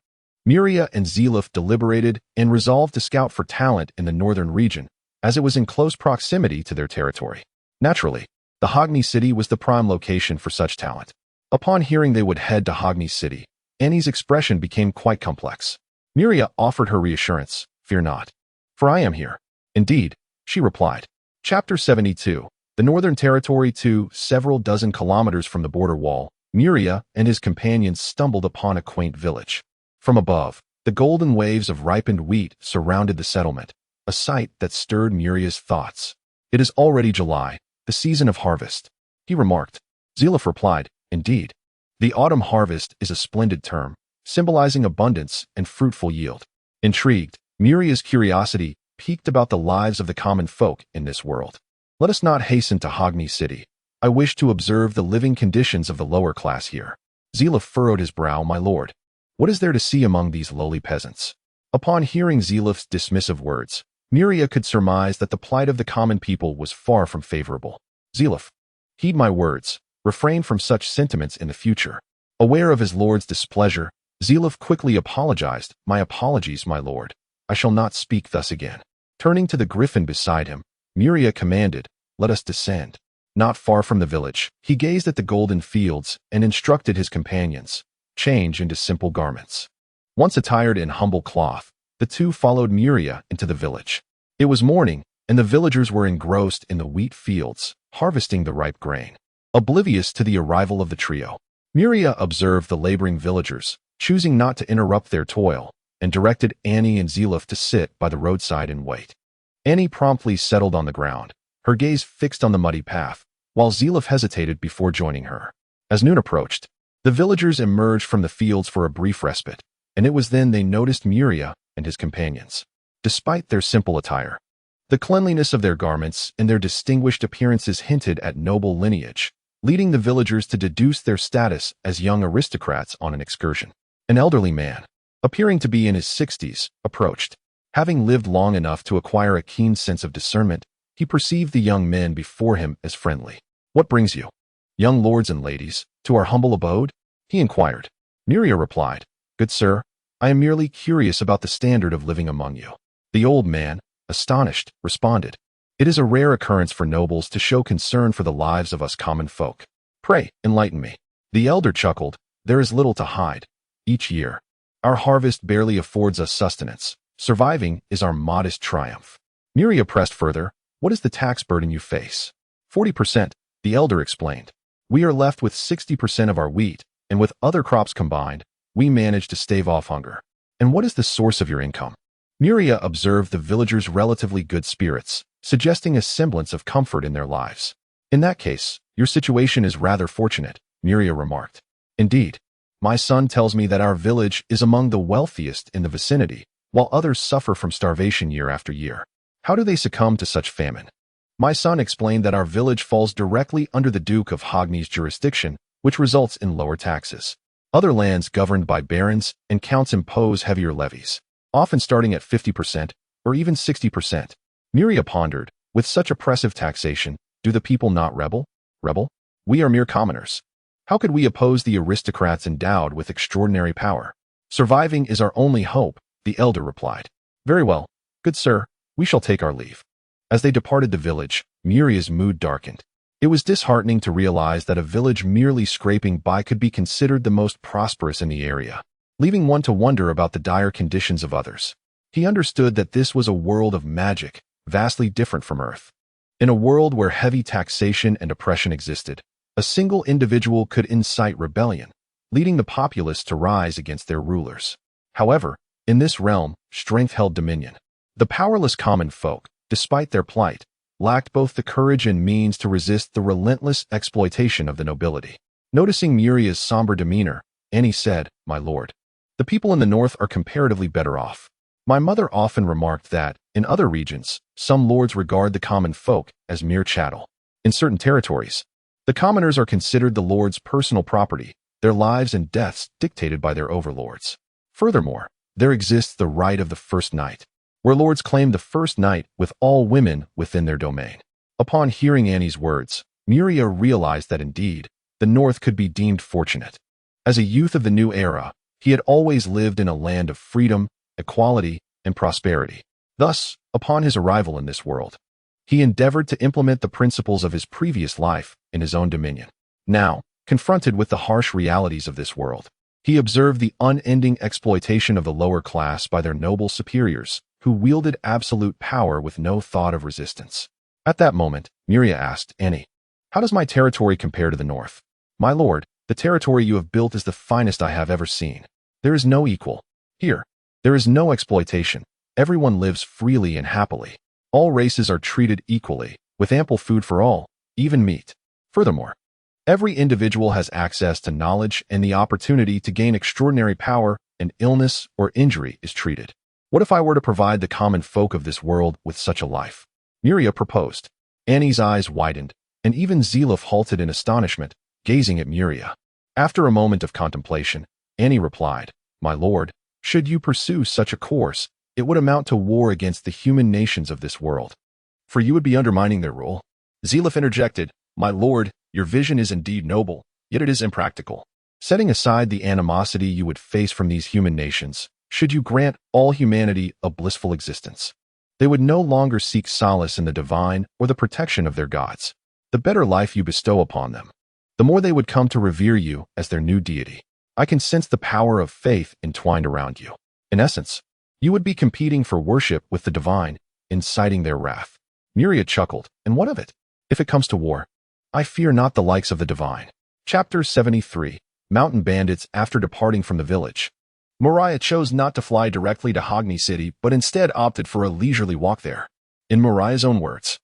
Miria and Zelif deliberated and resolved to scout for talent in the northern region, as it was in close proximity to their territory. Naturally, the Hogni City was the prime location for such talent. Upon hearing they would head to Hogni City, Annie's expression became quite complex. Miria offered her reassurance, fear not, for I am here. Indeed, she replied. Chapter 72. The Northern Territory. Several dozen kilometers from the border wall, Miria and his companions stumbled upon a quaint village. From above, the golden waves of ripened wheat surrounded the settlement, a sight that stirred Miria's thoughts. It is already July, the season of harvest, he remarked. Zelif replied, indeed. The autumn harvest is a splendid term, symbolizing abundance and fruitful yield. Intrigued, Miria's curiosity piqued about the lives of the common folk in this world. Let us not hasten to Hogni City. I wish to observe the living conditions of the lower class here. Zelif furrowed his brow. My lord, what is there to see among these lowly peasants? Upon hearing Zelif's dismissive words, Miria could surmise that the plight of the common people was far from favorable. Zelif, heed my words. Refrain from such sentiments in the future. Aware of his lord's displeasure, Zelif quickly apologized. My apologies, my lord. I shall not speak thus again. Turning to the griffin beside him, Miria commanded, let us descend. Not far from the village, he gazed at the golden fields and instructed his companions, change into simple garments. Once attired in humble cloth, the two followed Miria into the village. It was morning, and the villagers were engrossed in the wheat fields, harvesting the ripe grain. Oblivious to the arrival of the trio, Miria observed the laboring villagers, choosing not to interrupt their toil, and directed Annie and Zelif to sit by the roadside and wait. Annie promptly settled on the ground, her gaze fixed on the muddy path, while Zelif hesitated before joining her. As noon approached, the villagers emerged from the fields for a brief respite, and it was then they noticed Miria and his companions. Despite their simple attire, the cleanliness of their garments and their distinguished appearances hinted at noble lineage, leading the villagers to deduce their status as young aristocrats on an excursion. An elderly man, appearing to be in his 60s, approached. Having lived long enough to acquire a keen sense of discernment, he perceived the young men before him as friendly. What brings you, young lords and ladies, to our humble abode? He inquired. Miria replied, good sir, I am merely curious about the standard of living among you. The old man, astonished, responded, it is a rare occurrence for nobles to show concern for the lives of us common folk. Pray, enlighten me. The elder chuckled, there is little to hide. Each year, our harvest barely affords us sustenance. Surviving is our modest triumph. Miria pressed further, what is the tax burden you face? 40%, the elder explained. We are left with 60% of our wheat, and with other crops combined, we manage to stave off hunger. And what is the source of your income? Miria observed the villagers' relatively good spirits, suggesting a semblance of comfort in their lives. In that case, your situation is rather fortunate, Miria remarked. Indeed, my son tells me that our village is among the wealthiest in the vicinity, while others suffer from starvation year after year. How do they succumb to such famine? My son explained that our village falls directly under the Duke of Hogni's jurisdiction, which results in lower taxes. Other lands governed by barons and counts impose heavier levies, often starting at 50% or even 60%. Miria pondered, with such oppressive taxation, do the people not rebel? Rebel? We are mere commoners. How could we oppose the aristocrats endowed with extraordinary power? Surviving is our only hope, the elder replied. Very well, good sir, we shall take our leave. As they departed the village, Muria's mood darkened. It was disheartening to realize that a village merely scraping by could be considered the most prosperous in the area, leaving one to wonder about the dire conditions of others. He understood that this was a world of magic, vastly different from Earth. In a world where heavy taxation and oppression existed, a single individual could incite rebellion, leading the populace to rise against their rulers. However, in this realm, strength held dominion. The powerless common folk, despite their plight, lacked both the courage and means to resist the relentless exploitation of the nobility. Noticing Muria's somber demeanor, Annie said, "My lord, the people in the north are comparatively better off. My mother often remarked that, in other regions, some lords regard the common folk as mere chattel. In certain territories, the commoners are considered the lord's personal property, their lives and deaths dictated by their overlords. Furthermore, there exists the right of the first night, where lords claim the first night with all women within their domain." Upon hearing Annie's words, Muria realized that indeed, the North could be deemed fortunate. As a youth of the new era, he had always lived in a land of freedom, equality, and prosperity. Thus, upon his arrival in this world, he endeavored to implement the principles of his previous life in his own dominion. Now, confronted with the harsh realities of this world, he observed the unending exploitation of the lower class by their noble superiors, who wielded absolute power with no thought of resistance. At that moment, Muria asked, "Annie, how does my territory compare to the north?" "My lord, the territory you have built is the finest I have ever seen. There is no equal. Here, there is no exploitation. Everyone lives freely and happily. All races are treated equally, with ample food for all, even meat. Furthermore, every individual has access to knowledge and the opportunity to gain extraordinary power, and illness or injury is treated. What if I were to provide the common folk of this world with such a life?" Muria proposed. Annie's eyes widened, and even Zilaf halted in astonishment, gazing at Muria. After a moment of contemplation, Annie replied, "My lord, should you pursue such a course, it would amount to war against the human nations of this world, for you would be undermining their rule." Zilaf interjected, "My lord, your vision is indeed noble, yet it is impractical. Setting aside the animosity you would face from these human nations, should you grant all humanity a blissful existence, they would no longer seek solace in the divine or the protection of their gods. The better life you bestow upon them, the more they would come to revere you as their new deity. I can sense the power of faith entwined around you. In essence, you would be competing for worship with the divine, inciting their wrath." Muria chuckled, "And what of it? If it comes to war, I fear not the likes of the divine." Chapter 73. Mountain Bandits. After departing from the village, Moriah chose not to fly directly to Hogni City, but instead opted for a leisurely walk there. In Moriah's own words,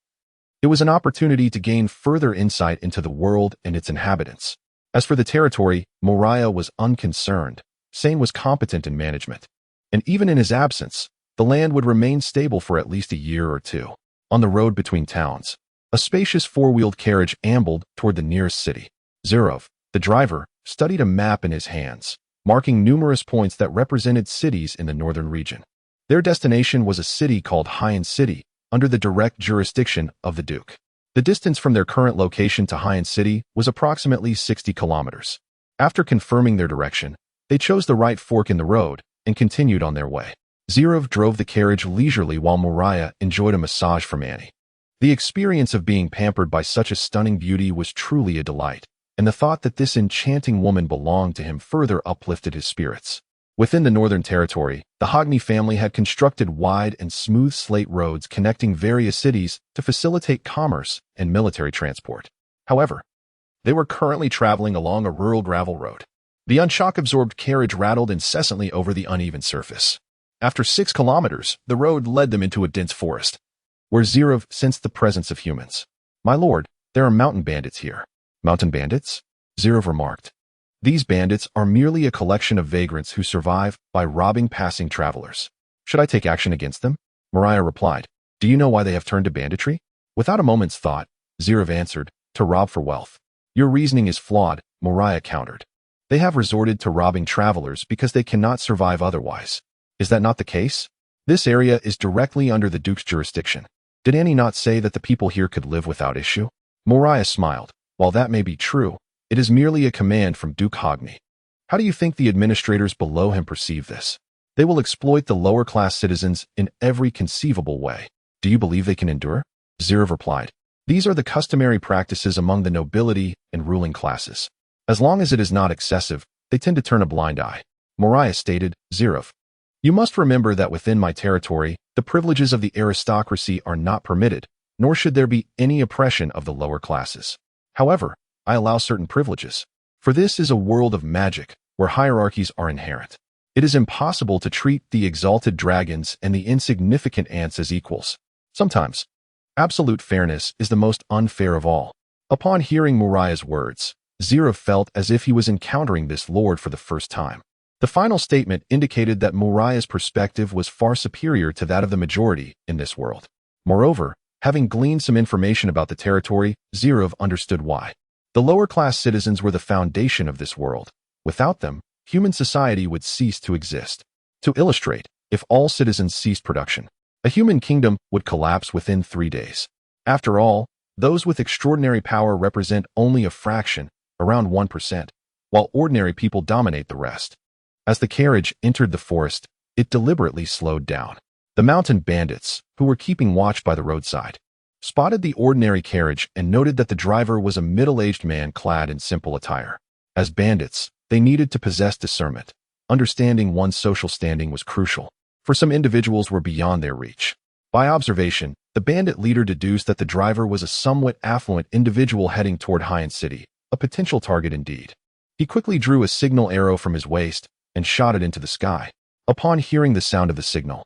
it was an opportunity to gain further insight into the world and its inhabitants. As for the territory, Moriah was unconcerned. Sane was competent in management, and even in his absence, the land would remain stable for at least a year or two. On the road between towns, a spacious four-wheeled carriage ambled toward the nearest city. Zurov, the driver, studied a map in his hands, marking numerous points that represented cities in the northern region. Their destination was a city called Hyan City, under the direct jurisdiction of the Duke. The distance from their current location to Hyan City was approximately 60 kilometers. After confirming their direction, they chose the right fork in the road and continued on their way. Zurov drove the carriage leisurely while Moriah enjoyed a massage from Annie. The experience of being pampered by such a stunning beauty was truly a delight, and the thought that this enchanting woman belonged to him further uplifted his spirits. Within the Northern Territory, the Hogni family had constructed wide and smooth slate roads connecting various cities to facilitate commerce and military transport. However, they were currently traveling along a rural gravel road. The unshock-absorbed carriage rattled incessantly over the uneven surface. After 6 kilometers, the road led them into a dense forest, where Zurov sensed the presence of humans. "My lord, there are mountain bandits here." "Mountain bandits?" Zurov remarked. "These bandits are merely a collection of vagrants who survive by robbing passing travelers. Should I take action against them?" Moriah replied. "Do you know why they have turned to banditry?" Without a moment's thought, Zurov answered, "To rob for wealth." "Your reasoning is flawed," Moriah countered. "They have resorted to robbing travelers because they cannot survive otherwise. Is that not the case? This area is directly under the Duke's jurisdiction. Did Annie not say that the people here could live without issue?" Moriah smiled. "While that may be true, it is merely a command from Duke Hogni. How do you think the administrators below him perceive this?" They will exploit the lower-class citizens in every conceivable way. Do you believe they can endure? Zirav replied. These are the customary practices among the nobility and ruling classes. As long as it is not excessive, they tend to turn a blind eye. Moriah stated, Zirav, you must remember that within my territory, the privileges of the aristocracy are not permitted, nor should there be any oppression of the lower classes. However, I allow certain privileges. For this is a world of magic, where hierarchies are inherent. It is impossible to treat the exalted dragons and the insignificant ants as equals. Sometimes, absolute fairness is the most unfair of all. Upon hearing Moriah's words, Zirav felt as if he was encountering this lord for the first time. The final statement indicated that Moriah's perspective was far superior to that of the majority in this world. Moreover, having gleaned some information about the territory, Zirav understood why. The lower-class citizens were the foundation of this world. Without them, human society would cease to exist. To illustrate, if all citizens ceased production, a human kingdom would collapse within 3 days. After all, those with extraordinary power represent only a fraction, around 1%, while ordinary people dominate the rest. As the carriage entered the forest, it deliberately slowed down. The mountain bandits, who were keeping watch by the roadside, spotted the ordinary carriage and noted that the driver was a middle-aged man clad in simple attire. As bandits, they needed to possess discernment. Understanding one's social standing was crucial, for some individuals were beyond their reach. By observation, the bandit leader deduced that the driver was a somewhat affluent individual heading toward Hyan City, a potential target indeed. He quickly drew a signal arrow from his waist and shot it into the sky. Upon hearing the sound of the signal,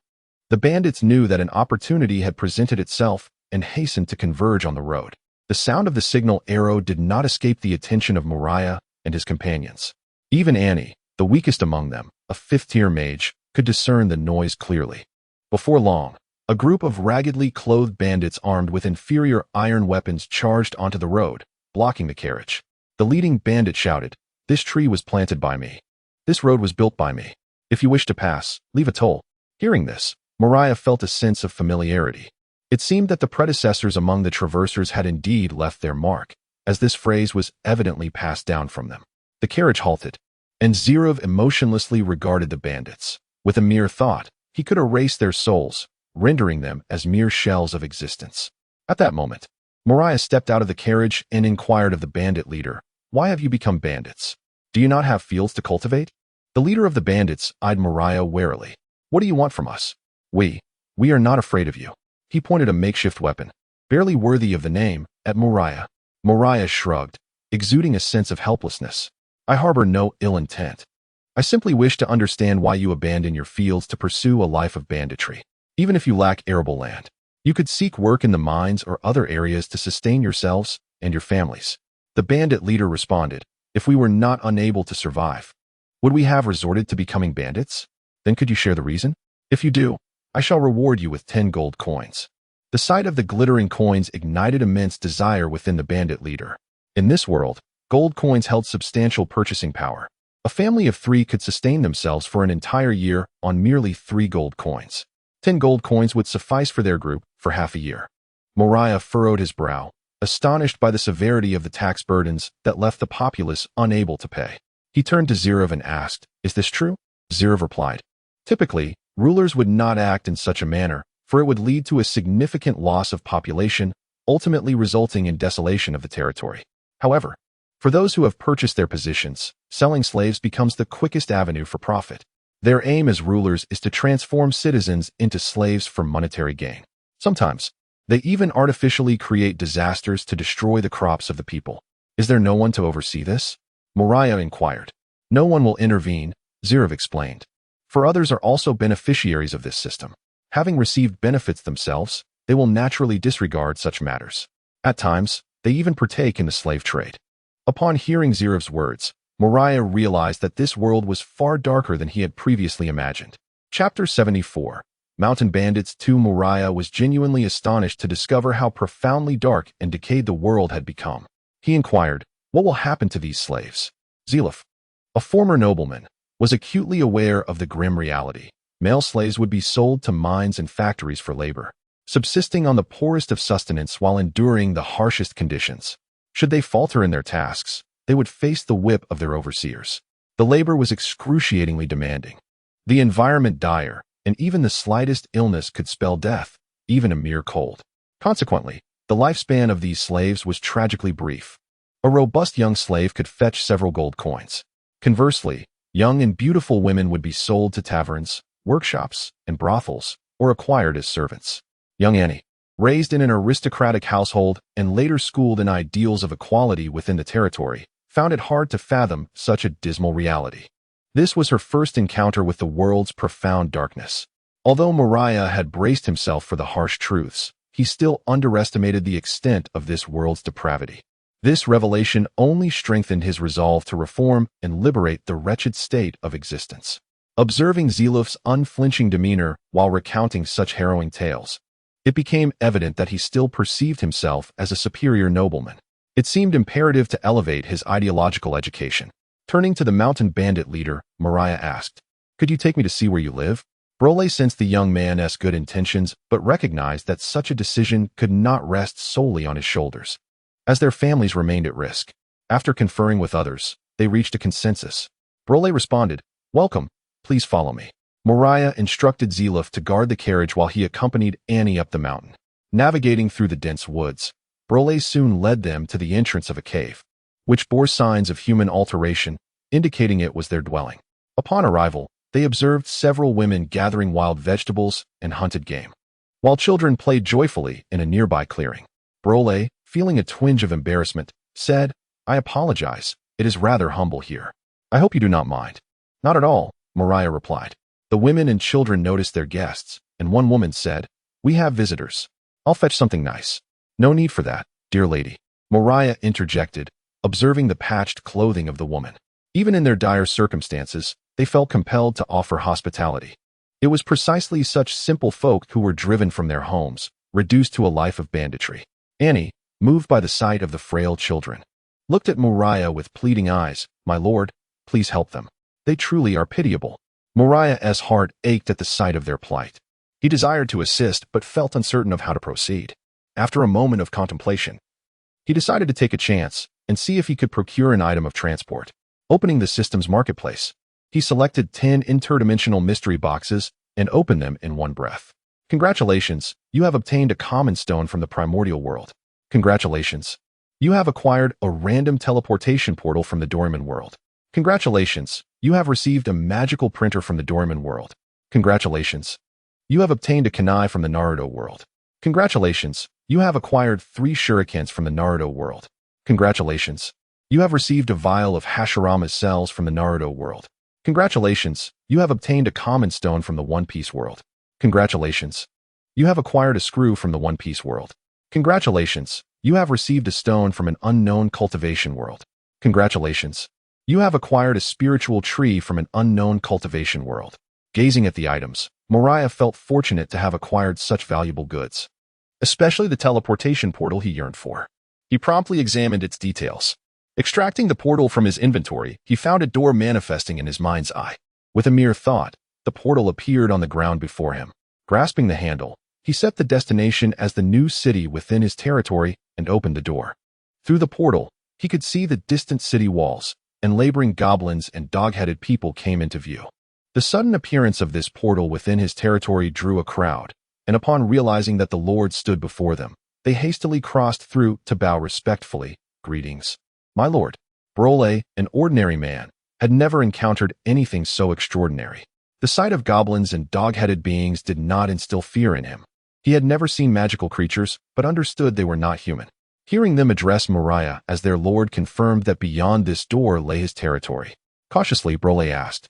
the bandits knew that an opportunity had presented itself and hastened to converge on the road. The sound of the signal arrow did not escape the attention of Moriah and his companions. Even Annie, the weakest among them, a fifth-tier mage, could discern the noise clearly. Before long, a group of raggedly clothed bandits armed with inferior iron weapons charged onto the road, blocking the carriage. The leading bandit shouted, "This tree was planted by me. This road was built by me. If you wish to pass, leave a toll." Hearing this, Moriah felt a sense of familiarity. It seemed that the predecessors among the traversers had indeed left their mark, as this phrase was evidently passed down from them. The carriage halted, and Zirav emotionlessly regarded the bandits. With a mere thought, he could erase their souls, rendering them as mere shells of existence. At that moment, Moriah stepped out of the carriage and inquired of the bandit leader, "Why have you become bandits? Do you not have fields to cultivate?" The leader of the bandits eyed Moriah warily. "What do you want from us?" We are not afraid of you." He pointed a makeshift weapon, barely worthy of the name, at Moriah. Moriah shrugged, exuding a sense of helplessness. "I harbor no ill intent. I simply wish to understand why you abandon your fields to pursue a life of banditry. Even if you lack arable land, you could seek work in the mines or other areas to sustain yourselves and your families." The bandit leader responded, "If we were not unable to survive, would we have resorted to becoming bandits? Then could you share the reason? If you do, I shall reward you with 10 gold coins." The sight of the glittering coins ignited immense desire within the bandit leader. In this world, gold coins held substantial purchasing power. A family of 3 could sustain themselves for an entire year on merely 3 gold coins. 10 gold coins would suffice for their group for half a year. Moriah furrowed his brow, astonished by the severity of the tax burdens that left the populace unable to pay. He turned to Zirav and asked, "Is this true?" Zirav replied, "Typically, rulers would not act in such a manner, for it would lead to a significant loss of population, ultimately resulting in desolation of the territory. However, for those who have purchased their positions, selling slaves becomes the quickest avenue for profit. Their aim as rulers is to transform citizens into slaves for monetary gain. Sometimes, they even artificially create disasters to destroy the crops of the people. Is there no one to oversee this?" Moriah inquired. "No one will intervene," Zirav explained. "For others are also beneficiaries of this system. Having received benefits themselves, they will naturally disregard such matters. At times, they even partake in the slave trade." Upon hearing Zirav's words, Moriah realized that this world was far darker than he had previously imagined. Chapter 74. Mountain Bandits 2. Moriah was genuinely astonished to discover how profoundly dark and decayed the world had become. He inquired, "What will happen to these slaves?" Zilaf, a former nobleman, was acutely aware of the grim reality. Male slaves would be sold to mines and factories for labor, subsisting on the poorest of sustenance while enduring the harshest conditions. Should they falter in their tasks, they would face the whip of their overseers. The labor was excruciatingly demanding. The environment dire, and even the slightest illness could spell death, even a mere cold. Consequently, the lifespan of these slaves was tragically brief. A robust young slave could fetch several gold coins. Conversely, young and beautiful women would be sold to taverns, workshops, and brothels, or acquired as servants. Young Annie, raised in an aristocratic household and later schooled in ideals of equality within the territory, found it hard to fathom such a dismal reality. This was her first encounter with the world's profound darkness. Although Moriah had braced himself for the harsh truths, he still underestimated the extent of this world's depravity. This revelation only strengthened his resolve to reform and liberate the wretched state of existence. Observing Ziluf's unflinching demeanor while recounting such harrowing tales, it became evident that he still perceived himself as a superior nobleman. It seemed imperative to elevate his ideological education. Turning to the mountain bandit leader, Moriah asked, "Could you take me to see where you live?" Brole sensed the young man's good intentions, but recognized that such a decision could not rest solely on his shoulders, as their families remained at risk. After conferring with others, they reached a consensus. Brole responded, "Welcome, please follow me." Moriah instructed Ziluf to guard the carriage while he accompanied Annie up the mountain. Navigating through the dense woods, Brole soon led them to the entrance of a cave, which bore signs of human alteration, indicating it was their dwelling. Upon arrival, they observed several women gathering wild vegetables and hunted game, while children played joyfully in a nearby clearing. Brole, feeling a twinge of embarrassment, said, "I apologize, it is rather humble here. I hope you do not mind." "Not at all," Moriah replied. The women and children noticed their guests, and one woman said, "We have visitors. I'll fetch something nice." "No need for that, dear lady," Moriah interjected, observing the patched clothing of the woman. Even in their dire circumstances, they felt compelled to offer hospitality. It was precisely such simple folk who were driven from their homes, reduced to a life of banditry. Annie, moved by the sight of the frail children, looked at Moriah with pleading eyes. "My lord, please help them. They truly are pitiable." Moriah's heart ached at the sight of their plight. He desired to assist, but felt uncertain of how to proceed. After a moment of contemplation, he decided to take a chance and see if he could procure an item of transport. Opening the system's marketplace, he selected 10 interdimensional mystery boxes and opened them in one breath. "Congratulations, you have obtained a common stone from the primordial world." "Congratulations, you have acquired a random teleportation portal from the Doraemon world." "Congratulations, you have received a magical printer from the Doraemon world." "Congratulations, you have obtained a kunai from the Naruto world." "Congratulations, you have acquired 3 shurikens from the Naruto world." "Congratulations, you have received a vial of Hashirama's cells from the Naruto world." "Congratulations, you have obtained a common stone from the One Piece world." "Congratulations, you have acquired a screw from the One Piece world." "Congratulations, you have received a stone from an unknown cultivation world." "Congratulations, you have acquired a spiritual tree from an unknown cultivation world." Gazing at the items, Moriah felt fortunate to have acquired such valuable goods, especially the teleportation portal he yearned for. He promptly examined its details. Extracting the portal from his inventory, he found a door manifesting in his mind's eye. With a mere thought, the portal appeared on the ground before him. Grasping the handle, he set the destination as the new city within his territory and opened the door. Through the portal, he could see the distant city walls, and laboring goblins and dog-headed people came into view. The sudden appearance of this portal within his territory drew a crowd, and upon realizing that the Lord stood before them, they hastily crossed through to bow respectfully. "Greetings, my lord." Brole, an ordinary man, had never encountered anything so extraordinary. The sight of goblins and dog-headed beings did not instill fear in him. He had never seen magical creatures, but understood they were not human. Hearing them address Moriah as their lord confirmed that beyond this door lay his territory. Cautiously, Brole asked,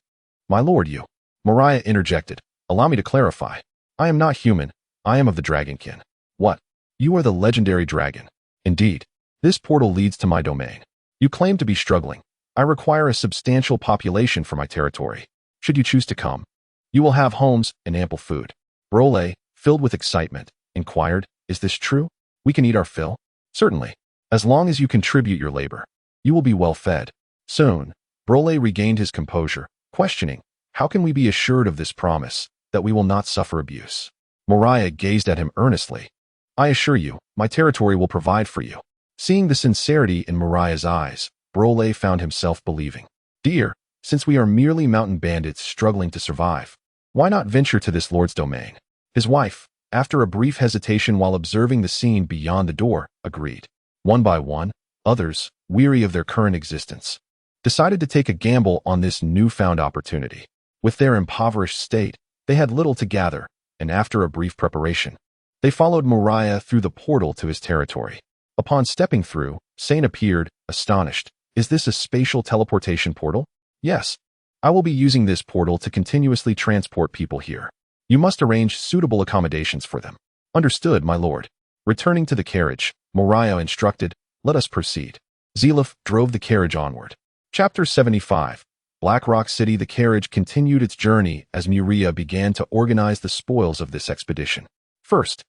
"My lord, you?" Moriah interjected, "Allow me to clarify. I am not human. I am of the dragonkin." "What? You are the legendary dragon?" "Indeed. This portal leads to my domain. You claim to be struggling. I require a substantial population for my territory. Should you choose to come, you will have homes and ample food." Brole, filled with excitement, inquired, "Is this true? We can eat our fill?" "Certainly. As long as you contribute your labor, you will be well fed." Soon, Brole regained his composure, questioning, "How can we be assured of this promise, that we will not suffer abuse?" Moriah gazed at him earnestly. "I assure you, my territory will provide for you." Seeing the sincerity in Moriah's eyes, Brole found himself believing. "Dear, Since we are merely mountain bandits struggling to survive, why not venture to this lord's domain? His wife, after a brief hesitation while observing the scene beyond the door, agreed. One by one, others, weary of their current existence, decided to take a gamble on this newfound opportunity. With their impoverished state, they had little to gather, and after a brief preparation, they followed Moriah through the portal to his territory. Upon stepping through, Sane appeared, astonished. Is this a spatial teleportation portal? Yes. I will be using this portal to continuously transport people here. You must arrange suitable accommodations for them. Understood, my lord. Returning to the carriage, Moriah instructed, let us proceed. Zilaf drove the carriage onward. Chapter 75. Black Rock City. The carriage continued its journey as Moriah began to organize the spoils of this expedition. First,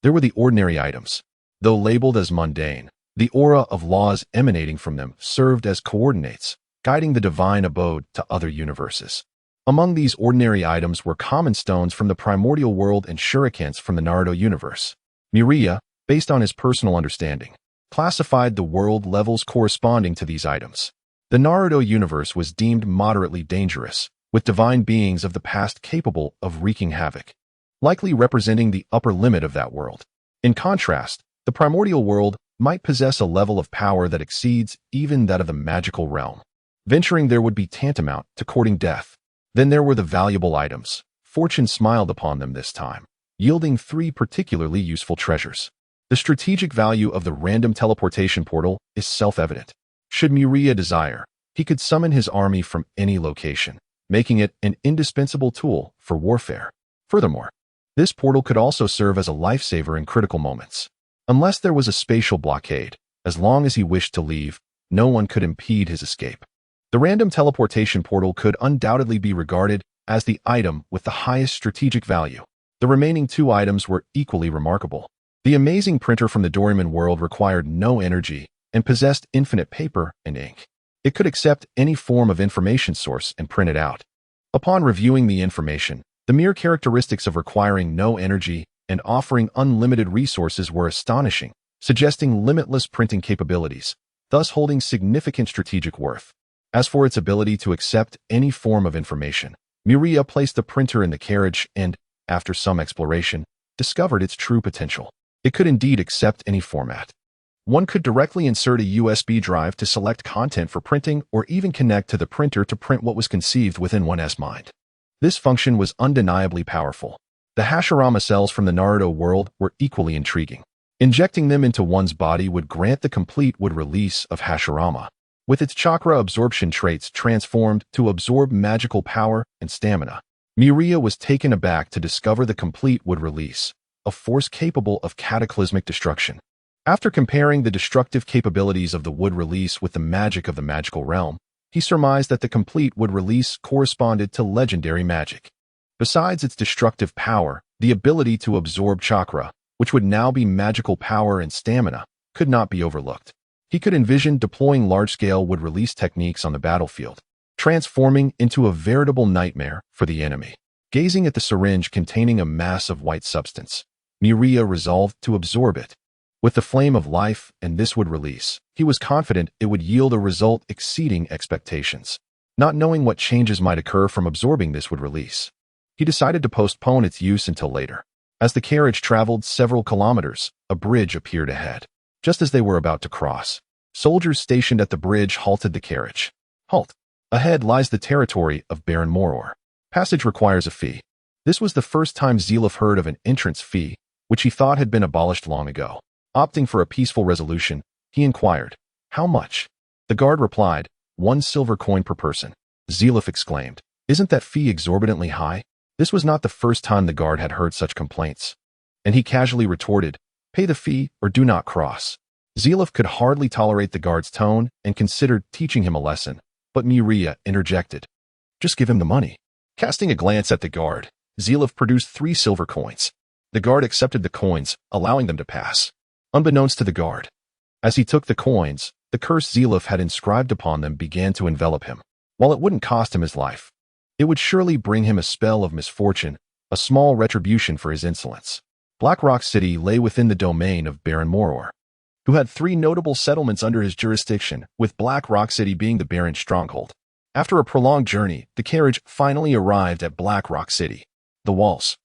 there were the ordinary items. Though labeled as mundane, the aura of laws emanating from them served as coordinates, guiding the divine abode to other universes. Among these ordinary items were common stones from the primordial world and shurikens from the Naruto universe. Moriah, based on his personal understanding, classified the world levels corresponding to these items. The Naruto universe was deemed moderately dangerous, with divine beings of the past capable of wreaking havoc, likely representing the upper limit of that world. In contrast, the primordial world might possess a level of power that exceeds even that of the magical realm. Venturing there would be tantamount to courting death. Then there were the valuable items. Fortune smiled upon them this time, yielding 3 particularly useful treasures. The strategic value of the random teleportation portal is self-evident. Should Moriah desire, he could summon his army from any location, making it an indispensable tool for warfare. Furthermore, this portal could also serve as a lifesaver in critical moments. Unless there was a spatial blockade, as long as he wished to leave, no one could impede his escape. The random teleportation portal could undoubtedly be regarded as the item with the highest strategic value. The remaining 2 items were equally remarkable. The amazing printer from the Doraemon world required no energy and possessed infinite paper and ink. It could accept any form of information source and print it out. Upon reviewing the information, the mere characteristics of requiring no energy and offering unlimited resources were astonishing, suggesting limitless printing capabilities, thus holding significant strategic worth. As for its ability to accept any form of information, Moriah placed the printer in the carriage and, after some exploration, discovered its true potential. It could indeed accept any format. One could directly insert a USB drive to select content for printing or even connect to the printer to print what was conceived within one's mind. This function was undeniably powerful. The Hashirama cells from the Naruto world were equally intriguing. Injecting them into one's body would grant the complete release of Hashirama, with its chakra absorption traits transformed to absorb magical power and stamina. Moriah was taken aback to discover the complete release, a force capable of cataclysmic destruction. After comparing the destructive capabilities of the wood release with the magic of the magical realm, he surmised that the complete wood release corresponded to legendary magic. Besides its destructive power, the ability to absorb chakra, which would now be magical power and stamina, could not be overlooked. He could envision deploying large-scale wood release techniques on the battlefield, transforming into a veritable nightmare for the enemy. Gazing at the syringe containing a mass of white substance, Moriah resolved to absorb it. With the flame of life and this wood release, he was confident it would yield a result exceeding expectations. Not knowing what changes might occur from absorbing this wood release, he decided to postpone its use until later. As the carriage traveled several kilometers, a bridge appeared ahead. Just as they were about to cross, soldiers stationed at the bridge halted the carriage. Halt! Ahead lies the territory of Baron Moror. Passage requires a fee. This was the first time Zilaf heard of an entrance fee, which he thought had been abolished long ago. Opting for a peaceful resolution, he inquired, "How much?" The guard replied, 1 silver coin per person. Zilaf exclaimed, "Isn't that fee exorbitantly high?" This was not the first time the guard had heard such complaints, and he casually retorted, "Pay the fee or do not cross." Zilaf could hardly tolerate the guard's tone and considered teaching him a lesson, but Moriah interjected, "Just give him the money." Casting a glance at the guard, Zilaf produced 3 silver coins. The guard accepted the coins, allowing them to pass. Unbeknownst to the guard, as he took the coins, the curse Zilaf had inscribed upon them began to envelop him. While it wouldn't cost him his life, it would surely bring him a spell of misfortune, a small retribution for his insolence. Black Rock City lay within the domain of Baron Moror, who had 3 notable settlements under his jurisdiction, with Black Rock City being the Baron's stronghold. After a prolonged journey, the carriage finally arrived at Black Rock City. The walls,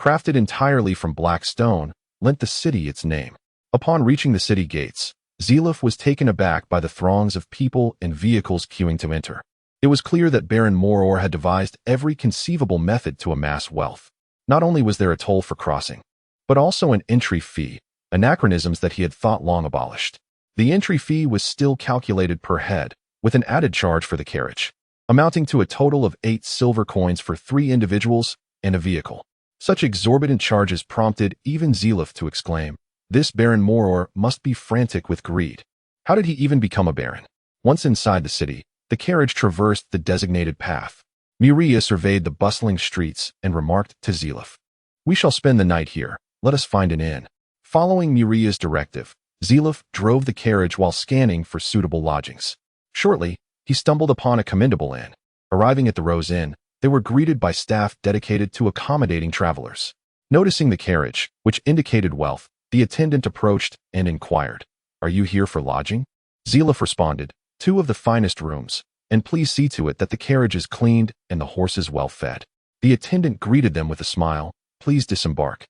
crafted entirely from black stone, lent the city its name. Upon reaching the city gates, Zilaf was taken aback by the throngs of people and vehicles queuing to enter. It was clear that Baron Moror had devised every conceivable method to amass wealth. Not only was there a toll for crossing, but also an entry fee, anachronisms that he had thought long abolished. The entry fee was still calculated per head, with an added charge for the carriage, amounting to a total of 8 silver coins for 3 individuals and a vehicle. Such exorbitant charges prompted even Zilaf to exclaim, "This Baron Moror must be frantic with greed. How did he even become a baron?" Once inside the city, the carriage traversed the designated path. Miria surveyed the bustling streets and remarked to Zilaf, "We shall spend the night here. Let us find an inn." Following Miria's directive, Zilaf drove the carriage while scanning for suitable lodgings. Shortly, he stumbled upon a commendable inn. Arriving at the Rose Inn, they were greeted by staff dedicated to accommodating travelers. Noticing the carriage, which indicated wealth, the attendant approached and inquired, "Are you here for lodging?" Zilaf responded, "2 of the finest rooms, and please see to it that the carriage is cleaned and the horses well fed." The attendant greeted them with a smile, "Please disembark.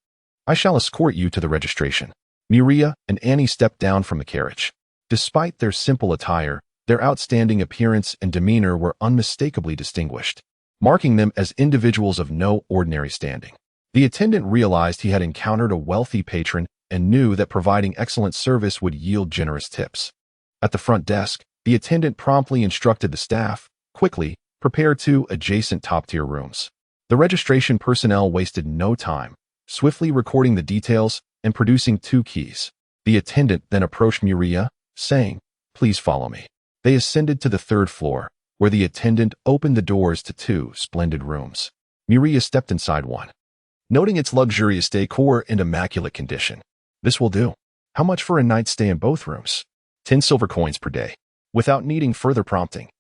I shall escort you to the registration." Miria and Annie stepped down from the carriage. Despite their simple attire, their outstanding appearance and demeanor were unmistakably distinguished, marking them as individuals of no ordinary standing. The attendant realized he had encountered a wealthy patron and knew that providing excellent service would yield generous tips. At the front desk, the attendant promptly instructed the staff, "Quickly, prepare 2 adjacent top-tier rooms." The registration personnel wasted no time, swiftly recording the details and producing 2 keys. The attendant then approached Miria, saying, "Please follow me." They ascended to the 3rd floor, where the attendant opened the doors to 2 splendid rooms. Miria stepped inside one, noting its luxurious decor and immaculate condition. "This will do. How much for a night's stay in both rooms?" 10 silver coins per day. Without needing further prompting,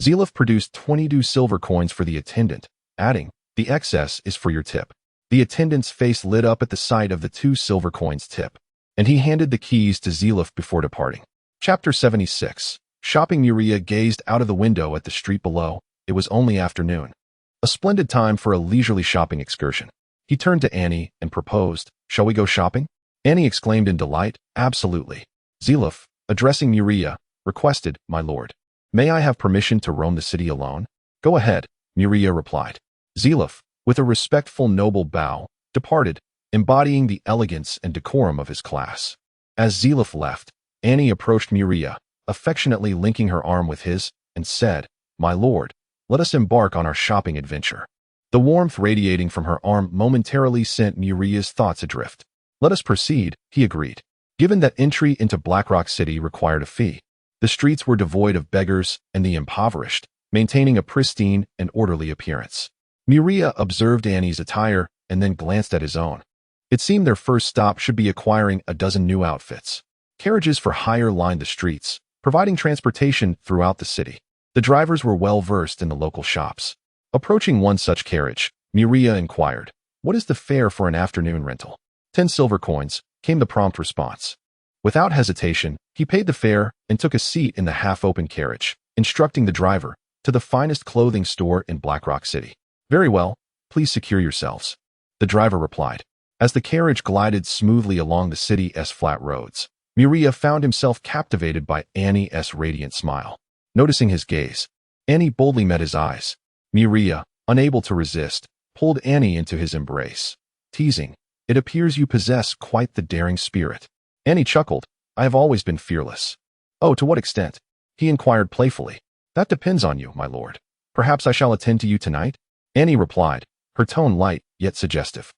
Zilaf produced 22 silver coins for the attendant, adding, "The excess is for your tip." The attendant's face lit up at the sight of the 2 silver coins tip, and he handed the keys to Zilaf before departing. Chapter 76. Shopping. Miria gazed out of the window at the street below. It was only afternoon. A splendid time for a leisurely shopping excursion. He turned to Annie and proposed, "Shall we go shopping?" Annie exclaimed in delight, "Absolutely." Zilaf, addressing Miria, requested, "My lord, may I have permission to roam the city alone?" "Go ahead," Miria replied. Zilaf, with a respectful noble bow, departed, embodying the elegance and decorum of his class. As Zilaf left, Annie approached Miria, affectionately linking her arm with his, and said, "My lord, let us embark on our shopping adventure." The warmth radiating from her arm momentarily sent Miria's thoughts adrift. "Let us proceed," he agreed. Given that entry into Black Rock City required a fee, the streets were devoid of beggars and the impoverished, maintaining a pristine and orderly appearance. Miria observed Annie's attire and then glanced at his own. It seemed their first stop should be acquiring a dozen new outfits. Carriages for hire lined the streets, providing transportation throughout the city. The drivers were well versed in the local shops. Approaching one such carriage, Miria inquired, "What is the fare for an afternoon rental?" 10 silver coins, came the prompt response. Without hesitation, he paid the fare and took a seat in the half-open carriage, instructing the driver, "To the finest clothing store in Black Rock City." "Very well, please secure yourselves," the driver replied. As the carriage glided smoothly along the city's flat roads, Miria found himself captivated by Annie's radiant smile. Noticing his gaze, Annie boldly met his eyes. Miria, unable to resist, pulled Annie into his embrace, teasing, "It appears you possess quite the daring spirit." Annie chuckled, "I have always been fearless." "Oh, to what extent?" he inquired playfully. "That depends on you, my lord. Perhaps I shall attend to you tonight?" Annie replied, her tone light yet suggestive.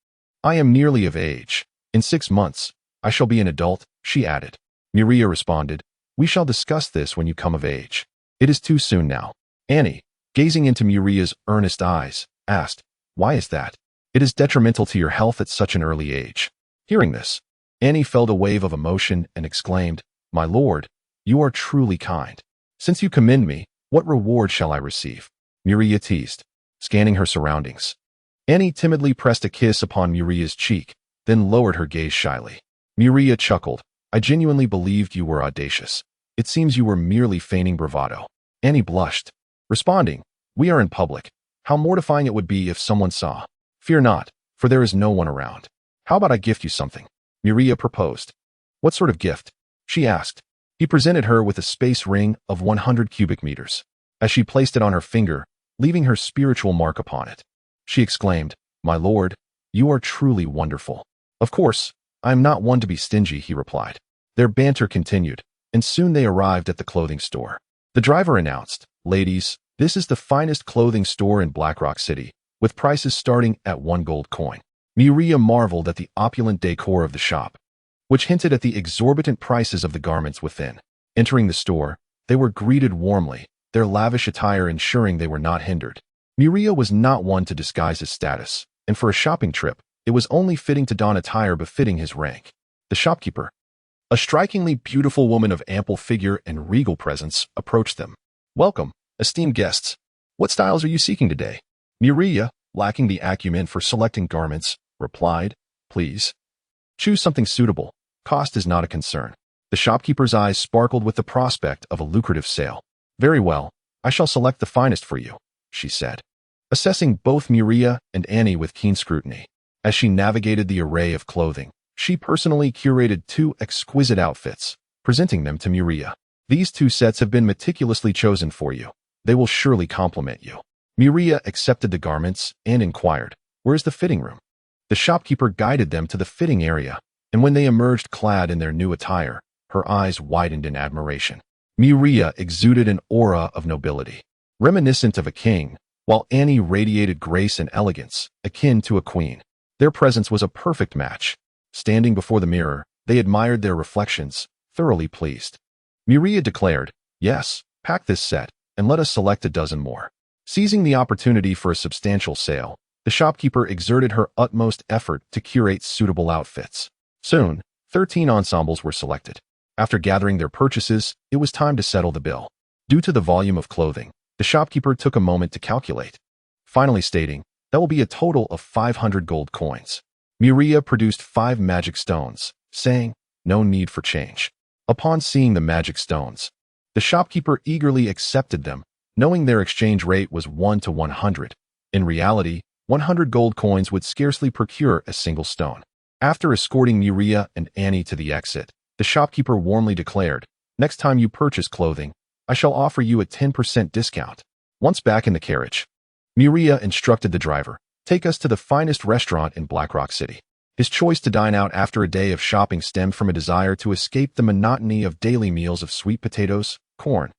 "I am nearly of age. In 6 months, I shall be an adult," she added. Miria responded, "We shall discuss this when you come of age. It is too soon now." Annie, gazing into Miria's earnest eyes, asked, "Why is that?" "It is detrimental to your health at such an early age." Hearing this, Annie felt a wave of emotion and exclaimed, "My lord, you are truly kind. Since you commend me, what reward shall I receive?" Miria teased, scanning her surroundings. Annie timidly pressed a kiss upon Miria's cheek, then lowered her gaze shyly. Miria chuckled, "I genuinely believed you were audacious. It seems you were merely feigning bravado." Annie blushed. responding, "We are in public. How mortifying it would be if someone saw. Fear not, for there is no one around. How about I gift you something?" Miria proposed. "What sort of gift?" she asked. He presented her with a space ring of 100 cubic meters. As she placed it on her finger, leaving her spiritual mark upon it, she exclaimed, "My lord, you are truly wonderful." "Of course, I am not one to be stingy," he replied. Their banter continued, and soon they arrived at the clothing store. The driver announced, "Ladies, this is the finest clothing store in Black Rock City, with prices starting at 1 gold coin." Miria marveled at the opulent decor of the shop, which hinted at the exorbitant prices of the garments within. Entering the store, they were greeted warmly, their lavish attire ensuring they were not hindered. Miria was not one to disguise his status, and for a shopping trip, it was only fitting to don attire befitting his rank. The shopkeeper, a strikingly beautiful woman of ample figure and regal presence, approached them. "Welcome, esteemed guests. What styles are you seeking today?" Miria, lacking the acumen for selecting garments, replied, "Please choose something suitable. Cost is not a concern." The shopkeeper's eyes sparkled with the prospect of a lucrative sale. "Very well, I shall select the finest for you," she said, assessing both Miria and Annie with keen scrutiny. As she navigated the array of clothing, she personally curated 2 exquisite outfits, presenting them to Miria. "These 2 sets have been meticulously chosen for you. They will surely compliment you." Miria accepted the garments and inquired, "Where is the fitting room?" The shopkeeper guided them to the fitting area, and when they emerged clad in their new attire, her eyes widened in admiration. Miria exuded an aura of nobility, reminiscent of a king, while Annie radiated grace and elegance, akin to a queen. Their presence was a perfect match. Standing before the mirror, they admired their reflections, thoroughly pleased. Miria declared, "Yes, pack this set, and let us select a dozen more." Seizing the opportunity for a substantial sale, the shopkeeper exerted her utmost effort to curate suitable outfits. Soon, 13 ensembles were selected. After gathering their purchases, it was time to settle the bill. Due to the volume of clothing, the shopkeeper took a moment to calculate, finally stating, "That will be a total of 500 gold coins." Miria produced 5 magic stones, saying, "No need for change." Upon seeing the magic stones, the shopkeeper eagerly accepted them, knowing their exchange rate was 1 to 100. In reality, 100 gold coins would scarcely procure a single stone. After escorting Miria and Annie to the exit, the shopkeeper warmly declared, "Next time you purchase clothing, I shall offer you a 10% discount." Once back in the carriage, Miria instructed the driver, "Take us to the finest restaurant in Black Rock City." His choice to dine out after a day of shopping stemmed from a desire to escape the monotony of daily meals of sweet potatoes, corn,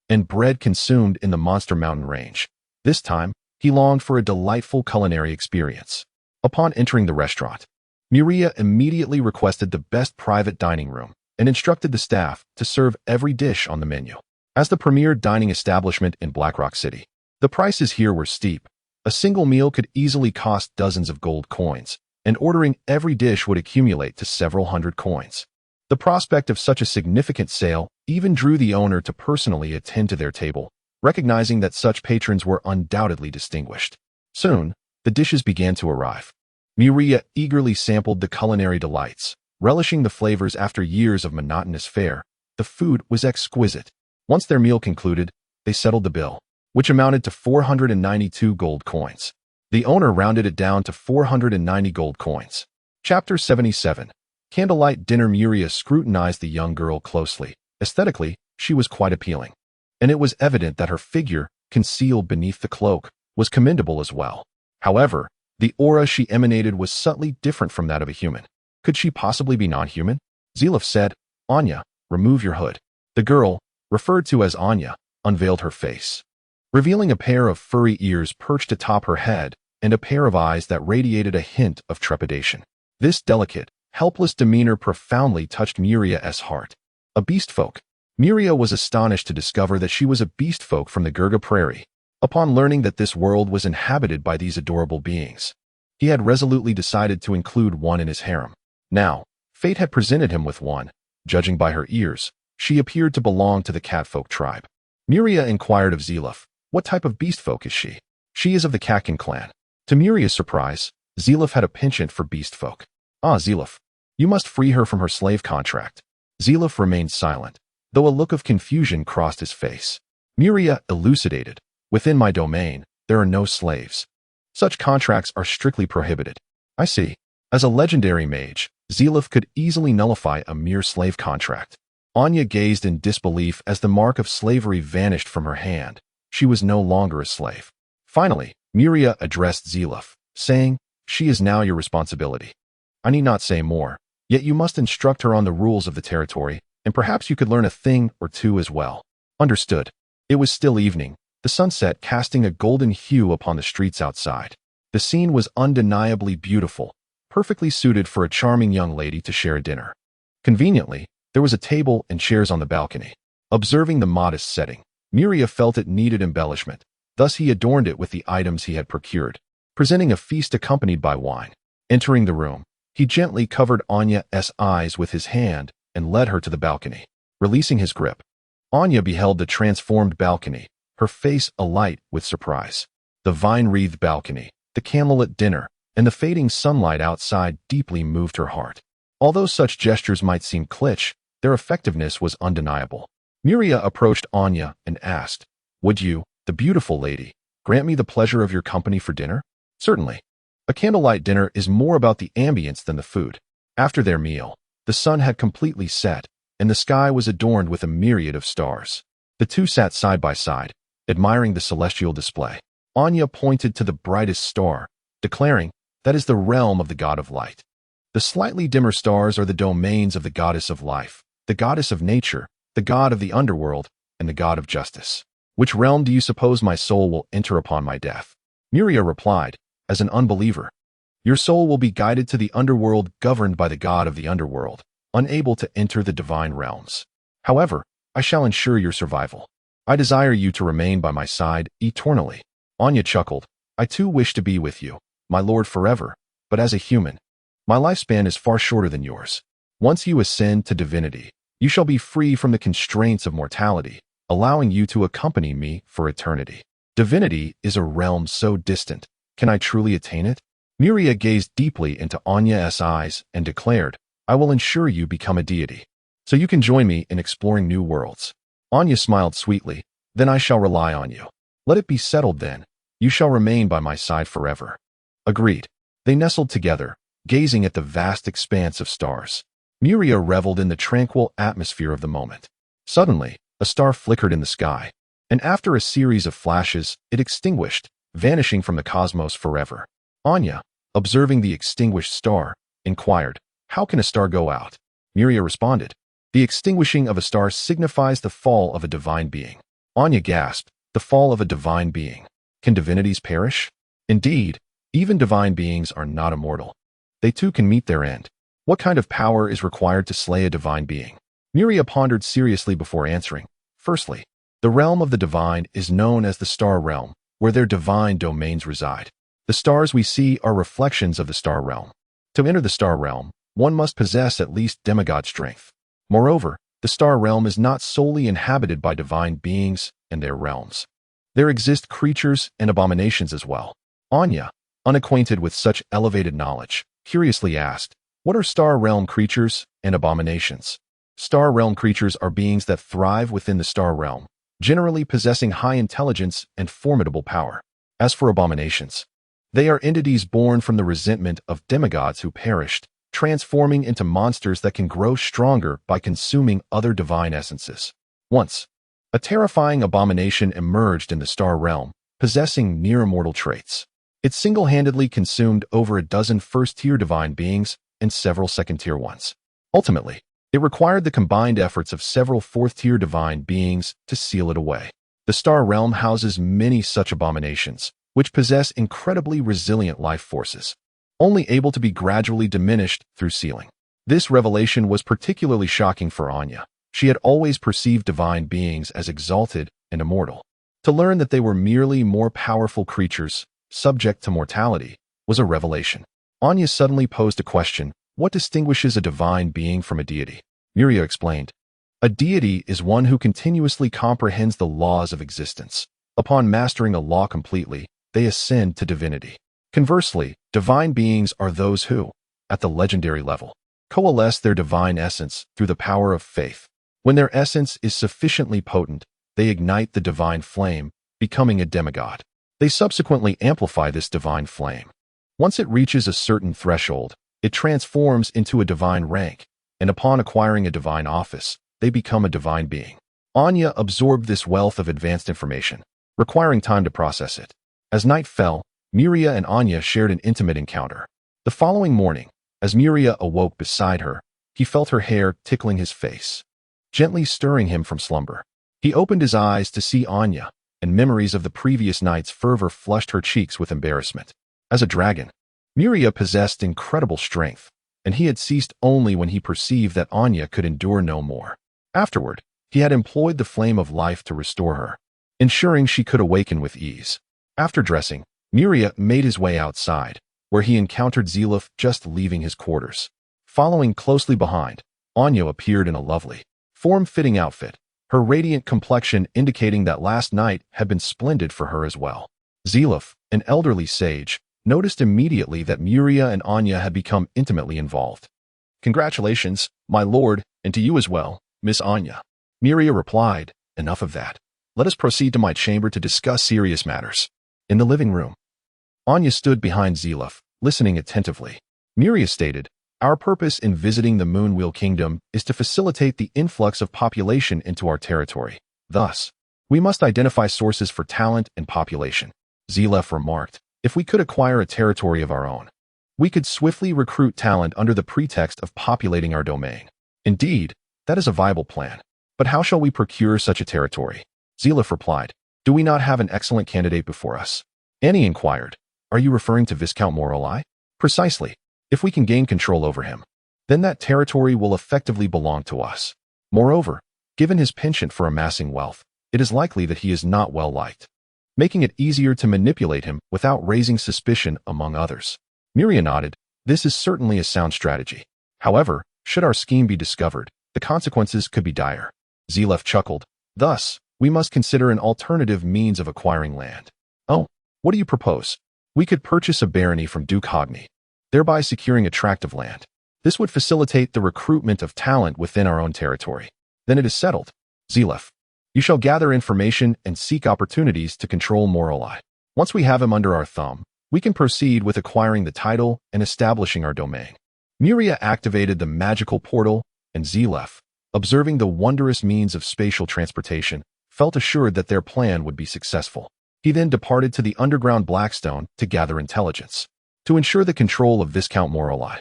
and bread consumed in the Monster Mountain range. This time, he longed for a delightful culinary experience. Upon entering the restaurant, Miria immediately requested the best private dining room and instructed the staff to serve every dish on the menu. As the premier dining establishment in Black Rock City, the prices here were steep. A single meal could easily cost dozens of gold coins, and ordering every dish would accumulate to several hundred coins. The prospect of such a significant sale even drew the owner to personally attend to their table, recognizing that such patrons were undoubtedly distinguished. Soon, the dishes began to arrive. Miria eagerly sampled the culinary delights, relishing the flavors after years of monotonous fare. The food was exquisite. Once their meal concluded, they settled the bill, which amounted to 492 gold coins. The owner rounded it down to 490 gold coins. Chapter 77. Candlelight Dinner. Miria scrutinized the young girl closely. Aesthetically, she was quite appealing, and it was evident that her figure, concealed beneath the cloak, was commendable as well. However, the aura she emanated was subtly different from that of a human. Could she possibly be non-human? Zelif said, "Anya, remove your hood." The girl, referred to as Anya, unveiled her face, revealing a pair of furry ears perched atop her head and a pair of eyes that radiated a hint of trepidation. This delicate, helpless demeanor profoundly touched Miria's heart. A beast folk. Miria was astonished to discover that she was a beast folk from the Gurga Prairie. Upon learning that this world was inhabited by these adorable beings, he had resolutely decided to include one in his harem. Now, fate had presented him with one. Judging by her ears, she appeared to belong to the catfolk tribe. Miria inquired of Zelif, "What type of beast folk is she?" "She is of the Katkin clan." To Miria's surprise, Zelif had a penchant for beast folk. "Ah, Zelif, you must free her from her slave contract." Zelif remained silent, though a look of confusion crossed his face. Miria elucidated, Within my domain, there are no slaves. Such contracts are strictly prohibited. I see. As a legendary mage, Zelif could easily nullify a mere slave contract. Anya gazed in disbelief as the mark of slavery vanished from her hand. She was no longer a slave. Finally, Miria addressed Zelif, saying, "She is now your responsibility. I need not say more, yet you must instruct her on the rules of the territory, and perhaps you could learn a thing or two as well." Understood. It was still evening, the sunset casting a golden hue upon the streets outside. The scene was undeniably beautiful, perfectly suited for a charming young lady to share a dinner. Conveniently, there was a table and chairs on the balcony. Observing the modest setting, Miria felt it needed embellishment. Thus he adorned it with the items he had procured, presenting a feast accompanied by wine. Entering the room, he gently covered Anya's eyes with his hand and led her to the balcony. Releasing his grip, Anya beheld the transformed balcony, her face alight with surprise. The vine-wreathed balcony, the candlelit dinner, and the fading sunlight outside deeply moved her heart. Although such gestures might seem kitsch, their effectiveness was undeniable. Miria approached Anya and asked, "Would you, the beautiful lady, grant me the pleasure of your company for dinner?" "Certainly." A candlelight dinner is more about the ambience than the food. After their meal, the sun had completely set, and the sky was adorned with a myriad of stars. The two sat side by side, admiring the celestial display. Anya pointed to the brightest star, declaring, "That is the realm of the god of light. The slightly dimmer stars are the domains of the goddess of life, the goddess of nature, the god of the underworld, and the god of justice. Which realm do you suppose my soul will enter upon my death?" Miria replied, "As an unbeliever, your soul will be guided to the underworld governed by the god of the underworld, unable to enter the divine realms. However, I shall ensure your survival. I desire you to remain by my side eternally." Anya chuckled, "I too wish to be with you, my lord, forever, but as a human. My lifespan is far shorter than yours. Once you ascend to divinity, you shall be free from the constraints of mortality, allowing you to accompany me for eternity. Divinity is a realm so distant. Can I truly attain it?" Miria gazed deeply into Anya's eyes and declared, "I will ensure you become a deity, so you can join me in exploring new worlds." Anya smiled sweetly, "Then I shall rely on you. Let it be settled then. You shall remain by my side forever." Agreed. They nestled together, gazing at the vast expanse of stars. Miria reveled in the tranquil atmosphere of the moment. Suddenly, a star flickered in the sky, and after a series of flashes, it extinguished, vanishing from the cosmos forever. Anya, observing the extinguished star, inquired, "How can a star go out?" Miria responded, "The extinguishing of a star signifies the fall of a divine being." Anya gasped, "The fall of a divine being? Can divinities perish?" "Indeed, even divine beings are not immortal. They too can meet their end. What kind of power is required to slay a divine being?" Miria pondered seriously before answering. "Firstly, the realm of the divine is known as the star realm, where their divine domains reside. The stars we see are reflections of the star realm. To enter the star realm, one must possess at least demigod strength. Moreover, the star realm is not solely inhabited by divine beings and their realms. There exist creatures and abominations as well." Anya, unacquainted with such elevated knowledge, curiously asked, "What are star realm creatures and abominations?" Star realm creatures are beings that thrive within the star realm, generally possessing high intelligence and formidable power. As for abominations, they are entities born from the resentment of demigods who perished, transforming into monsters that can grow stronger by consuming other divine essences. Once, a terrifying abomination emerged in the star realm, possessing near-immortal traits. It single-handedly consumed over a dozen first-tier divine beings and several second-tier ones. Ultimately, it required the combined efforts of several fourth-tier divine beings to seal it away. The star realm houses many such abominations, which possess incredibly resilient life forces, only able to be gradually diminished through sealing. This revelation was particularly shocking for Anya. She had always perceived divine beings as exalted and immortal. To learn that they were merely more powerful creatures, subject to mortality, was a revelation. Anya suddenly posed a question: what distinguishes a divine being from a deity? Miria explained, "A deity is one who continuously comprehends the laws of existence. Upon mastering a law completely, they ascend to divinity. Conversely, divine beings are those who, at the legendary level, coalesce their divine essence through the power of faith. When their essence is sufficiently potent, they ignite the divine flame, becoming a demigod. They subsequently amplify this divine flame. Once it reaches a certain threshold, it transforms into a divine rank, and upon acquiring a divine office, they become a divine being. Anya absorbed this wealth of advanced information, requiring time to process it. As night fell, Miria and Anya shared an intimate encounter. The following morning, as Miria awoke beside her, he felt her hair tickling his face, gently stirring him from slumber. He opened his eyes to see Anya, and memories of the previous night's fervor flushed her cheeks with embarrassment. As a dragon, Miria possessed incredible strength, and he had ceased only when he perceived that Anya could endure no more. Afterward, he had employed the flame of life to restore her, ensuring she could awaken with ease. After dressing, Miria made his way outside, where he encountered Zilaf just leaving his quarters. Following closely behind, Anya appeared in a lovely, form-fitting outfit, her radiant complexion indicating that last night had been splendid for her as well. Zilaf, an elderly sage, noticed immediately that Miria and Anya had become intimately involved. "Congratulations, my lord, and to you as well, Miss Anya." Miria replied, "Enough of that. Let us proceed to my chamber to discuss serious matters." In the living room, Anya stood behind Zilaf, listening attentively. Miria stated, "Our purpose in visiting the Moonwheel Kingdom is to facilitate the influx of population into our territory. Thus, we must identify sources for talent and population." Zilaf remarked, "If we could acquire a territory of our own, we could swiftly recruit talent under the pretext of populating our domain. Indeed, that is a viable plan. But how shall we procure such a territory?" Zilaf replied, "Do we not have an excellent candidate before us?" Annie inquired, "Are you referring to Viscount Morelli?" "Precisely. If we can gain control over him, then that territory will effectively belong to us. Moreover, given his penchant for amassing wealth, it is likely that he is not well liked, making it easier to manipulate him without raising suspicion among others." Miria nodded, "This is certainly a sound strategy. However, should our scheme be discovered, the consequences could be dire." Zilaf chuckled, "Thus, we must consider an alternative means of acquiring land." "Oh, what do you propose?" "We could purchase a barony from Duke Hogni, thereby securing a tract of land. This would facilitate the recruitment of talent within our own territory. Then it is settled." Zilaf, "You shall gather information and seek opportunities to control Morelli. Once we have him under our thumb, we can proceed with acquiring the title and establishing our domain." Miria activated the magical portal, and Zilaf, observing the wondrous means of spatial transportation, felt assured that their plan would be successful. He then departed to the underground Blackstone to gather intelligence. To ensure the control of Viscount Morelli,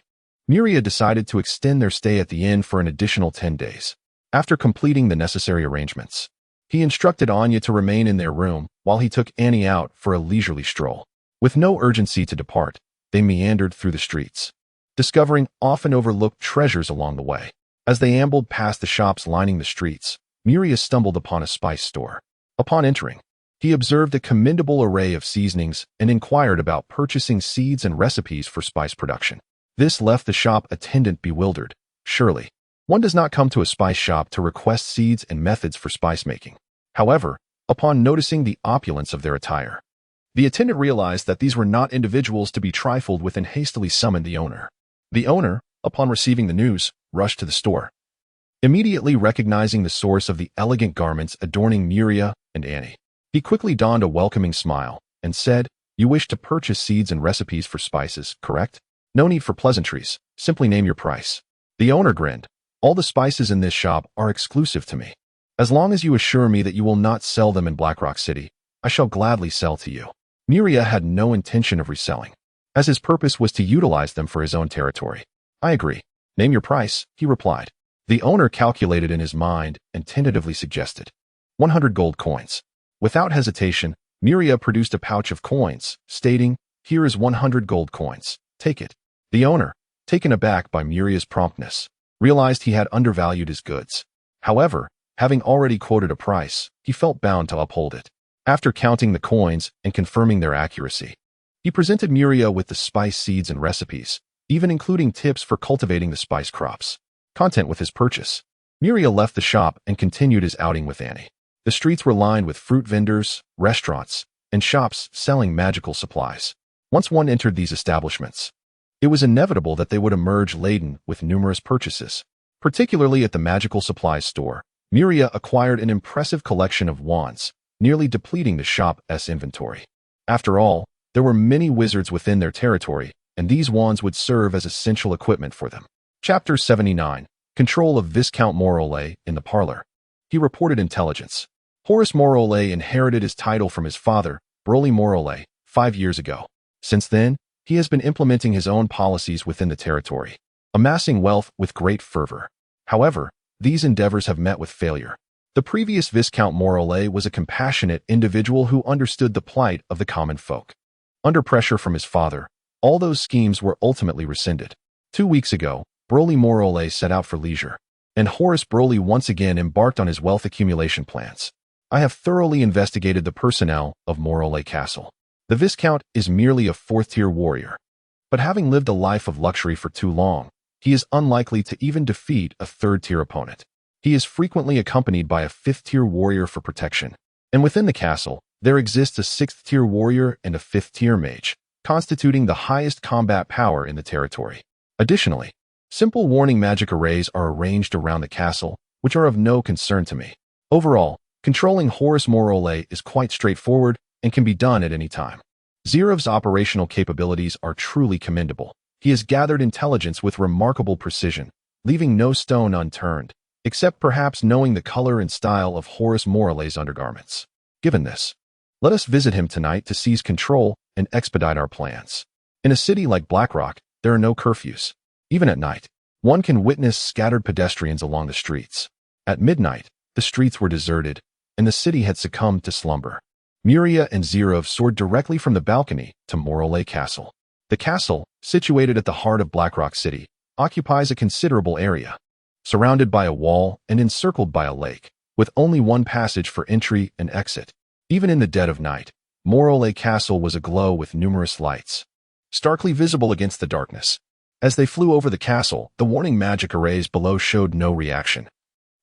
Miria decided to extend their stay at the inn for an additional 10 days. After completing the necessary arrangements, he instructed Anya to remain in their room while he took Annie out for a leisurely stroll. With no urgency to depart, they meandered through the streets, discovering often overlooked treasures along the way. As they ambled past the shops lining the streets, Miria stumbled upon a spice store. Upon entering, he observed a commendable array of seasonings and inquired about purchasing seeds and recipes for spice production. This left the shop attendant bewildered. Surely, one does not come to a spice shop to request seeds and methods for spice making. However, upon noticing the opulence of their attire, the attendant realized that these were not individuals to be trifled with and hastily summoned the owner. The owner, upon receiving the news, rushed to the store, immediately recognizing the source of the elegant garments adorning Miria and Annie. He quickly donned a welcoming smile and said, "You wish to purchase seeds and recipes for spices, correct? No need for pleasantries, simply name your price." The owner grinned, "All the spices in this shop are exclusive to me. As long as you assure me that you will not sell them in Blackrock City, I shall gladly sell to you." Miria had no intention of reselling, as his purpose was to utilize them for his own territory. "I agree. Name your price," he replied. The owner calculated in his mind and tentatively suggested 100 gold coins. Without hesitation, Miria produced a pouch of coins, stating, "Here is 100 gold coins. Take it." The owner, taken aback by Miria's promptness, realized he had undervalued his goods. However, having already quoted a price, he felt bound to uphold it. After counting the coins and confirming their accuracy, he presented Miria with the spice seeds and recipes, even including tips for cultivating the spice crops. Content with his purchase, Miria left the shop and continued his outing with Annie. The streets were lined with fruit vendors, restaurants, and shops selling magical supplies. Once one entered these establishments, it was inevitable that they would emerge laden with numerous purchases. Particularly at the magical supplies store, Miria acquired an impressive collection of wands, nearly depleting the shop's inventory. After all, there were many wizards within their territory, and these wands would serve as essential equipment for them. Chapter 79. Control of Viscount Morole in the parlor. He reported intelligence. Horace Morole inherited his title from his father, Broly Morole, 5 years ago. Since then, he has been implementing his own policies within the territory, amassing wealth with great fervor. However, these endeavors have met with failure. The previous Viscount Morole was a compassionate individual who understood the plight of the common folk. Under pressure from his father, all those schemes were ultimately rescinded. 2 weeks ago, Broly Morole set out for leisure, and Horace Broly once again embarked on his wealth accumulation plans. I have thoroughly investigated the personnel of Morole Castle. The Viscount is merely a 4th-tier warrior, but having lived a life of luxury for too long, he is unlikely to even defeat a 3rd-tier opponent. He is frequently accompanied by a 5th-tier warrior for protection, and within the castle, there exists a 6th-tier warrior and a 5th-tier mage, constituting the highest combat power in the territory. Additionally, simple warning magic arrays are arranged around the castle, which are of no concern to me. Overall, controlling Horace Morole is quite straightforward and can be done at any time. Zerov's operational capabilities are truly commendable. He has gathered intelligence with remarkable precision, leaving no stone unturned, except perhaps knowing the color and style of Horace Morole's undergarments. Given this, let us visit him tonight to seize control and expedite our plans. In a city like Blackrock, there are no curfews. Even at night, one can witness scattered pedestrians along the streets. At midnight, the streets were deserted, and the city had succumbed to slumber. Miria and Zerov soared directly from the balcony to Morole Castle. The castle, situated at the heart of Blackrock City, occupies a considerable area, surrounded by a wall and encircled by a lake, with only one passage for entry and exit. Even in the dead of night, Morole Castle was aglow with numerous lights, starkly visible against the darkness. As they flew over the castle, the warning magic arrays below showed no reaction,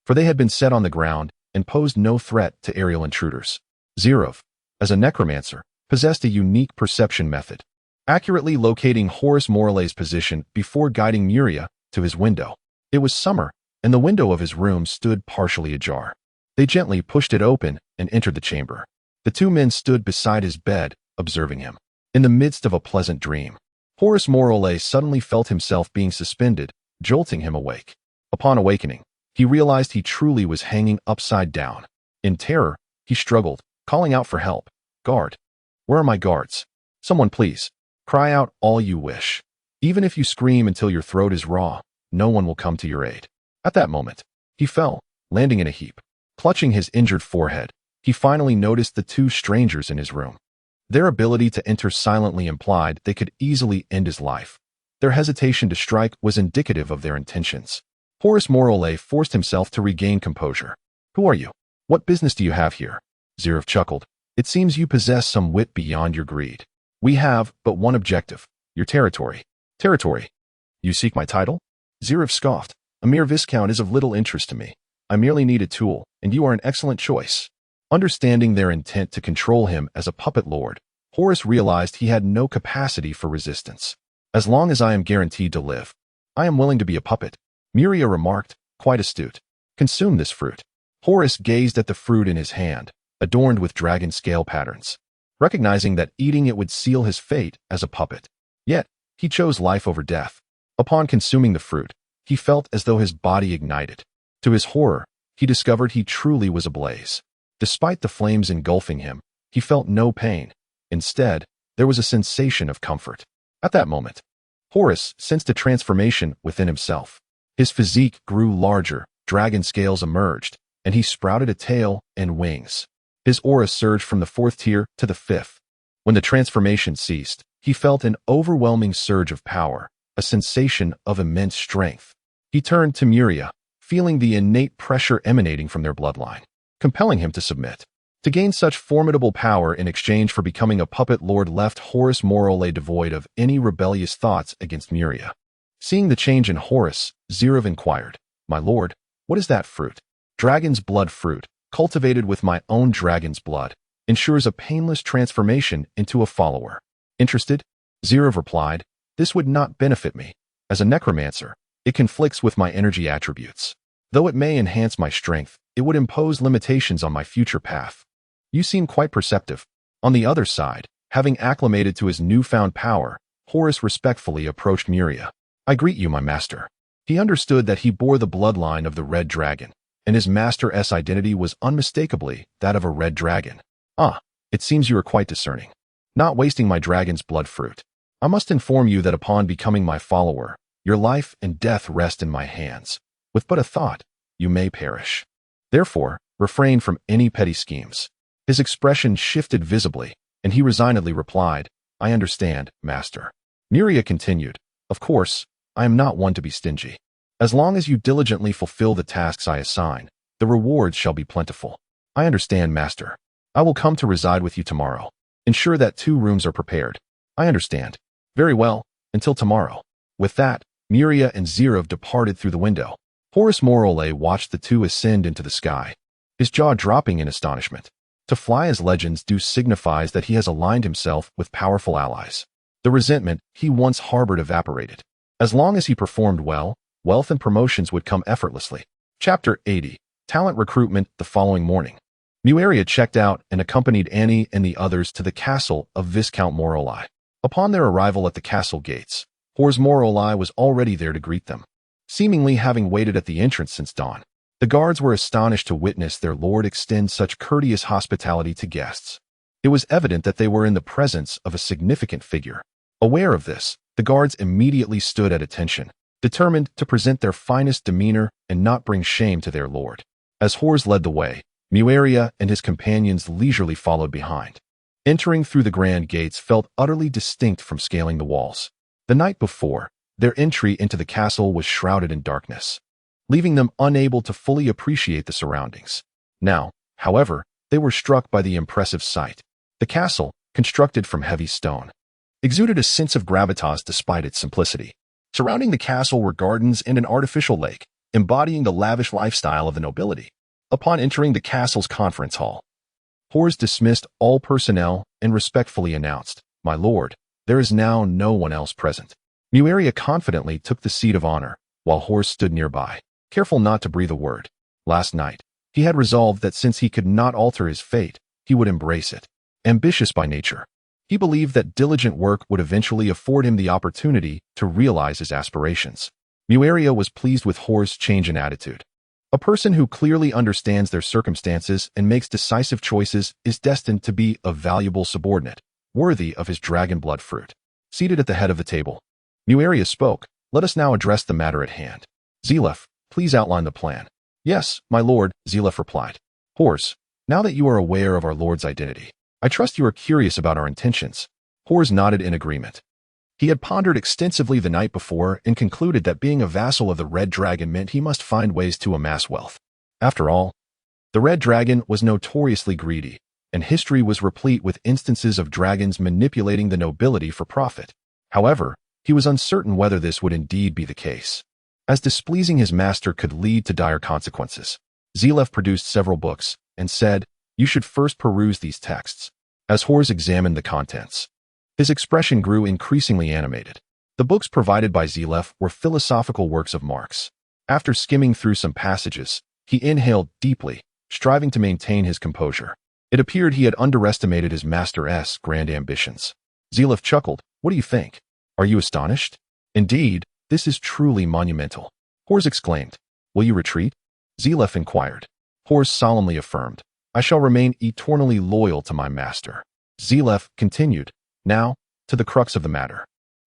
for they had been set on the ground and posed no threat to aerial intruders. Zerov, as a necromancer, possessed a unique perception method, accurately locating Horace Morole's position before guiding Miria to his window. It was summer, and the window of his room stood partially ajar. They gently pushed it open and entered the chamber. The 2 men stood beside his bed, observing him. In the midst of a pleasant dream, Horace Morole suddenly felt himself being suspended, jolting him awake. Upon awakening, he realized he truly was hanging upside down. In terror, he struggled, calling out for help. "Guard! Where are my guards? Someone please. Cry out all you wish. Even if you scream until your throat is raw, no one will come to your aid." At that moment, he fell, landing in a heap. Clutching his injured forehead, he finally noticed the 2 strangers in his room. Their ability to enter silently implied they could easily end his life. Their hesitation to strike was indicative of their intentions. Horace Morole forced himself to regain composure. "Who are you? What business do you have here?" Zerov chuckled. "It seems you possess some wit beyond your greed. We have but one objective, your territory." "Territory? You seek my title?" Zerov scoffed. "A mere viscount is of little interest to me. I merely need a tool, and you are an excellent choice." Understanding their intent to control him as a puppet lord, Horace realized he had no capacity for resistance. "As long as I am guaranteed to live, I am willing to be a puppet," Miria remarked, quite astute. "Consume this fruit." Horace gazed at the fruit in his hand, adorned with dragon scale patterns, recognizing that eating it would seal his fate as a puppet. Yet, he chose life over death. Upon consuming the fruit, he felt as though his body ignited. To his horror, he discovered he truly was ablaze. Despite the flames engulfing him, he felt no pain. Instead, there was a sensation of comfort. At that moment, Horace sensed a transformation within himself. His physique grew larger, dragon scales emerged, and he sprouted a tail and wings. His aura surged from the 4th tier to the 5th. When the transformation ceased, he felt an overwhelming surge of power, a sensation of immense strength. He turned to Miria, feeling the innate pressure emanating from their bloodline, compelling him to submit. To gain such formidable power in exchange for becoming a puppet lord left Horace Morole devoid of any rebellious thoughts against Miria. Seeing the change in Horace, Zerov inquired, "My lord, what is that fruit?" "Dragon's blood fruit, cultivated with my own dragon's blood, ensures a painless transformation into a follower." "Interested?" Zerov replied, "This would not benefit me. As a necromancer, it conflicts with my energy attributes. Though it may enhance my strength, it would impose limitations on my future path." You seem quite perceptive. On the other side, having acclimated to his newfound power, Horus respectfully approached Muria. I greet you, my master. He understood that he bore the bloodline of the Red Dragon, and his master's identity was unmistakably that of a red dragon. Ah, it seems you are quite discerning. Not wasting my dragon's blood fruit. I must inform you that upon becoming my follower, your life and death rest in my hands. With but a thought, you may perish. Therefore, refrain from any petty schemes. His expression shifted visibly, and he resignedly replied, I understand, master. Muria continued, Of course, I am not one to be stingy. As long as you diligently fulfill the tasks I assign, the rewards shall be plentiful. I understand, master. I will come to reside with you tomorrow. Ensure that 2 rooms are prepared. I understand. Very well, until tomorrow. With that, Muria and Zirav departed through the window. Horus Morole watched the two ascend into the sky, his jaw dropping in astonishment. To fly as legends do signifies that he has aligned himself with powerful allies. The resentment he once harbored evaporated. As long as he performed well, wealth and promotions would come effortlessly. Chapter 80. Talent Recruitment. The following morning, Muaria checked out and accompanied Annie and the others to the castle of Viscount Moroli. Upon their arrival at the castle gates, Horus Moroli was already there to greet them, seemingly having waited at the entrance since dawn. The guards were astonished to witness their lord extend such courteous hospitality to guests. It was evident that they were in the presence of a significant figure. Aware of this, the guards immediately stood at attention, determined to present their finest demeanor and not bring shame to their lord. As Horus led the way, Muaria and his companions leisurely followed behind. Entering through the grand gates felt utterly distinct from scaling the walls. The night before, their entry into the castle was shrouded in darkness, leaving them unable to fully appreciate the surroundings. Now, however, they were struck by the impressive sight. The castle, constructed from heavy stone, exuded a sense of gravitas despite its simplicity. Surrounding the castle were gardens and an artificial lake, embodying the lavish lifestyle of the nobility. Upon entering the castle's conference hall, Horus dismissed all personnel and respectfully announced, My lord, there is now no one else present. Muaria confidently took the seat of honor, while Horus stood nearby, careful not to breathe a word. Last night, he had resolved that since he could not alter his fate, he would embrace it. Ambitious by nature, he believed that diligent work would eventually afford him the opportunity to realize his aspirations. Muaria was pleased with Horus' change in attitude. A person who clearly understands their circumstances and makes decisive choices is destined to be a valuable subordinate, worthy of his dragon blood fruit. Seated at the head of the table, Muaria spoke, Let us now address the matter at hand. Zilef, please outline the plan. Yes, my lord, Zilef replied. Horus, now that you are aware of our lord's identity, I trust you are curious about our intentions. Horus nodded in agreement. He had pondered extensively the night before and concluded that being a vassal of the Red Dragon meant he must find ways to amass wealth. After all, the Red Dragon was notoriously greedy, and history was replete with instances of dragons manipulating the nobility for profit. However, he was uncertain whether this would indeed be the case, as displeasing his master could lead to dire consequences. Zilef produced several books and said, You should first peruse these texts. As Horus examined the contents, his expression grew increasingly animated. The books provided by Zilef were philosophical works of Marx. After skimming through some passages, he inhaled deeply, striving to maintain his composure. It appeared he had underestimated his master's grand ambitions. Zilef chuckled, What do you think? Are you astonished? Indeed, this is truly monumental. Horus exclaimed. Will you retreat? Zilef inquired. Horus solemnly affirmed, I shall remain eternally loyal to my master. Zilef continued, Now, to the crux of the matter.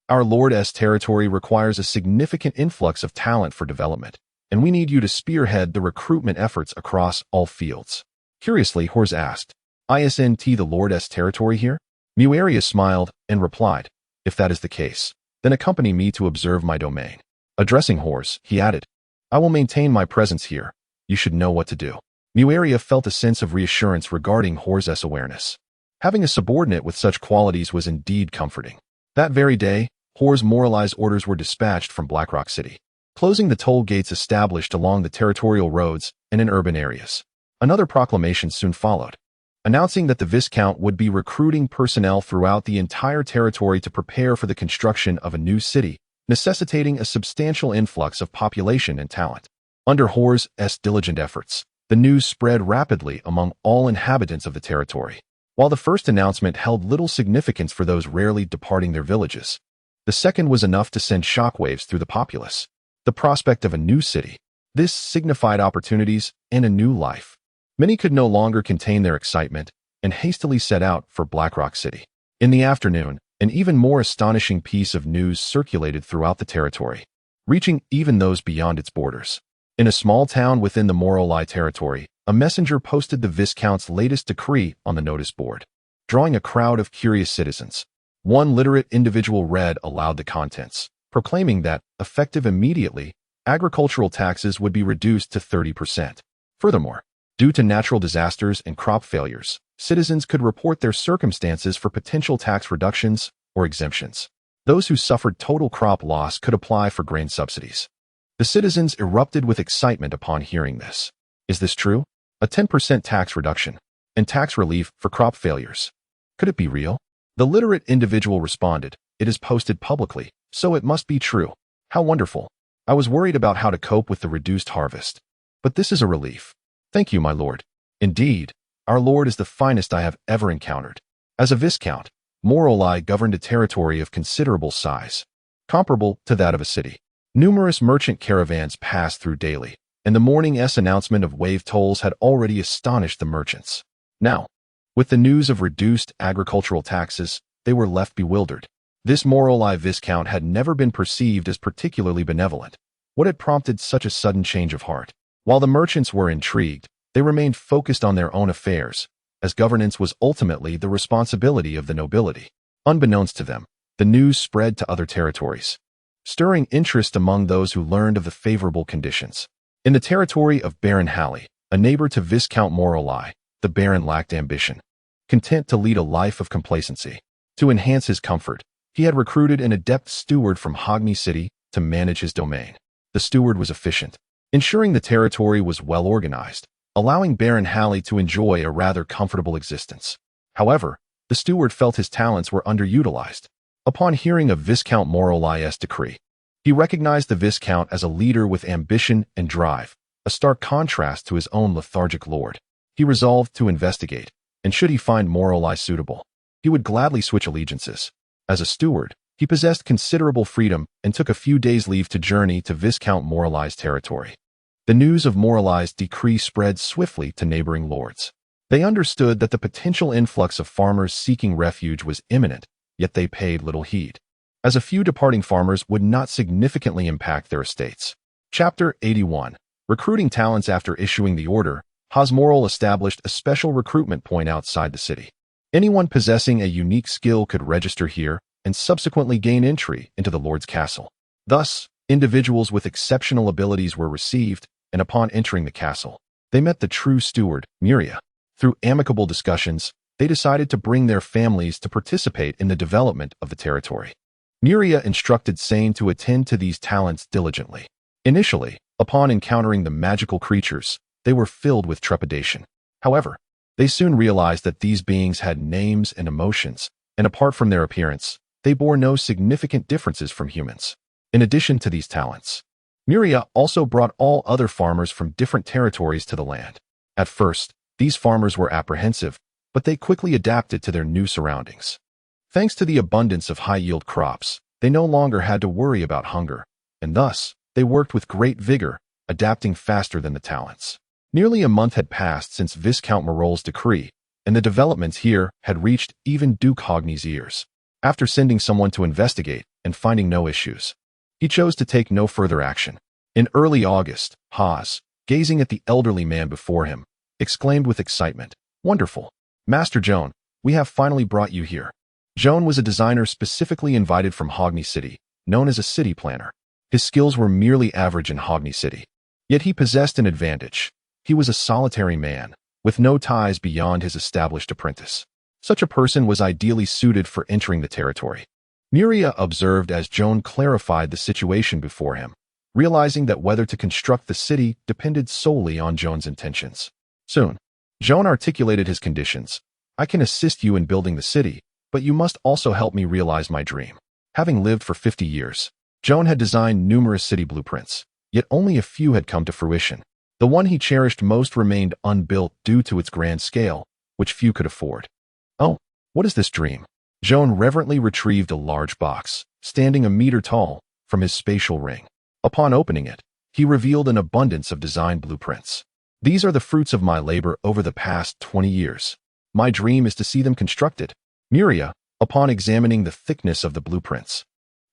Our lord's territory requires a significant influx of talent for development, and we need you to spearhead the recruitment efforts across all fields. Curiously, Horus asked, Isn't the lord's territory here? Muaria smiled and replied, If that is the case, then accompany me to observe my domain. Addressing Horus, he added, I will maintain my presence here. You should know what to do. Muaria felt a sense of reassurance regarding Horus' awareness. Having a subordinate with such qualities was indeed comforting. That very day, Horus Moroli's orders were dispatched from Blackrock City, closing the toll gates established along the territorial roads and in urban areas. Another proclamation soon followed, announcing that the Viscount would be recruiting personnel throughout the entire territory to prepare for the construction of a new city, necessitating a substantial influx of population and talent. Under Horus' diligent efforts, The news spread rapidly among all inhabitants of the territory. While the first announcement held little significance for those rarely departing their villages, the second was enough to send shockwaves through the populace. The prospect of a new city. This signified opportunities and a new life. Many could no longer contain their excitement and hastily set out for Black Rock City. In the afternoon, an even more astonishing piece of news circulated throughout the territory, reaching even those beyond its borders. In a small town within the Moroli territory, a messenger posted the Viscount's latest decree on the notice board, drawing a crowd of curious citizens. One literate individual read aloud the contents, proclaiming that, effective immediately, agricultural taxes would be reduced to 30%. Furthermore, due to natural disasters and crop failures, citizens could report their circumstances for potential tax reductions or exemptions. Those who suffered total crop loss could apply for grain subsidies. The citizens erupted with excitement upon hearing this. Is this true? A 10% tax reduction and tax relief for crop failures. Could it be real? The literate individual responded, "It is posted publicly, so it must be true. How wonderful. I was worried about how to cope with the reduced harvest. But this is a relief. Thank you, my lord. Indeed, our lord is the finest I have ever encountered." As a viscount, Moroli governed a territory of considerable size, comparable to that of a city. Numerous merchant caravans passed through daily, and the morning's announcement of wave tolls had already astonished the merchants. Now, with the news of reduced agricultural taxes, they were left bewildered. This Moroli viscount had never been perceived as particularly benevolent. What had prompted such a sudden change of heart? While the merchants were intrigued, they remained focused on their own affairs, as governance was ultimately the responsibility of the nobility. Unbeknownst to them, the news spread to other territories, stirring interest among those who learned of the favorable conditions. In the territory of Baron Halley, a neighbor to Viscount Moroli, the Baron lacked ambition. Content to lead a life of complacency. To enhance his comfort, he had recruited an adept steward from Hogney City to manage his domain. The steward was efficient, ensuring the territory was well organized, allowing Baron Halley to enjoy a rather comfortable existence. However, the steward felt his talents were underutilized. Upon hearing of Viscount Moroli's decree, he recognized the Viscount as a leader with ambition and drive, a stark contrast to his own lethargic lord. He resolved to investigate, and should he find Moroli suitable, he would gladly switch allegiances. As a steward, he possessed considerable freedom and took a few days' leave to journey to Viscount Moroli's territory. The news of Moroli's decree spread swiftly to neighboring lords. They understood that the potential influx of farmers seeking refuge was imminent, yet they paid little heed, as a few departing farmers would not significantly impact their estates. Chapter 81. Recruiting talents. After issuing the order, Hosmorol established a special recruitment point outside the city. Anyone possessing a unique skill could register here and subsequently gain entry into the Lord's castle. Thus, individuals with exceptional abilities were received, and upon entering the castle, they met the true steward, Muria. Through amicable discussions, they decided to bring their families to participate in the development of the territory. Muria instructed Sane to attend to these talents diligently. Initially, upon encountering the magical creatures, they were filled with trepidation. However, they soon realized that these beings had names and emotions, and apart from their appearance, they bore no significant differences from humans. In addition to these talents, Muria also brought all other farmers from different territories to the land. At first, these farmers were apprehensive, but they quickly adapted to their new surroundings. Thanks to the abundance of high-yield crops, they no longer had to worry about hunger, and thus, they worked with great vigor, adapting faster than the talents. Nearly a month had passed since Viscount Morol's decree, and the developments here had reached even Duke Hogney's ears. After sending someone to investigate and finding no issues, he chose to take no further action. In early August, Haas, gazing at the elderly man before him, exclaimed with excitement, "Wonderful! Master Joan, we have finally brought you here." Joan was a designer specifically invited from Hogney City, known as a city planner. His skills were merely average in Hogney City, yet he possessed an advantage. He was a solitary man, with no ties beyond his established apprentice. Such a person was ideally suited for entering the territory. Muria observed as Joan clarified the situation before him, realizing that whether to construct the city depended solely on Joan's intentions. Soon, Joan articulated his conditions. "I can assist you in building the city, but you must also help me realize my dream." Having lived for 50 years, Joan had designed numerous city blueprints, yet only a few had come to fruition. The one he cherished most remained unbuilt due to its grand scale, which few could afford. Oh, what is this dream? Joan reverently retrieved a large box, standing a meter tall, from his spatial ring. Upon opening it, he revealed an abundance of design blueprints. These are the fruits of my labor over the past 20 years. My dream is to see them constructed. Miria, upon examining the thickness of the blueprints,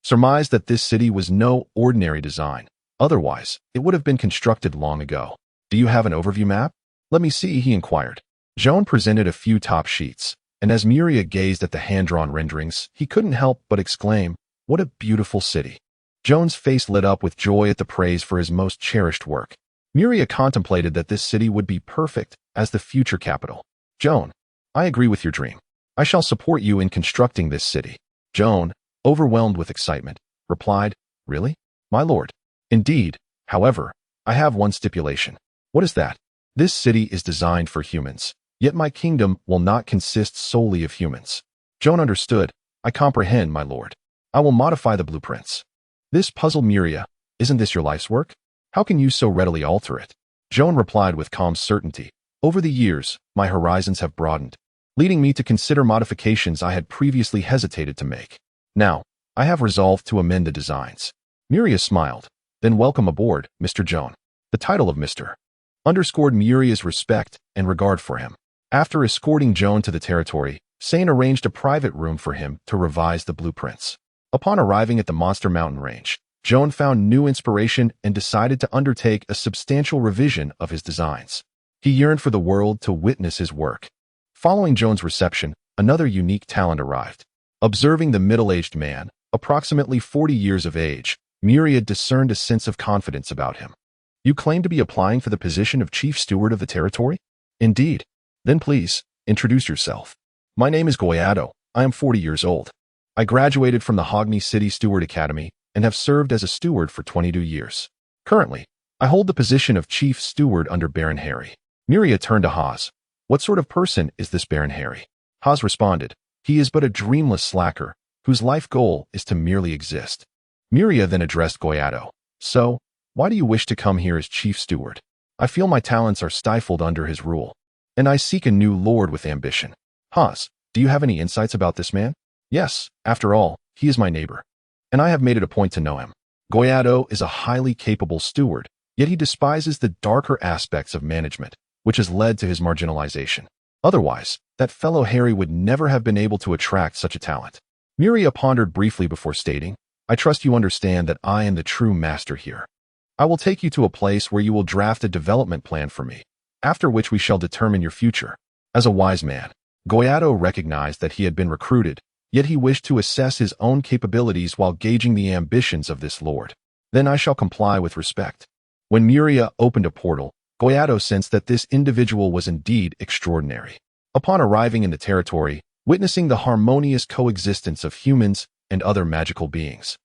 surmised that this city was no ordinary design. Otherwise, it would have been constructed long ago. Do you have an overview map? Let me see, he inquired. Joan presented a few top sheets, and as Miria gazed at the hand-drawn renderings, he couldn't help but exclaim, "What a beautiful city." Joan's face lit up with joy at the praise for his most cherished work. Miria contemplated that this city would be perfect as the future capital. "Joan, I agree with your dream. I shall support you in constructing this city." Joan, overwhelmed with excitement, replied, "Really, my lord?" "Indeed. However, I have one stipulation." "What is that?" "This city is designed for humans, yet my kingdom will not consist solely of humans." Joan understood. "I comprehend, my lord. I will modify the blueprints." This puzzled Miria. "Isn't this your life's work? How can you so readily alter it?" Joan replied with calm certainty, "Over the years, my horizons have broadened, leading me to consider modifications I had previously hesitated to make. Now, I have resolved to amend the designs." Miria smiled. "Then welcome aboard, Mr. Joan." The title of Mr. underscored Miria's respect and regard for him. After escorting Joan to the territory, Sane arranged a private room for him to revise the blueprints. Upon arriving at the Monster Mountain Range, Joan found new inspiration and decided to undertake a substantial revision of his designs. He yearned for the world to witness his work. Following Joan's reception, another unique talent arrived. Observing the middle-aged man, approximately 40 years of age, Miria discerned a sense of confidence about him. "You claim to be applying for the position of Chief Steward of the territory?" "Indeed." "Then please, introduce yourself." "My name is Goyado. I am 40 years old. I graduated from the Hogni City Steward Academy and have served as a steward for 22 years. Currently, I hold the position of Chief Steward under Baron Harry." Miria turned to Haas. "What sort of person is this Baron Harry?" Haas responded, "He is but a dreamless slacker, whose life goal is to merely exist." Miria then addressed Goyado. "So, why do you wish to come here as Chief Steward?" "I feel my talents are stifled under his rule, and I seek a new lord with ambition." "Haas, do you have any insights about this man?" "Yes, after all, he is my neighbor, and I have made it a point to know him. Goyado is a highly capable steward, yet he despises the darker aspects of management, which has led to his marginalization. Otherwise, that fellow Harry would never have been able to attract such a talent." Miria pondered briefly before stating, "I trust you understand that I am the true master here. I will take you to a place where you will draft a development plan for me, after which we shall determine your future." As a wise man, Goyado recognized that he had been recruited, yet he wished to assess his own capabilities while gauging the ambitions of this lord. "Then I shall comply with respect." When Miria opened a portal, Goyado sensed that this individual was indeed extraordinary. Upon arriving in the territory, witnessing the harmonious coexistence of humans and other magical beings,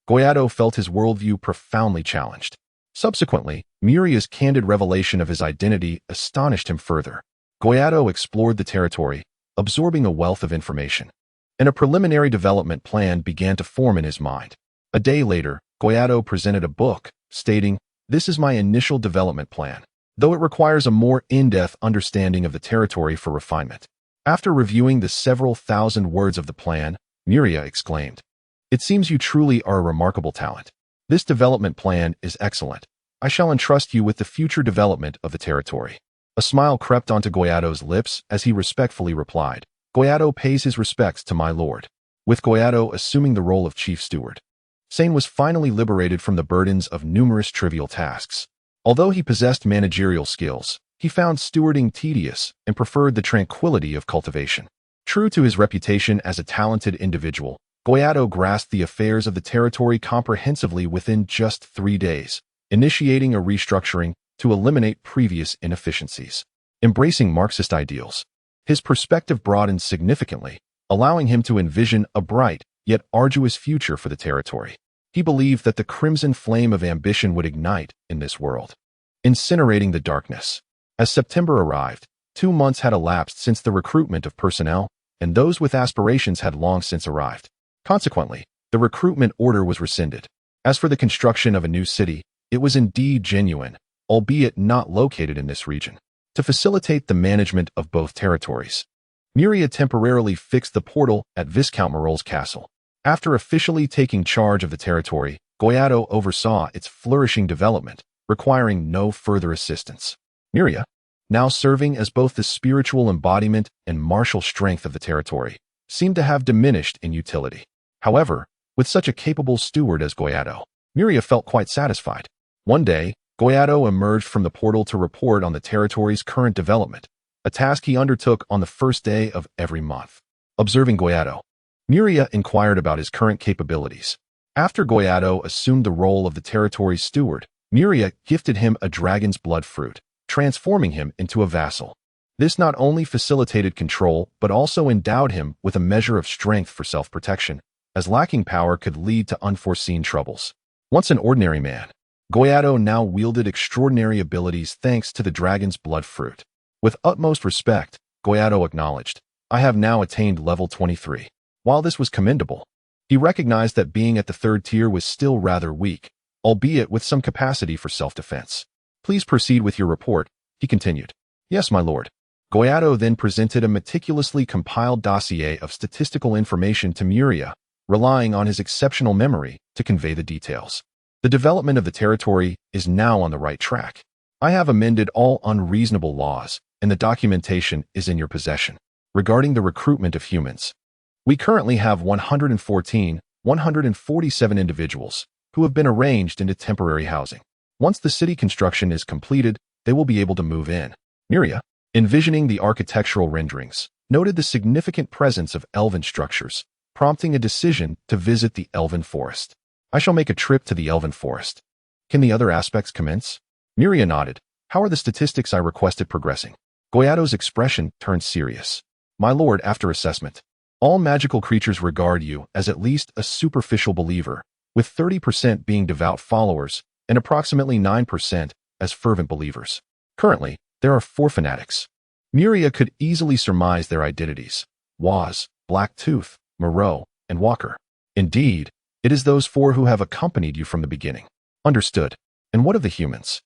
Goyado felt his worldview profoundly challenged. Subsequently, Miria's candid revelation of his identity astonished him further. Goyado explored the territory, absorbing a wealth of information, and a preliminary development plan began to form in his mind. A day later, Goyado presented a book, stating, "This is my initial development plan, though it requires a more in-depth understanding of the territory for refinement." After reviewing the several thousand words of the plan, Miria exclaimed, "It seems you truly are a remarkable talent. This development plan is excellent. I shall entrust you with the future development of the territory." A smile crept onto Goyado's lips as he respectfully replied, "Goyado pays his respects to my lord." With Goyado assuming the role of Chief Steward, Sane was finally liberated from the burdens of numerous trivial tasks. Although he possessed managerial skills, he found stewarding tedious and preferred the tranquility of cultivation. True to his reputation as a talented individual, Goyado grasped the affairs of the territory comprehensively within just 3 days, initiating a restructuring to eliminate previous inefficiencies. Embracing Marxist ideals, his perspective broadened significantly, allowing him to envision a bright yet arduous future for the territory. He believed that the crimson flame of ambition would ignite in this world, incinerating the darkness. As September arrived, 2 months had elapsed since the recruitment of personnel, and those with aspirations had long since arrived. Consequently, the recruitment order was rescinded. As for the construction of a new city, it was indeed genuine, albeit not located in this region, to facilitate the management of both territories. Miria temporarily fixed the portal at Viscount Marol's castle. After officially taking charge of the territory, Goyato oversaw its flourishing development, requiring no further assistance. Miria, now serving as both the spiritual embodiment and martial strength of the territory, seemed to have diminished in utility. However, with such a capable steward as Goyato, Miria felt quite satisfied. One day, Goyato emerged from the portal to report on the territory's current development, a task he undertook on the first day of every month. Observing Goyato, Miria inquired about his current capabilities. After Goyato assumed the role of the territory's steward, Miria gifted him a dragon's blood fruit, transforming him into a vassal. This not only facilitated control, but also endowed him with a measure of strength for self-protection, as lacking power could lead to unforeseen troubles. Once an ordinary man, Goyato now wielded extraordinary abilities thanks to the dragon's blood fruit. With utmost respect, Goyato acknowledged, "I have now attained level 23. While this was commendable, he recognized that being at the third tier was still rather weak, albeit with some capacity for self-defense. Please proceed with your report," he continued. "Yes, my lord." Goyato then presented a meticulously compiled dossier of statistical information to Miria, relying on his exceptional memory to convey the details. "The development of the territory is now on the right track. I have amended all unreasonable laws, and the documentation is in your possession. Regarding the recruitment of humans, we currently have 147 individuals who have been arranged into temporary housing. Once the city construction is completed, they will be able to move in." Miria, envisioning the architectural renderings, noted the significant presence of elven structures, prompting a decision to visit the elven forest. "I shall make a trip to the elven forest. Can the other aspects commence?" Miria nodded. "How are the statistics I requested progressing?" Goyato's expression turned serious. "My lord, after assessment, all magical creatures regard you as at least a superficial believer, with 30% being devout followers and approximately 9% as fervent believers. Currently, there are 4 fanatics." Miria could easily surmise their identities: Waz, Blacktooth, Moreau, and Walker. "Indeed, it is those 4 who have accompanied you from the beginning." "Understood. And what of the humans?"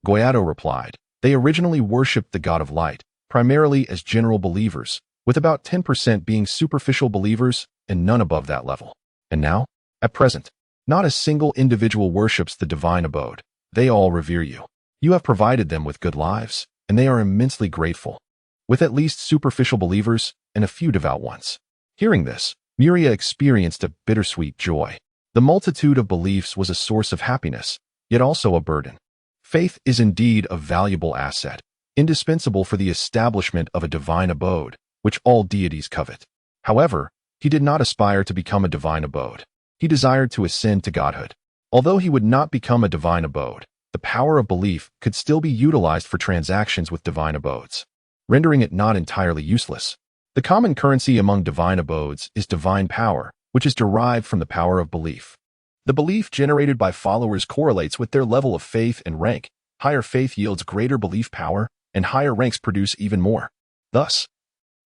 Goyato replied, "They originally worshipped the god of light, primarily as general believers, with about 10% being superficial believers and none above that level. And now, at present, not a single individual worships the divine abode. They all revere you. You have provided them with good lives, and they are immensely grateful, with at least superficial believers and a few devout ones." Hearing this, Miria experienced a bittersweet joy. The multitude of beliefs was a source of happiness, yet also a burden. Faith is indeed a valuable asset, indispensable for the establishment of a divine abode, which all deities covet. However, he did not aspire to become a divine abode. He desired to ascend to godhood. Although he would not become a divine abode, the power of belief could still be utilized for transactions with divine abodes, rendering it not entirely useless. The common currency among divine abodes is divine power, which is derived from the power of belief. The belief generated by followers correlates with their level of faith and rank. Higher faith yields greater belief power, and higher ranks produce even more. Thus,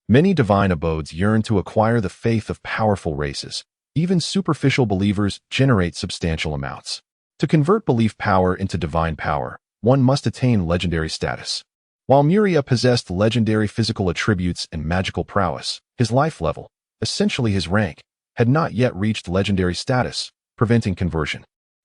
many divine abodes yearn to acquire the faith of powerful races. Even superficial believers generate substantial amounts. To convert belief power into divine power, one must attain legendary status. While Miria possessed legendary physical attributes and magical prowess, his life level, essentially his rank, had not yet reached legendary status, preventing conversion.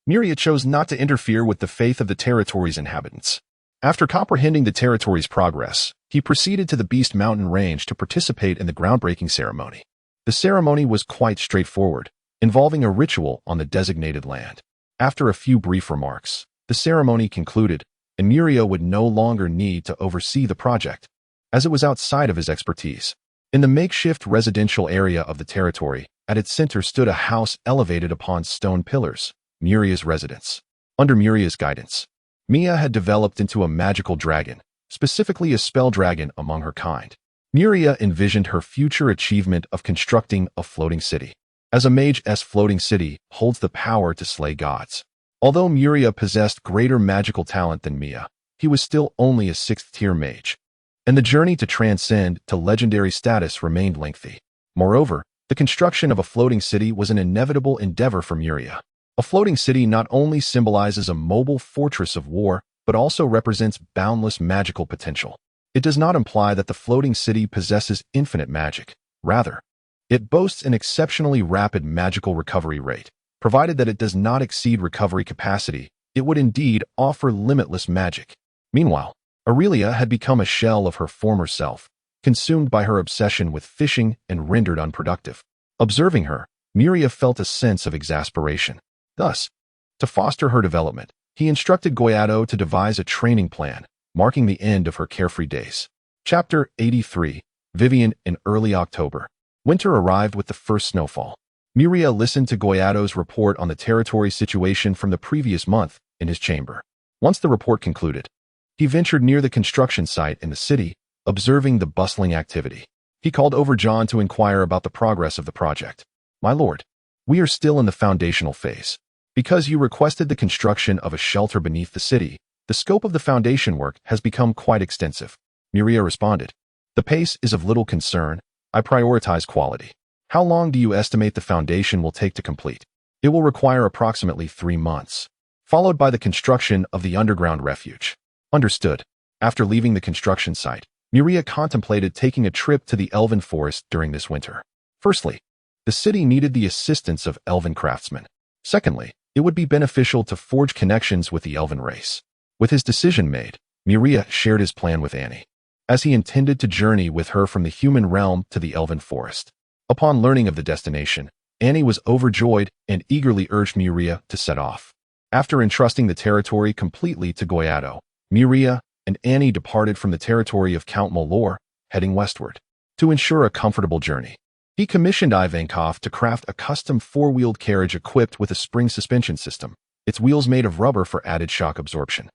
Miria chose not to interfere with the faith of the territory's inhabitants. After comprehending the territory's progress, he proceeded to the Beast Mountain Range to participate in the groundbreaking ceremony. The ceremony was quite straightforward, involving a ritual on the designated land. After a few brief remarks, the ceremony concluded, and Miria would no longer need to oversee the project, as it was outside of his expertise. In the makeshift residential area of the territory, at its center stood a house elevated upon stone pillars, Miria's residence. Under Miria's guidance, Mia had developed into a magical dragon, specifically a spell dragon among her kind. Miria envisioned her future achievement of constructing a floating city. As a mage's floating city holds the power to slay gods. Although Miria possessed greater magical talent than Mia, he was still only a 6th-tier mage, and the journey to transcend to legendary status remained lengthy. Moreover, the construction of a floating city was an inevitable endeavor for Miria. A floating city not only symbolizes a mobile fortress of war, but also represents boundless magical potential. It does not imply that the floating city possesses infinite magic. Rather, it boasts an exceptionally rapid magical recovery rate. Provided that it does not exceed recovery capacity, it would indeed offer limitless magic. Meanwhile, Aurelia had become a shell of her former self, consumed by her obsession with fishing and rendered unproductive. Observing her, Miria felt a sense of exasperation. Thus, to foster her development, he instructed Goyato to devise a training plan, marking the end of her carefree days. Chapter 83. Vivian in early October. Winter arrived with the first snowfall. Miria listened to Goyato's report on the territory situation from the previous month in his chamber. Once the report concluded, he ventured near the construction site in the city, observing the bustling activity. He called over John to inquire about the progress of the project. "My lord, we are still in the foundational phase. Because you requested the construction of a shelter beneath the city, the scope of the foundation work has become quite extensive," Miria responded. "The pace is of little concern. I prioritize quality. How long do you estimate the foundation will take to complete?" "It will require approximately 3 months, followed by the construction of the underground refuge." "Understood." After leaving the construction site, Miria contemplated taking a trip to the elven forest during this winter. Firstly, the city needed the assistance of elven craftsmen. Secondly, it would be beneficial to forge connections with the elven race. With his decision made, Miria shared his plan with Annie, as he intended to journey with her from the human realm to the elven forest. Upon learning of the destination, Annie was overjoyed and eagerly urged Miria to set off. After entrusting the territory completely to Goyato, Miria and Annie departed from the territory of Count Molor, heading westward. To ensure a comfortable journey, he commissioned Ivankov to craft a custom four-wheeled carriage equipped with a spring suspension system, its wheels made of rubber for added shock absorption.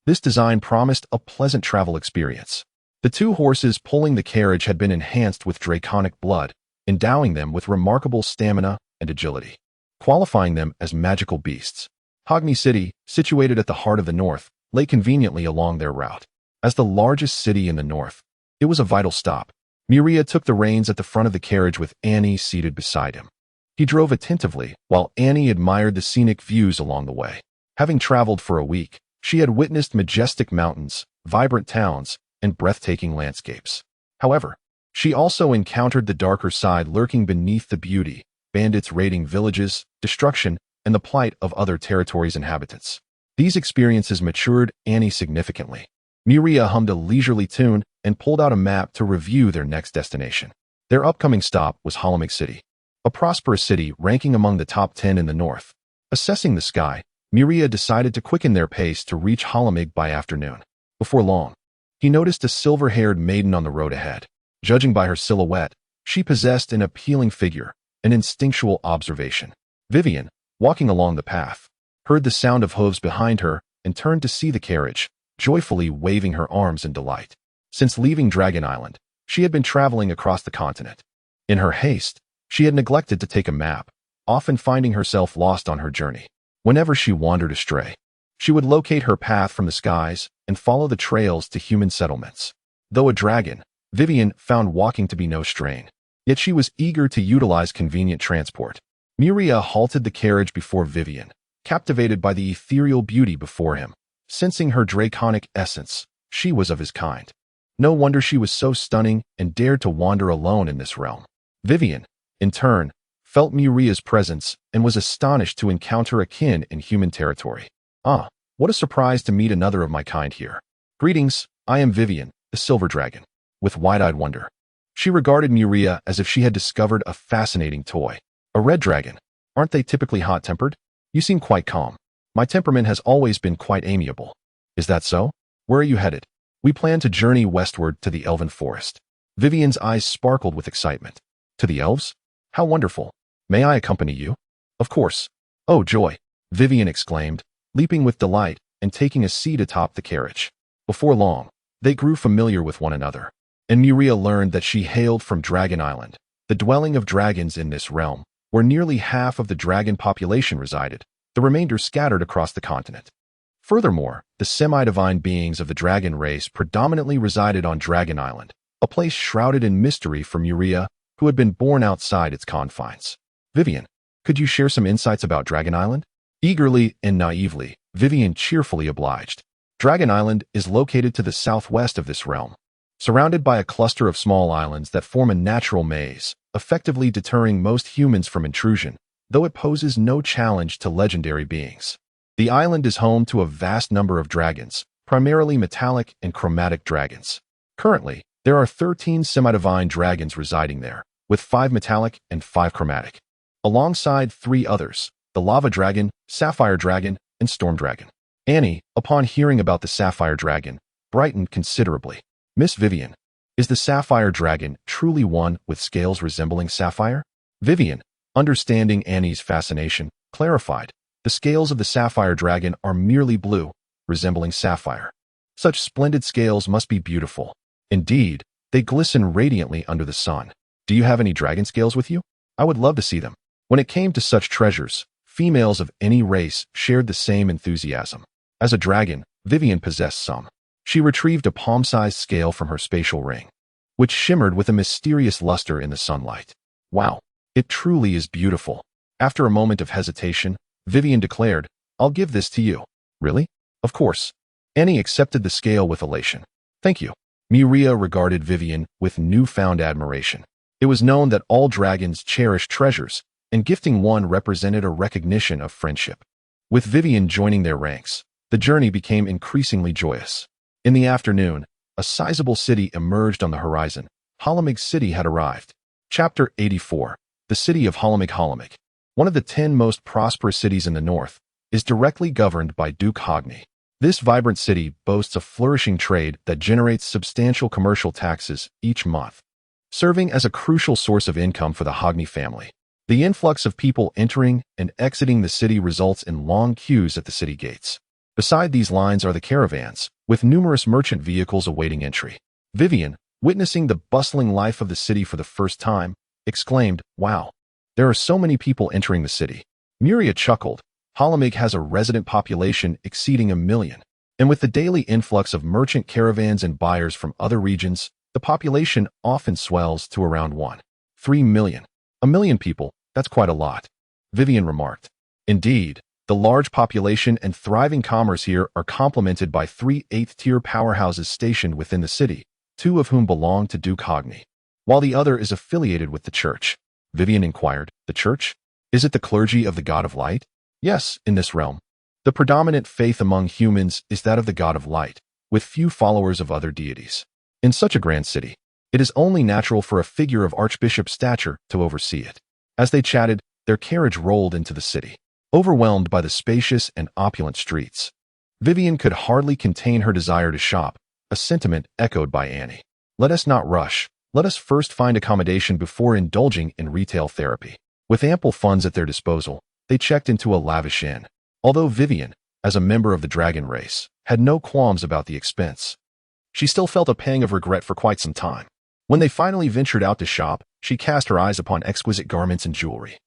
This design promised a pleasant travel experience. The 2 horses pulling the carriage had been enhanced with draconic blood, endowing them with remarkable stamina and agility, qualifying them as magical beasts. Hogni City, situated at the heart of the north, lay conveniently along their route. As the largest city in the north, it was a vital stop. Miria took the reins at the front of the carriage with Annie seated beside him. He drove attentively, while Annie admired the scenic views along the way. Having traveled for a week, she had witnessed majestic mountains, vibrant towns, and breathtaking landscapes. However, she also encountered the darker side lurking beneath the beauty: bandits raiding villages, destruction, and the plight of other territories' inhabitants. These experiences matured Annie significantly. Miria hummed a leisurely tune and pulled out a map to review their next destination. Their upcoming stop was Halamig City, a prosperous city ranking among the top 10 in the north. Assessing the sky, Miria decided to quicken their pace to reach Halamig by afternoon. Before long, he noticed a silver-haired maiden on the road ahead. Judging by her silhouette, she possessed an appealing figure, an instinctual observation. Vivian, walking along the path, heard the sound of hooves behind her and turned to see the carriage, joyfully waving her arms in delight. Since leaving Dragon Island, she had been traveling across the continent. In her haste, she had neglected to take a map, often finding herself lost on her journey. Whenever she wandered astray, she would locate her path from the skies and follow the trails to human settlements. Though a dragon, Vivian found walking to be no strain. Yet she was eager to utilize convenient transport. Miria halted the carriage before Vivian, captivated by the ethereal beauty before him. Sensing her draconic essence, she was of his kind. No wonder she was so stunning and dared to wander alone in this realm. Vivian, in turn, felt Miria's presence and was astonished to encounter a kin in human territory. "Ah, what a surprise to meet another of my kind here. Greetings, I am Vivian, the Silver Dragon." With wide-eyed wonder, she regarded Miria as if she had discovered a fascinating toy. "A red dragon. Aren't they typically hot-tempered? You seem quite calm." "My temperament has always been quite amiable." "Is that so? Where are you headed?" "We plan to journey westward to the elven forest." Vivian's eyes sparkled with excitement. "To the elves? How wonderful. May I accompany you?" "Of course." "Oh, joy!" Vivian exclaimed, leaping with delight and taking a seat atop the carriage. Before long, they grew familiar with one another, and Miria learned that she hailed from Dragon Island, the dwelling of dragons in this realm, where nearly half of the dragon population resided, the remainder scattered across the continent. Furthermore, the semi-divine beings of the dragon race predominantly resided on Dragon Island, a place shrouded in mystery for Miria, who had been born outside its confines. "Vivian, could you share some insights about Dragon Island?" Eagerly and naively, Vivian cheerfully obliged. Dragon Island is located to the southwest of this realm, surrounded by a cluster of small islands that form a natural maze, effectively deterring most humans from intrusion, though it poses no challenge to legendary beings. The island is home to a vast number of dragons, primarily metallic and chromatic dragons. Currently, there are 13 semi-divine dragons residing there, with 5 metallic and 5 chromatic, alongside 3 others, the Lava Dragon, Sapphire Dragon, and Storm Dragon. Annie, upon hearing about the Sapphire Dragon, brightened considerably. Miss Vivian, is the Sapphire Dragon truly one with scales resembling sapphire? Vivian, understanding Annie's fascination, clarified, the scales of the Sapphire Dragon are merely blue, resembling sapphire. Such splendid scales must be beautiful. Indeed, they glisten radiantly under the sun. Do you have any dragon scales with you? I would love to see them. When it came to such treasures, females of any race shared the same enthusiasm. As a dragon, Vivian possessed some. She retrieved a palm-sized scale from her spatial ring, which shimmered with a mysterious luster in the sunlight. Wow, it truly is beautiful. After a moment of hesitation, Vivian declared, I'll give this to you. Really? Of course. Annie accepted the scale with elation. Thank you. Miria regarded Vivian with newfound admiration. It was known that all dragons cherish treasures, and gifting one represented a recognition of friendship. With Vivian joining their ranks, the journey became increasingly joyous. In the afternoon, a sizable city emerged on the horizon. Halamig City had arrived. Chapter 84. The City of Halamig. One of the 10 most prosperous cities in the north, is directly governed by Duke Hogni. This vibrant city boasts a flourishing trade that generates substantial commercial taxes each month, serving as a crucial source of income for the Hogni family. The influx of people entering and exiting the city results in long queues at the city gates. Beside these lines are the caravans, with numerous merchant vehicles awaiting entry. Vivian, witnessing the bustling life of the city for the first time, exclaimed, Wow, there are so many people entering the city. Miria chuckled. Halamig has a resident population exceeding 1 million, and with the daily influx of merchant caravans and buyers from other regions, the population often swells to around 1.3 million. 1 million people, that's quite a lot, Vivian remarked. Indeed, the large population and thriving commerce here are complemented by 3 8th-tier powerhouses stationed within the city, 2 of whom belong to Duke Hogni, while the other is affiliated with the church. Vivian inquired, The church? Is it the clergy of the God of Light? Yes, in this realm. The predominant faith among humans is that of the God of Light, with few followers of other deities. In such a grand city, it is only natural for a figure of archbishop stature to oversee it. As they chatted, their carriage rolled into the city, overwhelmed by the spacious and opulent streets. Vivian could hardly contain her desire to shop, a sentiment echoed by Annie. Let us not rush. Let us first find accommodation before indulging in retail therapy. With ample funds at their disposal, they checked into a lavish inn. Although Vivian, as a member of the dragon race, had no qualms about the expense, she still felt a pang of regret for quite some time. When they finally ventured out to shop, she cast her eyes upon exquisite garments and jewelry,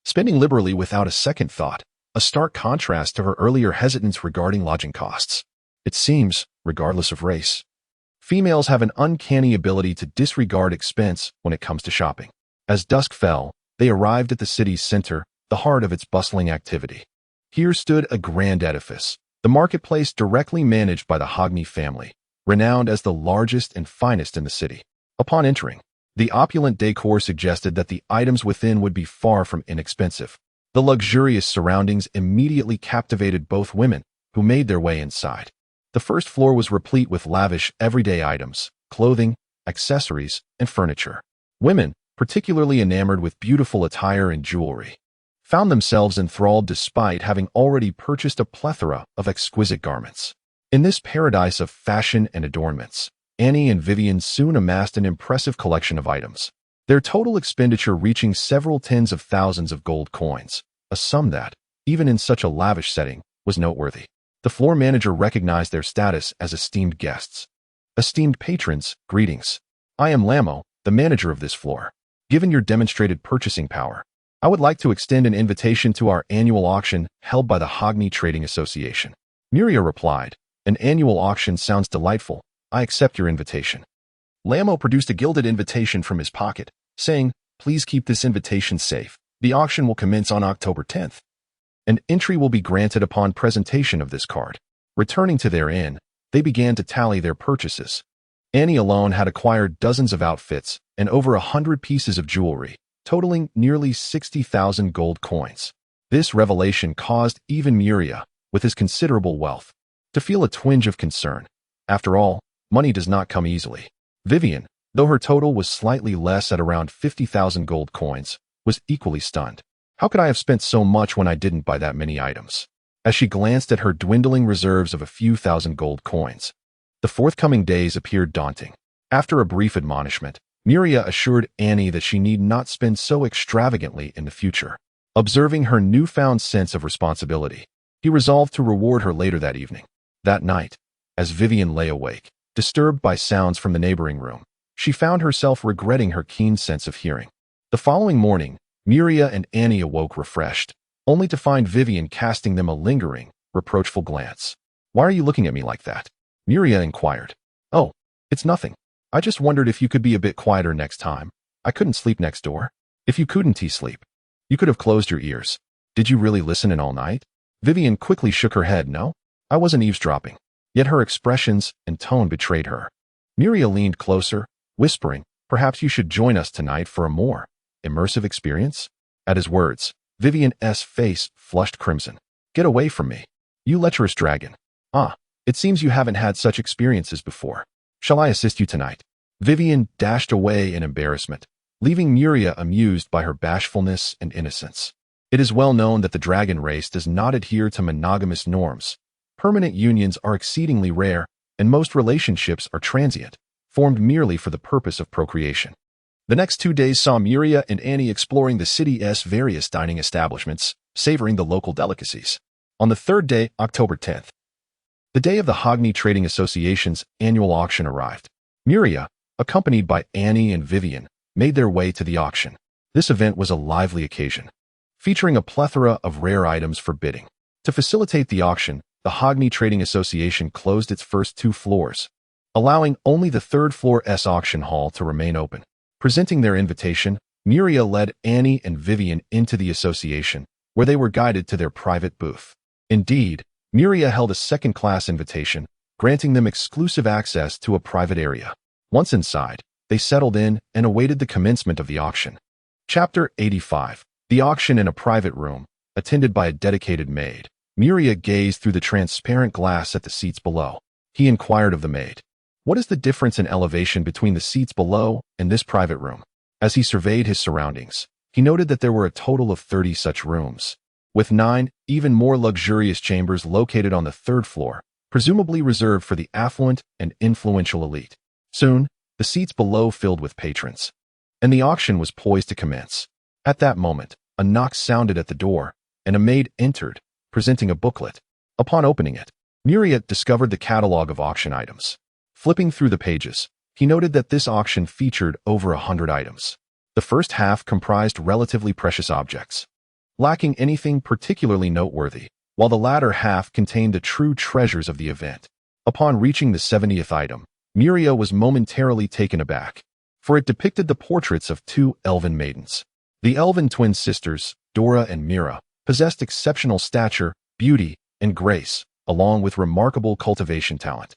spending liberally without a second thought, a stark contrast to her earlier hesitance regarding lodging costs. It seems, regardless of race, females have an uncanny ability to disregard expense when it comes to shopping. As dusk fell, they arrived at the city's center, the heart of its bustling activity. Here stood a grand edifice, the marketplace directly managed by the Hogni family, renowned as the largest and finest in the city. Upon entering, the opulent decor suggested that the items within would be far from inexpensive. The luxurious surroundings immediately captivated both women, who made their way inside. The first floor was replete with lavish, everyday items, clothing, accessories, and furniture. Women, particularly enamored with beautiful attire and jewelry, found themselves enthralled despite having already purchased a plethora of exquisite garments. In this paradise of fashion and adornments, Annie and Vivian soon amassed an impressive collection of items, their total expenditure reaching several tens of thousands of gold coins, a sum that, even in such a lavish setting, was noteworthy. The floor manager recognized their status as esteemed guests. Esteemed patrons, greetings. I am Lamo, the manager of this floor. Given your demonstrated purchasing power, I would like to extend an invitation to our annual auction held by the Hogni Trading Association. Miria replied, An annual auction sounds delightful. I accept your invitation. Lamo produced a gilded invitation from his pocket, saying, Please keep this invitation safe. The auction will commence on October 10th. An entry will be granted upon presentation of this card. Returning to their inn, they began to tally their purchases. Annie alone had acquired dozens of outfits and over 100 pieces of jewelry, totaling nearly 60,000 gold coins. This revelation caused even Miria, with his considerable wealth, to feel a twinge of concern. After all, money does not come easily. Vivian, though her total was slightly less at around 50,000 gold coins, was equally stunned. How could I have spent so much when I didn't buy that many items? As she glanced at her dwindling reserves of a few thousand gold coins, the forthcoming days appeared daunting. After a brief admonishment, Miria assured Annie that she need not spend so extravagantly in the future. Observing her newfound sense of responsibility, he resolved to reward her later that evening. That night, as Vivian lay awake, disturbed by sounds from the neighboring room, she found herself regretting her keen sense of hearing. The following morning, Miria and Annie awoke refreshed, only to find Vivian casting them a lingering, reproachful glance. "Why are you looking at me like that?" Miria inquired. "Oh, it's nothing. I just wondered if you could be a bit quieter next time. I couldn't sleep next door." "If you couldn't sleep, you could have closed your ears. Did you really listen in all night?" Vivian quickly shook her head. "No, I wasn't eavesdropping." Yet her expressions and tone betrayed her. Miria leaned closer, whispering, "Perhaps you should join us tonight for a more immersive experience?" At his words, Vivian's face flushed crimson. "Get away from me, you lecherous dragon. Ah, it seems you haven't had such experiences before. Shall I assist you tonight?" Vivian dashed away in embarrassment, leaving Miria amused by her bashfulness and innocence. It is well known that the dragon race does not adhere to monogamous norms. Permanent unions are exceedingly rare, and most relationships are transient, formed merely for the purpose of procreation. The next 2 days saw Miria and Annie exploring the city's various dining establishments, savoring the local delicacies. On the third day, October 10th, the day of the Hogni Trading Association's annual auction arrived. Miria, accompanied by Annie and Vivian, made their way to the auction. This event was a lively occasion, featuring a plethora of rare items for bidding. To facilitate the auction, the Hogni Trading Association closed its first 2 floors, allowing only the third floor's auction hall to remain open. Presenting their invitation, Miria led Annie and Vivian into the association, where they were guided to their private booth. Indeed, Miria held a second-class invitation, granting them exclusive access to a private area. Once inside, they settled in and awaited the commencement of the auction. Chapter 85. The auction in a private room, attended by a dedicated maid. Miria gazed through the transparent glass at the seats below. He inquired of the maid, "What is the difference in elevation between the seats below and this private room?" As he surveyed his surroundings, he noted that there were a total of 30 such rooms, with 9 even more luxurious chambers located on the 3rd floor, presumably reserved for the affluent and influential elite. Soon, the seats below filled with patrons, and the auction was poised to commence. At that moment, a knock sounded at the door, and a maid entered, presenting a booklet. Upon opening it, Miria discovered the catalog of auction items. Flipping through the pages, he noted that this auction featured over 100 items. The first half comprised relatively precious objects, lacking anything particularly noteworthy, while the latter half contained the true treasures of the event. Upon reaching the 70th item, Miria was momentarily taken aback, for it depicted the portraits of 2 elven maidens. The elven twin sisters, Dora and Mira, possessed exceptional stature, beauty, and grace, along with remarkable cultivation talent.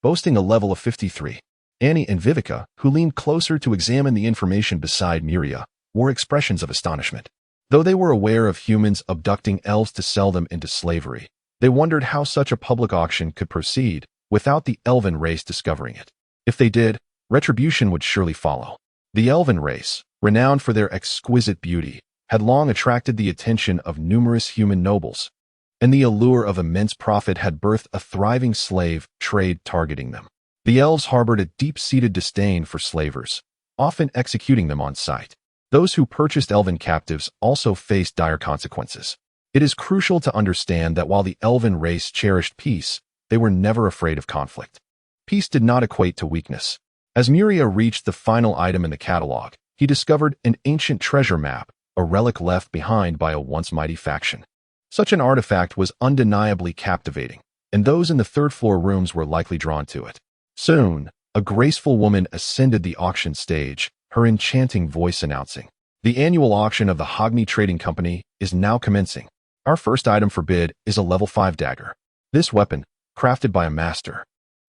Boasting a level of 53, Annie and Vivica, who leaned closer to examine the information beside Miria, wore expressions of astonishment. Though they were aware of humans abducting elves to sell them into slavery, they wondered how such a public auction could proceed without the elven race discovering it. If they did, retribution would surely follow. The elven race, renowned for their exquisite beauty, had long attracted the attention of numerous human nobles, and the allure of immense profit had birthed a thriving slave trade targeting them. The elves harbored a deep-seated disdain for slavers, often executing them on sight. Those who purchased elven captives also faced dire consequences. It is crucial to understand that while the elven race cherished peace, they were never afraid of conflict. Peace did not equate to weakness. As Miria reached the final item in the catalog, he discovered an ancient treasure map, a relic left behind by a once mighty faction. Such an artifact was undeniably captivating, and those in the 3rd floor rooms were likely drawn to it. Soon, a graceful woman ascended the auction stage, her enchanting voice announcing, "The annual auction of the Hogni Trading Company is now commencing. Our first item for bid is a level 5 dagger. This weapon, crafted by a master,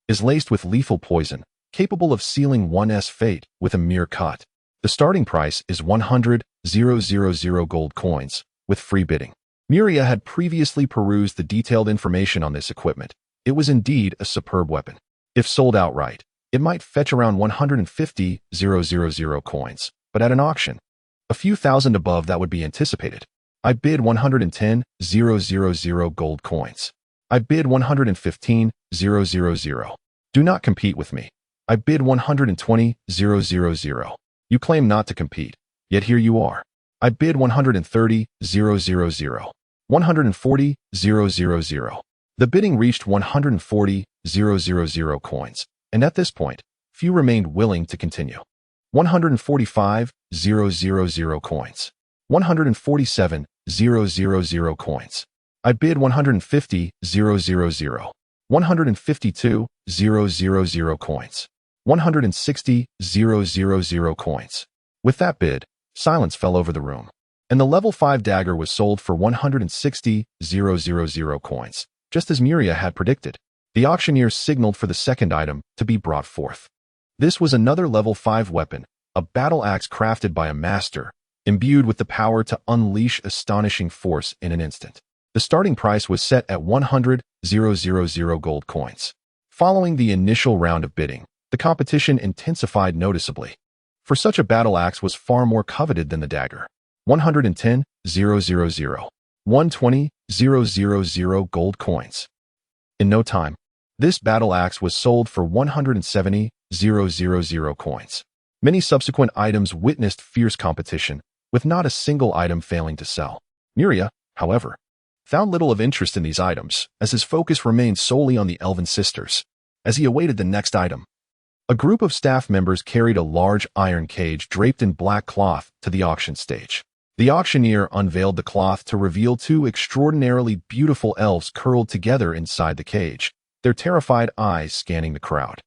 is laced with lethal poison, capable of sealing one's fate with a mere cut. The starting price is 100,000 gold coins, with free bidding. Miria had previously perused the detailed information on this equipment. It was indeed a superb weapon. If sold outright, it might fetch around 150,000 coins, but at an auction, a few thousand above that would be anticipated. I bid 110,000 gold coins. I bid 115,000. Do not compete with me. I bid 120,000. You claim not to compete, yet here you are. I bid 130,000. 140,000. The bidding reached 140,000 coins, and at this point, few remained willing to continue. 145,000 coins. 147,000 coins. I bid 150,000. 152,000 coins. 160,000 coins. With that bid, silence fell over the room, and the level 5 dagger was sold for 160,000 coins, just as Miria had predicted. The auctioneer signaled for the second item to be brought forth. This was another level 5 weapon, a battle axe crafted by a master, imbued with the power to unleash astonishing force in an instant. The starting price was set at 100,000 gold coins. Following the initial round of bidding, the competition intensified noticeably, for such a battle axe was far more coveted than the dagger. 110,000. 120,000 gold coins. In no time, this battle axe was sold for 170,000 coins. Many subsequent items witnessed fierce competition, with not a single item failing to sell. Miria, however, found little of interest in these items, as his focus remained solely on the Elven Sisters. As he awaited the next item, a group of staff members carried a large iron cage draped in black cloth to the auction stage. The auctioneer unveiled the cloth to reveal two extraordinarily beautiful elves curled together inside the cage, their terrified eyes scanning the crowd.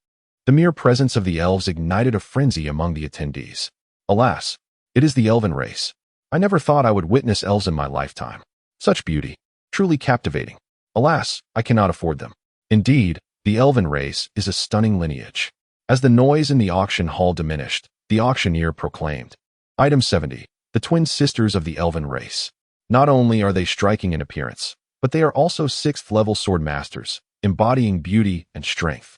The mere presence of the elves ignited a frenzy among the attendees. Alas, it is the elven race. I never thought I would witness elves in my lifetime. Such beauty, truly captivating. Alas, I cannot afford them. Indeed, the elven race is a stunning lineage. As the noise in the auction hall diminished, the auctioneer proclaimed, Item 70, the twin sisters of the elven race. Not only are they striking in appearance, but they are also 6th-level sword masters, embodying beauty and strength.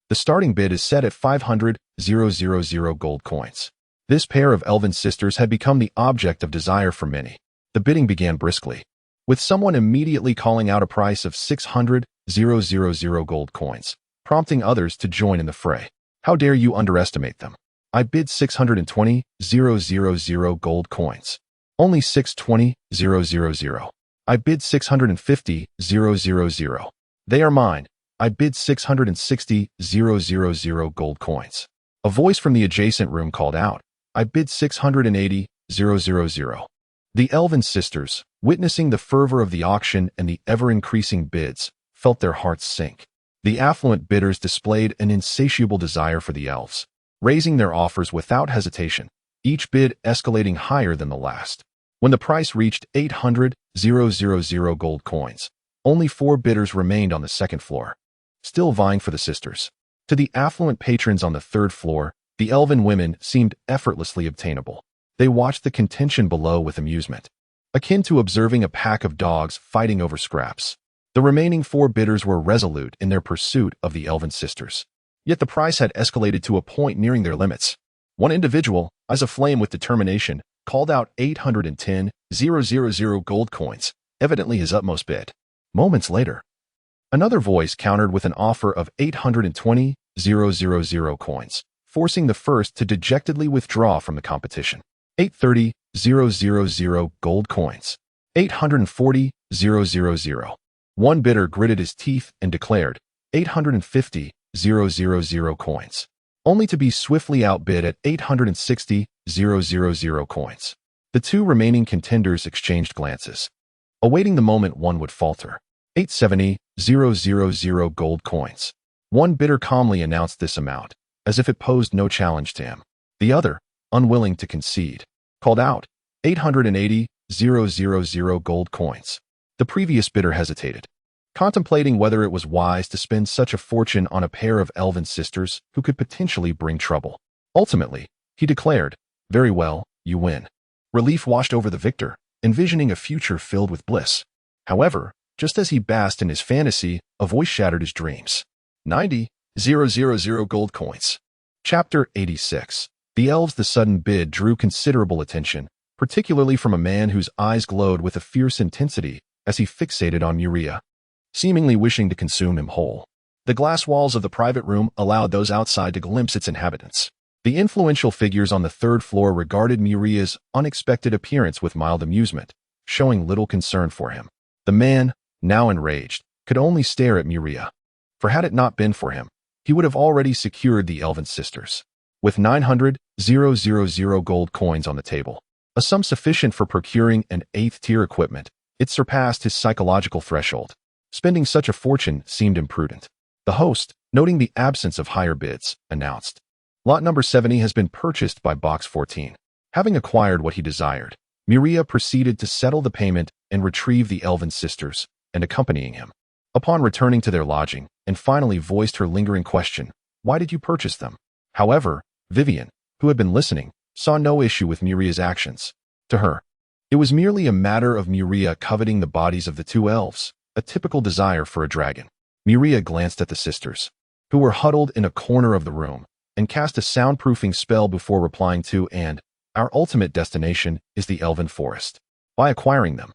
The starting bid is set at 500,000 gold coins. This pair of elven sisters had become the object of desire for many. The bidding began briskly, with someone immediately calling out a price of 600,000 gold coins, prompting others to join in the fray. How dare you underestimate them? I bid 620,000 gold coins. Only 620,000. I bid 650,000. They are mine. I bid 660,000 gold coins. A voice from the adjacent room called out, I bid 680,000. The elven sisters, witnessing the fervor of the auction and the ever-increasing bids, felt their hearts sink. The affluent bidders displayed an insatiable desire for the elves, raising their offers without hesitation, each bid escalating higher than the last. When the price reached 800,000 gold coins, only 4 bidders remained on the second floor, still vying for the sisters. To the affluent patrons on the third floor, the elven women seemed effortlessly obtainable. They watched the contention below with amusement, akin to observing a pack of dogs fighting over scraps. The remaining 4 bidders were resolute in their pursuit of the elven sisters. Yet the price had escalated to a point nearing their limits. One individual, eyes aflame with determination, called out 810,000 gold coins, evidently his utmost bid. Moments later, another voice countered with an offer of 820,000 coins, forcing the first to dejectedly withdraw from the competition. 830,000 gold coins. 840,000. One bidder gritted his teeth and declared 850,000 coins, only to be swiftly outbid at 860,000 coins. The 2 remaining contenders exchanged glances, awaiting the moment one would falter. 870,000 gold coins. One bidder calmly announced this amount, as if it posed no challenge to him. The other, unwilling to concede, called out 880,000 gold coins. The previous bidder hesitated, contemplating whether it was wise to spend such a fortune on a pair of elven sisters who could potentially bring trouble. Ultimately, he declared, "Very well, you win." Relief washed over the victor, envisioning a future filled with bliss. However, just as he basked in his fantasy, a voice shattered his dreams. 90,000 gold coins. Chapter 86. The elves. The sudden bid drew considerable attention, particularly from a man whose eyes glowed with a fierce intensity as he fixated on Muria, seemingly wishing to consume him whole. The glass walls of the private room allowed those outside to glimpse its inhabitants. The influential figures on the third floor regarded Muria's unexpected appearance with mild amusement, showing little concern for him. The man, now enraged, could only stare at Muria. For had it not been for him, he would have already secured the elven sisters. With 900,000 gold coins on the table, a sum sufficient for procuring an 8th-tier equipment, it surpassed his psychological threshold. Spending such a fortune seemed imprudent. The host, noting the absence of higher bids, announced, "Lot number 70 has been purchased by Box 14. Having acquired what he desired, Muria proceeded to settle the payment and retrieve the elven sisters, and accompanying him. Upon returning to their lodging, and finally voiced her lingering question, "Why did you purchase them?" However, Vivian, who had been listening, saw no issue with Muria's actions. To her, it was merely a matter of Muria coveting the bodies of the two elves, a typical desire for a dragon. Muria glanced at the sisters, who were huddled in a corner of the room, and cast a soundproofing spell before replying to, "And our ultimate destination is the elven forest. By acquiring them,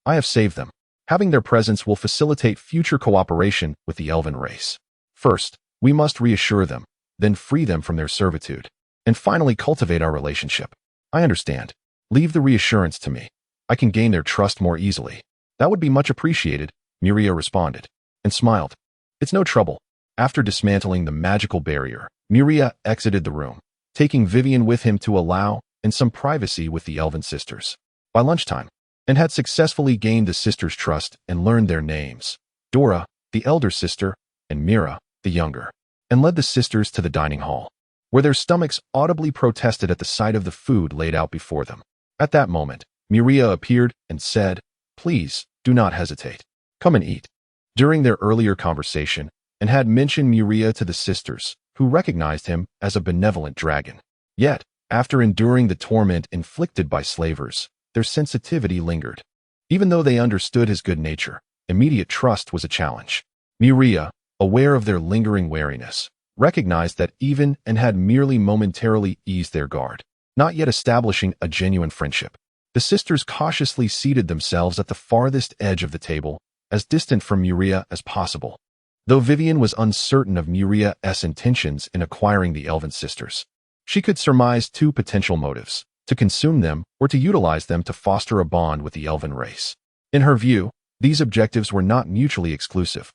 I have saved them. Having their presence will facilitate future cooperation with the elven race. First, we must reassure them, then free them from their servitude, and finally cultivate our relationship. I understand. Leave the reassurance to me. I can gain their trust more easily." "That would be much appreciated," Muria responded, and smiled. "It's no trouble." After dismantling the magical barrier, Muria exited the room, taking Vivian with him to allow and some privacy with the elven sisters. By lunchtime, and had successfully gained the sisters' trust and learned their names, Dora, the elder sister, and Mira, the younger, and led the sisters to the dining hall, where their stomachs audibly protested at the sight of the food laid out before them. At that moment, Muria appeared and said, "Please, do not hesitate. Come and eat." During their earlier conversation, and had mentioned Muria to the sisters, who recognized him as a benevolent dragon. Yet, after enduring the torment inflicted by slavers, their sensitivity lingered. Even though they understood his good nature, immediate trust was a challenge. Muria, aware of their lingering wariness, recognized that even and had merely momentarily eased their guard, not yet establishing a genuine friendship. The sisters cautiously seated themselves at the farthest edge of the table, as distant from Muria as possible. Though Vivian was uncertain of Muria's intentions in acquiring the elven sisters, she could surmise two potential motives: to consume them or to utilize them to foster a bond with the elven race. In her view, these objectives were not mutually exclusive.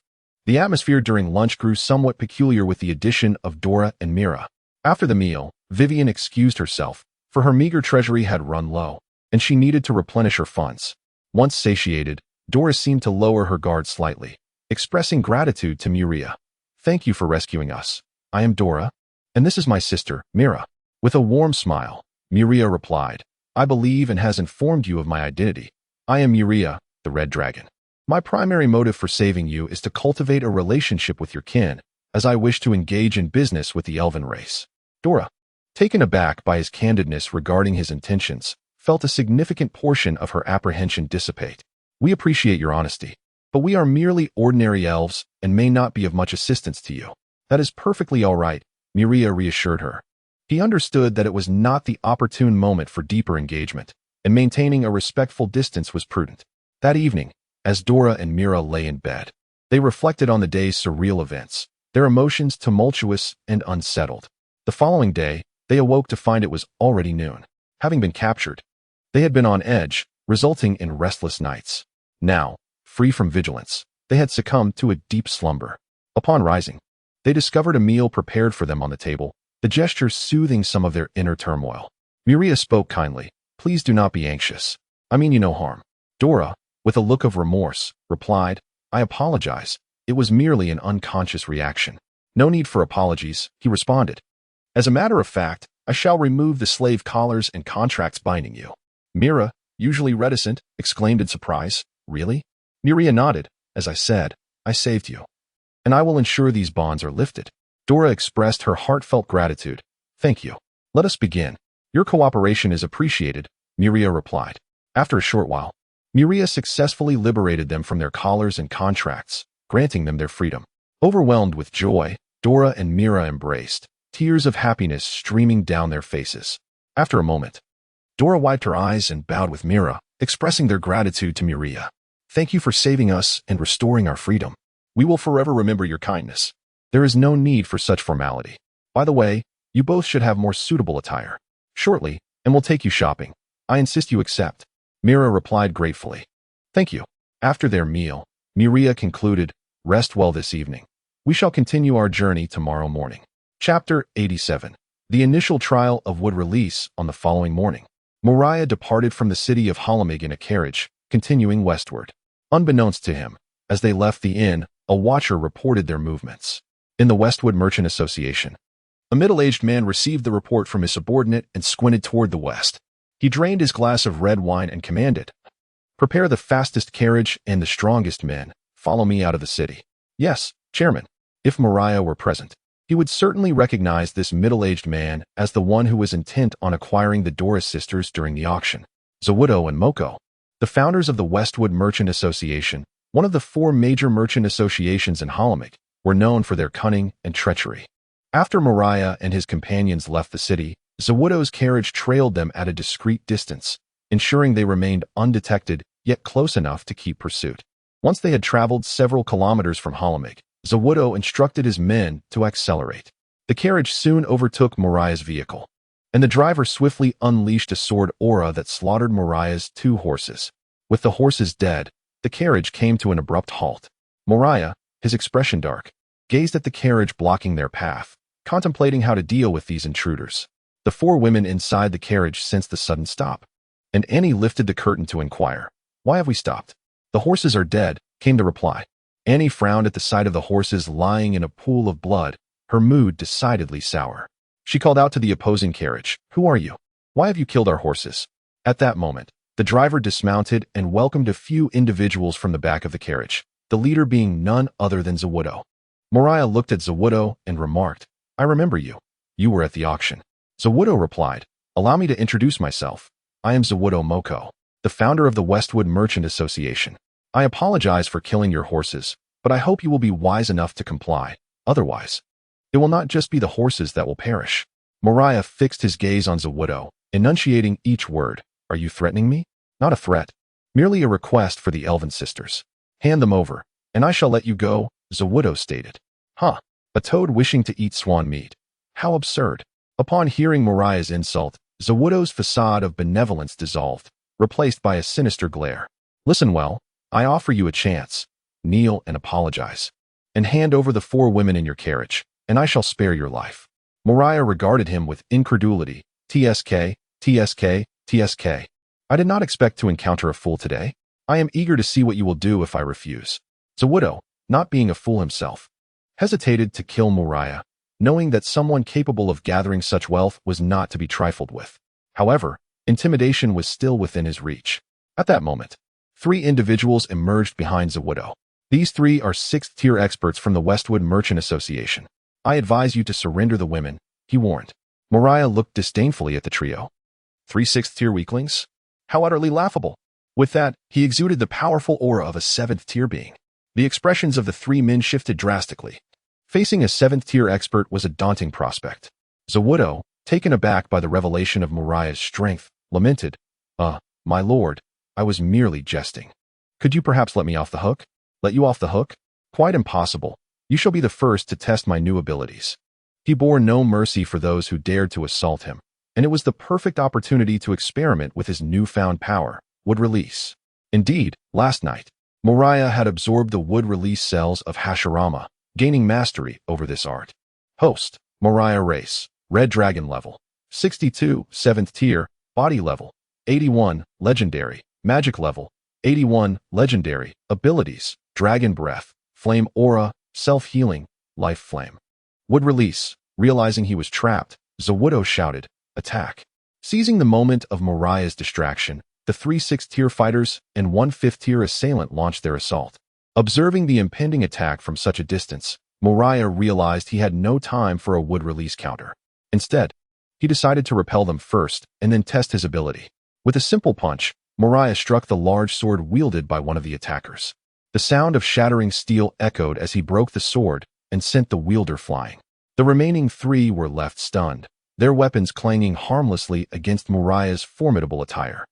The atmosphere during lunch grew somewhat peculiar with the addition of Dora and Mira. After the meal, Vivian excused herself, for her meager treasury had run low, and she needed to replenish her funds. Once satiated, Dora seemed to lower her guard slightly, expressing gratitude to Muria. "Thank you for rescuing us. I am Dora, and this is my sister, Mira." With a warm smile, Muria replied, "I believe and has informed you of my identity. I am Muria, the Red Dragon. My primary motive for saving you is to cultivate a relationship with your kin, as I wish to engage in business with the elven race." Dora, taken aback by his candidness regarding his intentions, felt a significant portion of her apprehension dissipate. "We appreciate your honesty, but we are merely ordinary elves and may not be of much assistance to you." "That is perfectly all right," Muria reassured her. He understood that it was not the opportune moment for deeper engagement, and maintaining a respectful distance was prudent. That evening, as Dora and Mira lay in bed, they reflected on the day's surreal events, their emotions tumultuous and unsettled. The following day, they awoke to find it was already noon. Having been captured, they had been on edge, resulting in restless nights. Now, free from vigilance, they had succumbed to a deep slumber. Upon rising, they discovered a meal prepared for them on the table, the gesture soothing some of their inner turmoil. Muria spoke kindly, "Please do not be anxious. I mean you no harm." Dora, with a look of remorse, replied, "I apologize. It was merely an unconscious reaction." "No need for apologies," he responded. "As a matter of fact, I shall remove the slave collars and contracts binding you." Mira, usually reticent, exclaimed in surprise, "Really?" Muria nodded. "As I said, I saved you. And I will ensure these bonds are lifted. Dora expressed her heartfelt gratitude. Thank you. Let us begin. Your cooperation is appreciated, Miria replied. After a short while, Miria successfully liberated them from their collars and contracts, granting them their freedom. Overwhelmed with joy, Dora and Mira embraced, tears of happiness streaming down their faces. After a moment, Dora wiped her eyes and bowed with Mira, expressing their gratitude to Miria. Thank you for saving us and restoring our freedom. We will forever remember your kindness. There is no need for such formality. By the way, you both should have more suitable attire. Shortly, and we'll take you shopping. I insist you accept. Mira replied gratefully. Thank you. After their meal, Miria concluded, rest well this evening. We shall continue our journey tomorrow morning. Chapter 87. The initial trial of wood release on the following morning. Moriah departed from the city of Halamig in a carriage, continuing westward. Unbeknownst to him, as they left the inn, a watcher reported their movements. In the Westwood Merchant Association, a middle-aged man received the report from his subordinate and squinted toward the west. He drained his glass of red wine and commanded, "Prepare the fastest carriage and the strongest men. Follow me out of the city." Yes, Chairman. If Moriah were present, he would certainly recognize this middle-aged man as the one who was intent on acquiring the Doris sisters during the auction. Zawudo and Moko, the founders of the Westwood Merchant Association, one of the 4 major merchant associations in Halamig, were known for their cunning and treachery. After Moriah and his companions left the city, Zawudo's carriage trailed them at a discreet distance, ensuring they remained undetected yet close enough to keep pursuit. Once they had traveled several kilometers from Halamig, Zawudo instructed his men to accelerate. The carriage soon overtook Moriah's vehicle, and the driver swiftly unleashed a sword aura that slaughtered Moriah's 2 horses. With the horses dead, the carriage came to an abrupt halt. Moriah, his expression dark, gazed at the carriage blocking their path, contemplating how to deal with these intruders. The 4 women inside the carriage sensed the sudden stop, and Annie lifted the curtain to inquire, "Why have we stopped?" "The horses are dead," came the reply. Annie frowned at the sight of the horses lying in a pool of blood, her mood decidedly sour. She called out to the opposing carriage, "Who are you? Why have you killed our horses?" At that moment, the driver dismounted and welcomed a few individuals from the back of the carriage, the leader being none other than Zawudo. Moriah looked at Zawudo and remarked, "I remember you. You were at the auction." Zawudo replied, "Allow me to introduce myself. I am Zawudo Moko, the founder of the Westwood Merchant Association. I apologize for killing your horses, but I hope you will be wise enough to comply. Otherwise, it will not just be the horses that will perish." Moriah fixed his gaze on Zawudo, enunciating each word. "Are you threatening me?" "Not a threat. Merely a request for the Elven sisters. Hand them over, and I shall let you go," Zawudo stated. "Huh. A toad wishing to eat swan meat. How absurd." Upon hearing Moriah's insult, Zawudo's facade of benevolence dissolved, replaced by a sinister glare. "Listen well, I offer you a chance. Kneel and apologize, and hand over the 4 women in your carriage, and I shall spare your life." Moriah regarded him with incredulity. "TSK, TSK, TSK. I did not expect to encounter a fool today. I am eager to see what you will do if I refuse." Zawudo, not being a fool himself, hesitated to kill Moriah, knowing that someone capable of gathering such wealth was not to be trifled with. However, intimidation was still within his reach. At that moment, 3 individuals emerged behind Zawudo. These 3 are 6th-tier experts from the Westwood Merchant Association. "I advise you to surrender the women," he warned. Moriah looked disdainfully at the trio. 3 6th-tier weaklings? How utterly laughable. With that, he exuded the powerful aura of a 7th-tier being. The expressions of the 3 men shifted drastically. Facing a 7th-tier expert was a daunting prospect. Zawudo, taken aback by the revelation of Moriah's strength, lamented, My lord, I was merely jesting. Could you perhaps let me off the hook?" "Let you off the hook? Quite impossible. You shall be the first to test my new abilities." He bore no mercy for those who dared to assault him, and it was the perfect opportunity to experiment with his newfound power, wood release. Indeed, last night, Moriah had absorbed the wood release cells of Hashirama, gaining mastery over this art. Host, Moriah race, Red Dragon level, 62, 7th tier, body level, 81, legendary, magic level, 81, legendary, abilities, dragon breath, flame aura, self-healing, life flame. Wood release. Realizing he was trapped, Zawudo shouted, "Attack." Seizing the moment of Moriah's distraction, the 3 6th-tier fighters and 1 5th-tier assailant launched their assault. Observing the impending attack from such a distance, Moriah realized he had no time for a wood release counter. Instead, he decided to repel them first and then test his ability. With a simple punch, Moriah struck the large sword wielded by one of the attackers. The sound of shattering steel echoed as he broke the sword and sent the wielder flying. The remaining three were left stunned, their weapons clanging harmlessly against Moriah's formidable attire.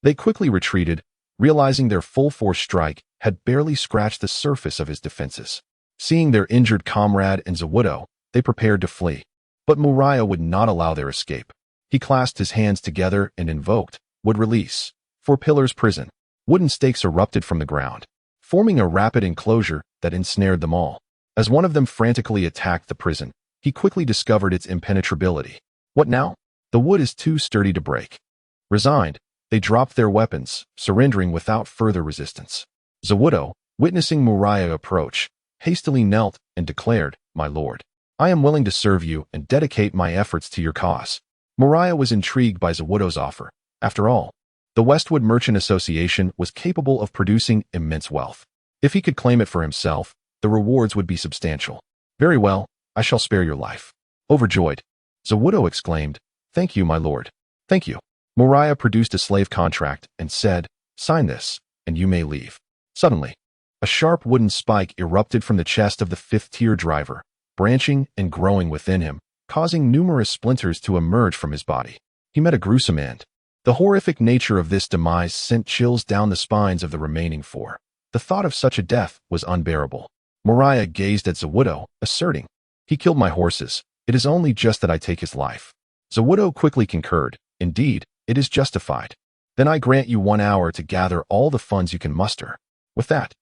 They quickly retreated, realizing their full-force strike had barely scratched the surface of his defenses. Seeing their injured comrade and Zawudo, they prepared to flee. But Moriah would not allow their escape. He clasped his hands together and invoked, "Would release." For Pillar's prison, wooden stakes erupted from the ground, forming a rapid enclosure that ensnared them all. As one of them frantically attacked the prison, he quickly discovered its impenetrability. What now? The wood is too sturdy to break. Resigned, they dropped their weapons, surrendering without further resistance. Zawudo, witnessing Moriah approach, hastily knelt and declared, "My lord, I am willing to serve you and dedicate my efforts to your cause." Moriah was intrigued by Zawudo's offer. After all, the Westwood Merchant Association was capable of producing immense wealth. If he could claim it for himself, the rewards would be substantial. "Very well, I shall spare your life." Overjoyed, Zawudo exclaimed, "Thank you, my lord. Thank you." Moriah produced a slave contract and said, "Sign this, and you may leave." Suddenly, a sharp wooden spike erupted from the chest of the fifth-tier driver, branching and growing within him, causing numerous splinters to emerge from his body. He met a gruesome end. The horrific nature of this demise sent chills down the spines of the remaining four. The thought of such a death was unbearable. Moriah gazed at Zawudo, asserting, "He killed my horses. It is only just that I take his life." Zawudo quickly concurred, "Indeed, it is justified. Then I grant you 1 hour to gather all the funds you can muster." With that,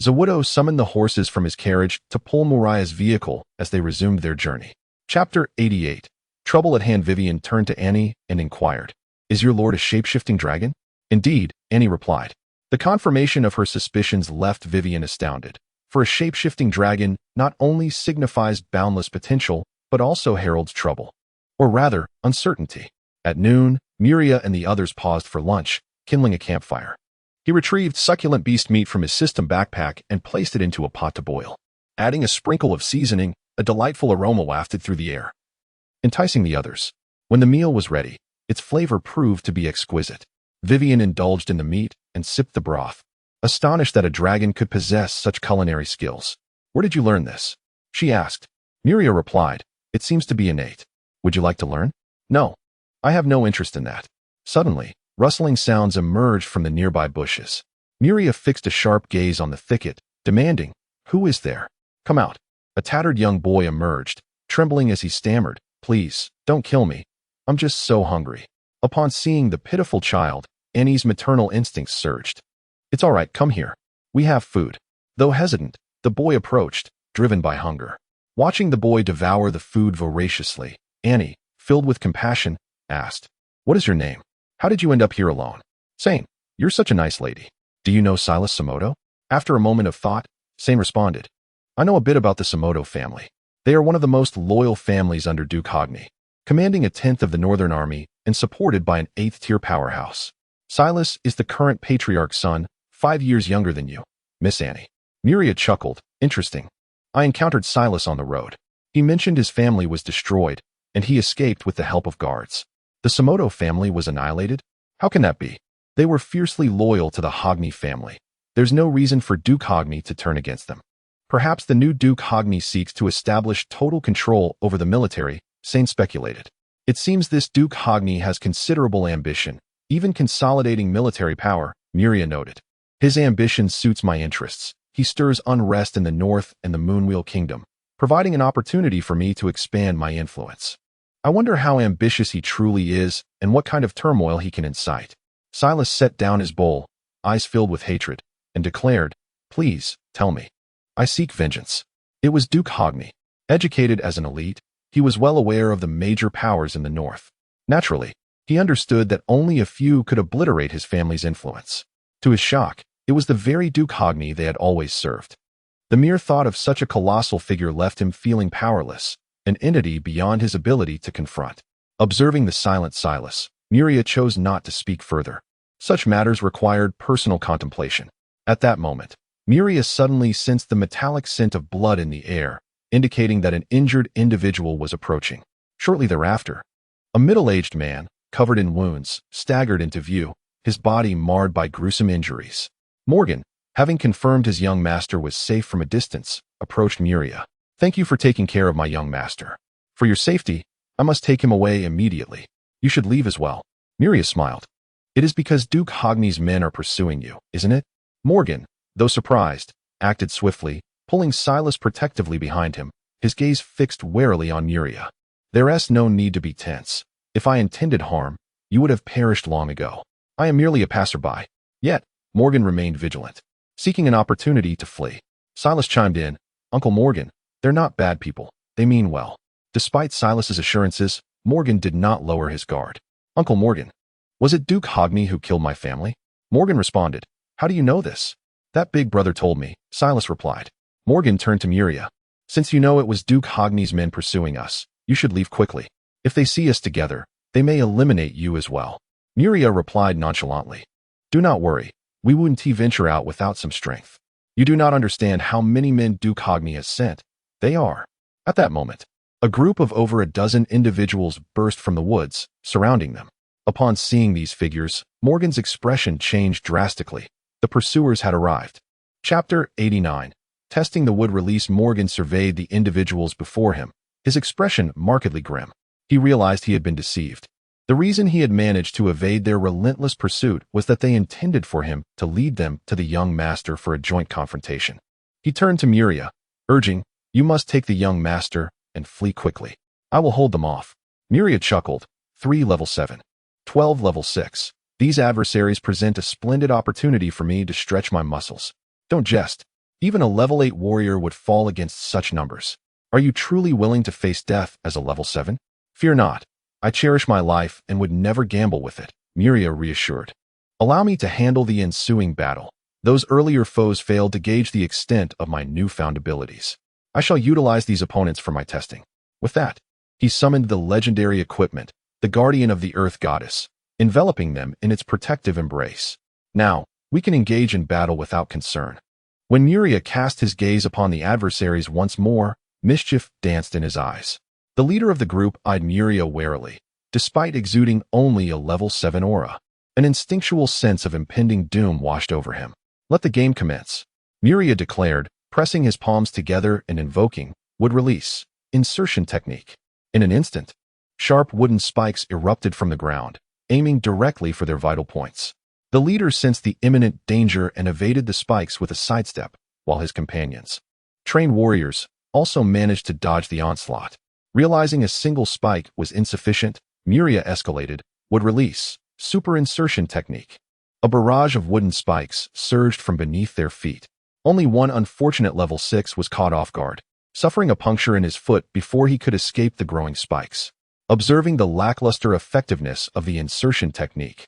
Zawudo summoned the horses from his carriage to pull Moriah's vehicle as they resumed their journey. Chapter 88. Trouble at hand. Vivian turned to Annie and inquired, "Is your lord a shape-shifting dragon?" "Indeed," Annie replied. The confirmation of her suspicions left Vivian astounded, for a shape-shifting dragon not only signifies boundless potential, but also heralds trouble. Or rather, uncertainty. At noon, Miria and the others paused for lunch, kindling a campfire. He retrieved succulent beast meat from his system backpack and placed it into a pot to boil. Adding a sprinkle of seasoning, a delightful aroma wafted through the air, enticing the others. When the meal was ready, its flavor proved to be exquisite. Vivian indulged in the meat and sipped the broth, astonished that a dragon could possess such culinary skills. "Where did you learn this?" she asked. Miria replied, "It seems to be innate. Would you like to learn?" "No, I have no interest in that." Suddenly, rustling sounds emerged from the nearby bushes. Miria fixed a sharp gaze on the thicket, demanding, "Who is there? Come out." A tattered young boy emerged, trembling as he stammered, "Please, don't kill me. I'm just so hungry." Upon seeing the pitiful child, Annie's maternal instincts surged. "It's all right, come here. We have food." Though hesitant, the boy approached, driven by hunger. Watching the boy devour the food voraciously, Annie, filled with compassion, asked, "What is your name? How did you end up here alone?" "Sane, you're such a nice lady. Do you know Silas Samoto?" After a moment of thought, Sane responded, "I know a bit about the Samoto family. They are one of the most loyal families under Duke Hogni, commanding a 10th of the Northern Army and supported by an 8th-tier powerhouse. Silas is the current patriarch's son, 5 years younger than you, Miss Annie." Miria chuckled, "Interesting. I encountered Silas on the road. He mentioned his family was destroyed, and he escaped with the help of guards." "The Samoto family was annihilated? How can that be?" "They were fiercely loyal to the Hogni family. There's no reason for Duke Hogni to turn against them." "Perhaps the new Duke Hogni seeks to establish total control over the military," Sane speculated. "It seems this Duke Hogni has considerable ambition, even consolidating military power," Miria noted. "His ambition suits my interests. He stirs unrest in the North and the Moonwheel Kingdom, providing an opportunity for me to expand my influence. I wonder how ambitious he truly is and what kind of turmoil he can incite." Silas set down his bowl, eyes filled with hatred, and declared, "Please, tell me. I seek vengeance." It was Duke Hogni. Educated as an elite, he was well aware of the major powers in the North. Naturally, he understood that only a few could obliterate his family's influence. To his shock, it was the very Duke Hogni they had always served. The mere thought of such a colossal figure left him feeling powerless, an entity beyond his ability to confront. Observing the silent Silas, Miria chose not to speak further. Such matters required personal contemplation. At that moment, Miria suddenly sensed the metallic scent of blood in the air, indicating that an injured individual was approaching. Shortly thereafter, a middle-aged man, covered in wounds, staggered into view, his body marred by gruesome injuries. Morgan, having confirmed his young master was safe from a distance, approached Miria. "Thank you for taking care of my young master. For your safety, I must take him away immediately. You should leave as well." Miria smiled. "It is because Duke Hogni's men are pursuing you, isn't it?" Morgan, though surprised, acted swiftly, pulling Silas protectively behind him, his gaze fixed warily on Miria. "There's no need to be tense. If I intended harm, you would have perished long ago. I am merely a passerby." Yet, Morgan remained vigilant, seeking an opportunity to flee. Silas chimed in, "Uncle Morgan, they're not bad people. They mean well." Despite Silas's assurances, Morgan did not lower his guard. "Uncle Morgan, was it Duke Hogni who killed my family?" Morgan responded, "How do you know this?" "That big brother told me," Silas replied. Morgan turned to Miria. "Since you know it was Duke Hogni's men pursuing us, you should leave quickly. If they see us together, they may eliminate you as well." Miria replied nonchalantly, "Do not worry. We wouldn't venture out without some strength. You do not understand how many men Duke Hogni has sent. They are." At that moment, a group of over a dozen individuals burst from the woods, surrounding them. Upon seeing these figures, Morgan's expression changed drastically. The pursuers had arrived. Chapter 89. Testing the wood release. Morgan surveyed the individuals before him, his expression markedly grim. He realized he had been deceived. The reason he had managed to evade their relentless pursuit was that they intended for him to lead them to the young master for a joint confrontation. He turned to Miria, urging, "You must take the young master and flee quickly. I will hold them off." Miria chuckled. 3 level 7. 12 level 6. These adversaries present a splendid opportunity for me to stretch my muscles. Don't jest. Even a level 8 warrior would fall against such numbers. Are you truly willing to face death as a level 7? Fear not. I cherish my life and would never gamble with it, Miria reassured. Allow me to handle the ensuing battle. Those earlier foes failed to gauge the extent of my newfound abilities. I shall utilize these opponents for my testing. With that, he summoned the legendary equipment, the Guardian of the Earth Goddess, enveloping them in its protective embrace. Now, we can engage in battle without concern. When Miria cast his gaze upon the adversaries once more, mischief danced in his eyes. The leader of the group eyed Miria warily, despite exuding only a level 7 aura. An instinctual sense of impending doom washed over him. "Let the game commence," Miria declared, pressing his palms together and invoking wood release insertion technique. In an instant, sharp wooden spikes erupted from the ground, aiming directly for their vital points. The leader sensed the imminent danger and evaded the spikes with a sidestep, while his companions, trained warriors, also managed to dodge the onslaught. Realizing a single spike was insufficient, Miria escalated wood release super insertion technique. A barrage of wooden spikes surged from beneath their feet. Only one unfortunate level 6 was caught off guard, suffering a puncture in his foot before he could escape the growing spikes. Observing the lackluster effectiveness of the insertion technique,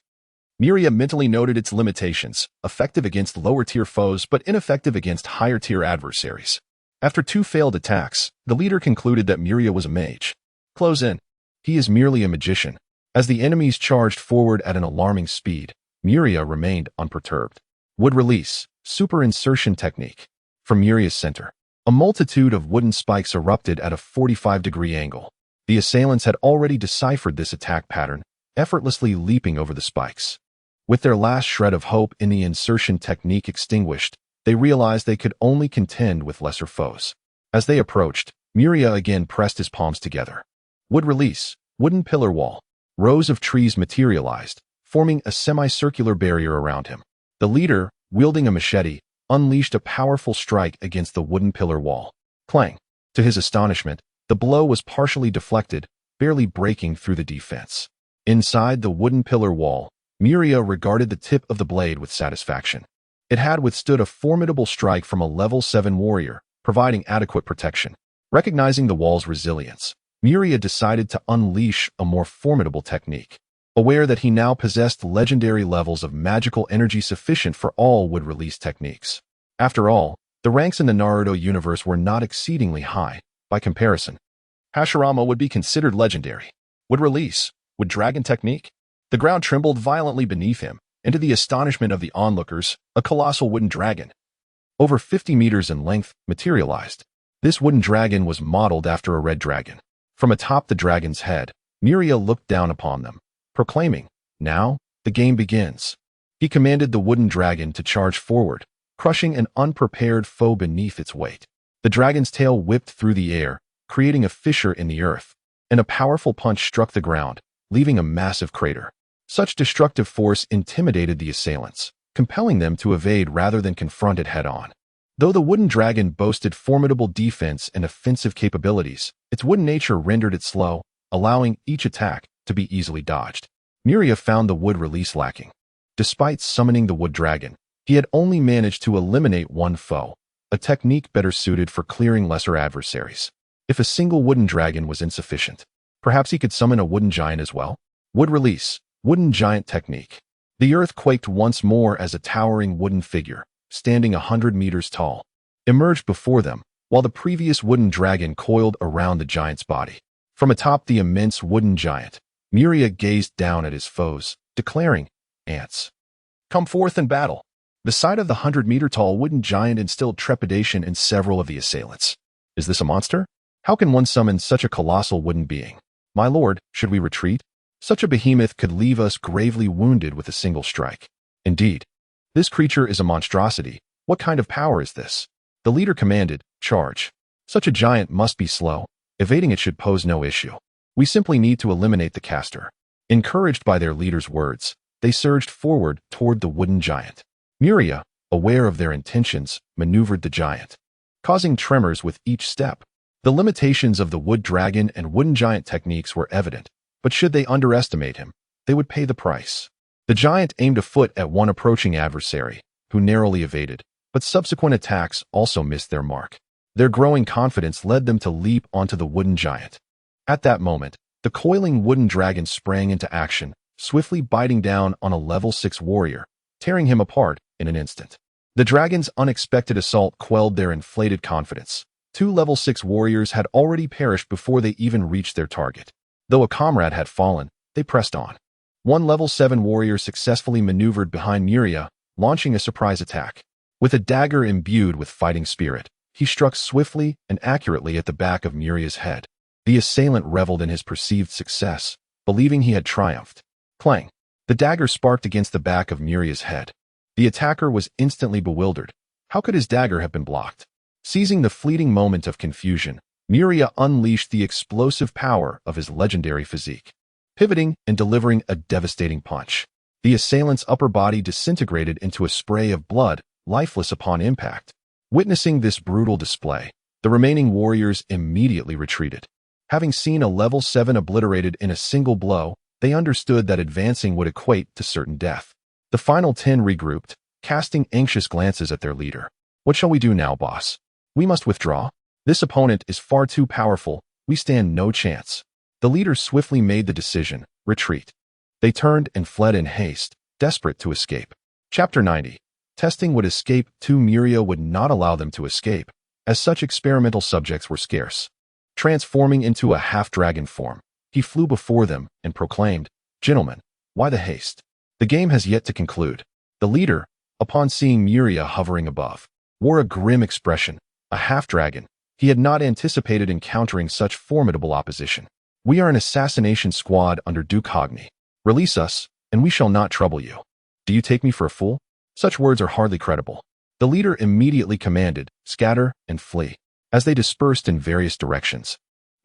Miria mentally noted its limitations, effective against lower-tier foes but ineffective against higher-tier adversaries. After 2 failed attacks, the leader concluded that Miria was a mage. Close in. He is merely a magician. As the enemies charged forward at an alarming speed, Miria remained unperturbed. Wood release super insertion technique. From Miria's center, a multitude of wooden spikes erupted at a 45-degree angle. The assailants had already deciphered this attack pattern, effortlessly leaping over the spikes. With their last shred of hope in the insertion technique extinguished, they realized they could only contend with lesser foes. As they approached, Miria again pressed his palms together. Wood release wooden pillar wall. Rows of trees materialized, forming a semicircular barrier around him. The leader, wielding a machete, unleashed a powerful strike against the wooden pillar wall. Clang! To his astonishment, the blow was partially deflected, barely breaking through the defense. Inside the wooden pillar wall, Miria regarded the tip of the blade with satisfaction. It had withstood a formidable strike from a level 7 warrior, providing adequate protection. Recognizing the wall's resilience, Miria decided to unleash a more formidable technique. Aware that he now possessed legendary levels of magical energy sufficient for all wood release techniques. After all, the ranks in the Naruto universe were not exceedingly high. By comparison, Hashirama would be considered legendary. Wood release wood dragon technique. The ground trembled violently beneath him, and to the astonishment of the onlookers, a colossal wooden dragon, over 50 meters in length, materialized. This wooden dragon was modeled after a red dragon. From atop the dragon's head, Miria looked down upon them, proclaiming, "Now, the game begins." He commanded the wooden dragon to charge forward, crushing an unprepared foe beneath its weight. The dragon's tail whipped through the air, creating a fissure in the earth, and a powerful punch struck the ground, leaving a massive crater. Such destructive force intimidated the assailants, compelling them to evade rather than confront it head-on. Though the wooden dragon boasted formidable defense and offensive capabilities, its wooden nature rendered it slow, allowing each attack to be easily dodged. Miria found the wood release lacking. Despite summoning the wood dragon, he had only managed to eliminate one foe, a technique better suited for clearing lesser adversaries. If a single wooden dragon was insufficient, perhaps he could summon a wooden giant as well? Wood release, wooden giant technique. The earth quaked once more as a towering wooden figure, standing 100 meters tall, emerged before them, while the previous wooden dragon coiled around the giant's body. From atop the immense wooden giant, Miria gazed down at his foes, declaring, "Ants, come forth and battle." The sight of the 100-meter-tall wooden giant instilled trepidation in several of the assailants. Is this a monster? How can one summon such a colossal wooden being? My lord, should we retreat? Such a behemoth could leave us gravely wounded with a single strike. Indeed, this creature is a monstrosity. What kind of power is this? The leader commanded, "Charge." Such a giant must be slow. Evading it should pose no issue. We simply need to eliminate the caster. Encouraged by their leader's words, they surged forward toward the wooden giant. Miria, aware of their intentions, maneuvered the giant, causing tremors with each step. The limitations of the wood dragon and wooden giant techniques were evident, but should they underestimate him, they would pay the price. The giant aimed a foot at one approaching adversary, who narrowly evaded, but subsequent attacks also missed their mark. Their growing confidence led them to leap onto the wooden giant. At that moment, the coiling wooden dragon sprang into action, swiftly biting down on a level 6 warrior, tearing him apart in an instant. The dragon's unexpected assault quelled their inflated confidence. 2 level 6 warriors had already perished before they even reached their target. Though a comrade had fallen, they pressed on. 1 level 7 warrior successfully maneuvered behind Miria, launching a surprise attack. With a dagger imbued with fighting spirit, he struck swiftly and accurately at the back of Miria's head. The assailant reveled in his perceived success, believing he had triumphed. Clang! The dagger sparked against the back of Miria's head. The attacker was instantly bewildered. How could his dagger have been blocked? Seizing the fleeting moment of confusion, Miria unleashed the explosive power of his legendary physique, pivoting and delivering a devastating punch. The assailant's upper body disintegrated into a spray of blood, lifeless upon impact. Witnessing this brutal display, the remaining warriors immediately retreated. Having seen a level 7 obliterated in a single blow, they understood that advancing would equate to certain death. The final 10 regrouped, casting anxious glances at their leader. "What shall we do now, boss? We must withdraw? This opponent is far too powerful. We stand no chance." The leader swiftly made the decision, retreat. They turned and fled in haste, desperate to escape. Chapter 90. Testing would escape. Miria would not allow them to escape, as such experimental subjects were scarce. Transforming into a half-dragon form, he flew before them and proclaimed, "Gentlemen, why the haste? The game has yet to conclude." The leader, upon seeing Miria hovering above, wore a grim expression. A half-dragon, he had not anticipated encountering such formidable opposition. "We are an assassination squad under Duke Hogni. Release us, and we shall not trouble you. Do you take me for a fool? Such words are hardly credible." The leader immediately commanded, "Scatter and flee." As they dispersed in various directions,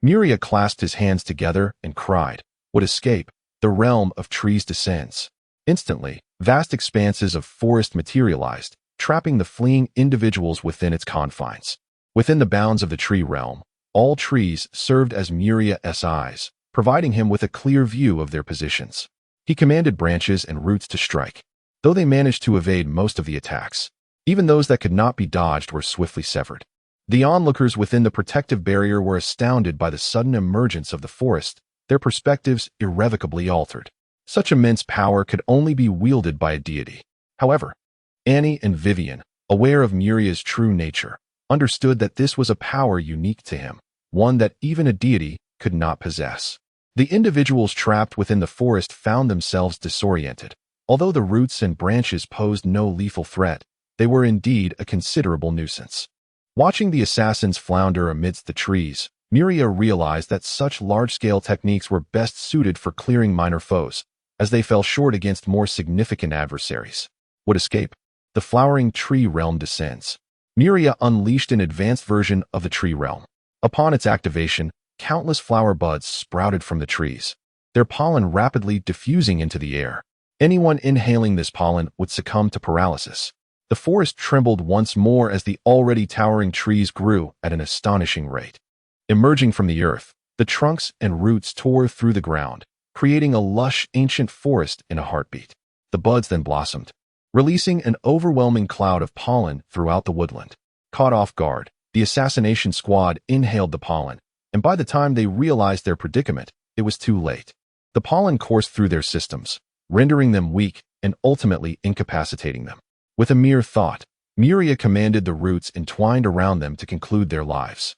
Miria clasped his hands together and cried, "Would escape, the realm of trees descends." Instantly, vast expanses of forest materialized, trapping the fleeing individuals within its confines. Within the bounds of the tree realm, all trees served as Miria's eyes, providing him with a clear view of their positions. He commanded branches and roots to strike. Though they managed to evade most of the attacks, even those that could not be dodged were swiftly severed. The onlookers within the protective barrier were astounded by the sudden emergence of the forest, their perspectives irrevocably altered. Such immense power could only be wielded by a deity. However, Annie and Vivian, aware of Miria's true nature, understood that this was a power unique to him, one that even a deity could not possess. The individuals trapped within the forest found themselves disoriented. Although the roots and branches posed no lethal threat, they were indeed a considerable nuisance. Watching the assassins flounder amidst the trees, Miria realized that such large-scale techniques were best suited for clearing minor foes, as they fell short against more significant adversaries. Would escape. The flowering tree realm descends. Miria unleashed an advanced version of the tree realm. Upon its activation, countless flower buds sprouted from the trees, their pollen rapidly diffusing into the air. Anyone inhaling this pollen would succumb to paralysis. The forest trembled once more as the already towering trees grew at an astonishing rate. Emerging from the earth, the trunks and roots tore through the ground, creating a lush, ancient forest in a heartbeat. The buds then blossomed, releasing an overwhelming cloud of pollen throughout the woodland. Caught off guard, the assassination squad inhaled the pollen, and by the time they realized their predicament, it was too late. The pollen coursed through their systems, rendering them weak and ultimately incapacitating them. With a mere thought, Miria commanded the roots entwined around them to conclude their lives.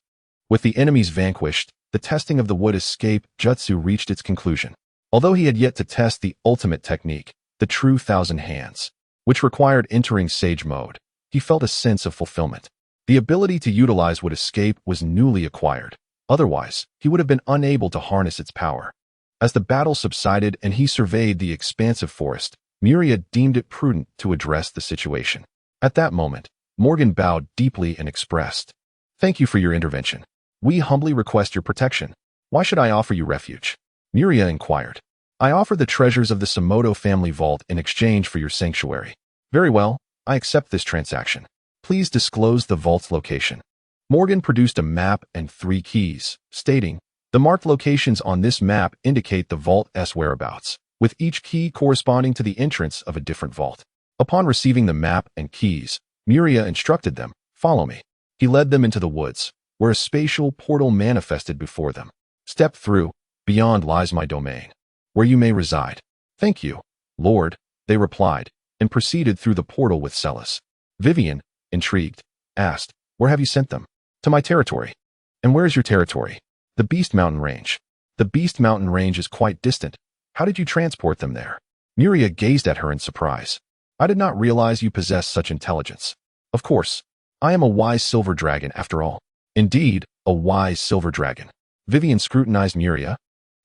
With the enemies vanquished, the testing of the wood escape jutsu reached its conclusion. Although he had yet to test the ultimate technique, the true Thousand Hands, which required entering Sage mode, he felt a sense of fulfillment. The ability to utilize wood escape was newly acquired. Otherwise, he would have been unable to harness its power. As the battle subsided and he surveyed the expansive forest, Miria deemed it prudent to address the situation. At that moment, Morgan bowed deeply and expressed, "Thank you for your intervention. We humbly request your protection. Why should I offer you refuge?" Miria inquired. "I offer the treasures of the Samoto family vault in exchange for your sanctuary." "Very well, I accept this transaction. Please disclose the vault's location." Morgan produced a map and 3 keys, stating, "The marked locations on this map indicate the vault's whereabouts, with each key corresponding to the entrance of a different vault." Upon receiving the map and keys, Miria instructed them, "Follow me." He led them into the woods, where a spatial portal manifested before them. "Step through. Beyond lies my domain, where you may reside." "Thank you, Lord," they replied, and proceeded through the portal with Celis. Vivian, intrigued, asked, "Where have you sent them?" "To my territory." "And where is your territory?" "The Beast Mountain Range." "The Beast Mountain Range is quite distant. How did you transport them there?" Miria gazed at her in surprise. "I did not realize you possessed such intelligence." "Of course. I am a wise silver dragon after all." "Indeed, a wise silver dragon." Vivian scrutinized Miria.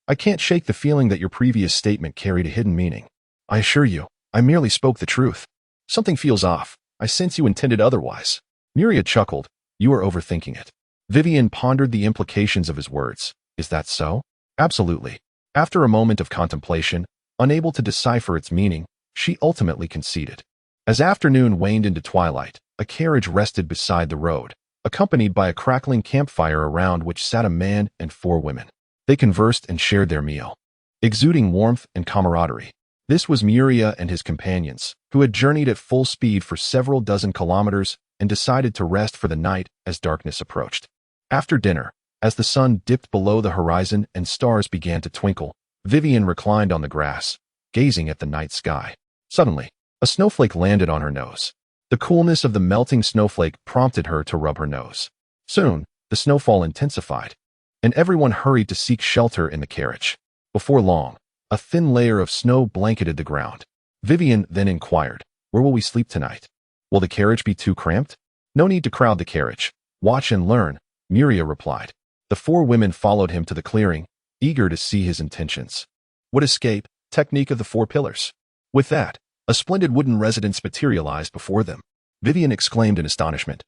"I can't shake the feeling that your previous statement carried a hidden meaning." "I assure you, I merely spoke the truth." "Something feels off. I sense you intended otherwise." Miria chuckled. "You are overthinking it." Vivian pondered the implications of his words. "Is that so?" "Absolutely." After a moment of contemplation, unable to decipher its meaning, she ultimately conceded. As afternoon waned into twilight, a carriage rested beside the road, accompanied by a crackling campfire around which sat a man and 4 women. They conversed and shared their meal, exuding warmth and camaraderie. This was Miria and his companions, who had journeyed at full speed for several dozen kilometers and decided to rest for the night as darkness approached. After dinner, as the sun dipped below the horizon and stars began to twinkle, Vivian reclined on the grass, gazing at the night sky. Suddenly, a snowflake landed on her nose. The coolness of the melting snowflake prompted her to rub her nose. Soon, the snowfall intensified, and everyone hurried to seek shelter in the carriage. Before long, a thin layer of snow blanketed the ground. Vivian then inquired, "Where will we sleep tonight? Will the carriage be too cramped?" "No need to crowd the carriage. Watch and learn," Miria replied. The 4 women followed him to the clearing, eager to see his intentions. Would escape, technique of the 4 pillars. With that, a splendid wooden residence materialized before them. Vivian exclaimed in astonishment,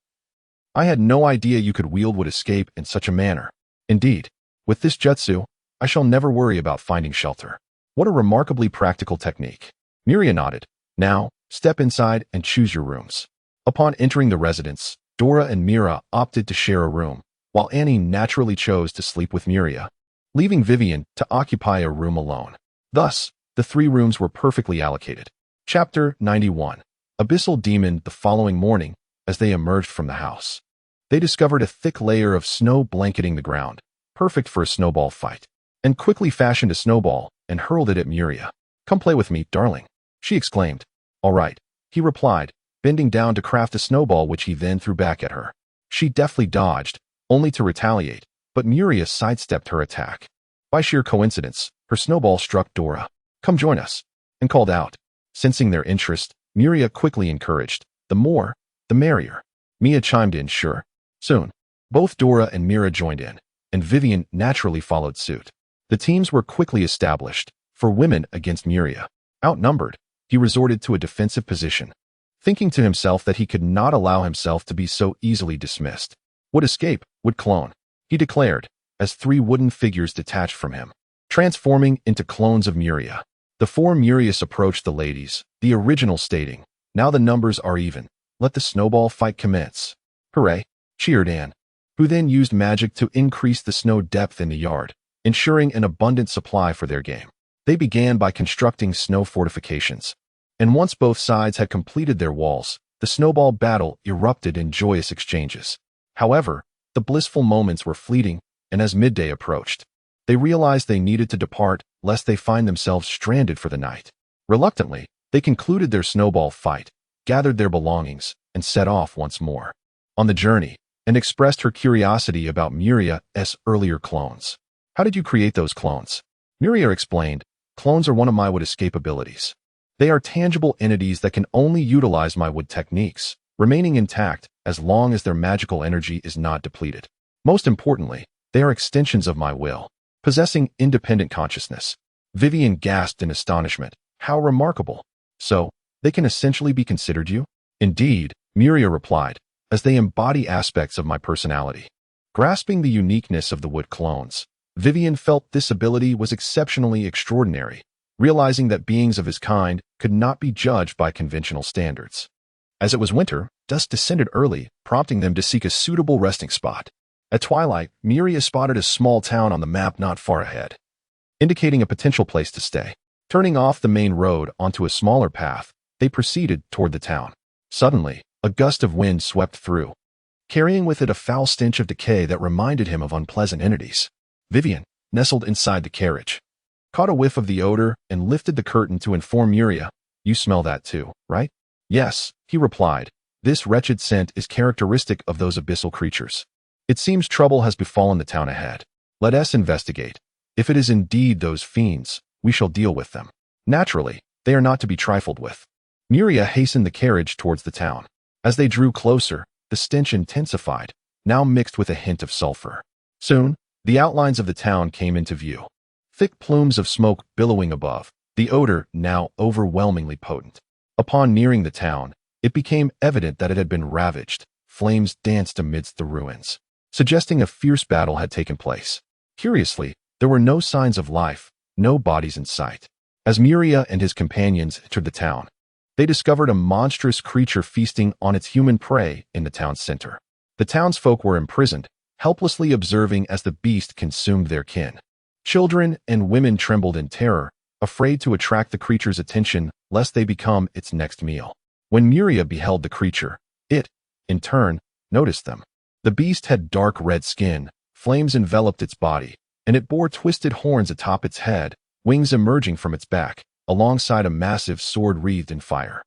"I had no idea you could wield wood escape in such a manner. Indeed, with this jutsu, I shall never worry about finding shelter. What a remarkably practical technique." Miria nodded. "Now, step inside and choose your rooms." Upon entering the residence, Dora and Mira opted to share a room, while Annie naturally chose to sleep with Miria, leaving Vivian to occupy a room alone. Thus, the 3 rooms were perfectly allocated. Chapter 91. Abyssal Demon. The following morning, as they emerged from the house, they discovered a thick layer of snow blanketing the ground, perfect for a snowball fight, and quickly fashioned a snowball and hurled it at Miria. "Come play with me, darling," she exclaimed. "All right," he replied, bending down to craft a snowball which he then threw back at her. She deftly dodged, only to retaliate, but Miria sidestepped her attack. By sheer coincidence, her snowball struck Dora. "Come join us," and called out. Sensing their interest, Miria quickly encouraged, The more, the merrier. Mia chimed in, sure. Soon, both Dora and Mira joined in, and Vivian naturally followed suit. The teams were quickly established, for women against Miria. Outnumbered, he resorted to a defensive position, thinking to himself that he could not allow himself to be so easily dismissed. Would escape, would clone, he declared, as 3 wooden figures detached from him, transforming into clones of Miria. The 4 Murius approached the ladies, the original stating, now the numbers are even, let the snowball fight commence. Hooray, cheered Anne, who then used magic to increase the snow depth in the yard, ensuring an abundant supply for their game. They began by constructing snow fortifications, and once both sides had completed their walls, the snowball battle erupted in joyous exchanges. However, the blissful moments were fleeting, and as midday approached, they realized they needed to depart lest they find themselves stranded for the night. Reluctantly, they concluded their snowball fight, gathered their belongings, and set off once more on the journey, and expressed her curiosity about Miria's earlier clones. How did you create those clones? Miria explained, clones are one of my wood escape abilities. They are tangible entities that can only utilize my wood techniques, remaining intact as long as their magical energy is not depleted. Most importantly, they are extensions of my will, possessing independent consciousness. Vivian gasped in astonishment. How remarkable. So, they can essentially be considered you? Indeed, Miria replied, as they embody aspects of my personality. Grasping the uniqueness of the wood clones, Vivian felt this ability was exceptionally extraordinary, realizing that beings of his kind could not be judged by conventional standards. As it was winter, dusk descended early, prompting them to seek a suitable resting spot. At twilight, Miria spotted a small town on the map not far ahead, indicating a potential place to stay. Turning off the main road onto a smaller path, they proceeded toward the town. Suddenly, a gust of wind swept through, carrying with it a foul stench of decay that reminded him of unpleasant entities. Vivian, nestled inside the carriage, caught a whiff of the odor and lifted the curtain to inform Miria, you smell that too, right? Yes, he replied. This wretched scent is characteristic of those abyssal creatures. It seems trouble has befallen the town ahead. Let us investigate. If it is indeed those fiends, we shall deal with them. Naturally, they are not to be trifled with. Miria hastened the carriage towards the town. As they drew closer, the stench intensified, now mixed with a hint of sulfur. Soon, the outlines of the town came into view. Thick plumes of smoke billowing above, the odor now overwhelmingly potent. Upon nearing the town, it became evident that it had been ravaged. Flames danced amidst the ruins, suggesting a fierce battle had taken place. Curiously, there were no signs of life, no bodies in sight. As Miria and his companions entered the town, they discovered a monstrous creature feasting on its human prey in the town's center. The townsfolk were imprisoned, helplessly observing as the beast consumed their kin. Children and women trembled in terror, afraid to attract the creature's attention lest they become its next meal. When Miria beheld the creature, it, in turn, noticed them. The beast had dark red skin, flames enveloped its body, and it bore twisted horns atop its head, wings emerging from its back, alongside a massive sword wreathed in fire.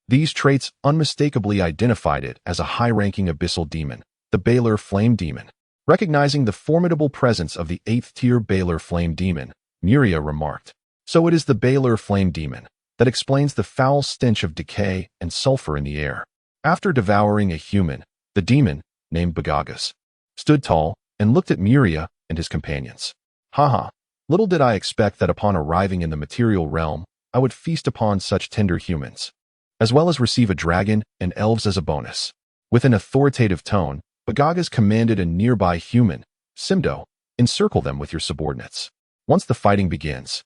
These traits unmistakably identified it as a high-ranking abyssal demon, the Baylor Flame Demon. Recognizing the formidable presence of the 8th-tier Baylor Flame Demon, Miria remarked, so it is the Baylor Flame Demon that explains the foul stench of decay and sulfur in the air. After devouring a human, the demon, named Bagagas, stood tall and looked at Miria and his companions. Haha, little did I expect that upon arriving in the material realm, I would feast upon such tender humans, as well as receive a dragon and elves as a bonus. With an authoritative tone, Bagagas commanded a nearby human, Simdo, encircle them with your subordinates. Once the fighting begins,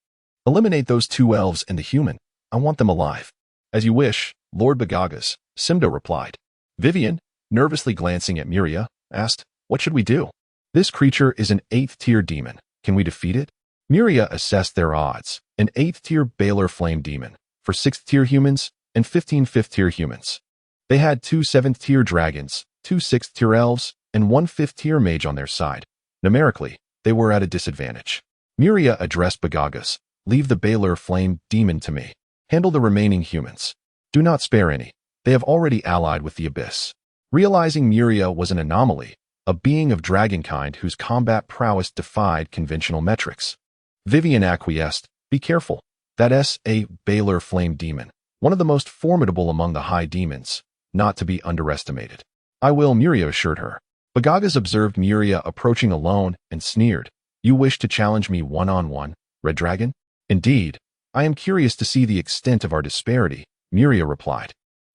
eliminate those 2 elves and the human. I want them alive. As you wish, Lord Bagagas, Simdo replied. Vivian, nervously glancing at Miria, asked, what should we do? This creature is an 8th-tier demon. Can we defeat it? Miria assessed their odds, an 8th-tier Baylor Flame Demon, for 6th-tier humans and 15 5th-tier humans. They had 2 7th-tier dragons, 2 6th-tier elves, and 1 5th-tier mage on their side. Numerically, they were at a disadvantage. Miria addressed Bagagas, leave the Baylor Flame Demon to me. Handle the remaining humans. Do not spare any. They have already allied with the Abyss. Realizing Miria was an anomaly, a being of dragonkind whose combat prowess defied conventional metrics, Vivian acquiesced, be careful. That is a Baylor Flame Demon, one of the most formidable among the high demons. not to be underestimated. I will, Miria assured her. Bagagas observed Miria approaching alone and sneered. You wish to challenge me one-on-one, Red Dragon? Indeed, I am curious to see the extent of our disparity, Miria replied.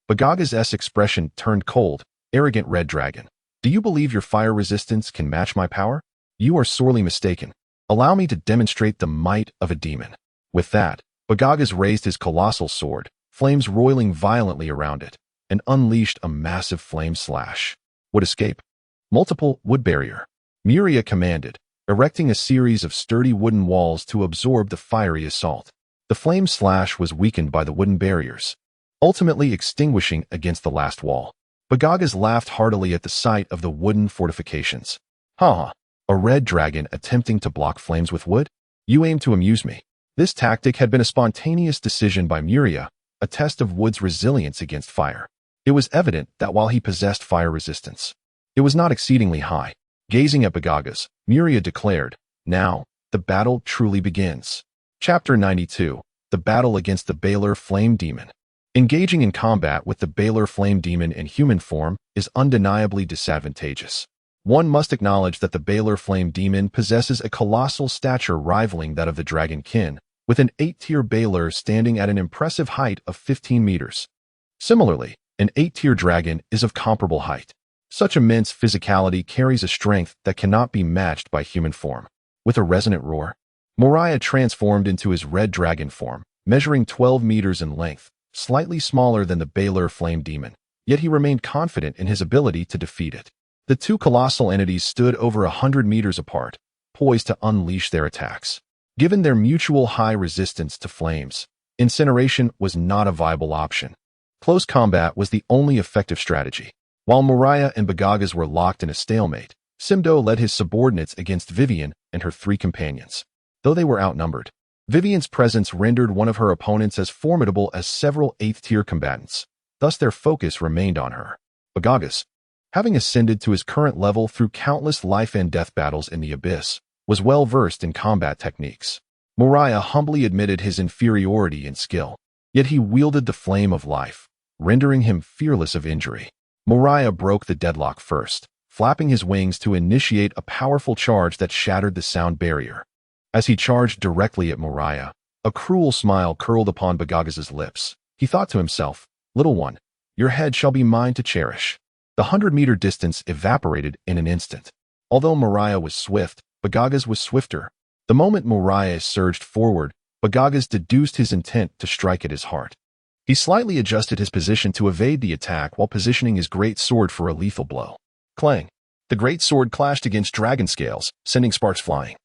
Bagagas' expression turned cold. Arrogant Red Dragon. Do you believe your fire resistance can match my power? You are sorely mistaken. Allow me to demonstrate the might of a demon. With that, Bagagas raised his colossal sword, flames roiling violently around it, and unleashed a massive flame slash. Would escape. Multiple wood barrier. Miria commanded, erecting a series of sturdy wooden walls to absorb the fiery assault. The flame slash was weakened by the wooden barriers, ultimately extinguishing against the last wall. Bagagas laughed heartily at the sight of the wooden fortifications. Ha! A red dragon attempting to block flames with wood? You aim to amuse me. This tactic had been a spontaneous decision by Miria, a test of wood's resilience against fire. It was evident that while he possessed fire resistance, it was not exceedingly high. Gazing at Bagagas, Miria declared, Now, the battle truly begins. Chapter 92. The Battle Against the Baler Flame Demon. Engaging in combat with the Baler Flame Demon in human form is undeniably disadvantageous. One must acknowledge that the Baler Flame Demon possesses a colossal stature rivaling that of the Dragon Kin, with an 8-tier Baler standing at an impressive height of 15 meters. Similarly, an 8-tier dragon is of comparable height. Such immense physicality carries a strength that cannot be matched by human form. With a resonant roar, Moriah transformed into his red dragon form, measuring 12 meters in length, slightly smaller than the Baler Flame Demon, yet he remained confident in his ability to defeat it. The two colossal entities stood over 100 meters apart, poised to unleash their attacks. Given their mutual high resistance to flames, incineration was not a viable option. Close combat was the only effective strategy. While Moriah and Bagagas were locked in a stalemate, Simdo led his subordinates against Vivian and her 3 companions. Though they were outnumbered, Vivian's presence rendered one of her opponents as formidable as several 8th-tier combatants. Thus their focus remained on her. Bagagas, having ascended to his current level through countless life-and-death battles in the Abyss, was well-versed in combat techniques. Moriah humbly admitted his inferiority in skill, yet he wielded the flame of life, rendering him fearless of injury. Moriah broke the deadlock first, flapping his wings to initiate a powerful charge that shattered the sound barrier. As he charged directly at Moriah, a cruel smile curled upon Bagagas' lips. He thought to himself, Little one, your head shall be mine to cherish. The 100-meter distance evaporated in an instant. Although Moriah was swift, Bagagas was swifter. The moment Moriah surged forward, Bagagas deduced his intent to strike at his heart. He slightly adjusted his position to evade the attack while positioning his great sword for a lethal blow. Clang! The great sword clashed against dragon scales, sending sparks flying.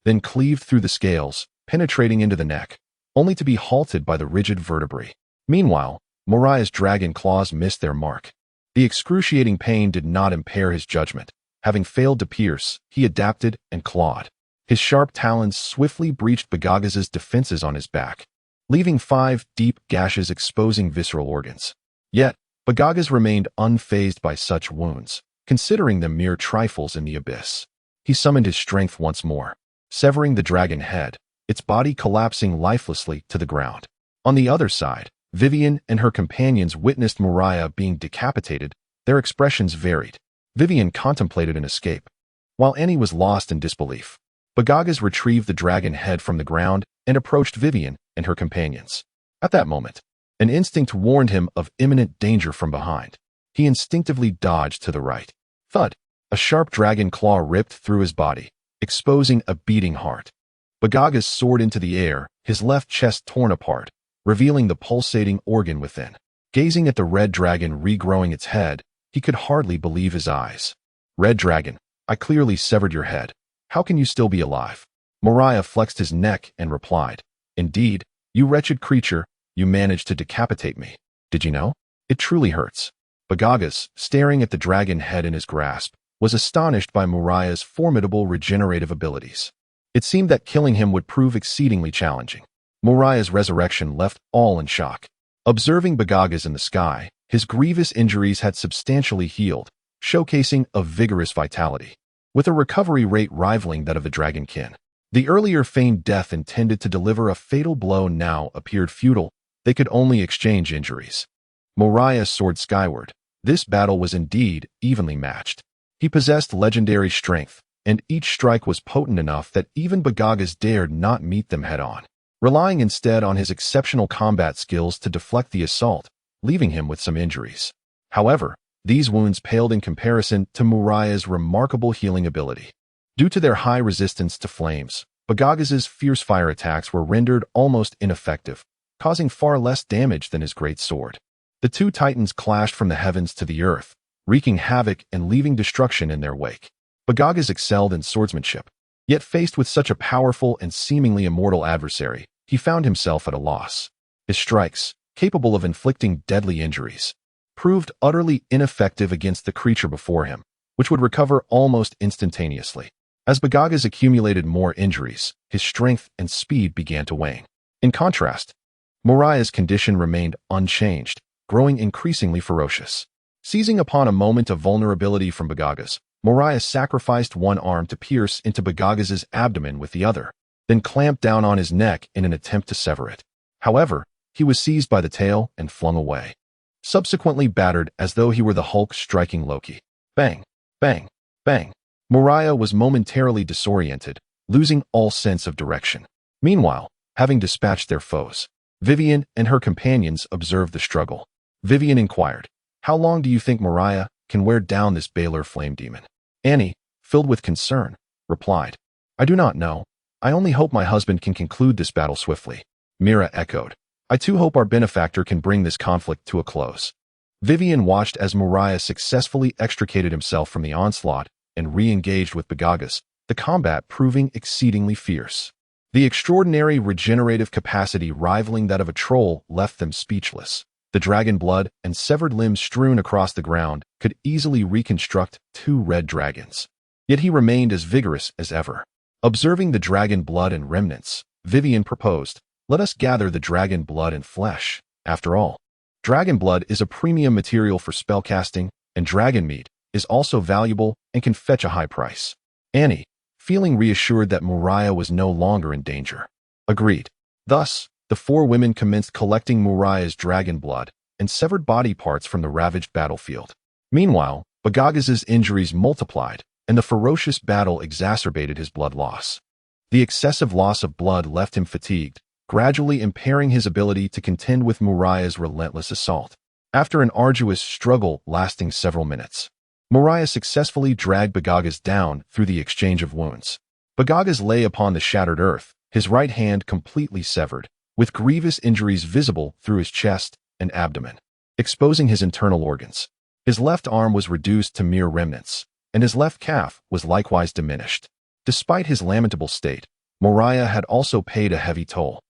Then cleaved through the scales, penetrating into the neck, only to be halted by the rigid vertebrae. Meanwhile, Moriah's dragon claws missed their mark. The excruciating pain did not impair his judgment. Having failed to pierce, he adapted and clawed. His sharp talons swiftly breached Bagagas' defenses on his back, leaving 5 deep gashes exposing visceral organs. Yet, Bagagas remained unfazed by such wounds, considering them mere trifles in the abyss. He summoned his strength once more, severing the dragon head, its body collapsing lifelessly to the ground. On the other side, Vivian and her companions witnessed Moriah being decapitated. Their expressions varied. Vivian contemplated an escape, while Annie was lost in disbelief. Bagagas retrieved the dragon head from the ground and approached Vivian and her companions. At that moment, an instinct warned him of imminent danger from behind. He instinctively dodged to the right. Thud! A sharp dragon claw ripped through his body, exposing a beating heart. Bagagas soared into the air, his left chest torn apart, revealing the pulsating organ within. Gazing at the red dragon regrowing its head, he could hardly believe his eyes. Red dragon, I clearly severed your head. How can you still be alive? Moriah flexed his neck and replied, Indeed, you wretched creature, you managed to decapitate me. Did you know? It truly hurts. Bagagas, staring at the dragon head in his grasp, was astonished by Moriah's formidable regenerative abilities. It seemed that killing him would prove exceedingly challenging. Moriah's resurrection left all in shock. Observing Bagagas in the sky, his grievous injuries had substantially healed, showcasing a vigorous vitality, with a recovery rate rivaling that of the dragon kin. The earlier feigned death intended to deliver a fatal blow now appeared futile. They could only exchange injuries. Moriah soared skyward. This battle was indeed evenly matched. He possessed legendary strength, and each strike was potent enough that even Bagagas dared not meet them head-on, relying instead on his exceptional combat skills to deflect the assault, leaving him with some injuries. However, these wounds paled in comparison to Moriah's remarkable healing ability. Due to their high resistance to flames, Bagagas' fierce fire attacks were rendered almost ineffective, causing far less damage than his great sword. The two titans clashed from the heavens to the earth, wreaking havoc and leaving destruction in their wake. Bagagas excelled in swordsmanship, yet faced with such a powerful and seemingly immortal adversary, he found himself at a loss. His strikes, capable of inflicting deadly injuries, proved utterly ineffective against the creature before him, which would recover almost instantaneously. As Bagagas accumulated more injuries, his strength and speed began to wane. In contrast, Moriah's condition remained unchanged, growing increasingly ferocious. Seizing upon a moment of vulnerability from Bagagas, Moriah sacrificed one arm to pierce into Bagagas' abdomen with the other, then clamped down on his neck in an attempt to sever it. However, he was seized by the tail and flung away, subsequently battered as though he were the Hulk striking Loki. Bang! Bang! Bang! Moriah was momentarily disoriented, losing all sense of direction. Meanwhile, having dispatched their foes, Vivian and her companions observed the struggle. Vivian inquired, "How long do you think Moriah can wear down this Baylor flame demon?" Annie, filled with concern, replied, "I do not know. I only hope my husband can conclude this battle swiftly." Mira echoed, "I too hope our benefactor can bring this conflict to a close." Vivian watched as Moriah successfully extricated himself from the onslaught and re-engaged with Bagagas, the combat proving exceedingly fierce. The extraordinary regenerative capacity rivaling that of a troll left them speechless. The dragon blood and severed limbs strewn across the ground could easily reconstruct two red dragons. Yet he remained as vigorous as ever. Observing the dragon blood and remnants, Vivian proposed, "Let us gather the dragon blood and flesh. After all, dragon blood is a premium material for spellcasting, and dragon meat is also valuable and can fetch a high price." Annie, feeling reassured that Moriah was no longer in danger, agreed. Thus, the four women commenced collecting Moriah's dragon blood and severed body parts from the ravaged battlefield. Meanwhile, Bagagas' injuries multiplied, and the ferocious battle exacerbated his blood loss. The excessive loss of blood left him fatigued, gradually impairing his ability to contend with Moriah's relentless assault. After an arduous struggle lasting several minutes, Moriah successfully dragged Bagagas down through the exchange of wounds. Bagagas lay upon the shattered earth, his right hand completely severed, with grievous injuries visible through his chest and abdomen, exposing his internal organs. His left arm was reduced to mere remnants, and his left calf was likewise diminished. Despite his lamentable state, Moriah had also paid a heavy toll.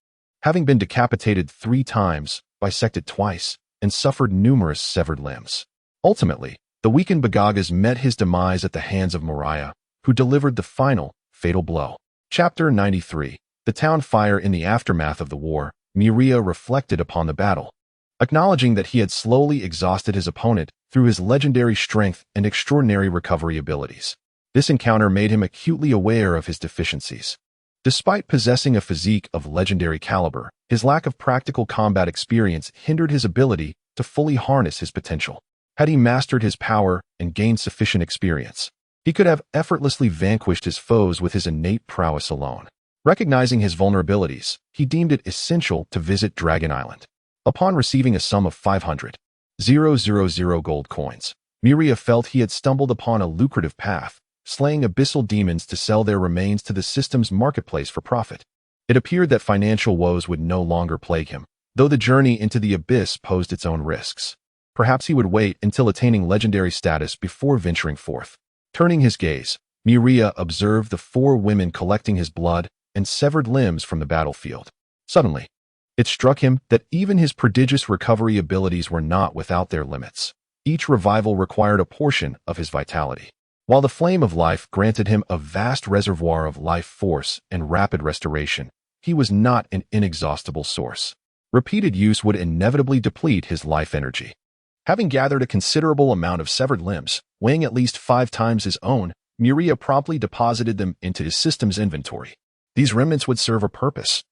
Having been decapitated 3 times, bisected twice, and suffered numerous severed limbs. Ultimately, the weakened Bagagas met his demise at the hands of Moriah, who delivered the final, fatal blow. Chapter 93. The town fire. In the aftermath of the war, Moriah reflected upon the battle, acknowledging that he had slowly exhausted his opponent through his legendary strength and extraordinary recovery abilities. This encounter made him acutely aware of his deficiencies. Despite possessing a physique of legendary caliber, his lack of practical combat experience hindered his ability to fully harness his potential. Had he mastered his power and gained sufficient experience, he could have effortlessly vanquished his foes with his innate prowess alone. Recognizing his vulnerabilities, he deemed it essential to visit Dragon Island. Upon receiving a sum of 500,000 gold coins, Moriah felt he had stumbled upon a lucrative path, slaying abyssal demons to sell their remains to the system's marketplace for profit. It appeared that financial woes would no longer plague him, though the journey into the abyss posed its own risks. Perhaps he would wait until attaining legendary status before venturing forth. Turning his gaze, Moriah observed the 4 women collecting his blood and severed limbs from the battlefield. Suddenly, it struck him that even his prodigious recovery abilities were not without their limits. Each revival required a portion of his vitality. While the flame of life granted him a vast reservoir of life force and rapid restoration, he was not an inexhaustible source. Repeated use would inevitably deplete his life energy. Having gathered a considerable amount of severed limbs, weighing at least 5 times his own, Moriah promptly deposited them into his system's inventory. These remnants would serve a purpose.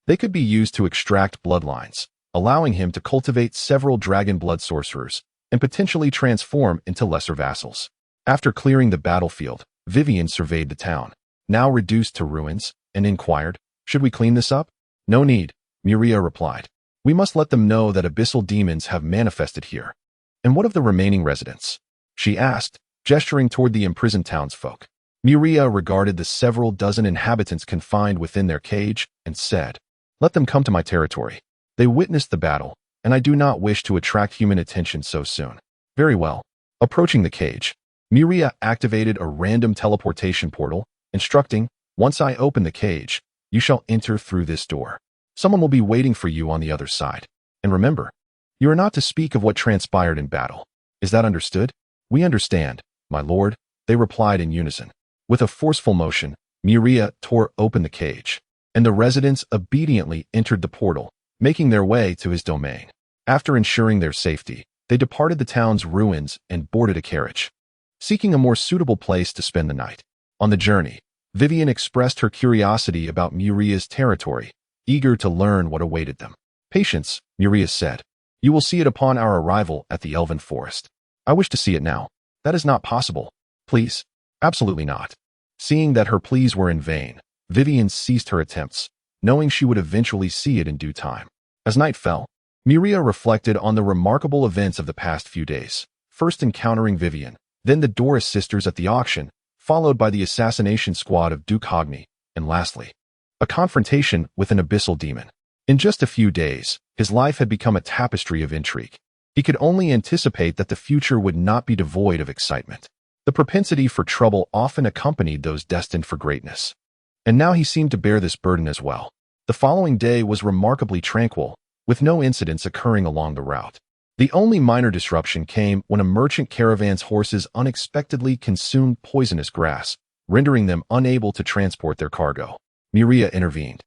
They could be used to extract bloodlines, allowing him to cultivate several dragon blood sorcerers and potentially transform into lesser vassals. After clearing the battlefield, Vivian surveyed the town, now reduced to ruins, and inquired, "Should we clean this up?" "No need," Miria replied. "We must let them know that abyssal demons have manifested here." "And what of the remaining residents?" she asked, gesturing toward the imprisoned townsfolk. Miria regarded the several dozen inhabitants confined within their cage and said, "Let them come to my territory. They witnessed the battle, and I do not wish to attract human attention so soon." "Very well." Approaching the cage, Miria activated a random teleportation portal, instructing, "Once I open the cage, you shall enter through this door. Someone will be waiting for you on the other side. And remember, you are not to speak of what transpired in battle. Is that understood?" "We understand, my lord," they replied in unison. With a forceful motion, Miria tore open the cage, and the residents obediently entered the portal, making their way to his domain. After ensuring their safety, they departed the town's ruins and boarded a carriage, seeking a more suitable place to spend the night. On the journey, Vivian expressed her curiosity about Miria's territory, eager to learn what awaited them. "Patience," Miria said. "You will see it upon our arrival at the Elven Forest." "I wish to see it now." "That is not possible." "Please." "Absolutely not." Seeing that her pleas were in vain, Vivian ceased her attempts, knowing she would eventually see it in due time. As night fell, Miria reflected on the remarkable events of the past few days, first encountering Vivian, then the Doris sisters at the auction, followed by the assassination squad of Duke Hogni, and lastly, a confrontation with an abyssal demon. In just a few days, his life had become a tapestry of intrigue. He could only anticipate that the future would not be devoid of excitement. The propensity for trouble often accompanied those destined for greatness. And now he seemed to bear this burden as well. The following day was remarkably tranquil, with no incidents occurring along the route. The only minor disruption came when a merchant caravan's horses unexpectedly consumed poisonous grass, rendering them unable to transport their cargo. Miria intervened,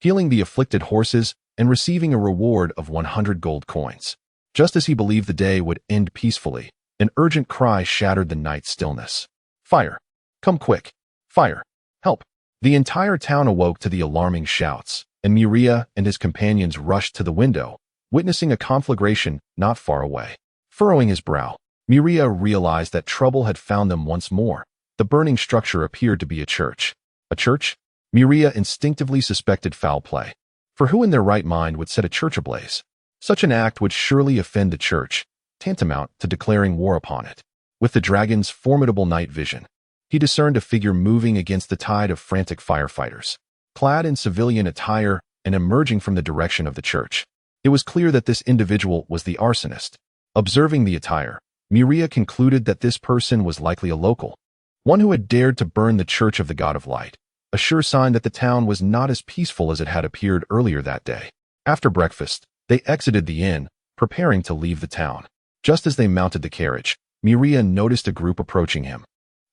healing the afflicted horses and receiving a reward of 100 gold coins. Just as he believed the day would end peacefully, an urgent cry shattered the night's stillness. "Fire! Come quick! Fire! Help!" The entire town awoke to the alarming shouts, and Miria and his companions rushed to the window, witnessing a conflagration not far away. Furrowing his brow, Miria realized that trouble had found them once more. The burning structure appeared to be a church. A church? Miria instinctively suspected foul play. For who in their right mind would set a church ablaze? Such an act would surely offend the church, tantamount to declaring war upon it. With the dragon's formidable night vision, he discerned a figure moving against the tide of frantic firefighters, clad in civilian attire and emerging from the direction of the church. It was clear that this individual was the arsonist. Observing the attire, Miria concluded that this person was likely a local, one who had dared to burn the Church of the God of Light, a sure sign that the town was not as peaceful as it had appeared earlier that day. After breakfast, they exited the inn, preparing to leave the town. Just as they mounted the carriage, Miria noticed a group approaching him,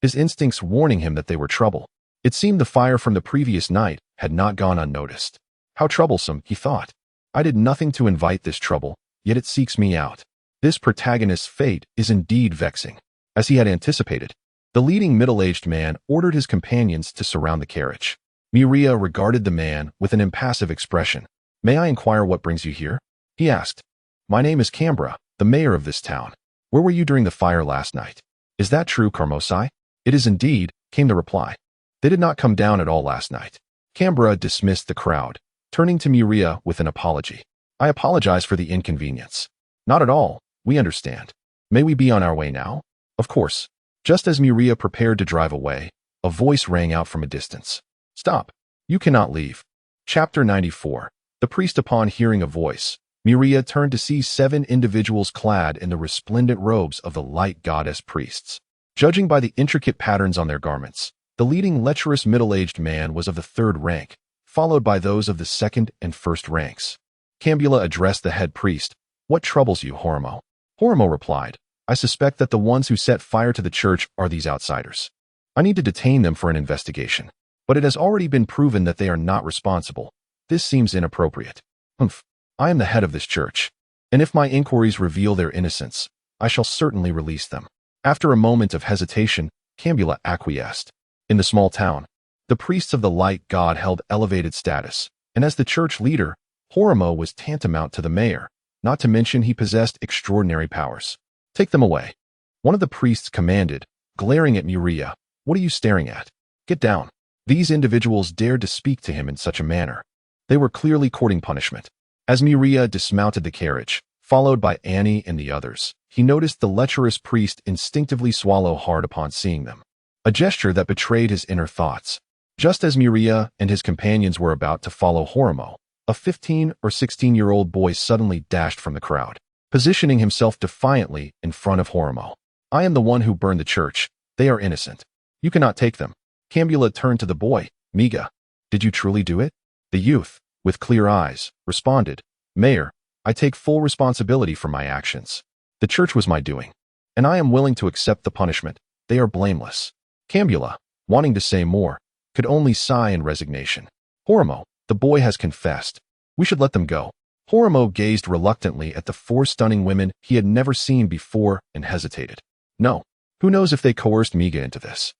his instincts warning him that they were trouble. It seemed the fire from the previous night had not gone unnoticed. How troublesome, he thought. I did nothing to invite this trouble, yet it seeks me out. This protagonist's fate is indeed vexing. As he had anticipated, the leading middle-aged man ordered his companions to surround the carriage. Miria regarded the man with an impassive expression. "May I inquire what brings you here?" he asked. "My name is Cambra, the mayor of this town. Where were you during the fire last night?" "Is that true, Carmosai?" "It is indeed," came the reply. "They did not come down at all last night." Cambra dismissed the crowd, turning to Miria with an apology. "I apologize for the inconvenience." "Not at all, we understand. May we be on our way now?" "Of course." Just as Miria prepared to drive away, a voice rang out from a distance. "Stop! You cannot leave." Chapter 94. The priest. Upon hearing a voice, Miria turned to see 7 individuals clad in the resplendent robes of the light goddess priests. Judging by the intricate patterns on their garments, the leading lecherous middle-aged man was of the 3rd rank, followed by those of the 2nd and 1st ranks. Cambula addressed the head priest. "What troubles you, Hormo?" Hormo replied, "I suspect that the ones who set fire to the church are these outsiders. I need to detain them for an investigation, but it has already been proven that they are not responsible. This seems inappropriate." "Humph. I am the head of this church, and if my inquiries reveal their innocence, I shall certainly release them." After a moment of hesitation, Cambula acquiesced. In the small town, the priests of the light god held elevated status, and as the church leader, Horimo was tantamount to the mayor, not to mention he possessed extraordinary powers. Take them away. One of the priests commanded, glaring at Muria. What are you staring at? Get down. These individuals dared to speak to him in such a manner. They were clearly courting punishment. As Muria dismounted the carriage, followed by Annie and the others, he noticed the lecherous priest instinctively swallow hard upon seeing them, a gesture that betrayed his inner thoughts. Just as Muria and his companions were about to follow Horimo, a 15 or 16-year-old boy suddenly dashed from the crowd, positioning himself defiantly in front of Horimo. I am the one who burned the church. They are innocent. You cannot take them. Cambula turned to the boy. Miga, did you truly do it? The youth, with clear eyes, responded, Mayor, I take full responsibility for my actions. The church was my doing, and I am willing to accept the punishment. They are blameless. Cambula, wanting to say more, could only sigh in resignation. Horimo, the boy has confessed. We should let them go. Horimo gazed reluctantly at the four stunning women he had never seen before and hesitated. No, who knows if they coerced Miga into this?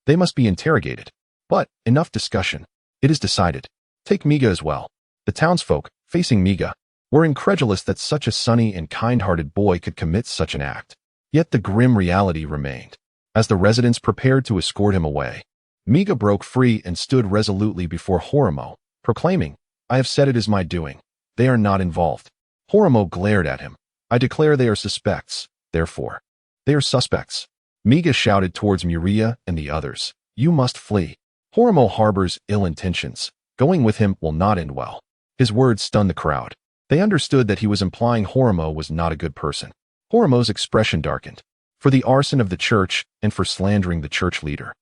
They must be interrogated. But, enough discussion. It is decided. Take Miga as well. The townsfolk, facing Miga, were incredulous that such a sunny and kind-hearted boy could commit such an act. Yet the grim reality remained. As the residents prepared to escort him away, Miga broke free and stood resolutely before Horimo, proclaiming, I have said it is my doing. They are not involved. Horimo glared at him. I declare they are suspects, therefore. They are suspects. Miga shouted towards Muria and the others. You must flee. Horimo harbors ill intentions. Going with him will not end well. His words stunned the crowd. They understood that he was implying Horimo was not a good person. Horimo's expression darkened. For the arson of the church and for slandering the church leader,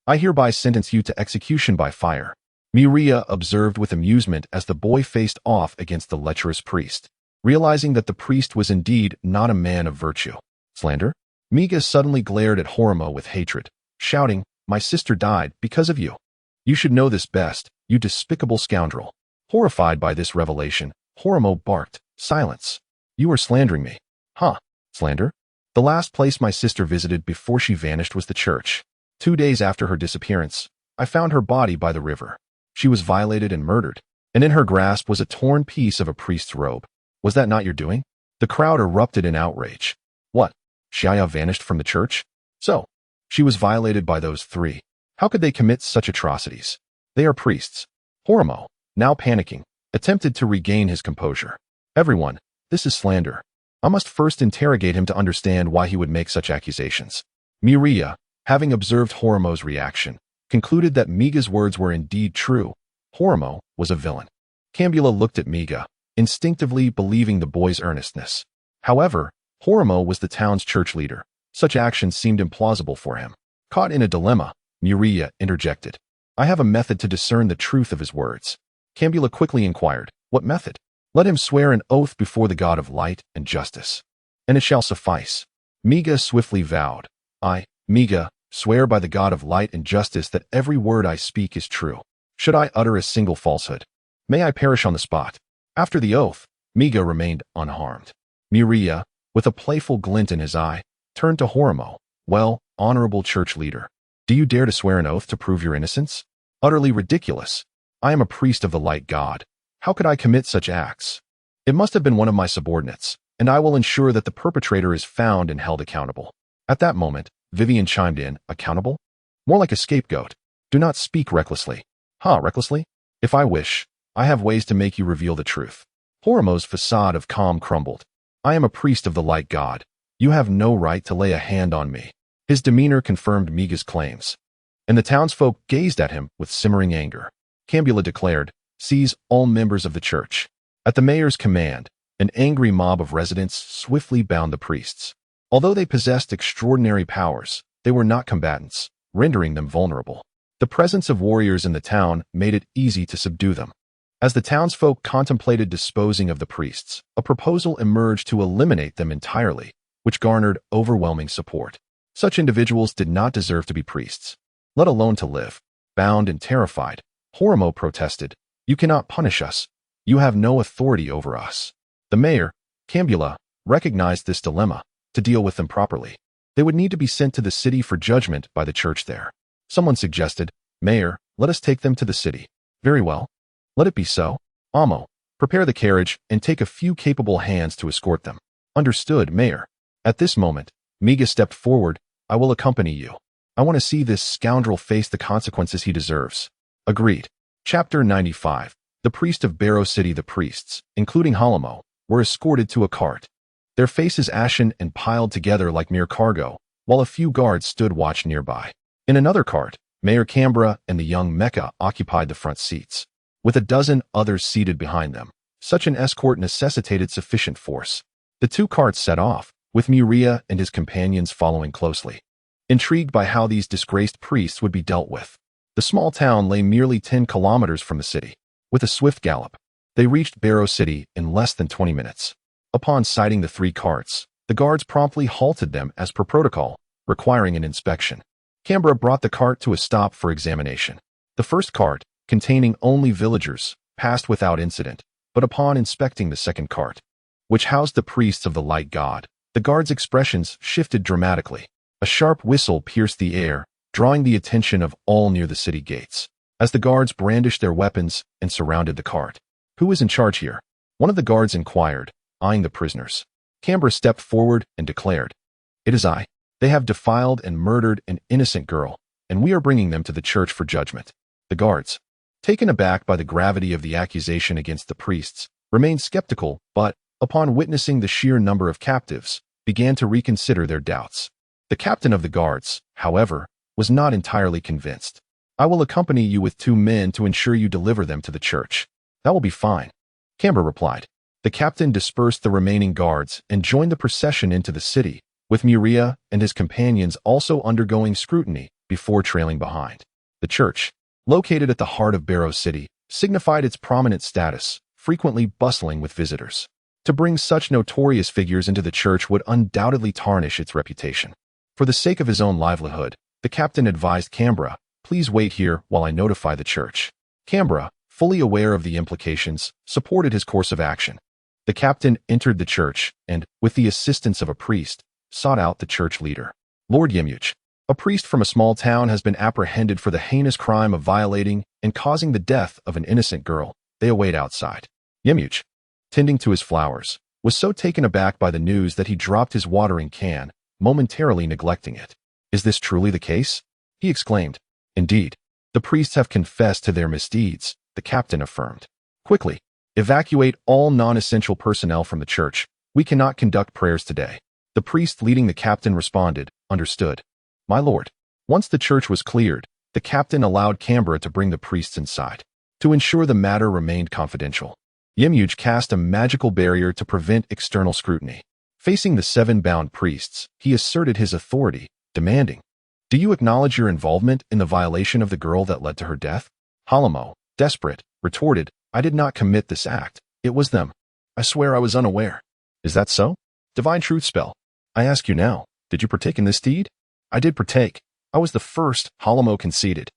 I hereby sentence you to execution by fire. Muria observed with amusement as the boy faced off against the lecherous priest, realizing that the priest was indeed not a man of virtue. Slander? Miga suddenly glared at Horimo with hatred, shouting, My sister died because of you. You should know this best, you despicable scoundrel. Horrified by this revelation, Horimo barked, Silence. You are slandering me. Huh? Slander? The last place my sister visited before she vanished was the church. 2 days after her disappearance, I found her body by the river. She was violated and murdered, and in her grasp was a torn piece of a priest's robe. Was that not your doing? The crowd erupted in outrage. What? Shia vanished from the church? So, she was violated by those three. How could they commit such atrocities? They are priests. Horimo, now panicking, attempted to regain his composure. Everyone, this is slander. I must first interrogate him to understand why he would make such accusations. Muria, having observed Horimo's reaction, concluded that Miga's words were indeed true. Horimo was a villain. Cambula looked at Miga, instinctively believing the boy's earnestness. However, Horimo was the town's church leader. Such actions seemed implausible for him. Caught in a dilemma, Muria interjected. I have a method to discern the truth of his words. Cambula quickly inquired, What method? Let him swear an oath before the God of light and justice, and it shall suffice. Miga swiftly vowed, I, Miga, swear by the God of light and justice that every word I speak is true. Should I utter a single falsehood, may I perish on the spot. After the oath, Miga remained unharmed. Muria, with a playful glint in his eye, turned to Horimo. Well, honorable church leader, do you dare to swear an oath to prove your innocence? Utterly ridiculous. I am a priest of the light God. How could I commit such acts? It must have been one of my subordinates, and I will ensure that the perpetrator is found and held accountable. At that moment, Vivian chimed in, Accountable? More like a scapegoat. Do not speak recklessly. Recklessly? If I wish, I have ways to make you reveal the truth. Horimo's facade of calm crumbled. I am a priest of the light God. You have no right to lay a hand on me. His demeanor confirmed Miga's claims, and the townsfolk gazed at him with simmering anger. Cambula declared, Seize all members of the church. At the mayor's command, an angry mob of residents swiftly bound the priests. Although they possessed extraordinary powers, they were not combatants, rendering them vulnerable. The presence of warriors in the town made it easy to subdue them. As the townsfolk contemplated disposing of the priests, a proposal emerged to eliminate them entirely, which garnered overwhelming support. Such individuals did not deserve to be priests, let alone to live. Bound and terrified, Horimo protested, You cannot punish us. You have no authority over us. The mayor, Cambula, recognized this dilemma. To deal with them properly, they would need to be sent to the city for judgment by the church there. Someone suggested, Mayor, let us take them to the city. Very well. Let it be so. Amo, Prepare the carriage and take a few capable hands to escort them. Understood, Mayor. At this moment, Miga stepped forward. I will accompany you. I want to see this scoundrel face the consequences he deserves. Agreed. Chapter 95. The priest of Barrow City. The priests, including Holomo, were escorted to a cart. Their faces ashen and piled together like mere cargo, while a few guards stood watch nearby. In another cart, Mayor Canberra and the young Mecca occupied the front seats, with a dozen others seated behind them. Such an escort necessitated sufficient force. The two carts set off, with Muria and his companions following closely. Intrigued by how these disgraced priests would be dealt with, the small town lay merely 10 kilometers from the city. With a swift gallop, they reached Barrow City in less than 20 minutes. Upon sighting the 3 carts, the guards promptly halted them as per protocol, requiring an inspection. Canberra brought the cart to a stop for examination. The first cart, containing only villagers, passed without incident, but upon inspecting the second cart, which housed the priests of the light god, the guards' expressions shifted dramatically. A sharp whistle pierced the air, drawing the attention of all near the city gates, as the guards brandished their weapons and surrounded the cart. Who is in charge here? One of the guards inquired, eyeing the prisoners. Canberra stepped forward and declared, "It is I. They have defiled and murdered an innocent girl, and we are bringing them to the church for judgment." The guards, taken aback by the gravity of the accusation against the priests, remained skeptical, but, upon witnessing the sheer number of captives, began to reconsider their doubts. The captain of the guards, however, was not entirely convinced. "I will accompany you with 2 men to ensure you deliver them to the church." "That will be fine," Canberra replied. The captain dispersed the remaining guards and joined the procession into the city, with Muria and his companions also undergoing scrutiny before trailing behind. The church, located at the heart of Barrow City, signified its prominent status, frequently bustling with visitors. To bring such notorious figures into the church would undoubtedly tarnish its reputation. For the sake of his own livelihood, the captain advised Canberra, "Please wait here while I notify the church." Canberra, fully aware of the implications, supported his course of action. The captain entered the church and, with the assistance of a priest, sought out the church leader. "Lord Yemuch, a priest from a small town has been apprehended for the heinous crime of violating and causing the death of an innocent girl. They await outside." Yemuch, tending to his flowers, was so taken aback by the news that he dropped his watering can, momentarily neglecting it. "Is this truly the case?" he exclaimed. "Indeed, the priests have confessed to their misdeeds," the captain affirmed. "Quickly, evacuate all non-essential personnel from the church. We cannot conduct prayers today." The priest leading the captain responded, "Understood, my lord." Once the church was cleared, the captain allowed Canberra to bring the priests inside. To ensure the matter remained confidential, Yemuj cast a magical barrier to prevent external scrutiny. Facing the 7 bound priests, he asserted his authority, demanding, "Do you acknowledge your involvement in the violation of the girl that led to her death?" Holomo, desperate, retorted, "I did not commit this act. It was them. I swear I was unaware." "Is that so? Divine truth spell. I ask you now, did you partake in this deed?" "I did partake. I was the first," Holomo conceded.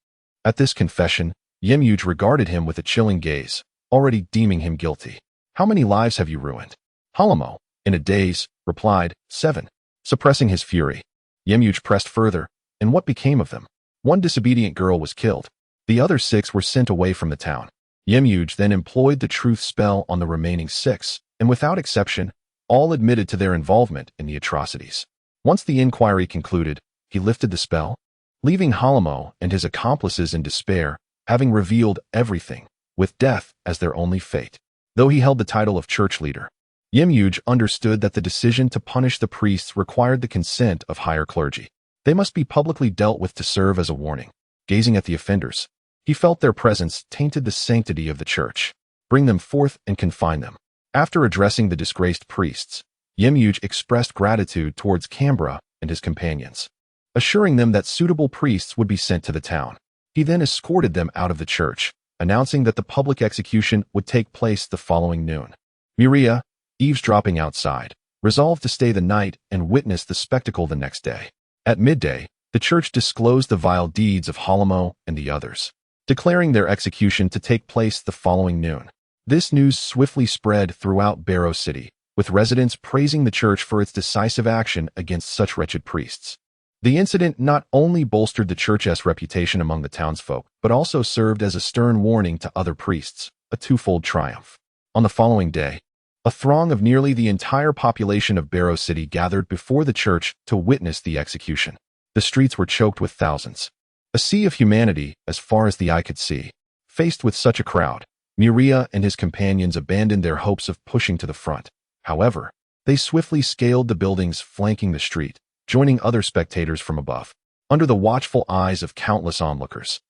At this confession, Yemuj regarded him with a chilling gaze, already deeming him guilty. "How many lives have you ruined?" Holomo, in a daze, replied, 7. Suppressing his fury, Yemuj pressed further, "And what became of them?" "1 disobedient girl was killed. The other 6 were sent away from the town." Yemuj then employed the truth spell on the remaining 6, and without exception, all admitted to their involvement in the atrocities. Once the inquiry concluded, he lifted the spell, leaving Holomo and his accomplices in despair, having revealed everything, with death as their only fate. Though he held the title of church leader, Yemuj understood that the decision to punish the priests required the consent of higher clergy. They must be publicly dealt with to serve as a warning. Gazing at the offenders, he felt their presence tainted the sanctity of the church. "Bring them forth and confine them." After addressing the disgraced priests, Yemuj expressed gratitude towards Canberra and his companions, assuring them that suitable priests would be sent to the town. He then escorted them out of the church, announcing that the public execution would take place the following noon. Muria, eavesdropping outside, resolved to stay the night and witness the spectacle the next day. At midday, the church disclosed the vile deeds of Holomo and the others, declaring their execution to take place the following noon. This news swiftly spread throughout Barrow City, with residents praising the church for its decisive action against such wretched priests. The incident not only bolstered the church's reputation among the townsfolk, but also served as a stern warning to other priests, a twofold triumph. On the following day, a throng of nearly the entire population of Barrow City gathered before the church to witness the execution. The streets were choked with thousands. A sea of humanity as far as the eye could see. Faced with such a crowd, Muriel and his companions abandoned their hopes of pushing to the front. However, they swiftly scaled the buildings flanking the street, joining other spectators from above. Under the watchful eyes of countless onlookers,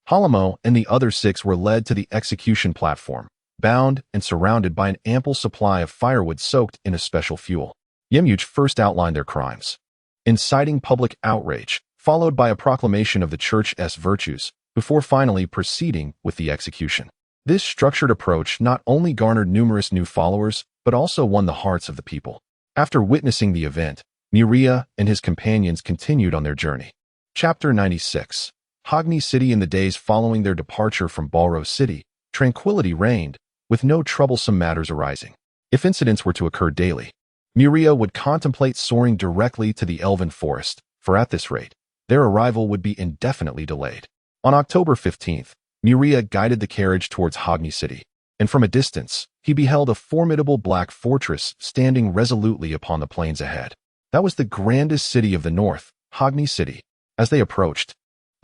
Halamo and the other 6 were led to the execution platform, bound and surrounded by an ample supply of firewood soaked in a special fuel. Yemuge first outlined their crimes, inciting public outrage, followed by a proclamation of the church's virtues, before finally proceeding with the execution. This structured approach not only garnered numerous new followers, but also won the hearts of the people. After witnessing the event, Muriel and his companions continued on their journey. Chapter 96. Hogni City. In the days following their departure from Barrow City, tranquility reigned, with no troublesome matters arising. If incidents were to occur daily, Muriel would contemplate soaring directly to the elven forest, for at this rate, their arrival would be indefinitely delayed. On October 15th, Muriel guided the carriage towards Hogni City, and from a distance, he beheld a formidable black fortress standing resolutely upon the plains ahead. That was the grandest city of the north, Hogni City. As they approached,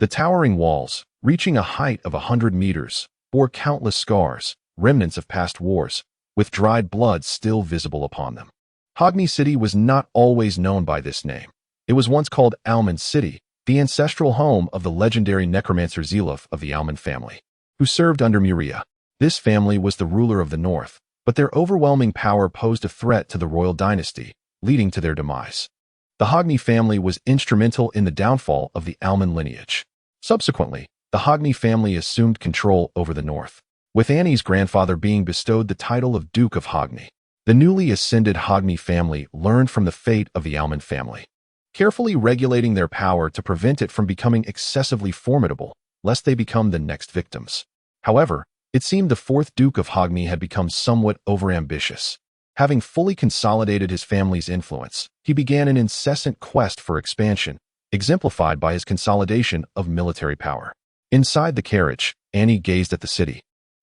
the towering walls, reaching a height of 100 meters, bore countless scars, remnants of past wars, with dried blood still visible upon them. Hogni City was not always known by this name. It was once called Almond City, the ancestral home of the legendary necromancer Zeluf of the Almond family, who served under Muriel. This family was the ruler of the north, but their overwhelming power posed a threat to the royal dynasty, leading to their demise. The Hogni family was instrumental in the downfall of the Almond lineage. Subsequently, the Hogni family assumed control over the north, with Annie's grandfather being bestowed the title of Duke of Hogni. The newly ascended Hogni family learned from the fate of the Almond family, carefully regulating their power to prevent it from becoming excessively formidable, lest they become the next victims. However, it seemed the 4th Duke of Hogni had become somewhat overambitious. Having fully consolidated his family's influence, he began an incessant quest for expansion, exemplified by his consolidation of military power. Inside the carriage, Annie gazed at the city,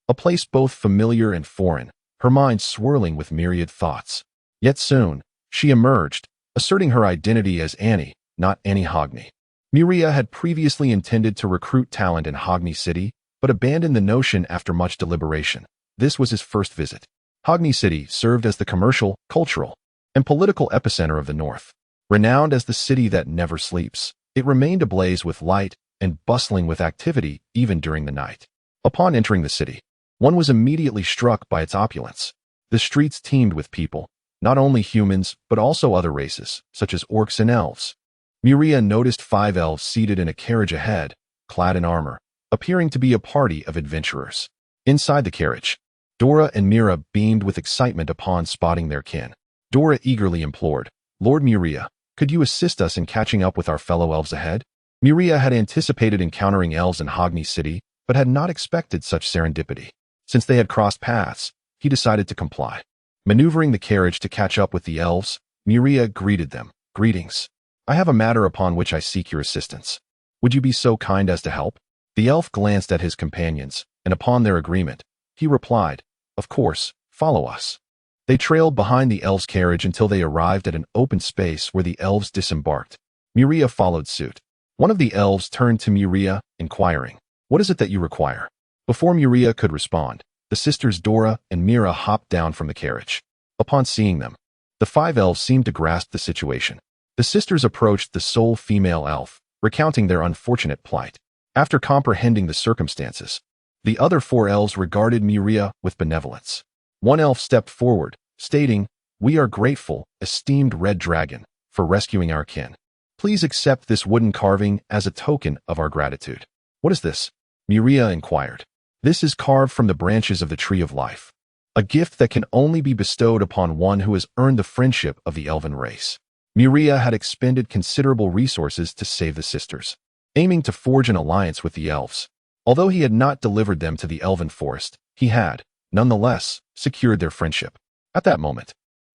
a place both familiar and foreign, her mind swirling with myriad thoughts. Yet soon, she emerged, asserting her identity as Annie, not Annie Hogni. Muriel had previously intended to recruit talent in Hogni City, but abandoned the notion after much deliberation. This was his first visit. Hogni City served as the commercial, cultural, and political epicenter of the north. Renowned as the city that never sleeps, it remained ablaze with light and bustling with activity even during the night. Upon entering the city, one was immediately struck by its opulence. The streets teemed with people, not only humans, but also other races, such as orcs and elves. Muriel noticed 5 elves seated in a carriage ahead, clad in armor, appearing to be a party of adventurers. Inside the carriage, Dora and Mira beamed with excitement upon spotting their kin. Dora eagerly implored, "Lord Muriel, could you assist us in catching up with our fellow elves ahead?" Muriel had anticipated encountering elves in Hogni City, but had not expected such serendipity. Since they had crossed paths, he decided to comply. Maneuvering the carriage to catch up with the elves, Muriel greeted them. "Greetings. I have a matter upon which I seek your assistance. Would you be so kind as to help?" The elf glanced at his companions, and upon their agreement, he replied, "Of course, follow us." They trailed behind the elves' carriage until they arrived at an open space where the elves disembarked. Muriel followed suit. One of the elves turned to Muriel, inquiring, "What is it that you require?" Before Muriel could respond, the sisters Dora and Mira hopped down from the carriage. Upon seeing them, the 5 elves seemed to grasp the situation. The sisters approached the sole female elf, recounting their unfortunate plight. After comprehending the circumstances, the other 4 elves regarded Muriel with benevolence. One elf stepped forward, stating, "We are grateful, esteemed Red Dragon, for rescuing our kin. Please accept this wooden carving as a token of our gratitude." "What is this?" Muriel inquired. "This is carved from the branches of the Tree of Life, a gift that can only be bestowed upon one who has earned the friendship of the elven race." Muriel had expended considerable resources to save the sisters, aiming to forge an alliance with the elves. Although he had not delivered them to the elven forest, he had, nonetheless, secured their friendship. At that moment,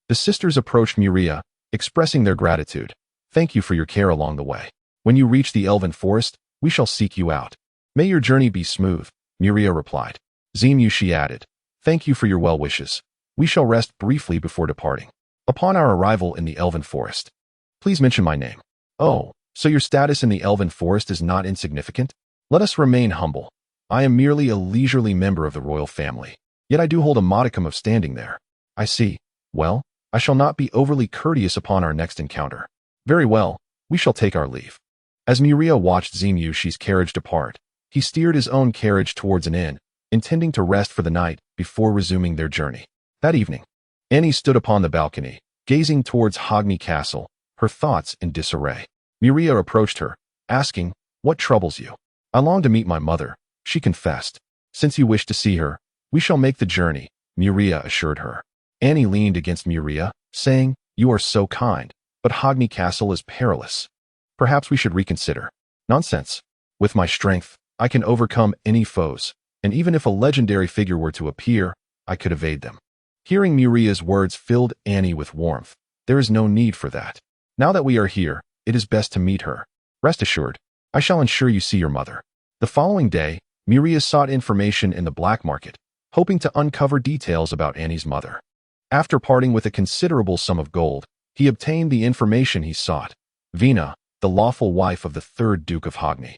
the sisters approached Muriel, expressing their gratitude. "Thank you for your care along the way. When you reach the elven forest, we shall seek you out." "May your journey be smooth," Muriel replied. "Zemu," she added, Thank you for your well wishes. We shall rest briefly before departing. Upon our arrival in the Elven Forest, please mention my name. Oh, so your status in the Elven Forest is not insignificant? Let us remain humble. I am merely a leisurely member of the royal family, yet I do hold a modicum of standing there. I see. Well, I shall not be overly courteous upon our next encounter. Very well, we shall take our leave. As Miria watched Zemyushi's carriage depart, he steered his own carriage towards an inn, intending to rest for the night before resuming their journey. That evening, Annie stood upon the balcony, gazing towards Hogni Castle, her thoughts in disarray. Miria approached her, asking, "What troubles you?" "I long to meet my mother," she confessed. "Since you wish to see her, we shall make the journey," Miria assured her. Annie leaned against Miria, saying, "You are so kind, but Hogni Castle is perilous. Perhaps we should reconsider." "Nonsense. With my strength, I can overcome any foes, and even if a legendary figure were to appear, I could evade them." Hearing Miria's words filled Annie with warmth. "There is no need for that. Now that we are here, it is best to meet her. Rest assured, I shall ensure you see your mother." The following day, Miria sought information in the black market, hoping to uncover details about Annie's mother. After parting with a considerable sum of gold, he obtained the information he sought. Vina, the lawful wife of the third Duke of Hogni,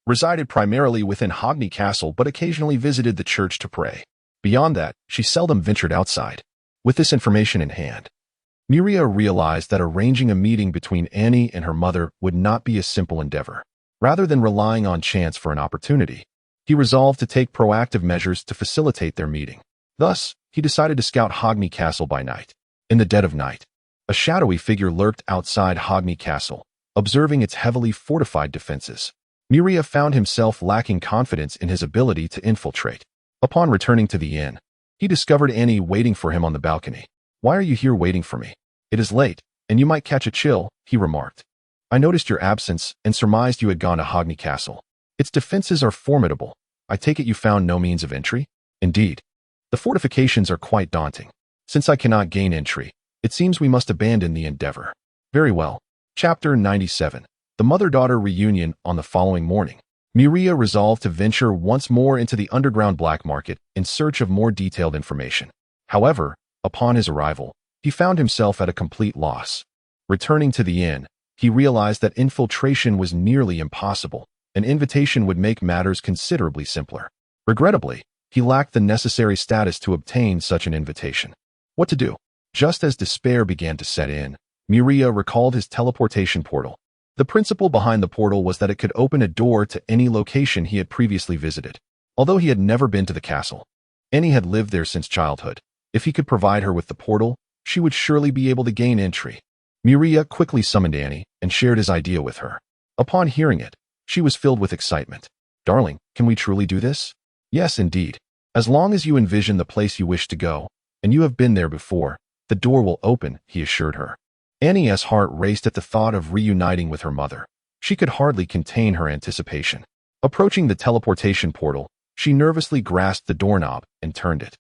resided primarily within Hogni Castle but occasionally visited the church to pray. Beyond that, she seldom ventured outside. With this information in hand, Miria realized that arranging a meeting between Annie and her mother would not be a simple endeavor. Rather than relying on chance for an opportunity, he resolved to take proactive measures to facilitate their meeting. Thus, he decided to scout Hogni Castle by night. In the dead of night, a shadowy figure lurked outside Hogni Castle, observing its heavily fortified defenses. Miria found himself lacking confidence in his ability to infiltrate. Upon returning to the inn, he discovered Annie waiting for him on the balcony. "Why are you here waiting for me? It is late, and you might catch a chill," he remarked. "I noticed your absence and surmised you had gone to Hogni Castle. Its defenses are formidable. I take it you found no means of entry?" "Indeed. The fortifications are quite daunting. Since I cannot gain entry, it seems we must abandon the endeavor." "Very well." Chapter 97. The mother-daughter reunion. On the following morning, Miria resolved to venture once more into the underground black market in search of more detailed information. However, upon his arrival, he found himself at a complete loss. Returning to the inn, he realized that infiltration was nearly impossible. An invitation would make matters considerably simpler. Regrettably, he lacked the necessary status to obtain such an invitation. What to do? Just as despair began to set in, Miria recalled his teleportation portal. The principle behind the portal was that it could open a door to any location he had previously visited. Although he had never been to the castle, Annie had lived there since childhood. If he could provide her with the portal, she would surely be able to gain entry. Miria quickly summoned Annie and shared his idea with her. Upon hearing it, she was filled with excitement. "Darling, can we truly do this?" "Yes, indeed. As long as you envision the place you wish to go, and you have been there before, the door will open," he assured her. Annie's heart raced at the thought of reuniting with her mother. She could hardly contain her anticipation. Approaching the teleportation portal, she nervously grasped the doorknob and turned it.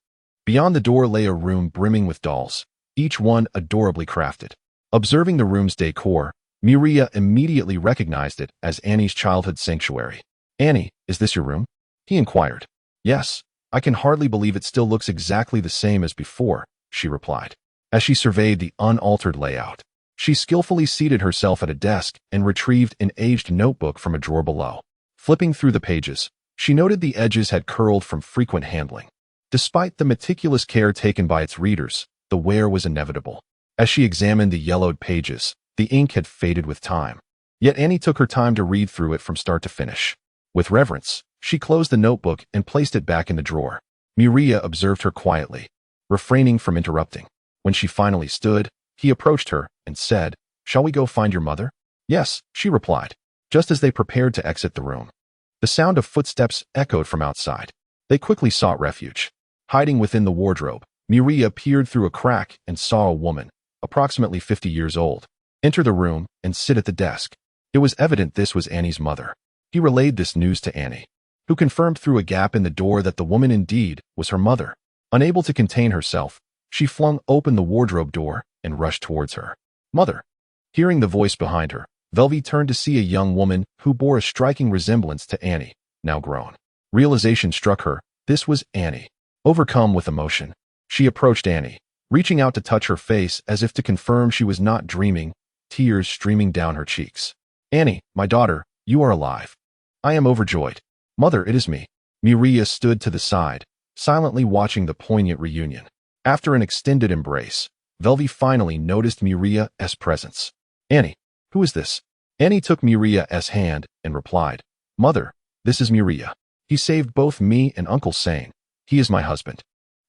Beyond the door lay a room brimming with dolls, each one adorably crafted. Observing the room's decor, Miria immediately recognized it as Annie's childhood sanctuary. "Annie, is this your room?" he inquired. "Yes, I can hardly believe it still looks exactly the same as before," she replied. As she surveyed the unaltered layout, she skillfully seated herself at a desk and retrieved an aged notebook from a drawer below. Flipping through the pages, she noted the edges had curled from frequent handling. Despite the meticulous care taken by its readers, the wear was inevitable. As she examined the yellowed pages, the ink had faded with time. Yet Annie took her time to read through it from start to finish. With reverence, she closed the notebook and placed it back in the drawer. Miria observed her quietly, refraining from interrupting. When she finally stood, he approached her and said, "Shall we go find your mother?" "Yes," she replied, just as they prepared to exit the room. The sound of footsteps echoed from outside. They quickly sought refuge. Hiding within the wardrobe, Miria peered through a crack and saw a woman, approximately 50 years old, enter the room and sit at the desk. It was evident this was Annie's mother. He relayed this news to Annie, who confirmed through a gap in the door that the woman indeed was her mother. Unable to contain herself, she flung open the wardrobe door and rushed towards her. "Mother." Hearing the voice behind her, Velvy turned to see a young woman who bore a striking resemblance to Annie, now grown. Realization struck her. This was Annie. Overcome with emotion, she approached Annie, reaching out to touch her face as if to confirm she was not dreaming, tears streaming down her cheeks. "Annie, my daughter, you are alive. I am overjoyed. Mother, it is me." Mireia stood to the side, silently watching the poignant reunion. After an extended embrace, Velvi finally noticed Mireia's presence. "Annie, who is this?" Annie took Mireia's hand and replied, "Mother, this is Mireia. He saved both me and Uncle Sane. He is my husband."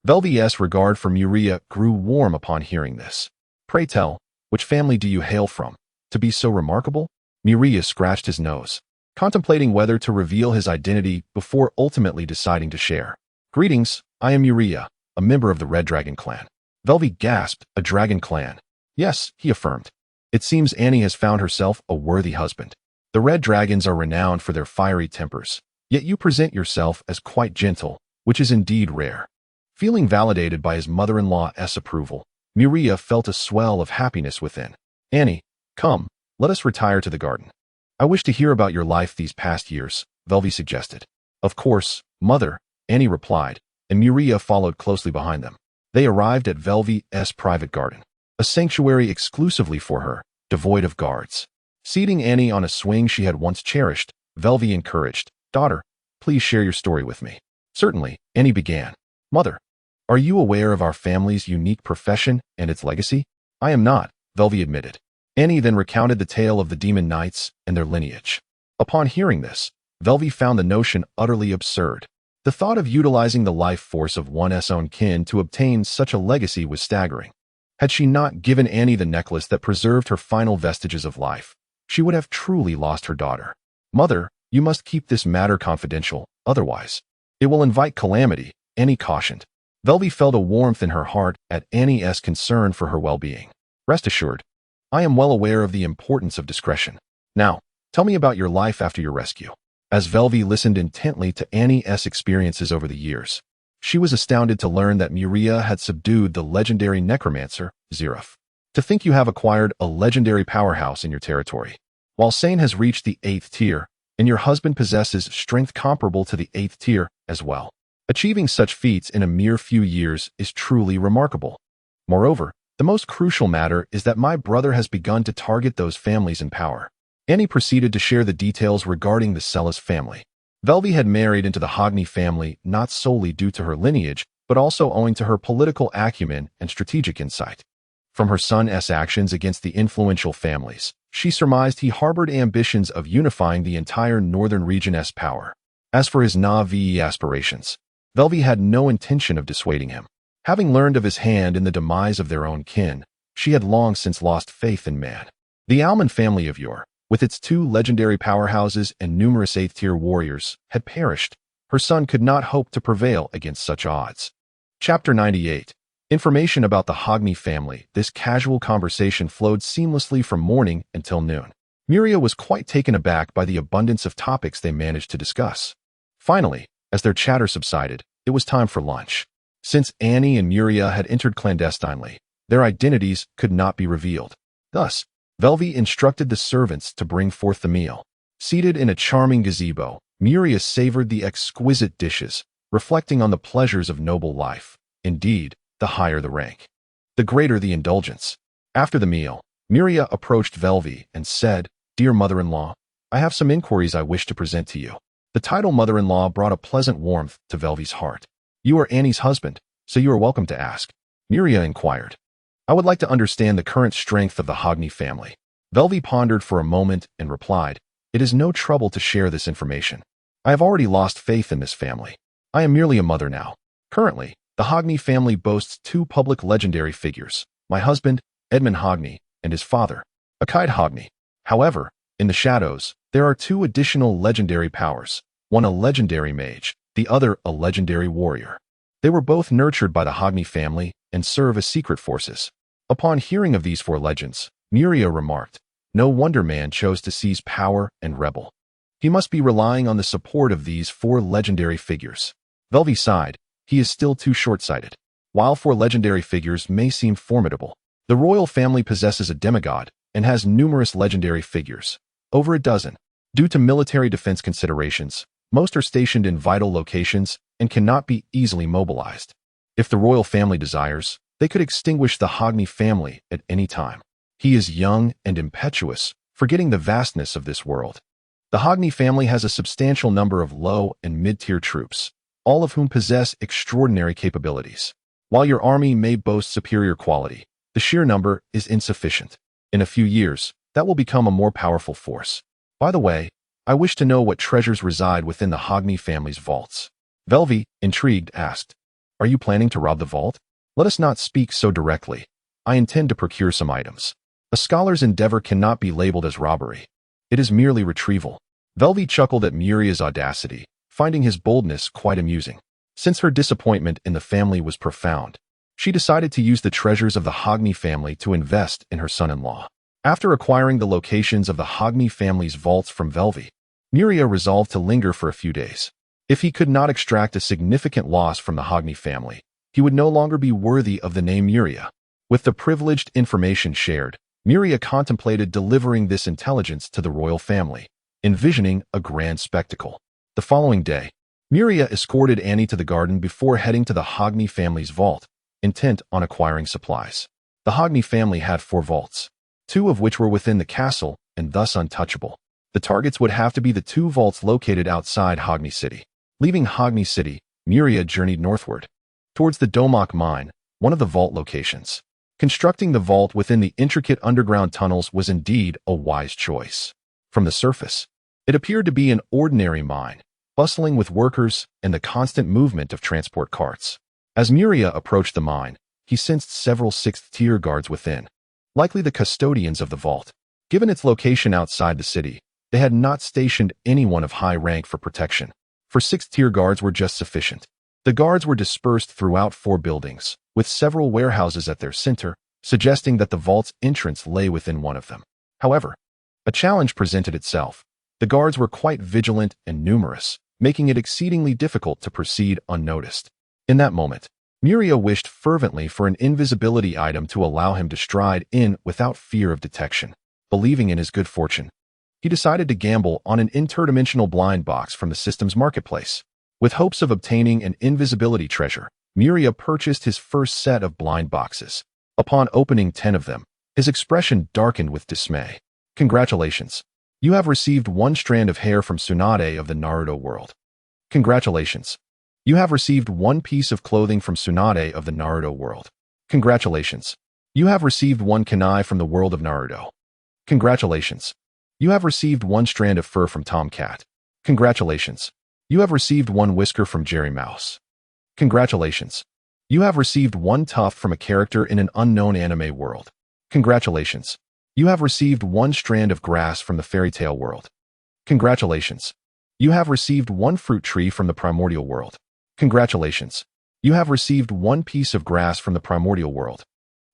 Velvi's regard for Mireia grew warm upon hearing this. "Pray tell, which family do you hail from, to be so remarkable?" Mireia scratched his nose, contemplating whether to reveal his identity before ultimately deciding to share. "Greetings, I am Mireia, a member of the Red Dragon clan." Velvi gasped, "A dragon clan?" "Yes," he affirmed. "It seems Annie has found herself a worthy husband. The Red Dragons are renowned for their fiery tempers, yet you present yourself as quite gentle, which is indeed rare." Feeling validated by his mother-in-law's approval, Mireia felt a swell of happiness within. "Annie, come, let us retire to the garden. I wish to hear about your life these past years," Velvi suggested. "Of course, mother," Annie replied, and Mireia followed closely behind them. They arrived at Velvi's private garden, a sanctuary exclusively for her, devoid of guards. Seating Annie on a swing she had once cherished, Velvi encouraged, "Daughter, please share your story with me." "Certainly," Annie began. "Mother, are you aware of our family's unique profession and its legacy?" "I am not," Velvi admitted. Annie then recounted the tale of the demon knights and their lineage. Upon hearing this, Velvi found the notion utterly absurd. The thought of utilizing the life force of one's own kin to obtain such a legacy was staggering. Had she not given Annie the necklace that preserved her final vestiges of life, she would have truly lost her daughter. "Mother, you must keep this matter confidential, otherwise it will invite calamity," Annie cautioned. Velvi felt a warmth in her heart at Annie's concern for her well-being. "Rest assured, I am well aware of the importance of discretion. Now, tell me about your life after your rescue." As Velvi listened intently to Annie's experiences over the years, she was astounded to learn that Mireia had subdued the legendary necromancer, Zeref. "To think you have acquired a legendary powerhouse in your territory, while Sane has reached the 8th tier, and your husband possesses strength comparable to the 8th tier as well. Achieving such feats in a mere few years is truly remarkable. Moreover, the most crucial matter is that my brother has begun to target those families in power." Annie proceeded to share the details regarding the Celis family. Velvi had married into the Hogni family not solely due to her lineage, but also owing to her political acumen and strategic insight. From her son's actions against the influential families, she surmised he harbored ambitions of unifying the entire northern region's power. As for his Na'vi aspirations, Velvi had no intention of dissuading him. Having learned of his hand in the demise of their own kin, she had long since lost faith in man. The Alman family of yore, with its 2 legendary powerhouses and numerous 8th-tier warriors, had perished. Her son could not hope to prevail against such odds. Chapter 98. Information about the Hogni family. This casual conversation flowed seamlessly from morning until noon. Mireia was quite taken aback by the abundance of topics they managed to discuss. Finally, as their chatter subsided, it was time for lunch. Since Annie and Mireia had entered clandestinely, their identities could not be revealed. Thus, Velvi instructed the servants to bring forth the meal. Seated in a charming gazebo, Mireia savored the exquisite dishes, reflecting on the pleasures of noble life. Indeed, the higher the rank, the greater the indulgence. After the meal, Mireia approached Velvi and said, "Dear mother-in-law, I have some inquiries I wish to present to you." The title mother-in-law brought a pleasant warmth to Velvi's heart. "You are Annie's husband, so you are welcome to ask," Mireia inquired. "I would like to understand the current strength of the Hogni family." Velvi pondered for a moment and replied, "It is no trouble to share this information. I have already lost faith in this family. I am merely a mother now. Currently, the Hogni family boasts 2 public legendary figures, my husband, Edmund Hogni, and his father, Akide Hogni. However, in the shadows, there are 2 additional legendary powers, one a legendary mage, the other a legendary warrior. They were both nurtured by the Hogni family and serve as secret forces." Upon hearing of these 4 legends, Mireia remarked, "No wonder man chose to seize power and rebel. He must be relying on the support of these 4 legendary figures." Velvi sighed. He is still too short-sighted. While 4 legendary figures may seem formidable, the royal family possesses a demigod and has numerous legendary figures, over a dozen. Due to military defense considerations, most are stationed in vital locations and cannot be easily mobilized. If the royal family desires, they could extinguish the Hogni family at any time. He is young and impetuous, forgetting the vastness of this world. The Hogni family has a substantial number of low and mid-tier troops, all of whom possess extraordinary capabilities. While your army may boast superior quality, the sheer number is insufficient. In a few years, that will become a more powerful force. By the way, I wish to know what treasures reside within the Hogni family's vaults. Velvi, intrigued, asked, "Are you planning to rob the vault?" "Let us not speak so directly. I intend to procure some items. A scholar's endeavor cannot be labeled as robbery. It is merely retrieval." Velvi chuckled at Muria's audacity, finding his boldness quite amusing. Since her disappointment in the family was profound, she decided to use the treasures of the Hogni family to invest in her son-in-law. After acquiring the locations of the Hogni family's vaults from Velvi, Muria resolved to linger for a few days. If he could not extract a significant loss from the Hogni family, he would no longer be worthy of the name Muria. With the privileged information shared, Muria contemplated delivering this intelligence to the royal family, envisioning a grand spectacle. The following day, Muria escorted Annie to the garden before heading to the Hogni family's vault, intent on acquiring supplies. The Hogni family had 4 vaults, 2 of which were within the castle and thus untouchable. The targets would have to be the 2 vaults located outside Hogni City. Leaving Hogni City, Muria journeyed northward, towards the Domak mine, one of the vault locations. Constructing the vault within the intricate underground tunnels was indeed a wise choice. From the surface, it appeared to be an ordinary mine, bustling with workers and the constant movement of transport carts. As Muria approached the mine, he sensed several 6th-tier guards within, likely the custodians of the vault. Given its location outside the city, they had not stationed anyone of high rank for protection, for 6th-tier guards were just sufficient. The guards were dispersed throughout 4 buildings, with several warehouses at their center, suggesting that the vault's entrance lay within one of them. However, a challenge presented itself. The guards were quite vigilant and numerous, making it exceedingly difficult to proceed unnoticed. In that moment, Muria wished fervently for an invisibility item to allow him to stride in without fear of detection. Believing in his good fortune, he decided to gamble on an interdimensional blind box from the system's marketplace. With hopes of obtaining an invisibility treasure, Muria purchased his first set of blind boxes. Upon opening 10 of them, his expression darkened with dismay. "Congratulations. You have received 1 strand of hair from Tsunade of the Naruto world. Congratulations. You have received 1 piece of clothing from Tsunade of the Naruto world. Congratulations. You have received 1 kunai from the world of Naruto. Congratulations. You have received 1 strand of fur from Tomcat. Congratulations. You have received 1 whisker from Jerry Mouse. Congratulations. You have received 1 tuft from a character in an unknown anime world. Congratulations. You have received 1 strand of grass from the fairy tale world. Congratulations. You have received 1 fruit tree from the primordial world. Congratulations. You have received 1 piece of grass from the primordial world.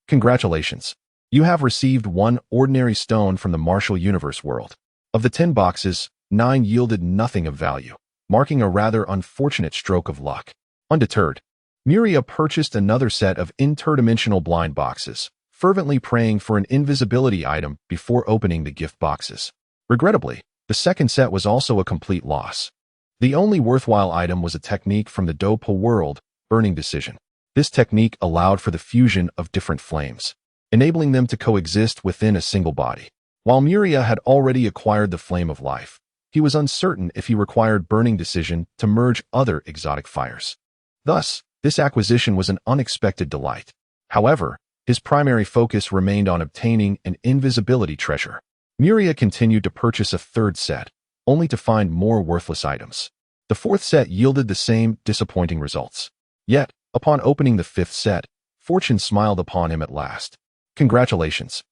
Congratulations. You have received 1 ordinary stone from the martial universe world." Of the 10 boxes, 9 yielded nothing of value, marking a rather unfortunate stroke of luck. Undeterred, Muria purchased another set of interdimensional blind boxes, fervently praying for an invisibility item before opening the gift boxes. Regrettably, the second set was also a complete loss. The only worthwhile item was a technique from the Dopa world, Burning Decision. This technique allowed for the fusion of different flames, enabling them to coexist within a single body. While Muria had already acquired the Flame of Life, he was uncertain if he required Burning Decision to merge other exotic fires. Thus, this acquisition was an unexpected delight. However, his primary focus remained on obtaining an invisibility treasure. Muria continued to purchase a 3rd set, only to find more worthless items. The 4th set yielded the same disappointing results. Yet, upon opening the 5th set, fortune smiled upon him at last. "Congratulations.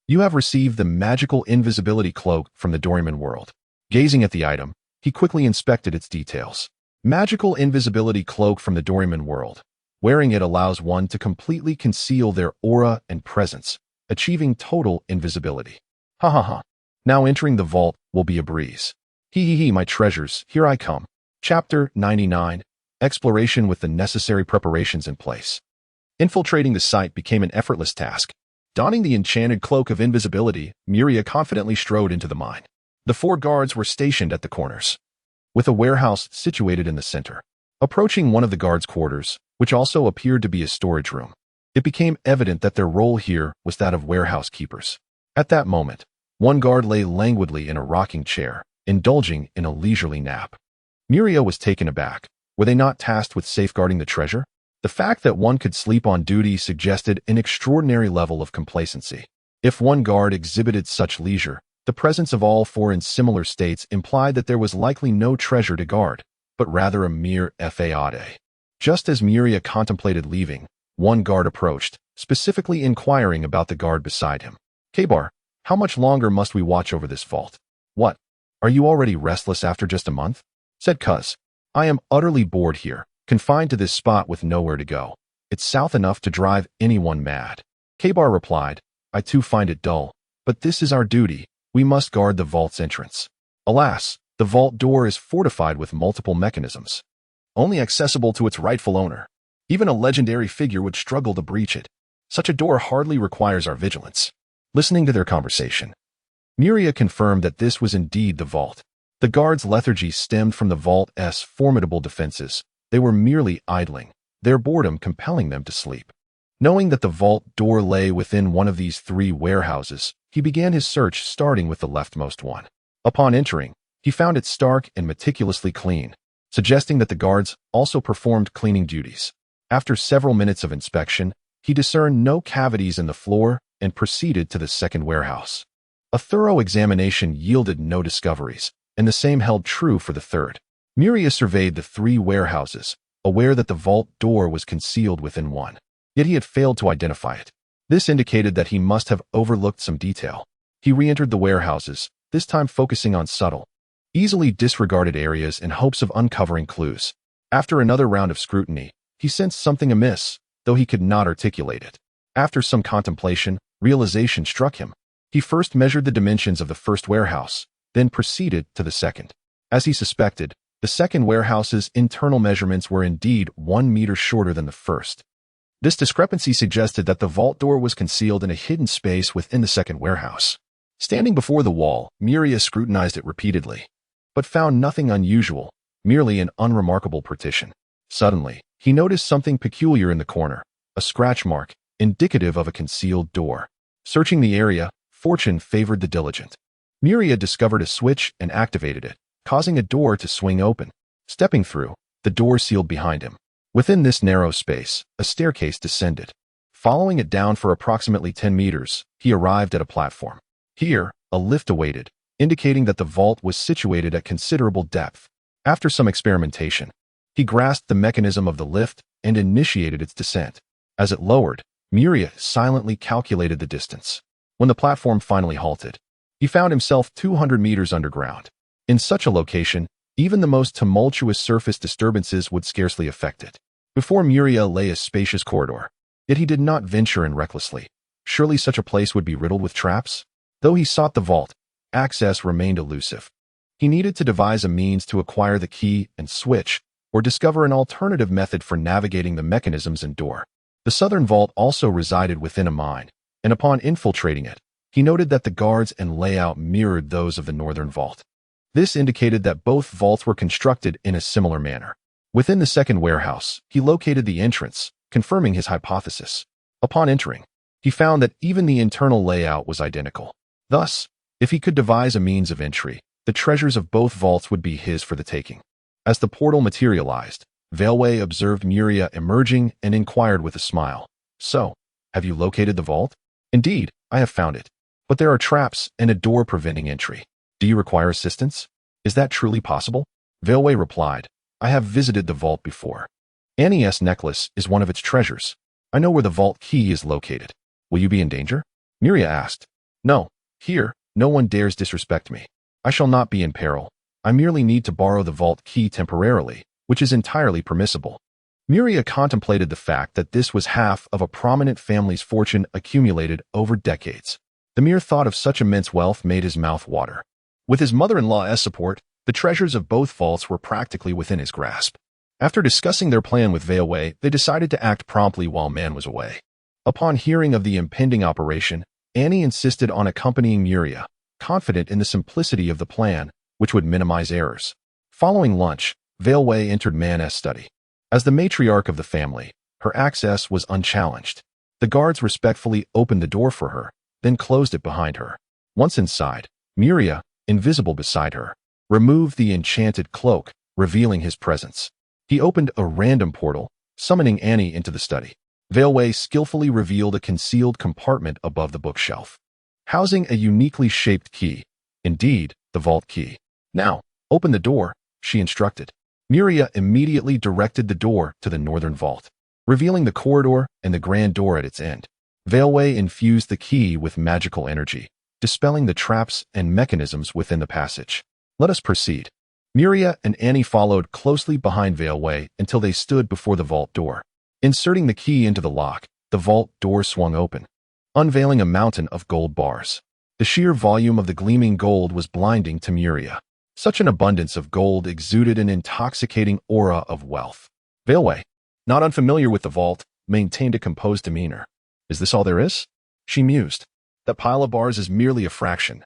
You have received the magical invisibility cloak from the Doraemon world." Gazing at the item, he quickly inspected its details. Magical invisibility cloak from the Doraemon world. Wearing it allows one to completely conceal their aura and presence, achieving total invisibility. Ha ha ha. Now entering the vault will be a breeze. Hee, my treasures, here I come. Chapter 99. Exploration with the necessary preparations in place. Infiltrating the site became an effortless task. Donning the enchanted cloak of invisibility, Muria confidently strode into the mine. The 4 guards were stationed at the corners, with a warehouse situated in the center. Approaching one of the guards' quarters, which also appeared to be a storage room, it became evident that their role here was that of warehouse keepers. At that moment, one guard lay languidly in a rocking chair, indulging in a leisurely nap. Miria was taken aback. Were they not tasked with safeguarding the treasure? The fact that one could sleep on duty suggested an extraordinary level of complacency. If one guard exhibited such leisure, the presence of all four in similar states implied that there was likely no treasure to guard, but rather a mere fade. Just as Miria contemplated leaving, one guard approached, specifically inquiring about the guard beside him. "Kabar, how much longer must we watch over this vault?" "What? Are you already restless after just a month?" said Cuz. "I am utterly bored here, confined to this spot with nowhere to go. It's south enough to drive anyone mad." Kabar replied, "I too find it dull, but this is our duty. We must guard the vault's entrance. Alas, the vault door is fortified with multiple mechanisms, only accessible to its rightful owner. Even a legendary figure would struggle to breach it. Such a door hardly requires our vigilance." Listening to their conversation, Miria confirmed that this was indeed the vault. The guards' lethargy stemmed from the vault's formidable defenses. They were merely idling, their boredom compelling them to sleep. Knowing that the vault door lay within one of these three warehouses, he began his search, starting with the leftmost one. Upon entering, he found it stark and meticulously clean, suggesting that the guards also performed cleaning duties. After several minutes of inspection, he discerned no cavities in the floor and proceeded to the second warehouse. A thorough examination yielded no discoveries, and the same held true for the third. Miria surveyed the three warehouses, aware that the vault door was concealed within one. Yet he had failed to identify it. This indicated that he must have overlooked some detail. He re-entered the warehouses, this time focusing on subtle, easily disregarded areas in hopes of uncovering clues. After another round of scrutiny, he sensed something amiss, though he could not articulate it. After some contemplation, realization struck him. He first measured the dimensions of the first warehouse, then proceeded to the second. As he suspected, the second warehouse's internal measurements were indeed 1 meter shorter than the first. This discrepancy suggested that the vault door was concealed in a hidden space within the second warehouse. Standing before the wall, Miria scrutinized it repeatedly, but found nothing unusual, merely an unremarkable partition. Suddenly, he noticed something peculiar in the corner, a scratch mark, indicative of a concealed door. Searching the area, fortune favored the diligent. Miria discovered a switch and activated it, causing a door to swing open. Stepping through, the door sealed behind him. Within this narrow space, a staircase descended. Following it down for approximately 10 meters, he arrived at a platform. Here, a lift awaited, indicating that the vault was situated at considerable depth. After some experimentation, he grasped the mechanism of the lift and initiated its descent. As it lowered, Miria silently calculated the distance. When the platform finally halted, he found himself 200 meters underground. In such a location, even the most tumultuous surface disturbances would scarcely affect it. Before Miria lay a spacious corridor, yet he did not venture in recklessly. Surely such a place would be riddled with traps? Though he sought the vault, access remained elusive. He needed to devise a means to acquire the key and switch, or discover an alternative method for navigating the mechanisms and door. The southern vault also resided within a mine, and upon infiltrating it, he noted that the guards and layout mirrored those of the northern vault. This indicated that both vaults were constructed in a similar manner. Within the second warehouse, he located the entrance, confirming his hypothesis. Upon entering, he found that even the internal layout was identical. Thus, if he could devise a means of entry, the treasures of both vaults would be his for the taking. As the portal materialized, Veilway observed Miria emerging and inquired with a smile, "So, have you located the vault?" "Indeed, I have found it. But there are traps and a door preventing entry. Do you require assistance?" "Is that truly possible?" Veilway replied, "I have visited the vault before. Annie's necklace is one of its treasures. I know where the vault key is located. Will you be in danger?" Miria asked. "No. Here, no one dares disrespect me. I shall not be in peril. I merely need to borrow the vault key temporarily, which is entirely permissible." Miria contemplated the fact that this was half of a prominent family's fortune accumulated over decades. The mere thought of such immense wealth made his mouth water. With his mother-in-law's support, the treasures of both vaults were practically within his grasp. After discussing their plan with Veilway, they decided to act promptly while Man was away. Upon hearing of the impending operation, Annie insisted on accompanying Miria, confident in the simplicity of the plan, which would minimize errors. Following lunch, Veilwei entered Man's study. As the matriarch of the family, her access was unchallenged. The guards respectfully opened the door for her, then closed it behind her. Once inside, Miria, invisible beside her, removed the enchanted cloak, revealing his presence. He opened a random portal, summoning Annie into the study. Veilwei skillfully revealed a concealed compartment above the bookshelf, housing a uniquely shaped key. Indeed, the vault key. Now, open the door, she instructed. Miria immediately directed the door to the northern vault, revealing the corridor and the grand door at its end. Veilwei infused the key with magical energy, dispelling the traps and mechanisms within the passage. Let us proceed. Miria and Annie followed closely behind Veilwei until they stood before the vault door. Inserting the key into the lock, the vault door swung open, unveiling a mountain of gold bars. The sheer volume of the gleaming gold was blinding to Miria. Such an abundance of gold exuded an intoxicating aura of wealth. Veilwei, not unfamiliar with the vault, maintained a composed demeanor. Is this all there is? She mused. That pile of bars is merely a fraction.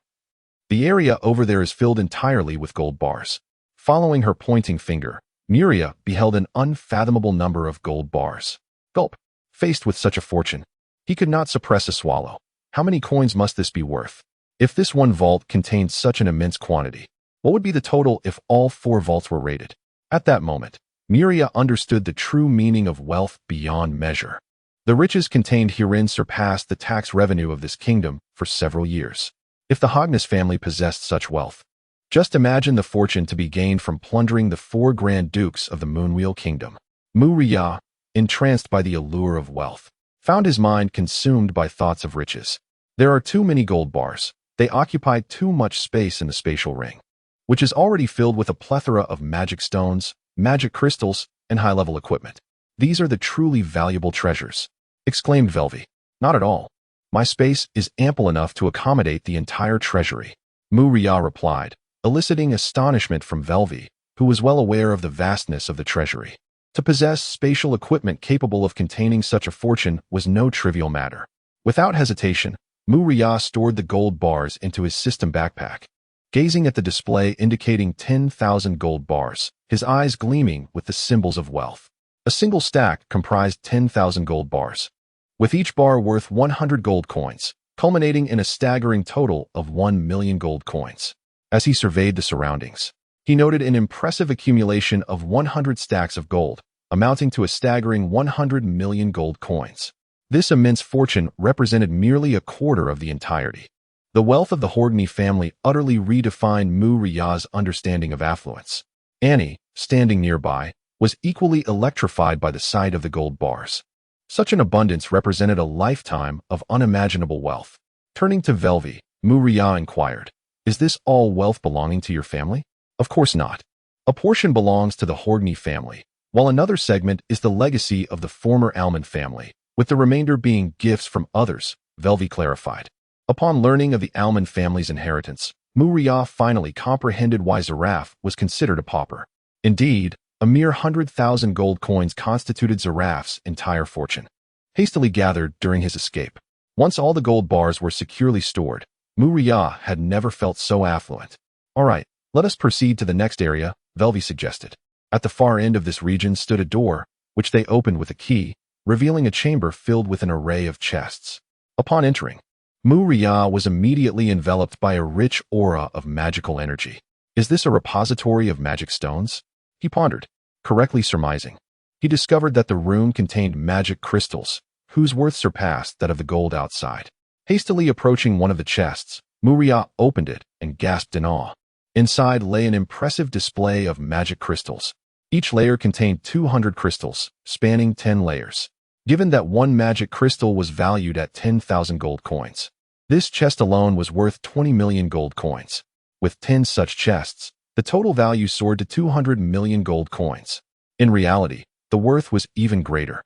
The area over there is filled entirely with gold bars. Following her pointing finger, Miria beheld an unfathomable number of gold bars. Gulp. Faced with such a fortune, he could not suppress a swallow. How many coins must this be worth? If this one vault contained such an immense quantity, what would be the total if all 4 vaults were raided? At that moment, Miria understood the true meaning of wealth beyond measure. The riches contained herein surpassed the tax revenue of this kingdom for several years. If the Hognes family possessed such wealth, just imagine the fortune to be gained from plundering the 4 Grand Dukes of the Moonwheel Kingdom. Miria, entranced by the allure of wealth, found his mind consumed by thoughts of riches. There are too many gold bars. They occupy too much space in the spatial ring, which is already filled with a plethora of magic stones, magic crystals, and high-level equipment. These are the truly valuable treasures, exclaimed Velvi. Not at all. My space is ample enough to accommodate the entire treasury, Miria replied, eliciting astonishment from Velvi, who was well aware of the vastness of the treasury. To possess spatial equipment capable of containing such a fortune was no trivial matter. Without hesitation, Miria stored the gold bars into his system backpack. Gazing at the display indicating 10,000 gold bars, his eyes gleaming with the symbols of wealth. A single stack comprised 10,000 gold bars, with each bar worth 100 gold coins, culminating in a staggering total of 1 million gold coins. As he surveyed the surroundings, he noted an impressive accumulation of 100 stacks of gold, amounting to a staggering 100 million gold coins. This immense fortune represented merely a quarter of the entirety. The wealth of the Hognes family utterly redefined Miria's understanding of affluence. Annie, standing nearby, was equally electrified by the sight of the gold bars. Such an abundance represented a lifetime of unimaginable wealth. Turning to Velvi, Miria inquired, "Is this all wealth belonging to your family?" Of course not. A portion belongs to the Hognes family, while another segment is the legacy of the former Almond family, with the remainder being gifts from others, Velvi clarified. Upon learning of the Almond family's inheritance, Miria finally comprehended why Zaraf was considered a pauper. Indeed, a mere 100,000 gold coins constituted Zaraf's entire fortune, hastily gathered during his escape. Once all the gold bars were securely stored, Miria had never felt so affluent. All right, let us proceed to the next area, Velvi suggested. At the far end of this region stood a door, which they opened with a key, revealing a chamber filled with an array of chests. Upon entering, Miria was immediately enveloped by a rich aura of magical energy. Is this a repository of magic stones? He pondered, correctly surmising. He discovered that the room contained magic crystals, whose worth surpassed that of the gold outside. Hastily approaching one of the chests, Miria opened it and gasped in awe. Inside lay an impressive display of magic crystals. Each layer contained 200 crystals, spanning 10 layers. Given that one magic crystal was valued at 10,000 gold coins, this chest alone was worth 20 million gold coins. With 10 such chests, the total value soared to 200 million gold coins. In reality, the worth was even greater,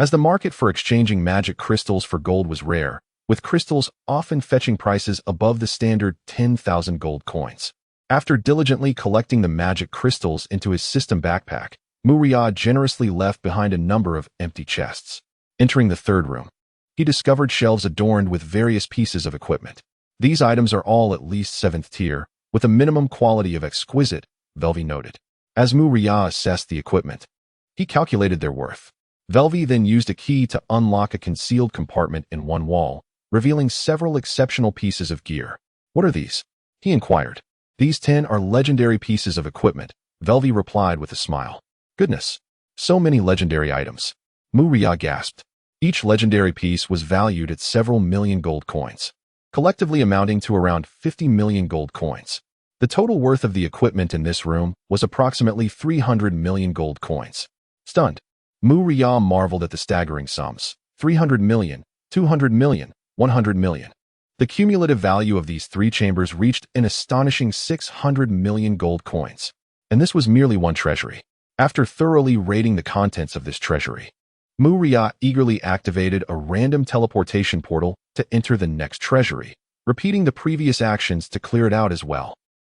as the market for exchanging magic crystals for gold was rare, with crystals often fetching prices above the standard 10,000 gold coins. After diligently collecting the magic crystals into his system backpack, Miria generously left behind a number of empty chests. Entering the third room, he discovered shelves adorned with various pieces of equipment. These items are all at least 7th tier, with a minimum quality of exquisite, Velvi noted. As Mu Riya assessed the equipment, he calculated their worth. Velvi then used a key to unlock a concealed compartment in one wall, revealing several exceptional pieces of gear. What are these? He inquired. These 10 are legendary pieces of equipment, Velvi replied with a smile. Goodness, so many legendary items. Mu Riya gasped. Each legendary piece was valued at several million gold coins, collectively amounting to around 50 million gold coins. The total worth of the equipment in this room was approximately 300 million gold coins. Stunned, Mu Riya marveled at the staggering sums. 300 million, 200 million, 100 million. The cumulative value of these three chambers reached an astonishing 600 million gold coins. And this was merely one treasury. After thoroughly rating the contents of this treasury, Mu Riya eagerly activated a random teleportation portal to enter the next treasury, repeating the previous actions to clear it out as well.